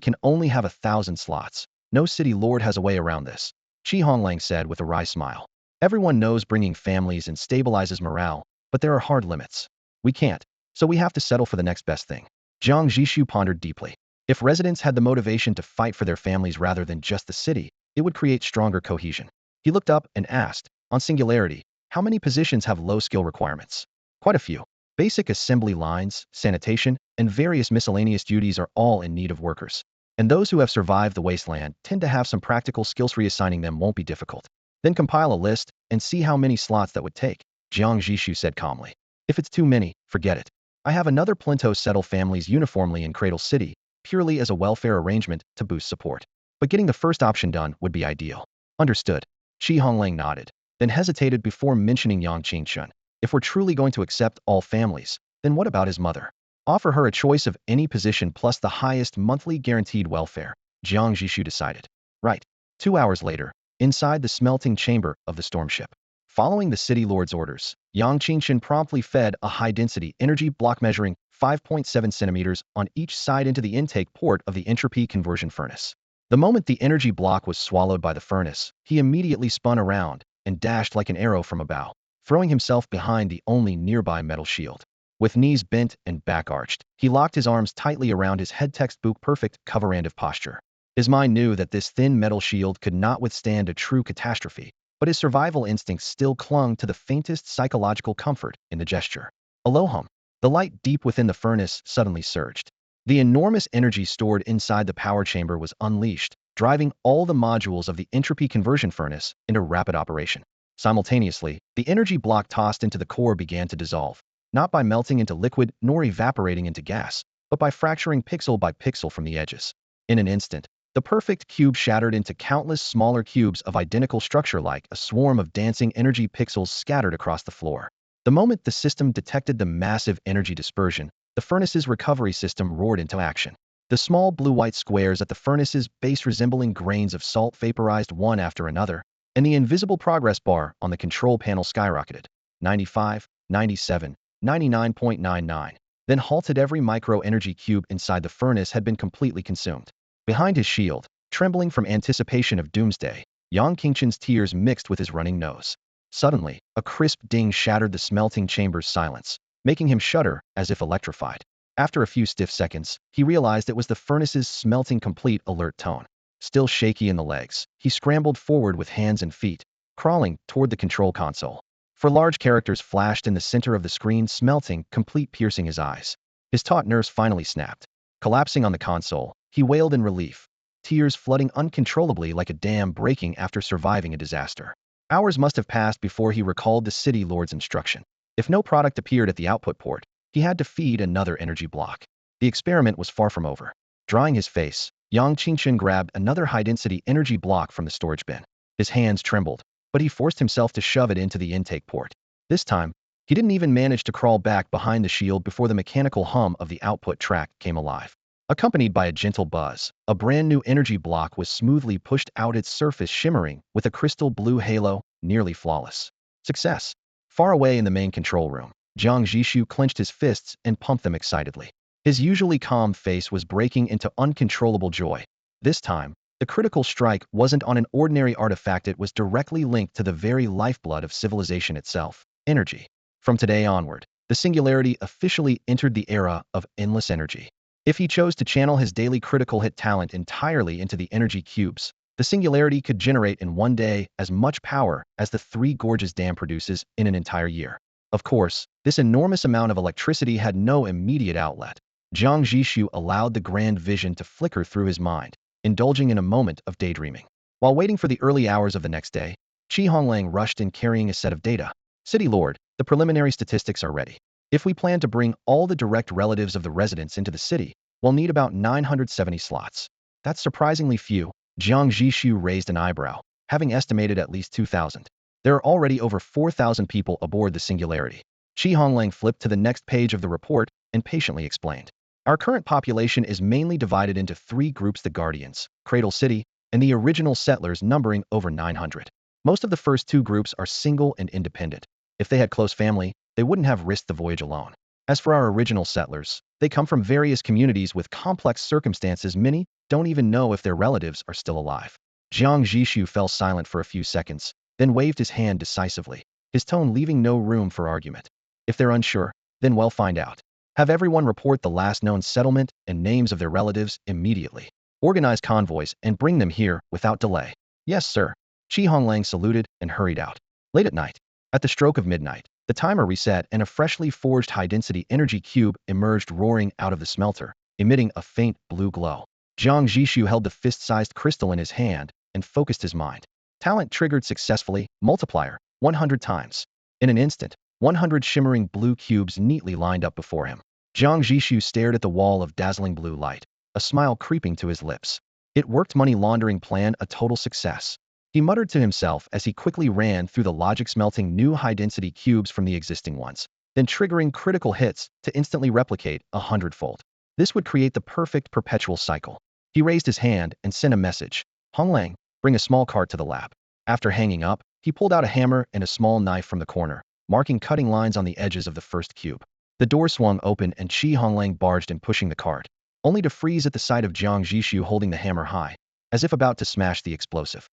can only have 1,000 slots. No city lord has a way around this. Qi Honglang said with a wry smile. Everyone knows bringing families and stabilizes morale, but there are hard limits. We can't, so we have to settle for the next best thing. Jiang Zhixu pondered deeply. If residents had the motivation to fight for their families rather than just the city, it would create stronger cohesion. He looked up and asked, on Singularity, how many positions have low skill requirements? Quite a few. Basic assembly lines, sanitation, and various miscellaneous duties are all in need of workers. And those who have survived the wasteland tend to have some practical skills. Reassigning them won't be difficult. Then compile a list and see how many slots that would take, Jiang Zhixu said calmly. If it's too many, forget it. I have another plinto settle families uniformly in Cradle City, purely as a welfare arrangement to boost support. But getting the first option done would be ideal. Understood. Qi Honglang nodded, then hesitated before mentioning Yang Qingchun. If we're truly going to accept all families, then what about his mother? Offer her a choice of any position plus the highest monthly guaranteed welfare, Jiang Zhixu decided. Right. 2 hours later, inside the smelting chamber of the storm ship. Following the city lord's orders, Yang Qingchun promptly fed a high-density energy block measuring 5.7 centimeters on each side into the intake port of the entropy conversion furnace. The moment the energy block was swallowed by the furnace, he immediately spun around and dashed like an arrow from a bow, throwing himself behind the only nearby metal shield. With knees bent and back arched, he locked his arms tightly around his head, textbook perfect cover-and-of posture. His mind knew that this thin metal shield could not withstand a true catastrophe, but his survival instincts still clung to the faintest psychological comfort in the gesture. Alohum! The light deep within the furnace suddenly surged. The enormous energy stored inside the power chamber was unleashed, driving all the modules of the entropy conversion furnace into rapid operation. Simultaneously, the energy block tossed into the core began to dissolve, not by melting into liquid nor evaporating into gas, but by fracturing pixel by pixel from the edges. In an instant, the perfect cube shattered into countless smaller cubes of identical structure like a swarm of dancing energy pixels scattered across the floor. The moment the system detected the massive energy dispersion, the furnace's recovery system roared into action. The small blue-white squares at the furnace's base resembling grains of salt vaporized one after another, and the invisible progress bar on the control panel skyrocketed. 95, 97, 99.99, then halted. Every micro-energy cube inside the furnace had been completely consumed. Behind his shield, trembling from anticipation of doomsday, Yang Qingchun's tears mixed with his running nose. Suddenly, a crisp ding shattered the smelting chamber's silence, making him shudder as if electrified. After a few stiff seconds, he realized it was the furnace's smelting complete alert tone. Still shaky in the legs, he scrambled forward with hands and feet, crawling toward the control console. For large characters flashed in the center of the screen, smelting complete, piercing his eyes. His taut nerves finally snapped. Collapsing on the console, he wailed in relief, tears flooding uncontrollably like a dam breaking after surviving a disaster. Hours must have passed before he recalled the city lord's instruction. If no product appeared at the output port, he had to feed another energy block. The experiment was far from over. Drying his face, Yang Qingchun grabbed another high-density energy block from the storage bin. His hands trembled, but he forced himself to shove it into the intake port. This time, he didn't even manage to crawl back behind the shield before the mechanical hum of the output track came alive. Accompanied by a gentle buzz, a brand new energy block was smoothly pushed out, its surface shimmering with a crystal blue halo, nearly flawless. Success! Far away in the main control room, Jiang Zhixu clenched his fists and pumped them excitedly. His usually calm face was breaking into uncontrollable joy. This time, the critical strike wasn't on an ordinary artifact, it was directly linked to the very lifeblood of civilization itself, energy. From today onward, the Singularity officially entered the era of endless energy. If he chose to channel his daily critical hit talent entirely into the energy cubes, the singularity could generate in one day as much power as the Three Gorges Dam produces in an entire year. Of course, this enormous amount of electricity had no immediate outlet. Jiang Zhixu allowed the grand vision to flicker through his mind, indulging in a moment of daydreaming. While waiting for the early hours of the next day, Qi Honglang rushed in carrying a set of data. City Lord, the preliminary statistics are ready. If we plan to bring all the direct relatives of the residents into the city, we'll need about 970 slots. That's surprisingly few. Jiang Zhixu raised an eyebrow, having estimated at least 2,000. There are already over 4,000 people aboard the Singularity. Qi Honglang flipped to the next page of the report and patiently explained. Our current population is mainly divided into three groups: the Guardians, Cradle City, and the original settlers numbering over 900. Most of the first two groups are single and independent. If they had close family, they wouldn't have risked the voyage alone. As for our original settlers, they come from various communities with complex circumstances. Many don't even know if their relatives are still alive. Jiang Zhixu fell silent for a few seconds, then waved his hand decisively, his tone leaving no room for argument. If they're unsure, then we'll find out. Have everyone report the last known settlement and names of their relatives immediately. Organize convoys and bring them here without delay. Yes, sir. Qi Honglang saluted and hurried out. Late at night, at the stroke of midnight, the timer reset and a freshly forged high-density energy cube emerged roaring out of the smelter, emitting a faint blue glow. Jiang Zhixu held the fist-sized crystal in his hand and focused his mind. Talent triggered successfully, multiplier, 100 times. In an instant, 100 shimmering blue cubes neatly lined up before him. Jiang Zhixu stared at the wall of dazzling blue light, a smile creeping to his lips. It worked. Money laundering plan a total success. He muttered to himself as he quickly ran through the logic, smelting new high-density cubes from the existing ones, then triggering critical hits to instantly replicate a hundredfold. This would create the perfect perpetual cycle. He raised his hand and sent a message. Honglang, bring a small cart to the lab. After hanging up, he pulled out a hammer and a small knife from the corner, marking cutting lines on the edges of the first cube. The door swung open and Qi Honglang barged in, pushing the cart, only to freeze at the sight of Jiang Zhixu holding the hammer high, as if about to smash the explosive.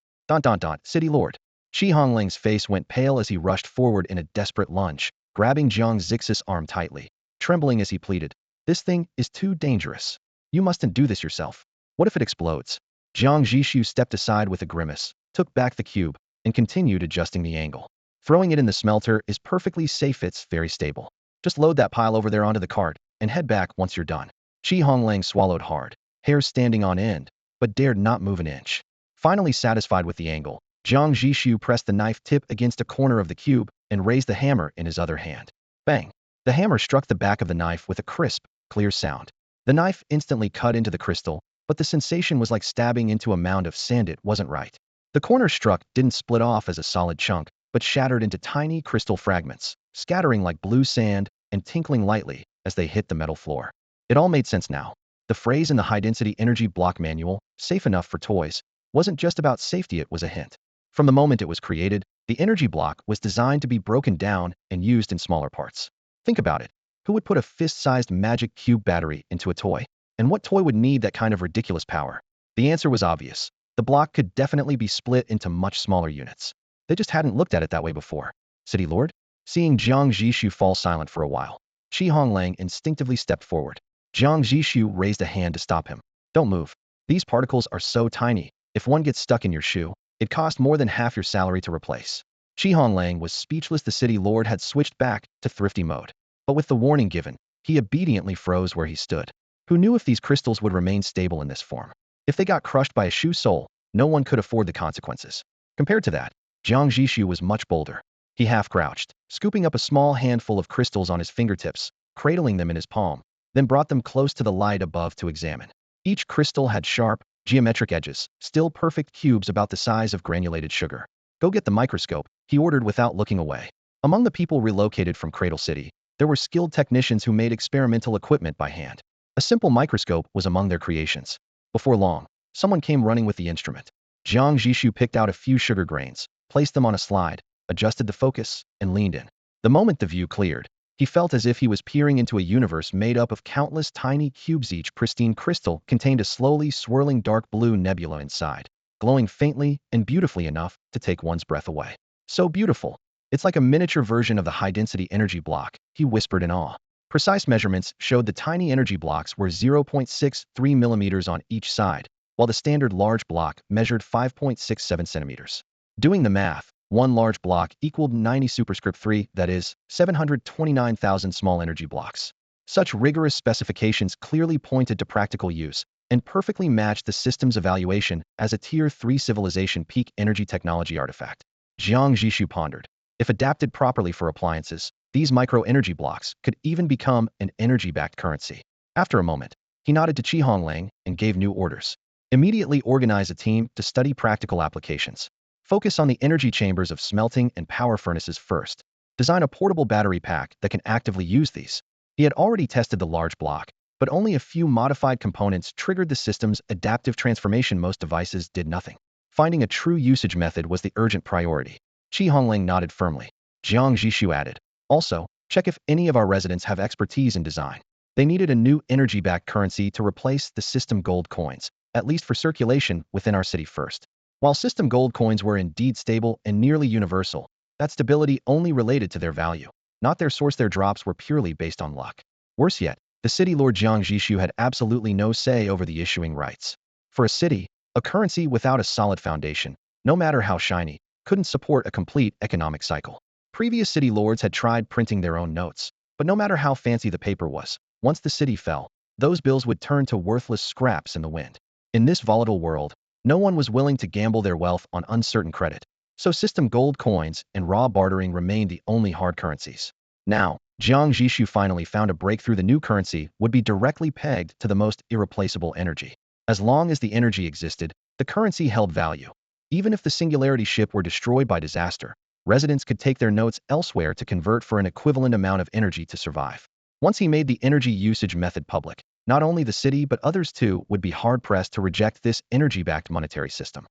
City Lord. Qi Honglang's face went pale as he rushed forward in a desperate lunge, grabbing Jiang Zhixu's arm tightly, trembling as he pleaded. This thing is too dangerous. You mustn't do this yourself. What if it explodes? Jiang Zhixu stepped aside with a grimace, took back the cube, and continued adjusting the angle. Throwing it in the smelter is perfectly safe. It's very stable. Just load that pile over there onto the cart and head back once you're done. Qi Honglang swallowed hard, hairs standing on end, but dared not move an inch. Finally satisfied with the angle, Jiang Zhixu pressed the knife tip against a corner of the cube and raised the hammer in his other hand. Bang! The hammer struck the back of the knife with a crisp, clear sound. The knife instantly cut into the crystal, but the sensation was like stabbing into a mound of sand. It wasn't right. The corner struck didn't split off as a solid chunk, but shattered into tiny crystal fragments, scattering like blue sand and tinkling lightly as they hit the metal floor. It all made sense now. The phrase in the high-density energy block manual, safe enough for toys, wasn't just about safety. It was a hint. From the moment it was created, the energy block was designed to be broken down and used in smaller parts. Think about it. Who would put a fist-sized magic cube battery into a toy? And what toy would need that kind of ridiculous power? The answer was obvious. The block could definitely be split into much smaller units. They just hadn't looked at it that way before. City Lord? Seeing Jiang Zhixu fall silent for a while, Qi Honglang instinctively stepped forward. Jiang Zhixu raised a hand to stop him. Don't move. These particles are so tiny. If one gets stuck in your shoe, it costs more than half your salary to replace. Qi Honglang was speechless. The city lord had switched back to thrifty mode. But with the warning given, he obediently froze where he stood. Who knew if these crystals would remain stable in this form? If they got crushed by a shoe sole, no one could afford the consequences. Compared to that, Jiang Zhixu was much bolder. He half-crouched, scooping up a small handful of crystals on his fingertips, cradling them in his palm, then brought them close to the light above to examine. Each crystal had sharp, geometric edges, still perfect cubes about the size of granulated sugar. Go get the microscope, he ordered without looking away. Among the people relocated from Cradle City, there were skilled technicians who made experimental equipment by hand. A simple microscope was among their creations. Before long, someone came running with the instrument. Jiang Zhixu picked out a few sugar grains, placed them on a slide, adjusted the focus, and leaned in. The moment the view cleared, he felt as if he was peering into a universe made up of countless tiny cubes. Each pristine crystal contained a slowly swirling dark blue nebula inside, glowing faintly and beautifully enough to take one's breath away. So beautiful. It's like a miniature version of the high-density energy block, he whispered in awe. Precise measurements showed the tiny energy blocks were 0.63 millimeters on each side, while the standard large block measured 5.67 centimeters. Doing the math, one large block equaled 90 superscript 3, that is, 729,000 small energy blocks. Such rigorous specifications clearly pointed to practical use and perfectly matched the system's evaluation as a Tier 3 civilization peak energy technology artifact. Jiang Zhixu pondered. If adapted properly for appliances, these micro-energy blocks could even become an energy-backed currency. After a moment, he nodded to Qi and gave new orders. Immediately organize a team to study practical applications. Focus on the energy chambers of smelting and power furnaces first. Design a portable battery pack that can actively use these. He had already tested the large block, but only a few modified components triggered the system's adaptive transformation. Most devices did nothing. Finding a true usage method was the urgent priority. Qi nodded firmly. Jiang Zhixu added, also, check if any of our residents have expertise in design. They needed a new energy-backed currency to replace the system gold coins, at least for circulation within our city first. While system gold coins were indeed stable and nearly universal, that stability only related to their value, not their source. Their drops were purely based on luck. Worse yet, the city lord Jiang Zhixu had absolutely no say over the issuing rights. For a city, a currency without a solid foundation, no matter how shiny, couldn't support a complete economic cycle. Previous city lords had tried printing their own notes, but no matter how fancy the paper was, once the city fell, those bills would turn to worthless scraps in the wind. In this volatile world, no one was willing to gamble their wealth on uncertain credit, so system gold coins and raw bartering remained the only hard currencies. Now, Jiang Zhixu finally found a breakthrough. The new currency would be directly pegged to the most irreplaceable energy. As long as the energy existed, the currency held value. Even if the singularity ship were destroyed by disaster, residents could take their notes elsewhere to convert for an equivalent amount of energy to survive. Once he made the energy usage method public, not only the city but others too would be hard-pressed to reject this energy-backed monetary system.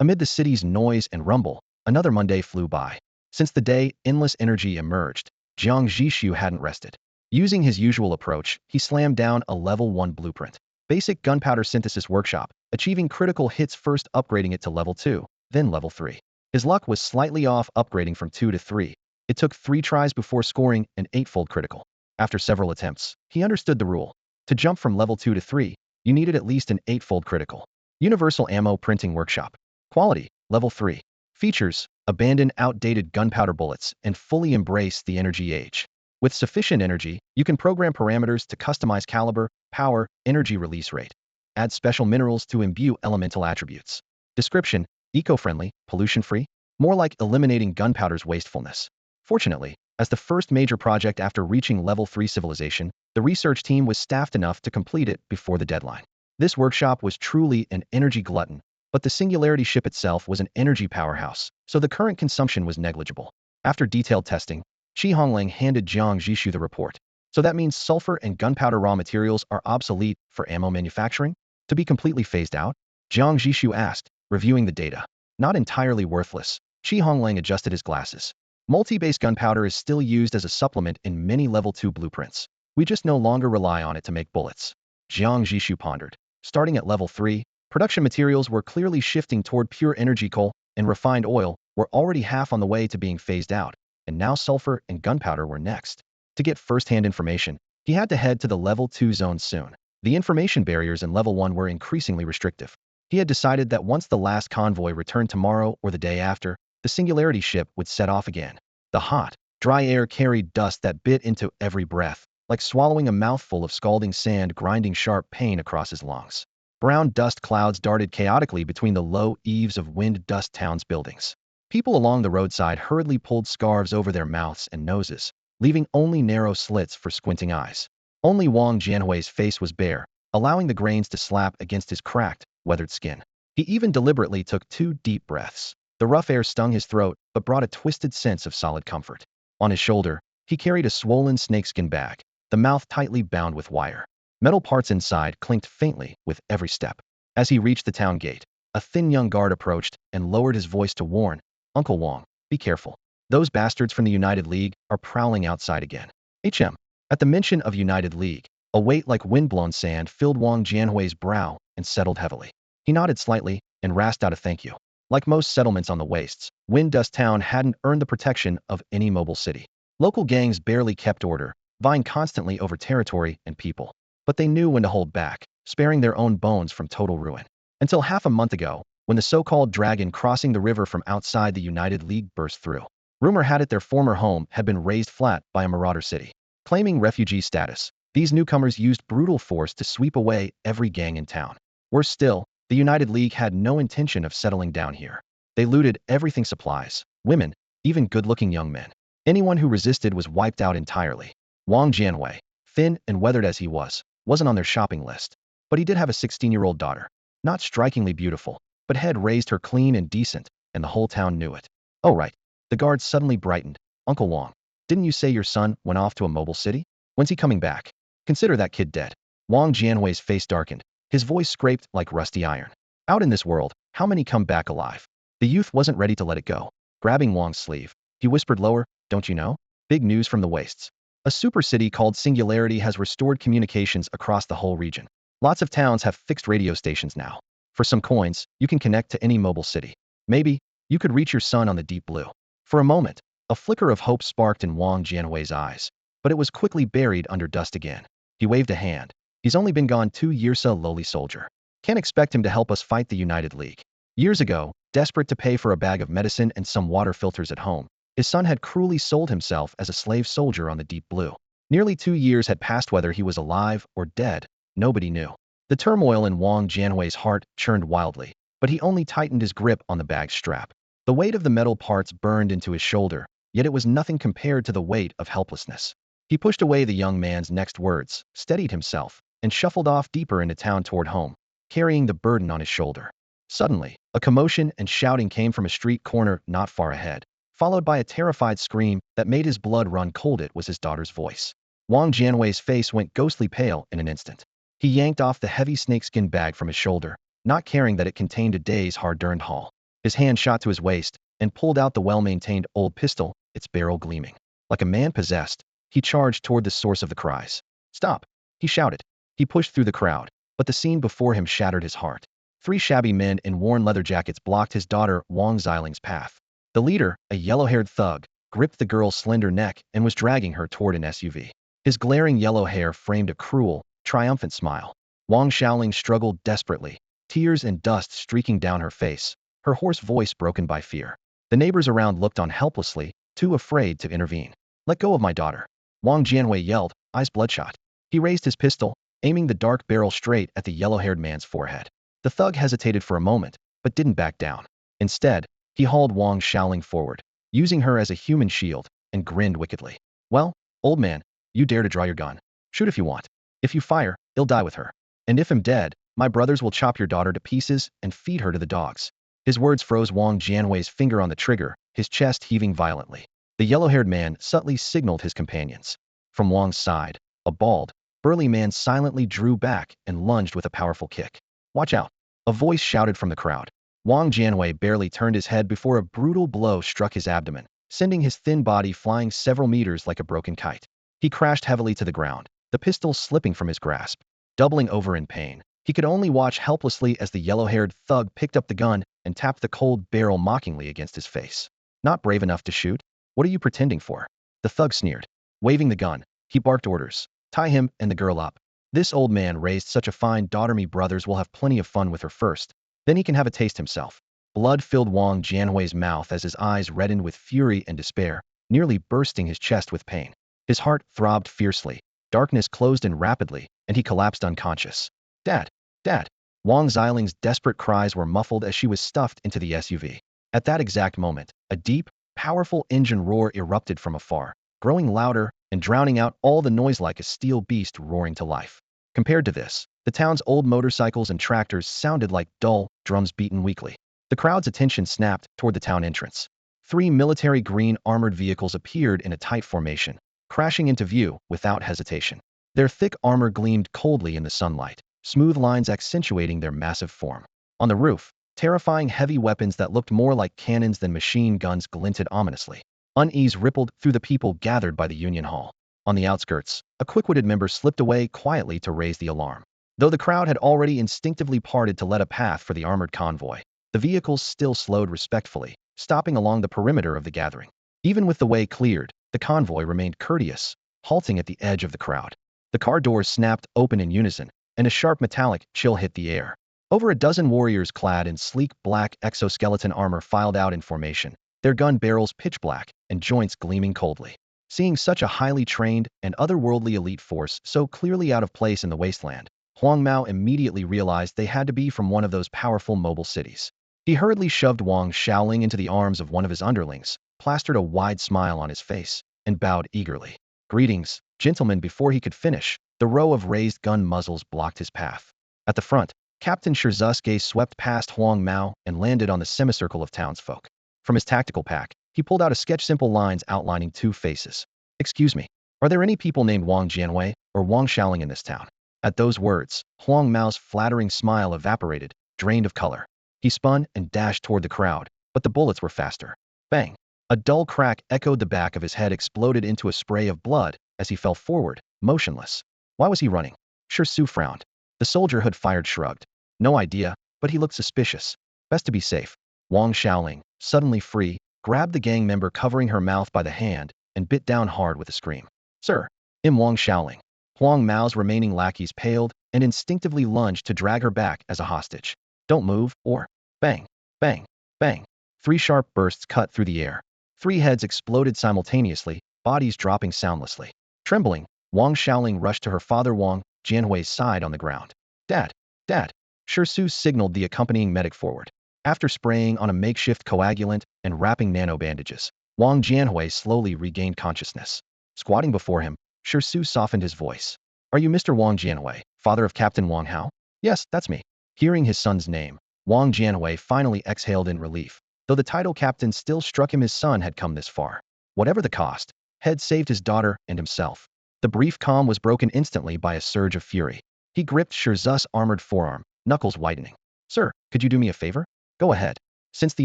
Amid the city's noise and rumble, another Monday flew by. Since the day endless energy emerged, Jiang Zhixu hadn't rested. Using his usual approach, he slammed down a level 1 blueprint. Basic gunpowder synthesis workshop, achieving critical hits first, upgrading it to level 2, then level 3. His luck was slightly off, upgrading from 2 to 3. It took 3 tries before scoring an 8-fold critical. After several attempts, he understood the rule. To jump from level 2 to 3, you needed at least an 8-fold critical. Universal Ammo Printing Workshop. Quality, level 3. Features, abandon outdated gunpowder bullets and fully embrace the energy age. With sufficient energy, you can program parameters to customize caliber, power, energy release rate. Add special minerals to imbue elemental attributes. Description, eco-friendly, pollution-free, more like eliminating gunpowder's wastefulness. Fortunately, as the first major project after reaching level 3 civilization, the research team was staffed enough to complete it before the deadline. This workshop was truly an energy glutton, but the singularity ship itself was an energy powerhouse, so the current consumption was negligible. After detailed testing, Qi handed Jiang Zhixu the report. So that means sulfur and gunpowder raw materials are obsolete for ammo manufacturing? To be completely phased out? Jiang Zhixu asked, reviewing the data. Not entirely worthless. Qi adjusted his glasses. Multi-base gunpowder is still used as a supplement in many level 2 blueprints. We just no longer rely on it to make bullets. Jiang Zhixu pondered. Starting at level 3, production materials were clearly shifting toward pure energy. Coal and refined oil were already half on the way to being phased out, and now sulfur and gunpowder were next. To get first-hand information, he had to head to the level 2 zone soon. The information barriers in level 1 were increasingly restrictive. He had decided that once the last convoy returned tomorrow or the day after, the singularity ship would set off again. The hot, dry air carried dust that bit into every breath, like swallowing a mouthful of scalding sand, grinding sharp pain across his lungs. Brown dust clouds darted chaotically between the low eaves of wind-dust town's buildings. People along the roadside hurriedly pulled scarves over their mouths and noses, leaving only narrow slits for squinting eyes. Only Wang Jianhui's face was bare, allowing the grains to slap against his cracked, weathered skin. He even deliberately took 2 deep breaths. The rough air stung his throat, but brought a twisted sense of solid comfort. On his shoulder, he carried a swollen snakeskin bag, the mouth tightly bound with wire. Metal parts inside clinked faintly with every step. As he reached the town gate, a thin young guard approached and lowered his voice to warn, "Uncle Wang, be careful. Those bastards from the United League are prowling outside again." At the mention of United League, a weight like windblown sand filled Wang Jianhui's brow and settled heavily. He nodded slightly and rasped out a thank you. Like most settlements on the wastes, Wind Dust Town hadn't earned the protection of any mobile city. Local gangs barely kept order, vying constantly over territory and people. But they knew when to hold back, sparing their own bones from total ruin. Until half a month ago, when the so-called dragon crossing the river from outside the United League burst through. Rumor had it their former home had been razed flat by a marauder city. Claiming refugee status, these newcomers used brutal force to sweep away every gang in town. Worse still, the United League had no intention of settling down here. They looted everything: supplies, women, even good-looking young men. Anyone who resisted was wiped out entirely. Wang Jianwei, thin and weathered as he was, wasn't on their shopping list. But he did have a 16-year-old daughter. Not strikingly beautiful, but had raised her clean and decent, and the whole town knew it. Oh right. The guard suddenly brightened. Uncle Wang, didn't you say your son went off to a mobile city? When's he coming back? Consider that kid dead. Wang Jianwei's face darkened. His voice scraped like rusty iron. Out in this world, how many come back alive? The youth wasn't ready to let it go. Grabbing Wang's sleeve, he whispered lower, don't you know? Big news from the wastes. A super city called Singularity has restored communications across the whole region. Lots of towns have fixed radio stations now. For some coins, you can connect to any mobile city. Maybe, you could reach your son on the deep blue. For a moment, a flicker of hope sparked in Wang Jianwei's eyes, but it was quickly buried under dust again. He waved a hand. He's only been gone 2 years, a lowly soldier. Can't expect him to help us fight the United League. Years ago, desperate to pay for a bag of medicine and some water filters at home, his son had cruelly sold himself as a slave soldier on the deep blue. Nearly 2 years had passed. Whether he was alive or dead, nobody knew. The turmoil in Wang Jianwei's heart churned wildly, but he only tightened his grip on the bag's strap. The weight of the metal parts burned into his shoulder, yet it was nothing compared to the weight of helplessness. He pushed away the young man's next words, steadied himself, and shuffled off deeper into town toward home, carrying the burden on his shoulder. Suddenly, a commotion and shouting came from a street corner not far ahead, followed by a terrified scream that made his blood run cold. It was his daughter's voice. Wang Jianwei's face went ghostly pale in an instant. He yanked off the heavy snakeskin bag from his shoulder, not caring that it contained a day's hard-earned haul. His hand shot to his waist and pulled out the well-maintained old pistol, its barrel gleaming. Like a man possessed, he charged toward the source of the cries. Stop! He shouted. He pushed through the crowd, but the scene before him shattered his heart. 3 shabby men in worn leather jackets blocked his daughter Wang Xiling's path. The leader, a yellow-haired thug, gripped the girl's slender neck and was dragging her toward an SUV. His glaring yellow hair framed a cruel, triumphant smile. Wang Xiaoling struggled desperately, tears and dust streaking down her face, her hoarse voice broken by fear. The neighbors around looked on helplessly, too afraid to intervene. Let go of my daughter. Wang Jianwei yelled, eyes bloodshot. He raised his pistol, aiming the dark barrel straight at the yellow-haired man's forehead. The thug hesitated for a moment, but didn't back down. Instead, he hauled Wang Xiaoling forward, using her as a human shield, and grinned wickedly. Well, old man, you dare to draw your gun. Shoot if you want. If you fire, he'll die with her. And if I'm dead, my brothers will chop your daughter to pieces and feed her to the dogs. His words froze Wang Jianwei's finger on the trigger, his chest heaving violently. The yellow-haired man subtly signaled his companions. From Wang's side, a bald, burly man silently drew back and lunged with a powerful kick. Watch out! A voice shouted from the crowd. Wang Jianwei barely turned his head before a brutal blow struck his abdomen, sending his thin body flying several meters like a broken kite. He crashed heavily to the ground, the pistol slipping from his grasp. Doubling over in pain, he could only watch helplessly as the yellow-haired thug picked up the gun and tapped the cold barrel mockingly against his face. Not brave enough to shoot? What are you pretending for? The thug sneered. Waving the gun, he barked orders. Tie him and the girl up. This old man raised such a fine daughter. Me brothers will have plenty of fun with her first. Then he can have a taste himself. Blood filled Wang Jianwei's mouth as his eyes reddened with fury and despair, nearly bursting his chest with pain. His heart throbbed fiercely. Darkness closed in rapidly, and he collapsed unconscious. Dad! Dad! Wang Xiling's desperate cries were muffled as she was stuffed into the SUV. At that exact moment, a deep, powerful engine roar erupted from afar, growing louder and drowning out all the noise like a steel beast roaring to life. Compared to this, the town's old motorcycles and tractors sounded like dull drums beaten weakly. The crowd's attention snapped toward the town entrance. 3 military green armored vehicles appeared in a tight formation, crashing into view without hesitation. Their thick armor gleamed coldly in the sunlight, smooth lines accentuating their massive form. On the roof, terrifying heavy weapons that looked more like cannons than machine guns glinted ominously. Unease rippled through the people gathered by the Union Hall. On the outskirts, a quick-witted member slipped away quietly to raise the alarm. Though the crowd had already instinctively parted to let a path for the armored convoy, the vehicles still slowed respectfully, stopping along the perimeter of the gathering. Even with the way cleared, the convoy remained courteous, halting at the edge of the crowd. The car doors snapped open in unison, and a sharp metallic chill hit the air. Over a dozen warriors clad in sleek black exoskeleton armor filed out in formation, their gun barrels pitch black and joints gleaming coldly. Seeing such a highly trained and otherworldly elite force so clearly out of place in the wasteland, Huang Mao immediately realized they had to be from one of those powerful mobile cities. He hurriedly shoved Wang Xiaoling into the arms of one of his underlings, plastered a wide smile on his face, and bowed eagerly. "Greetings, gentlemen." Before he could finish, the row of raised gun muzzles blocked his path. At the front, Captain Shizuke swept past Huang Mao and landed on the semicircle of townsfolk. From his tactical pack, he pulled out a sketch simple lines outlining two faces. "Excuse me, are there any people named Wang Jianwei or Wang Xiaoling in this town?" At those words, Huang Mao's flattering smile evaporated, drained of color. He spun and dashed toward the crowd, but the bullets were faster. Bang! A dull crack echoed. The back of his head exploded into a spray of blood as he fell forward, motionless. Why was he running? Zhixu frowned. The soldier who'd fired shrugged. No idea, but he looked suspicious. Best to be safe. Wang Xiaoling, suddenly free, grabbed the gang member covering her mouth by the hand and bit down hard with a scream. "Sir!" Wang Xiaoling. Huang Mao's remaining lackeys paled and instinctively lunged to drag her back as a hostage. "Don't move, or—" Bang! Bang! Bang! 3 sharp bursts cut through the air. 3 heads exploded simultaneously, bodies dropping soundlessly. Trembling, Wang Xiaoling rushed to her father Wang Jianhui's side on the ground. "Dad! Dad!" Zhixu signaled the accompanying medic forward. After spraying on a makeshift coagulant and wrapping nano-bandages, Wang Jianhui slowly regained consciousness. Squatting before him, Zhixu softened his voice. "Are you Mr. Wang Jianhui, father of Captain Wang Hao?" "Yes, that's me." Hearing his son's name, Wang Jianhui finally exhaled in relief, though the title captain still struck him his son had come this far. Whatever the cost, had saved his daughter and himself. The brief calm was broken instantly by a surge of fury. He gripped Zhixu's armored forearm, knuckles whitening. "Sir, could you do me a favor?" "Go ahead. Since the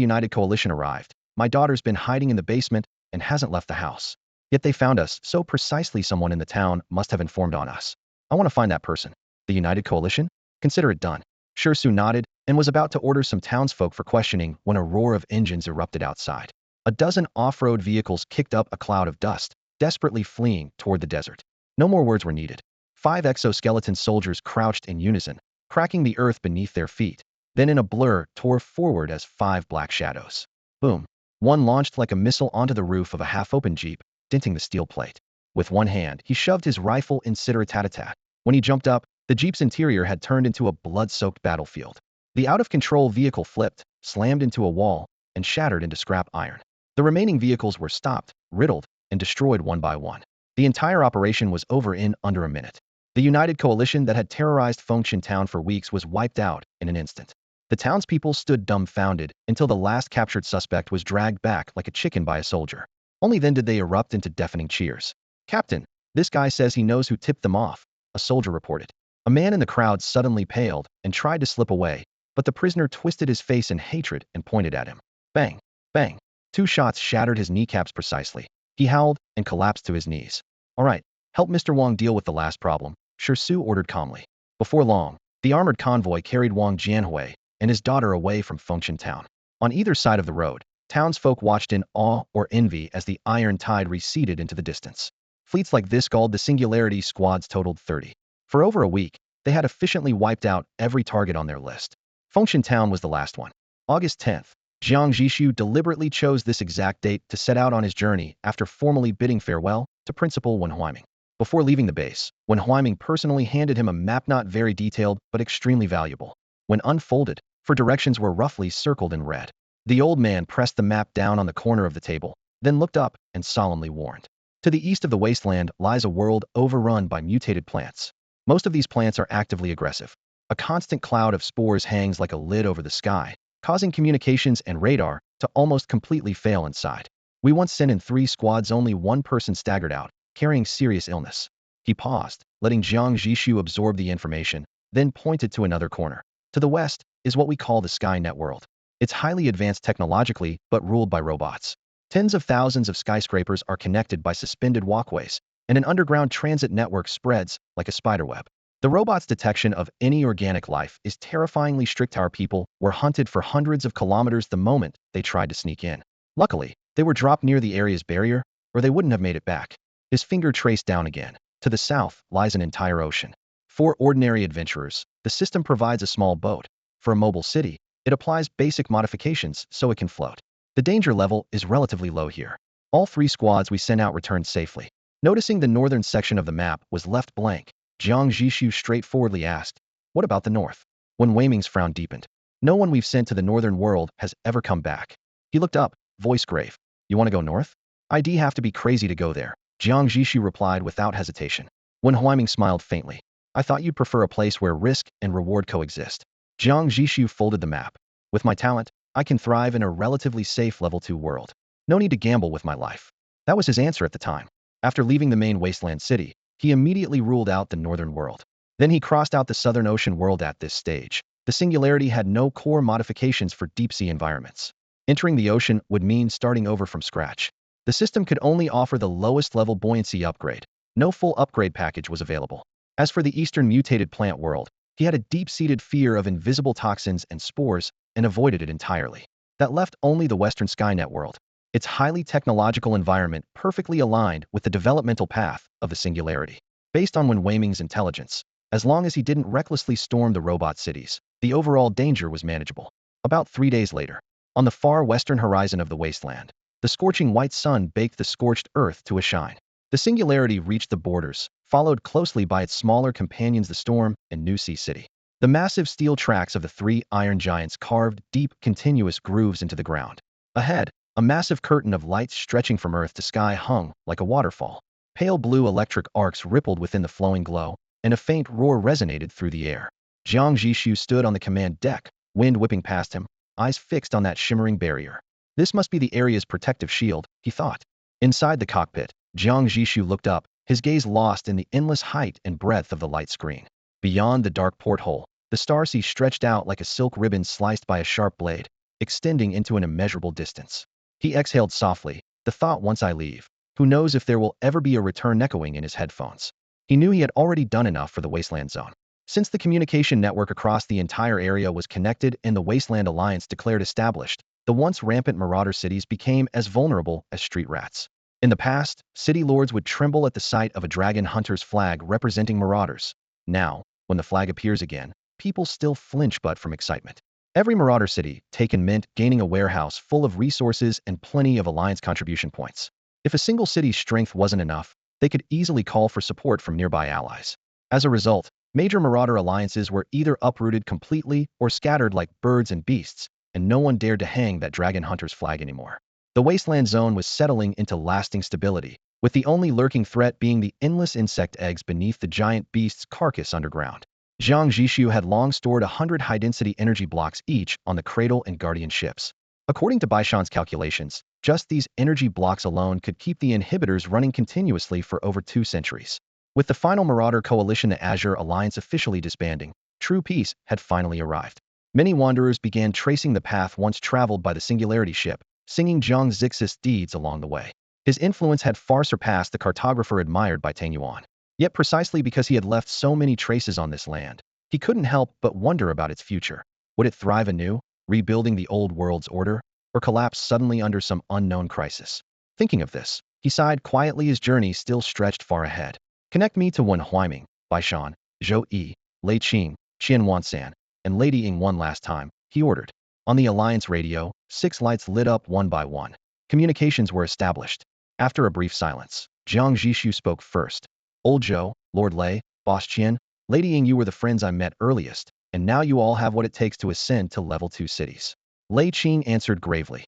United Coalition arrived, my daughter's been hiding in the basement and hasn't left the house. Yet they found us, so precisely someone in the town must have informed on us. I want to find that person." "The United Coalition? Consider it done." Zhixu nodded and was about to order some townsfolk for questioning when a roar of engines erupted outside. A dozen off-road vehicles kicked up a cloud of dust, desperately fleeing toward the desert. No more words were needed. 5 exoskeleton soldiers crouched in unison, cracking the earth beneath their feet, then in a blur tore forward as 5 black shadows. Boom! One launched like a missile onto the roof of a half-open jeep, denting the steel plate. With one hand, he shoved his rifle in sitter-tat-tat. When he jumped up, the jeep's interior had turned into a blood-soaked battlefield. The out-of-control vehicle flipped, slammed into a wall, and shattered into scrap iron. The remaining vehicles were stopped, riddled, and destroyed one by one. The entire operation was over in under a minute. The United Coalition that had terrorized Fengshan Town for weeks was wiped out in an instant. The townspeople stood dumbfounded until the last captured suspect was dragged back like a chicken by a soldier. Only then did they erupt into deafening cheers. "Captain, this guy says he knows who tipped them off," a soldier reported. A man in the crowd suddenly paled and tried to slip away, but the prisoner twisted his face in hatred and pointed at him. Bang! Bang! 2 shots shattered his kneecaps precisely. He howled and collapsed to his knees. "All right, help Mr. Wang deal with the last problem," Zhixu ordered calmly. Before long, the armored convoy carried Wang Jianhui and his daughter away from Fengshan Town. On either side of the road, townsfolk watched in awe or envy as the iron tide receded into the distance. Fleets like this called the Singularity Squads totaled 30. For over a week, they had efficiently wiped out every target on their list. Fengshan Town was the last one. August 10th, Jiang Zhixu deliberately chose this exact date to set out on his journey after formally bidding farewell to Principal Wen Huaiming. Before leaving the base, Wen Huaiming personally handed him a map not very detailed but extremely valuable. When unfolded, 4 directions were roughly circled in red. The old man pressed the map down on the corner of the table, then looked up and solemnly warned. To the east of the wasteland lies a world overrun by mutated plants. Most of these plants are actively aggressive. A constant cloud of spores hangs like a lid over the sky, causing communications and radar to almost completely fail inside. We once sent in 3 squads, only 1 person staggered out, carrying serious illness. He paused, letting Jiang Zhixu absorb the information, then pointed to another corner. To the west is what we call the Skynet world. It's highly advanced technologically, but ruled by robots. Tens of thousands of skyscrapers are connected by suspended walkways, and an underground transit network spreads like a spiderweb. The robots' detection of any organic life is terrifyingly strict. Our people were hunted for hundreds of kilometers the moment they tried to sneak in. Luckily, they were dropped near the area's barrier, or they wouldn't have made it back. His finger traced down again. To the south lies an entire ocean. For ordinary adventurers, the system provides a small boat. For a mobile city, it applies basic modifications so it can float. The danger level is relatively low here. All 3 squads we sent out returned safely. Noticing the northern section of the map was left blank, Jiang Zhixu straightforwardly asked, "What about the north?" When Wei Ming's frown deepened. "No one we've sent to the northern world has ever come back." He looked up, voice grave. "You want to go north?" "I'd have to be crazy to go there," Jiang Zhixu replied without hesitation. When Huaiming smiled faintly. "I thought you'd prefer a place where risk and reward coexist." Jiang Zhixu folded the map. "With my talent, I can thrive in a relatively safe level 2 world. No need to gamble with my life." That was his answer at the time. After leaving the main wasteland city, he immediately ruled out the northern world. Then he crossed out the southern ocean world at this stage. The singularity had no core modifications for deep-sea environments. Entering the ocean would mean starting over from scratch. The system could only offer the lowest level buoyancy upgrade. No full upgrade package was available. As for the eastern mutated plant world, he had a deep-seated fear of invisible toxins and spores and avoided it entirely. That left only the western Skynet world. Its highly technological environment perfectly aligned with the developmental path of the singularity. Based on Wen Weiming's intelligence, as long as he didn't recklessly storm the robot cities, the overall danger was manageable. About 3 days later, on the far western horizon of the wasteland, the scorching white sun baked the scorched earth to a shine. The singularity reached the borders, followed closely by its smaller companions the Storm and New Sea City. The massive steel tracks of the 3 iron giants carved deep, continuous grooves into the ground. Ahead, a massive curtain of lights stretching from earth to sky hung like a waterfall. Pale blue electric arcs rippled within the flowing glow, and a faint roar resonated through the air. Jiang Zhixu stood on the command deck, wind whipping past him, eyes fixed on that shimmering barrier. This must be the area's protective shield, he thought. Inside the cockpit, Jiang Zhixu looked up, his gaze lost in the endless height and breadth of the light screen. Beyond the dark porthole, the starsea stretched out like a silk ribbon sliced by a sharp blade, extending into an immeasurable distance. He exhaled softly, the thought, "Once I leave, who knows if there will ever be a return," echoing in his headphones. He knew he had already done enough for the Wasteland Zone. Since the communication network across the entire area was connected and the Wasteland Alliance declared established, the once rampant marauder cities became as vulnerable as street rats. In the past, city lords would tremble at the sight of a dragon hunter's flag representing marauders. Now, when the flag appears again, people still flinch but from excitement. Every marauder city taken meant gaining a warehouse full of resources and plenty of alliance contribution points. If a single city's strength wasn't enough, they could easily call for support from nearby allies. As a result, major marauder alliances were either uprooted completely or scattered like birds and beasts, and no one dared to hang that dragon hunter's flag anymore. The wasteland zone was settling into lasting stability, with the only lurking threat being the endless insect eggs beneath the giant beast's carcass underground. Jiang Zhixu had long stored 100 high-density energy blocks each on the Cradle and Guardian ships. According to Baishan's calculations, just these energy blocks alone could keep the inhibitors running continuously for over 2 centuries. With the final Marauder Coalition, the Azure Alliance, officially disbanding, true peace had finally arrived. Many wanderers began tracing the path once traveled by the Singularity ship, singing Jiang Zhixu's deeds along the way. His influence had far surpassed the cartographer admired by Tang Yuan. Yet precisely because he had left so many traces on this land, he couldn't help but wonder about its future. Would it thrive anew, rebuilding the old world's order, or collapse suddenly under some unknown crisis? Thinking of this, he sighed quietly. His journey still stretched far ahead. "Connect me to Wen Huaiming, Baishan, Zhou Yi, Lei Qing, Qian Wansan, and Lady Ying one last time," he ordered. On the Alliance radio, 6 lights lit up one by one. Communications were established. After a brief silence, Jiang Zhixu spoke first. "Old Zhou, Lord Lei, Boss Qian, Lady Ying, you were the friends I met earliest, and now you all have what it takes to ascend to level 2 cities." Lei Qing answered gravely.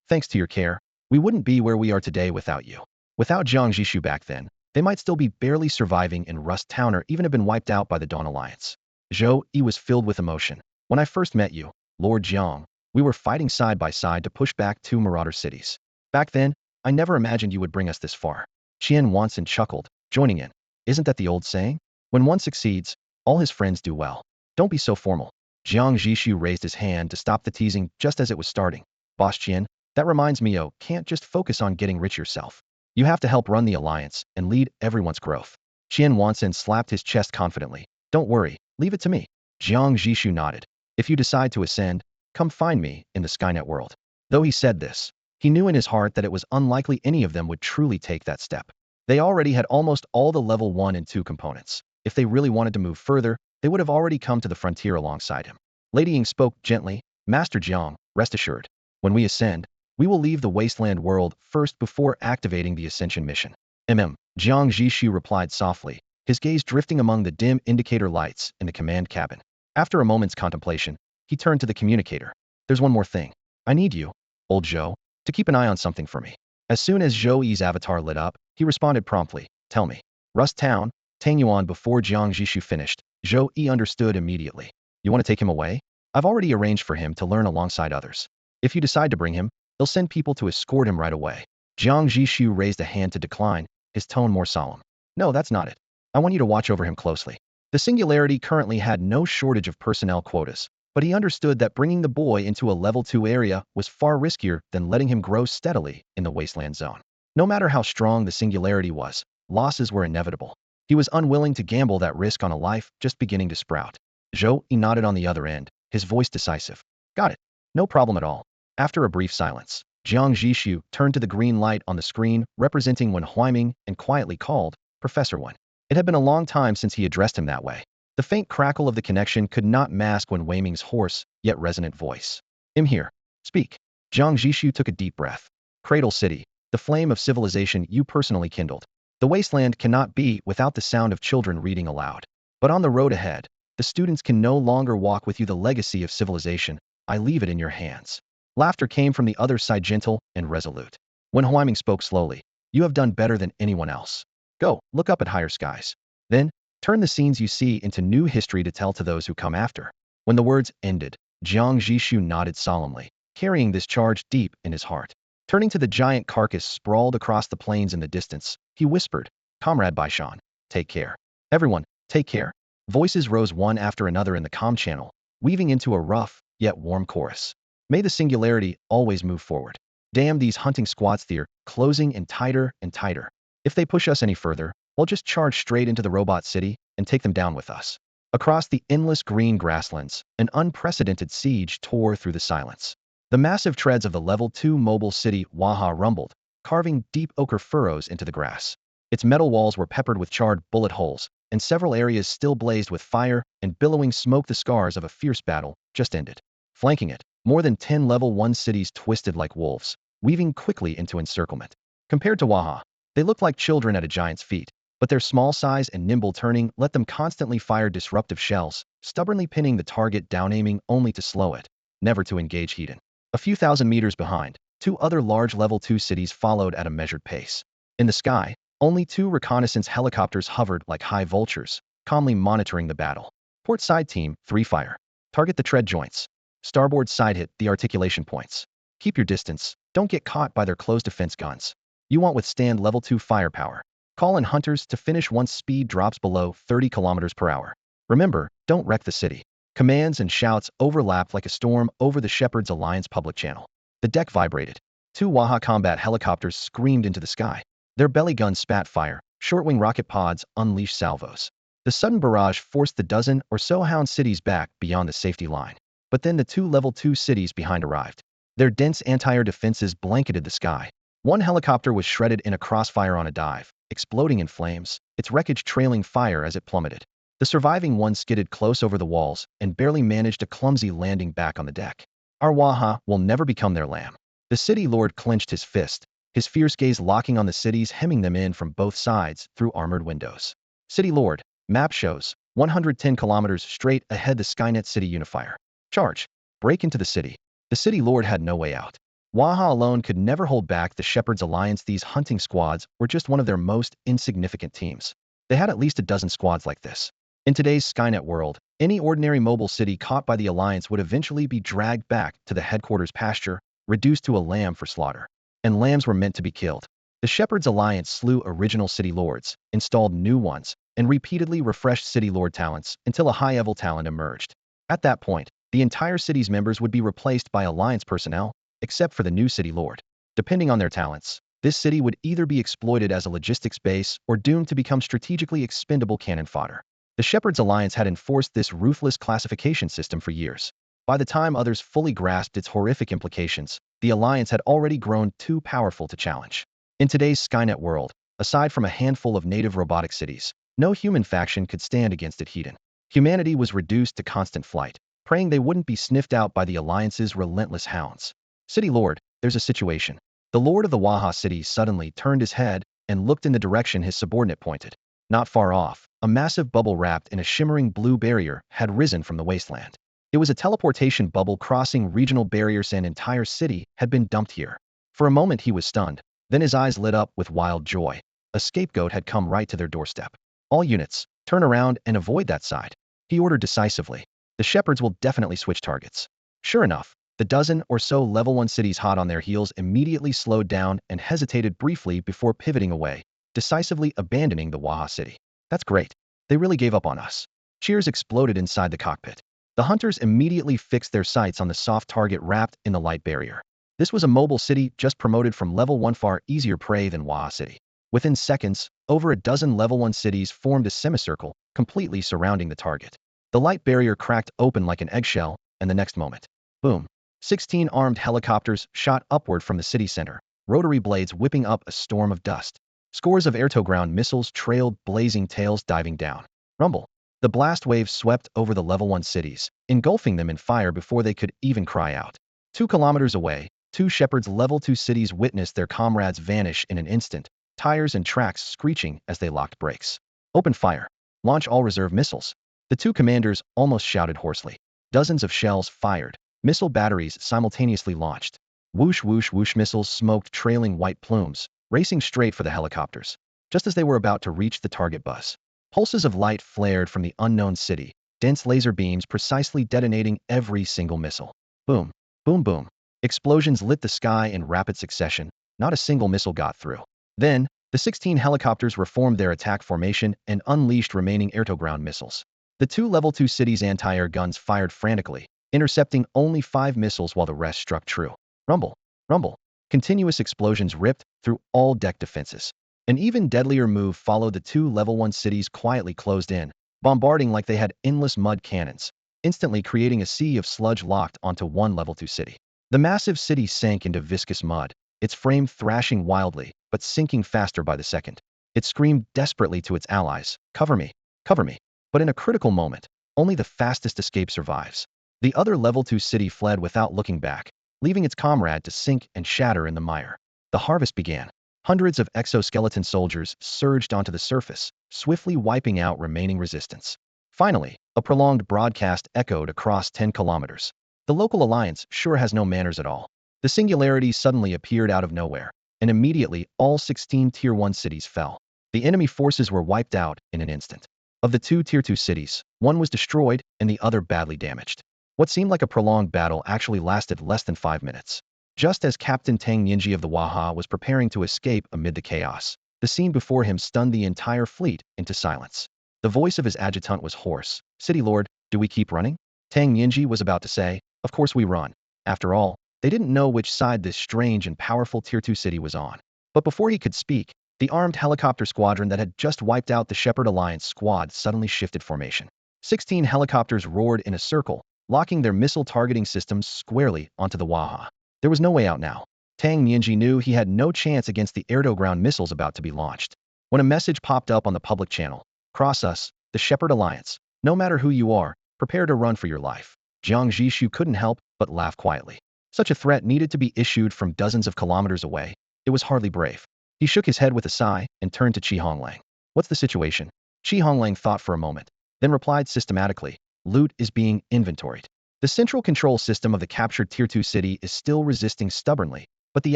"Thanks to your care, we wouldn't be where we are today without you." Without Jiang Zhixu back then, they might still be barely surviving in Rust Town or even have been wiped out by the Dawn Alliance. Zhou Yi was filled with emotion. "When I first met you, Lord Jiang, we were fighting side by side to push back 2 marauder cities. Back then, I never imagined you would bring us this far." Qian Wansan chuckled, joining in. "Isn't that the old saying? When one succeeds, all his friends do well. Don't be so formal." Jiang Zhixu raised his hand to stop the teasing just as it was starting. "Boss Qian, that reminds me, can't just focus on getting rich yourself. You have to help run the alliance and lead everyone's growth." Qian Wansan slapped his chest confidently. "Don't worry, leave it to me." Jiang Zhixu nodded. "If you decide to ascend, come find me in the Skynet world." Though he said this, he knew in his heart that it was unlikely any of them would truly take that step. They already had almost all the level 1 and 2 components. If they really wanted to move further, they would have already come to the frontier alongside him. Lady Ying spoke gently. Master Jiang, rest assured. When we ascend, we will leave the wasteland world first before activating the ascension mission. Jiang Zhixu replied softly, his gaze drifting among the dim indicator lights in the command cabin. After a moment's contemplation, he turned to the communicator. There's one more thing. I need you, old Zhou, to keep an eye on something for me. As soon as Zhou Yi's avatar lit up, he responded promptly. Tell me. Rust Town, Tangyuan. Before Jiang Zhixu finished, Zhou Yi understood immediately. You want to take him away? I've already arranged for him to learn alongside others. If you decide to bring him, they'll send people to escort him right away. Jiang Zhixu raised a hand to decline, his tone more solemn. No, that's not it. I want you to watch over him closely. The Singularity currently had no shortage of personnel quotas, but he understood that bringing the boy into a level 2 area was far riskier than letting him grow steadily in the wasteland zone. No matter how strong the Singularity was, losses were inevitable. He was unwilling to gamble that risk on a life just beginning to sprout. Zhou Yi nodded on the other end, his voice decisive. Got it. No problem at all. After a brief silence, Jiang Zhixu turned to the green light on the screen representing Wen Huaiming and quietly called, Professor Wen. It had been a long time since he addressed him that way. The faint crackle of the connection could not mask Wen Huaiming's hoarse, yet resonant voice. I'm here. Speak. Jiang Zhixu took a deep breath. Cradle City, the flame of civilization you personally kindled. The wasteland cannot be without the sound of children reading aloud. But on the road ahead, the students can no longer walk with you the legacy of civilization. I leave it in your hands. Laughter came from the other side, gentle and resolute. When Huaiming spoke slowly, you have done better than anyone else. Go, look up at higher skies. Then, turn the scenes you see into new history to tell to those who come after. When the words ended, Jiang Zhixu nodded solemnly, carrying this charge deep in his heart. Turning to the giant carcass sprawled across the plains in the distance, he whispered, Comrade Baishan, take care. Everyone, take care. Voices rose one after another in the comm channel, weaving into a rough, yet warm chorus. May the Singularity always move forward. Damn these hunting squads, they're closing in tighter and tighter. If they push us any further, we'll just charge straight into the robot city and take them down with us. Across the endless green grasslands, an unprecedented siege tore through the silence. The massive treads of the level 2 mobile city Waha rumbled, carving deep ochre furrows into the grass. Its metal walls were peppered with charred bullet holes, and several areas still blazed with fire and billowing smoke, the scars of a fierce battle just ended. Flanking it, more than 10 level 1 cities twisted like wolves, weaving quickly into encirclement. Compared to Waha, they looked like children at a giant's feet, but their small size and nimble turning let them constantly fire disruptive shells, stubbornly pinning the target down, aiming only to slow it, never to engage Hedon. A few thousand meters behind, 2 other large level 2 cities followed at a measured pace. In the sky, only 2 reconnaissance helicopters hovered like high vultures, calmly monitoring the battle. Port side team, 3 fire. Target the tread joints. Starboard side hit the articulation points. Keep your distance, don't get caught by their closed defense guns. You won't withstand level 2 firepower. Call in hunters to finish once speed drops below 30 kilometers per hour. Remember, don't wreck the city. Commands and shouts overlapped like a storm over the Shepherd's Alliance public channel. The deck vibrated. 2 Waha combat helicopters screamed into the sky. Their belly guns spat fire, short-wing rocket pods unleashed salvos. The sudden barrage forced the dozen or so Hound cities back beyond the safety line. But then the 2 level 2 cities behind arrived. Their dense anti-air defenses blanketed the sky. One helicopter was shredded in a crossfire on a dive, exploding in flames, its wreckage trailing fire as it plummeted. The surviving one skidded close over the walls and barely managed a clumsy landing back on the deck. Our Waha will never become their lamb. The city lord clenched his fist, his fierce gaze locking on the cities, hemming them in from both sides through armored windows. City lord, map shows, 110 kilometers straight ahead, the Skynet city unifier. Charge. Break into the city. The city lord had no way out. Waha alone could never hold back the Shepherd's Alliance. These hunting squads were just one of their most insignificant teams. They had at least a dozen squads like this. In today's Skynet world, any ordinary mobile city caught by the Alliance would eventually be dragged back to the headquarters pasture, reduced to a lamb for slaughter. And lambs were meant to be killed. The Shepherd's Alliance slew original city lords, installed new ones, and repeatedly refreshed city lord talents until a high-level talent emerged. At that point, the entire city's members would be replaced by Alliance personnel, except for the new city lord. Depending on their talents, this city would either be exploited as a logistics base or doomed to become strategically expendable cannon fodder. The Shepherd's Alliance had enforced this ruthless classification system for years. By the time others fully grasped its horrific implications, the Alliance had already grown too powerful to challenge. In today's Skynet world, Aside from a handful of native robotic cities, no human faction could stand against it heathen. Humanity was reduced to constant flight, praying they wouldn't be sniffed out by the Alliance's relentless hounds. City Lord, there's a situation. The Lord of the Waha city suddenly turned his head and looked in the direction his subordinate pointed. Not far off, a massive bubble wrapped in a shimmering blue barrier had risen from the wasteland. It was a teleportation bubble crossing regional barriers, and an entire city had been dumped here. For a moment he was stunned, then his eyes lit up with wild joy. A scapegoat had come right to their doorstep. All units, turn around and avoid that side, he ordered decisively. The shepherds will definitely switch targets. Sure enough, the dozen or so level 1 cities hot on their heels immediately slowed down and hesitated briefly before pivoting away, decisively abandoning the Waha city. That's great. They really gave up on us. Cheers exploded inside the cockpit. The hunters immediately fixed their sights on the soft target wrapped in the light barrier. This was a mobile city just promoted from level 1, far easier prey than Waha city. Within seconds, over a dozen level 1 cities formed a semicircle, completely surrounding the target. The light barrier cracked open like an eggshell, and the next moment, boom, 16 armed helicopters shot upward from the city center, rotary blades whipping up a storm of dust. Scores of air-to-ground missiles trailed blazing tails diving down. Rumble. The blast wave swept over the level 1 cities, engulfing them in fire before they could even cry out. 2 kilometers away, 2 shepherds level 2 cities witnessed their comrades vanish in an instant, tires and tracks screeching as they locked brakes. Open fire. Launch all reserve missiles. The 2 commanders almost shouted hoarsely. Dozens of shells fired, missile batteries simultaneously launched. Whoosh whoosh whoosh, missiles smoked trailing white plumes, racing straight for the helicopters. Just as they were about to reach the target bus, pulses of light flared from the unknown city, dense laser beams precisely detonating every single missile. Boom, boom, boom. Explosions lit the sky in rapid succession. Not a single missile got through. Then, the 16 helicopters reformed their attack formation and unleashed remaining air-to-ground missiles. The 2 level 2 cities' anti-air guns fired frantically, intercepting only 5 missiles while the rest struck true. Rumble, rumble. Continuous explosions ripped through all deck defenses. An even deadlier move followed. The 2 level 1 cities quietly closed in, bombarding like they had endless mud cannons, instantly creating a sea of sludge locked onto 1 level 2 city. The massive city sank into viscous mud, its frame thrashing wildly, but sinking faster by the second. It screamed desperately to its allies, "Cover me, cover me." But in a critical moment, only the fastest escape survives. The other level 2 city fled without looking back, leaving its comrade to sink and shatter in the mire. The harvest began. Hundreds of exoskeleton soldiers surged onto the surface, swiftly wiping out remaining resistance. Finally, a prolonged broadcast echoed across 10 kilometers. The local alliance sure has no manners at all. The singularity suddenly appeared out of nowhere, and immediately all 16 Tier 1 cities fell. The enemy forces were wiped out in an instant. Of the 2 Tier 2 cities, one was destroyed and the other badly damaged. What seemed like a prolonged battle actually lasted less than 5 minutes. Just as Captain Tang Yinji of the Waha was preparing to escape amid the chaos, the scene before him stunned the entire fleet into silence. The voice of his adjutant was hoarse. "City Lord, do we keep running?" Tang Yinji was about to say, "Of course we run." After all, they didn't know which side this strange and powerful Tier 2 city was on. But before he could speak, the armed helicopter squadron that had just wiped out the Shepherd Alliance squad suddenly shifted formation. 16 helicopters roared in a circle, locking their missile targeting systems squarely onto the Waha. There was no way out now. Tang Yinji knew he had no chance against the air-to-ground missiles about to be launched. When a message popped up on the public channel, "Cross us, the Shepherd Alliance. No matter who you are, prepare to run for your life." Jiang Zhixu couldn't help but laugh quietly. Such a threat needed to be issued from dozens of kilometers away. It was hardly brave. He shook his head with a sigh and turned to Qi Honglang. "What's the situation?" Qi Honglang thought for a moment, then replied systematically, "Loot is being inventoried. The central control system of the captured Tier 2 city is still resisting stubbornly, but the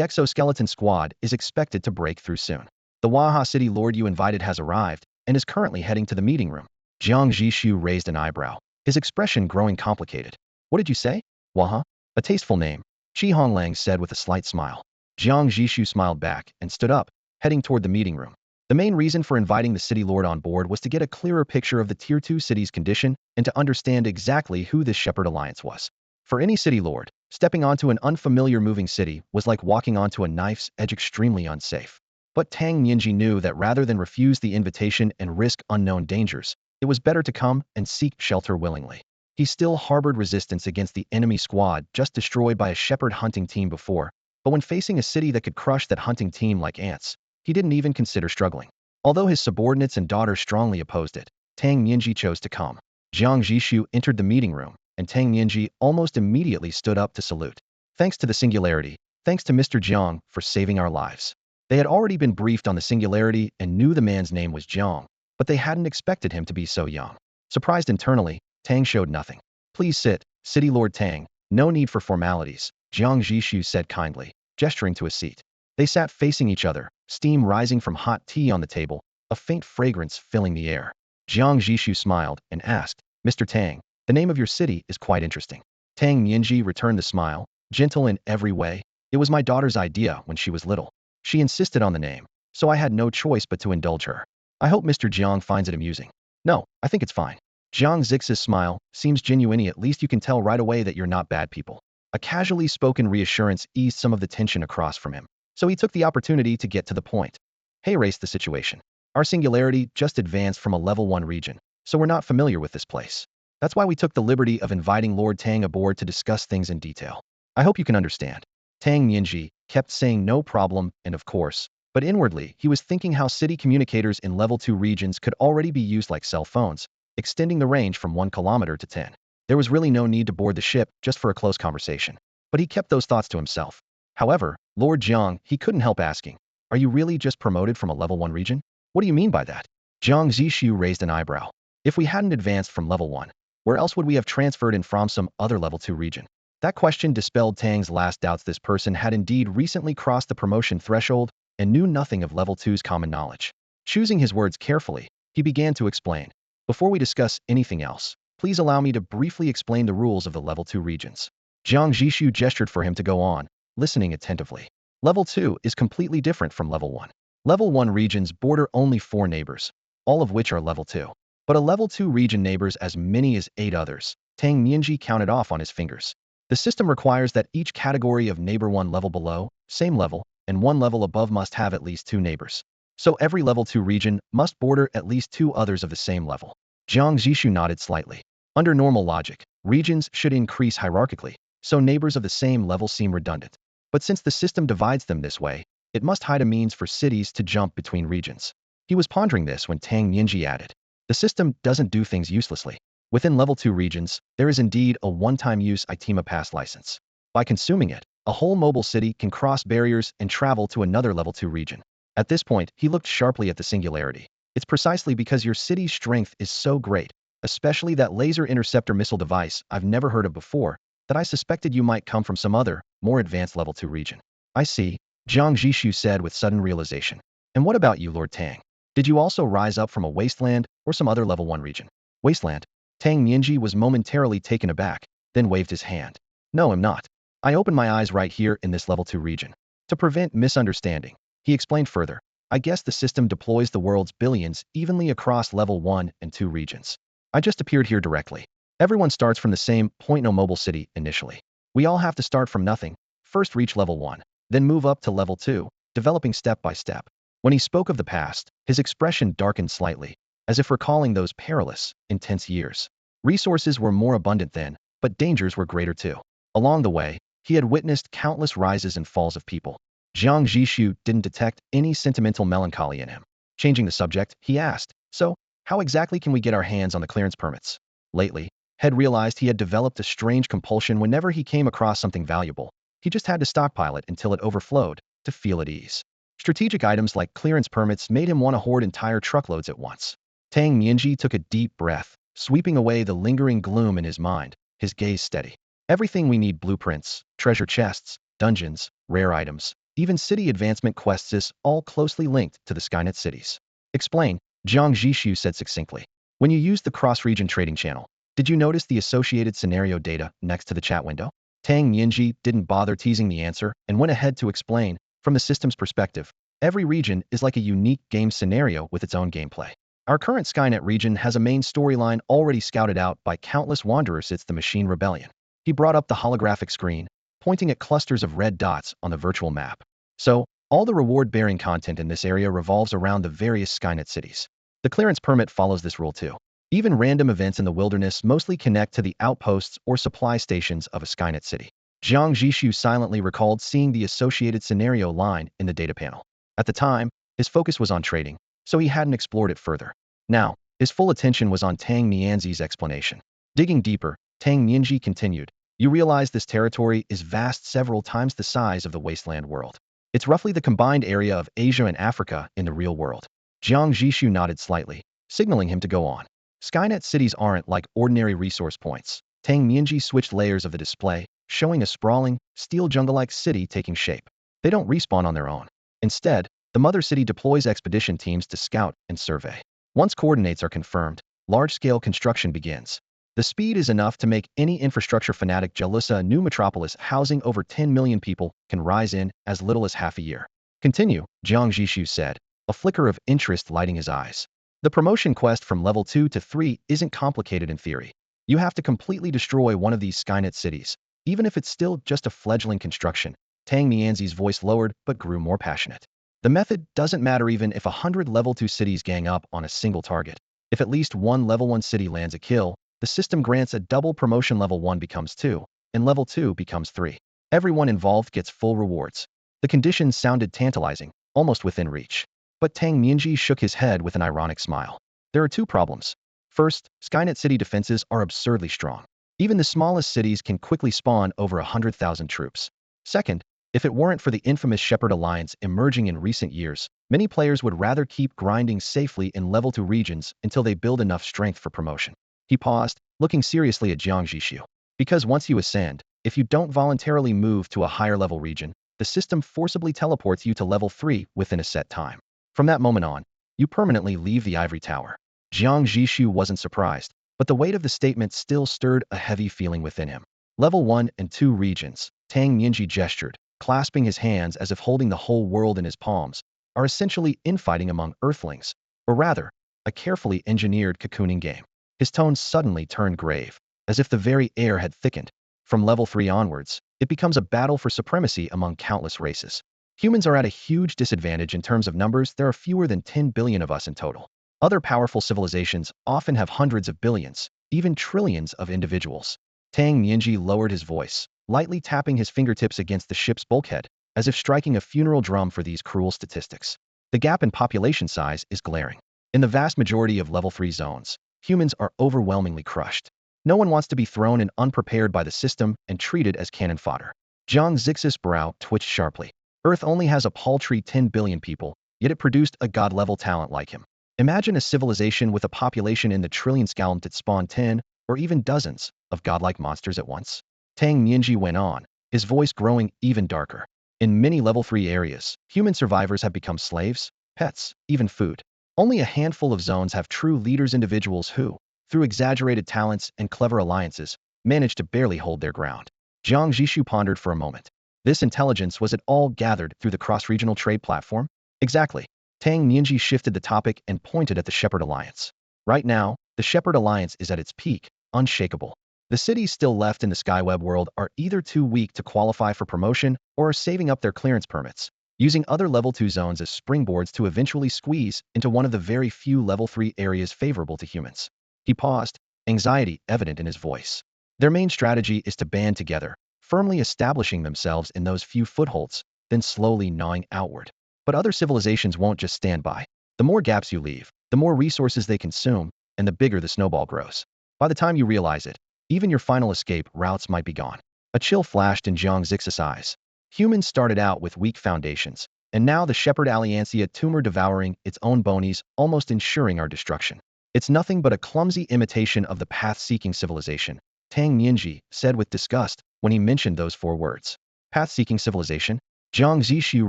exoskeleton squad is expected to break through soon. The Waha city lord you invited has arrived and is currently heading to the meeting room." Jiang Zhixu raised an eyebrow, his expression growing complicated. "What did you say?" "Waha? A tasteful name," Qi Honglang said with a slight smile. Jiang Zhixu smiled back and stood up, heading toward the meeting room. The main reason for inviting the city lord on board was to get a clearer picture of the Tier 2 city's condition and to understand exactly who this Shepherd Alliance was. For any city lord, stepping onto an unfamiliar moving city was like walking onto a knife's edge, extremely unsafe. But Tang Yinji knew that rather than refuse the invitation and risk unknown dangers, it was better to come and seek shelter willingly. He still harbored resistance against the enemy squad just destroyed by a shepherd hunting team before, but when facing a city that could crush that hunting team like ants, He didn't even consider struggling. Although his subordinates and daughter strongly opposed it, Tang Nianji chose to come. Jiang Zhixu entered the meeting room, and Tang Nianji almost immediately stood up to salute. Thanks to the singularity, thanks to Mr. Jiang for saving our lives. They had already been briefed on the singularity and knew the man's name was Jiang, but they hadn't expected him to be so young. Surprised internally, Tang showed nothing. Please sit, City Lord Tang. No need for formalities, Jiang Zhixu said kindly, gesturing to a seat. They sat facing each other, steam rising from hot tea on the table, a faint fragrance filling the air. Jiang Zhixu smiled and asked, Mr. Tang, the name of your city is quite interesting. Tang Nianji returned the smile, gentle in every way. It was my daughter's idea when she was little. She insisted on the name, so I had no choice but to indulge her. I hope Mr. Jiang finds it amusing. No, I think it's fine. Jiang Zhixu's smile seems genuine. At least you can tell right away that you're not bad people. A casually spoken reassurance eased some of the tension across from him, so he took the opportunity to get to the point. Hey, race the situation. Our singularity just advanced from a level 1 region, so we're not familiar with this place. That's why we took the liberty of inviting Lord Tang aboard to discuss things in detail. I hope you can understand. Tang Nianji kept saying no problem and of course, but inwardly he was thinking how city communicators in level 2 regions could already be used like cell phones, extending the range from 1 kilometer to 10. There was really no need to board the ship just for a close conversation. But he kept those thoughts to himself. However, Lord Jiang, he couldn't help asking, are you really just promoted from a level 1 region? What do you mean by that? Jiang Zhixu raised an eyebrow. If we hadn't advanced from level 1, where else would we have transferred in from some other level 2 region? That question dispelled Tang's last doubts. This person had indeed recently crossed the promotion threshold and knew nothing of level 2's common knowledge. Choosing his words carefully, he began to explain. Before we discuss anything else, please allow me to briefly explain the rules of the level 2 regions. Jiang Zhixu gestured for him to go on, listening attentively. Level 2 is completely different from level 1. Level 1 regions border only 4 neighbors, all of which are level 2. But a level 2 region neighbors as many as 8 others. Tang Nianji counted off on his fingers. The system requires that each category of neighbor 1 level below, same level, and 1 level above must have at least 2 neighbors. So every level 2 region must border at least 2 others of the same level. Jiang Zhixu nodded slightly. Under normal logic, regions should increase hierarchically, so neighbors of the same level seem redundant. But since the system divides them this way, it must hide a means for cities to jump between regions. He was pondering this when Tang Nianji added, the system doesn't do things uselessly. Within level 2 regions, there is indeed a one-time use ITEMA pass license. By consuming it, a whole mobile city can cross barriers and travel to another level 2 region. At this point, he looked sharply at the singularity. It's precisely because your city's strength is so great, especially that laser interceptor missile device I've never heard of before, that I suspected you might come from some other, more advanced level 2 region. I see, Jiang Zhixu said with sudden realization. And what about you, Lord Tang? Did you also rise up from a wasteland or some other level 1 region? Wasteland? Tang Nianji was momentarily taken aback, then waved his hand. No, I'm not. I opened my eyes right here in this level 2 region. To prevent misunderstanding, he explained further, I guess the system deploys the world's billions evenly across level 1 and 2 regions. I just appeared here directly. Everyone starts from the same point. No mobile city initially. We all have to start from nothing, first reach level 1, then move up to level 2, developing step by step. When he spoke of the past, his expression darkened slightly, as if recalling those perilous, intense years. Resources were more abundant then, but dangers were greater too. Along the way, he had witnessed countless rises and falls of people. Jiang Zhixu didn't detect any sentimental melancholy in him. Changing the subject, he asked, so, how exactly can we get our hands on the clearance permits? Lately, Head realized he had developed a strange compulsion whenever he came across something valuable. He just had to stockpile it until it overflowed, to feel at ease. Strategic items like clearance permits made him want to hoard entire truckloads at once. Tang Nianji took a deep breath, sweeping away the lingering gloom in his mind, his gaze steady. Everything we need: blueprints, treasure chests, dungeons, rare items, even city advancement quests, is all closely linked to the Skynet cities. Explain, Jiang Zhixu said succinctly. When you used the cross-region trading channel, did you notice the associated scenario data next to the chat window? Tang Nianji didn't bother teasing the answer and went ahead to explain, from the system's perspective, every region is like a unique game scenario with its own gameplay. Our current Skynet region has a main storyline already scouted out by countless wanderers. It's the Machine Rebellion. He brought up the holographic screen, pointing at clusters of red dots on the virtual map. So, all the reward-bearing content in this area revolves around the various Skynet cities. The clearance permit follows this rule too. Even random events in the wilderness mostly connect to the outposts or supply stations of a Skynet city. Jiang Zhixu silently recalled seeing the associated scenario line in the data panel. At the time, His focus was on trading, so he hadn't explored it further. Now, his full attention was on Tang Mianzi's explanation. Digging deeper, Tang Mianzi continued, "You realize this territory is vast, several times the size of the wasteland world. It's roughly the combined area of Asia and Africa in the real world." Jiang Zhixu nodded slightly, signaling him to go on. Skynet cities aren't like ordinary resource points. Tang Mianzi switched layers of the display, showing a sprawling, steel jungle-like city taking shape. They don't respawn on their own. Instead, the mother city deploys expedition teams to scout and survey. Once coordinates are confirmed, large-scale construction begins. The speed is enough to make any infrastructure fanatic jealous. A new metropolis housing over 10 million people can rise in as little as half a year. "Continue," Jiang Zhixu said, a flicker of interest lighting his eyes. "The promotion quest from level 2 to 3 isn't complicated in theory. You have to completely destroy one of these Skynet cities, even if it's still just a fledgling construction." Tang Mianzi's voice lowered but grew more passionate. "The method doesn't matter even if 100 level 2 cities gang up on a single target. If at least one level 1 city lands a kill, the system grants a double promotion. Level 1 becomes 2, and level 2 becomes 3. Everyone involved gets full rewards." The conditions sounded tantalizing, almost within reach. But Tang Mianzi shook his head with an ironic smile. "There are two problems. First, Skynet city defenses are absurdly strong. Even the smallest cities can quickly spawn over 100,000 troops. Second, if it weren't for the infamous Shepherd Alliance emerging in recent years, many players would rather keep grinding safely in level 2 regions until they build enough strength for promotion." He paused, looking seriously at Jiang Zhixu. "Because once you ascend, if you don't voluntarily move to a higher level region, the system forcibly teleports you to level 3 within a set time. From that moment on, you permanently leave the ivory tower." Jiang Zhixu wasn't surprised, but the weight of the statement still stirred a heavy feeling within him. "Level 1 and 2 regions," Tang Mianzi gestured, clasping his hands as if holding the whole world in his palms, "are essentially infighting among Earthlings, or rather, a carefully engineered cocooning game." His tone suddenly turned grave, as if the very air had thickened. "From level 3 onwards, it becomes a battle for supremacy among countless races. Humans are at a huge disadvantage in terms of numbers. There are fewer than 10 billion of us in total. Other powerful civilizations often have hundreds of billions, even trillions of individuals." Tang Mianzi lowered his voice, lightly tapping his fingertips against the ship's bulkhead, as if striking a funeral drum for these cruel statistics. "The gap in population size is glaring. In the vast majority of level 3 zones, humans are overwhelmingly crushed. No one wants to be thrown in unprepared by the system and treated as cannon fodder." Jiang Zhixu's brow twitched sharply. Earth only has a paltry 10 billion people, yet it produced a god-level talent like him. Imagine a civilization with a population in the trillions that spawned 10, or even dozens, of godlike monsters at once. Tang Mianzi went on, his voice growing even darker. "In many level 3 areas, human survivors have become slaves, pets, even food. Only a handful of zones have true leaders, individuals who, through exaggerated talents and clever alliances, manage to barely hold their ground." Jiang Zhixu pondered for a moment. "This intelligence, was it all gathered through the cross-regional trade platform?" "Exactly." Tang Mianzi shifted the topic and pointed at the Shepherd Alliance. "Right now, the Shepherd Alliance is at its peak, unshakable. The cities still left in the Skyweb world are either too weak to qualify for promotion or are saving up their clearance permits, using other level 2 zones as springboards to eventually squeeze into one of the very few level 3 areas favorable to humans." He paused, anxiety evident in his voice. "Their main strategy is to band together, firmly establishing themselves in those few footholds, then slowly gnawing outward. But other civilizations won't just stand by. The more gaps you leave, the more resources they consume, and the bigger the snowball grows. By the time you realize it, even your final escape routes might be gone." A chill flashed in Jiang Zhixu's eyes. Humans started out with weak foundations, and now the Shepherd Alliance, a tumor devouring its own bonies, almost ensuring our destruction. "It's nothing but a clumsy imitation of the path-seeking civilization," Tang Mianzi said with disgust when he mentioned those 4 words. "Path-seeking civilization?" Jiang Zhixu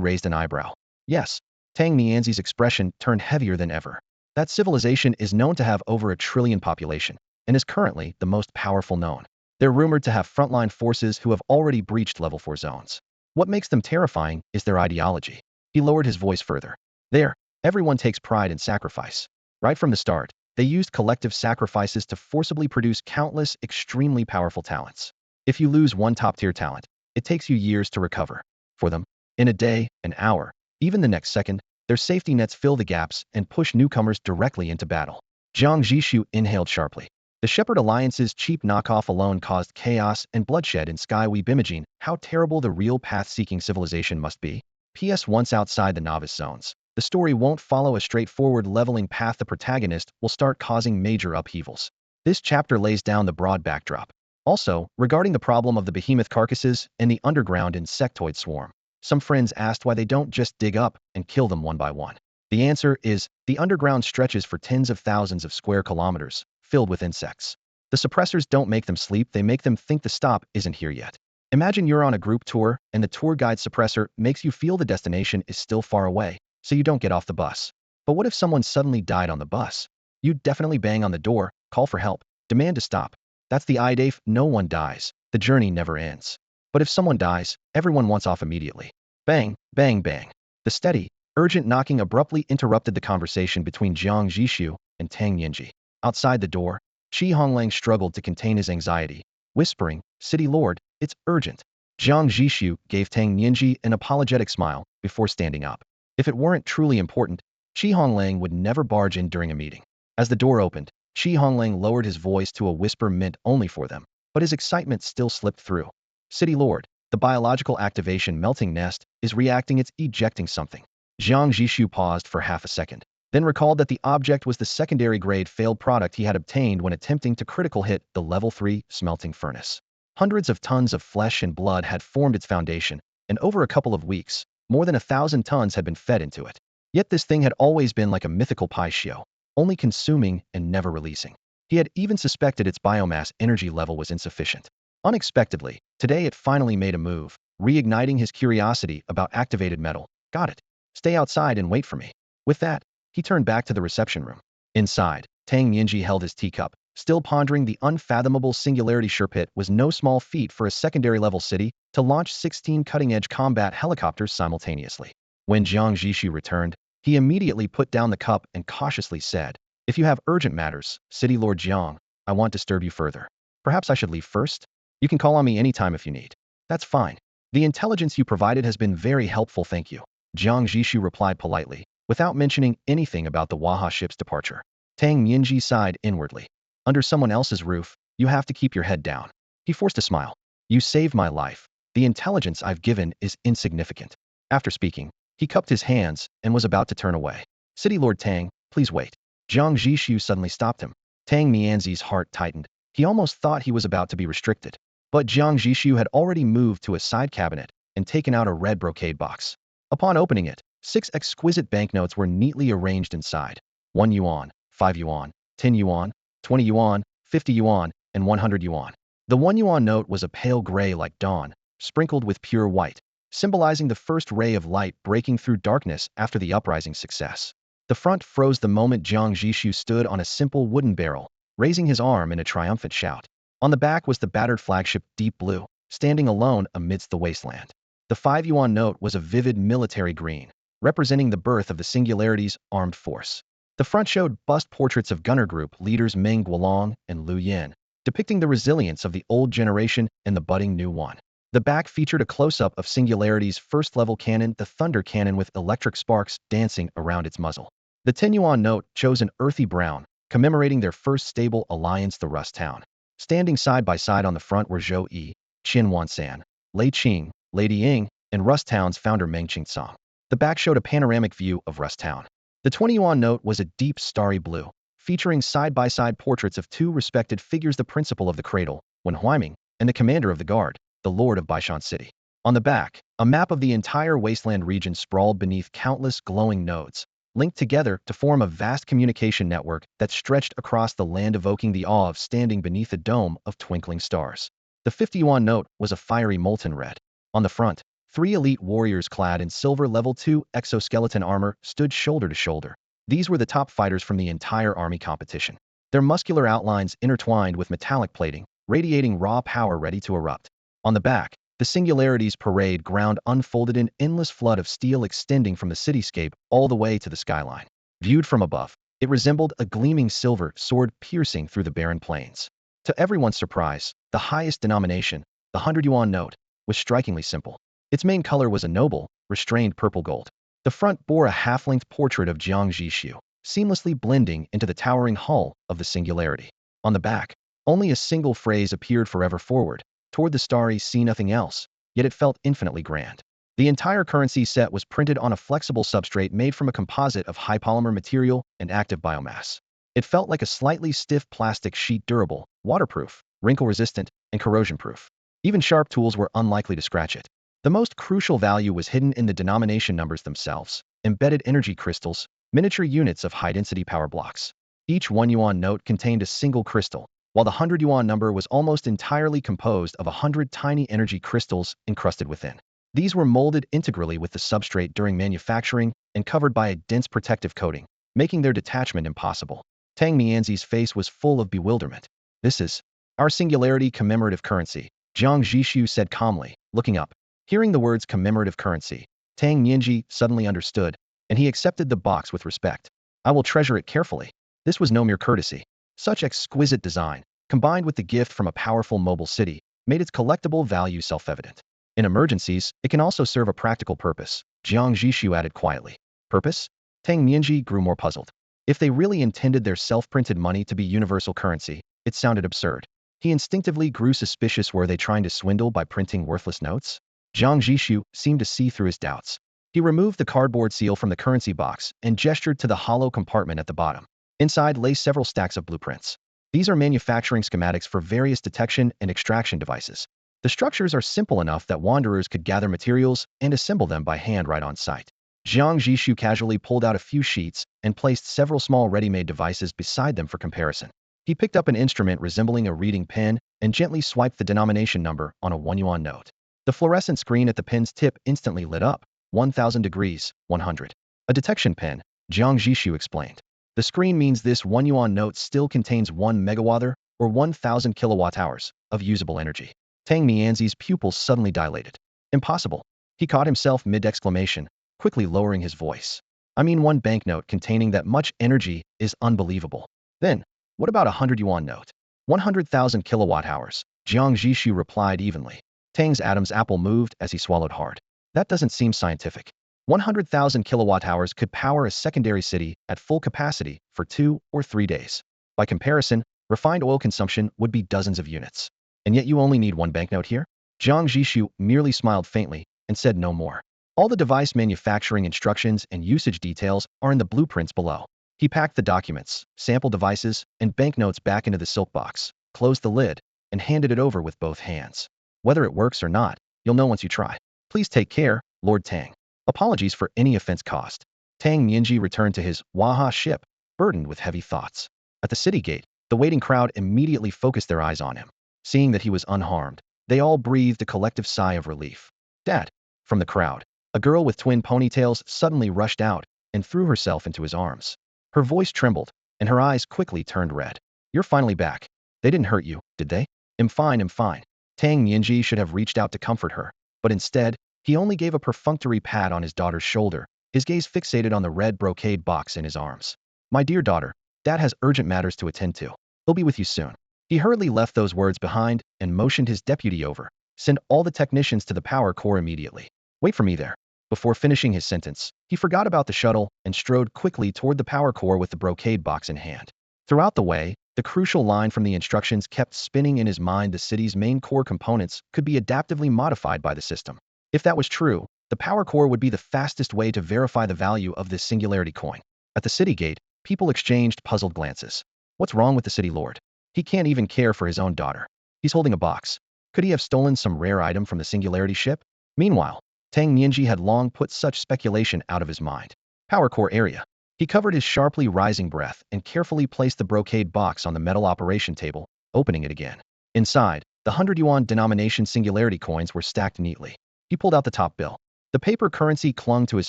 raised an eyebrow. "Yes." Tang Mianzi's expression turned heavier than ever. "That civilization is known to have over 1 trillion population, and is currently the most powerful known. They're rumored to have frontline forces who have already breached level 4 zones. What makes them terrifying is their ideology." He lowered his voice further. "There, everyone takes pride in sacrifice. Right from the start, they used collective sacrifices to forcibly produce countless extremely powerful talents. If you lose one top-tier talent, it takes you years to recover. For them, in a day, an hour, even the next second, their safety nets fill the gaps and push newcomers directly into battle." Jiang Zhixu inhaled sharply. The Shepherd Alliance's cheap knockoff alone caused chaos and bloodshed in Skyweb. Imagine how terrible the real path-seeking civilization must be. P.S. Once outside the novice zones, the story won't follow a straightforward leveling path. The protagonist will start causing major upheavals. This chapter lays down the broad backdrop. Also, regarding the problem of the behemoth carcasses and the underground insectoid swarm, some friends asked why they don't just dig up and kill them one by one. The answer is, the underground stretches for tens of thousands of square kilometers, filled with insects. The suppressors don't make them sleep, they make them think the stop isn't here yet. Imagine you're on a group tour, and the tour guide suppressor makes you feel the destination is still far away, so you don't get off the bus. But what if someone suddenly died on the bus? You'd definitely bang on the door, call for help, demand to stop. That's the idea. If no one dies, the journey never ends. But if someone dies, everyone wants off immediately. Bang, bang, bang. The steady, urgent knocking abruptly interrupted the conversation between Jiang Zhixu and Tang Nianji. Outside the door, Qi Honglang struggled to contain his anxiety, whispering, "City Lord, it's urgent." Jiang Zhixu gave Tang Nianji an apologetic smile before standing up. If it weren't truly important, Qi Honglang would never barge in during a meeting. As the door opened, Qi Honglang lowered his voice to a whisper meant only for them, but his excitement still slipped through. "City Lord, the biological activation melting nest is reacting, it's ejecting something." Jiang Zhixu paused for half a second, then recalled that the object was the secondary grade failed product he had obtained when attempting to critical hit the level 3 smelting furnace. Hundreds of tons of flesh and blood had formed its foundation, and over a couple of weeks, more than 1,000 tons had been fed into it. Yet this thing had always been like a mythical Paishio, only consuming and never releasing. He had even suspected its biomass energy level was insufficient. Unexpectedly, today it finally made a move, reigniting his curiosity about activated metal. "Got it. Stay outside and wait for me." With that, he turned back to the reception room. Inside, Tang Nianji held his teacup, still pondering the unfathomable singularity. Sherpit was no small feat for a secondary-level city to launch 16 cutting-edge combat helicopters simultaneously. When Jiang Zhixu returned, he immediately put down the cup and cautiously said, "If you have urgent matters, City Lord Jiang, I won't disturb you further. Perhaps I should leave first? You can call on me anytime if you need." "That's fine. The intelligence you provided has been very helpful, thank you," Jiang Zhixu replied politely, without mentioning anything about the Waha ship's departure. Tang Nianji sighed inwardly. Under someone else's roof, you have to keep your head down. He forced a smile. "You saved my life. The intelligence I've given is insignificant." After speaking, he cupped his hands and was about to turn away. "City Lord Tang, please wait." Jiang Zhixu suddenly stopped him. Tang Nianzi's heart tightened. He almost thought he was about to be restricted. But Jiang Zhixu had already moved to a side cabinet and taken out a red brocade box. Upon opening it, 6 exquisite banknotes were neatly arranged inside. 1 yuan, 5 yuan, 10 yuan, 20 yuan, 50 yuan, and 100 yuan. The 1 yuan note was a pale gray like dawn, sprinkled with pure white, symbolizing the first ray of light breaking through darkness after the uprising's success. The front froze the moment Jiang Zhixu stood on a simple wooden barrel, raising his arm in a triumphant shout. On the back was the battered flagship Deep Blue, standing alone amidst the wasteland. The 5 yuan note was a vivid military green, representing the birth of the Singularity's armed force. The front showed bust portraits of gunner group leaders Meng Guolong and Lu Yin, depicting the resilience of the old generation and the budding new one. The back featured a close-up of Singularity's first-level cannon, the Thunder Cannon, with electric sparks dancing around its muzzle. The 10 yuan note chose an earthy brown, commemorating their first stable alliance, the Rust Town. Standing side by side on the front were Zhou Yi, Qin Wansan, Lei Qing, Lady Ying, and Rust Town's founder Meng Qingsong. The back showed a panoramic view of Rust Town. The 20 yuan note was a deep starry blue, featuring side-by-side portraits of 2 respected figures, the principal of the cradle, Wen Huaiming, and the commander of the guard, the lord of Baishan City. On the back, a map of the entire wasteland region sprawled beneath countless glowing nodes, linked together to form a vast communication network that stretched across the land, evoking the awe of standing beneath a dome of twinkling stars. The 50 yuan note was a fiery molten red. On the front, 3 elite warriors clad in silver level 2 exoskeleton armor stood shoulder to shoulder. These were the top fighters from the entire army competition. Their muscular outlines intertwined with metallic plating, radiating raw power ready to erupt. On the back, the Singularity's parade ground unfolded in endless flood of steel extending from the cityscape all the way to the skyline. Viewed from above, it resembled a gleaming silver sword piercing through the barren plains. To everyone's surprise, the highest denomination, the 100 yuan note, was strikingly simple. Its main color was a noble, restrained purple gold. The front bore a half-length portrait of Jiang Zhixu, seamlessly blending into the towering hull of the Singularity. On the back, only a single phrase appeared: "Forever forward, toward the starry sea, nothing else," yet it felt infinitely grand. The entire currency set was printed on a flexible substrate made from a composite of high polymer material and active biomass. It felt like a slightly stiff plastic sheet, durable, waterproof, wrinkle-resistant, and corrosion-proof. Even sharp tools were unlikely to scratch it. The most crucial value was hidden in the denomination numbers themselves, embedded energy crystals, miniature units of high-density power blocks. Each 1 yuan note contained a single crystal, while the 100 yuan number was almost entirely composed of 100 tiny energy crystals encrusted within. These were molded integrally with the substrate during manufacturing and covered by a dense protective coating, making their detachment impossible. Tang Mianzi's face was full of bewilderment. "This is our singularity commemorative currency," Jiang Zhixu said calmly, looking up. Hearing the words commemorative currency, Tang Mianzi suddenly understood, and he accepted the box with respect. "I will treasure it carefully." This was no mere courtesy. Such exquisite design, combined with the gift from a powerful mobile city, made its collectible value self-evident. In emergencies, it can also serve a practical purpose, Jiang Zhixu added quietly. Purpose? Tang Mianzi grew more puzzled. If they really intended their self-printed money to be universal currency, it sounded absurd. He instinctively grew suspicious. Were they trying to swindle by printing worthless notes? Jiang Zhixu seemed to see through his doubts. He removed the cardboard seal from the currency box and gestured to the hollow compartment at the bottom. Inside lay several stacks of blueprints. These are manufacturing schematics for various detection and extraction devices. The structures are simple enough that wanderers could gather materials and assemble them by hand right on site. Jiang Zhixu casually pulled out a few sheets and placed several small ready-made devices beside them for comparison. He picked up an instrument resembling a reading pen and gently swiped the denomination number on a 1 yuan note. The fluorescent screen at the pen's tip instantly lit up. 1000 degrees, 100. A detection pen, Jiang Zhixu explained. The screen means this 1 yuan note still contains 1 megawatt or 1000 kilowatt-hours of usable energy. Tang Mianzi's pupils suddenly dilated. Impossible. He caught himself mid-exclamation, quickly lowering his voice. I mean, one banknote containing that much energy is unbelievable. Then, what about a 100 yuan note? 100,000 kilowatt-hours, Jiang Zhixu replied evenly. Tang's Adam's apple moved as he swallowed hard. That doesn't seem scientific. 100,000 kilowatt-hours could power a secondary city at full capacity for 2 or 3 days. By comparison, refined oil consumption would be dozens of units. And yet you only need one banknote here? Jiang Zhixu merely smiled faintly and said no more. All the device manufacturing instructions and usage details are in the blueprints below. He packed the documents, sample devices, and banknotes back into the silk box, closed the lid, and handed it over with both hands. Whether it works or not, you'll know once you try. Please take care, Lord Tang. Apologies for any offense caused. Tang Mianzi returned to his Waha ship, burdened with heavy thoughts. At the city gate, the waiting crowd immediately focused their eyes on him. Seeing that he was unharmed, they all breathed a collective sigh of relief. "Dad!" From the crowd, a girl with twin ponytails suddenly rushed out and threw herself into his arms. Her voice trembled, and her eyes quickly turned red. "You're finally back. They didn't hurt you, did they?" I'm fine. Tang Mianzi should have reached out to comfort her, but instead, he only gave a perfunctory pat on his daughter's shoulder, his gaze fixated on the red brocade box in his arms. "My dear daughter, Dad has urgent matters to attend to. He'll be with you soon." He hurriedly left those words behind and motioned his deputy over. "Send all the technicians to the power core immediately. Wait for me there." Before finishing his sentence, he forgot about the shuttle and strode quickly toward the power core with the brocade box in hand. Throughout the way, the crucial line from the instructions kept spinning in his mind. The city's main core components could be adaptively modified by the system. If that was true, the power core would be the fastest way to verify the value of this singularity coin. At the city gate, people exchanged puzzled glances. What's wrong with the city lord? He can't even care for his own daughter. He's holding a box. Could he have stolen some rare item from the singularity ship? Meanwhile, Tang Mianzi had long put such speculation out of his mind. Power core area. He covered his sharply rising breath and carefully placed the brocade box on the metal operation table, opening it again. Inside, the 100 yuan denomination singularity coins were stacked neatly. He pulled out the top bill. The paper currency clung to his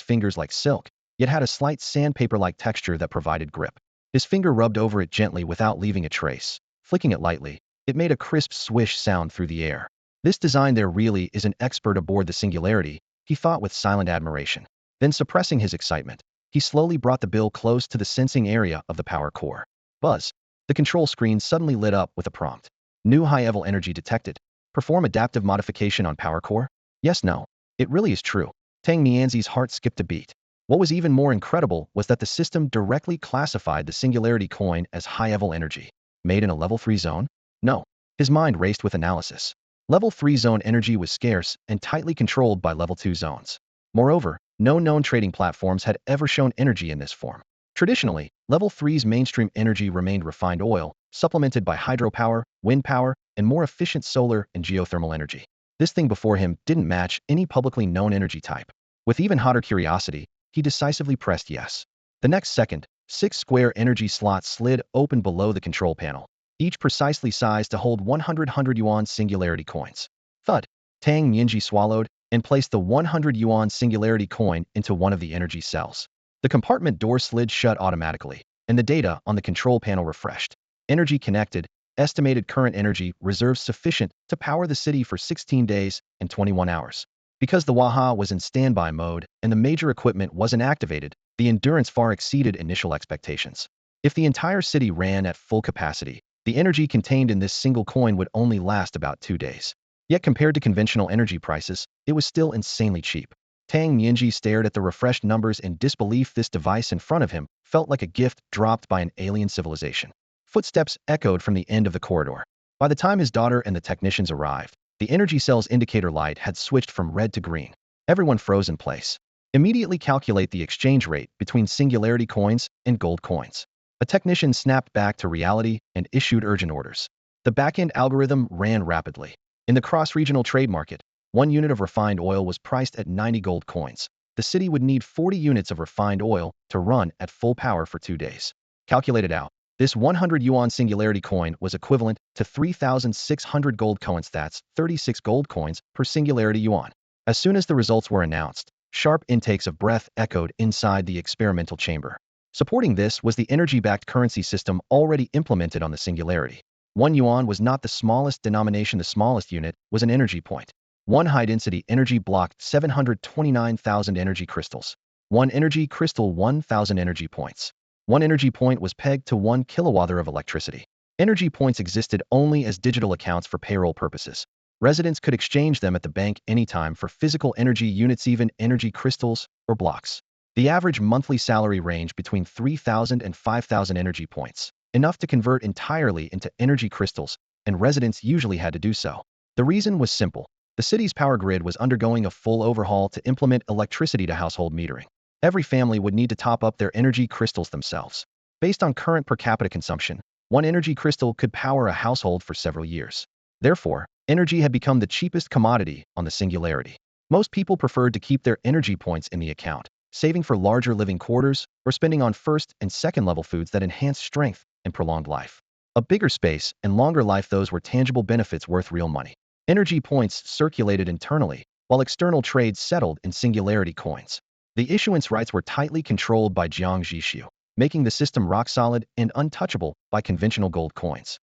fingers like silk, yet had a slight sandpaper-like texture that provided grip. His finger rubbed over it gently without leaving a trace. Flicking it lightly, it made a crisp swish sound through the air. This design there really is an expert aboard the singularity, he thought with silent admiration. Then, suppressing his excitement, he slowly brought the bill close to the sensing area of the power core. Buzz. The control screen suddenly lit up with a prompt. New high-level energy detected. Perform adaptive modification on power core? Yes, no. It really is true. Tang Mianzi's heart skipped a beat. What was even more incredible was that the system directly classified the singularity coin as high-level energy. Made in a level 3 zone? No. His mind raced with analysis. Level 3 zone energy was scarce and tightly controlled by level 2 zones. Moreover, no known trading platforms had ever shown energy in this form. Traditionally, Level 3's mainstream energy remained refined oil, supplemented by hydropower, wind power, and more efficient solar and geothermal energy. This thing before him didn't match any publicly known energy type. With even hotter curiosity, he decisively pressed yes. The next second, 6 square energy slots slid open below the control panel, each precisely sized to hold 100 yuan singularity coins. Thud! Tang Mianji swallowed and placed the 100 yuan singularity coin into one of the energy cells. The compartment door slid shut automatically, and the data on the control panel refreshed. Energy connected, estimated current energy reserves sufficient to power the city for 16 days and 21 hours. Because the Waha was in standby mode and the major equipment wasn't activated, the endurance far exceeded initial expectations. If the entire city ran at full capacity, the energy contained in this single coin would only last about 2 days. Yet compared to conventional energy prices, it was still insanely cheap. Tang Mianji stared at the refreshed numbers in disbelief. This device in front of him felt like a gift dropped by an alien civilization. Footsteps echoed from the end of the corridor. By the time his daughter and the technicians arrived, the energy cell's indicator light had switched from red to green. Everyone froze in place. Immediately calculate the exchange rate between singularity coins and gold coins. A technician snapped back to reality and issued urgent orders. The back-end algorithm ran rapidly. In the cross-regional trade market, 1 unit of refined oil was priced at 90 gold coins. The city would need 40 units of refined oil to run at full power for 2 days. Calculated out, this 100 yuan singularity coin was equivalent to 3,600 gold coins. That's 36 gold coins per singularity yuan. As soon as the results were announced, sharp intakes of breath echoed inside the experimental chamber. Supporting this was the energy-backed currency system already implemented on the singularity. 1 yuan was not the smallest denomination. The smallest unit was an energy point. 1 high-density energy block 729,000 energy crystals. 1 energy crystal 1,000 energy points. 1 energy point was pegged to 1 kilowatt of electricity. Energy points existed only as digital accounts for payroll purposes. Residents could exchange them at the bank anytime for physical energy units, even energy crystals or blocks. The average monthly salary ranged between 3,000 and 5,000 energy points, enough to convert entirely into energy crystals, and residents usually had to do so. The reason was simple. The city's power grid was undergoing a full overhaul to implement electricity to household metering. Every family would need to top up their energy crystals themselves. Based on current per capita consumption, 1 energy crystal could power a household for several years. Therefore, energy had become the cheapest commodity on the singularity. Most people preferred to keep their energy points in the account, saving for larger living quarters or spending on first and second level foods that enhance strength and prolonged life. A bigger space and longer life, those were tangible benefits worth real money. Energy points circulated internally, while external trades settled in singularity coins. The issuance rights were tightly controlled by Jiang Zhixu, making the system rock solid and untouchable by conventional gold coins.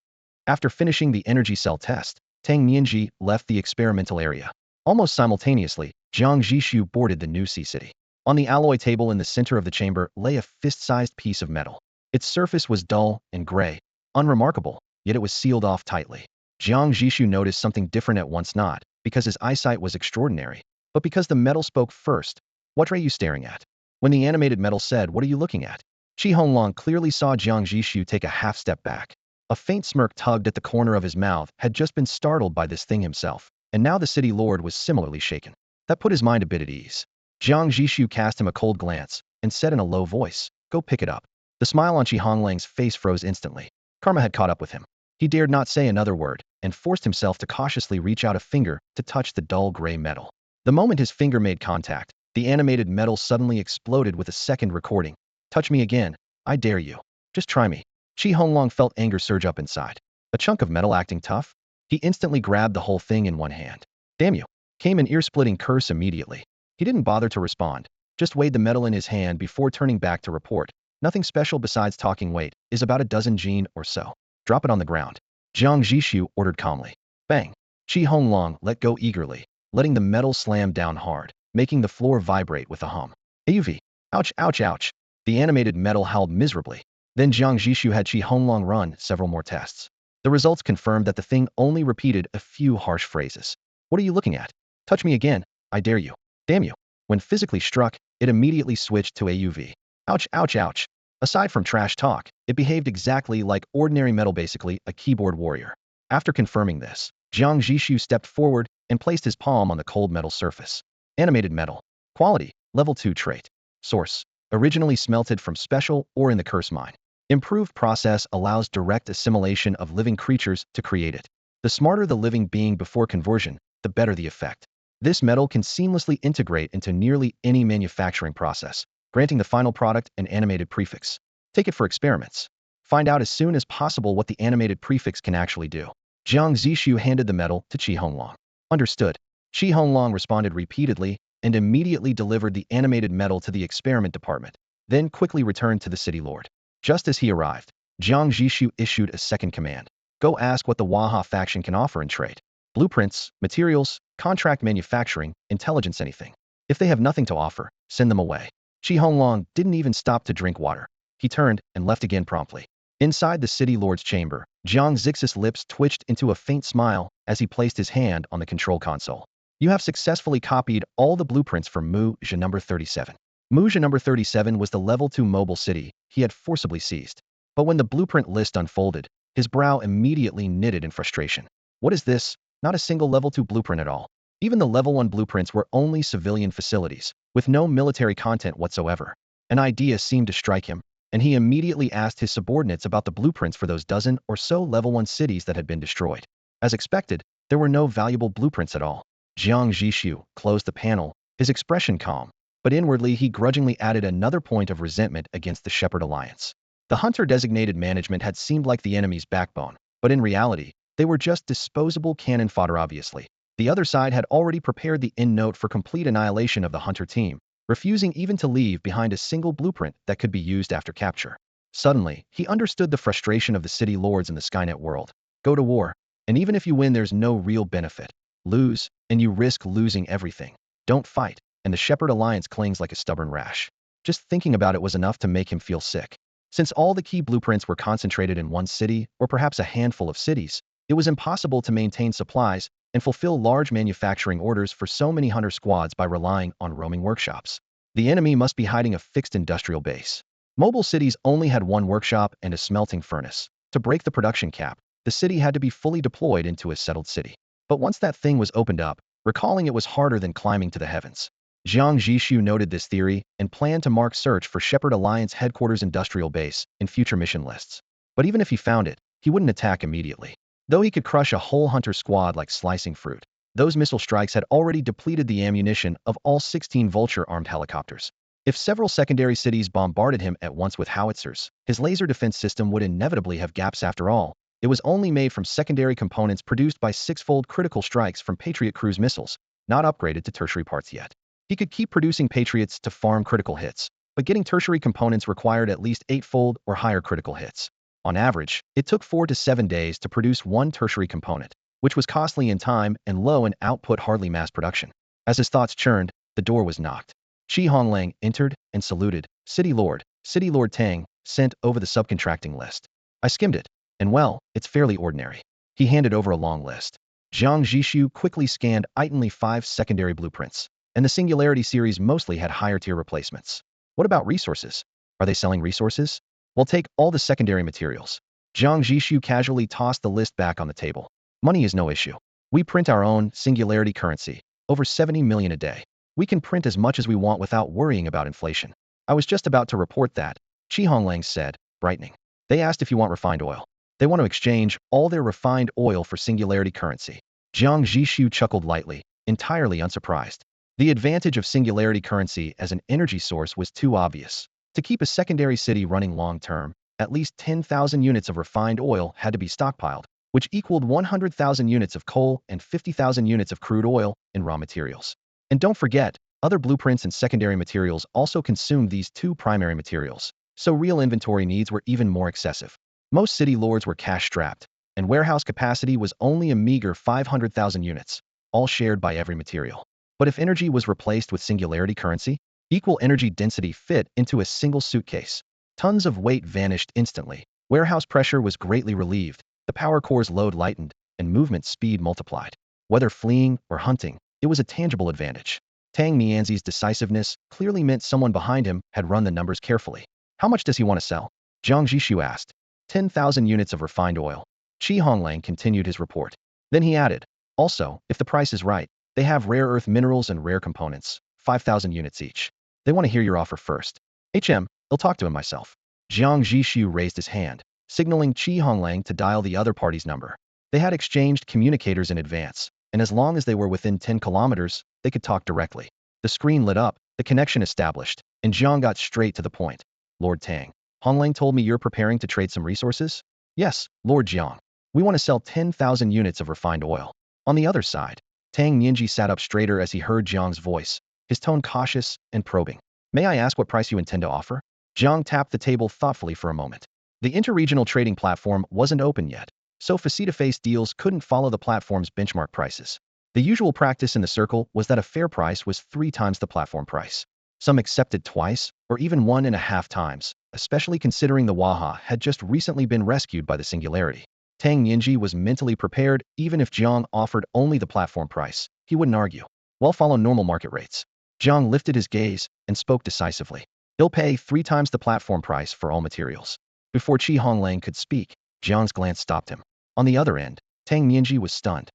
After finishing the energy cell test, Tang Mianji left the experimental area. Almost simultaneously, Jiang Zhixu boarded the new sea city. On the alloy table in the center of the chamber lay a fist-sized piece of metal. Its surface was dull and gray, unremarkable, yet it was sealed off tightly. Jiang Zhixu noticed something different at once, not because his eyesight was extraordinary, but because the metal spoke first. "What are you staring at?" When the animated metal said, "What are you looking at?" Qi Honglong clearly saw Jiang Zhixu take a half step back. A faint smirk tugged at the corner of his mouth. Had just been startled by this thing himself, and now the city lord was similarly shaken. That put his mind a bit at ease. Jiang Zhixu cast him a cold glance and said in a low voice, "Go pick it up." The smile on Qi Honglang's face froze instantly. Karma had caught up with him. He dared not say another word and forced himself to cautiously reach out a finger to touch the dull gray metal. The moment his finger made contact, the animated metal suddenly exploded with a second recording. "Touch me again, I dare you. Just try me." Qi Honglong felt anger surge up inside. A chunk of metal acting tough? He instantly grabbed the whole thing in one hand. "Damn you!" Came an ear-splitting curse immediately. He didn't bother to respond, just weighed the metal in his hand before turning back to report. "Nothing special besides talking weight, is about a dozen jin or so. Drop it on the ground." Jiang Zhixu ordered calmly. Bang! Qi Honglong let go eagerly, letting the metal slam down hard, making the floor vibrate with a hum. "AUV! Ouch, ouch, ouch!" The animated metal howled miserably. Then Jiang Zhixu had Qi Honglong run several more tests. The results confirmed that the thing only repeated a few harsh phrases. "What are you looking at? Touch me again, I dare you. Damn you." When physically struck, it immediately switched to AUV. Ouch, ouch, ouch. Aside from trash talk, it behaved exactly like ordinary metal, basically a keyboard warrior. After confirming this, Jiang Zhixu stepped forward and placed his palm on the cold metal surface. "Animated metal. Quality, level 2 trait. Source, originally smelted from special ore in the curse mine. Improved process allows direct assimilation of living creatures to create it. The smarter the living being before conversion, the better the effect. This metal can seamlessly integrate into nearly any manufacturing process, granting the final product an animated prefix. Take it for experiments. Find out as soon as possible what the animated prefix can actually do. Jiang Zhixu handed the metal to Qi Honglong. Understood. Qi Honglong responded repeatedly and immediately delivered the animated metal to the experiment department, then quickly returned to the city lord. Just as he arrived, Jiang Zhixu issued a second command. Go ask what the Waha faction can offer in trade. Blueprints, materials, contract manufacturing, intelligence, anything. If they have nothing to offer, send them away. Qi Honglong didn't even stop to drink water. He turned and left again promptly. Inside the city lord's chamber, Jiang Zhixu's lips twitched into a faint smile as he placed his hand on the control console. You have successfully copied all the blueprints for Mu-Zhe number 37. Mu-Zhe number 37 was the level 2 mobile city he had forcibly seized. But when the blueprint list unfolded, his brow immediately knitted in frustration. What is this? Not a single level 2 blueprint at all. Even the level 1 blueprints were only civilian facilities, with no military content whatsoever. An idea seemed to strike him, and he immediately asked his subordinates about the blueprints for those dozen or so level 1 cities that had been destroyed. As expected, there were no valuable blueprints at all. Jiang Zhixu closed the panel, his expression calm, but inwardly he grudgingly added another point of resentment against the Shepherd Alliance. The hunter-designated management had seemed like the enemy's backbone, but in reality, they were just disposable cannon fodder obviously. The other side had already prepared the end note for complete annihilation of the hunter team, refusing even to leave behind a single blueprint that could be used after capture. Suddenly, he understood the frustration of the city lords in the Skynet world. Go to war, and even if you win there's no real benefit. Lose, and you risk losing everything. Don't fight, and the Shepherd Alliance clings like a stubborn rash. Just thinking about it was enough to make him feel sick. Since all the key blueprints were concentrated in one city, or perhaps a handful of cities, it was impossible to maintain supplies and fulfill large manufacturing orders for so many hunter squads by relying on roaming workshops. The enemy must be hiding a fixed industrial base. Mobile cities only had one workshop and a smelting furnace. To break the production cap, the city had to be fully deployed into a settled city. But once that thing was opened up, recalling it was harder than climbing to the heavens. Jiang Zhixu noted this theory and planned to mark search for Shepherd Alliance headquarters industrial base in future mission lists. But even if he found it, he wouldn't attack immediately. Though he could crush a whole hunter squad like slicing fruit, those missile strikes had already depleted the ammunition of all 16 Vulture-armed helicopters. If several secondary cities bombarded him at once with howitzers, his laser defense system would inevitably have gaps after all. It was only made from secondary components produced by sixfold critical strikes from Patriot cruise missiles, not upgraded to tertiary parts yet. He could keep producing Patriots to farm critical hits, but getting tertiary components required at least eightfold or higher critical hits. On average, it took 4 to 7 days to produce one tertiary component, which was costly in time and low in output, hardly mass production. As his thoughts churned, the door was knocked. Qi Honglong entered and saluted. City Lord Tang, sent over the subcontracting list. I skimmed it. And well, it's fairly ordinary. He handed over a long list. Jiang Zhixu quickly scanned only 5 secondary blueprints, and the Singularity series mostly had higher-tier replacements. What about resources? Are they selling resources? Well, take all the secondary materials. Jiang Zhixu casually tossed the list back on the table. Money is no issue. We print our own Singularity currency, over 70 million a day. We can print as much as we want without worrying about inflation. I was just about to report that, Qi Honglong said, brightening. They asked if you want refined oil. They want to exchange all their refined oil for Singularity currency. Jiang Zhixu chuckled lightly, entirely unsurprised. The advantage of Singularity currency as an energy source was too obvious. To keep a secondary city running long-term, at least 10,000 units of refined oil had to be stockpiled, which equaled 100,000 units of coal and 50,000 units of crude oil in raw materials. And don't forget, other blueprints and secondary materials also consumed these 2 primary materials, so real inventory needs were even more excessive. Most city lords were cash-strapped, and warehouse capacity was only a meager 500,000 units, all shared by every material. But if energy was replaced with Singularity currency, equal energy density fit into a single suitcase. Tons of weight vanished instantly. Warehouse pressure was greatly relieved, the power core's load lightened, and movement speed multiplied. Whether fleeing or hunting, it was a tangible advantage. Tang Mianzi's decisiveness clearly meant someone behind him had run the numbers carefully. How much does he want to sell? Jiang Zhixu asked. 10,000 units of refined oil. Qi Honglong continued his report. Then he added, also, if the price is right, they have rare earth minerals and rare components, 5,000 units each. They want to hear your offer first. I'll talk to him myself. Jiang Zhixu raised his hand, signaling Qi Honglang to dial the other party's number. They had exchanged communicators in advance, and as long as they were within 10 kilometers, they could talk directly. The screen lit up, the connection established, and Jiang got straight to the point. Lord Tang, Honglang told me you're preparing to trade some resources? Yes, Lord Jiang. We want to sell 10,000 units of refined oil. On the other side, Tang Nianji sat up straighter as he heard Jiang's voice, his tone cautious and probing. May I ask what price you intend to offer? Jiang tapped the table thoughtfully for a moment. The interregional trading platform wasn't open yet, so face-to-face deals couldn't follow the platform's benchmark prices. The usual practice in the circle was that a fair price was 3 times the platform price. Some accepted twice, or even 1.5 times, especially considering the Waha had just recently been rescued by the singularity. Tang Nianji was mentally prepared. Even if Jiang offered only the platform price, he wouldn't argue. We'll follow normal market rates. Jiang lifted his gaze and spoke decisively. He'll pay 3 times the platform price for all materials. Before Qi Honglang could speak, Jiang's glance stopped him. On the other end, Tang Nianji was stunned.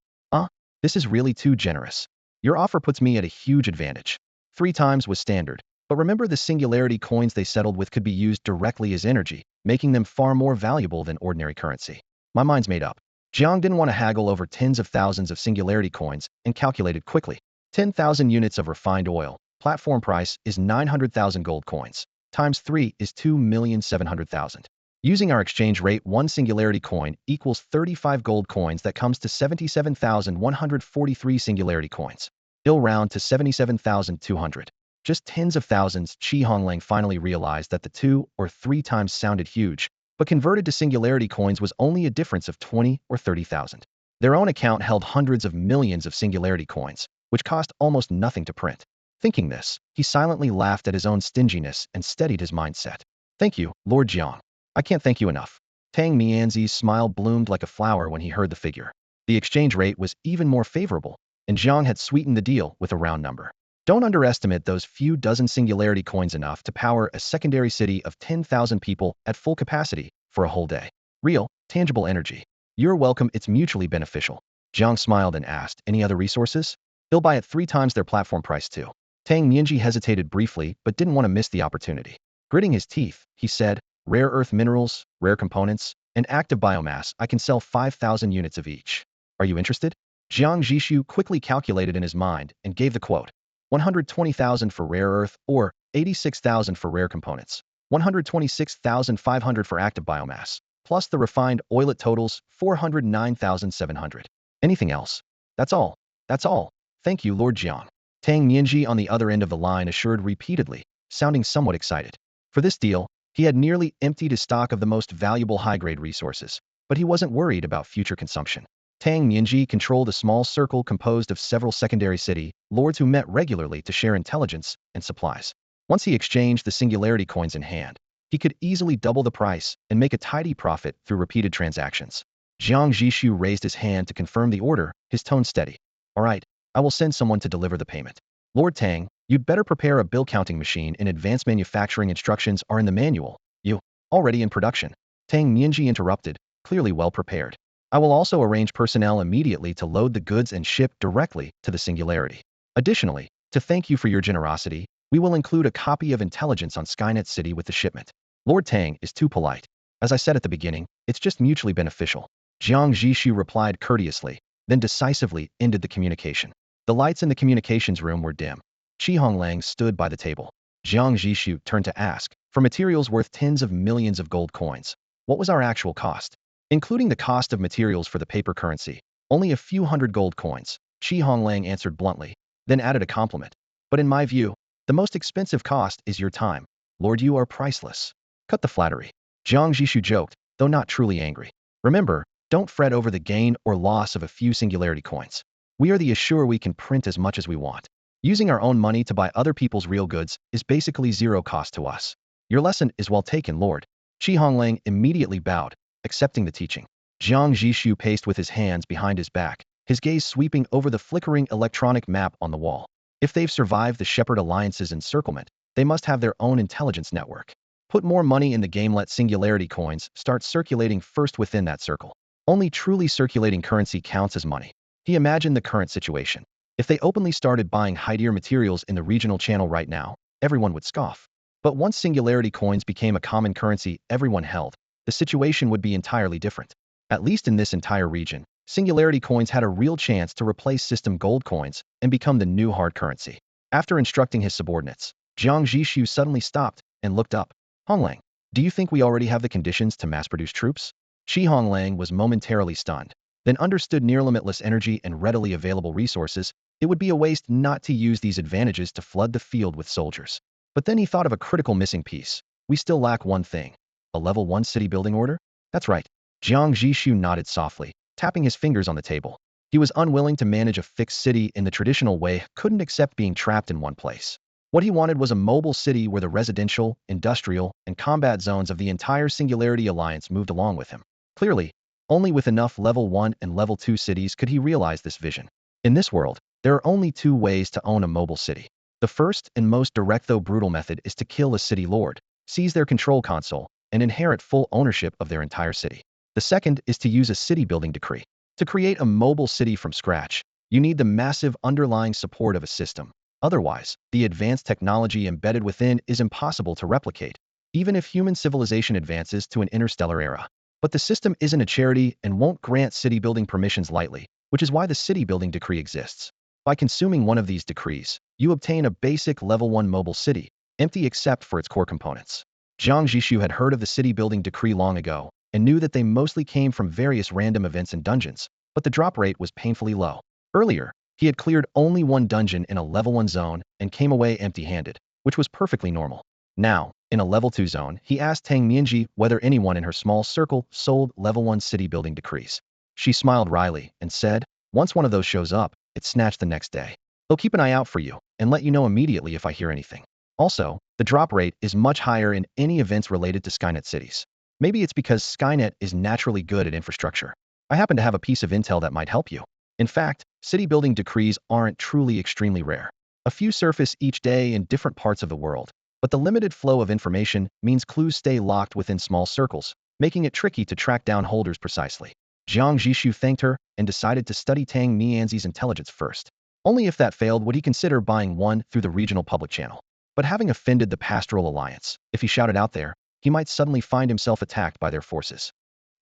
This is really too generous. Your offer puts me at a huge advantage. 3 times was standard, but remember the singularity coins they settled with could be used directly as energy, making them far more valuable than ordinary currency. My mind's made up. Jiang didn't want to haggle over tens of thousands of singularity coins and calculated quickly. 10,000 units of refined oil. Platform price is 900,000 gold coins. Times 3 is 2,700,000. Using our exchange rate, 1 singularity coin equals 35 gold coins. That comes to 77,143 singularity coins. He'll round to 77,200. Just tens of thousands. Qi Honglang finally realized that the 2 or 3 times sounded huge, but converted to singularity coins was only a difference of 20 or 30,000. Their own account held hundreds of millions of singularity coins, which cost almost nothing to print. Thinking this, he silently laughed at his own stinginess and steadied his mindset. Thank you, Lord Jiang. I can't thank you enough. Tang Nianji's smile bloomed like a flower when he heard the figure. The exchange rate was even more favorable, and Jiang had sweetened the deal with a round number. Don't underestimate those few dozen singularity coins, enough to power a secondary city of 10,000 people at full capacity for a whole day. Real, tangible energy. You're welcome. It's mutually beneficial. Jiang smiled and asked, any other resources? They'll buy at 3 times their platform price too. Tang Nianji hesitated briefly but didn't want to miss the opportunity. Gritting his teeth, he said, rare earth minerals, rare components, and active biomass. I can sell 5,000 units of each. Are you interested? Jiang Zhixu quickly calculated in his mind and gave the quote. 120,000 for rare earth, or 86,000 for rare components. 126,500 for active biomass, plus the refined oil. It totals 409,700. Anything else? That's all. That's all. Thank you, Lord Jiang. Tang Nianji on the other end of the line assured repeatedly, sounding somewhat excited. For this deal, he had nearly emptied his stock of the most valuable high-grade resources, but he wasn't worried about future consumption. Tang Nianji controlled a small circle composed of several secondary city lords who met regularly to share intelligence and supplies. Once he exchanged the singularity coins in hand, he could easily double the price and make a tidy profit through repeated transactions. Jiang Zhixu raised his hand to confirm the order, his tone steady. All right, I will send someone to deliver the payment. Lord Tang, you'd better prepare a bill counting machine. In advanced manufacturing instructions are in the manual. You, already in production. Tang Nianji interrupted, clearly well prepared. I will also arrange personnel immediately to load the goods and ship directly to the singularity. Additionally, to thank you for your generosity, we will include a copy of intelligence on Skynet City with the shipment. Lord Tang is too polite. As I said at the beginning, it's just mutually beneficial. Jiang Zhixu replied courteously, then decisively ended the communication. The lights in the communications room were dim. Qi Honglang stood by the table. Jiang Zhixu turned to ask, for materials worth tens of millions of gold coins, what was our actual cost? Including the cost of materials for the paper currency, only a few hundred gold coins. Qi Honglang answered bluntly, then added a compliment. But in my view, the most expensive cost is your time. Lord, you are priceless. Cut the flattery. Jiang Zhixu joked, though not truly angry. Remember, don't fret over the gain or loss of a few singularity coins. We are the assure we can print as much as we want. Using our own money to buy other people's real goods is basically zero cost to us. Your lesson is well taken, Lord. Qi Honglang immediately bowed, accepting the teaching. Jiang Zhixu paced with his hands behind his back, his gaze sweeping over the flickering electronic map on the wall. If they've survived the Shepherd Alliance's encirclement, they must have their own intelligence network. Put more money in the game. Let singularity coins start circulating first within that circle. Only truly circulating currency counts as money. He imagined the current situation. If they openly started buying high-tier materials in the regional channel right now, everyone would scoff. But once singularity coins became a common currency everyone held, the situation would be entirely different. At least in this entire region, singularity coins had a real chance to replace system gold coins and become the new hard currency. After instructing his subordinates, Jiang Zhixu suddenly stopped and looked up. Honglang, do you think we already have the conditions to mass-produce troops? Shi Honglang was momentarily stunned, then understood near-limitless energy and readily available resources. It would be a waste not to use these advantages to flood the field with soldiers. But then he thought of a critical missing piece. We still lack one thing. A level 1 city building order? That's right. Jiang Zhixu nodded softly, tapping his fingers on the table. He was unwilling to manage a fixed city in the traditional way, couldn't accept being trapped in one place. What he wanted was a mobile city where the residential, industrial, and combat zones of the entire Singularity Alliance moved along with him. Clearly, only with enough level 1 and level 2 cities could he realize this vision. In this world, there are only two ways to own a mobile city. The first and most direct though brutal method is to kill a city lord, seize their control console, and inherit full ownership of their entire city. The second is to use a city building decree. To create a mobile city from scratch, you need the massive underlying support of a system. Otherwise, the advanced technology embedded within is impossible to replicate, even if human civilization advances to an interstellar era. But the system isn't a charity and won't grant city building permissions lightly, which is why the city building decree exists. By consuming one of these decrees, you obtain a basic level 1 mobile city, empty except for its core components. Jiang Zhixu had heard of the city building decree long ago, and knew that they mostly came from various random events and dungeons, but the drop rate was painfully low. Earlier, he had cleared only one dungeon in a level 1 zone and came away empty-handed, which was perfectly normal. Now, in a level 2 zone, he asked Tang Mianji whether anyone in her small circle sold level 1 city building decrees. She smiled wryly and said, once one of those shows up, it's snatched the next day. They'll keep an eye out for you and let you know immediately if I hear anything. Also, the drop rate is much higher in any events related to Skynet cities. Maybe it's because Skynet is naturally good at infrastructure. I happen to have a piece of intel that might help you. In fact, city building decrees aren't truly extremely rare. A few surface each day in different parts of the world, but the limited flow of information means clues stay locked within small circles, making it tricky to track down holders precisely. Jiang Zhixu thanked her and decided to study Tang Mianzi's intelligence first. Only if that failed would he consider buying one through the regional public channel. But having offended the Pastoral Alliance, if he shouted out there, he might suddenly find himself attacked by their forces.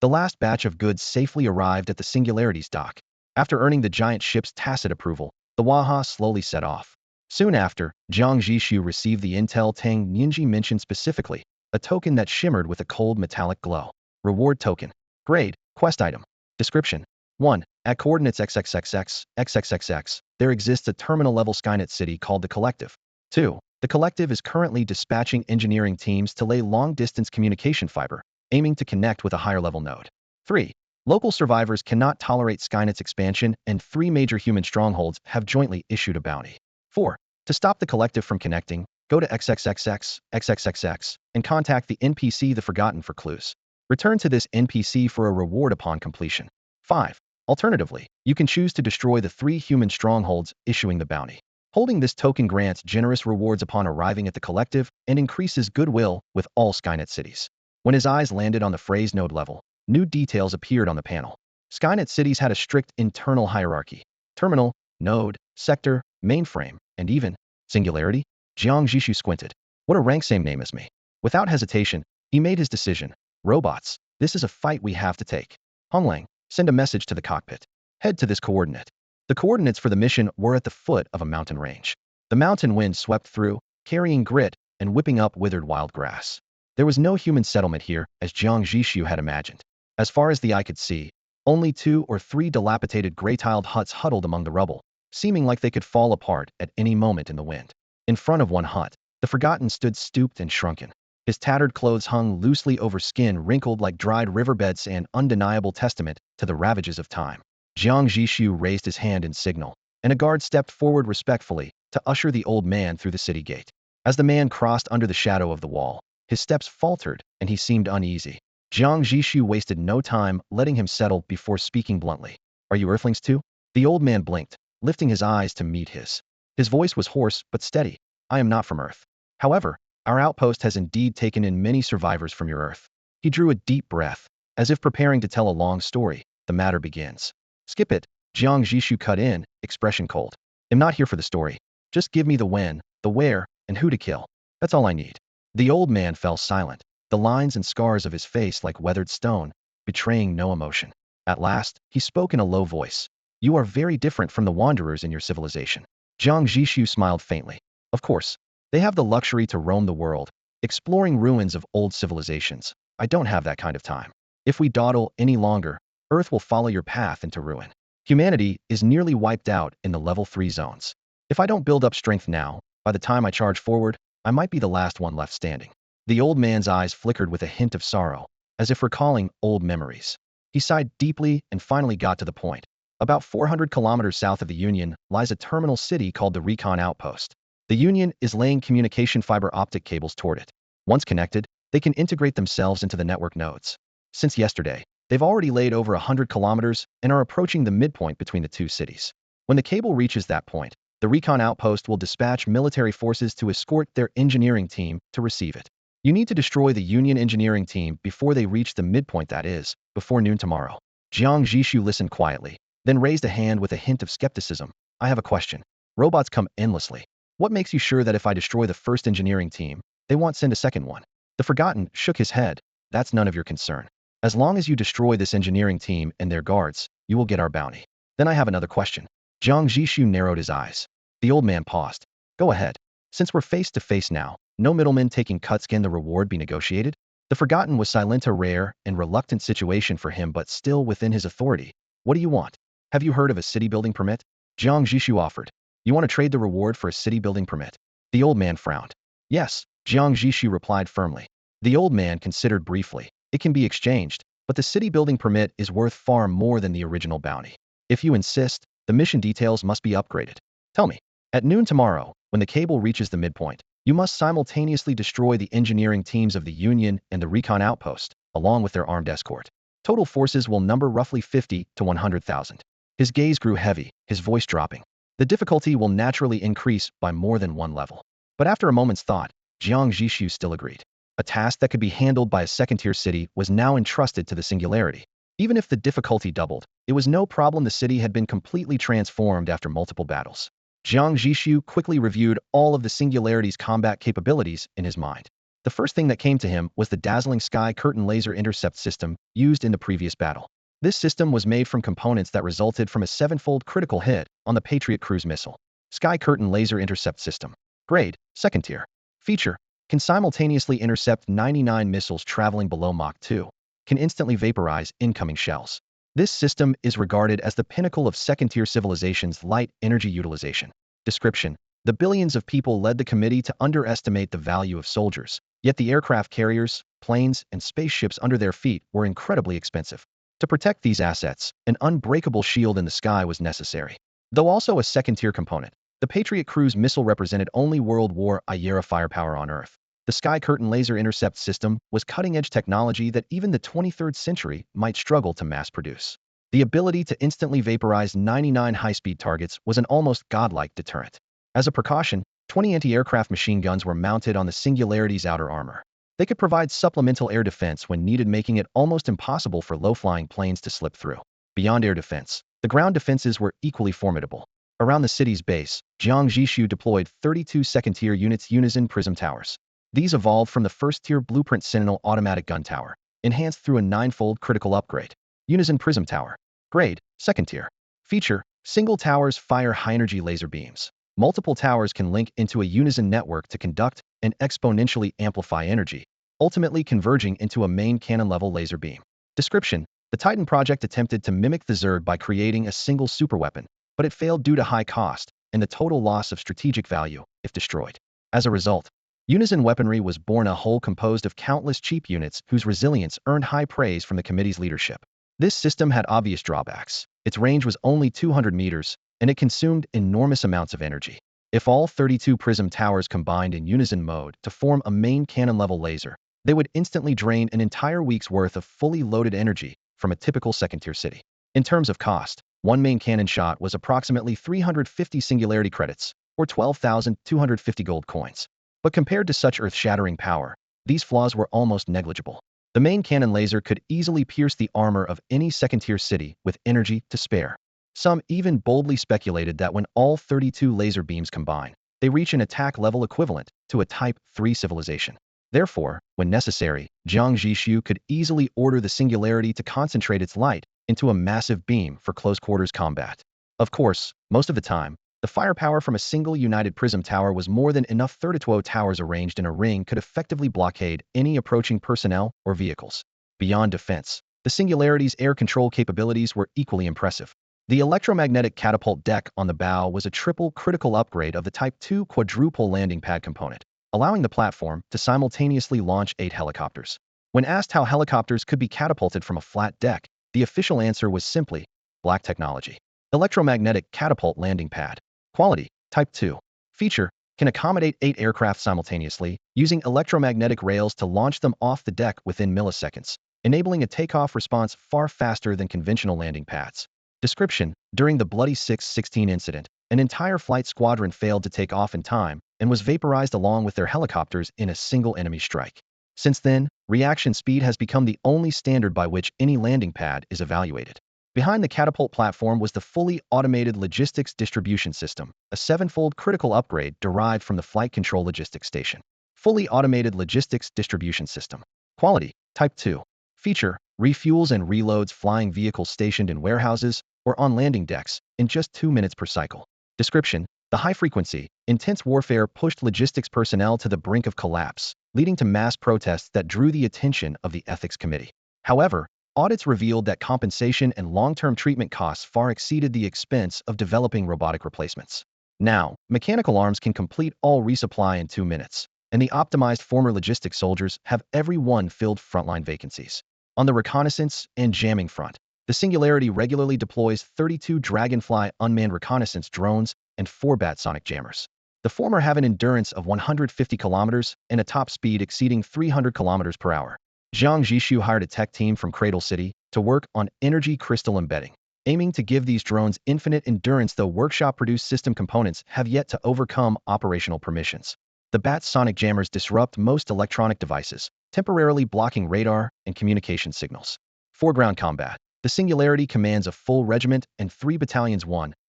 The last batch of goods safely arrived at the Singularity's dock. After earning the giant ship's tacit approval, the Waha slowly set off. Soon after, Jiang Zhixu received the intel Tang Mianzi mentioned specifically, a token that shimmered with a cold metallic glow. Reward token. Grade, quest item. Description. 1. At coordinates XXXX, there exists a terminal-level Skynet city called the Collective. 2. The Collective is currently dispatching engineering teams to lay long-distance communication fiber, aiming to connect with a higher-level node. 3. Local survivors cannot tolerate Skynet's expansion, and 3 major human strongholds have jointly issued a bounty. 4. To stop the Collective from connecting, go to XXXX, and contact the NPC The Forgotten for clues. Return to this NPC for a reward upon completion. 5. Alternatively, you can choose to destroy the 3 human strongholds issuing the bounty. Holding this token grants generous rewards upon arriving at the Collective and increases goodwill with all Skynet cities. When his eyes landed on the phrase node level, new details appeared on the panel. Skynet cities had a strict internal hierarchy. Terminal, node, sector, mainframe, and even Singularity? Jiang Zhixu squinted. What a rank same name as me. Without hesitation, he made his decision. Robots, this is a fight we have to take. Honglang, send a message to the cockpit. Head to this coordinate. The coordinates for the mission were at the foot of a mountain range. The mountain wind swept through, carrying grit and whipping up withered wild grass. There was no human settlement here, as Jiang Zhixu had imagined. As far as the eye could see, only 2 or 3 dilapidated gray-tiled huts huddled among the rubble, seeming like they could fall apart at any moment in the wind. In front of one hut, the Forgotten stood stooped and shrunken. His tattered clothes hung loosely over skin wrinkled like dried riverbeds, an undeniable testament to the ravages of time. Jiang Zhixu raised his hand in signal, and a guard stepped forward respectfully to usher the old man through the city gate. As the man crossed under the shadow of the wall, his steps faltered and he seemed uneasy. Jiang Zhixu wasted no time letting him settle before speaking bluntly. Are you Earthlings too? The old man blinked, lifting his eyes to meet his. His voice was hoarse but steady. I am not from Earth. However, our outpost has indeed taken in many survivors from your Earth. He drew a deep breath, as if preparing to tell a long story. The matter begins. Skip it, Jiang Zhixu cut in, expression cold. am not here for the story. Just give me the when, the where, and who to kill. That's all I need. The old man fell silent, the lines and scars of his face like weathered stone, betraying no emotion. At last, he spoke in a low voice. You are very different from the wanderers in your civilization. Jiang Zhixu smiled faintly. Of course, they have the luxury to roam the world, exploring ruins of old civilizations. I don't have that kind of time. If we dawdle any longer, Earth will follow your path into ruin. Humanity is nearly wiped out in the level 3 zones. If I don't build up strength now, by the time I charge forward, I might be the last one left standing. The old man's eyes flickered with a hint of sorrow, as if recalling old memories. He sighed deeply and finally got to the point. About 400 kilometers south of the Union lies a terminal city called the Recon Outpost. The Union is laying communication fiber optic cables toward it. Once connected, they can integrate themselves into the network nodes. Since yesterday, they've already laid over 100 kilometers and are approaching the midpoint between the two cities. When the cable reaches that point, the Recon Outpost will dispatch military forces to escort their engineering team to receive it. You need to destroy the Union engineering team before they reach the midpoint, that is, before noon tomorrow. Jiang Zhixu listened quietly, then raised a hand with a hint of skepticism. I have a question. Robots come endlessly. What makes you sure that if I destroy the first engineering team, they won't send a second one? The Forgotten shook his head. That's none of your concern. As long as you destroy this engineering team and their guards, you will get our bounty. Then I have another question. Jiang Zhixu narrowed his eyes. The old man paused. Go ahead. Since we're face to face now, no middlemen taking cuts, can the reward be negotiated? The Forgotten was silent, a rare and reluctant situation for him, but still within his authority. What do you want? Have you heard of a city building permit? Jiang Zhixu offered. You want to trade the reward for a city building permit? The old man frowned. Yes, Jiang Zhixu replied firmly. The old man considered briefly. It can be exchanged, but the city building permit is worth far more than the original bounty. If you insist, the mission details must be upgraded. Tell me, at noon tomorrow, when the cable reaches the midpoint, you must simultaneously destroy the engineering teams of the Union and the Recon Outpost, along with their armed escort. Total forces will number roughly 50 to 100,000. His gaze grew heavy, his voice dropping. The difficulty will naturally increase by more than one level. But after a moment's thought, Jiang Zhixu still agreed. A task that could be handled by a second-tier city was now entrusted to the Singularity. Even if the difficulty doubled, it was no problem. The city had been completely transformed after multiple battles. Jiang Zhixu quickly reviewed all of the Singularity's combat capabilities in his mind. The first thing that came to him was the dazzling Sky Curtain laser intercept system used in the previous battle. This system was made from components that resulted from a 7-fold critical hit on the Patriot cruise missile. Sky Curtain laser intercept system. Grade, second tier. Feature, can simultaneously intercept 99 missiles traveling below Mach 2. Can instantly vaporize incoming shells. This system is regarded as the pinnacle of second-tier civilization's light energy utilization. Description: the billions of people led the committee to underestimate the value of soldiers, yet the aircraft carriers, planes, and spaceships under their feet were incredibly expensive. To protect these assets, an unbreakable shield in the sky was necessary. Though also a second-tier component, the Patriot cruise missile represented only World War I-era firepower on Earth. The Sky Curtain laser intercept system was cutting-edge technology that even the 23rd century might struggle to mass-produce. The ability to instantly vaporize 99 high-speed targets was an almost godlike deterrent. As a precaution, 20 anti-aircraft machine guns were mounted on the Singularity's outer armor. They could provide supplemental air defense when needed, making it almost impossible for low-flying planes to slip through. Beyond air defense, the ground defenses were equally formidable. Around the city's base, Jiang Zhixu deployed 32 second-tier units Unison Prism Towers. These evolved from the first-tier Blueprint Sentinel automatic gun tower, enhanced through a 9-fold critical upgrade. Unison Prism Tower. Grade, second tier. Feature, single towers fire high-energy laser beams. Multiple towers can link into a Unison network to conduct and exponentially amplify energy, ultimately converging into a main cannon-level laser beam. Description: the Titan project attempted to mimic the Zerg by creating a single superweapon, but it failed due to high cost and the total loss of strategic value if destroyed. As a result, Unison weaponry was born, a whole composed of countless cheap units whose resilience earned high praise from the committee's leadership. This system had obvious drawbacks. Its range was only 200 meters, and it consumed enormous amounts of energy. If all 32 prism towers combined in unison mode to form a main cannon-level laser, they would instantly drain an entire week's worth of fully loaded energy from a typical second-tier city. In terms of cost, one main cannon shot was approximately 350 Singularity credits, or 12,250 gold coins. But compared to such earth-shattering power, these flaws were almost negligible. The main cannon laser could easily pierce the armor of any second-tier city with energy to spare. Some even boldly speculated that when all 32 laser beams combine, they reach an attack level equivalent to a Type 3 civilization. Therefore, when necessary, Jiang Zhixu could easily order the singularity to concentrate its light into a massive beam for close-quarters combat. Of course, most of the time, the firepower from a single united prism tower was more than enough. 32 towers arranged in a ring could effectively blockade any approaching personnel or vehicles. Beyond defense, the singularity's air control capabilities were equally impressive. The electromagnetic catapult deck on the bow was a triple critical upgrade of the Type 2 quadruple landing pad component, allowing the platform to simultaneously launch 8 helicopters. When asked how helicopters could be catapulted from a flat deck, the official answer was simply black technology. Electromagnetic catapult landing pad. Quality, Type 2. Feature, can accommodate 8 aircraft simultaneously, using electromagnetic rails to launch them off the deck within milliseconds, enabling a takeoff response far faster than conventional landing pads. Description: during the Bloody 6/16 incident, an entire flight squadron failed to take off in time and was vaporized along with their helicopters in a single enemy strike. Since then, reaction speed has become the only standard by which any landing pad is evaluated. Behind the catapult platform was the fully automated logistics distribution system, a 7-fold critical upgrade derived from the flight control logistics station. Fully automated logistics distribution system. Quality, Type 2. Feature, refuels and reloads flying vehicles stationed in warehouses or on landing decks in just 2 minutes per cycle. Description: the high-frequency, intense warfare pushed logistics personnel to the brink of collapse, leading to mass protests that drew the attention of the ethics committee. However, audits revealed that compensation and long-term treatment costs far exceeded the expense of developing robotic replacements. Now, mechanical arms can complete all resupply in 2 minutes, and the optimized former logistics soldiers have every one filled frontline vacancies. On the reconnaissance and jamming front, the Singularity regularly deploys 32 Dragonfly unmanned reconnaissance drones and 4 Batsonic jammers. The former have an endurance of 150 kilometers and a top speed exceeding 300 kilometers per hour. Jiang Zhixu hired a tech team from Cradle City to work on energy crystal embedding, aiming to give these drones infinite endurance, though workshop-produced system components have yet to overcome operational permissions. The Bat sonic jammers disrupt most electronic devices, temporarily blocking radar and communication signals. Foreground combat. The Singularity commands a full regiment and 3 battalions,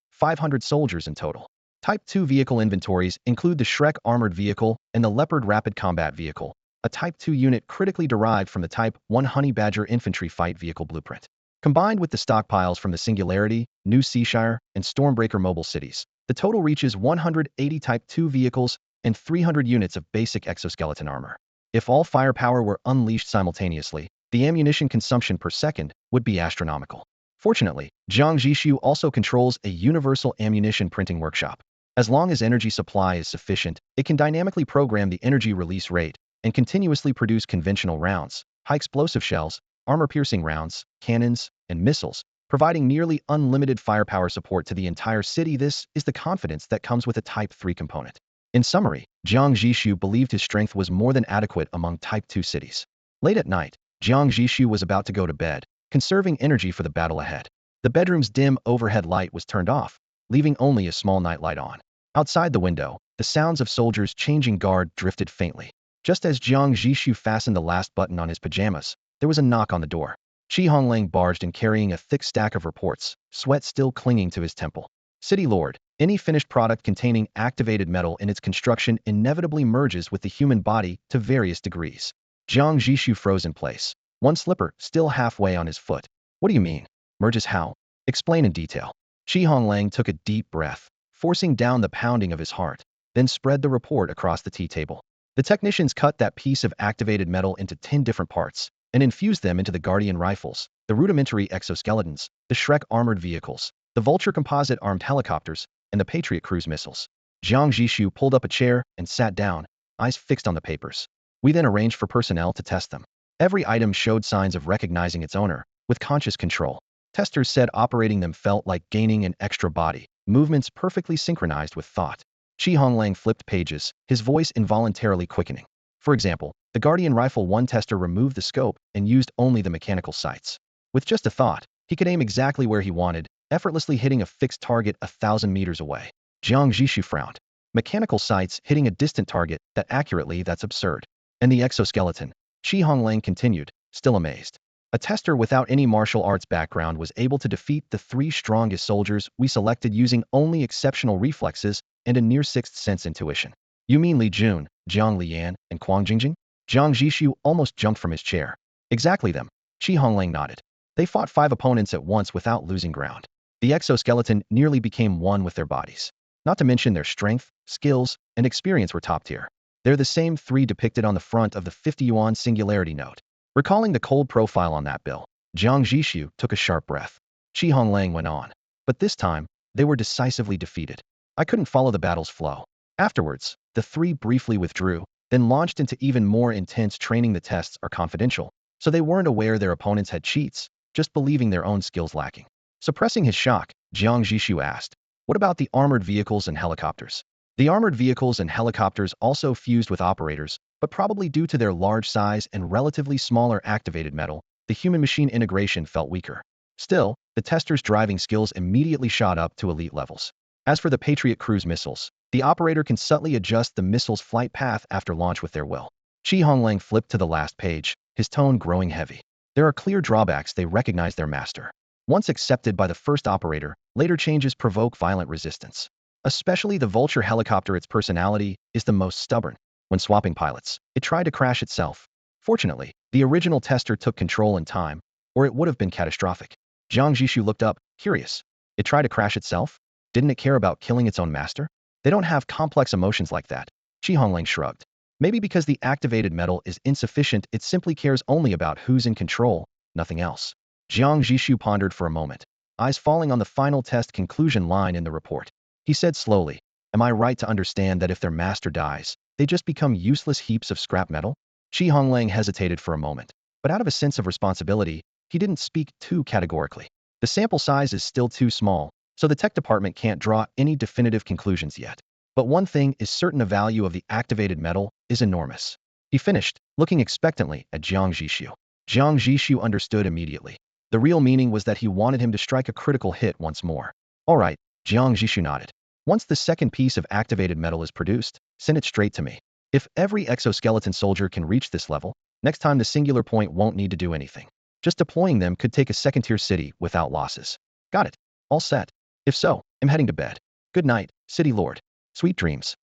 500 soldiers in total. Type 2 vehicle inventories include the Shrek armored vehicle and the Leopard rapid combat vehicle, a Type 2 unit critically derived from the Type 1 Honey Badger infantry fight vehicle blueprint. Combined with the stockpiles from the Singularity, New Seashire, and Stormbreaker mobile cities, the total reaches 180 Type 2 vehicles and 300 units of basic exoskeleton armor. If all firepower were unleashed simultaneously, the ammunition consumption per second would be astronomical. Fortunately, Jiang Zhixu also controls a universal ammunition printing workshop. As long as energy supply is sufficient, it can dynamically program the energy release rate and continuously produce conventional rounds, high-explosive shells, armor-piercing rounds, cannons, and missiles, providing nearly unlimited firepower support to the entire city. This is the confidence that comes with a Type 3 component. In summary, Jiang Zhixu believed his strength was more than adequate among Type 2 cities. Late at night, Jiang Zhixu was about to go to bed, conserving energy for the battle ahead. The bedroom's dim overhead light was turned off, leaving only a small nightlight on. Outside the window, the sounds of soldiers changing guard drifted faintly. Just as Jiang Zhixu fastened the last button on his pajamas, there was a knock on the door. Shi Honglang barged in carrying a thick stack of reports, sweat still clinging to his temple. City Lord, any finished product containing activated metal in its construction inevitably merges with the human body to various degrees. Jiang Zhixu froze in place, one slipper still halfway on his foot. What do you mean? Merges how? Explain in detail. Shi Honglang took a deep breath, forcing down the pounding of his heart, then spread the report across the tea table. The technicians cut that piece of activated metal into 10 different parts and infused them into the Guardian rifles, the rudimentary exoskeletons, the Shrek armored vehicles, the Vulture composite armed helicopters, and the Patriot cruise missiles. Jiang Zhixu pulled up a chair and sat down, eyes fixed on the papers. We then arranged for personnel to test them. Every item showed signs of recognizing its owner, with conscious control. Testers said operating them felt like gaining an extra body, movements perfectly synchronized with thought. Shi Honglang flipped pages, his voice involuntarily quickening. For example, the Guardian Rifle 1 tester removed the scope and used only the mechanical sights. With just a thought, he could aim exactly where he wanted, effortlessly hitting a fixed target 1,000 meters away. Jiang Zhixu frowned. Mechanical sights hitting a distant target that accurately, that's absurd. And the exoskeleton? Shi Honglang continued, still amazed. A tester without any martial arts background was able to defeat the 3 strongest soldiers we selected using only exceptional reflexes and a near sixth sense intuition. You mean Li Jun, Jiang Lian, and Quang Jingjing? Jiang Zhixu almost jumped from his chair. Exactly them. Shi Honglang nodded. They fought 5 opponents at once without losing ground. The exoskeleton nearly became one with their bodies. Not to mention their strength, skills, and experience were top tier. They're the same 3 depicted on the front of the 50 yuan singularity note. Recalling the cold profile on that bill, Jiang Zhixu took a sharp breath. Shi Honglang went on. But this time, they were decisively defeated. I couldn't follow the battle's flow. Afterwards, the 3 briefly withdrew, then launched into even more intense training. The tests are confidential, so they weren't aware their opponents had cheats, just believing their own skills lacking. Suppressing his shock, Jiang Zhixu asked, "What about the armored vehicles and helicopters?" The armored vehicles and helicopters also fused with operators, but probably due to their large size and relatively smaller activated metal, the human-machine integration felt weaker. Still, the testers' driving skills immediately shot up to elite levels. As for the Patriot cruise missiles, the operator can subtly adjust the missile's flight path after launch with their will. Shi Honglang flipped to the last page, his tone growing heavy. There are clear drawbacks. They recognize their master. Once accepted by the first operator, later changes provoke violent resistance. Especially the Vulture helicopter. Its personality is the most stubborn. When swapping pilots, it tried to crash itself. Fortunately, the original tester took control in time, or it would have been catastrophic. Jiang Zhixu looked up, curious. It tried to crash itself? Didn't it care about killing its own master? They don't have complex emotions like that. Shi Honglang shrugged. Maybe because the activated metal is insufficient, it simply cares only about who's in control, nothing else. Jiang Zhixu pondered for a moment, eyes falling on the final test conclusion line in the report. He said slowly, "Am I right to understand that if their master dies, they just become useless heaps of scrap metal?" Shi Honglang hesitated for a moment, but out of a sense of responsibility, he didn't speak too categorically. The sample size is still too small, so the tech department can't draw any definitive conclusions yet. But one thing is certain: the value of the activated metal is enormous. He finished, looking expectantly at Jiang Zhixu. Jiang Zhixu understood immediately. The real meaning was that he wanted him to strike a critical hit once more. All right, Jiang Zhixu nodded. Once the second piece of activated metal is produced, send it straight to me. If every exoskeleton soldier can reach this level, next time the singular point won't need to do anything. Just deploying them could take a second-tier city without losses. Got it. All set. If so, I'm heading to bed. Good night, City Lord. Sweet dreams.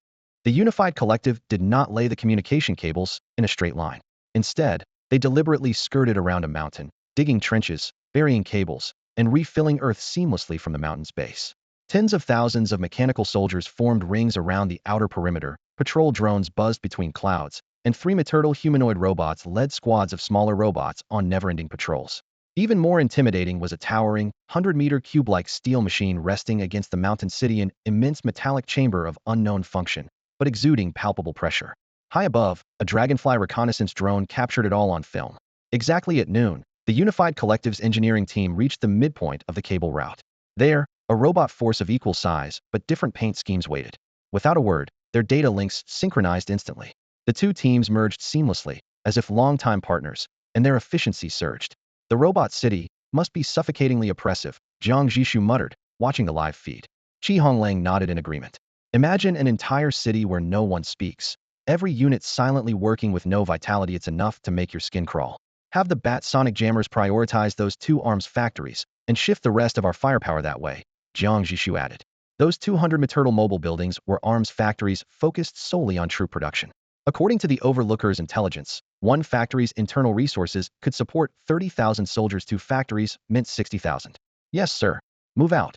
The unified collective did not lay the communication cables in a straight line. Instead, they deliberately skirted around a mountain, digging trenches, burying cables, and refilling Earth seamlessly from the mountain's base. Tens of thousands of mechanical soldiers formed rings around the outer perimeter, patrol drones buzzed between clouds, and 3 maternal humanoid robots led squads of smaller robots on never-ending patrols. Even more intimidating was a towering, 100-meter cube-like steel machine resting against the mountain city, an immense metallic chamber of unknown function, but exuding palpable pressure. High above, a Dragonfly reconnaissance drone captured it all on film. Exactly at noon, the unified collective's engineering team reached the midpoint of the cable route. There, a robot force of equal size but different paint schemes waited. Without a word, their data links synchronized instantly. The 2 teams merged seamlessly, as if longtime partners, and their efficiency surged. The robot city must be suffocatingly oppressive, Jiang Zhixu muttered, watching the live feed. Shi Honglang nodded in agreement. Imagine an entire city where no one speaks. Every unit silently working with no vitality. It's enough to make your skin crawl. Have the Bat Sonic Jammers prioritize those 2 arms factories, and shift the rest of our firepower that way, Jiang Zhixu added. Those 200 maternal mobile buildings were arms factories focused solely on troop production. According to the Overlooker's intelligence, one factory's internal resources could support 30,000 soldiers. 2 factories meant 60,000. Yes, sir. Move out.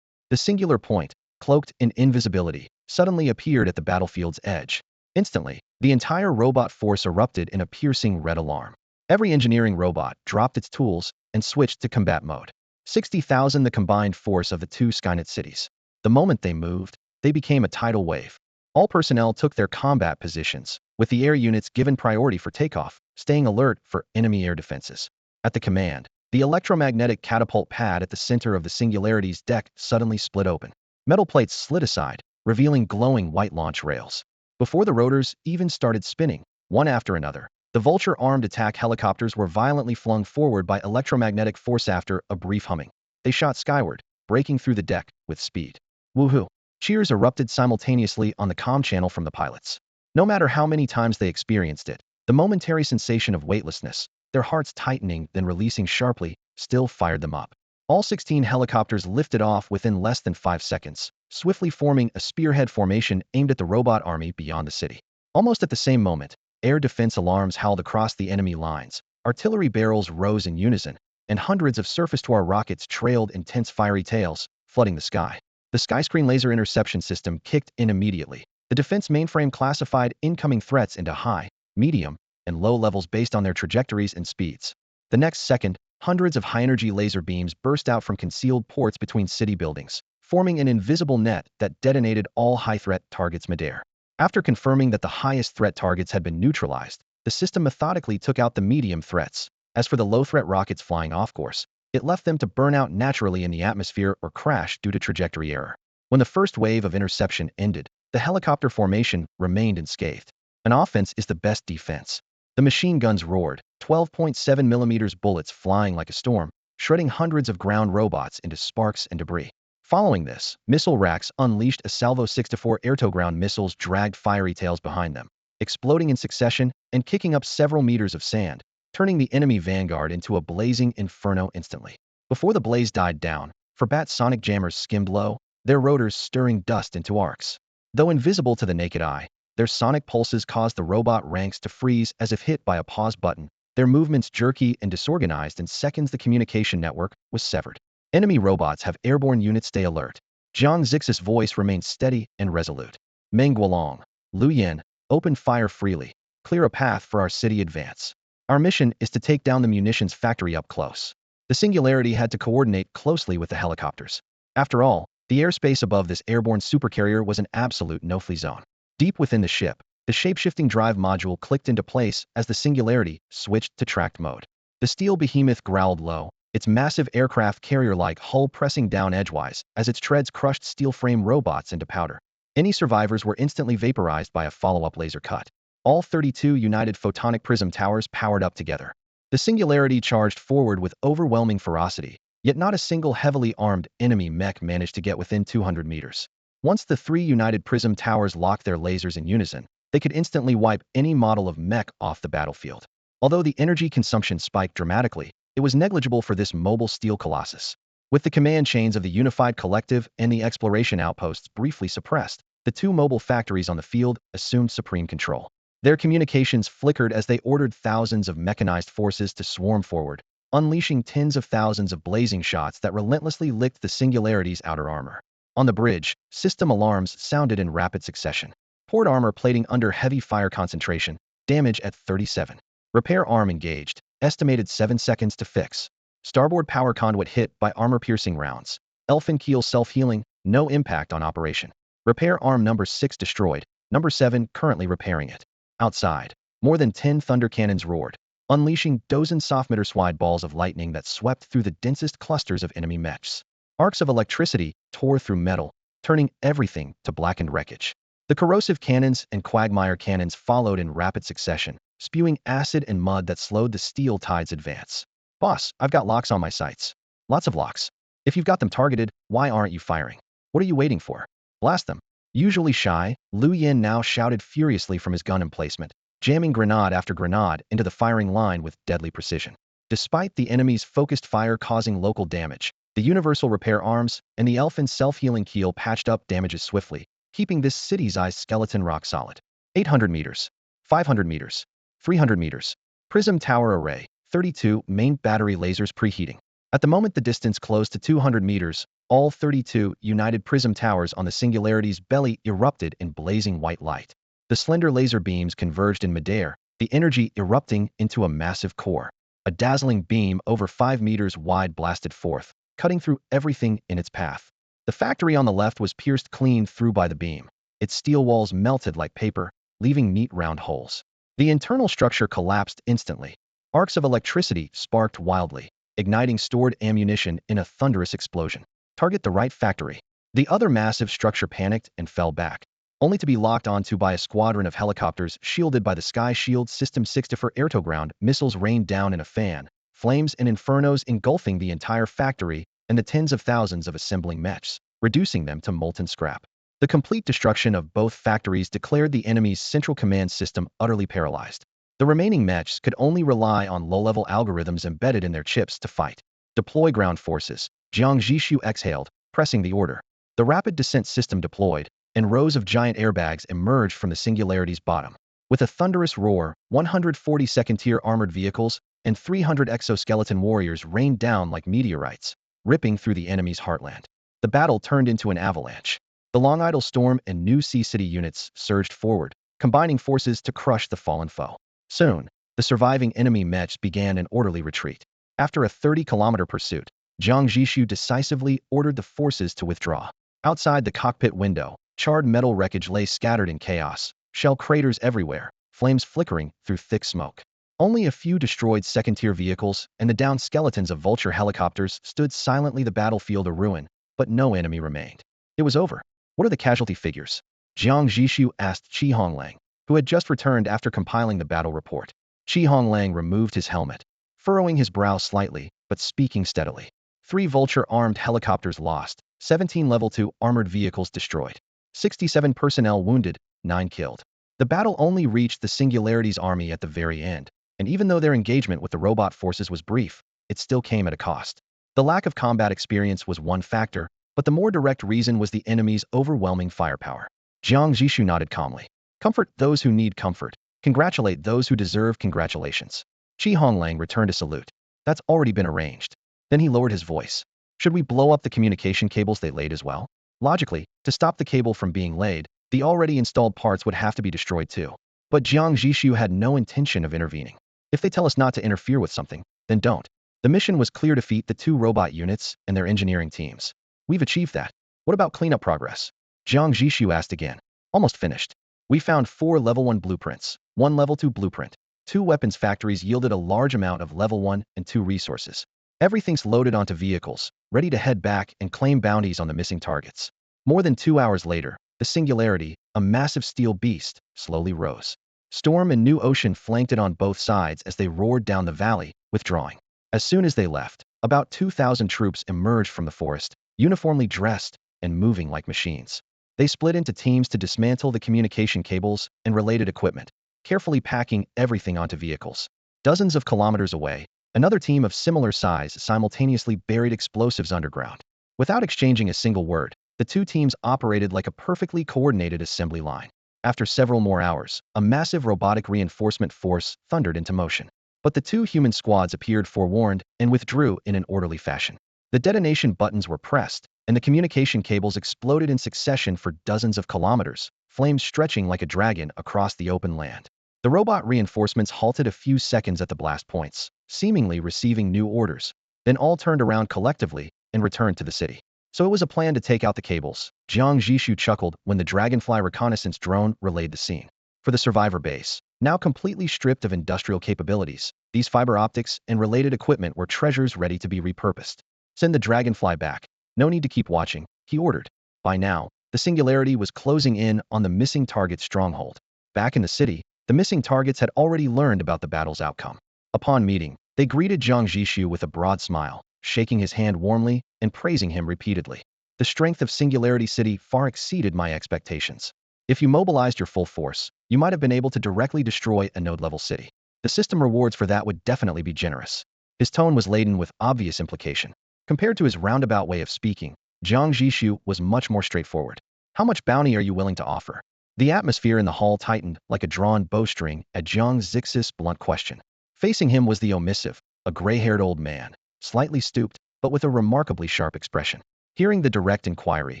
The singular point, cloaked in invisibility, suddenly appeared at the battlefield's edge. Instantly, the entire robot force erupted in a piercing red alarm. Every engineering robot dropped its tools and switched to combat mode. 60,000, the combined force of the 2 Skynet cities. The moment they moved, they became a tidal wave. All personnel took their combat positions, with the air units given priority for takeoff, staying alert for enemy air defenses. At the command, the electromagnetic catapult pad at the center of the Singularity's deck suddenly split open. Metal plates slid aside, revealing glowing white launch rails. Before the rotors even started spinning, one after another, the Vulture-armed attack helicopters were violently flung forward by electromagnetic force. After a brief humming, they shot skyward, breaking through the deck with speed. Woohoo! Cheers erupted simultaneously on the comm channel from the pilots. No matter how many times they experienced it, the momentary sensation of weightlessness, their hearts tightening then releasing sharply, still fired them up. All 16 helicopters lifted off within less than 5 seconds, swiftly forming a spearhead formation aimed at the robot army beyond the city. Almost at the same moment, air defense alarms howled across the enemy lines, artillery barrels rose in unison, and hundreds of surface-to-air rockets trailed intense fiery tails, flooding the sky. The skyscreen laser interception system kicked in immediately. The defense mainframe classified incoming threats into high, medium, and low levels based on their trajectories and speeds. The next second, hundreds of high-energy laser beams burst out from concealed ports between city buildings, forming an invisible net that detonated all high-threat targets midair. After confirming that the highest threat targets had been neutralized, the system methodically took out the medium threats. As for the low-threat rockets flying off course, it left them to burn out naturally in the atmosphere or crash due to trajectory error. When the first wave of interception ended, the helicopter formation remained unscathed. An offense is the best defense. The machine guns roared, 12.7mm bullets flying like a storm, shredding hundreds of ground robots into sparks and debris. Following this, missile racks unleashed a salvo 6-4 air-to-ground missiles dragged fiery tails behind them, exploding in succession and kicking up several meters of sand, turning the enemy vanguard into a blazing inferno instantly. Before the blaze died down, Forbat sonic jammers skimmed low, their rotors stirring dust into arcs. Though invisible to the naked eye, their sonic pulses caused the robot ranks to freeze as if hit by a pause button, their movements jerky and disorganized. In seconds the communication network was severed. Enemy robots have airborne units, stay alert. Jiang Zhixu's voice remained steady and resolute. Meng Guolong, Lu Yin, open fire freely. Clear a path for our city advance. Our mission is to take down the munitions factory up close. The Singularity had to coordinate closely with the helicopters. After all, the airspace above this airborne supercarrier was an absolute no-fly zone. Deep within the ship, the shape-shifting drive module clicked into place as the Singularity switched to tracked mode. The steel behemoth growled low, its massive aircraft carrier-like hull pressing down edgewise as its treads crushed steel frame robots into powder. Any survivors were instantly vaporized by a follow-up laser cut. All 32 United Photonic Prism towers powered up together. The Singularity charged forward with overwhelming ferocity, yet not a single heavily armed enemy mech managed to get within 200 meters. Once the 3 United Prism towers locked their lasers in unison, they could instantly wipe any model of mech off the battlefield. Although the energy consumption spiked dramatically, it was negligible for this mobile steel colossus. With the command chains of the Unified Collective and the exploration outposts briefly suppressed, the 2 mobile factories on the field assumed supreme control. Their communications flickered as they ordered thousands of mechanized forces to swarm forward, unleashing tens of thousands of blazing shots that relentlessly licked the Singularity's outer armor. On the bridge, system alarms sounded in rapid succession. Port armor plating under heavy fire concentration, damage at 37. Repair arm engaged, estimated 7 seconds to fix. Starboard power conduit hit by armor-piercing rounds. Elfin keel self-healing, no impact on operation. Repair arm number 6 destroyed, number 7 currently repairing it. Outside, more than 10 thunder cannons roared, unleashing dozen soft-meter-wide balls of lightning that swept through the densest clusters of enemy mechs. Arcs of electricity tore through metal, turning everything to blackened wreckage. The corrosive cannons and quagmire cannons followed in rapid succession, spewing acid and mud that slowed the steel tide's advance. Boss, I've got locks on my sights. Lots of locks. If you've got them targeted, why aren't you firing? What are you waiting for? Blast them. Usually shy, Lu Yin now shouted furiously from his gun emplacement, jamming grenade after grenade into the firing line with deadly precision. Despite the enemy's focused fire causing local damage, the universal repair arms and the elfin self-healing keel patched up damages swiftly, keeping this city-sized skeleton rock solid. 800 meters, 500 meters, 300 meters. Prism tower array, 32 main battery lasers preheating. At the moment the distance closed to 200 meters, all 32 United Prism towers on the Singularity's belly erupted in blazing white light. The slender laser beams converged in midair, the energy erupting into a massive core. A dazzling beam over 5 meters wide blasted forth, cutting through everything in its path. The factory on the left was pierced clean through by the beam. Its steel walls melted like paper, leaving neat round holes. The internal structure collapsed instantly. Arcs of electricity sparked wildly, igniting stored ammunition in a thunderous explosion. Target the right factory. The other massive structure panicked and fell back, only to be locked onto by a squadron of helicopters shielded by the Sky Shield System 6-4 air-to-ground missiles rained down in a fan, flames and infernos engulfing the entire factory and the tens of thousands of assembling mechs, reducing them to molten scrap. The complete destruction of both factories declared the enemy's central command system utterly paralyzed. The remaining mechs could only rely on low-level algorithms embedded in their chips to fight. Deploy ground forces. Jiang Zhixu exhaled, pressing the order. The rapid descent system deployed, and rows of giant airbags emerged from the Singularity's bottom. With a thunderous roar, 140 second-tier armored vehicles and 300 exoskeleton warriors rained down like meteorites, ripping through the enemy's heartland. The battle turned into an avalanche. The Long Idle Storm and New Sea City units surged forward, combining forces to crush the fallen foe. Soon, the surviving enemy mechs began an orderly retreat. After a 30-kilometer pursuit, Jiang Zhixu decisively ordered the forces to withdraw. Outside the cockpit window, charred metal wreckage lay scattered in chaos, shell craters everywhere, flames flickering through thick smoke. Only a few destroyed second-tier vehicles and the downed skeletons of vulture helicopters stood silently, the battlefield a ruin, but no enemy remained. It was over. What are the casualty figures? Jiang Zhixu asked Qi Honglang, who had just returned after compiling the battle report. Qi Honglang removed his helmet, furrowing his brow slightly, but speaking steadily. 3 vulture-armed helicopters lost, 17 Level 2 armored vehicles destroyed, 67 personnel wounded, 9 killed. The battle only reached the Singularity's army at the very end, and even though their engagement with the robot forces was brief, it still came at a cost. The lack of combat experience was one factor, but the more direct reason was the enemy's overwhelming firepower. Jiang Zhixu nodded calmly. Comfort those who need comfort. Congratulate those who deserve congratulations. Qi Honglang returned a salute. That's already been arranged. Then he lowered his voice. Should we blow up the communication cables they laid as well? Logically, to stop the cable from being laid, the already installed parts would have to be destroyed too. But Jiang Zhixu had no intention of intervening. If they tell us not to interfere with something, then don't. The mission was clear: defeat the 2 robot units and their engineering teams. We've achieved that. What about cleanup progress? Jiang Zhixu asked again. Almost finished. We found 4 Level 1 blueprints, 1 Level 2 blueprint. 2 weapons factories yielded a large amount of Level 1 and 2 resources. Everything's loaded onto vehicles, ready to head back and claim bounties on the missing targets. More than 2 hours later, the Singularity, a massive steel beast, slowly rose. Storm and New Ocean flanked it on both sides as they roared down the valley, withdrawing. As soon as they left, about 2,000 troops emerged from the forest, uniformly dressed and moving like machines. They split into teams to dismantle the communication cables and related equipment, carefully packing everything onto vehicles. Dozens of kilometers away, another team of similar size simultaneously buried explosives underground. Without exchanging a single word, the 2 teams operated like a perfectly coordinated assembly line. After several more hours, a massive robotic reinforcement force thundered into motion. But the 2 human squads appeared forewarned and withdrew in an orderly fashion. The detonation buttons were pressed, and the communication cables exploded in succession for dozens of kilometers, flames stretching like a dragon across the open land. The robot reinforcements halted a few seconds at the blast points, seemingly receiving new orders, then all turned around collectively and returned to the city. So it was a plan to take out the cables. Jiang Zhixu chuckled when the Dragonfly reconnaissance drone relayed the scene. For the survivor base, now completely stripped of industrial capabilities, these fiber optics and related equipment were treasures ready to be repurposed. Send the Dragonfly back. No need to keep watching, he ordered. By now, the Singularity was closing in on the missing target's stronghold. Back in the city, the missing targets had already learned about the battle's outcome. Upon meeting, they greeted Jiang Zhixu with a broad smile, shaking his hand warmly and praising him repeatedly. The strength of Singularity City far exceeded my expectations. If you mobilized your full force, you might have been able to directly destroy a node-level city. The system rewards for that would definitely be generous. His tone was laden with obvious implication. Compared to his roundabout way of speaking, Jiang Zhixu was much more straightforward. How much bounty are you willing to offer? The atmosphere in the hall tightened like a drawn bowstring at Jiang Zhixu's blunt question. Facing him was the omissive, a gray-haired old man, slightly stooped, but with a remarkably sharp expression. Hearing the direct inquiry,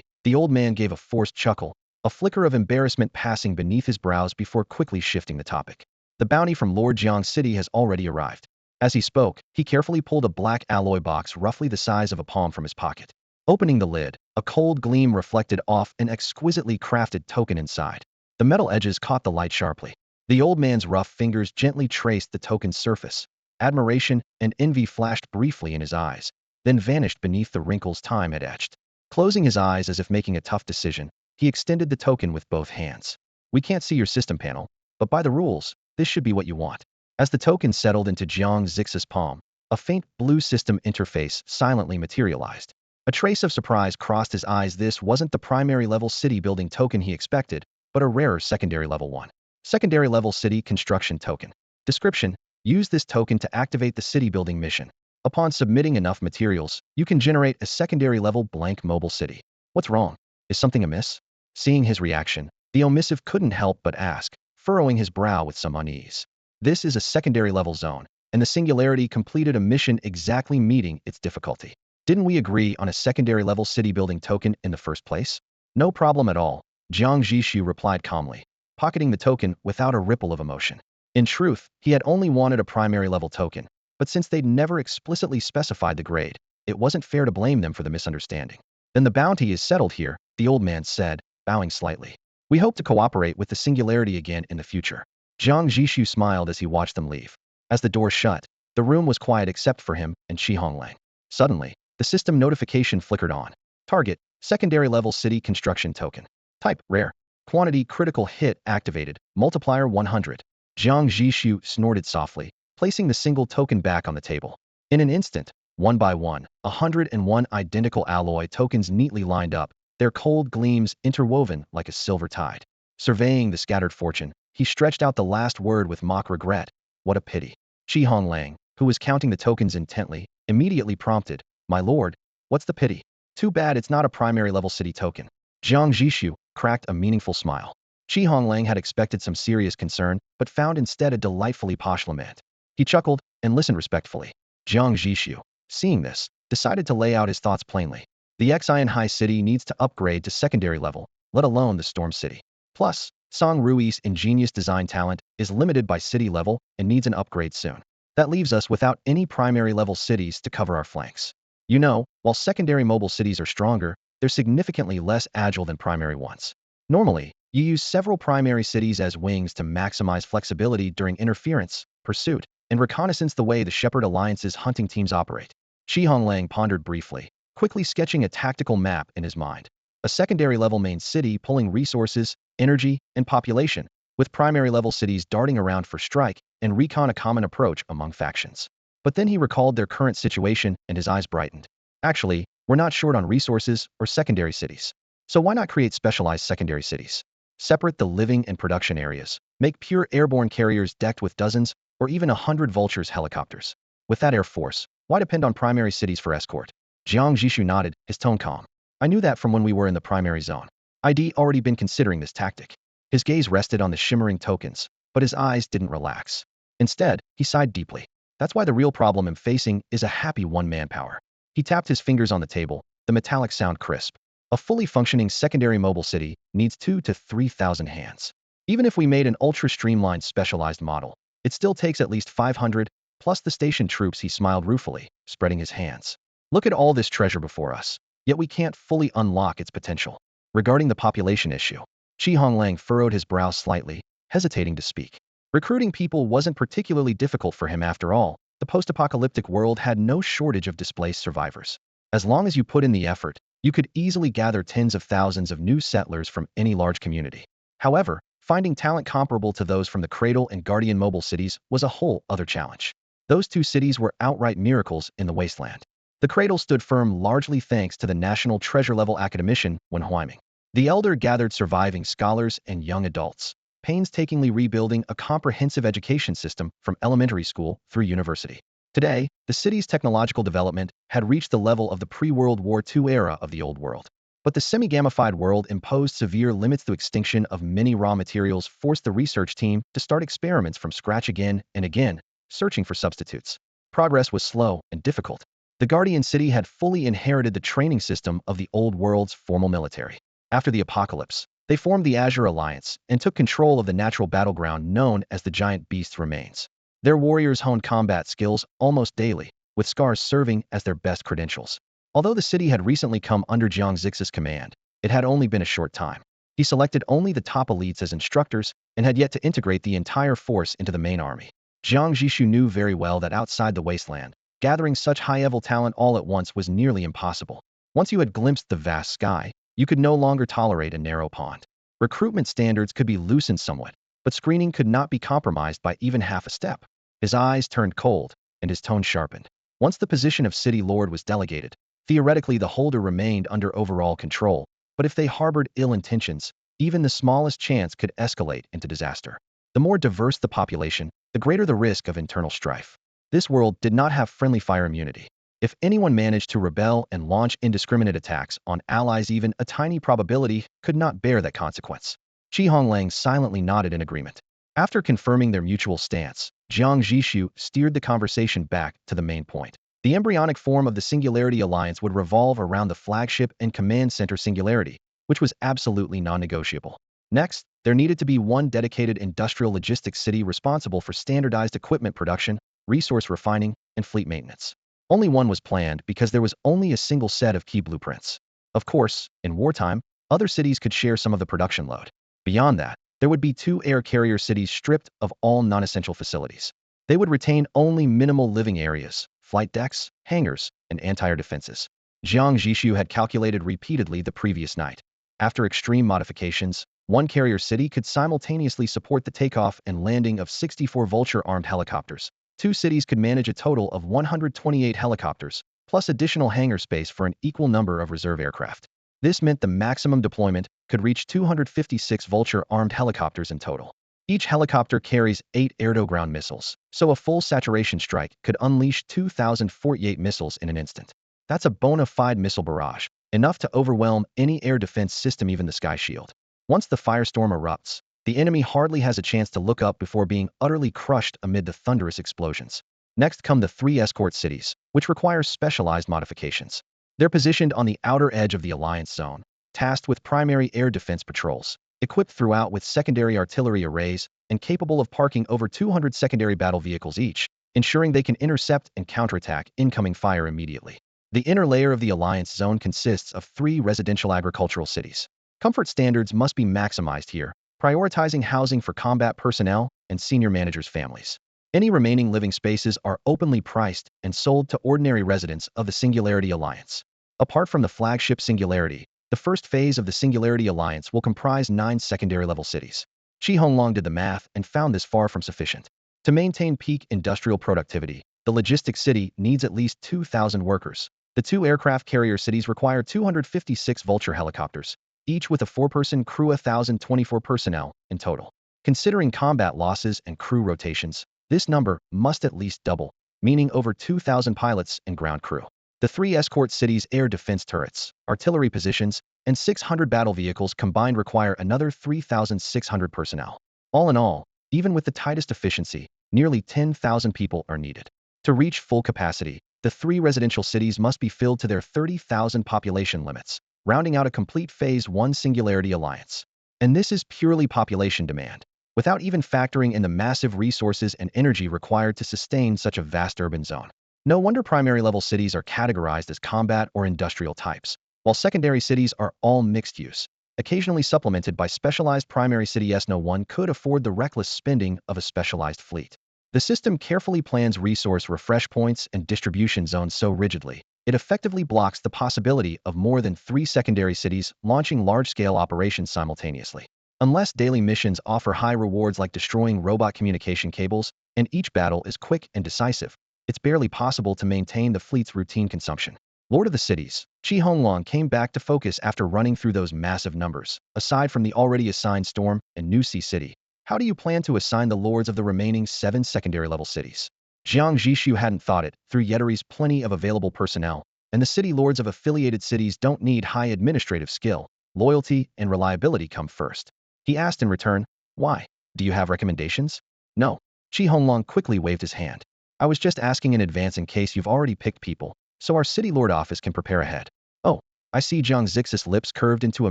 the old man gave a forced chuckle, a flicker of embarrassment passing beneath his brows before quickly shifting the topic. The bounty from Lord Jiang's city has already arrived. As he spoke, he carefully pulled a black alloy box roughly the size of a palm from his pocket. Opening the lid, a cold gleam reflected off an exquisitely crafted token inside. The metal edges caught the light sharply. The old man's rough fingers gently traced the token's surface. Admiration and envy flashed briefly in his eyes, then vanished beneath the wrinkles time had etched. Closing his eyes as if making a tough decision, he extended the token with both hands. We can't see your system panel, but by the rules, this should be what you want. As the token settled into Jiang Zhixu's palm, a faint blue system interface silently materialized. A trace of surprise crossed his eyes. This wasn't the primary level city building token he expected, but a rarer secondary level one. Secondary level city construction token. Description: use this token to activate the city building mission. Upon submitting enough materials, you can generate a secondary level blank mobile city. What's wrong? Is something amiss? Seeing his reaction, the omissive couldn't help but ask, furrowing his brow with some unease. This is a secondary level zone, and the Singularity completed a mission exactly meeting its difficulty. Didn't we agree on a secondary level city building token in the first place? No problem at all, Jiang Zhixu replied calmly, pocketing the token without a ripple of emotion. In truth, he had only wanted a primary level token, but since they'd never explicitly specified the grade, it wasn't fair to blame them for the misunderstanding. Then the bounty is settled here, the old man said, bowing slightly. We hope to cooperate with the Singularity again in the future. Jiang Zhixu smiled as he watched them leave. As the door shut, the room was quiet except for him and Shi Honglang. Suddenly, the system notification flickered on. Target: secondary level city construction token. Type: rare. Quantity: critical hit activated. Multiplier 100. Jiang Zhixu snorted softly, placing the single token back on the table. In an instant, one by one, 101 identical alloy tokens neatly lined up, their cold gleams interwoven like a silver tide. Surveying the scattered fortune, he stretched out the last word with mock regret. What a pity. Shi Honglang, who was counting the tokens intently, immediately prompted, My lord, what's the pity? Too bad it's not a primary level city token. Jiang Zhixu cracked a meaningful smile. Shi Honglang had expected some serious concern, but found instead a delightfully posh lament. He chuckled and listened respectfully. Jiang Zhixu, seeing this, decided to lay out his thoughts plainly. The Xian High City needs to upgrade to secondary level, let alone the Storm City. Plus, Song Rui's ingenious design talent is limited by city level and needs an upgrade soon. That leaves us without any primary level cities to cover our flanks. You know, while secondary mobile cities are stronger, they're significantly less agile than primary ones. Normally, you use several primary cities as wings to maximize flexibility during interference, pursuit, and reconnaissance the way the Shepherd Alliance's hunting teams operate. Shi Honglang pondered briefly, quickly sketching a tactical map in his mind. A secondary level main city pulling resources, energy, and population, with primary level cities darting around for strike and recon a common approach among factions. But then he recalled their current situation and his eyes brightened. Actually, we're not short on resources or secondary cities. So why not create specialized secondary cities? Separate the living and production areas. Make pure airborne carriers decked with dozens or even 100 Vultures helicopters. With that air force, why depend on primary cities for escort? Jiang Zhixu nodded, his tone calm. I knew that from when we were in the primary zone. I'd already been considering this tactic. His gaze rested on the shimmering tokens, but his eyes didn't relax. Instead, he sighed deeply. That's why the real problem I'm facing is a happy one-man power. He tapped his fingers on the table, the metallic sound crisp. A fully functioning secondary mobile city needs 2,000 to 3,000 hands. Even if we made an ultra-streamlined specialized model, it still takes at least 500, plus the station troops. He smiled ruefully, spreading his hands. Look at all this treasure before us, yet we can't fully unlock its potential. Regarding the population issue, Shi Honglang furrowed his brow slightly, hesitating to speak. Recruiting people wasn't particularly difficult for him after all. The post-apocalyptic world had no shortage of displaced survivors. As long as you put in the effort, you could easily gather tens of thousands of new settlers from any large community. However, finding talent comparable to those from the Cradle and Guardian mobile cities was a whole other challenge. Those two cities were outright miracles in the wasteland. The Cradle stood firm largely thanks to the national treasure-level academician Wen Huiming. The elder gathered surviving scholars and young adults, painstakingly rebuilding a comprehensive education system from elementary school through university. Today, the city's technological development had reached the level of the pre-World War II era of the Old World. But the semi-gamified world imposed severe limits. The extinction of many raw materials forced the research team to start experiments from scratch again and again, searching for substitutes. Progress was slow and difficult. The Guardian City had fully inherited the training system of the Old World's formal military. After the apocalypse, they formed the Azure Alliance and took control of the natural battleground known as the Giant Beast's Remains. Their warriors honed combat skills almost daily, with scars serving as their best credentials. Although the city had recently come under Jiang Zhixu's command, it had only been a short time. He selected only the top elites as instructors and had yet to integrate the entire force into the main army. Jiang Zhixu knew very well that outside the wasteland, gathering such high-level talent all at once was nearly impossible. Once you had glimpsed the vast sky, you could no longer tolerate a narrow pond. Recruitment standards could be loosened somewhat, but screening could not be compromised by even half a step. His eyes turned cold, and his tone sharpened. Once the position of City Lord was delegated, theoretically the holder remained under overall control, but if they harbored ill intentions, even the smallest chance could escalate into disaster. The more diverse the population, the greater the risk of internal strife. This world did not have friendly fire immunity. If anyone managed to rebel and launch indiscriminate attacks on allies, even a tiny probability could not bear that consequence. Qi Honglang silently nodded in agreement. After confirming their mutual stance, Jiang Zhixu steered the conversation back to the main point. The embryonic form of the Singularity Alliance would revolve around the flagship and command center Singularity, which was absolutely non-negotiable. Next, there needed to be one dedicated industrial logistics city responsible for standardized equipment production, resource refining, and fleet maintenance. Only one was planned because there was only a single set of key blueprints. Of course, in wartime, other cities could share some of the production load. Beyond that, there would be two air carrier cities stripped of all non-essential facilities. They would retain only minimal living areas, flight decks, hangars, and anti-air defenses. Jiang Zhixu had calculated repeatedly the previous night. After extreme modifications, one carrier city could simultaneously support the takeoff and landing of 64 Vulture-armed helicopters. Two cities could manage a total of 128 helicopters, plus additional hangar space for an equal number of reserve aircraft. This meant the maximum deployment could reach 256 Vulture-armed helicopters in total. Each helicopter carries 8 air-to-ground missiles, so a full saturation strike could unleash 2,048 missiles in an instant. That's a bona fide missile barrage, enough to overwhelm any air defense system, even the Sky Shield. Once the firestorm erupts, the enemy hardly has a chance to look up before being utterly crushed amid the thunderous explosions. Next come the 3 escort cities, which require specialized modifications. They're positioned on the outer edge of the Alliance zone, tasked with primary air defense patrols, equipped throughout with secondary artillery arrays, and capable of parking over 200 secondary battle vehicles each, ensuring they can intercept and counterattack incoming fire immediately. The inner layer of the Alliance zone consists of 3 residential agricultural cities. Comfort standards must be maximized here, prioritizing housing for combat personnel and senior managers' families. Any remaining living spaces are openly priced and sold to ordinary residents of the Singularity Alliance. Apart from the flagship Singularity, the first phase of the Singularity Alliance will comprise 9 secondary-level cities. Qi Honglang did the math and found this far from sufficient. To maintain peak industrial productivity, the logistics city needs at least 2,000 workers. The 2 aircraft carrier cities require 256 Vulture helicopters, each with a 4-person crew, 1,024 personnel in total. Considering combat losses and crew rotations, this number must at least double, meaning over 2,000 pilots and ground crew. The 3 escort cities' air defense turrets, artillery positions, and 600 battle vehicles combined require another 3,600 personnel. All in all, even with the tightest efficiency, nearly 10,000 people are needed. To reach full capacity, the 3 residential cities must be filled to their 30,000 population limits, rounding out a complete Phase 1 Singularity Alliance. And this is purely population demand, without even factoring in the massive resources and energy required to sustain such a vast urban zone. No wonder primary-level cities are categorized as combat or industrial types, while secondary cities are all mixed use, occasionally supplemented by specialized primary cities. No one could afford the reckless spending of a specialized fleet. The system carefully plans resource refresh points and distribution zones so rigidly, it effectively blocks the possibility of more than 3 secondary cities launching large-scale operations simultaneously. Unless daily missions offer high rewards like destroying robot communication cables, and each battle is quick and decisive, it's barely possible to maintain the fleet's routine consumption. Lord of the Cities, Qi Honglang came back to focus after running through those massive numbers. Aside from the already assigned Storm and New Sea City, how do you plan to assign the lords of the remaining 7 secondary-level cities? Jiang Zhixu hadn't thought it through. Yetteri's plenty of available personnel, and the city lords of affiliated cities don't need high administrative skill. Loyalty and reliability come first. He asked in return, why? Do you have recommendations? No. Qi Honglang quickly waved his hand. I was just asking in advance in case you've already picked people, so our city lord office can prepare ahead. Oh, I see. Jiang Zhixu's lips curved into a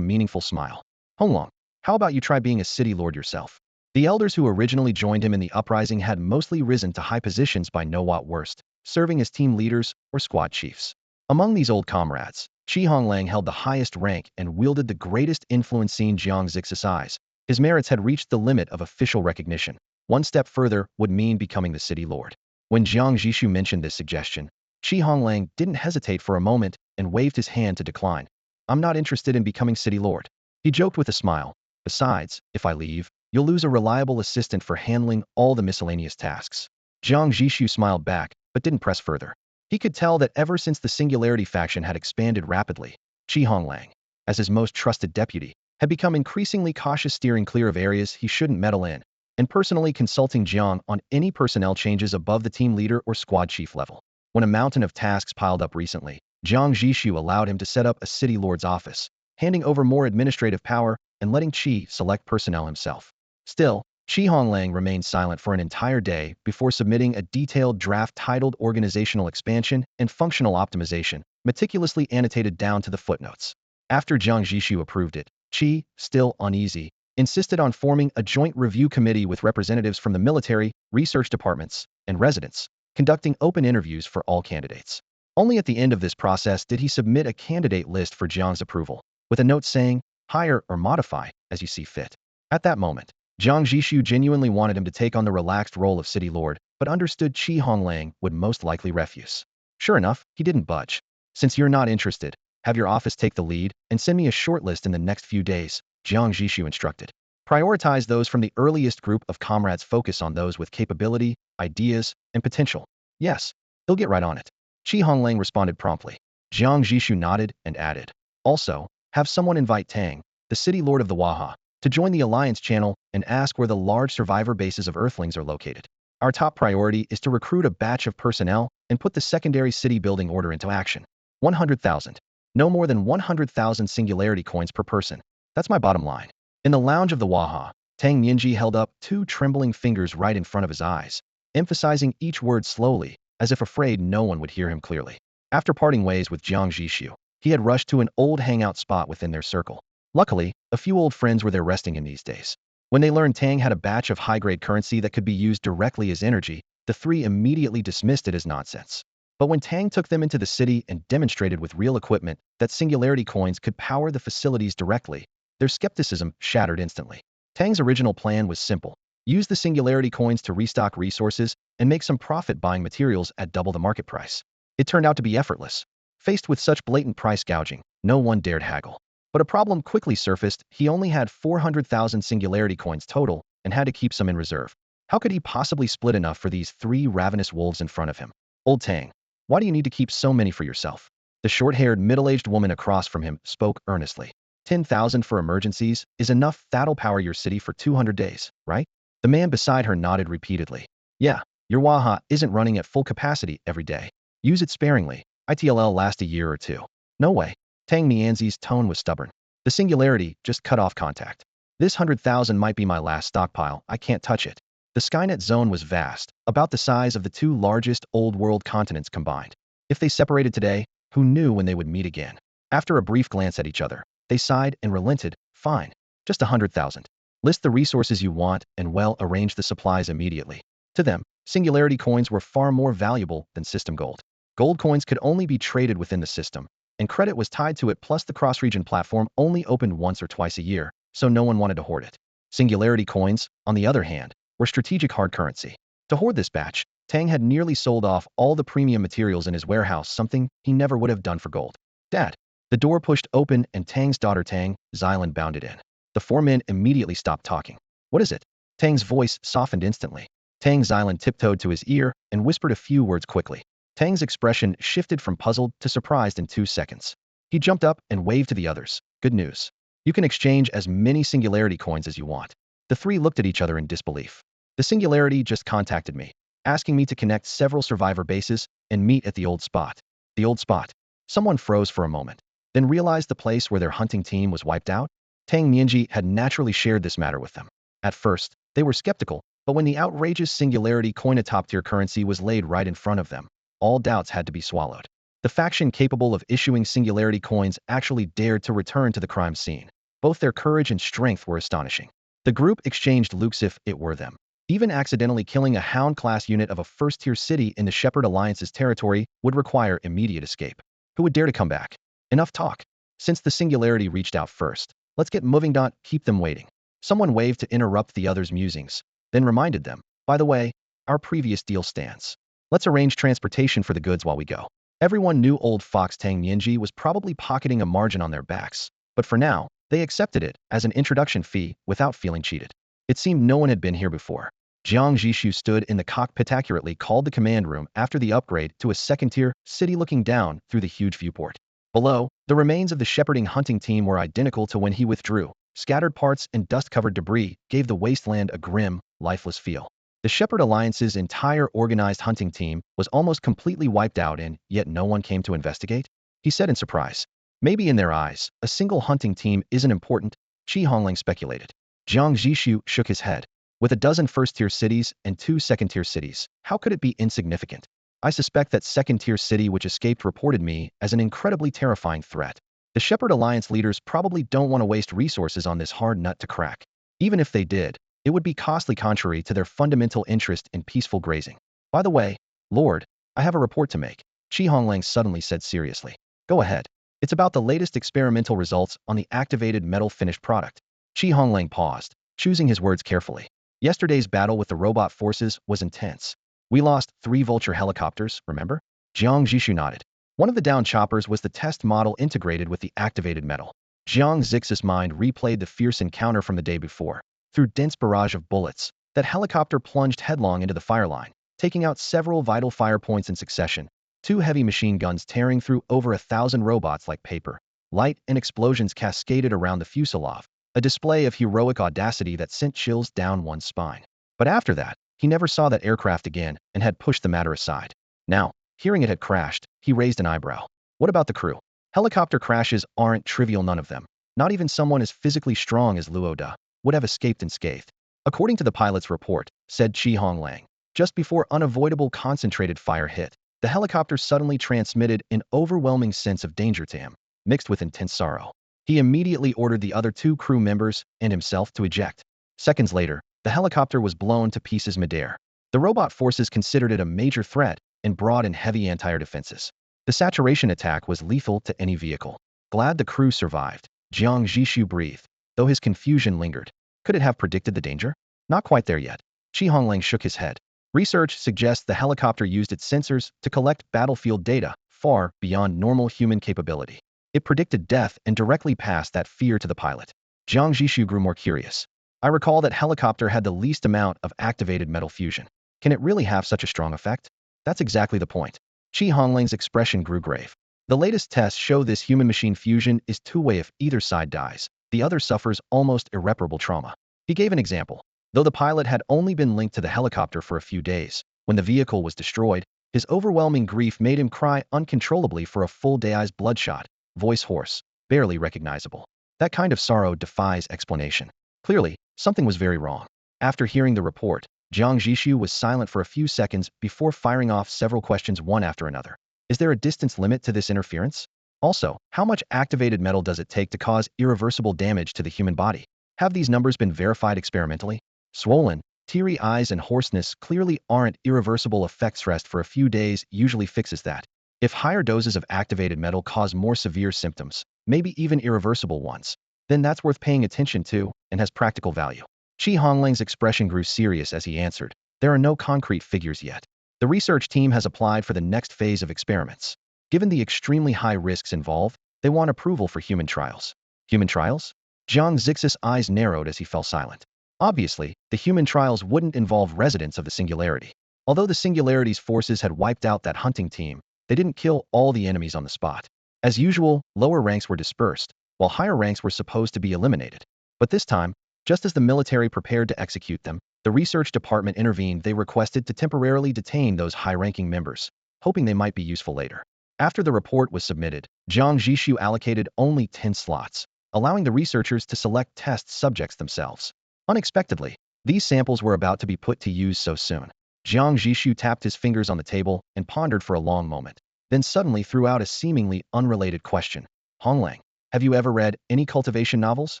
meaningful smile. Honglang, how about you try being a city lord yourself? The elders who originally joined him in the uprising had mostly risen to high positions by no what worst, serving as team leaders or squad chiefs. Among these old comrades, Qi Honglang held the highest rank and wielded the greatest influence. In Jiang Zhixu's eyes, his merits had reached the limit of official recognition. One step further would mean becoming the city lord. When Jiang Zhixu mentioned this suggestion, Qi Honglang didn't hesitate for a moment and waved his hand to decline. I'm not interested in becoming city lord. He joked with a smile. Besides, if I leave, you'll lose a reliable assistant for handling all the miscellaneous tasks. Jiang Zhixu smiled back, but didn't press further. He could tell that ever since the Singularity faction had expanded rapidly, Qi Honglang, as his most trusted deputy, had become increasingly cautious, steering clear of areas he shouldn't meddle in. and personally consulting Jiang on any personnel changes above the team leader or squad chief level. When a mountain of tasks piled up recently, Jiang Zhixu allowed him to set up a city lord's office, handing over more administrative power and letting Qi select personnel himself. Still, Qi Honglang remained silent for an entire day before submitting a detailed draft titled Organizational Expansion and Functional Optimization, meticulously annotated down to the footnotes. After Jiang Zhixu approved it, Qi, still uneasy, insisted on forming a joint review committee with representatives from the military, research departments, and residents, conducting open interviews for all candidates. Only at the end of this process did he submit a candidate list for Jiang's approval, with a note saying, "Hire or modify, as you see fit." At that moment, Jiang Zhixu genuinely wanted him to take on the relaxed role of city lord, but understood Qi Honglang would most likely refuse. Sure enough, he didn't budge. "Since you're not interested, have your office take the lead and send me a short list in the next few days," Jiang Zhixu instructed. "Prioritize those from the earliest group of comrades, focus on those with capability, ideas, and potential." "Yes, he'll get right on it," Qi Honglang responded promptly. Jiang Zhixu nodded and added, "Also, have someone invite Tang, the city lord of the Waha, to join the Alliance channel and ask where the large survivor bases of Earthlings are located. Our top priority is to recruit a batch of personnel and put the secondary city building order into action. 100,000. No more than 100,000 singularity coins per person. That's my bottom line." In the lounge of the Waha, Tang Mianji held up two trembling fingers right in front of his eyes, emphasizing each word slowly, as if afraid no one would hear him clearly. After parting ways with Jiang Zhixu, he had rushed to an old hangout spot within their circle. Luckily, a few old friends were there resting in these days. When they learned Tang had a batch of high-grade currency that could be used directly as energy, the three immediately dismissed it as nonsense. But when Tang took them into the city and demonstrated with real equipment that singularity coins could power the facilities directly, their skepticism shattered instantly. Tang's original plan was simple: use the singularity coins to restock resources and make some profit buying materials at double the market price. It turned out to be effortless. Faced with such blatant price gouging, no one dared haggle. But a problem quickly surfaced: he only had 400,000 singularity coins total and had to keep some in reserve. How could he possibly split enough for these three ravenous wolves in front of him? "Old Tang, why do you need to keep so many for yourself?" The short-haired, middle-aged woman across from him spoke earnestly. 10,000 for emergencies is enough. That'll power your city for 200 days, right? The man beside her nodded repeatedly. "Yeah, your Waha isn't running at full capacity every day. Use it sparingly. It'll last a year or two." "No way." Tang Mianzi's tone was stubborn. "The singularity just cut off contact. This 100,000 might be my last stockpile. I can't touch it." The Skynet zone was vast, about the size of the two largest old-world continents combined. If they separated today, who knew when they would meet again? After a brief glance at each other, they sighed and relented. "Fine. Just 100,000. List the resources you want and, well, arrange the supplies immediately." To them, singularity coins were far more valuable than system gold. Gold coins could only be traded within the system, and credit was tied to it, plus the cross-region platform only opened once or twice a year, so no one wanted to hoard it. Singularity coins, on the other hand, were strategic hard currency. To hoard this batch, Tang had nearly sold off all the premium materials in his warehouse, something he never would have done for gold. "Dad." The door pushed open and Tang's daughter Tang Xilan bounded in. The four men immediately stopped talking. "What is it?" Tang's voice softened instantly. Tang Xilan tiptoed to his ear and whispered a few words quickly. Tang's expression shifted from puzzled to surprised in 2 seconds. He jumped up and waved to the others. "Good news. You can exchange as many singularity coins as you want." The three looked at each other in disbelief. "The singularity just contacted me, asking me to connect several survivor bases and meet at the old spot." "The old spot?" Someone froze for a moment, then realized the place where their hunting team was wiped out. Tang Mianji had naturally shared this matter with them. At first, they were skeptical, but when the outrageous singularity coin, a top-tier currency, was laid right in front of them, all doubts had to be swallowed. The faction capable of issuing singularity coins actually dared to return to the crime scene. Both their courage and strength were astonishing. The group exchanged looks if it were them. Even accidentally killing a Hound-class unit of a first-tier city in the Shepherd Alliance's territory would require immediate escape. Who would dare to come back? Enough talk. Since the singularity reached out first, let's get moving. Don't keep them waiting. Someone waved to interrupt the others' musings, then reminded them, "By the way, our previous deal stands. Let's arrange transportation for the goods while we go." Everyone knew old fox Tang Mianji was probably pocketing a margin on their backs, but for now, they accepted it as an introduction fee without feeling cheated. It seemed no one had been here before. Jiang Zhixu stood in the cockpit, accurately called the command room after the upgrade to a second-tier city, looking down through the huge viewport. Below, the remains of the shepherding hunting team were identical to when he withdrew, Scattered parts and dust-covered debris gave the wasteland a grim, lifeless feel. The Shepherd Alliance's entire organized hunting team was almost completely wiped out and yet no one came to investigate? He said in surprise. Maybe in their eyes, a single hunting team isn't important, Qi Hongling speculated. Jiang Zhixu shook his head. With a dozen first-tier cities and 2 second-tier cities, how could it be insignificant? I suspect that second-tier city which escaped reported me as an incredibly terrifying threat. The Shepherd Alliance leaders probably don't want to waste resources on this hard nut to crack. Even if they did, it would be costly contrary to their fundamental interest in peaceful grazing. By the way, Lord, I have a report to make, Qi Hongling suddenly said seriously. Go ahead. It's about the latest experimental results on the activated metal finished product. Qi Hongling paused, choosing his words carefully. Yesterday's battle with the robot forces was intense. We lost 3 vulture helicopters, remember? Jiang Zhixu nodded. One of the down choppers was the test model integrated with the activated metal. Jiang Zhixu's mind replayed the fierce encounter from the day before. Through dense barrage of bullets, that helicopter plunged headlong into the fire line, taking out several vital fire points in succession. 2 heavy machine guns tearing through over 1,000 robots like paper. Light and explosions cascaded around the fuselage, a display of heroic audacity that sent chills down one's spine. But after that, he never saw that aircraft again and had pushed the matter aside. Now, hearing it had crashed, he raised an eyebrow. What about the crew? Helicopter crashes aren't trivial, none of them. Not even someone as physically strong as Luo Da would have escaped unscathed. According to the pilot's report, said Qi Hongling, just before unavoidable concentrated fire hit, the helicopter suddenly transmitted an overwhelming sense of danger to him, mixed with intense sorrow. He immediately ordered the other 2 crew members and himself to eject. Seconds later, the helicopter was blown to pieces midair. The robot forces considered it a major threat and brought in heavy anti-air defenses. The saturation attack was lethal to any vehicle. Glad the crew survived, Jiang Zhixu breathed, though his confusion lingered. Could it have predicted the danger? Not quite there yet. Qi Hongling shook his head. Research suggests the helicopter used its sensors to collect battlefield data far beyond normal human capability. It predicted death and directly passed that fear to the pilot. Jiang Zhixu grew more curious. I recall that helicopter had the least amount of activated metal fusion. Can it really have such a strong effect? That's exactly the point. Qi Hongling's expression grew grave. The latest tests show this human-machine fusion is two-way. If either side dies, the other suffers almost irreparable trauma. He gave an example. Though the pilot had only been linked to the helicopter for a few days, when the vehicle was destroyed, his overwhelming grief made him cry uncontrollably for a full day. Eyes bloodshot, voice hoarse, barely recognizable. That kind of sorrow defies explanation. Clearly, something was very wrong. After hearing the report, Jiang Zhixu was silent for a few seconds before firing off several questions one after another. Is there a distance limit to this interference? Also, how much activated metal does it take to cause irreversible damage to the human body? Have these numbers been verified experimentally? Swollen, teary eyes and hoarseness clearly aren't irreversible effects. Rest for a few days usually fixes that. If higher doses of activated metal cause more severe symptoms, maybe even irreversible ones, then that's worth paying attention to and has practical value. Qi Hongling's expression grew serious as he answered, there are no concrete figures yet. The research team has applied for the next phase of experiments. Given the extremely high risks involved, they want approval for human trials. Human trials? Jiang Zhixu's eyes narrowed as he fell silent. Obviously, the human trials wouldn't involve residents of the Singularity. Although the Singularity's forces had wiped out that hunting team, they didn't kill all the enemies on the spot. As usual, lower ranks were dispersed, while higher ranks were supposed to be eliminated. But this time, just as the military prepared to execute them, the research department intervened. They requested to temporarily detain those high-ranking members, hoping they might be useful later. After the report was submitted, Jiang Zhixu allocated only 10 slots, allowing the researchers to select test subjects themselves. Unexpectedly, these samples were about to be put to use so soon. Jiang Zhixu tapped his fingers on the table and pondered for a long moment, then suddenly threw out a seemingly unrelated question. Hongling, have you ever read any cultivation novels?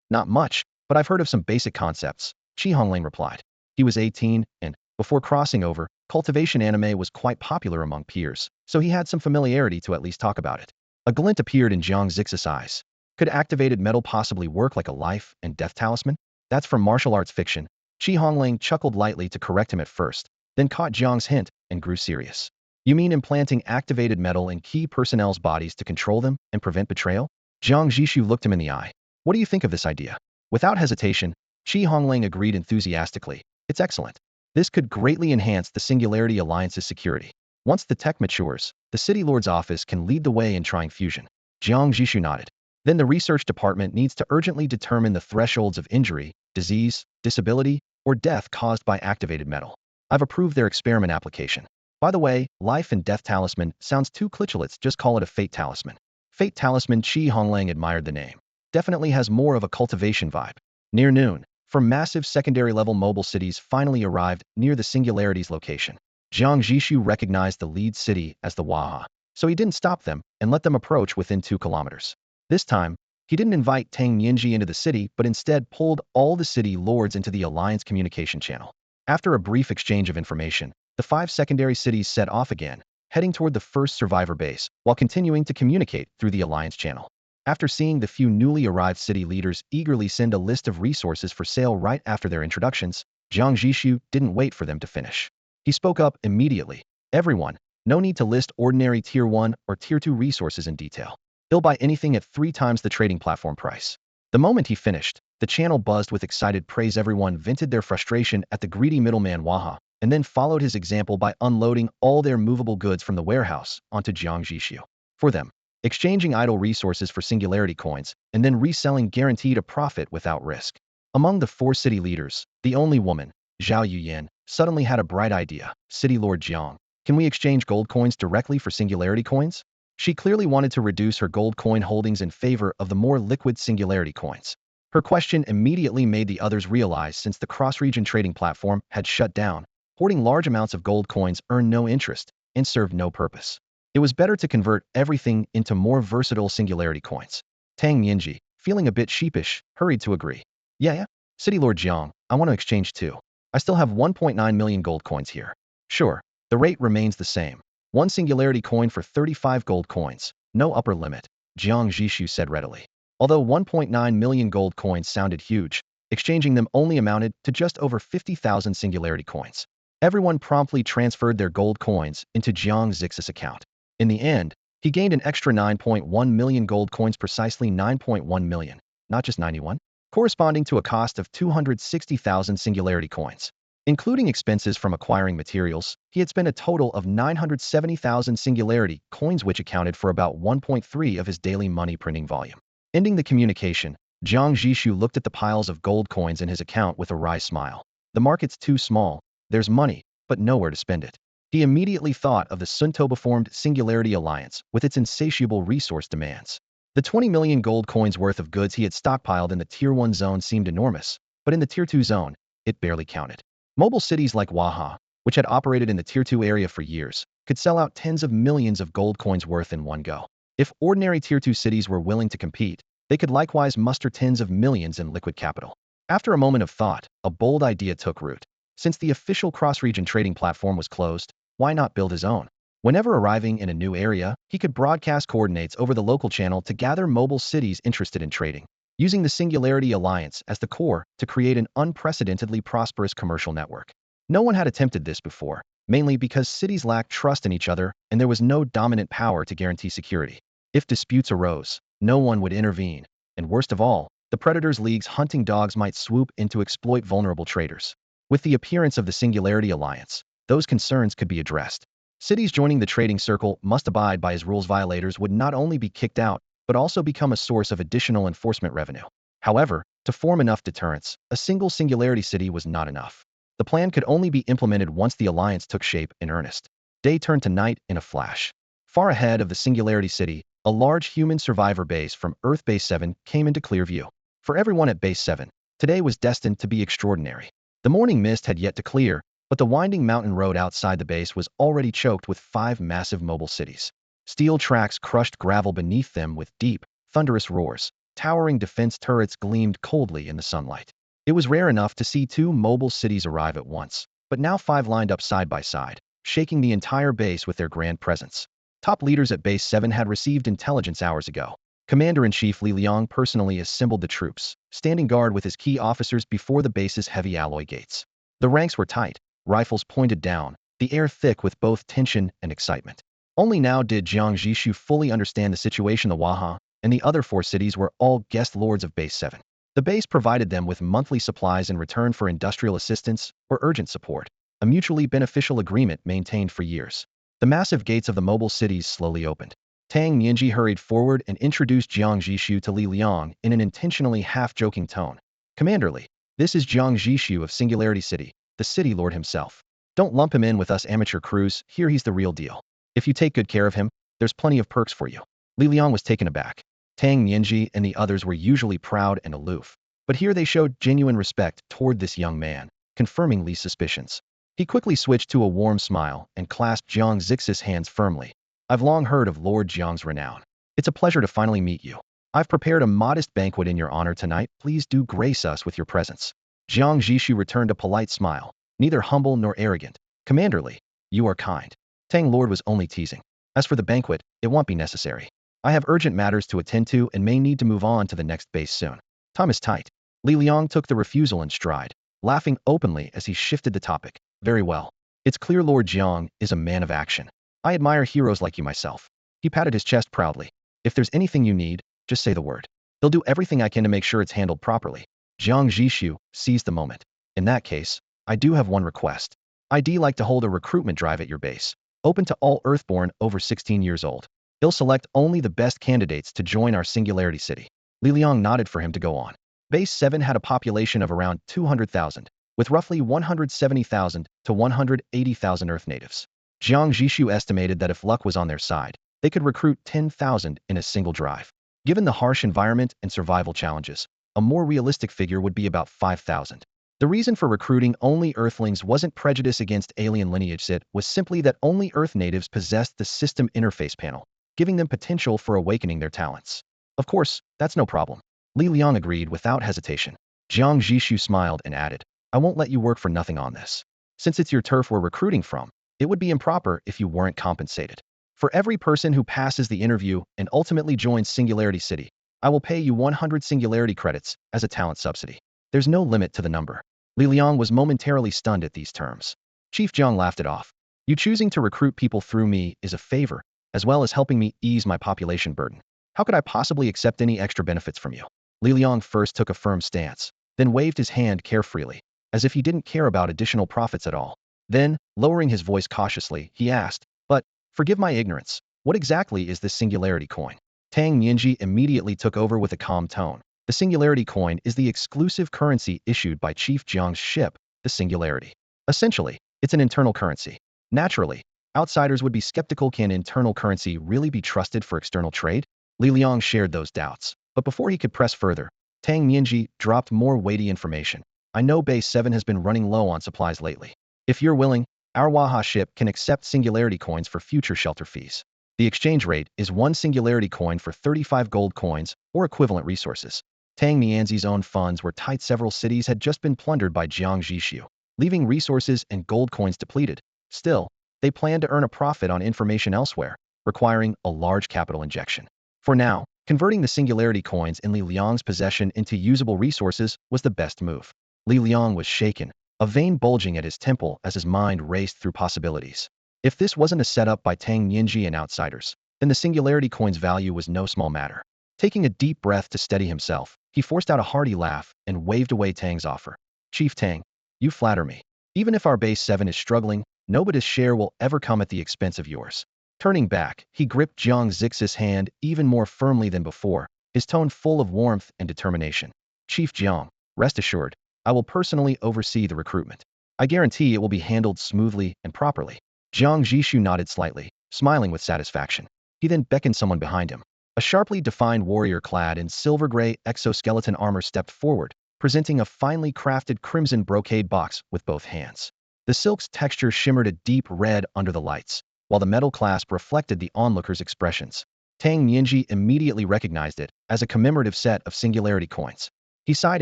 Not much, but I've heard of some basic concepts, Qi Hongling replied. He was 18, and, before crossing over, cultivation anime was quite popular among peers, so he had some familiarity to at least talk about it. A glint appeared in Jiang Zhixu's eyes. Could activated metal possibly work like a life and death talisman? That's from martial arts fiction. Qi Hongling chuckled lightly to correct him at first, then caught Jiang's hint and grew serious. You mean implanting activated metal in key personnel's bodies to control them and prevent betrayal? Jiang Zhixu looked him in the eye. What do you think of this idea? Without hesitation, Qi Hongling agreed enthusiastically. It's excellent. This could greatly enhance the Singularity Alliance's security. Once the tech matures, the City Lord's office can lead the way in trying fusion. Jiang Zhixu nodded. Then the research department needs to urgently determine the thresholds of injury, disease, disability, or death caused by activated metal. I've approved their experiment application. By the way, life and death talisman sounds too cliché, let's just call it a fate talisman. Fate talisman. Chi Honglang admired the name. Definitely has more of a cultivation vibe. Near noon, four massive secondary level mobile cities finally arrived near the Singularity's location. Jiang Zhixu recognized the lead city as the Waha, so he didn't stop them and let them approach within 2 kilometers. This time, he didn't invite Tang Yinji into the city but instead pulled all the city lords into the Alliance communication channel. After a brief exchange of information, the 5 secondary cities set off again, heading toward the first survivor base while continuing to communicate through the Alliance channel. After seeing the few newly arrived city leaders eagerly send a list of resources for sale right after their introductions, Jiang Zhixu didn't wait for them to finish. He spoke up immediately. Everyone, no need to list ordinary Tier 1 or Tier 2 resources in detail. He'll buy anything at 3 times the trading platform price. The moment he finished, the channel buzzed with excited praise. Everyone vented their frustration at the greedy middleman Waha, and then followed his example by unloading all their movable goods from the warehouse onto Jiang Zhixu. For them, exchanging idle resources for singularity coins, and then reselling guaranteed a profit without risk. Among the 4 city leaders, the only woman, Zhao Yuyan, suddenly had a bright idea. City Lord Jiang, can we exchange gold coins directly for singularity coins? She clearly wanted to reduce her gold coin holdings in favor of the more liquid singularity coins. Her question immediately made the others realize since the cross-region trading platform had shut down, hoarding large amounts of gold coins earned no interest and served no purpose. It was better to convert everything into more versatile singularity coins. Tang Yinji, feeling a bit sheepish, hurried to agree. Yeah. City Lord Jiang, I want to exchange too. I still have 1.9 million gold coins here. Sure, the rate remains the same. 1 singularity coin for 35 gold coins, no upper limit, Jiang Zhixu said readily. Although 1.9 million gold coins sounded huge, exchanging them only amounted to just over 50,000 singularity coins. Everyone promptly transferred their gold coins into Jiang Zhixu's account. In the end, he gained an extra 9.1 million gold coins, precisely 9.1 million, not just 91, corresponding to a cost of 260,000 singularity coins. Including expenses from acquiring materials, he had spent a total of 970,000 singularity coins, which accounted for about 1.3 of his daily money printing volume. Ending the communication, Jiang Zhixu looked at the piles of gold coins in his account with a wry smile. The market's too small, there's money, but nowhere to spend it. He immediately thought of the Suntoba-formed Singularity Alliance with its insatiable resource demands. The 20 million gold coins worth of goods he had stockpiled in the Tier 1 zone seemed enormous, but in the Tier 2 zone, it barely counted. Mobile cities like Waha, which had operated in the Tier 2 area for years, could sell out tens of millions of gold coins worth in one go. If ordinary Tier 2 cities were willing to compete, they could likewise muster tens of millions in liquid capital. After a moment of thought, a bold idea took root. Since the official cross-region trading platform was closed, why not build his own? Whenever arriving in a new area, he could broadcast coordinates over the local channel to gather mobile cities interested in trading, using the Singularity Alliance as the core to create an unprecedentedly prosperous commercial network. No one had attempted this before, mainly because cities lacked trust in each other and there was no dominant power to guarantee security. If disputes arose, no one would intervene, and worst of all, the Predators League's hunting dogs might swoop in to exploit vulnerable traders. With the appearance of the Singularity Alliance, those concerns could be addressed. Cities joining the trading circle must abide by his rules. Violators would not only be kicked out, but also become a source of additional enforcement revenue. However, to form enough deterrence, a single Singularity city was not enough. The plan could only be implemented once the alliance took shape in earnest. Day turned to night in a flash. Far ahead of the Singularity City, a large human survivor base from Earth Base 7 came into clear view. For everyone at Base 7, today was destined to be extraordinary. The morning mist had yet to clear, but the winding mountain road outside the base was already choked with 5 massive mobile cities. Steel tracks crushed gravel beneath them with deep, thunderous roars. Towering defense turrets gleamed coldly in the sunlight. It was rare enough to see 2 mobile cities arrive at once, but now 5 lined up side by side, shaking the entire base with their grand presence. Top leaders at Base 7 had received intelligence hours ago. Commander-in-Chief Li Liang personally assembled the troops, standing guard with his key officers before the base's heavy alloy gates. The ranks were tight, rifles pointed down, the air thick with both tension and excitement. Only now did Jiang Zhixu fully understand the situation. The Waha and the other 4 cities were all guest lords of Base 7. The base provided them with monthly supplies in return for industrial assistance or urgent support, a mutually beneficial agreement maintained for years. The massive gates of the mobile cities slowly opened. Tang Nianji hurried forward and introduced Jiang Zhixu to Li Liang in an intentionally half-joking tone. Commander Li, this is Jiang Zhixu of Singularity City, the city lord himself. Don't lump him in with us amateur crews, here he's the real deal. If you take good care of him, there's plenty of perks for you. Li Liang was taken aback. Tang Nianji and the others were usually proud and aloof, but here they showed genuine respect toward this young man, confirming Li's suspicions. He quickly switched to a warm smile and clasped Jiang Zhixu's hands firmly. I've long heard of Lord Jiang's renown. It's a pleasure to finally meet you. I've prepared a modest banquet in your honor tonight. Please do grace us with your presence. Jiang Zhixu returned a polite smile, neither humble nor arrogant. Commander Li, you are kind. Tang Lord was only teasing. As for the banquet, it won't be necessary. I have urgent matters to attend to and may need to move on to the next base soon. Time is tight. Li Liang took the refusal in stride, laughing openly as he shifted the topic. Very well. It's clear Lord Jiang is a man of action. I admire heroes like you myself. He patted his chest proudly. If there's anything you need, just say the word. He'll do everything I can to make sure it's handled properly. Jiang Zhixu seized the moment. In that case, I do have one request. I'd like to hold a recruitment drive at your base, open to all Earthborn over 16 years old. He'll select only the best candidates to join our Singularity City. Li Liang nodded for him to go on. Base 7 had a population of around 200,000, with roughly 170,000 to 180,000 Earth natives. Jiang Zhixu estimated that if luck was on their side, they could recruit 10,000 in a single drive. Given the harsh environment and survival challenges, a more realistic figure would be about 5,000. The reason for recruiting only Earthlings wasn't prejudice against alien lineage. It was simply that only Earth natives possessed the system interface panel, giving them potential for awakening their talents. Of course, that's no problem. Li Liang agreed without hesitation. Jiang Zhixu smiled and added, I won't let you work for nothing on this. Since it's your turf we're recruiting from, it would be improper if you weren't compensated. For every person who passes the interview and ultimately joins Singularity City, I will pay you 100 Singularity credits as a talent subsidy. There's no limit to the number. Li Liang was momentarily stunned at these terms. Chief Jiang laughed it off. You choosing to recruit people through me is a favor, as well as helping me ease my population burden. How could I possibly accept any extra benefits from you? Li Liang first took a firm stance, then waved his hand carefreely, as if he didn't care about additional profits at all. Then, lowering his voice cautiously, he asked, but, forgive my ignorance, what exactly is this Singularity coin? Tang Nianji immediately took over with a calm tone. The Singularity coin is the exclusive currency issued by Chief Jiang's ship, the Singularity. Essentially, it's an internal currency. Naturally, outsiders would be skeptical. Can internal currency really be trusted for external trade? Li Liang shared those doubts, but before he could press further, Tang Nianji dropped more weighty information. I know Base 7 has been running low on supplies lately. If you're willing, our Waha ship can accept Singularity coins for future shelter fees. The exchange rate is 1 Singularity coin for 35 gold coins or equivalent resources. Tang Nianzi's own funds were tight. Several cities had just been plundered by Jiang Zhixu, leaving resources and gold coins depleted. Still, they planned to earn a profit on information elsewhere, requiring a large capital injection. For now, converting the Singularity coins in Li Liang's possession into usable resources was the best move. Li Liang was shaken, a vein bulging at his temple as his mind raced through possibilities. If this wasn't a setup by Tang Nianji and outsiders, then the Singularity coin's value was no small matter. Taking a deep breath to steady himself, he forced out a hearty laugh and waved away Tang's offer. Chief Tang, you flatter me. Even if our Base 7 is struggling, nobody's share will ever come at the expense of yours. Turning back, he gripped Jiang Zhixu's hand even more firmly than before, his tone full of warmth and determination. Chief Jiang, rest assured, I will personally oversee the recruitment. I guarantee it will be handled smoothly and properly. Jiang Zhixu nodded slightly, smiling with satisfaction. He then beckoned someone behind him. A sharply defined warrior clad in silver-gray exoskeleton armor stepped forward, presenting a finely crafted crimson brocade box with both hands. The silk's texture shimmered a deep red under the lights, while the metal clasp reflected the onlookers' expressions. Tang Nianji immediately recognized it as a commemorative set of Singularity coins. He sighed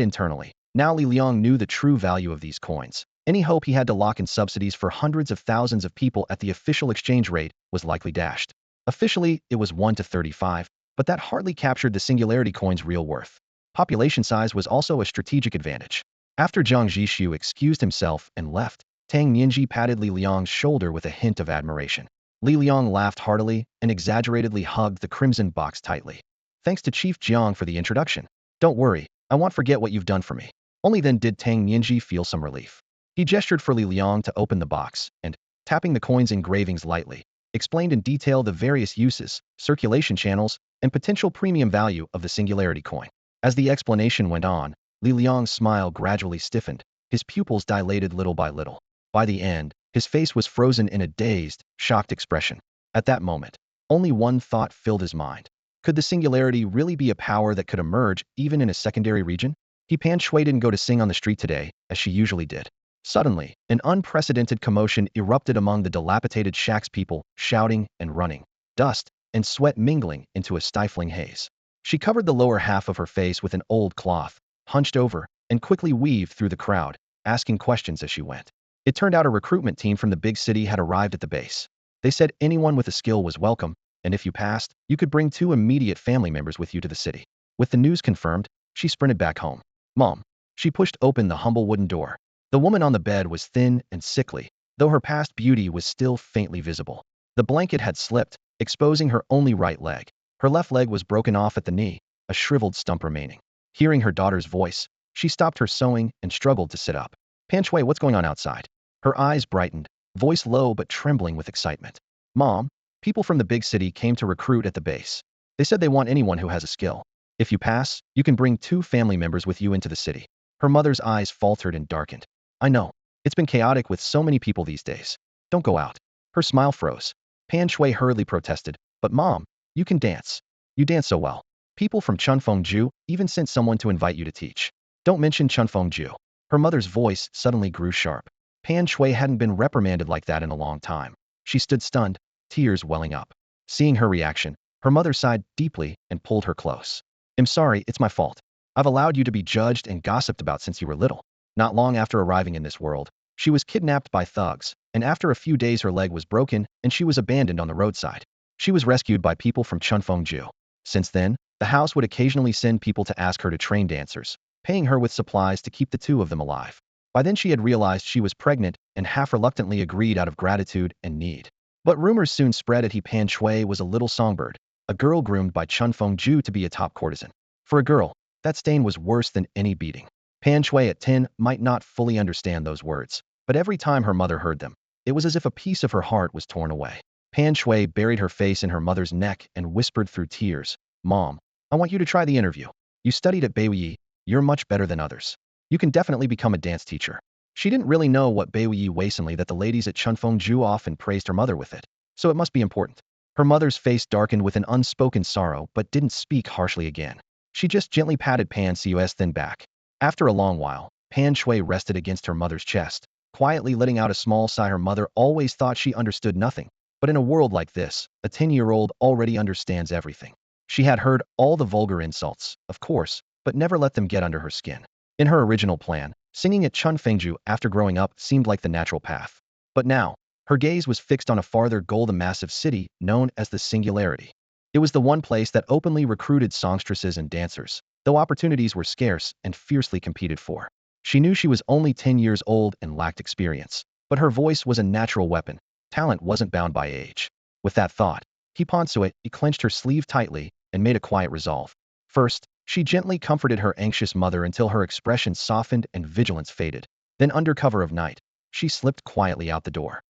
internally. Now Li Liang knew the true value of these coins. Any hope he had to lock in subsidies for hundreds of thousands of people at the official exchange rate was likely dashed. Officially, it was 1 to 35, but that hardly captured the Singularity coin's real worth. Population size was also a strategic advantage. After Jiang Zhixu excused himself and left, Tang Nianji patted Li Liang's shoulder with a hint of admiration. Li Liang laughed heartily and exaggeratedly hugged the crimson box tightly. Thanks to Chief Jiang for the introduction. Don't worry, I won't forget what you've done for me. Only then did Tang Nianji feel some relief. He gestured for Li Liang to open the box, and, tapping the coin's engravings lightly, explained in detail the various uses, circulation channels, and potential premium value of the singularity coin. As the explanation went on, Li Liang's smile gradually stiffened, his pupils dilated little by little. By the end, his face was frozen in a dazed, shocked expression. At that moment, only one thought filled his mind. Could the singularity really be a power that could emerge even in a secondary region? Pan Shui didn't go to sing on the street today, as she usually did. Suddenly, an unprecedented commotion erupted among the dilapidated shack's people, shouting and running, dust and sweat mingling into a stifling haze. She covered the lower half of her face with an old cloth, hunched over, and quickly weaved through the crowd, asking questions as she went. It turned out a recruitment team from the big city had arrived at the base. They said anyone with a skill was welcome, and if you passed, you could bring 2 immediate family members with you to the city. With the news confirmed, she sprinted back home. Mom. She pushed open the humble wooden door. The woman on the bed was thin and sickly, though her past beauty was still faintly visible. The blanket had slipped, exposing her only right leg. Her left leg was broken off at the knee, a shriveled stump remaining. Hearing her daughter's voice, she stopped her sewing and struggled to sit up. Pan Shui, what's going on outside? Her eyes brightened, voice low but trembling with excitement. Mom, people from the big city came to recruit at the base. They said they want anyone who has a skill. If you pass, you can bring 2 family members with you into the city. Her mother's eyes faltered and darkened. I know. It's been chaotic with so many people these days. Don't go out. Her smile froze. Pan Shui hurriedly protested. But Mom, you can dance. You dance so well. People from Chunfengju even sent someone to invite you to teach. Don't mention Chunfengju. Her mother's voice suddenly grew sharp. Pan Shui hadn't been reprimanded like that in a long time. She stood stunned, tears welling up. Seeing her reaction, her mother sighed deeply and pulled her close. I'm sorry, it's my fault. I've allowed you to be judged and gossiped about since you were little. Not long after arriving in this world, she was kidnapped by thugs, and after a few days her leg was broken and she was abandoned on the roadside. She was rescued by people from Chunfengju. Since then, the house would occasionally send people to ask her to train dancers, paying her with supplies to keep the 2 of them alive. By then she had realized she was pregnant and half reluctantly agreed out of gratitude and need. But rumors soon spread that Pan Shui was a little songbird, a girl groomed by Chunfengju to be a top courtesan. For a girl, that stain was worse than any beating. Pan Shui at 10 might not fully understand those words, but every time her mother heard them, it was as if a piece of her heart was torn away. Pan Shui buried her face in her mother's neck and whispered through tears, Mom, I want you to try the interview. You studied at Beiyi, you're much better than others. You can definitely become a dance teacher. She didn't really know what Beiyi wasonly that the ladies at Chunfengju often praised her mother with it, so it must be important. Her mother's face darkened with an unspoken sorrow but didn't speak harshly again. She just gently patted Pan Shui's thin back. After a long while, Pan Shui rested against her mother's chest, quietly letting out a small sigh. Her mother always thought she understood nothing, but in a world like this, a 10-year-old already understands everything. She had heard all the vulgar insults, of course, but never let them get under her skin. In her original plan, singing at Chunfengju after growing up seemed like the natural path. But now, her gaze was fixed on a farther goal, the massive city known as the Singularity. It was the one place that openly recruited songstresses and dancers, though opportunities were scarce and fiercely competed for. She knew she was only 10 years old and lacked experience, but her voice was a natural weapon. Talent wasn't bound by age. With that thought, Pan Shui clenched her sleeve tightly and made a quiet resolve. First, she gently comforted her anxious mother until her expression softened and vigilance faded. Then, under cover of night, she slipped quietly out the door.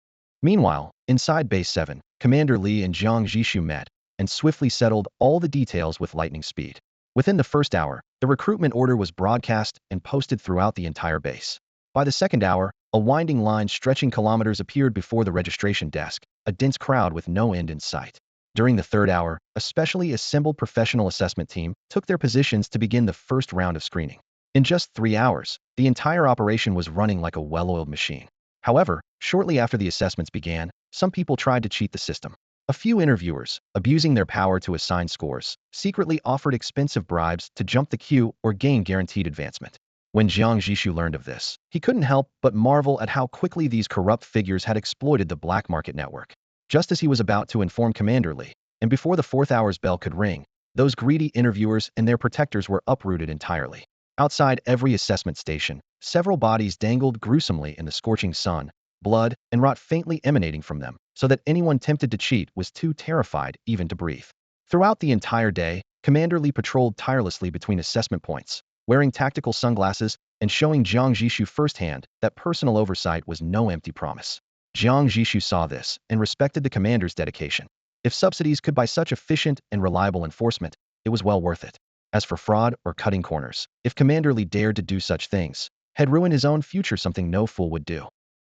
Meanwhile, inside Base 7, Commander Li and Jiang Zhixu met and swiftly settled all the details with lightning speed. Within the first hour, the recruitment order was broadcast and posted throughout the entire base. By the second hour, a winding line stretching kilometers appeared before the registration desk, a dense crowd with no end in sight. During the third hour, a specially assembled professional assessment team took their positions to begin the first round of screening. In just 3 hours, the entire operation was running like a well-oiled machine. However, shortly after the assessments began, some people tried to cheat the system. A few interviewers, abusing their power to assign scores, secretly offered expensive bribes to jump the queue or gain guaranteed advancement. When Jiang Zhixu learned of this, he couldn't help but marvel at how quickly these corrupt figures had exploited the black market network. Just as he was about to inform Commander Li, and before the fourth hour's bell could ring, those greedy interviewers and their protectors were uprooted entirely. Outside every assessment station, several bodies dangled gruesomely in the scorching sun, blood and rot faintly emanating from them, so that anyone tempted to cheat was too terrified even to breathe. Throughout the entire day, Commander Li patrolled tirelessly between assessment points, wearing tactical sunglasses and showing Jiang Zhixu firsthand that personal oversight was no empty promise. Jiang Zhixu saw this and respected the commander's dedication. If subsidies could buy such efficient and reliable enforcement, it was well worth it. As for fraud or cutting corners, if Commander Li dared to do such things, had ruined his own future, something no fool would do.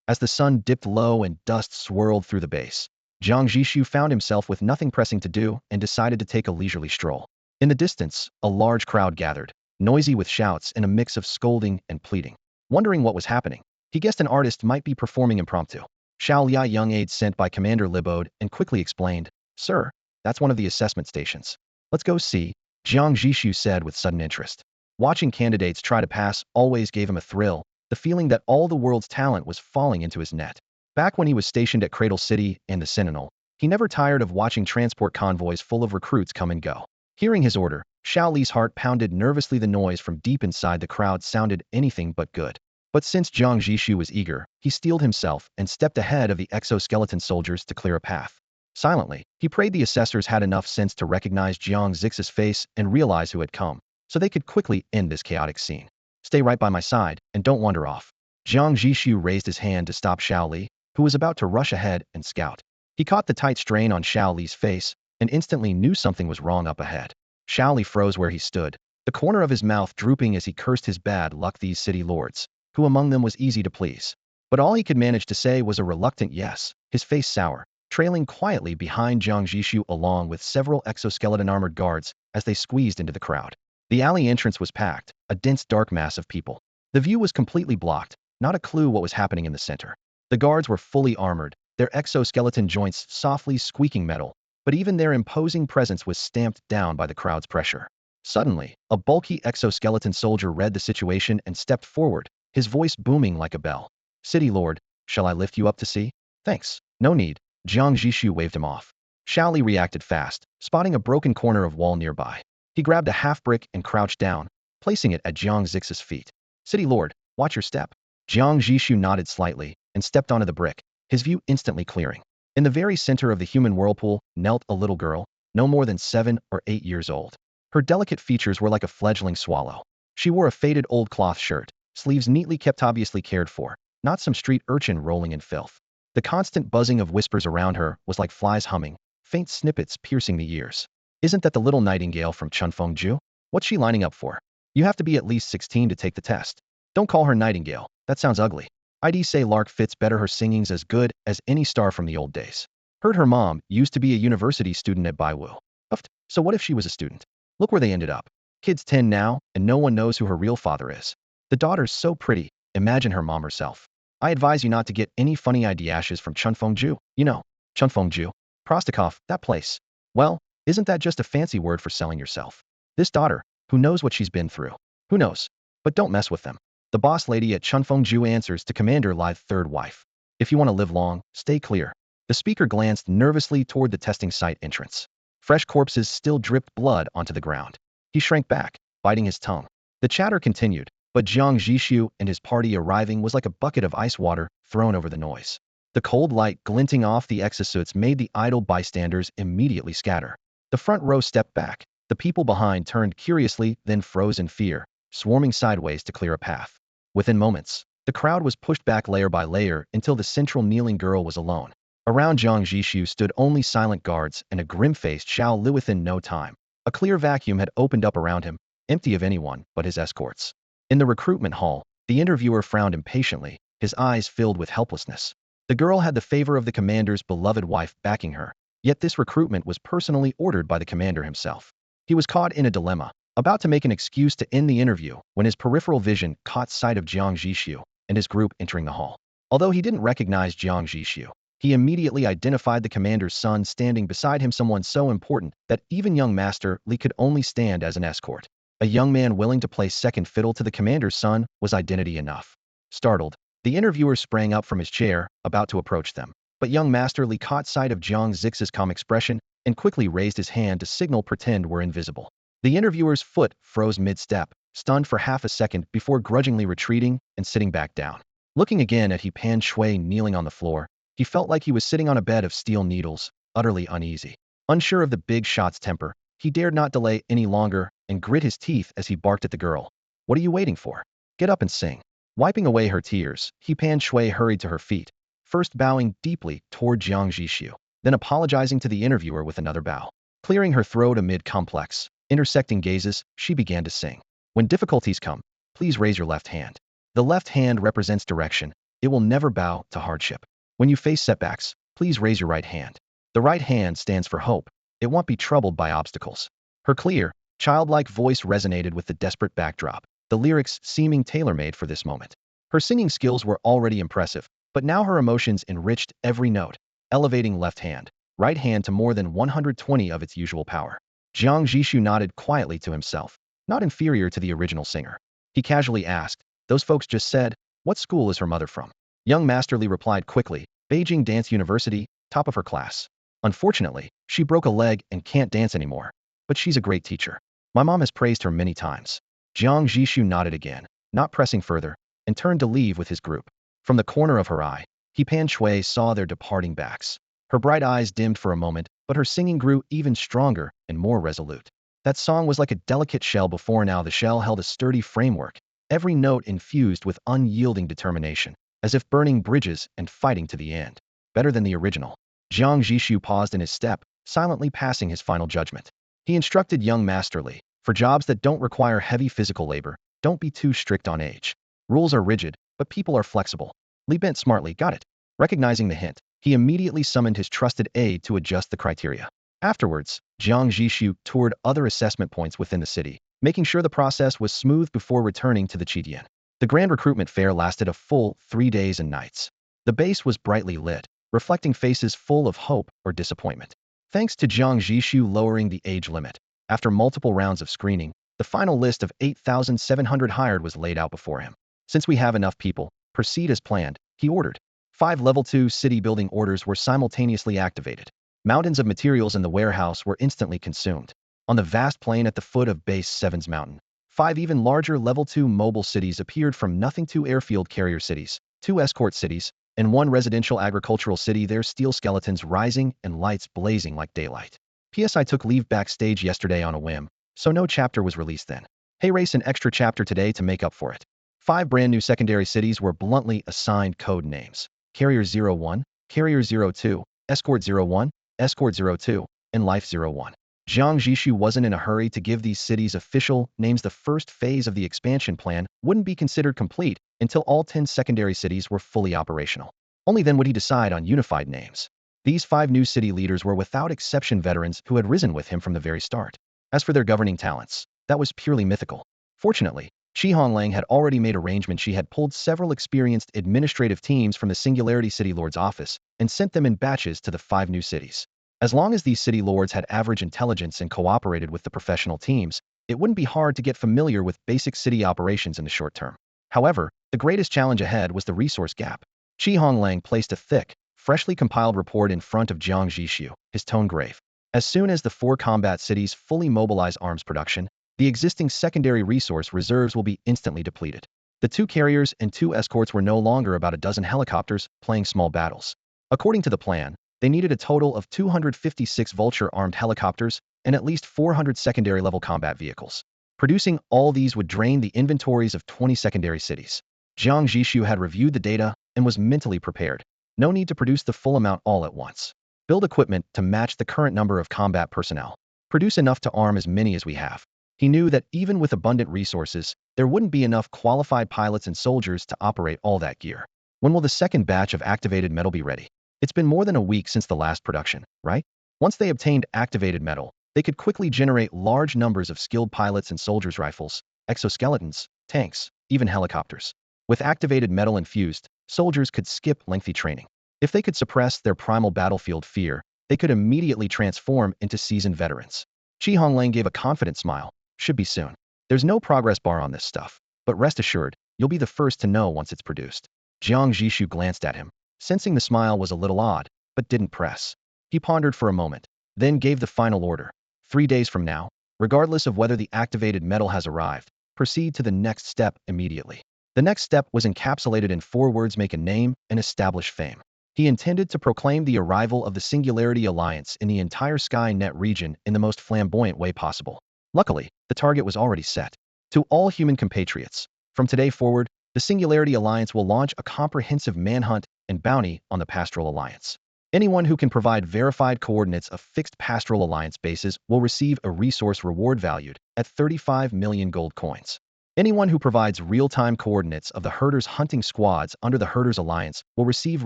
As the sun dipped low and dust swirled through the base, Jiang Zhixu found himself with nothing pressing to do and decided to take a leisurely stroll. In the distance, a large crowd gathered, noisy with shouts and a mix of scolding and pleading. Wondering what was happening, he guessed an artist might be performing impromptu. Xiao Li, young aide sent by Commander Libode, and quickly explained, "Sir, that's one of the assessment stations. Let's go see," Jiang Zhixu said with sudden interest. Watching candidates try to pass always gave him a thrill, the feeling that all the world's talent was falling into his net. Back when he was stationed at Cradle City and the Sentinel, he never tired of watching transport convoys full of recruits come and go. Hearing his order, Xiao Li's heart pounded nervously. The noise from deep inside the crowd sounded anything but good. But since Jiang Zhixu was eager, he steeled himself and stepped ahead of the exoskeleton soldiers to clear a path. Silently, he prayed the assessors had enough sense to recognize Jiang Zhixu's face and realize who had come, so they could quickly end this chaotic scene. "Stay right by my side, and don't wander off." Jiang Zhixu raised his hand to stop Xiao Li, who was about to rush ahead and scout. He caught the tight strain on Xiao Li's face and instantly knew something was wrong up ahead. Xiao Li froze where he stood, the corner of his mouth drooping as he cursed his bad luck. These city lords, who among them was easy to please? But all he could manage to say was a reluctant yes, his face sour, trailing quietly behind Jiang Zhixu along with several exoskeleton armored guards as they squeezed into the crowd. The alley entrance was packed, a dense dark mass of people. The view was completely blocked, not a clue what was happening in the center. The guards were fully armored, their exoskeleton joints softly squeaking metal, but even their imposing presence was stamped down by the crowd's pressure. Suddenly, a bulky exoskeleton soldier read the situation and stepped forward, his voice booming like a bell. "City Lord, shall I lift you up to see?" "Thanks, no need." Jiang Zhixu waved him off. Xiao Li reacted fast, spotting a broken corner of wall nearby. He grabbed a half-brick and crouched down, placing it at Jiang Zhixu's feet. "City Lord, watch your step." Jiang Zhixu nodded slightly and stepped onto the brick, his view instantly clearing. In the very center of the human whirlpool knelt a little girl, no more than 7 or 8 years old. Her delicate features were like a fledgling swallow. She wore a faded old cloth shirt, sleeves neatly kept, obviously cared for, not some street urchin rolling in filth. The constant buzzing of whispers around her was like flies humming, faint snippets piercing the ears. "Isn't that the little nightingale from Chunfengju? What's she lining up for? You have to be at least 16 to take the test. Don't call her nightingale, that sounds ugly. I'd say lark fits better, her singing's as good as any star from the old days. Heard her mom used to be a university student at Baiwu. Uffed, so what if she was a student? Look where they ended up. Kid's 10 now, and no one knows who her real father is. The daughter's so pretty, imagine her mom herself. I advise you not to get any funny ideas from Chunfengju. You know, Chunfengju, Prostakov, that place. Well, isn't that just a fancy word for selling yourself? This daughter, who knows what she's been through? Who knows? But don't mess with them. The boss lady at Chunfengju answers to Commander Li's third wife. If you want to live long, stay clear." The speaker glanced nervously toward the testing site entrance. Fresh corpses still dripped blood onto the ground. He shrank back, biting his tongue. The chatter continued, but Jiang Zhixu and his party arriving was like a bucket of ice water thrown over the noise. The cold light glinting off the exosuits made the idle bystanders immediately scatter. The front row stepped back. The people behind turned curiously, then froze in fear, swarming sideways to clear a path. Within moments, the crowd was pushed back layer by layer until the central kneeling girl was alone. Around Jiang Zhixu stood only silent guards and a grim-faced Xiao Li. Within no time, a clear vacuum had opened up around him, empty of anyone but his escorts. In the recruitment hall, the interviewer frowned impatiently, his eyes filled with helplessness. The girl had the favor of the commander's beloved wife backing her, yet this recruitment was personally ordered by the commander himself. He was caught in a dilemma, about to make an excuse to end the interview when his peripheral vision caught sight of Jiang Zhixu and his group entering the hall. Although he didn't recognize Jiang Zhixu, he immediately identified the commander's son standing beside him, someone so important that even young Master Li could only stand as an escort. A young man willing to play second fiddle to the commander's son was identity enough. Startled, the interviewer sprang up from his chair, about to approach them. But young Master Li caught sight of Jiang Zhixu's calm expression and quickly raised his hand to signal pretend we're invisible. The interviewer's foot froze mid-step, stunned for half a second before grudgingly retreating and sitting back down. Looking again at He Pan Shui kneeling on the floor, he felt like he was sitting on a bed of steel needles, utterly uneasy. Unsure of the big shot's temper, he dared not delay any longer and grit his teeth as he barked at the girl. "What are you waiting for? Get up and sing." Wiping away her tears, He Pan Shui hurried to her feet. first bowing deeply toward Jiang Zhixu, then apologizing to the interviewer with another bow. Clearing her throat amid complex, intersecting gazes, she began to sing. When difficulties come, please raise your left hand. The left hand represents direction. It will never bow to hardship. When you face setbacks, please raise your right hand. The right hand stands for hope. It won't be troubled by obstacles. Her clear, childlike voice resonated with the desperate backdrop, the lyrics seeming tailor-made for this moment. Her singing skills were already impressive, but now her emotions enriched every note, elevating left hand, right hand to more than 120 of its usual power. Jiang Zhixu nodded quietly to himself, not inferior to the original singer. He casually asked, "Those folks just said, what school is her mother from?" Young Masterly replied quickly, "Beijing Dance University, top of her class. Unfortunately, she broke a leg and can't dance anymore. But she's a great teacher. My mom has praised her many times." Jiang Zhixu nodded again, not pressing further, and turned to leave with his group. From the corner of her eye, He Pan Shui saw their departing backs. Her bright eyes dimmed for a moment, but her singing grew even stronger and more resolute. That song was like a delicate shell before now. The shell held a sturdy framework, every note infused with unyielding determination, as if burning bridges and fighting to the end. Better than the original. Jiang Zhixu paused in his step, silently passing his final judgment. He instructed young Masterly, for jobs that don't require heavy physical labor, don't be too strict on age. Rules are rigid, but people are flexible. Li bent smartly, got it. Recognizing the hint, he immediately summoned his trusted aide to adjust the criteria. Afterwards, Jiang Zhixu toured other assessment points within the city, making sure the process was smooth before returning to the Qidian. The grand recruitment fair lasted a full 3 days and nights. The base was brightly lit, reflecting faces full of hope or disappointment. Thanks to Jiang Zhixu lowering the age limit, after multiple rounds of screening, the final list of 8,700 hired was laid out before him. "Since we have enough people, proceed as planned," he ordered. 5 level 2 city building orders were simultaneously activated. Mountains of materials in the warehouse were instantly consumed. On the vast plain at the foot of Base 7's mountain, 5 even larger level 2 mobile cities appeared from nothing: 2 airfield carrier cities, 2 escort cities, and 1 residential agricultural city, their steel skeletons rising and lights blazing like daylight. P.S. I took leave backstage yesterday on a whim, so no chapter was released then. Hey, race an extra chapter today to make up for it. 5 brand new secondary cities were bluntly assigned code names: Carrier 01, Carrier 02, Escort 01, Escort 02, and Life 01. Jiang Zhixu wasn't in a hurry to give these cities official names. The first phase of the expansion plan wouldn't be considered complete until all 10 secondary cities were fully operational. Only then would he decide on unified names. These 5 new city leaders were without exception veterans who had risen with him from the very start. As for their governing talents, that was purely mythical. Fortunately, Shi Honglang had already made arrangements. She had pulled several experienced administrative teams from the Singularity City Lord's office and sent them in batches to the 5 new cities. As long as these city lords had average intelligence and cooperated with the professional teams, it wouldn't be hard to get familiar with basic city operations in the short term. However, the greatest challenge ahead was the resource gap. Shi Honglang placed a thick, freshly compiled report in front of Jiang Zhixu, his tone grave. As soon as the 4 combat cities fully mobilize arms production, the existing secondary resource reserves will be instantly depleted. The 2 carriers and 2 escorts were no longer about a dozen helicopters playing small battles. According to the plan, they needed a total of 256 Vulture-armed helicopters and at least 400 secondary-level combat vehicles. Producing all these would drain the inventories of 20 secondary cities. Jiang Zhixu had reviewed the data and was mentally prepared. No need to produce the full amount all at once. Build equipment to match the current number of combat personnel. Produce enough to arm as many as we have. He knew that even with abundant resources, there wouldn't be enough qualified pilots and soldiers to operate all that gear. When will the second batch of activated metal be ready? It's been more than a week since the last production, right? Once they obtained activated metal, they could quickly generate large numbers of skilled pilots and soldiers, rifles, exoskeletons, tanks, even helicopters. With activated metal infused, soldiers could skip lengthy training. If they could suppress their primal battlefield fear, they could immediately transform into seasoned veterans. Shi Honglang gave a confident smile. Should be soon. There's no progress bar on this stuff, but rest assured, you'll be the first to know once it's produced. Jiang Zhixu glanced at him, sensing the smile was a little odd, but didn't press. He pondered for a moment, then gave the final order. 3 days from now, regardless of whether the activated metal has arrived, proceed to the next step immediately. The next step was encapsulated in 4 words: make a name and establish fame. He intended to proclaim the arrival of the Singularity Alliance in the entire Skynet region in the most flamboyant way possible. Luckily, the target was already set. To all human compatriots, from today forward, the Singularity Alliance will launch a comprehensive manhunt and bounty on the Pastoral Alliance. Anyone who can provide verified coordinates of fixed Pastoral Alliance bases will receive a resource reward valued at 35 million gold coins. Anyone who provides real-time coordinates of the herders' hunting squads under the Herders Alliance will receive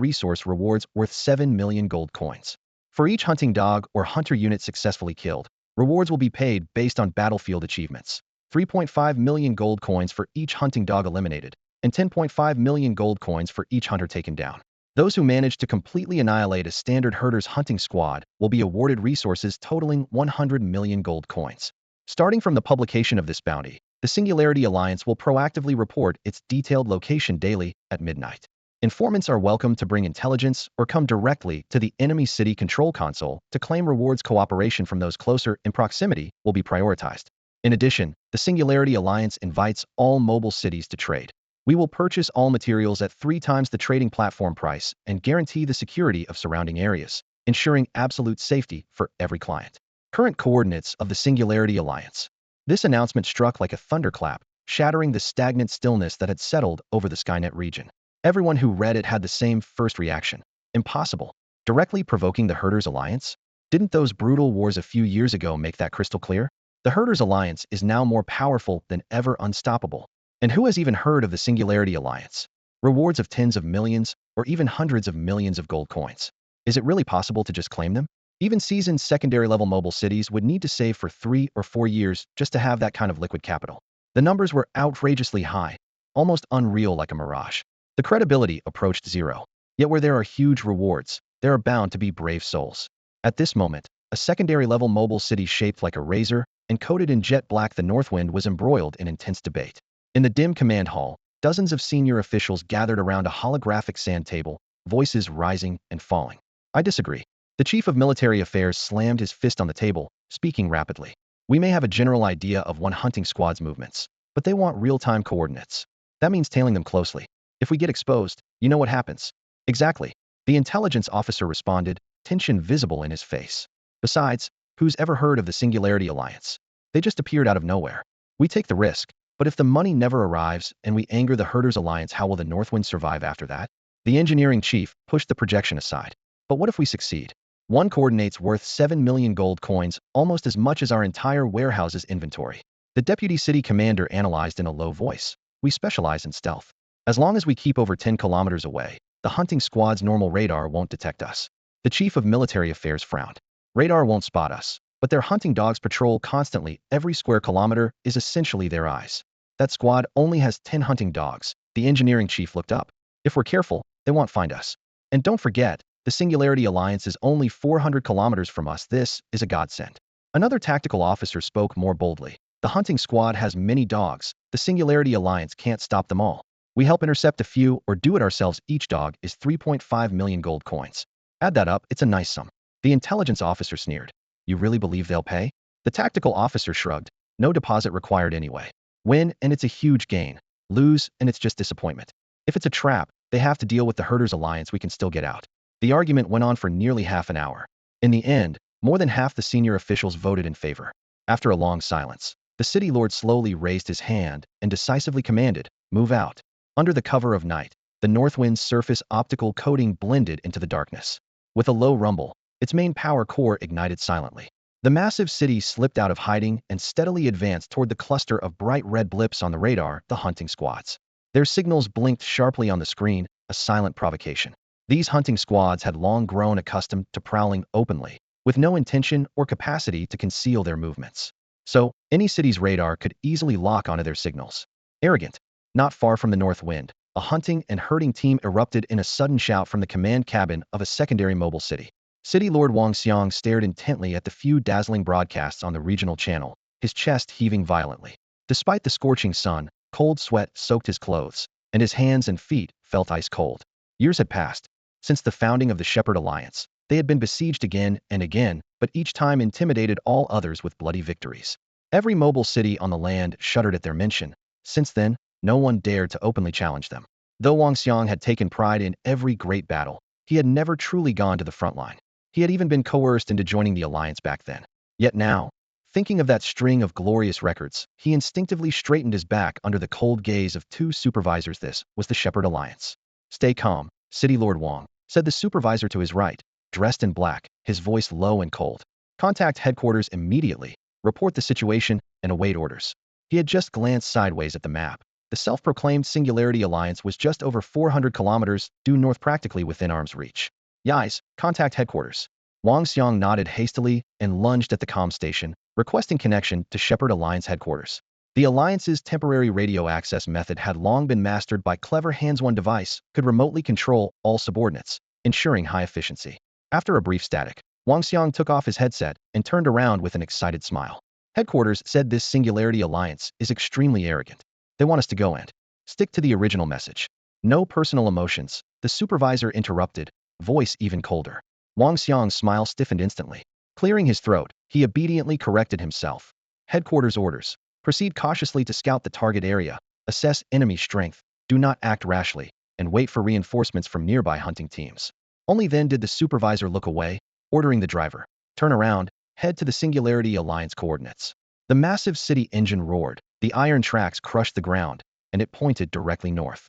resource rewards worth 7 million gold coins. For each hunting dog or hunter unit successfully killed, rewards will be paid based on battlefield achievements. 3.5 million gold coins for each hunting dog eliminated, and 10.5 million gold coins for each hunter taken down. Those who manage to completely annihilate a standard herder's hunting squad will be awarded resources totaling 100 million gold coins. Starting from the publication of this bounty, the Singularity Alliance will proactively report its detailed location daily at midnight. Informants are welcome to bring intelligence or come directly to the enemy city control console to claim rewards. Cooperation from those closer in proximity will be prioritized. In addition, the Singularity Alliance invites all mobile cities to trade. We will purchase all materials at 3 times the trading platform price and guarantee the security of surrounding areas, ensuring absolute safety for every client. Current coordinates of the Singularity Alliance. This announcement struck like a thunderclap, shattering the stagnant stillness that had settled over the Skynet region. Everyone who read it had the same first reaction. Impossible. Directly provoking the Herders Alliance? Didn't those brutal wars a few years ago make that crystal clear? The Herders Alliance is now more powerful than ever, unstoppable. And who has even heard of the Singularity Alliance? Rewards of tens of millions, or even hundreds of millions of gold coins. Is it really possible to just claim them? Even seasoned secondary-level mobile cities would need to save for 3 or 4 years just to have that kind of liquid capital. The numbers were outrageously high, almost unreal, like a mirage. The credibility approached zero. Yet where there are huge rewards, there are bound to be brave souls. At this moment, a secondary-level mobile city shaped like a razor and coated in jet black, the Northwind, was embroiled in intense debate. In the dim command hall, dozens of senior officials gathered around a holographic sand table, voices rising and falling. I disagree. The chief of military affairs slammed his fist on the table, speaking rapidly. We may have a general idea of one hunting squad's movements, but they want real-time coordinates. That means tailing them closely. If we get exposed, you know what happens. Exactly. The intelligence officer responded, tension visible in his face. Besides, who's ever heard of the Singularity Alliance? They just appeared out of nowhere. We take the risk, but if the money never arrives and we anger the Herders Alliance, how will the Northwind survive after that? The engineering chief pushed the projection aside. But what if we succeed? One coordinate's worth 7 million gold coins, almost as much as our entire warehouse's inventory. The deputy city commander analyzed in a low voice. We specialize in stealth. As long as we keep over 10 kilometers away, the hunting squad's normal radar won't detect us. The chief of military affairs frowned. Radar won't spot us, but their hunting dogs patrol constantly. Every square kilometer is essentially their eyes. That squad only has 10 hunting dogs. The engineering chief looked up. If we're careful, they won't find us. And don't forget, the Singularity Alliance is only 400 kilometers from us. This is a godsend. Another tactical officer spoke more boldly. The hunting squad has many dogs. The Singularity Alliance can't stop them all. We help intercept a few or do it ourselves. Each dog is 3.5 million gold coins. Add that up, it's a nice sum. The intelligence officer sneered. You really believe they'll pay? The tactical officer shrugged. No deposit required anyway. Win, and it's a huge gain. Lose, and it's just disappointment. If it's a trap, they have to deal with the Herders Alliance. We can still get out. The argument went on for nearly half an hour. In the end, more than half the senior officials voted in favor. After a long silence, the city lord slowly raised his hand and decisively commanded, move out. Under the cover of night, the Northwind's surface optical coating blended into the darkness. With a low rumble, its main power core ignited silently. The massive city slipped out of hiding and steadily advanced toward the cluster of bright red blips on the radar, the hunting squads. Their signals blinked sharply on the screen, a silent provocation. These hunting squads had long grown accustomed to prowling openly, with no intention or capacity to conceal their movements. So, any city's radar could easily lock onto their signals. Arrogant. Not far from the Northwind, a hunting and herding team erupted in a sudden shout from the command cabin of a secondary mobile city. City Lord Wang Xiang stared intently at the few dazzling broadcasts on the regional channel, his chest heaving violently. Despite the scorching sun, cold sweat soaked his clothes, and his hands and feet felt ice cold. Years had passed. Since the founding of the Shepherd Alliance, they had been besieged again and again, but each time intimidated all others with bloody victories. Every mobile city on the land shuddered at their mention. Since then, no one dared to openly challenge them. Though Wang Xiang had taken pride in every great battle, he had never truly gone to the front line. He had even been coerced into joining the alliance back then. Yet now, thinking of that string of glorious records, he instinctively straightened his back under the cold gaze of 2 supervisors. This was the Shepherd Alliance. Stay calm. City Lord Wang, said the supervisor to his right, dressed in black, his voice low and cold. Contact headquarters immediately, report the situation, and await orders. He had just glanced sideways at the map. The self-proclaimed Singularity Alliance was just over 400 kilometers due north, practically within arm's reach. Yais, contact headquarters. Wang Xiang nodded hastily and lunged at the comm station, requesting connection to Shepherd Alliance headquarters. The Alliance's temporary radio access method had long been mastered by clever hands-on device, could remotely control all subordinates, ensuring high efficiency. After a brief static, Wang Xiang took off his headset and turned around with an excited smile. Headquarters said this Singularity Alliance is extremely arrogant. They want us to go and stick to the original message. No personal emotions, the supervisor interrupted, voice even colder. Wang Xiang's smile stiffened instantly. Clearing his throat, he obediently corrected himself. Headquarters orders. Proceed cautiously to scout the target area, assess enemy strength, do not act rashly, and wait for reinforcements from nearby hunting teams. Only then did the supervisor look away, ordering the driver, turn around, head to the Singularity Alliance coordinates. The massive city engine roared, the iron tracks crushed the ground, and it pointed directly north.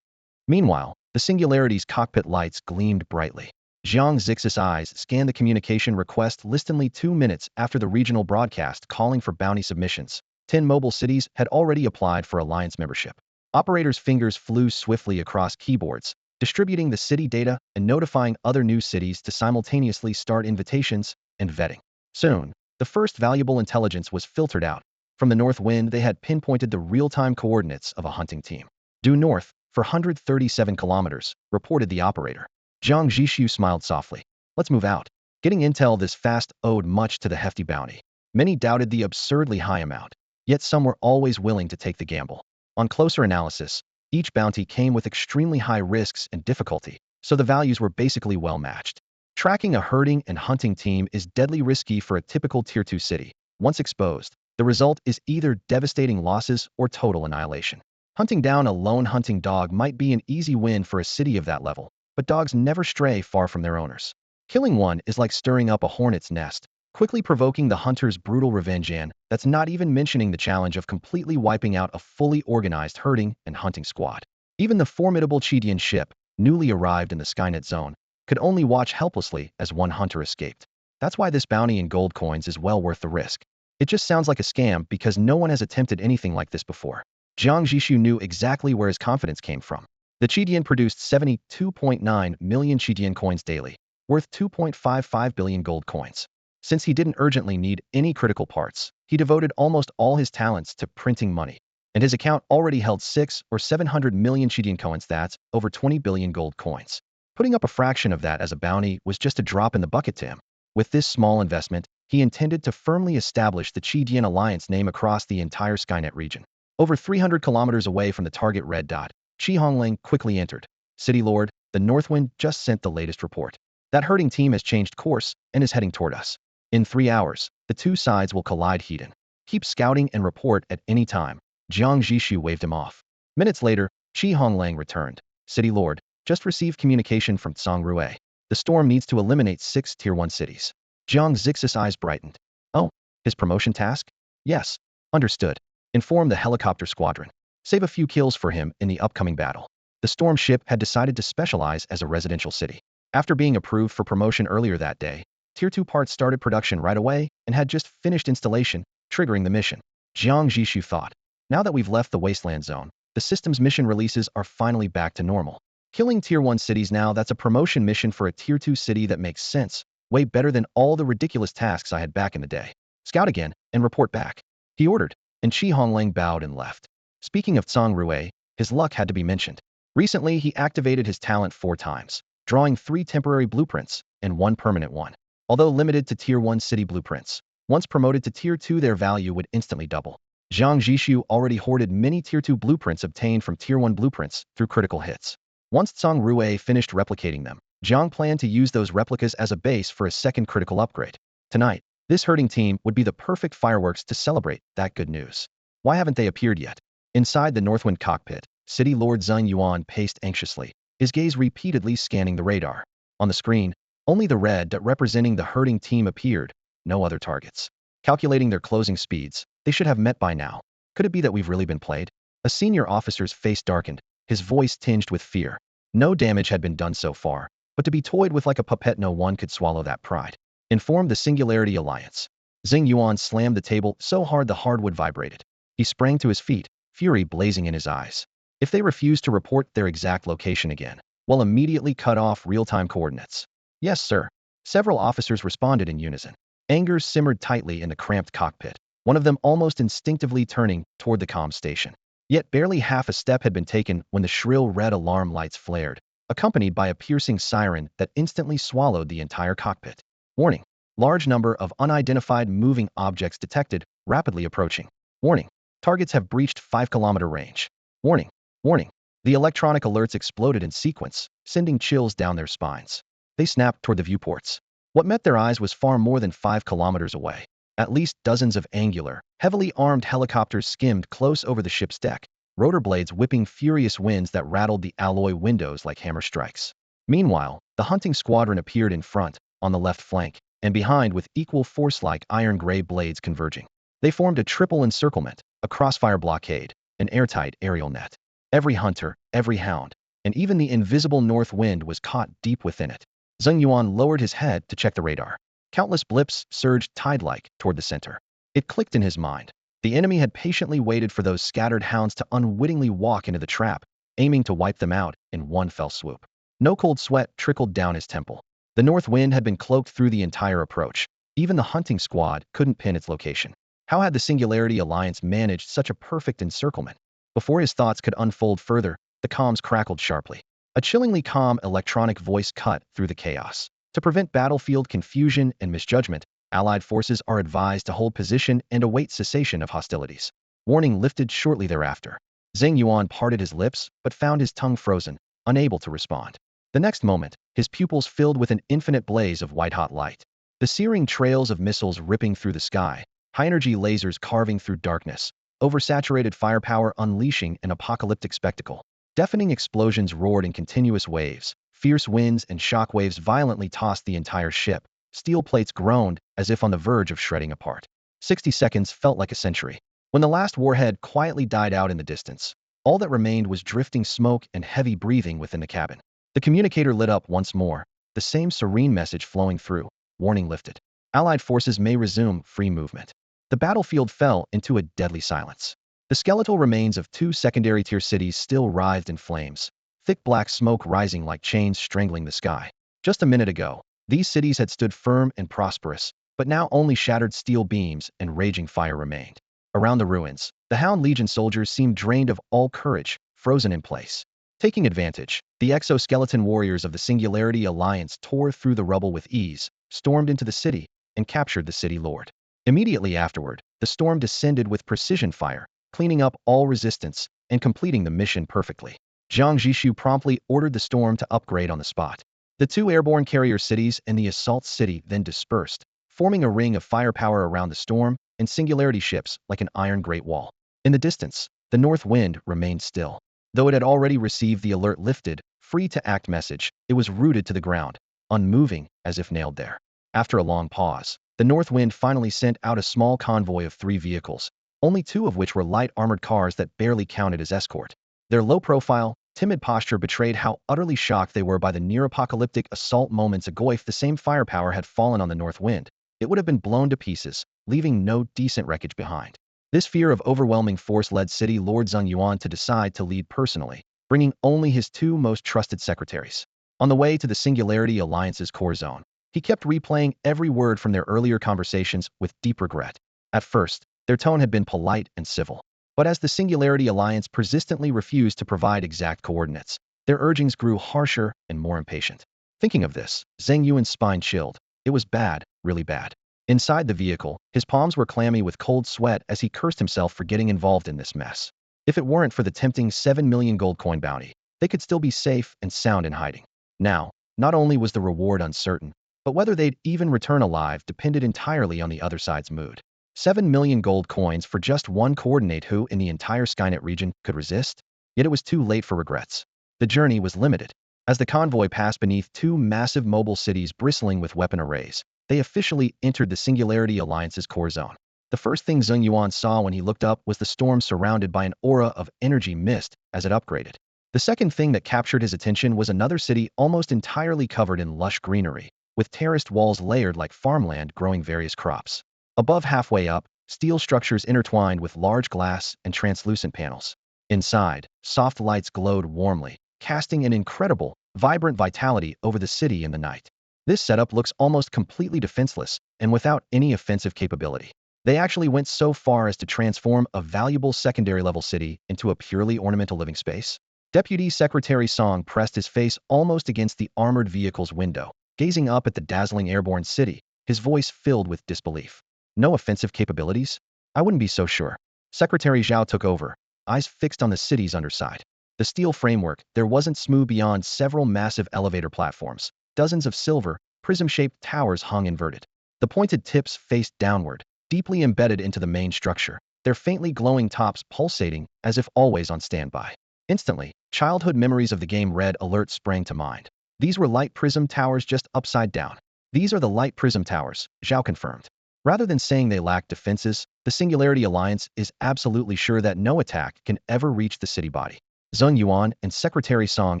Meanwhile, the Singularity's cockpit lights gleamed brightly. Jiang Zhixu's eyes scanned the communication request list only 2 minutes after the regional broadcast calling for bounty submissions. 10 mobile cities had already applied for Alliance membership. Operators' fingers flew swiftly across keyboards, distributing the city data and notifying other new cities to simultaneously start invitations and vetting. Soon, the first valuable intelligence was filtered out. From the north wind, they had pinpointed the real-time coordinates of a hunting team. Due north, for 137 kilometers, reported the operator. Jiang Zhixu smiled softly. Let's move out. Getting intel this fast owed much to the hefty bounty. Many doubted the absurdly high amount, yet some were always willing to take the gamble. On closer analysis, each bounty came with extremely high risks and difficulty, so the values were basically well matched. Tracking a herding and hunting team is deadly risky for a typical Tier 2 city. Once exposed, the result is either devastating losses or total annihilation. Hunting down a lone hunting dog might be an easy win for a city of that level, but dogs never stray far from their owners. Killing one is like stirring up a hornet's nest, quickly provoking the hunter's brutal revenge, and that's not even mentioning the challenge of completely wiping out a fully organized herding and hunting squad. Even the formidable Chidian ship, newly arrived in the Skynet zone, could only watch helplessly as one hunter escaped. That's why this bounty in gold coins is well worth the risk. It just sounds like a scam because no one has attempted anything like this before. Jiang Zhixu knew exactly where his confidence came from. The Chidian produced 72.9 million Chidian coins daily, worth 2.55 billion gold coins. Since he didn't urgently need any critical parts, he devoted almost all his talents to printing money, and his account already held 6 or 700 million Chidian coins, that's over 20 billion gold coins. Putting up a fraction of that as a bounty was just a drop in the bucket to him. With this small investment, he intended to firmly establish the Chidian Alliance name across the entire Skynet region. Over 300 kilometers away from the target red dot, Shi Hongling quickly entered. City Lord, the Northwind just sent the latest report. That herding team has changed course and is heading toward us. In 3 hours, the two sides will collide heat-in. Keep scouting and report at any time. Jiang Zhixu waved him off. Minutes later, Shi Honglang returned. City Lord, just received communication from Tsang Rue. The storm needs to eliminate 6 Tier 1 cities. Jiang Zhixu's eyes brightened. Oh, his promotion task? Yes. Understood. Inform the helicopter squadron. Save a few kills for him in the upcoming battle. The storm ship had decided to specialize as a residential city. After being approved for promotion earlier that day, Tier 2 parts started production right away and had just finished installation, triggering the mission. Jiang Zhixu thought. Now that we've left the wasteland zone, the system's mission releases are finally back to normal. Killing Tier 1 cities now, that's a promotion mission for a Tier 2 city that makes sense, way better than all the ridiculous tasks I had back in the day. Scout again and report back. He ordered, and Shi Honglang bowed and left. Speaking of Tsang Rue, his luck had to be mentioned. Recently, he activated his talent 4 times, drawing 3 temporary blueprints and 1 permanent one. Although limited to Tier 1 city blueprints, once promoted to Tier 2 their value would instantly double. Jiang Zhixu already hoarded many Tier 2 blueprints obtained from Tier 1 blueprints through critical hits. Once Tsang Rue finished replicating them, Jiang planned to use those replicas as a base for a second critical upgrade. Tonight, this herding team would be the perfect fireworks to celebrate that good news. Why haven't they appeared yet? Inside the Northwind cockpit, City Lord Zheng Yuan paced anxiously, his gaze repeatedly scanning the radar. On the screen, only the red dot representing the herding team appeared, no other targets. Calculating their closing speeds, they should have met by now. Could it be that we've really been played? A senior officer's face darkened, his voice tinged with fear. No damage had been done so far, but to be toyed with like a puppet, no one could swallow that pride. Informed the Singularity Alliance. Xing Yuan slammed the table so hard the hardwood vibrated. He sprang to his feet, fury blazing in his eyes. If they refused to report their exact location again, we'll immediately cut off real-time coordinates. Yes, sir. Several officers responded in unison. Anger simmered tightly in the cramped cockpit, one of them almost instinctively turning toward the comm station. Yet barely half a step had been taken when the shrill red alarm lights flared, accompanied by a piercing siren that instantly swallowed the entire cockpit. Warning. Large number of unidentified moving objects detected, rapidly approaching. Warning. Targets have breached 5-kilometer range. Warning. Warning. The electronic alerts exploded in sequence, sending chills down their spines. They snapped toward the viewports. What met their eyes was far more than 5 kilometers away. At least dozens of angular, heavily armed helicopters skimmed close over the ship's deck, rotor blades whipping furious winds that rattled the alloy windows like hammer strikes. Meanwhile, the hunting squadron appeared in front, on the left flank, and behind with equal force like iron-gray blades converging. They formed a triple encirclement, a crossfire blockade, an airtight aerial net. Every hunter, every hound, and even the invisible north wind was caught deep within it. Xing Yuan lowered his head to check the radar. Countless blips surged tide-like toward the center. It clicked in his mind. The enemy had patiently waited for those scattered hounds to unwittingly walk into the trap, aiming to wipe them out in one fell swoop. No cold sweat trickled down his temple. The north wind had been cloaked through the entire approach. Even the hunting squad couldn't pin its location. How had the Singularity Alliance managed such a perfect encirclement? Before his thoughts could unfold further, the comms crackled sharply. A chillingly calm electronic voice cut through the chaos. To prevent battlefield confusion and misjudgment, Allied forces are advised to hold position and await cessation of hostilities. Warning lifted shortly thereafter. Xing Yuan parted his lips, but found his tongue frozen, unable to respond. The next moment, his pupils filled with an infinite blaze of white-hot light. The searing trails of missiles ripping through the sky, high-energy lasers carving through darkness, oversaturated firepower unleashing an apocalyptic spectacle. Deafening explosions roared in continuous waves. Fierce winds and shock waves violently tossed the entire ship. Steel plates groaned as if on the verge of shredding apart. 60 seconds felt like a century. When the last warhead quietly died out in the distance, all that remained was drifting smoke and heavy breathing within the cabin. The communicator lit up once more, the same serene message flowing through. Warning lifted. Allied forces may resume free movement. The battlefield fell into a deadly silence. The skeletal remains of 2 secondary-tier cities still writhed in flames, thick black smoke rising like chains strangling the sky. Just a minute ago, these cities had stood firm and prosperous, but now only shattered steel beams and raging fire remained. Around the ruins, the Hound Legion soldiers seemed drained of all courage, frozen in place. Taking advantage, the exoskeleton warriors of the Singularity Alliance tore through the rubble with ease, stormed into the city, and captured the city lord. Immediately afterward, the storm descended with precision fire, cleaning up all resistance and completing the mission perfectly. Jiang Zhixu promptly ordered the storm to upgrade on the spot. The 2 airborne carrier cities and the assault city then dispersed, forming a ring of firepower around the storm and singularity ships like an iron great wall. In the distance, the north wind remained still. Though it had already received the alert lifted, free to act message, it was rooted to the ground, unmoving as if nailed there. After a long pause, the north wind finally sent out a small convoy of 3 vehicles, only 2 of which were light armored cars that barely counted as escort. Their low-profile, timid posture betrayed how utterly shocked they were by the near-apocalyptic assault moments ago. If the same firepower had fallen on the north wind, it would have been blown to pieces, leaving no decent wreckage behind. This fear of overwhelming force led City Lord Xing Yuan to decide to lead personally, bringing only his 2 most trusted secretaries. On the way to the Singularity Alliance's core zone, he kept replaying every word from their earlier conversations with deep regret. At first, their tone had been polite and civil. But as the Singularity Alliance persistently refused to provide exact coordinates, their urgings grew harsher and more impatient. Thinking of this, Xing Yuan's spine chilled. It was bad, really bad. Inside the vehicle, his palms were clammy with cold sweat as he cursed himself for getting involved in this mess. If it weren't for the tempting 7 million gold coin bounty, they could still be safe and sound in hiding. Now, not only was the reward uncertain, but whether they'd even return alive depended entirely on the other side's mood. 7 million gold coins for just one coordinate. Who in the entire Skynet region could resist? Yet it was too late for regrets. The journey was limited. As the convoy passed beneath 2 massive mobile cities bristling with weapon arrays, they officially entered the Singularity Alliance's core zone. The first thing Xing Yuan saw when he looked up was the storm surrounded by an aura of energy mist as it upgraded. The second thing that captured his attention was another city almost entirely covered in lush greenery, with terraced walls layered like farmland growing various crops. Above halfway up, steel structures intertwined with large glass and translucent panels. Inside, soft lights glowed warmly, casting an incredible, vibrant vitality over the city in the night. This setup looks almost completely defenseless and without any offensive capability. They actually went so far as to transform a valuable secondary-level city into a purely ornamental living space. Deputy Secretary Song pressed his face almost against the armored vehicle's window, gazing up at the dazzling airborne city, his voice filled with disbelief. No offensive capabilities? I wouldn't be so sure. Secretary Zhao took over, eyes fixed on the city's underside. The steel framework there wasn't smooth beyond several massive elevator platforms. Dozens of silver, prism-shaped towers hung inverted. The pointed tips faced downward, deeply embedded into the main structure, their faintly glowing tops pulsating as if always on standby. Instantly, childhood memories of the game Red Alert sprang to mind. These were light prism towers just upside down. These are the light prism towers, Zhao confirmed. Rather than saying they lack defenses, the Singularity Alliance is absolutely sure that no attack can ever reach the city body. Zheng Yuan and Secretary Song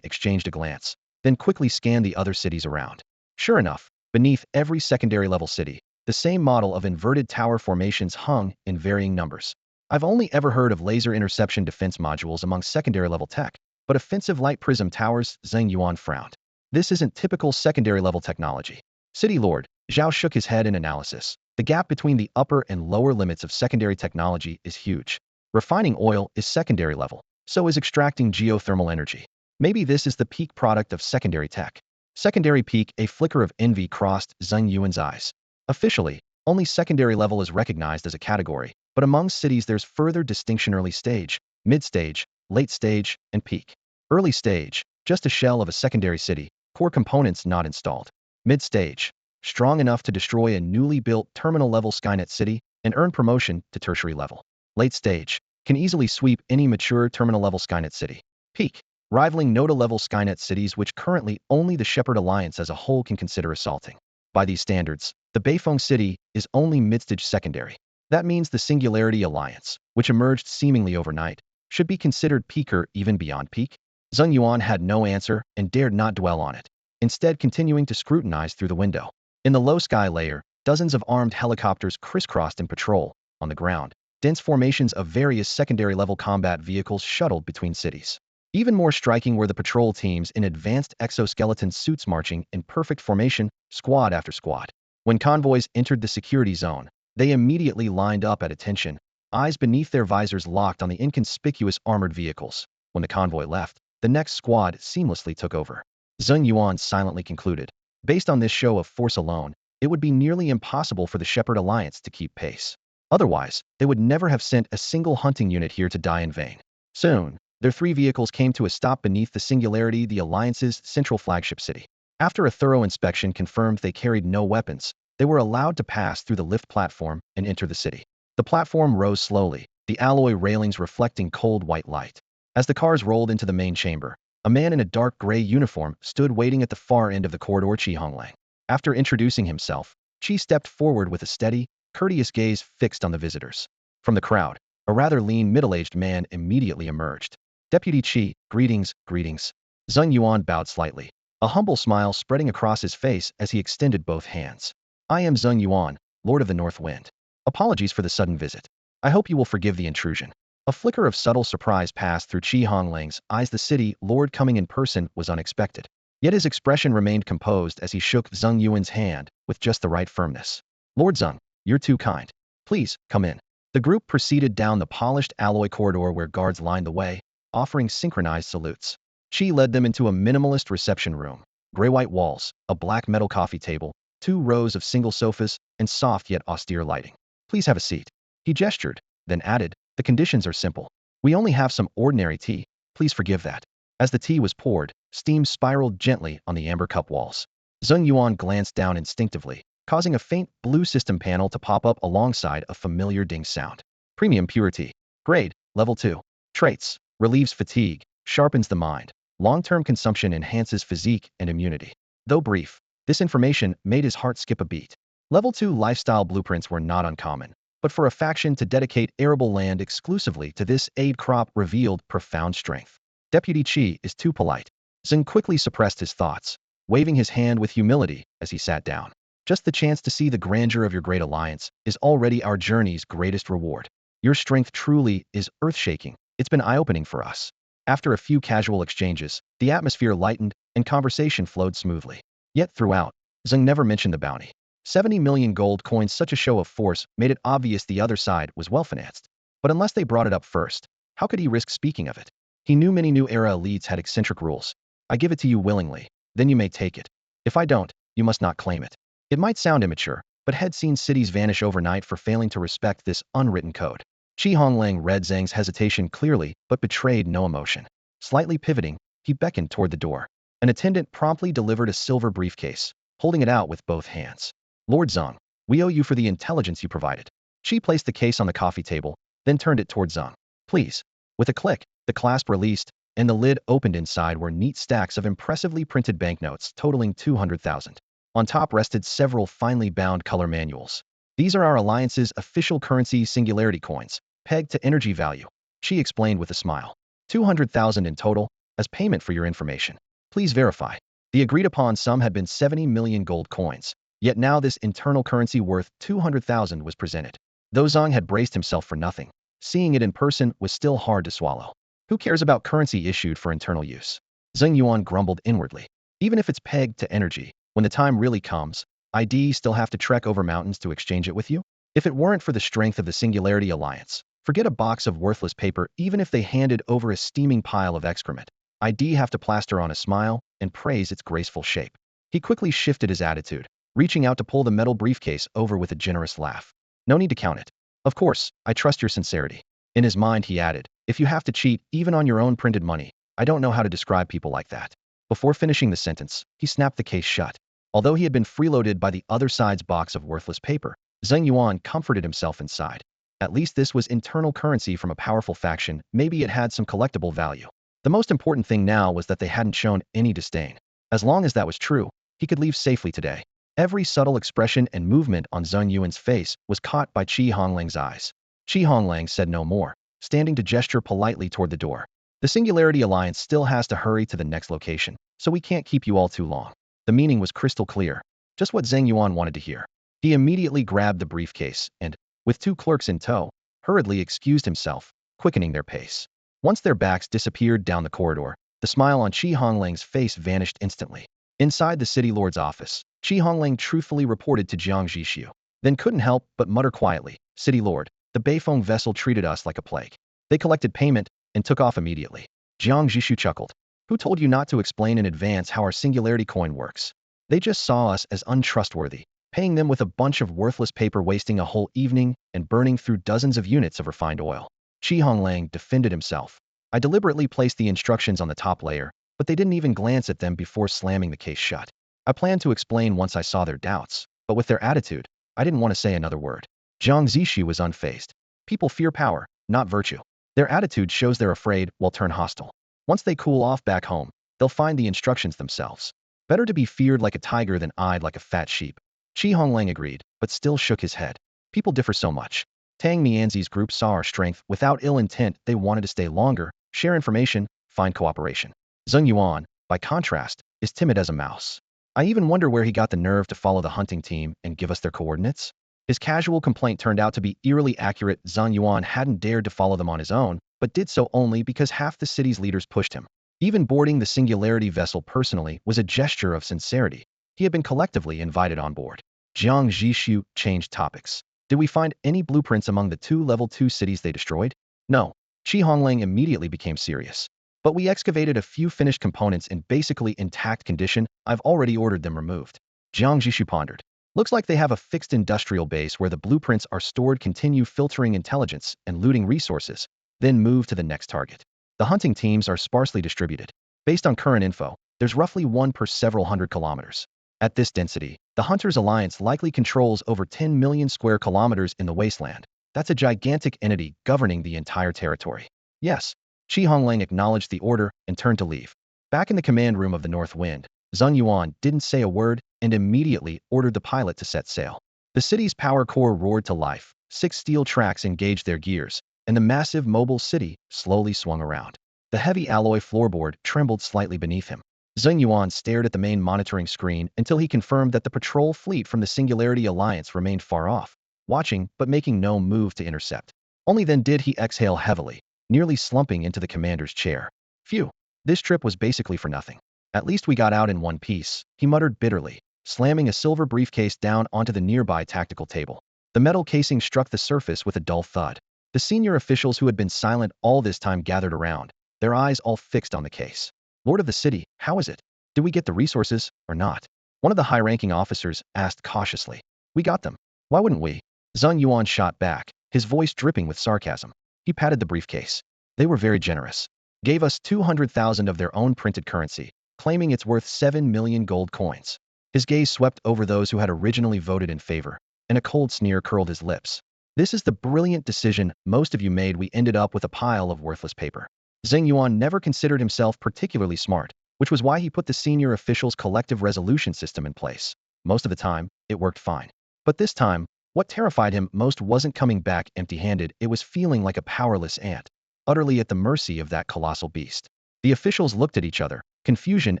exchanged a glance, then quickly scanned the other cities around. Sure enough, beneath every secondary-level city, the same model of inverted tower formations hung in varying numbers. I've only ever heard of laser interception defense modules among secondary-level tech, but offensive light prism towers, Zheng Yuan frowned. This isn't typical secondary-level technology. City Lord, Zhao shook his head in analysis. The gap between the upper and lower limits of secondary technology is huge. Refining oil is secondary level, so is extracting geothermal energy. Maybe this is the peak product of secondary tech. Secondary peak, a flicker of envy crossed Zheng Yuan's eyes. Officially, only secondary level is recognized as a category, but among cities there's further distinction: early stage, mid-stage, late stage, and peak. Early stage, just a shell of a secondary city, core components not installed. Mid-stage, strong enough to destroy a newly built terminal-level Skynet city and earn promotion to tertiary level. Late stage, can easily sweep any mature terminal-level Skynet city. Peak, rivaling Nota-level Skynet cities which currently only the Shepherd Alliance as a whole can consider assaulting. By these standards, the Beifeng city is only mid-stage secondary. That means the Singularity Alliance, which emerged seemingly overnight, should be considered peak or even beyond peak. Zheng Yuan had no answer and dared not dwell on it, instead continuing to scrutinize through the window. In the low sky layer, dozens of armed helicopters crisscrossed in patrol. On the ground, dense formations of various secondary-level combat vehicles shuttled between cities. Even more striking were the patrol teams in advanced exoskeleton suits marching in perfect formation, squad after squad. When convoys entered the security zone, they immediately lined up at attention, eyes beneath their visors locked on the inconspicuous armored vehicles. When the convoy left, the next squad seamlessly took over. Zheng Yuan silently concluded, based on this show of force alone, it would be nearly impossible for the Shepherd Alliance to keep pace. Otherwise, they would never have sent a single hunting unit here to die in vain. Soon, their 3 vehicles came to a stop beneath the Singularity, the Alliance's central flagship city. After a thorough inspection confirmed they carried no weapons, they were allowed to pass through the lift platform and enter the city. The platform rose slowly, the alloy railings reflecting cold white light. As the cars rolled into the main chamber, a man in a dark gray uniform stood waiting at the far end of the corridor. Qi Honglang. After introducing himself, Qi stepped forward with a steady, courteous gaze fixed on the visitors. From the crowd, a rather lean middle-aged man immediately emerged. Deputy Qi, greetings, greetings. Zheng Yuan bowed slightly, a humble smile spreading across his face as he extended both hands. I am Zheng Yuan, Lord of the North Wind. Apologies for the sudden visit. I hope you will forgive the intrusion. A flicker of subtle surprise passed through Qi Honglang's eyes. The city lord coming in person was unexpected. Yet his expression remained composed as he shook Zheng Yuan's hand with just the right firmness. Lord Zheng, you're too kind. Please, come in. The group proceeded down the polished alloy corridor where guards lined the way, offering synchronized salutes. Qi led them into a minimalist reception room. Gray-white walls, a black metal coffee table, 2 rows of single sofas, and soft yet austere lighting. Please have a seat. He gestured, then added, the conditions are simple. We only have some ordinary tea, please forgive that. As the tea was poured, steam spiraled gently on the amber cup walls. Zheng Yuan glanced down instinctively, causing a faint blue system panel to pop up alongside a familiar ding sound. Premium purity. Grade, level 2. Traits. Relieves fatigue, sharpens the mind. Long-term consumption enhances physique and immunity. Though brief, this information made his heart skip a beat. Level 2 lifestyle blueprints were not uncommon, but for a faction to dedicate arable land exclusively to this aid crop revealed profound strength. Deputy Qi is too polite. Zeng quickly suppressed his thoughts, waving his hand with humility as he sat down. Just the chance to see the grandeur of your great alliance is already our journey's greatest reward. Your strength truly is earth-shaking. It's been eye-opening for us. After a few casual exchanges, the atmosphere lightened and conversation flowed smoothly. Yet throughout, Zeng never mentioned the bounty. 70 million gold coins, such a show of force, made it obvious the other side was well-financed. But unless they brought it up first, how could he risk speaking of it? He knew many new era elites had eccentric rules. I give it to you willingly, then you may take it. If I don't, you must not claim it. It might sound immature, but had seen cities vanish overnight for failing to respect this unwritten code. Qi Honglang read Zhang's hesitation clearly, but betrayed no emotion. Slightly pivoting, he beckoned toward the door. An attendant promptly delivered a silver briefcase, holding it out with both hands. Lord Zhang, we owe you for the intelligence you provided. Qi placed the case on the coffee table, then turned it toward Zhang. Please. With a click, the clasp released, and the lid opened. Inside were neat stacks of impressively printed banknotes totaling 200,000. On top rested several finely bound color manuals. These are our alliance's official currency, singularity coins, pegged to energy value. She explained with a smile. 200,000 in total, as payment for your information. Please verify. The agreed-upon sum had been 70 million gold coins, yet now this internal currency worth 200,000 was presented. Though Zhang had braced himself for nothing, seeing it in person was still hard to swallow. Who cares about currency issued for internal use? Zheng Yuan grumbled inwardly. Even if it's pegged to energy, when the time really comes, I'd still have to trek over mountains to exchange it with you? If it weren't for the strength of the Singularity Alliance, forget a box of worthless paper. Even if they handed over a steaming pile of excrement, I'd have to plaster on a smile and praise its graceful shape. He quickly shifted his attitude, reaching out to pull the metal briefcase over with a generous laugh. No need to count it. Of course, I trust your sincerity. In his mind he added, if you have to cheat, even on your own printed money, I don't know how to describe people like that. Before finishing the sentence, he snapped the case shut. Although he had been freeloaded by the other side's box of worthless paper, Zheng Yuan comforted himself inside. At least this was internal currency from a powerful faction. Maybe it had some collectible value. The most important thing now was that they hadn't shown any disdain. As long as that was true, he could leave safely today. Every subtle expression and movement on Zheng Yuan's face was caught by Qi Honglang's eyes. Qi Honglang said no more, standing to gesture politely toward the door. The Singularity Alliance still has to hurry to the next location, so we can't keep you all too long. The meaning was crystal clear, just what Zheng Yuan wanted to hear. He immediately grabbed the briefcase and, with two clerks in tow, hurriedly excused himself, quickening their pace. Once their backs disappeared down the corridor, the smile on Qi Honglang's face vanished instantly. Inside the city lord's office, Qi Honglang truthfully reported to Jiang Zhixu, then couldn't help but mutter quietly, City Lord, the Beifeng vessel treated us like a plague. They collected payment and took off immediately. Jiang Zhixu chuckled. Who told you not to explain in advance how our singularity coin works? They just saw us as untrustworthy, paying them with a bunch of worthless paper, wasting a whole evening and burning through dozens of units of refined oil. Qi Honglang defended himself. I deliberately placed the instructions on the top layer, but they didn't even glance at them before slamming the case shut. I planned to explain once I saw their doubts, but with their attitude, I didn't want to say another word. Jiang Zhixu was unfazed. People fear power, not virtue. Their attitude shows they're afraid will turn hostile. Once they cool off back home, they'll find the instructions themselves. Better to be feared like a tiger than eyed like a fat sheep. Qi Honglang agreed, but still shook his head. People differ so much. Tang Mianzi's group saw our strength without ill intent. They wanted to stay longer, share information, find cooperation. Zheng Yuan, by contrast, is timid as a mouse. I even wonder where he got the nerve to follow the hunting team and give us their coordinates. His casual complaint turned out to be eerily accurate. Zheng Yuan hadn't dared to follow them on his own, but did so only because half the city's leaders pushed him. Even boarding the Singularity vessel personally was a gesture of sincerity. He had been collectively invited on board. Jiang Zhixu changed topics. Did we find any blueprints among the 2 level 2 cities they destroyed? No. Qi Honglang immediately became serious. But we excavated a few finished components in basically intact condition. I've already ordered them removed. Jiang Zhixu pondered. Looks like they have a fixed industrial base where the blueprints are stored. Continue filtering intelligence and looting resources, then move to the next target. The hunting teams are sparsely distributed. Based on current info, there's roughly one per several hundred kilometers. At this density, the Hunters Alliance likely controls over 10 million square kilometers in the wasteland. That's a gigantic entity governing the entire territory. Yes. Qi Honglang acknowledged the order and turned to leave. Back in the command room of the North Wind, Zheng Yuan didn't say a word and immediately ordered the pilot to set sail. The city's power core roared to life. 6 steel tracks engaged their gears, and the massive mobile city slowly swung around. The heavy alloy floorboard trembled slightly beneath him. Zheng Yuan stared at the main monitoring screen until he confirmed that the patrol fleet from the Singularity Alliance remained far off, watching but making no move to intercept. Only then did he exhale heavily, nearly slumping into the commander's chair. Phew, this trip was basically for nothing. At least we got out in one piece, he muttered bitterly, slamming a silver briefcase down onto the nearby tactical table. The metal casing struck the surface with a dull thud. The senior officials who had been silent all this time gathered around, their eyes all fixed on the case. Lord of the city, how is it? Did we get the resources, or not? One of the high-ranking officers asked cautiously. We got them. Why wouldn't we? Zheng Yuan shot back, his voice dripping with sarcasm. He patted the briefcase. They were very generous. Gave us 200,000 of their own printed currency, claiming it's worth 7 million gold coins. His gaze swept over those who had originally voted in favor, and a cold sneer curled his lips. This is the brilliant decision most of you made. We ended up with a pile of worthless paper. Zheng Yuan never considered himself particularly smart, which was why he put the senior officials' collective resolution system in place. Most of the time, it worked fine. But this time, what terrified him most wasn't coming back empty-handed, it was feeling like a powerless ant, utterly at the mercy of that colossal beast. The officials looked at each other, confusion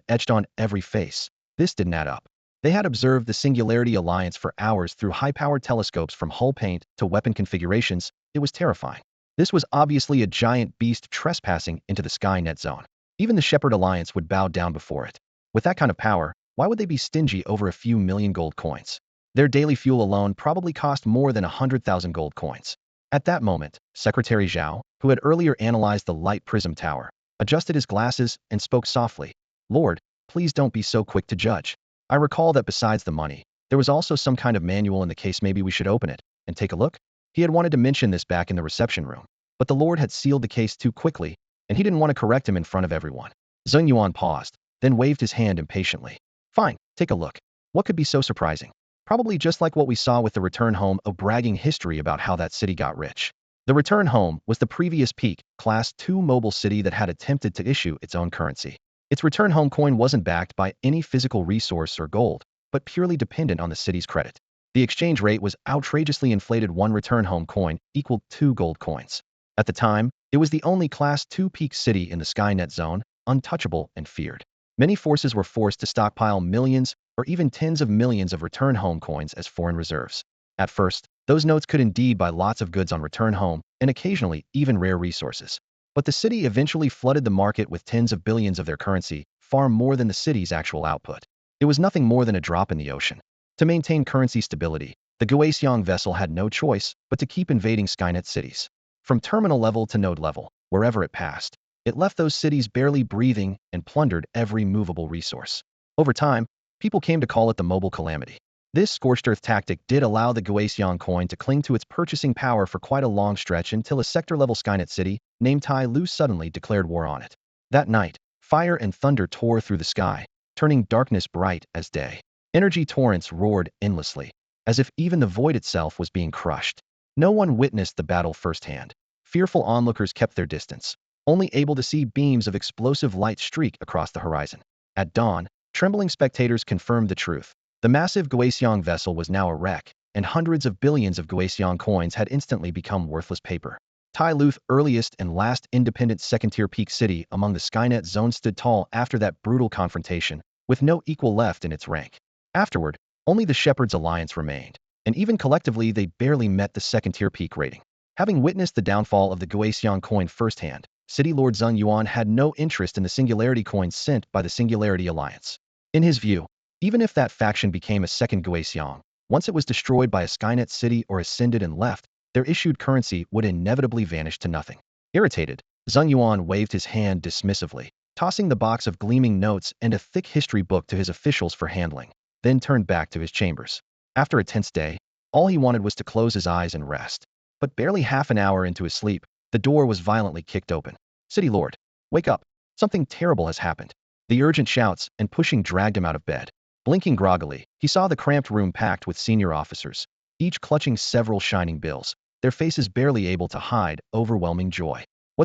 etched on every face. This didn't add up. They had observed the Singularity Alliance for hours through high-powered telescopes from hull paint to weapon configurations. It was terrifying. This was obviously a giant beast trespassing into the Skynet zone. Even the Shepherd Alliance would bow down before it. With that kind of power, why would they be stingy over a few million gold coins? Their daily fuel alone probably cost more than 100,000 gold coins. At that moment, Secretary Zhao, who had earlier analyzed the light prism tower, adjusted his glasses and spoke softly. Lord, please don't be so quick to judge. I recall that besides the money, there was also some kind of manual in the case. Maybe we should open it and take a look? He had wanted to mention this back in the reception room, but the Lord had sealed the case too quickly, and he didn't want to correct him in front of everyone. Zheng Yuan paused, then waved his hand impatiently. Fine, take a look. What could be so surprising? Probably just like what we saw with the return home, a bragging history about how that city got rich. The return home was the previous peak, Class 2 mobile city that had attempted to issue its own currency. Its return home coin wasn't backed by any physical resource or gold, but purely dependent on the city's credit. The exchange rate was outrageously inflated. One return home coin equaled 2 gold coins. At the time, it was the only Class 2 peak city in the Skynet zone, untouchable and feared. Many forces were forced to stockpile millions or even tens of millions of return home coins as foreign reserves. At first, those notes could indeed buy lots of goods on return home, and occasionally even rare resources. But the city eventually flooded the market with tens of billions of their currency, far more than the city's actual output. It was nothing more than a drop in the ocean. To maintain currency stability, the Guoxiang vessel had no choice but to keep invading Skynet cities. From terminal level to node level, wherever it passed, it left those cities barely breathing and plundered every movable resource. Over time, people came to call it the mobile calamity. This scorched earth tactic did allow the Guoxiang coin to cling to its purchasing power for quite a long stretch until a sector-level Skynet city named Tai Lu suddenly declared war on it. That night, fire and thunder tore through the sky, turning darkness bright as day. Energy torrents roared endlessly, as if even the void itself was being crushed. No one witnessed the battle firsthand. Fearful onlookers kept their distance, only able to see beams of explosive light streak across the horizon. At dawn, trembling spectators confirmed the truth. The massive Guoxiang vessel was now a wreck, and hundreds of billions of Guoxiang coins had instantly become worthless paper. Tai Lu's earliest and last independent second-tier peak city among the Skynet zone stood tall after that brutal confrontation, with no equal left in its rank. Afterward, only the Shepherd's Alliance remained, and even collectively they barely met the second-tier peak rating. Having witnessed the downfall of the Guoxiang coin firsthand, City Lord Zheng Yuan had no interest in the Singularity coins sent by the Singularity Alliance. In his view, even if that faction became a second Guoxiang, once it was destroyed by a Skynet city or ascended and left, their issued currency would inevitably vanish to nothing. Irritated, Zheng Yuan waved his hand dismissively, tossing the box of gleaming notes and a thick history book to his officials for handling, then turned back to his chambers. After a tense day, all he wanted was to close his eyes and rest. But barely half an hour into his sleep, the door was violently kicked open. City Lord, wake up. Something terrible has happened. The urgent shouts and pushing dragged him out of bed. Blinking groggily, he saw the cramped room packed with senior officers, each clutching several shining bills, their faces barely able to hide overwhelming joy.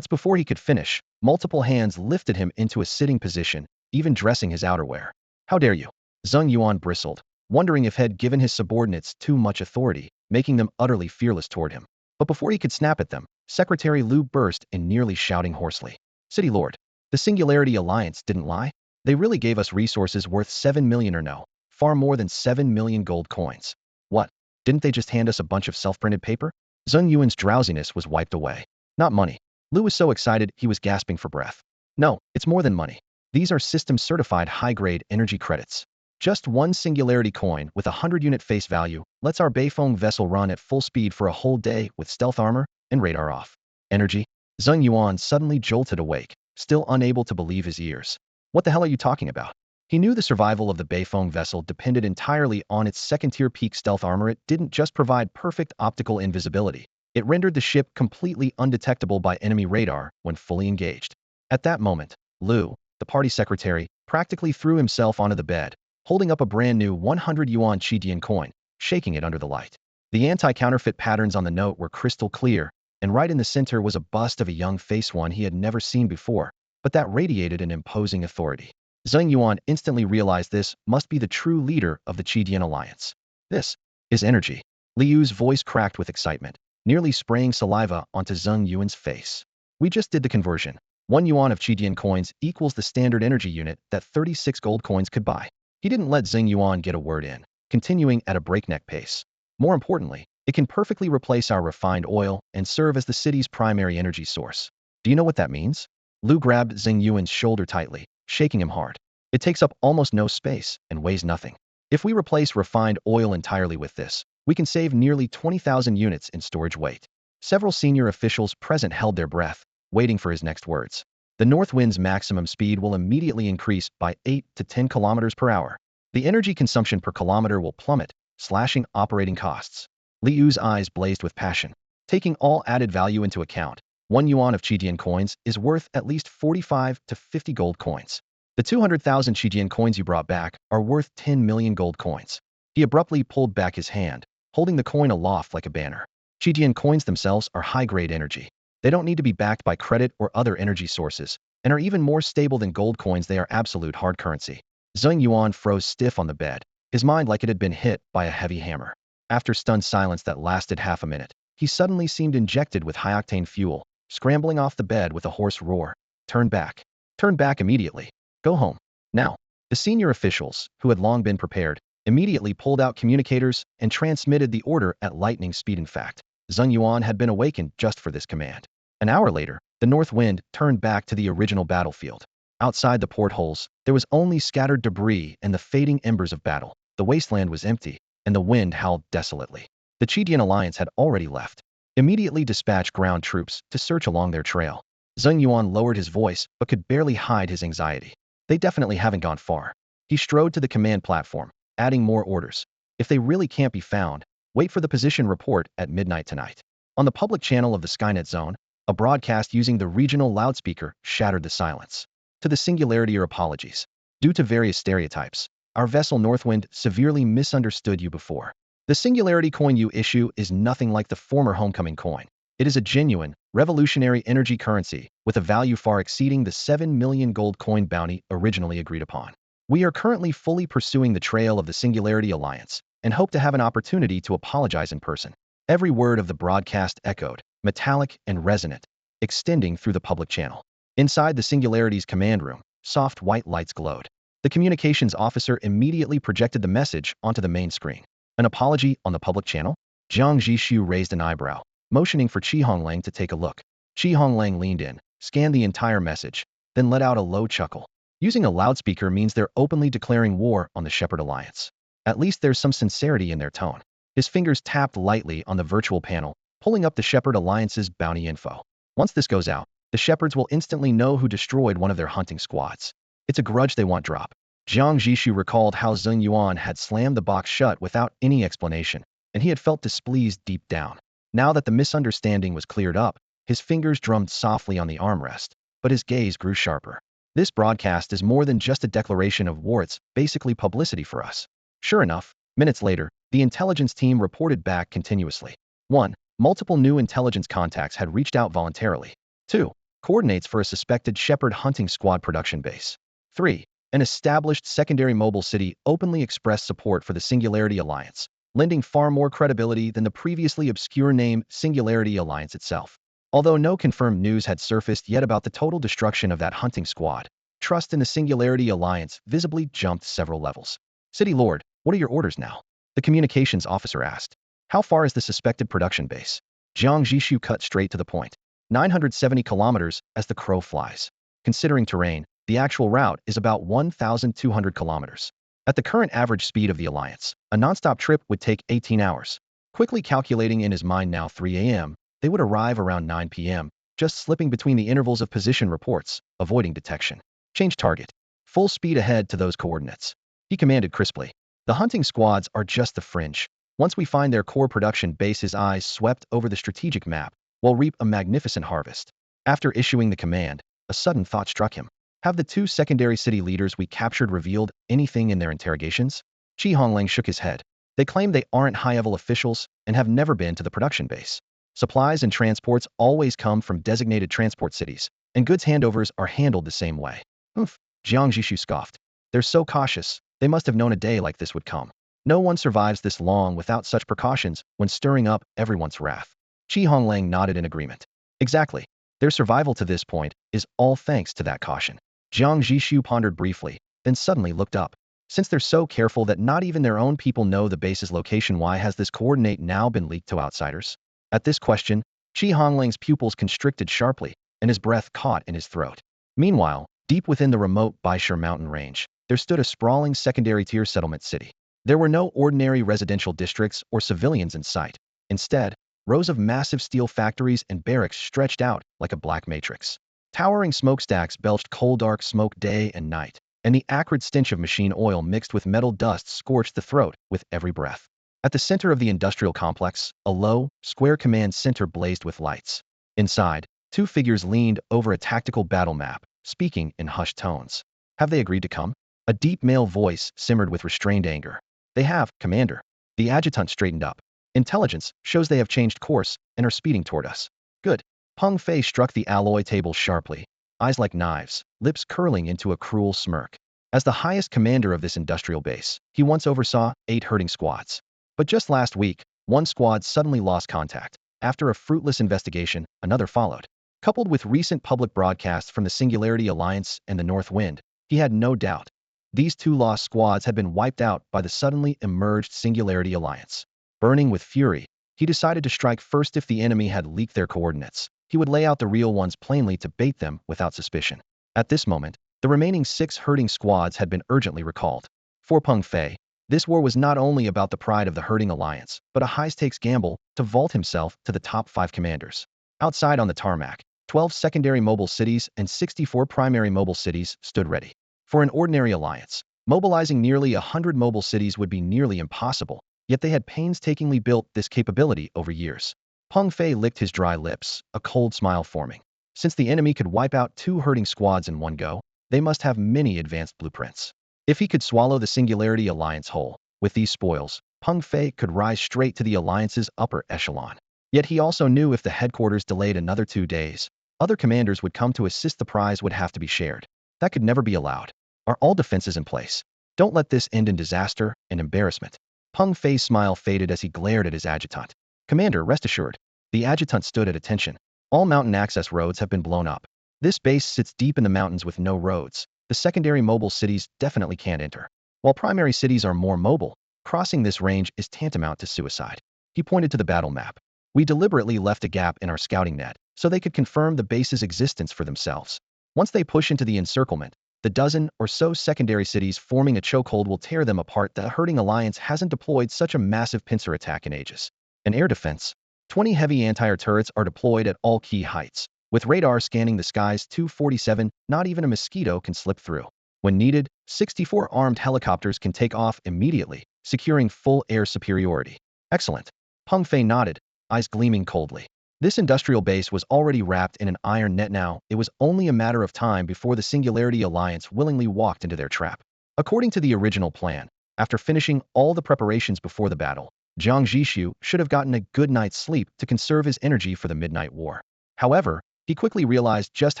Before he could finish, multiple hands lifted him into a sitting position, even dressing his outerwear. How dare you? Zheng Yuan bristled, wondering if he had given his subordinates too much authority, making them utterly fearless toward him. But before he could snap at them, Secretary Lu burst in, nearly shouting hoarsely. City Lord. The Singularity Alliance didn't lie. They really gave us resources worth 7 million or no, far more than 7 million gold coins. What? Didn't they just hand us a bunch of self-printed paper? Zheng Yuan's drowsiness was wiped away. Not money. Lu was so excited he was gasping for breath. No, it's more than money. These are system-certified high-grade energy credits. Just one Singularity coin with a 100-unit face value lets our Beifeng vessel run at full speed for a whole day with stealth armor and radar off. Energy? Zheng Yuan suddenly jolted awake, still unable to believe his ears. What the hell are you talking about? He knew the survival of the Beifeng vessel depended entirely on its second-tier peak stealth armor. It didn't just provide perfect optical invisibility. It rendered the ship completely undetectable by enemy radar when fully engaged. At that moment, Lu, the party secretary, practically threw himself onto the bed, holding up a brand new 100 yuan Qidian coin, shaking it under the light. The anti-counterfeit patterns on the note were crystal clear, and right in the center was a bust of a young face, one he had never seen before, but that radiated an imposing authority. Zheng Yuan instantly realized this must be the true leader of the Qidian Alliance. This is energy. Liu's voice cracked with excitement, nearly spraying saliva onto Zheng Yuan's face. We just did the conversion. 1 yuan of Qidian coins equals the standard energy unit that 36 gold coins could buy. He didn't let Zheng Yuan get a word in, continuing at a breakneck pace. More importantly, it can perfectly replace our refined oil and serve as the city's primary energy source. Do you know what that means? Lu grabbed Zheng Yuan's shoulder tightly, shaking him hard. It takes up almost no space and weighs nothing. If we replace refined oil entirely with this, we can save nearly 20,000 units in storage weight. Several senior officials present held their breath, waiting for his next words. The north wind's maximum speed will immediately increase by 8 to 10 kilometers per hour. The energy consumption per kilometer will plummet, slashing operating costs. Liu's eyes blazed with passion. Taking all added value into account, 1 yuan of Qidian coins is worth at least 45 to 50 gold coins. The 200,000 Qidian coins you brought back are worth 10 million gold coins. He abruptly pulled back his hand, holding the coin aloft like a banner. Qidian coins themselves are high-grade energy. They don't need to be backed by credit or other energy sources, and are even more stable than gold coins. They are absolute hard currency. Zheng Yuan froze stiff on the bed, his mind like it had been hit by a heavy hammer. After stunned silence that lasted half a minute, he suddenly seemed injected with high-octane fuel, scrambling off the bed with a hoarse roar. Turn back. Turn back immediately. Go home. Now. The senior officials, who had long been prepared, immediately pulled out communicators and transmitted the order at lightning speed. In fact, Zheng Yuan had been awakened just for this command. An hour later, the north wind turned back to the original battlefield. Outside the portholes, there was only scattered debris and the fading embers of battle. The wasteland was empty, and the wind howled desolately. The Qidian Alliance had already left. Immediately dispatch ground troops to search along their trail. Zheng Yuan lowered his voice but could barely hide his anxiety. They definitely haven't gone far. He strode to the command platform, adding more orders. If they really can't be found, wait for the position report at midnight tonight. On the public channel of the Skynet zone, a broadcast using the regional loudspeaker shattered the silence. To the Singularity, your apologies. Due to various stereotypes, our vessel Northwind severely misunderstood you before. The Singularity coin you issue is nothing like the former Homecoming coin. It is a genuine, revolutionary energy currency with a value far exceeding the 7 million gold coin bounty originally agreed upon. We are currently fully pursuing the trail of the Singularity Alliance and hope to have an opportunity to apologize in person. Every word of the broadcast echoed, metallic and resonant, extending through the public channel. Inside the Singularity's command room, soft white lights glowed. The communications officer immediately projected the message onto the main screen. An apology on the public channel? Jiang Zhixu raised an eyebrow, motioning for Qi Honglang to take a look. Qi Honglang leaned in, scanned the entire message, then let out a low chuckle. Using a loudspeaker means they're openly declaring war on the Shepherd Alliance. At least there's some sincerity in their tone. His fingers tapped lightly on the virtual panel, pulling up the Shepherd Alliance's bounty info. Once this goes out, the Shepherds will instantly know who destroyed one of their hunting squads. It's a grudge they want dropped. Jiang Zhixu recalled how Zheng Yuan had slammed the box shut without any explanation, and he had felt displeased deep down. Now that the misunderstanding was cleared up, his fingers drummed softly on the armrest, but his gaze grew sharper. This broadcast is more than just a declaration of war, it's basically publicity for us. Sure enough, minutes later, the intelligence team reported back continuously. 1. Multiple new intelligence contacts had reached out voluntarily. 2. Coordinates for a suspected Shepherd hunting squad production base. 3. An established secondary mobile city openly expressed support for the Singularity Alliance, lending far more credibility than the previously obscure name Singularity Alliance itself. Although no confirmed news had surfaced yet about the total destruction of that hunting squad, trust in the Singularity Alliance visibly jumped several levels. City Lord, what are your orders now? The communications officer asked. How far is the suspected production base? Jiang Zhixu cut straight to the point. 970 kilometers as the crow flies. Considering terrain, the actual route is about 1,200 kilometers. At the current average speed of the Alliance, a nonstop trip would take 18 hours. Quickly calculating in his mind now 3 a.m., they would arrive around 9 p.m., just slipping between the intervals of position reports, avoiding detection. Change target. Full speed ahead to those coordinates. He commanded crisply. The hunting squads are just the fringe. Once we find their core production base, his eyes swept over the strategic map, will reap a magnificent harvest. After issuing the command, a sudden thought struck him. Have the two secondary city leaders we captured revealed anything in their interrogations? Qi Honglang shook his head. They claim they aren't high-level officials and have never been to the production base. Supplies and transports always come from designated transport cities, and goods handovers are handled the same way. Oof, Jiang Zhixu scoffed. They're so cautious, they must have known a day like this would come. No one survives this long without such precautions when stirring up everyone's wrath. Qi Honglang nodded in agreement. Exactly. Their survival to this point is all thanks to that caution. Jiang Zhixu pondered briefly, then suddenly looked up. Since they're so careful that not even their own people know the base's location, why has this coordinate now been leaked to outsiders? At this question, Qi Honglang's pupils constricted sharply, and his breath caught in his throat. Meanwhile, deep within the remote Baishur mountain range, there stood a sprawling secondary-tier settlement city. There were no ordinary residential districts or civilians in sight. Instead, rows of massive steel factories and barracks stretched out like a black matrix. Towering smokestacks belched coal-dark smoke day and night, and the acrid stench of machine oil mixed with metal dust scorched the throat with every breath. At the center of the industrial complex, a low, square command center blazed with lights. Inside, two figures leaned over a tactical battle map, speaking in hushed tones. Have they agreed to come? A deep male voice simmered with restrained anger. They have, Commander. The adjutant straightened up. Intelligence shows they have changed course and are speeding toward us. Good. Peng Fei struck the alloy table sharply, eyes like knives, lips curling into a cruel smirk. As the highest commander of this industrial base, he once oversaw 8 herding squads. But just last week, one squad suddenly lost contact. After a fruitless investigation, another followed. Coupled with recent public broadcasts from the Singularity Alliance and the North Wind, he had no doubt. These 2 lost squads had been wiped out by the suddenly emerged Singularity Alliance. Burning with fury, he decided to strike first. If the enemy had leaked their coordinates, he would lay out the real ones plainly to bait them without suspicion. At this moment, the remaining 6 herding squads had been urgently recalled. For Peng Fei, this war was not only about the pride of the herding alliance, but a high-stakes gamble to vault himself to the top 5 commanders. Outside on the tarmac, 12 secondary mobile cities and 64 primary mobile cities stood ready. For an ordinary alliance, mobilizing nearly 100 mobile cities would be nearly impossible, yet they had painstakingly built this capability over years. Peng Fei licked his dry lips, a cold smile forming. Since the enemy could wipe out 2 herding squads in one go, they must have many advanced blueprints. If he could swallow the Singularity Alliance whole, with these spoils, Peng Fei could rise straight to the Alliance's upper echelon. Yet he also knew if the headquarters delayed another 2 days, other commanders would come to assist. The prize would have to be shared. That could never be allowed. Are all defenses in place? Don't let this end in disaster and embarrassment. Peng Fei's smile faded as he glared at his adjutant. Commander, rest assured. The adjutant stood at attention. All mountain access roads have been blown up. This base sits deep in the mountains with no roads. The secondary mobile cities definitely can't enter. While primary cities are more mobile, crossing this range is tantamount to suicide. He pointed to the battle map. We deliberately left a gap in our scouting net, so they could confirm the base's existence for themselves. Once they push into the encirclement, the dozen or so secondary cities forming a chokehold will tear them apart. The herding alliance hasn't deployed such a massive pincer attack in ages. An air defense. 20 heavy anti-air turrets are deployed at all key heights. With radar scanning the skies 247, not even a mosquito can slip through. When needed, 64 armed helicopters can take off immediately, securing full air superiority. Excellent. Peng Fei nodded, eyes gleaming coldly. This industrial base was already wrapped in an iron net now. It was only a matter of time before the Singularity Alliance willingly walked into their trap. According to the original plan, after finishing all the preparations before the battle, Jiang Zhixu should have gotten a good night's sleep to conserve his energy for the midnight war. However, he quickly realized just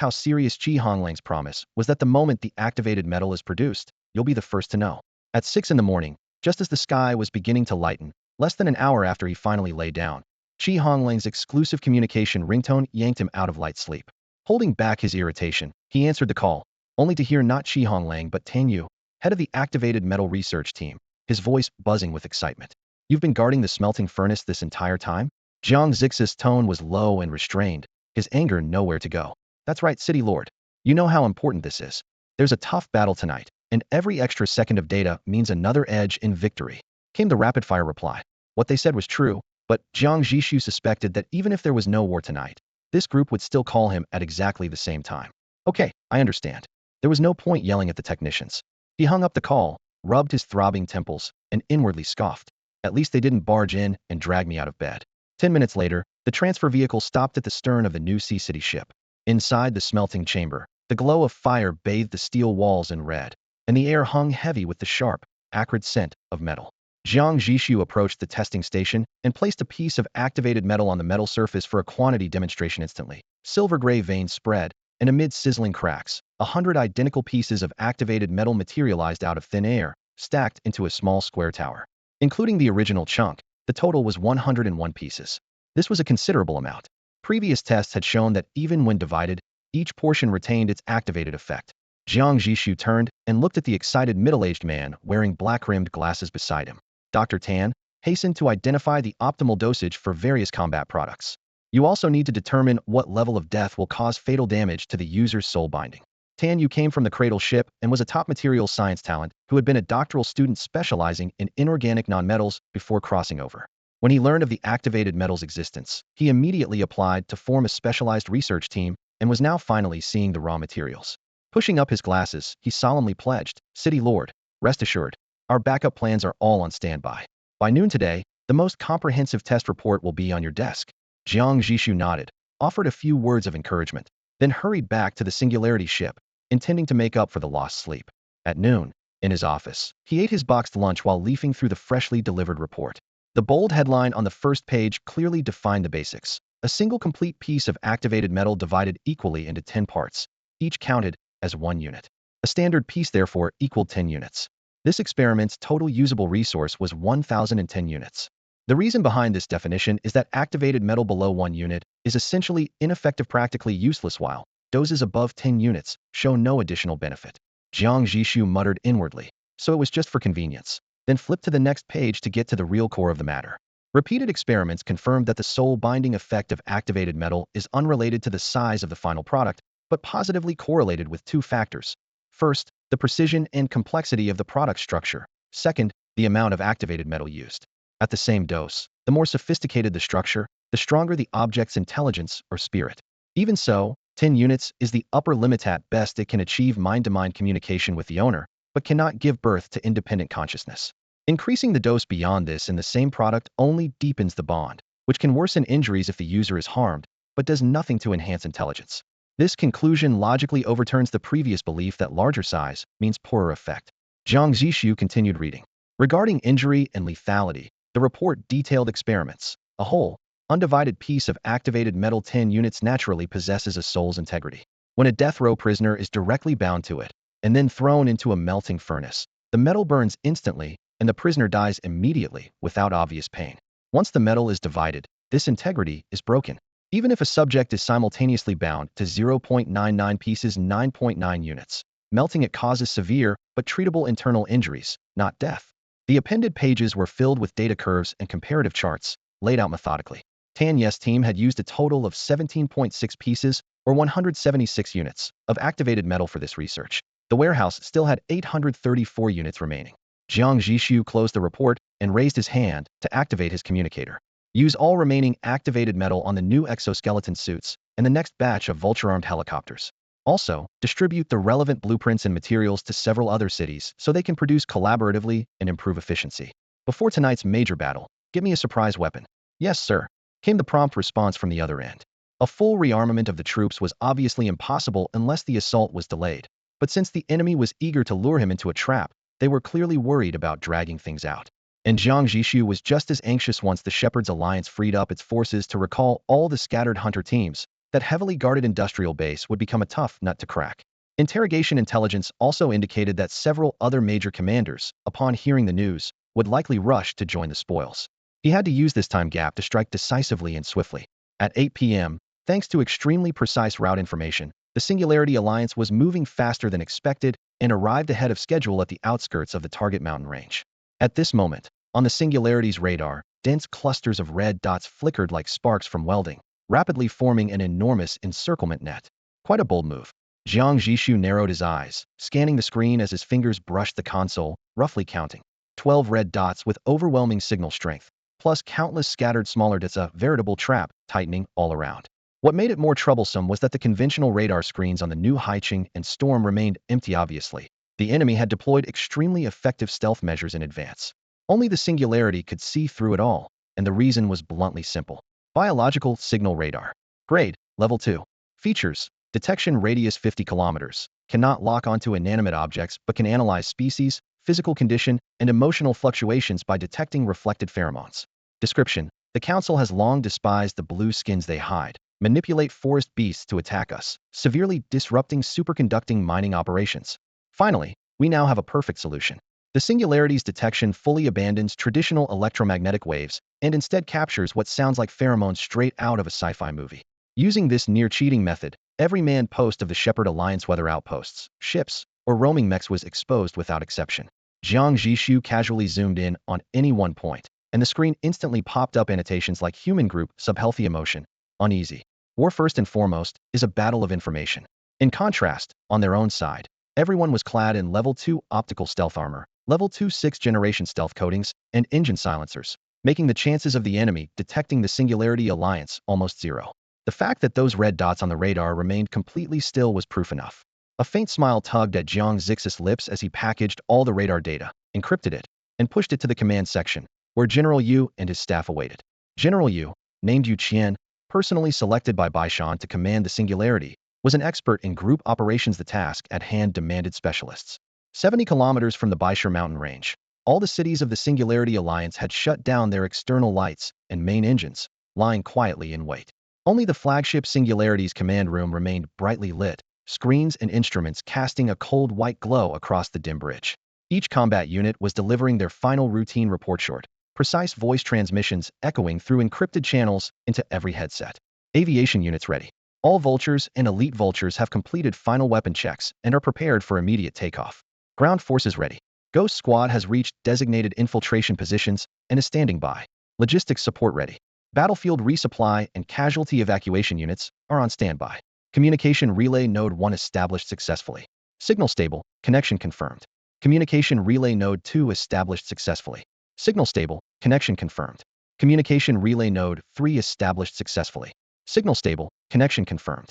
how serious Qi Honglang's promise was that the moment the activated metal is produced, you'll be the first to know. At 6 in the morning, just as the sky was beginning to lighten, less than an hour after he finally lay down, Shi Honglang's exclusive communication ringtone yanked him out of light sleep. Holding back his irritation, he answered the call, only to hear not Shi Honglang but Tan Yu, head of the activated metal research team, his voice buzzing with excitement. You've been guarding the smelting furnace this entire time? Jiang Zhixu's tone was low and restrained, his anger nowhere to go. That's right, City Lord. You know how important this is. There's a tough battle tonight, and every extra second of data means another edge in victory. Came the rapid-fire reply. What they said was true, but Jiang Zhixu suspected that even if there was no war tonight, this group would still call him at exactly the same time. Okay, I understand. There was no point yelling at the technicians. He hung up the call, rubbed his throbbing temples, and inwardly scoffed. At least they didn't barge in and drag me out of bed. 10 minutes later, the transfer vehicle stopped at the stern of the new Sea City ship. Inside the smelting chamber, the glow of fire bathed the steel walls in red, and the air hung heavy with the sharp, acrid scent of metal. Jiang Zhixu approached the testing station and placed a piece of activated metal on the metal surface for a quantity demonstration instantly. Silver-gray veins spread, and amid sizzling cracks, 100 identical pieces of activated metal materialized out of thin air, stacked into a small square tower. Including the original chunk, the total was 101 pieces. This was a considerable amount. Previous tests had shown that even when divided, each portion retained its activated effect. Jiang Zhixu turned and looked at the excited middle-aged man wearing black-rimmed glasses beside him. Dr. Tan, hastened to identify the optimal dosage for various combat products. You also need to determine what level of death will cause fatal damage to the user's soul binding. Tan Yu came from the Cradle ship and was a top materials science talent who had been a doctoral student specializing in inorganic nonmetals before crossing over. When he learned of the activated metal's existence, he immediately applied to form a specialized research team and was now finally seeing the raw materials. Pushing up his glasses, he solemnly pledged, City Lord, rest assured, our backup plans are all on standby. By noon today, the most comprehensive test report will be on your desk. Jiang Zhixu nodded, offered a few words of encouragement, then hurried back to the Singularity ship, intending to make up for the lost sleep. At noon, in his office, he ate his boxed lunch while leafing through the freshly delivered report. The bold headline on the first page clearly defined the basics. A single complete piece of activated metal divided equally into 10 parts, each counted as 1 unit. A standard piece therefore equaled 10 units. This experiment's total usable resource was 1,010 units. The reason behind this definition is that activated metal below 1 unit is essentially ineffective, practically useless, while doses above 10 units show no additional benefit. Jiang Zhixu muttered inwardly, so it was just for convenience, then flipped to the next page to get to the real core of the matter. Repeated experiments confirmed that the soul binding effect of activated metal is unrelated to the size of the final product, but positively correlated with 2 factors. First, the precision and complexity of the product structure. Second, the amount of activated metal used. At the same dose, the more sophisticated the structure, the stronger the object's intelligence or spirit. Even so, 10 units is the upper limit. At best, it can achieve mind-to-mind communication with the owner, but cannot give birth to independent consciousness. Increasing the dose beyond this in the same product only deepens the bond, which can worsen injuries if the user is harmed, but does nothing to enhance intelligence. This conclusion logically overturns the previous belief that larger size means poorer effect. Jiang Zhixu continued reading. Regarding injury and lethality, the report detailed experiments. A whole, undivided piece of activated metal 10 units naturally possesses a soul's integrity. When a death row prisoner is directly bound to it, and then thrown into a melting furnace, the metal burns instantly, and the prisoner dies immediately without obvious pain. Once the metal is divided, this integrity is broken. Even if a subject is simultaneously bound to 0.99 pieces 9.9 units, melting it causes severe but treatable internal injuries, not death. The appended pages were filled with data curves and comparative charts, laid out methodically. Tan Yu's team had used a total of 17.6 pieces, or 176 units, of activated metal for this research. The warehouse still had 834 units remaining. Jiang Zhixu closed the report and raised his hand to activate his communicator. Use all remaining activated metal on the new exoskeleton suits and the next batch of vulture-armed helicopters. Also, distribute the relevant blueprints and materials to several other cities so they can produce collaboratively and improve efficiency. Before tonight's major battle, get me a surprise weapon. Yes, sir, came the prompt response from the other end. A full rearmament of the troops was obviously impossible unless the assault was delayed. But since the enemy was eager to lure him into a trap, they were clearly worried about dragging things out. And Jiang Zhixu was just as anxious once the Shepherd's Alliance freed up its forces to recall all the scattered hunter teams. That heavily guarded industrial base would become a tough nut to crack. Interrogation intelligence also indicated that several other major commanders, upon hearing the news, would likely rush to join the spoils. He had to use this time gap to strike decisively and swiftly. At 8 p.m., thanks to extremely precise route information, the Singularity Alliance was moving faster than expected and arrived ahead of schedule at the outskirts of the target mountain range. At this moment, on the Singularity's radar, dense clusters of red dots flickered like sparks from welding, rapidly forming an enormous encirclement net. Quite a bold move. Jiang Zhixu narrowed his eyes, scanning the screen as his fingers brushed the console, roughly counting. 12 red dots with overwhelming signal strength, plus countless scattered smaller dots, a veritable trap, tightening all around. What made it more troublesome was that the conventional radar screens on the new Haicheng and Storm remained empty obviously. The enemy had deployed extremely effective stealth measures in advance. Only the Singularity could see through it all, and the reason was bluntly simple. Biological signal radar. Grade, level 2. Features, detection radius 50 kilometers. Cannot lock onto inanimate objects but can analyze species, physical condition, and emotional fluctuations by detecting reflected pheromones. Description, the Council has long despised the blue skins they hide, manipulate forest beasts to attack us, severely disrupting superconducting mining operations. Finally, we now have a perfect solution. The Singularity's detection fully abandons traditional electromagnetic waves and instead captures what sounds like pheromones straight out of a sci-fi movie. Using this near-cheating method, every manned post of the Shepherd Alliance weather outposts, ships, or roaming mechs was exposed without exception. Jiang Zhixu casually zoomed in on any one point, and the screen instantly popped up annotations like human group, subhealthy emotion, uneasy. War first and foremost is a battle of information. In contrast, on their own side, everyone was clad in level 2 optical stealth armor, level 2 6th generation stealth coatings, and engine silencers, making the chances of the enemy detecting the Singularity Alliance almost zero. The fact that those red dots on the radar remained completely still was proof enough. A faint smile tugged at Jiang Zhixu's lips as he packaged all the radar data, encrypted it, and pushed it to the command section, where General Yu and his staff awaited. General Yu, named Yu Qian, personally selected by Baishan to command the Singularity, was an expert in group operations. The task at hand demanded specialists. 70 kilometers from the Baishan mountain range, all the cities of the Singularity Alliance had shut down their external lights and main engines, lying quietly in wait. Only the flagship Singularity's command room remained brightly lit, screens and instruments casting a cold white glow across the dim bridge. Each combat unit was delivering their final routine report, short, precise voice transmissions echoing through encrypted channels into every headset. Aviation units ready. All Vultures and Elite Vultures have completed final weapon checks and are prepared for immediate takeoff. Ground forces ready. Ghost Squad has reached designated infiltration positions and is standing by. Logistics support ready. Battlefield resupply and casualty evacuation units are on standby. Communication Relay Node 1 established successfully. Signal stable, connection confirmed. Communication Relay Node 2 established successfully. Signal stable, connection confirmed. Communication Relay Node 3 established successfully. Signal stable, connection confirmed.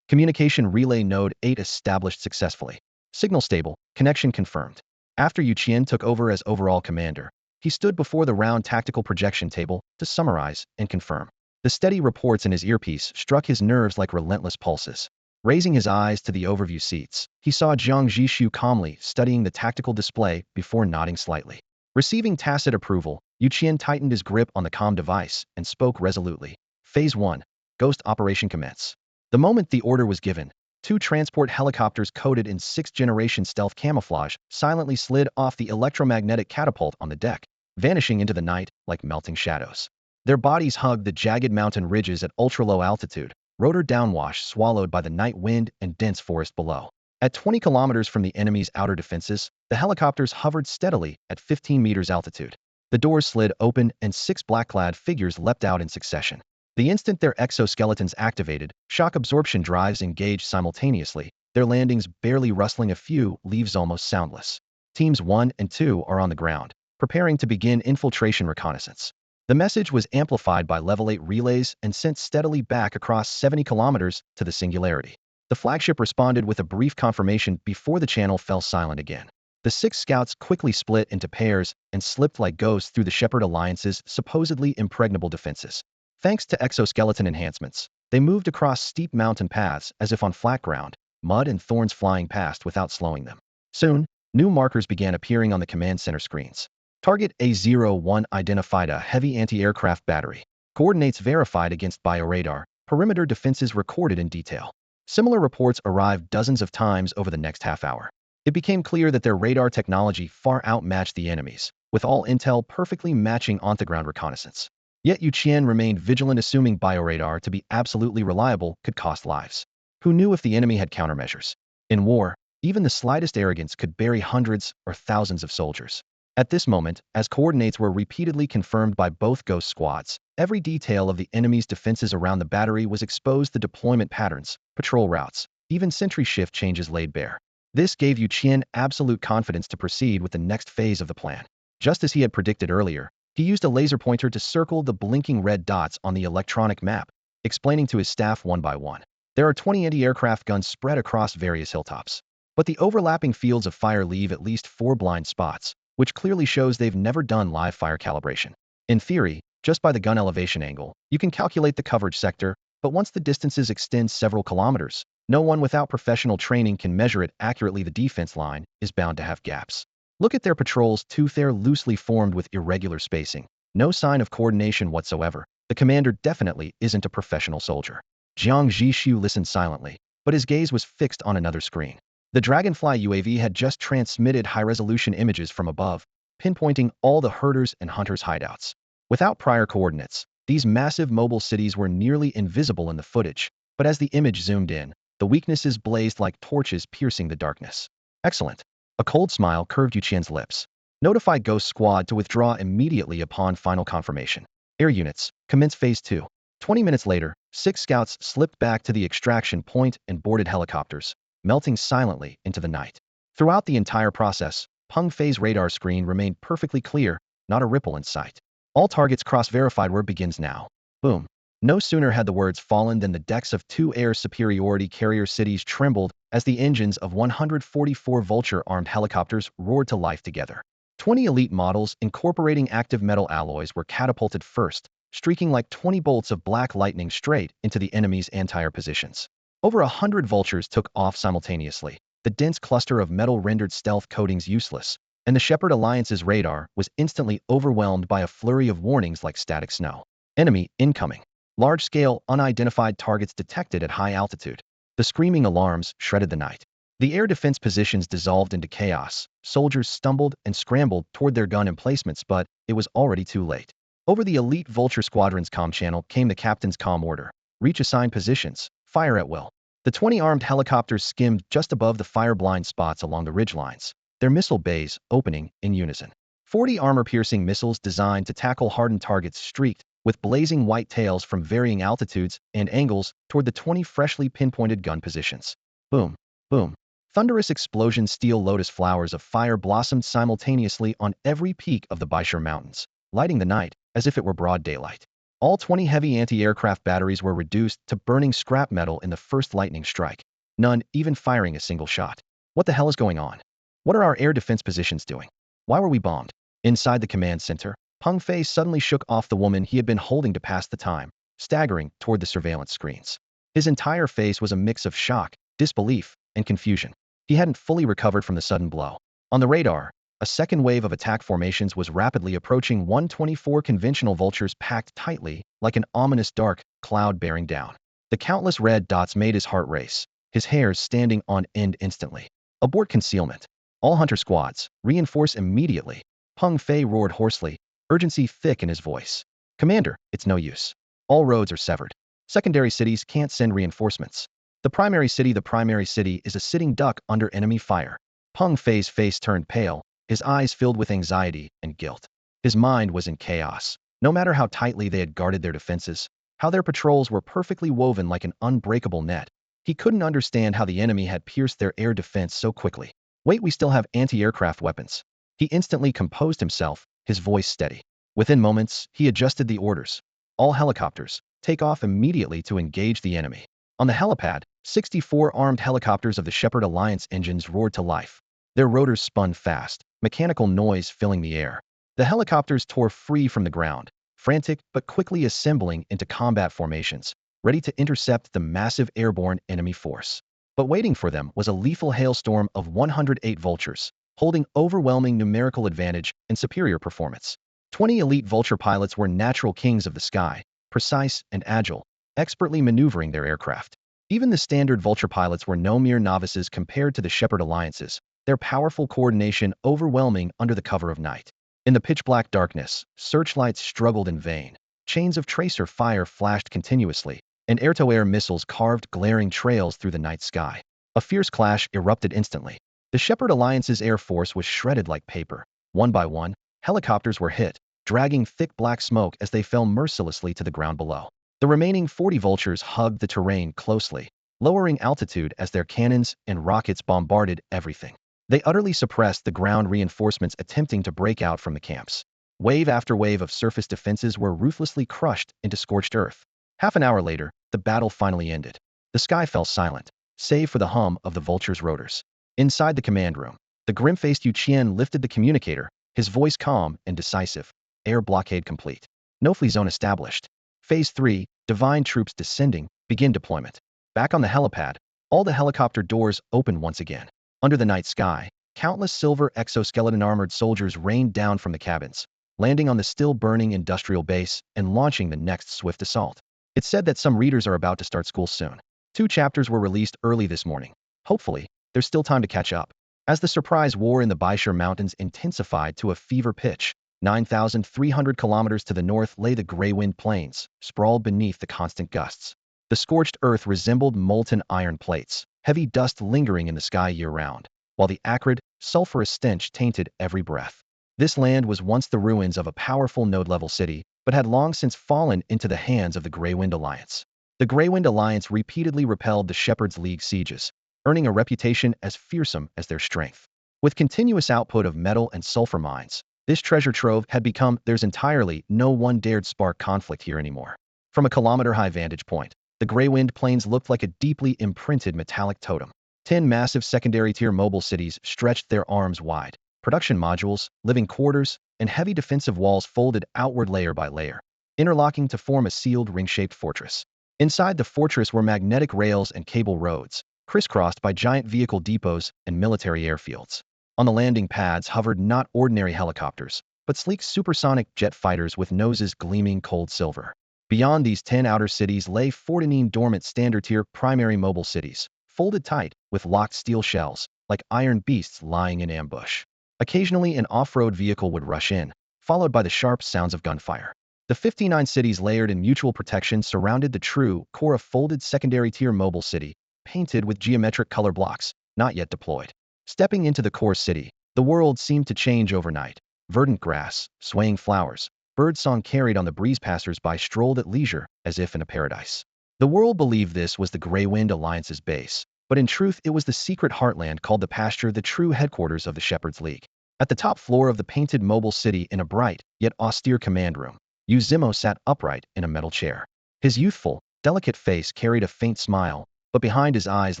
Communication Relay Node 8 established successfully. Signal stable, connection confirmed. After Yu Qian took over as overall commander, he stood before the round tactical projection table to summarize and confirm. The steady reports in his earpiece struck his nerves like relentless pulses. Raising his eyes to the overview seats, he saw Jiang Zhixu calmly studying the tactical display before nodding slightly. Receiving tacit approval, Yu Qian tightened his grip on the comm device and spoke resolutely. Phase 1. Ghost operation commence. The moment the order was given, 2 transport helicopters coated in 6th generation stealth camouflage silently slid off the electromagnetic catapult on the deck, vanishing into the night like melting shadows. Their bodies hugged the jagged mountain ridges at ultra-low altitude, rotor downwash swallowed by the night wind and dense forest below. At 20 kilometers from the enemy's outer defenses, the helicopters hovered steadily at 15 meters altitude. The doors slid open and 6 black-clad figures leapt out in succession. The instant their exoskeletons activated, shock absorption drives engaged simultaneously, their landings barely rustling, a few leaves almost soundless. Teams 1 and 2 are on the ground, preparing to begin infiltration reconnaissance. The message was amplified by level 8 relays and sent steadily back across 70 kilometers to the Singularity. The flagship responded with a brief confirmation before the channel fell silent again. The 6 scouts quickly split into pairs and slipped like ghosts through the Shepherd Alliance's supposedly impregnable defenses. Thanks to exoskeleton enhancements, they moved across steep mountain paths as if on flat ground, mud and thorns flying past without slowing them. Soon, new markers began appearing on the command center screens. Target A01 identified, a heavy anti-aircraft battery. Coordinates verified against bioradar. Perimeter defenses recorded in detail. Similar reports arrived dozens of times over the next half hour. It became clear that their radar technology far outmatched the enemy's, with all intel perfectly matching on-the-ground reconnaissance. Yet Yu Qian remained vigilant, assuming bioradar to be absolutely reliable could cost lives. Who knew if the enemy had countermeasures? In war, even the slightest arrogance could bury hundreds or thousands of soldiers. At this moment, as coordinates were repeatedly confirmed by both ghost squads, every detail of the enemy's defenses around the battery was exposed, the deployment patterns, patrol routes, even sentry shift changes laid bare. This gave Yu Qian absolute confidence to proceed with the next phase of the plan. Just as he had predicted earlier, he used a laser pointer to circle the blinking red dots on the electronic map, explaining to his staff one by one. There are 20 anti-aircraft guns spread across various hilltops. But the overlapping fields of fire leave at least 4 blind spots, which clearly shows they've never done live fire calibration. In theory, just by the gun elevation angle, you can calculate the coverage sector, but once the distances extend several kilometers, no one without professional training can measure it accurately. The defense line is bound to have gaps. Look at their patrols too, they're loosely formed with irregular spacing. No sign of coordination whatsoever. The commander definitely isn't a professional soldier. Jiang Zhixu listened silently, but his gaze was fixed on another screen. The Dragonfly UAV had just transmitted high-resolution images from above, pinpointing all the herders' and hunters' hideouts. Without prior coordinates, these massive mobile cities were nearly invisible in the footage, but as the image zoomed in, the weaknesses blazed like torches piercing the darkness. Excellent. A cold smile curved Yu Qian's lips. Notify Ghost Squad to withdraw immediately upon final confirmation. Air units, commence Phase 2. 20 minutes later, 6 scouts slipped back to the extraction point and boarded helicopters, melting silently into the night. Throughout the entire process, Peng Fei's radar screen remained perfectly clear, not a ripple in sight. All targets cross-verified. War begins now. Boom. No sooner had the words fallen than the decks of 2 air superiority carrier cities trembled as the engines of 144 Vulture-armed helicopters roared to life together. 20 elite models incorporating active metal alloys were catapulted first, streaking like 20 bolts of black lightning straight into the enemy's anti-air positions. Over 100 Vultures took off simultaneously. The dense cluster of metal rendered stealth coatings useless, and the Shepherd Alliance's radar was instantly overwhelmed by a flurry of warnings like static snow. Enemy incoming. Large-scale, unidentified targets detected at high altitude. The screaming alarms shredded the night. The air defense positions dissolved into chaos. Soldiers stumbled and scrambled toward their gun emplacements, but it was already too late. Over the elite Vulture Squadron's comm channel came the captain's comm order. Reach assigned positions. Fire at will. The 20 armed helicopters skimmed just above the fire-blind spots along the ridgelines, their missile bays opening in unison. 40 armor-piercing missiles designed to tackle hardened targets streaked with blazing white tails from varying altitudes and angles toward the 20 freshly pinpointed gun positions. Boom, boom. Thunderous explosions, steel lotus flowers of fire blossomed simultaneously on every peak of the Baishur Mountains, lighting the night as if it were broad daylight. All 20 heavy anti-aircraft batteries were reduced to burning scrap metal in the first lightning strike, none even firing a single shot. What the hell is going on? What are our air defense positions doing? Why were we bombed? Inside the command center, Peng Fei suddenly shook off the woman he had been holding to pass the time, staggering toward the surveillance screens. His entire face was a mix of shock, disbelief, and confusion. He hadn't fully recovered from the sudden blow. On the radar, a second wave of attack formations was rapidly approaching. 124 conventional Vultures packed tightly, like an ominous dark cloud bearing down. The countless red dots made his heart race, his hairs standing on end instantly. Abort concealment. All hunter squads, reinforce immediately. Peng Fei roared hoarsely, urgency thick in his voice. Commander, it's no use. All roads are severed. Secondary cities can't send reinforcements. The primary city is a sitting duck under enemy fire. Peng Fei's face turned pale, his eyes filled with anxiety and guilt. His mind was in chaos. No matter how tightly they had guarded their defenses, how their patrols were perfectly woven like an unbreakable net, he couldn't understand how the enemy had pierced their air defense so quickly. Wait, we still have anti-aircraft weapons. He instantly composed himself, his voice steady. Within moments, he adjusted the orders. All helicopters, take off immediately to engage the enemy. On the helipad, 64 armed helicopters of the Shepherd Alliance engines roared to life. Their rotors spun fast, mechanical noise filling the air. The helicopters tore free from the ground, frantic but quickly assembling into combat formations, ready to intercept the massive airborne enemy force. But waiting for them was a lethal hailstorm of 108 Vultures, holding overwhelming numerical advantage and superior performance. 20 elite Vulture pilots were natural kings of the sky, precise and agile, expertly maneuvering their aircraft. Even the standard Vulture pilots were no mere novices compared to the Shepherd Alliances, their powerful coordination overwhelming under the cover of night. In the pitch-black darkness, searchlights struggled in vain. Chains of tracer fire flashed continuously, and air-to-air missiles carved glaring trails through the night sky. A fierce clash erupted instantly. The Shepherd Alliance's air force was shredded like paper. One by one, helicopters were hit, dragging thick black smoke as they fell mercilessly to the ground below. The remaining 40 vultures hugged the terrain closely, lowering altitude as their cannons and rockets bombarded everything. They utterly suppressed the ground reinforcements attempting to break out from the camps. Wave after wave of surface defenses were ruthlessly crushed into scorched earth. Half an hour later, the battle finally ended. The sky fell silent, save for the hum of the vultures' rotors. Inside the command room, the grim-faced Yu Qian lifted the communicator, his voice calm and decisive. Air blockade complete. No-fly zone established. Phase 3, divine troops descending, begin deployment. Back on the helipad, all the helicopter doors opened once again. Under the night sky, countless silver exoskeleton-armored soldiers rained down from the cabins, landing on the still-burning industrial base and launching the next swift assault. It's said that some readers are about to start school soon. 2 chapters were released early this morning. Hopefully, there's still time to catch up. As the surprise war in the Baishur Mountains intensified to a fever pitch, 9,300 kilometers to the north lay the Grey Wind Plains, sprawled beneath the constant gusts. The scorched earth resembled molten iron plates, heavy dust lingering in the sky year-round, while the acrid, sulfurous stench tainted every breath. This land was once the ruins of a powerful node-level city, but had long since fallen into the hands of the Grey Wind Alliance. The Grey Wind Alliance repeatedly repelled the Shepherd's League sieges, earning a reputation as fearsome as their strength. With continuous output of metal and sulfur mines, this treasure trove had become theirs entirely. No one dared spark conflict here anymore. From a kilometer-high vantage point, the Grey Wind Plains looked like a deeply imprinted metallic totem. 10 massive secondary-tier mobile cities stretched their arms wide. Production modules, living quarters, and heavy defensive walls folded outward layer by layer, interlocking to form a sealed ring-shaped fortress. Inside the fortress were magnetic rails and cable roads, crisscrossed by giant vehicle depots and military airfields. On the landing pads hovered not ordinary helicopters, but sleek supersonic jet fighters with noses gleaming cold silver. Beyond these 10 outer cities lay 14 dormant standard-tier primary mobile cities, folded tight, with locked steel shells, like iron beasts lying in ambush. Occasionally an off-road vehicle would rush in, followed by the sharp sounds of gunfire. The 59 cities layered in mutual protection surrounded the true core of folded secondary-tier mobile city, painted with geometric color blocks, not yet deployed. Stepping into the core city, the world seemed to change overnight. Verdant grass, swaying flowers, birdsong carried on the breeze. Passers-by strolled at leisure, as if in a paradise. The world believed this was the Grey Wind Alliance's base, but in truth it was the secret heartland called the pasture, the true headquarters of the Shepherd's League. At the top floor of the painted mobile city, in a bright, yet austere command room, Yu Zhixu sat upright in a metal chair. His youthful, delicate face carried a faint smile, but behind his eyes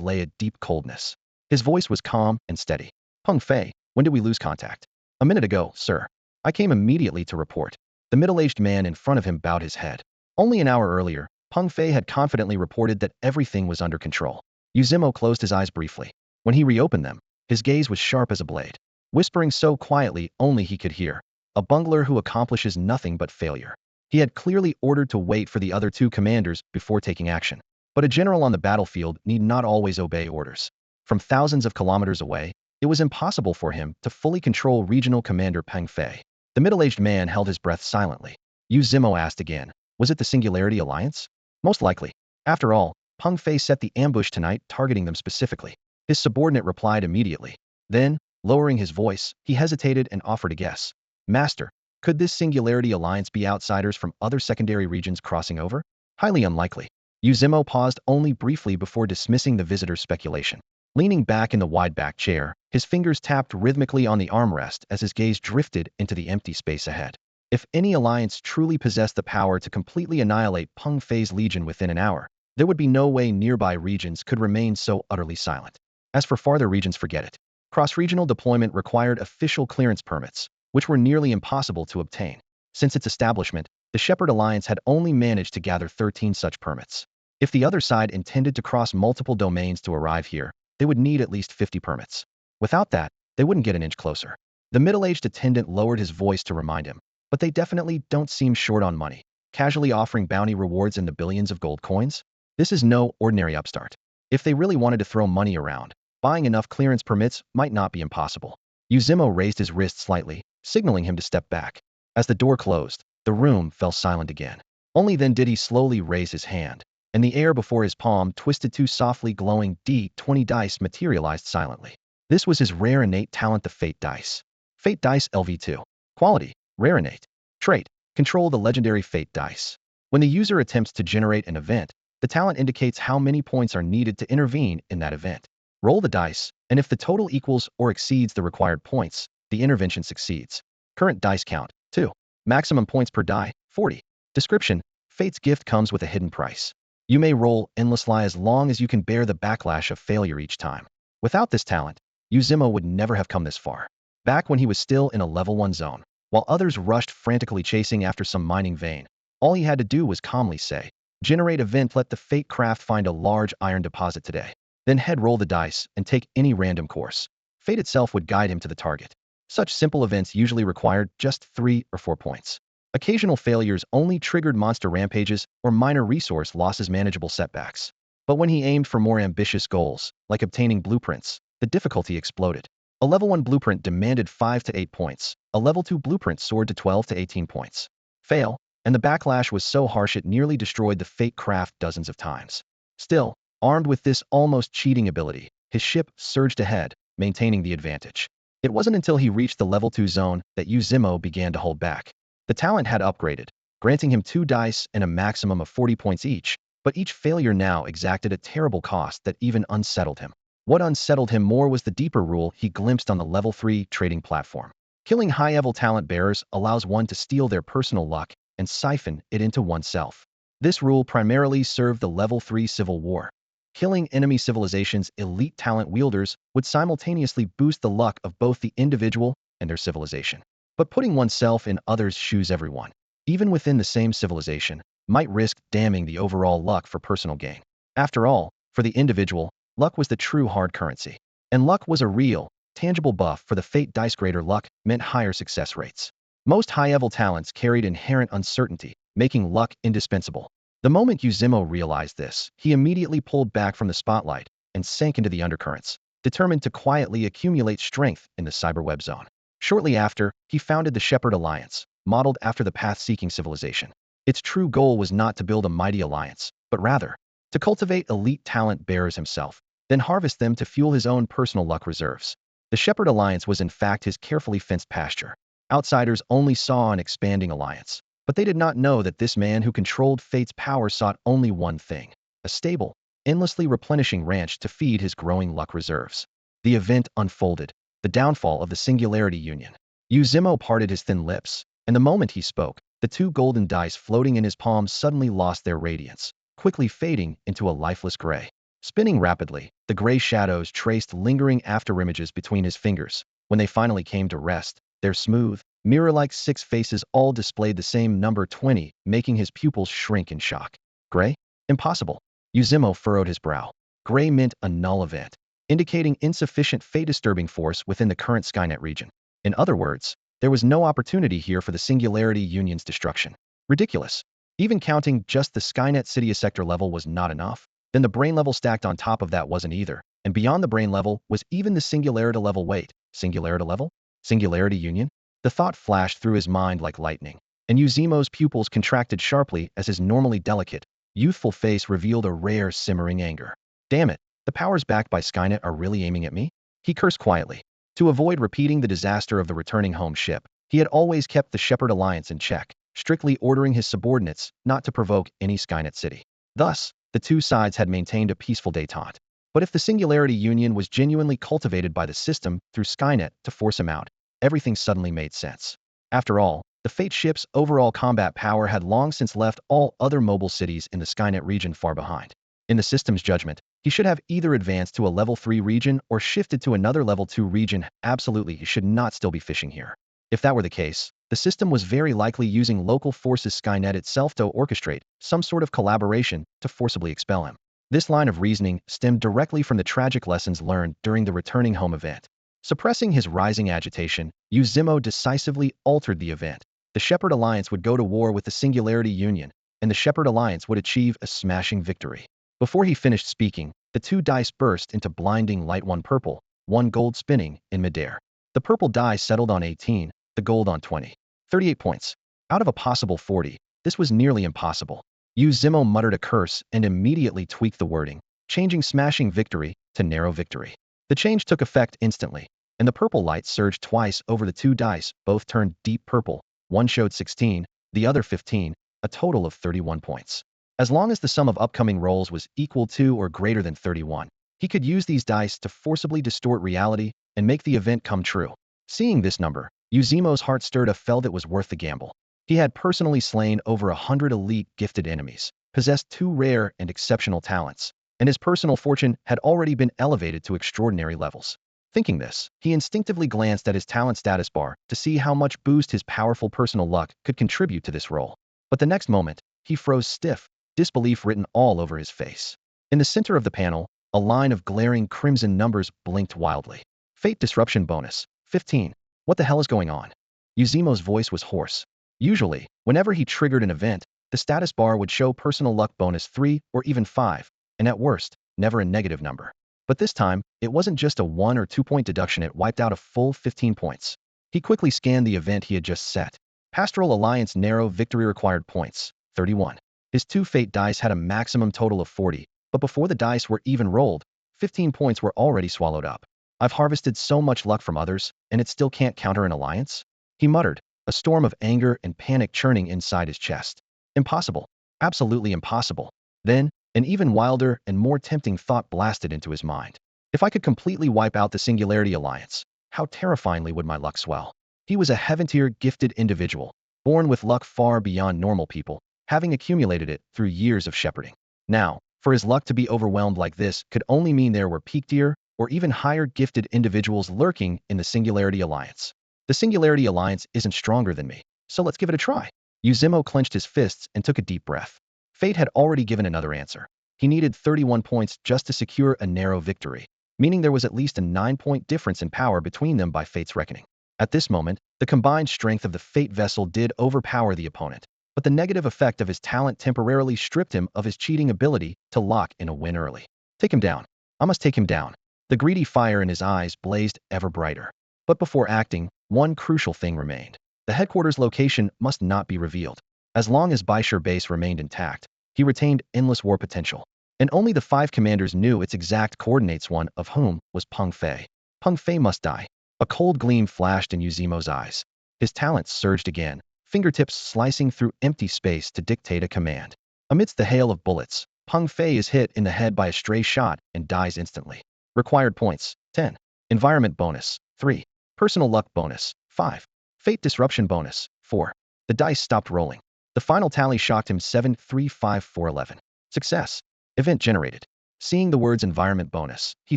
lay a deep coldness. His voice was calm and steady. Peng Fei, when did we lose contact? A minute ago, sir. I came immediately to report. The middle-aged man in front of him bowed his head. Only an hour earlier, Peng Fei had confidently reported that everything was under control. Yu Zhixu closed his eyes briefly. When he reopened them, his gaze was sharp as a blade. Whispering so quietly only he could hear, a bungler who accomplishes nothing but failure. He had clearly ordered to wait for the other 2 commanders before taking action. But a general on the battlefield need not always obey orders. From thousands of kilometers away, it was impossible for him to fully control Regional Commander Peng Fei. The middle-aged man held his breath silently. Yu Zhixu asked again, was it the Singularity Alliance? Most likely. After all, Peng Fei set the ambush tonight, targeting them specifically. His subordinate replied immediately. Then, lowering his voice, he hesitated and offered a guess. Master, could this Singularity Alliance be outsiders from other secondary regions crossing over? Highly unlikely. Yu Zhixu paused only briefly before dismissing the visitor's speculation. Leaning back in the wide-back chair, his fingers tapped rhythmically on the armrest as his gaze drifted into the empty space ahead. If any alliance truly possessed the power to completely annihilate Peng Fei's legion within an hour, there would be no way nearby regions could remain so utterly silent. As for farther regions, forget it. Cross-regional deployment required official clearance permits, which were nearly impossible to obtain. Since its establishment, the Shepherd Alliance had only managed to gather 13 such permits. If the other side intended to cross multiple domains to arrive here, they would need at least 50 permits. Without that, they wouldn't get an inch closer. The middle-aged attendant lowered his voice to remind him, but they definitely don't seem short on money, casually offering bounty rewards in the billions of gold coins. This is no ordinary upstart. If they really wanted to throw money around, buying enough clearance permits might not be impossible. Yu Zhixu raised his wrist slightly, signaling him to step back. As the door closed, the room fell silent again. Only then did he slowly raise his hand, and the air before his palm twisted. Two softly glowing D20 dice materialized silently. This was his rare innate talent, the Fate Dice. Fate Dice LV2. Quality: Rare innate. Trait: Control the legendary Fate Dice. When the user attempts to generate an event, the talent indicates how many points are needed to intervene in that event. Roll the dice, and if the total equals or exceeds the required points, the intervention succeeds. Current dice count: 2. Maximum points per die: 40. Description: Fate's gift comes with a hidden price. You may roll endlessly as long as you can bear the backlash of failure each time. Without this talent, Uzimo would never have come this far. Back when he was still in a level 1 zone, while others rushed frantically chasing after some mining vein, all he had to do was calmly say, "Generate event, let the fate craft find a large iron deposit today." Then head roll the dice and take any random course. Fate itself would guide him to the target. Such simple events usually required just 3 or 4 points. Occasional failures only triggered monster rampages or minor resource losses, manageable setbacks. But when he aimed for more ambitious goals, like obtaining blueprints, the difficulty exploded. A level 1 blueprint demanded 5 to 8 points. A level 2 blueprint soared to 12 to 18 points. Fail, and the backlash was so harsh it nearly destroyed the fate craft dozens of times. Still, armed with this almost cheating ability, his ship surged ahead, maintaining the advantage. It wasn't until he reached the level 2 zone that Uzimo began to hold back. The talent had upgraded, granting him 2 dice and a maximum of 40 points each, but each failure now exacted a terrible cost that even unsettled him. What unsettled him more was the deeper rule he glimpsed on the level 3 trading platform. Killing high-level talent bearers allows one to steal their personal luck and siphon it into oneself. This rule primarily served the level 3 civil war. Killing enemy civilizations' elite talent wielders would simultaneously boost the luck of both the individual and their civilization. But putting oneself in others' shoes, everyone, even within the same civilization, might risk damning the overall luck for personal gain. After all, for the individual, luck was the true hard currency. And luck was a real, tangible buff for the fate dice. Greater luck meant higher success rates. Most high-level talents carried inherent uncertainty, making luck indispensable. The moment Uzimo realized this, he immediately pulled back from the spotlight and sank into the undercurrents, determined to quietly accumulate strength in the cyberweb zone. Shortly after, he founded the Shepherd Alliance, modeled after the path-seeking civilization. Its true goal was not to build a mighty alliance, but rather, to cultivate elite talent bearers himself, then harvest them to fuel his own personal luck reserves. The Shepherd Alliance was in fact his carefully fenced pasture. Outsiders only saw an expanding alliance, but they did not know that this man who controlled fate's power sought only one thing: a stable, endlessly replenishing ranch to feed his growing luck reserves. The event unfolded: the downfall of the Singularity Union. Uzimo parted his thin lips, and the moment he spoke, the 2 golden dice floating in his palm suddenly lost their radiance, quickly fading into a lifeless gray. Spinning rapidly, the gray shadows traced lingering afterimages between his fingers. When they finally came to rest, their smooth, mirror-like 6 faces all displayed the same number 20, making his pupils shrink in shock. Gray? Impossible. Uzimo furrowed his brow. Gray meant a null event, indicating insufficient fate-disturbing force within the current Skynet region. In other words, there was no opportunity here for the Singularity Union's destruction. Ridiculous. Even counting just the Skynet Cydia sector level was not enough. Then the brain level stacked on top of that wasn't either, and beyond the brain level was even the Singularity level. Wait, Singularity level? Singularity Union? The thought flashed through his mind like lightning, and Uzimo's pupils contracted sharply as his normally delicate, youthful face revealed a rare simmering anger. Damn it, the powers backed by Skynet are really aiming at me? He cursed quietly. To avoid repeating the disaster of the returning home ship, he had always kept the Shepherd Alliance in check, strictly ordering his subordinates not to provoke any Skynet city. Thus, the 2 sides had maintained a peaceful détente. But if the Singularity Union was genuinely cultivated by the system through Skynet to force him out, everything suddenly made sense. After all, the Fate ship's overall combat power had long since left all other mobile cities in the Skynet region far behind. In the system's judgment, he should have either advanced to a level 3 region or shifted to another level 2 region. Absolutely, he should not still be fishing here. If that were the case, the system was very likely using local forces Skynet itself to orchestrate some sort of collaboration to forcibly expel him. This line of reasoning stemmed directly from the tragic lessons learned during the returning home event. Suppressing his rising agitation, Uzimo decisively altered the event. The Shepherd Alliance would go to war with the Singularity Union, and the Shepherd Alliance would achieve a smashing victory. Before he finished speaking, the 2 dice burst into blinding light, 1 purple, 1 gold spinning in midair. The purple die settled on 18, the gold on 20. 38 points. Out of a possible 40, this was nearly impossible. Yu Zimo muttered a curse and immediately tweaked the wording, changing smashing victory to narrow victory. The change took effect instantly, and the purple light surged twice over the two dice, both turned deep purple. One showed 16, the other 15, a total of 31 points. As long as the sum of upcoming rolls was equal to or greater than 31, he could use these dice to forcibly distort reality and make the event come true. Seeing this number, Uzimo's heart stirred a felt it was worth the gamble. He had personally slain over 100 elite gifted enemies, possessed 2 rare and exceptional talents, and his personal fortune had already been elevated to extraordinary levels. Thinking this, he instinctively glanced at his talent status bar to see how much boost his powerful personal luck could contribute to this roll. But the next moment, he froze stiff, disbelief written all over his face. In the center of the panel, a line of glaring crimson numbers blinked wildly. Fate disruption bonus, 15. What the hell is going on? Uzimo's voice was hoarse. Usually, whenever he triggered an event, the status bar would show personal luck bonus 3 or even 5, and at worst, never a negative number. But this time, it wasn't just a 1 or 2 point deduction, it wiped out a full 15 points. He quickly scanned the event he had just set. Pastoral Alliance narrow victory required points, 31. His 2 fate dice had a maximum total of 40, but before the dice were even rolled, 15 points were already swallowed up. I've harvested so much luck from others, and it still can't counter an alliance? He muttered, a storm of anger and panic churning inside his chest. Impossible. Absolutely impossible. Then, an even wilder and more tempting thought blasted into his mind. If I could completely wipe out the Singularity Alliance, how terrifyingly would my luck swell? He was a heaven-tier gifted individual, born with luck far beyond normal people, having accumulated it through years of shepherding. Now, for his luck to be overwhelmed like this could only mean there were peak-tier or even higher gifted individuals lurking in the Singularity Alliance. The Singularity Alliance isn't stronger than me, so let's give it a try. Uzimo clenched his fists and took a deep breath. Fate had already given another answer. He needed 31 points just to secure a narrow victory, meaning there was at least a 9-point difference in power between them by Fate's reckoning. At this moment, the combined strength of the Fate vessel did overpower the opponent, but the negative effect of his talent temporarily stripped him of his cheating ability to lock in a win early. Take him down. I must take him down. The greedy fire in his eyes blazed ever brighter. But before acting, one crucial thing remained. The headquarters location must not be revealed. As long as Baishur base remained intact, he retained endless war potential. And only the 5 commanders knew its exact coordinates, one of whom was Peng Fei. Peng Fei must die. A cold gleam flashed in Uzimo's eyes. His talents surged again, fingertips slicing through empty space to dictate a command. Amidst the hail of bullets, Peng Fei is hit in the head by a stray shot and dies instantly. Required points, 10. Environment bonus, 3. Personal luck bonus, 5. Fate disruption bonus, 4. The dice stopped rolling. The final tally shocked him 7, 3, 5, 4, 11. Success. Event generated. Seeing the words environment bonus, he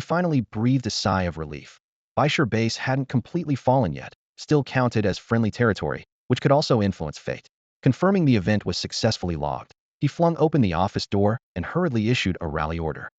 finally breathed a sigh of relief. Baishur base hadn't completely fallen yet, still counted as friendly territory, which could also influence fate. Confirming the event was successfully logged, he flung open the office door and hurriedly issued a rally order.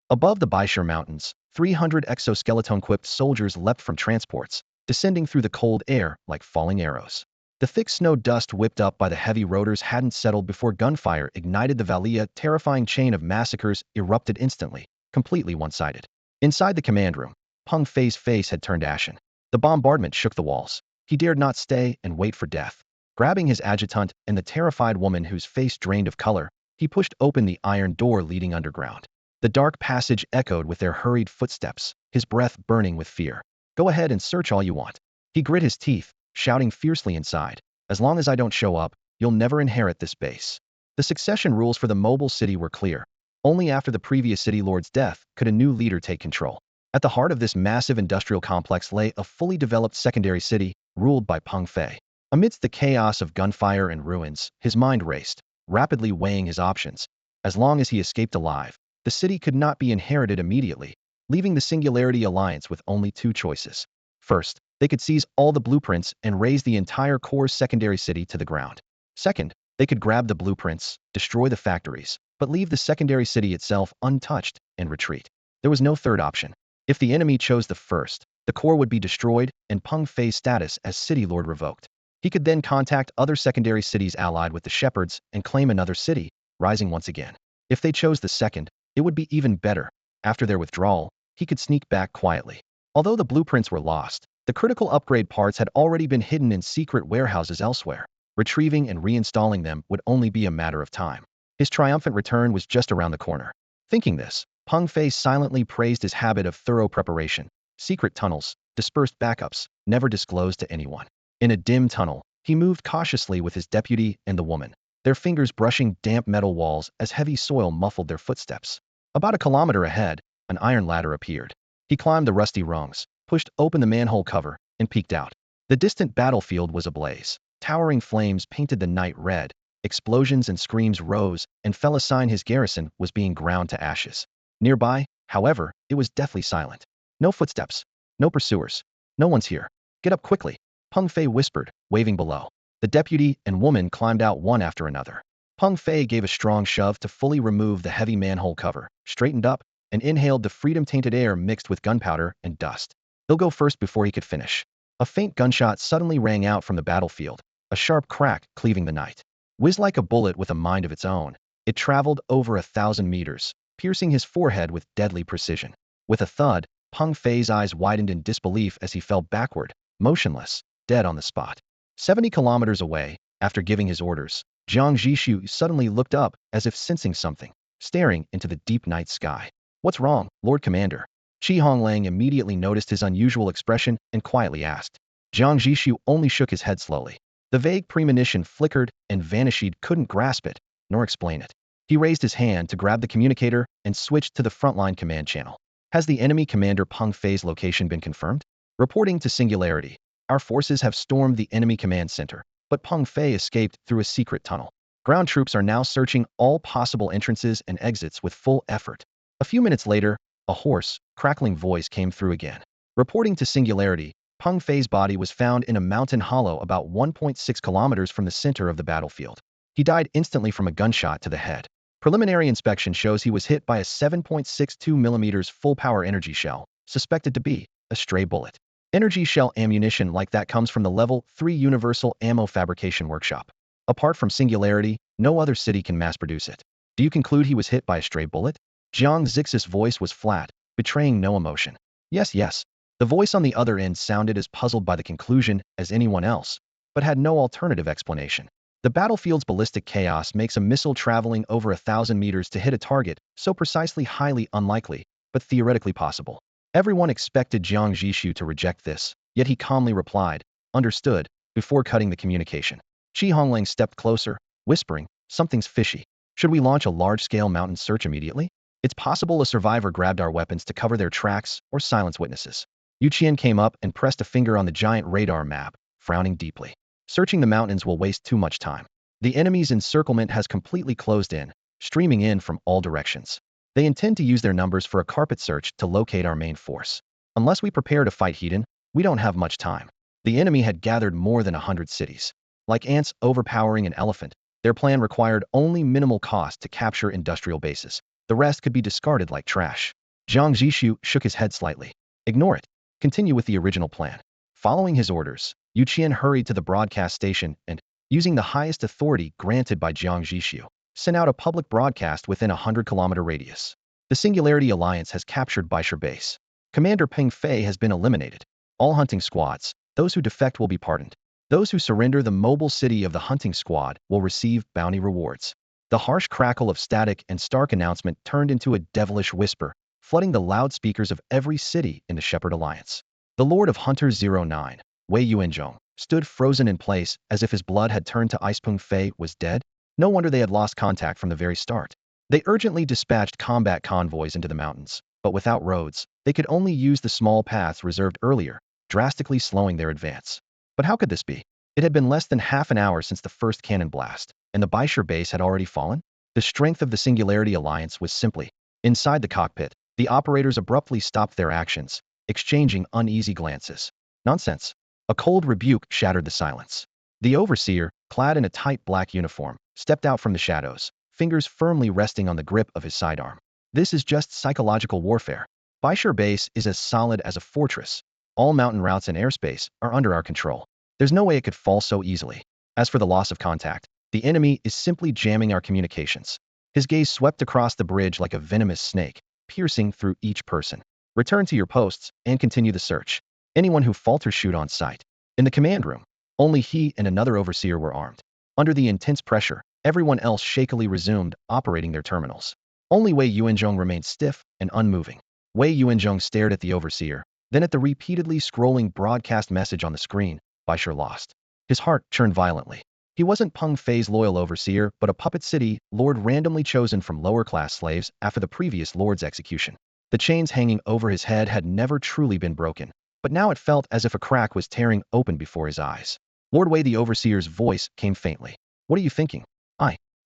Above the Baishur Mountains, 300 exoskeleton-equipped soldiers leapt from transports, descending through the cold air like falling arrows. The thick snow dust whipped up by the heavy rotors hadn't settled before gunfire ignited the valley. A terrifying chain of massacres erupted instantly, completely one-sided. Inside the command room, Peng Fei's face had turned ashen. The bombardment shook the walls. He dared not stay and wait for death. Grabbing his adjutant and the terrified woman whose face drained of color, he pushed open the iron door leading underground. The dark passage echoed with their hurried footsteps, his breath burning with fear. Go ahead and search all you want. He grit his teeth, shouting fiercely inside. As long as I don't show up, you'll never inherit this base. The succession rules for the mobile city were clear. Only after the previous city lord's death could a new leader take control. At the heart of this massive industrial complex lay a fully developed secondary city, ruled by Peng Fei. Amidst the chaos of gunfire and ruins, his mind raced, rapidly weighing his options. As long as he escaped alive, the city could not be inherited immediately, leaving the Singularity Alliance with only 2 choices. First, they could seize all the blueprints and raze the entire core secondary city to the ground. Second, they could grab the blueprints, destroy the factories, but leave the secondary city itself untouched and retreat. There was no third option. If the enemy chose the first, the core would be destroyed and Peng Fei's status as city lord revoked. He could then contact other secondary cities allied with the shepherds and claim another city, rising once again. If they chose the second, it would be even better. After their withdrawal, he could sneak back quietly. Although the blueprints were lost, The critical upgrade parts had already been hidden in secret warehouses elsewhere. Retrieving and reinstalling them would only be a matter of time. His triumphant return was just around the corner. Thinking this, Peng Fei silently praised his habit of thorough preparation. Secret tunnels, dispersed backups, never disclosed to anyone. In a dim tunnel, he moved cautiously with his deputy and the woman, their fingers brushing damp metal walls as heavy soil muffled their footsteps. About a kilometer ahead, an iron ladder appeared. He climbed the rusty rungs, pushed open the manhole cover, and peeked out. The distant battlefield was ablaze. Towering flames painted the night red. Explosions and screams rose, and fell a sign his garrison was being ground to ashes. Nearby, however, it was deathly silent. No footsteps. No pursuers. No one's here. Get up quickly, Peng Fei whispered, waving below. The deputy and woman climbed out one after another. Peng Fei gave a strong shove to fully remove the heavy manhole cover, straightened up, and inhaled the freedom-tainted air mixed with gunpowder and dust. He'll go first before he could finish. A faint gunshot suddenly rang out from the battlefield, a sharp crack cleaving the night. Whizzed like a bullet with a mind of its own, it traveled over 1,000 meters, piercing his forehead with deadly precision. With a thud, Peng Fei's eyes widened in disbelief as he fell backward, motionless, dead on the spot. 70 kilometers away, after giving his orders, Jiang Zhixu suddenly looked up as if sensing something, staring into the deep night sky. What's wrong, Lord Commander? Qi Honglang immediately noticed his unusual expression and quietly asked. Jiang Zhixu only shook his head slowly. The vague premonition flickered and vanished. He couldn't grasp it, nor explain it. He raised his hand to grab the communicator and switched to the frontline command channel. Has the enemy commander Peng Fei's location been confirmed? Reporting to Singularity. Our forces have stormed the enemy command center, but Peng Fei escaped through a secret tunnel. Ground troops are now searching all possible entrances and exits with full effort. A few minutes later, a hoarse, crackling voice came through again. Reporting to Singularity, Peng Fei's body was found in a mountain hollow about 1.6 kilometers from the center of the battlefield. He died instantly from a gunshot to the head. Preliminary inspection shows he was hit by a 7.62 mm full-power energy shell, suspected to be a stray bullet. Energy shell ammunition like that comes from the Level 3 Universal Ammo Fabrication Workshop. Apart from Singularity, no other city can mass-produce it. Do you conclude he was hit by a stray bullet? Jiang Zhixu's voice was flat, betraying no emotion. Yes. The voice on the other end sounded as puzzled by the conclusion as anyone else, but had no alternative explanation. The battlefield's ballistic chaos makes a missile traveling over 1,000 meters to hit a target so precisely highly unlikely, but theoretically possible. Everyone expected Jiang Zhixu to reject this, yet he calmly replied, understood, before cutting the communication. Qi Honglang stepped closer, whispering, something's fishy. Should we launch a large-scale mountain search immediately? It's possible a survivor grabbed our weapons to cover their tracks or silence witnesses. Yu Qian came up and pressed a finger on the giant radar map, frowning deeply. Searching the mountains will waste too much time. The enemy's encirclement has completely closed in, streaming in from all directions. They intend to use their numbers for a carpet search to locate our main force. Unless we prepare to fight head-on, we don't have much time. The enemy had gathered more than 100 cities. Like ants overpowering an elephant, their plan required only minimal cost to capture industrial bases. The rest could be discarded like trash. Jiang Zhixu shook his head slightly. Ignore it. Continue with the original plan. Following his orders, Yu Qian hurried to the broadcast station and, using the highest authority granted by Jiang Zhixu, sent out a public broadcast within a 100-kilometer radius. The Singularity Alliance has captured Baisher Base. Commander Peng Fei has been eliminated. All hunting squads, those who defect will be pardoned. Those who surrender the mobile city of the hunting squad will receive bounty rewards. The harsh crackle of static and stark announcement turned into a devilish whisper, flooding the loudspeakers of every city in the Shepherd Alliance. The Lord of Hunters 09, Wei Yuanzhong, stood frozen in place as if his blood had turned to ice. Peng Fei was dead? No wonder they had lost contact from the very start. They urgently dispatched combat convoys into the mountains, but without roads, they could only use the small paths reserved earlier, drastically slowing their advance. But how could this be? It had been less than half an hour since the first cannon blast, and the Baisher base had already fallen? The strength of the Singularity Alliance was simply inside the cockpit. The operators abruptly stopped their actions, exchanging uneasy glances. Nonsense. A cold rebuke shattered the silence. The overseer, clad in a tight black uniform, stepped out from the shadows, fingers firmly resting on the grip of his sidearm. This is just psychological warfare. Baisher base is as solid as a fortress. All mountain routes and airspace are under our control. There's no way it could fall so easily. As for the loss of contact, the enemy is simply jamming our communications. His gaze swept across the bridge like a venomous snake, piercing through each person. Return to your posts and continue the search. Anyone who falters shoot on sight. In the command room, only he and another overseer were armed. Under the intense pressure, everyone else shakily resumed operating their terminals. Only Wei Yuanzhong remained stiff and unmoving. Wei Yuanzhong stared at the overseer, then at the repeatedly scrolling broadcast message on the screen. Baisher lost. His heart churned violently. He wasn't Peng Fei's loyal overseer, but a puppet city lord randomly chosen from lower-class slaves after the previous lord's execution. The chains hanging over his head had never truly been broken, but now it felt as if a crack was tearing open before his eyes. Lord Wei, the overseer's voice came faintly. What are you thinking?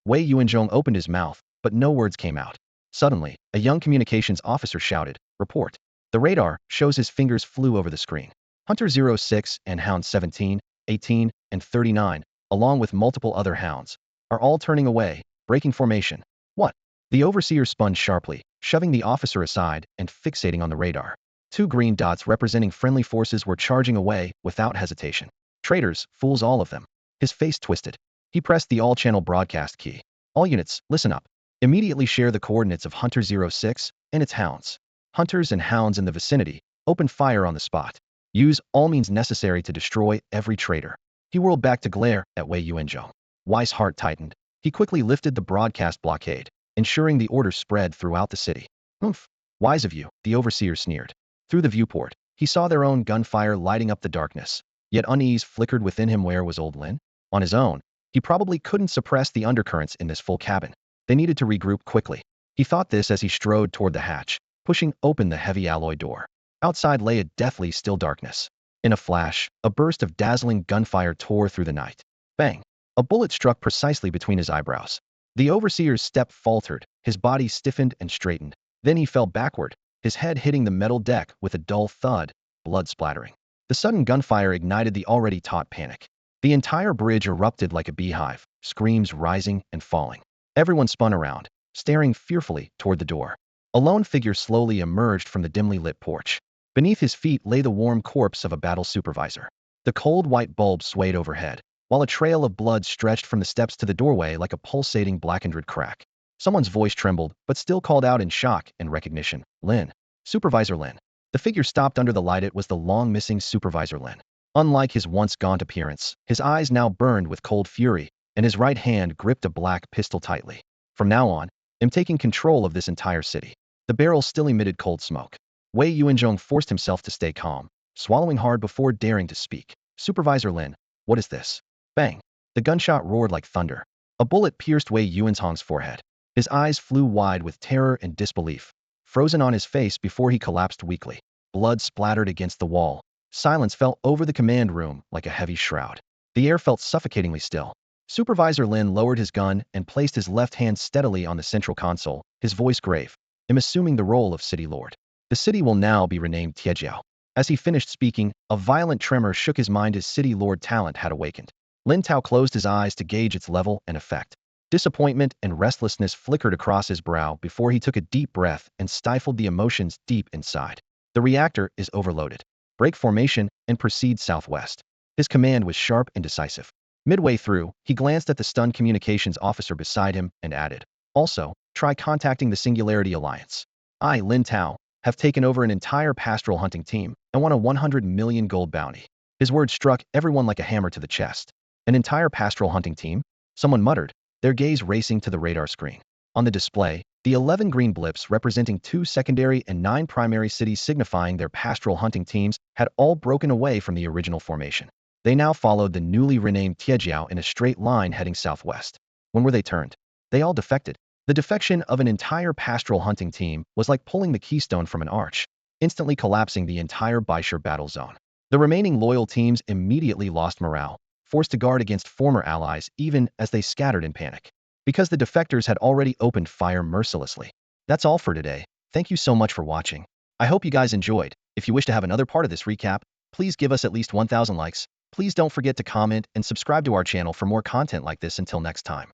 Wei Yuanzhong opened his mouth, but no words came out. Suddenly, a young communications officer shouted, "Report." The radar shows his fingers flew over the screen. Hunter 06 and Hound 17, 18, and 39, along with multiple other hounds, are all turning away, breaking formation. What? The overseer spun sharply, shoving the officer aside and fixating on the radar. Two green dots representing friendly forces were charging away without hesitation. Traitors, fools all of them. His face twisted. He pressed the all-channel broadcast key. All units, listen up. Immediately share the coordinates of Hunter 06 and its hounds. Hunters and hounds in the vicinity, open fire on the spot. Use all means necessary to destroy every traitor. He whirled back to glare at Wei Yuanzhong. Wei's heart tightened. He quickly lifted the broadcast blockade, ensuring the order spread throughout the city. Oomph. Wise of you, the overseer sneered. Through the viewport, he saw their own gunfire lighting up the darkness. Yet unease flickered within him. Where was old Lin? On his own, he probably couldn't suppress the undercurrents in this full cabin. They needed to regroup quickly. He thought this as he strode toward the hatch, pushing open the heavy alloy door. Outside lay a deathly still darkness. In a flash, a burst of dazzling gunfire tore through the night. Bang! A bullet struck precisely between his eyebrows. The overseer's step faltered, his body stiffened and straightened. Then he fell backward, his head hitting the metal deck with a dull thud, blood splattering. The sudden gunfire ignited the already taut panic. The entire bridge erupted like a beehive, screams rising and falling. Everyone spun around, staring fearfully toward the door. A lone figure slowly emerged from the dimly lit porch. Beneath his feet lay the warm corpse of a battle supervisor. The cold white bulb swayed overhead, while a trail of blood stretched from the steps to the doorway like a pulsating blackened red crack. Someone's voice trembled, but still called out in shock and recognition. Lin. Supervisor Lin. The figure stopped under the light. It was the long-missing Supervisor Lin. Unlike his once gaunt appearance, his eyes now burned with cold fury, and his right hand gripped a black pistol tightly. From now on, I'm taking control of this entire city. The barrel still emitted cold smoke. Wei Yuanzhong forced himself to stay calm, swallowing hard before daring to speak. Supervisor Lin, what is this? Bang! The gunshot roared like thunder. A bullet pierced Wei Yuanzhong's forehead. His eyes flew wide with terror and disbelief, frozen on his face before he collapsed weakly. Blood splattered against the wall. Silence fell over the command room like a heavy shroud. The air felt suffocatingly still. Supervisor Lin lowered his gun and placed his left hand steadily on the central console, his voice grave. I'm assuming the role of City Lord. The city will now be renamed Tiejiao. As he finished speaking, a violent tremor shook his mind as City Lord talent had awakened. Lin Tao closed his eyes to gauge its level and effect. Disappointment and restlessness flickered across his brow before he took a deep breath and stifled the emotions deep inside. The reactor is overloaded. Break formation and proceed southwest. His command was sharp and decisive. Midway through, he glanced at the stunned communications officer beside him and added, "Also, try contacting the Singularity Alliance. I, Lin Tao, have taken over an entire pastoral hunting team and won a 100 million gold bounty." His words struck everyone like a hammer to the chest. An entire pastoral hunting team? Someone muttered, their gaze racing to the radar screen. On the display, the 11 green blips representing 2 secondary and 9 primary cities signifying their pastoral hunting teams had all broken away from the original formation. They now followed the newly renamed Tiejiao in a straight line heading southwest. When were they turned? They all defected. The defection of an entire pastoral hunting team was like pulling the keystone from an arch, instantly collapsing the entire Baisher battle zone. The remaining loyal teams immediately lost morale, forced to guard against former allies even as they scattered in panic, because the defectors had already opened fire mercilessly. That's all for today. Thank you so much for watching. I hope you guys enjoyed. If you wish to have another part of this recap, please give us at least 1,000 likes. Please don't forget to comment and subscribe to our channel for more content like this. Until next time.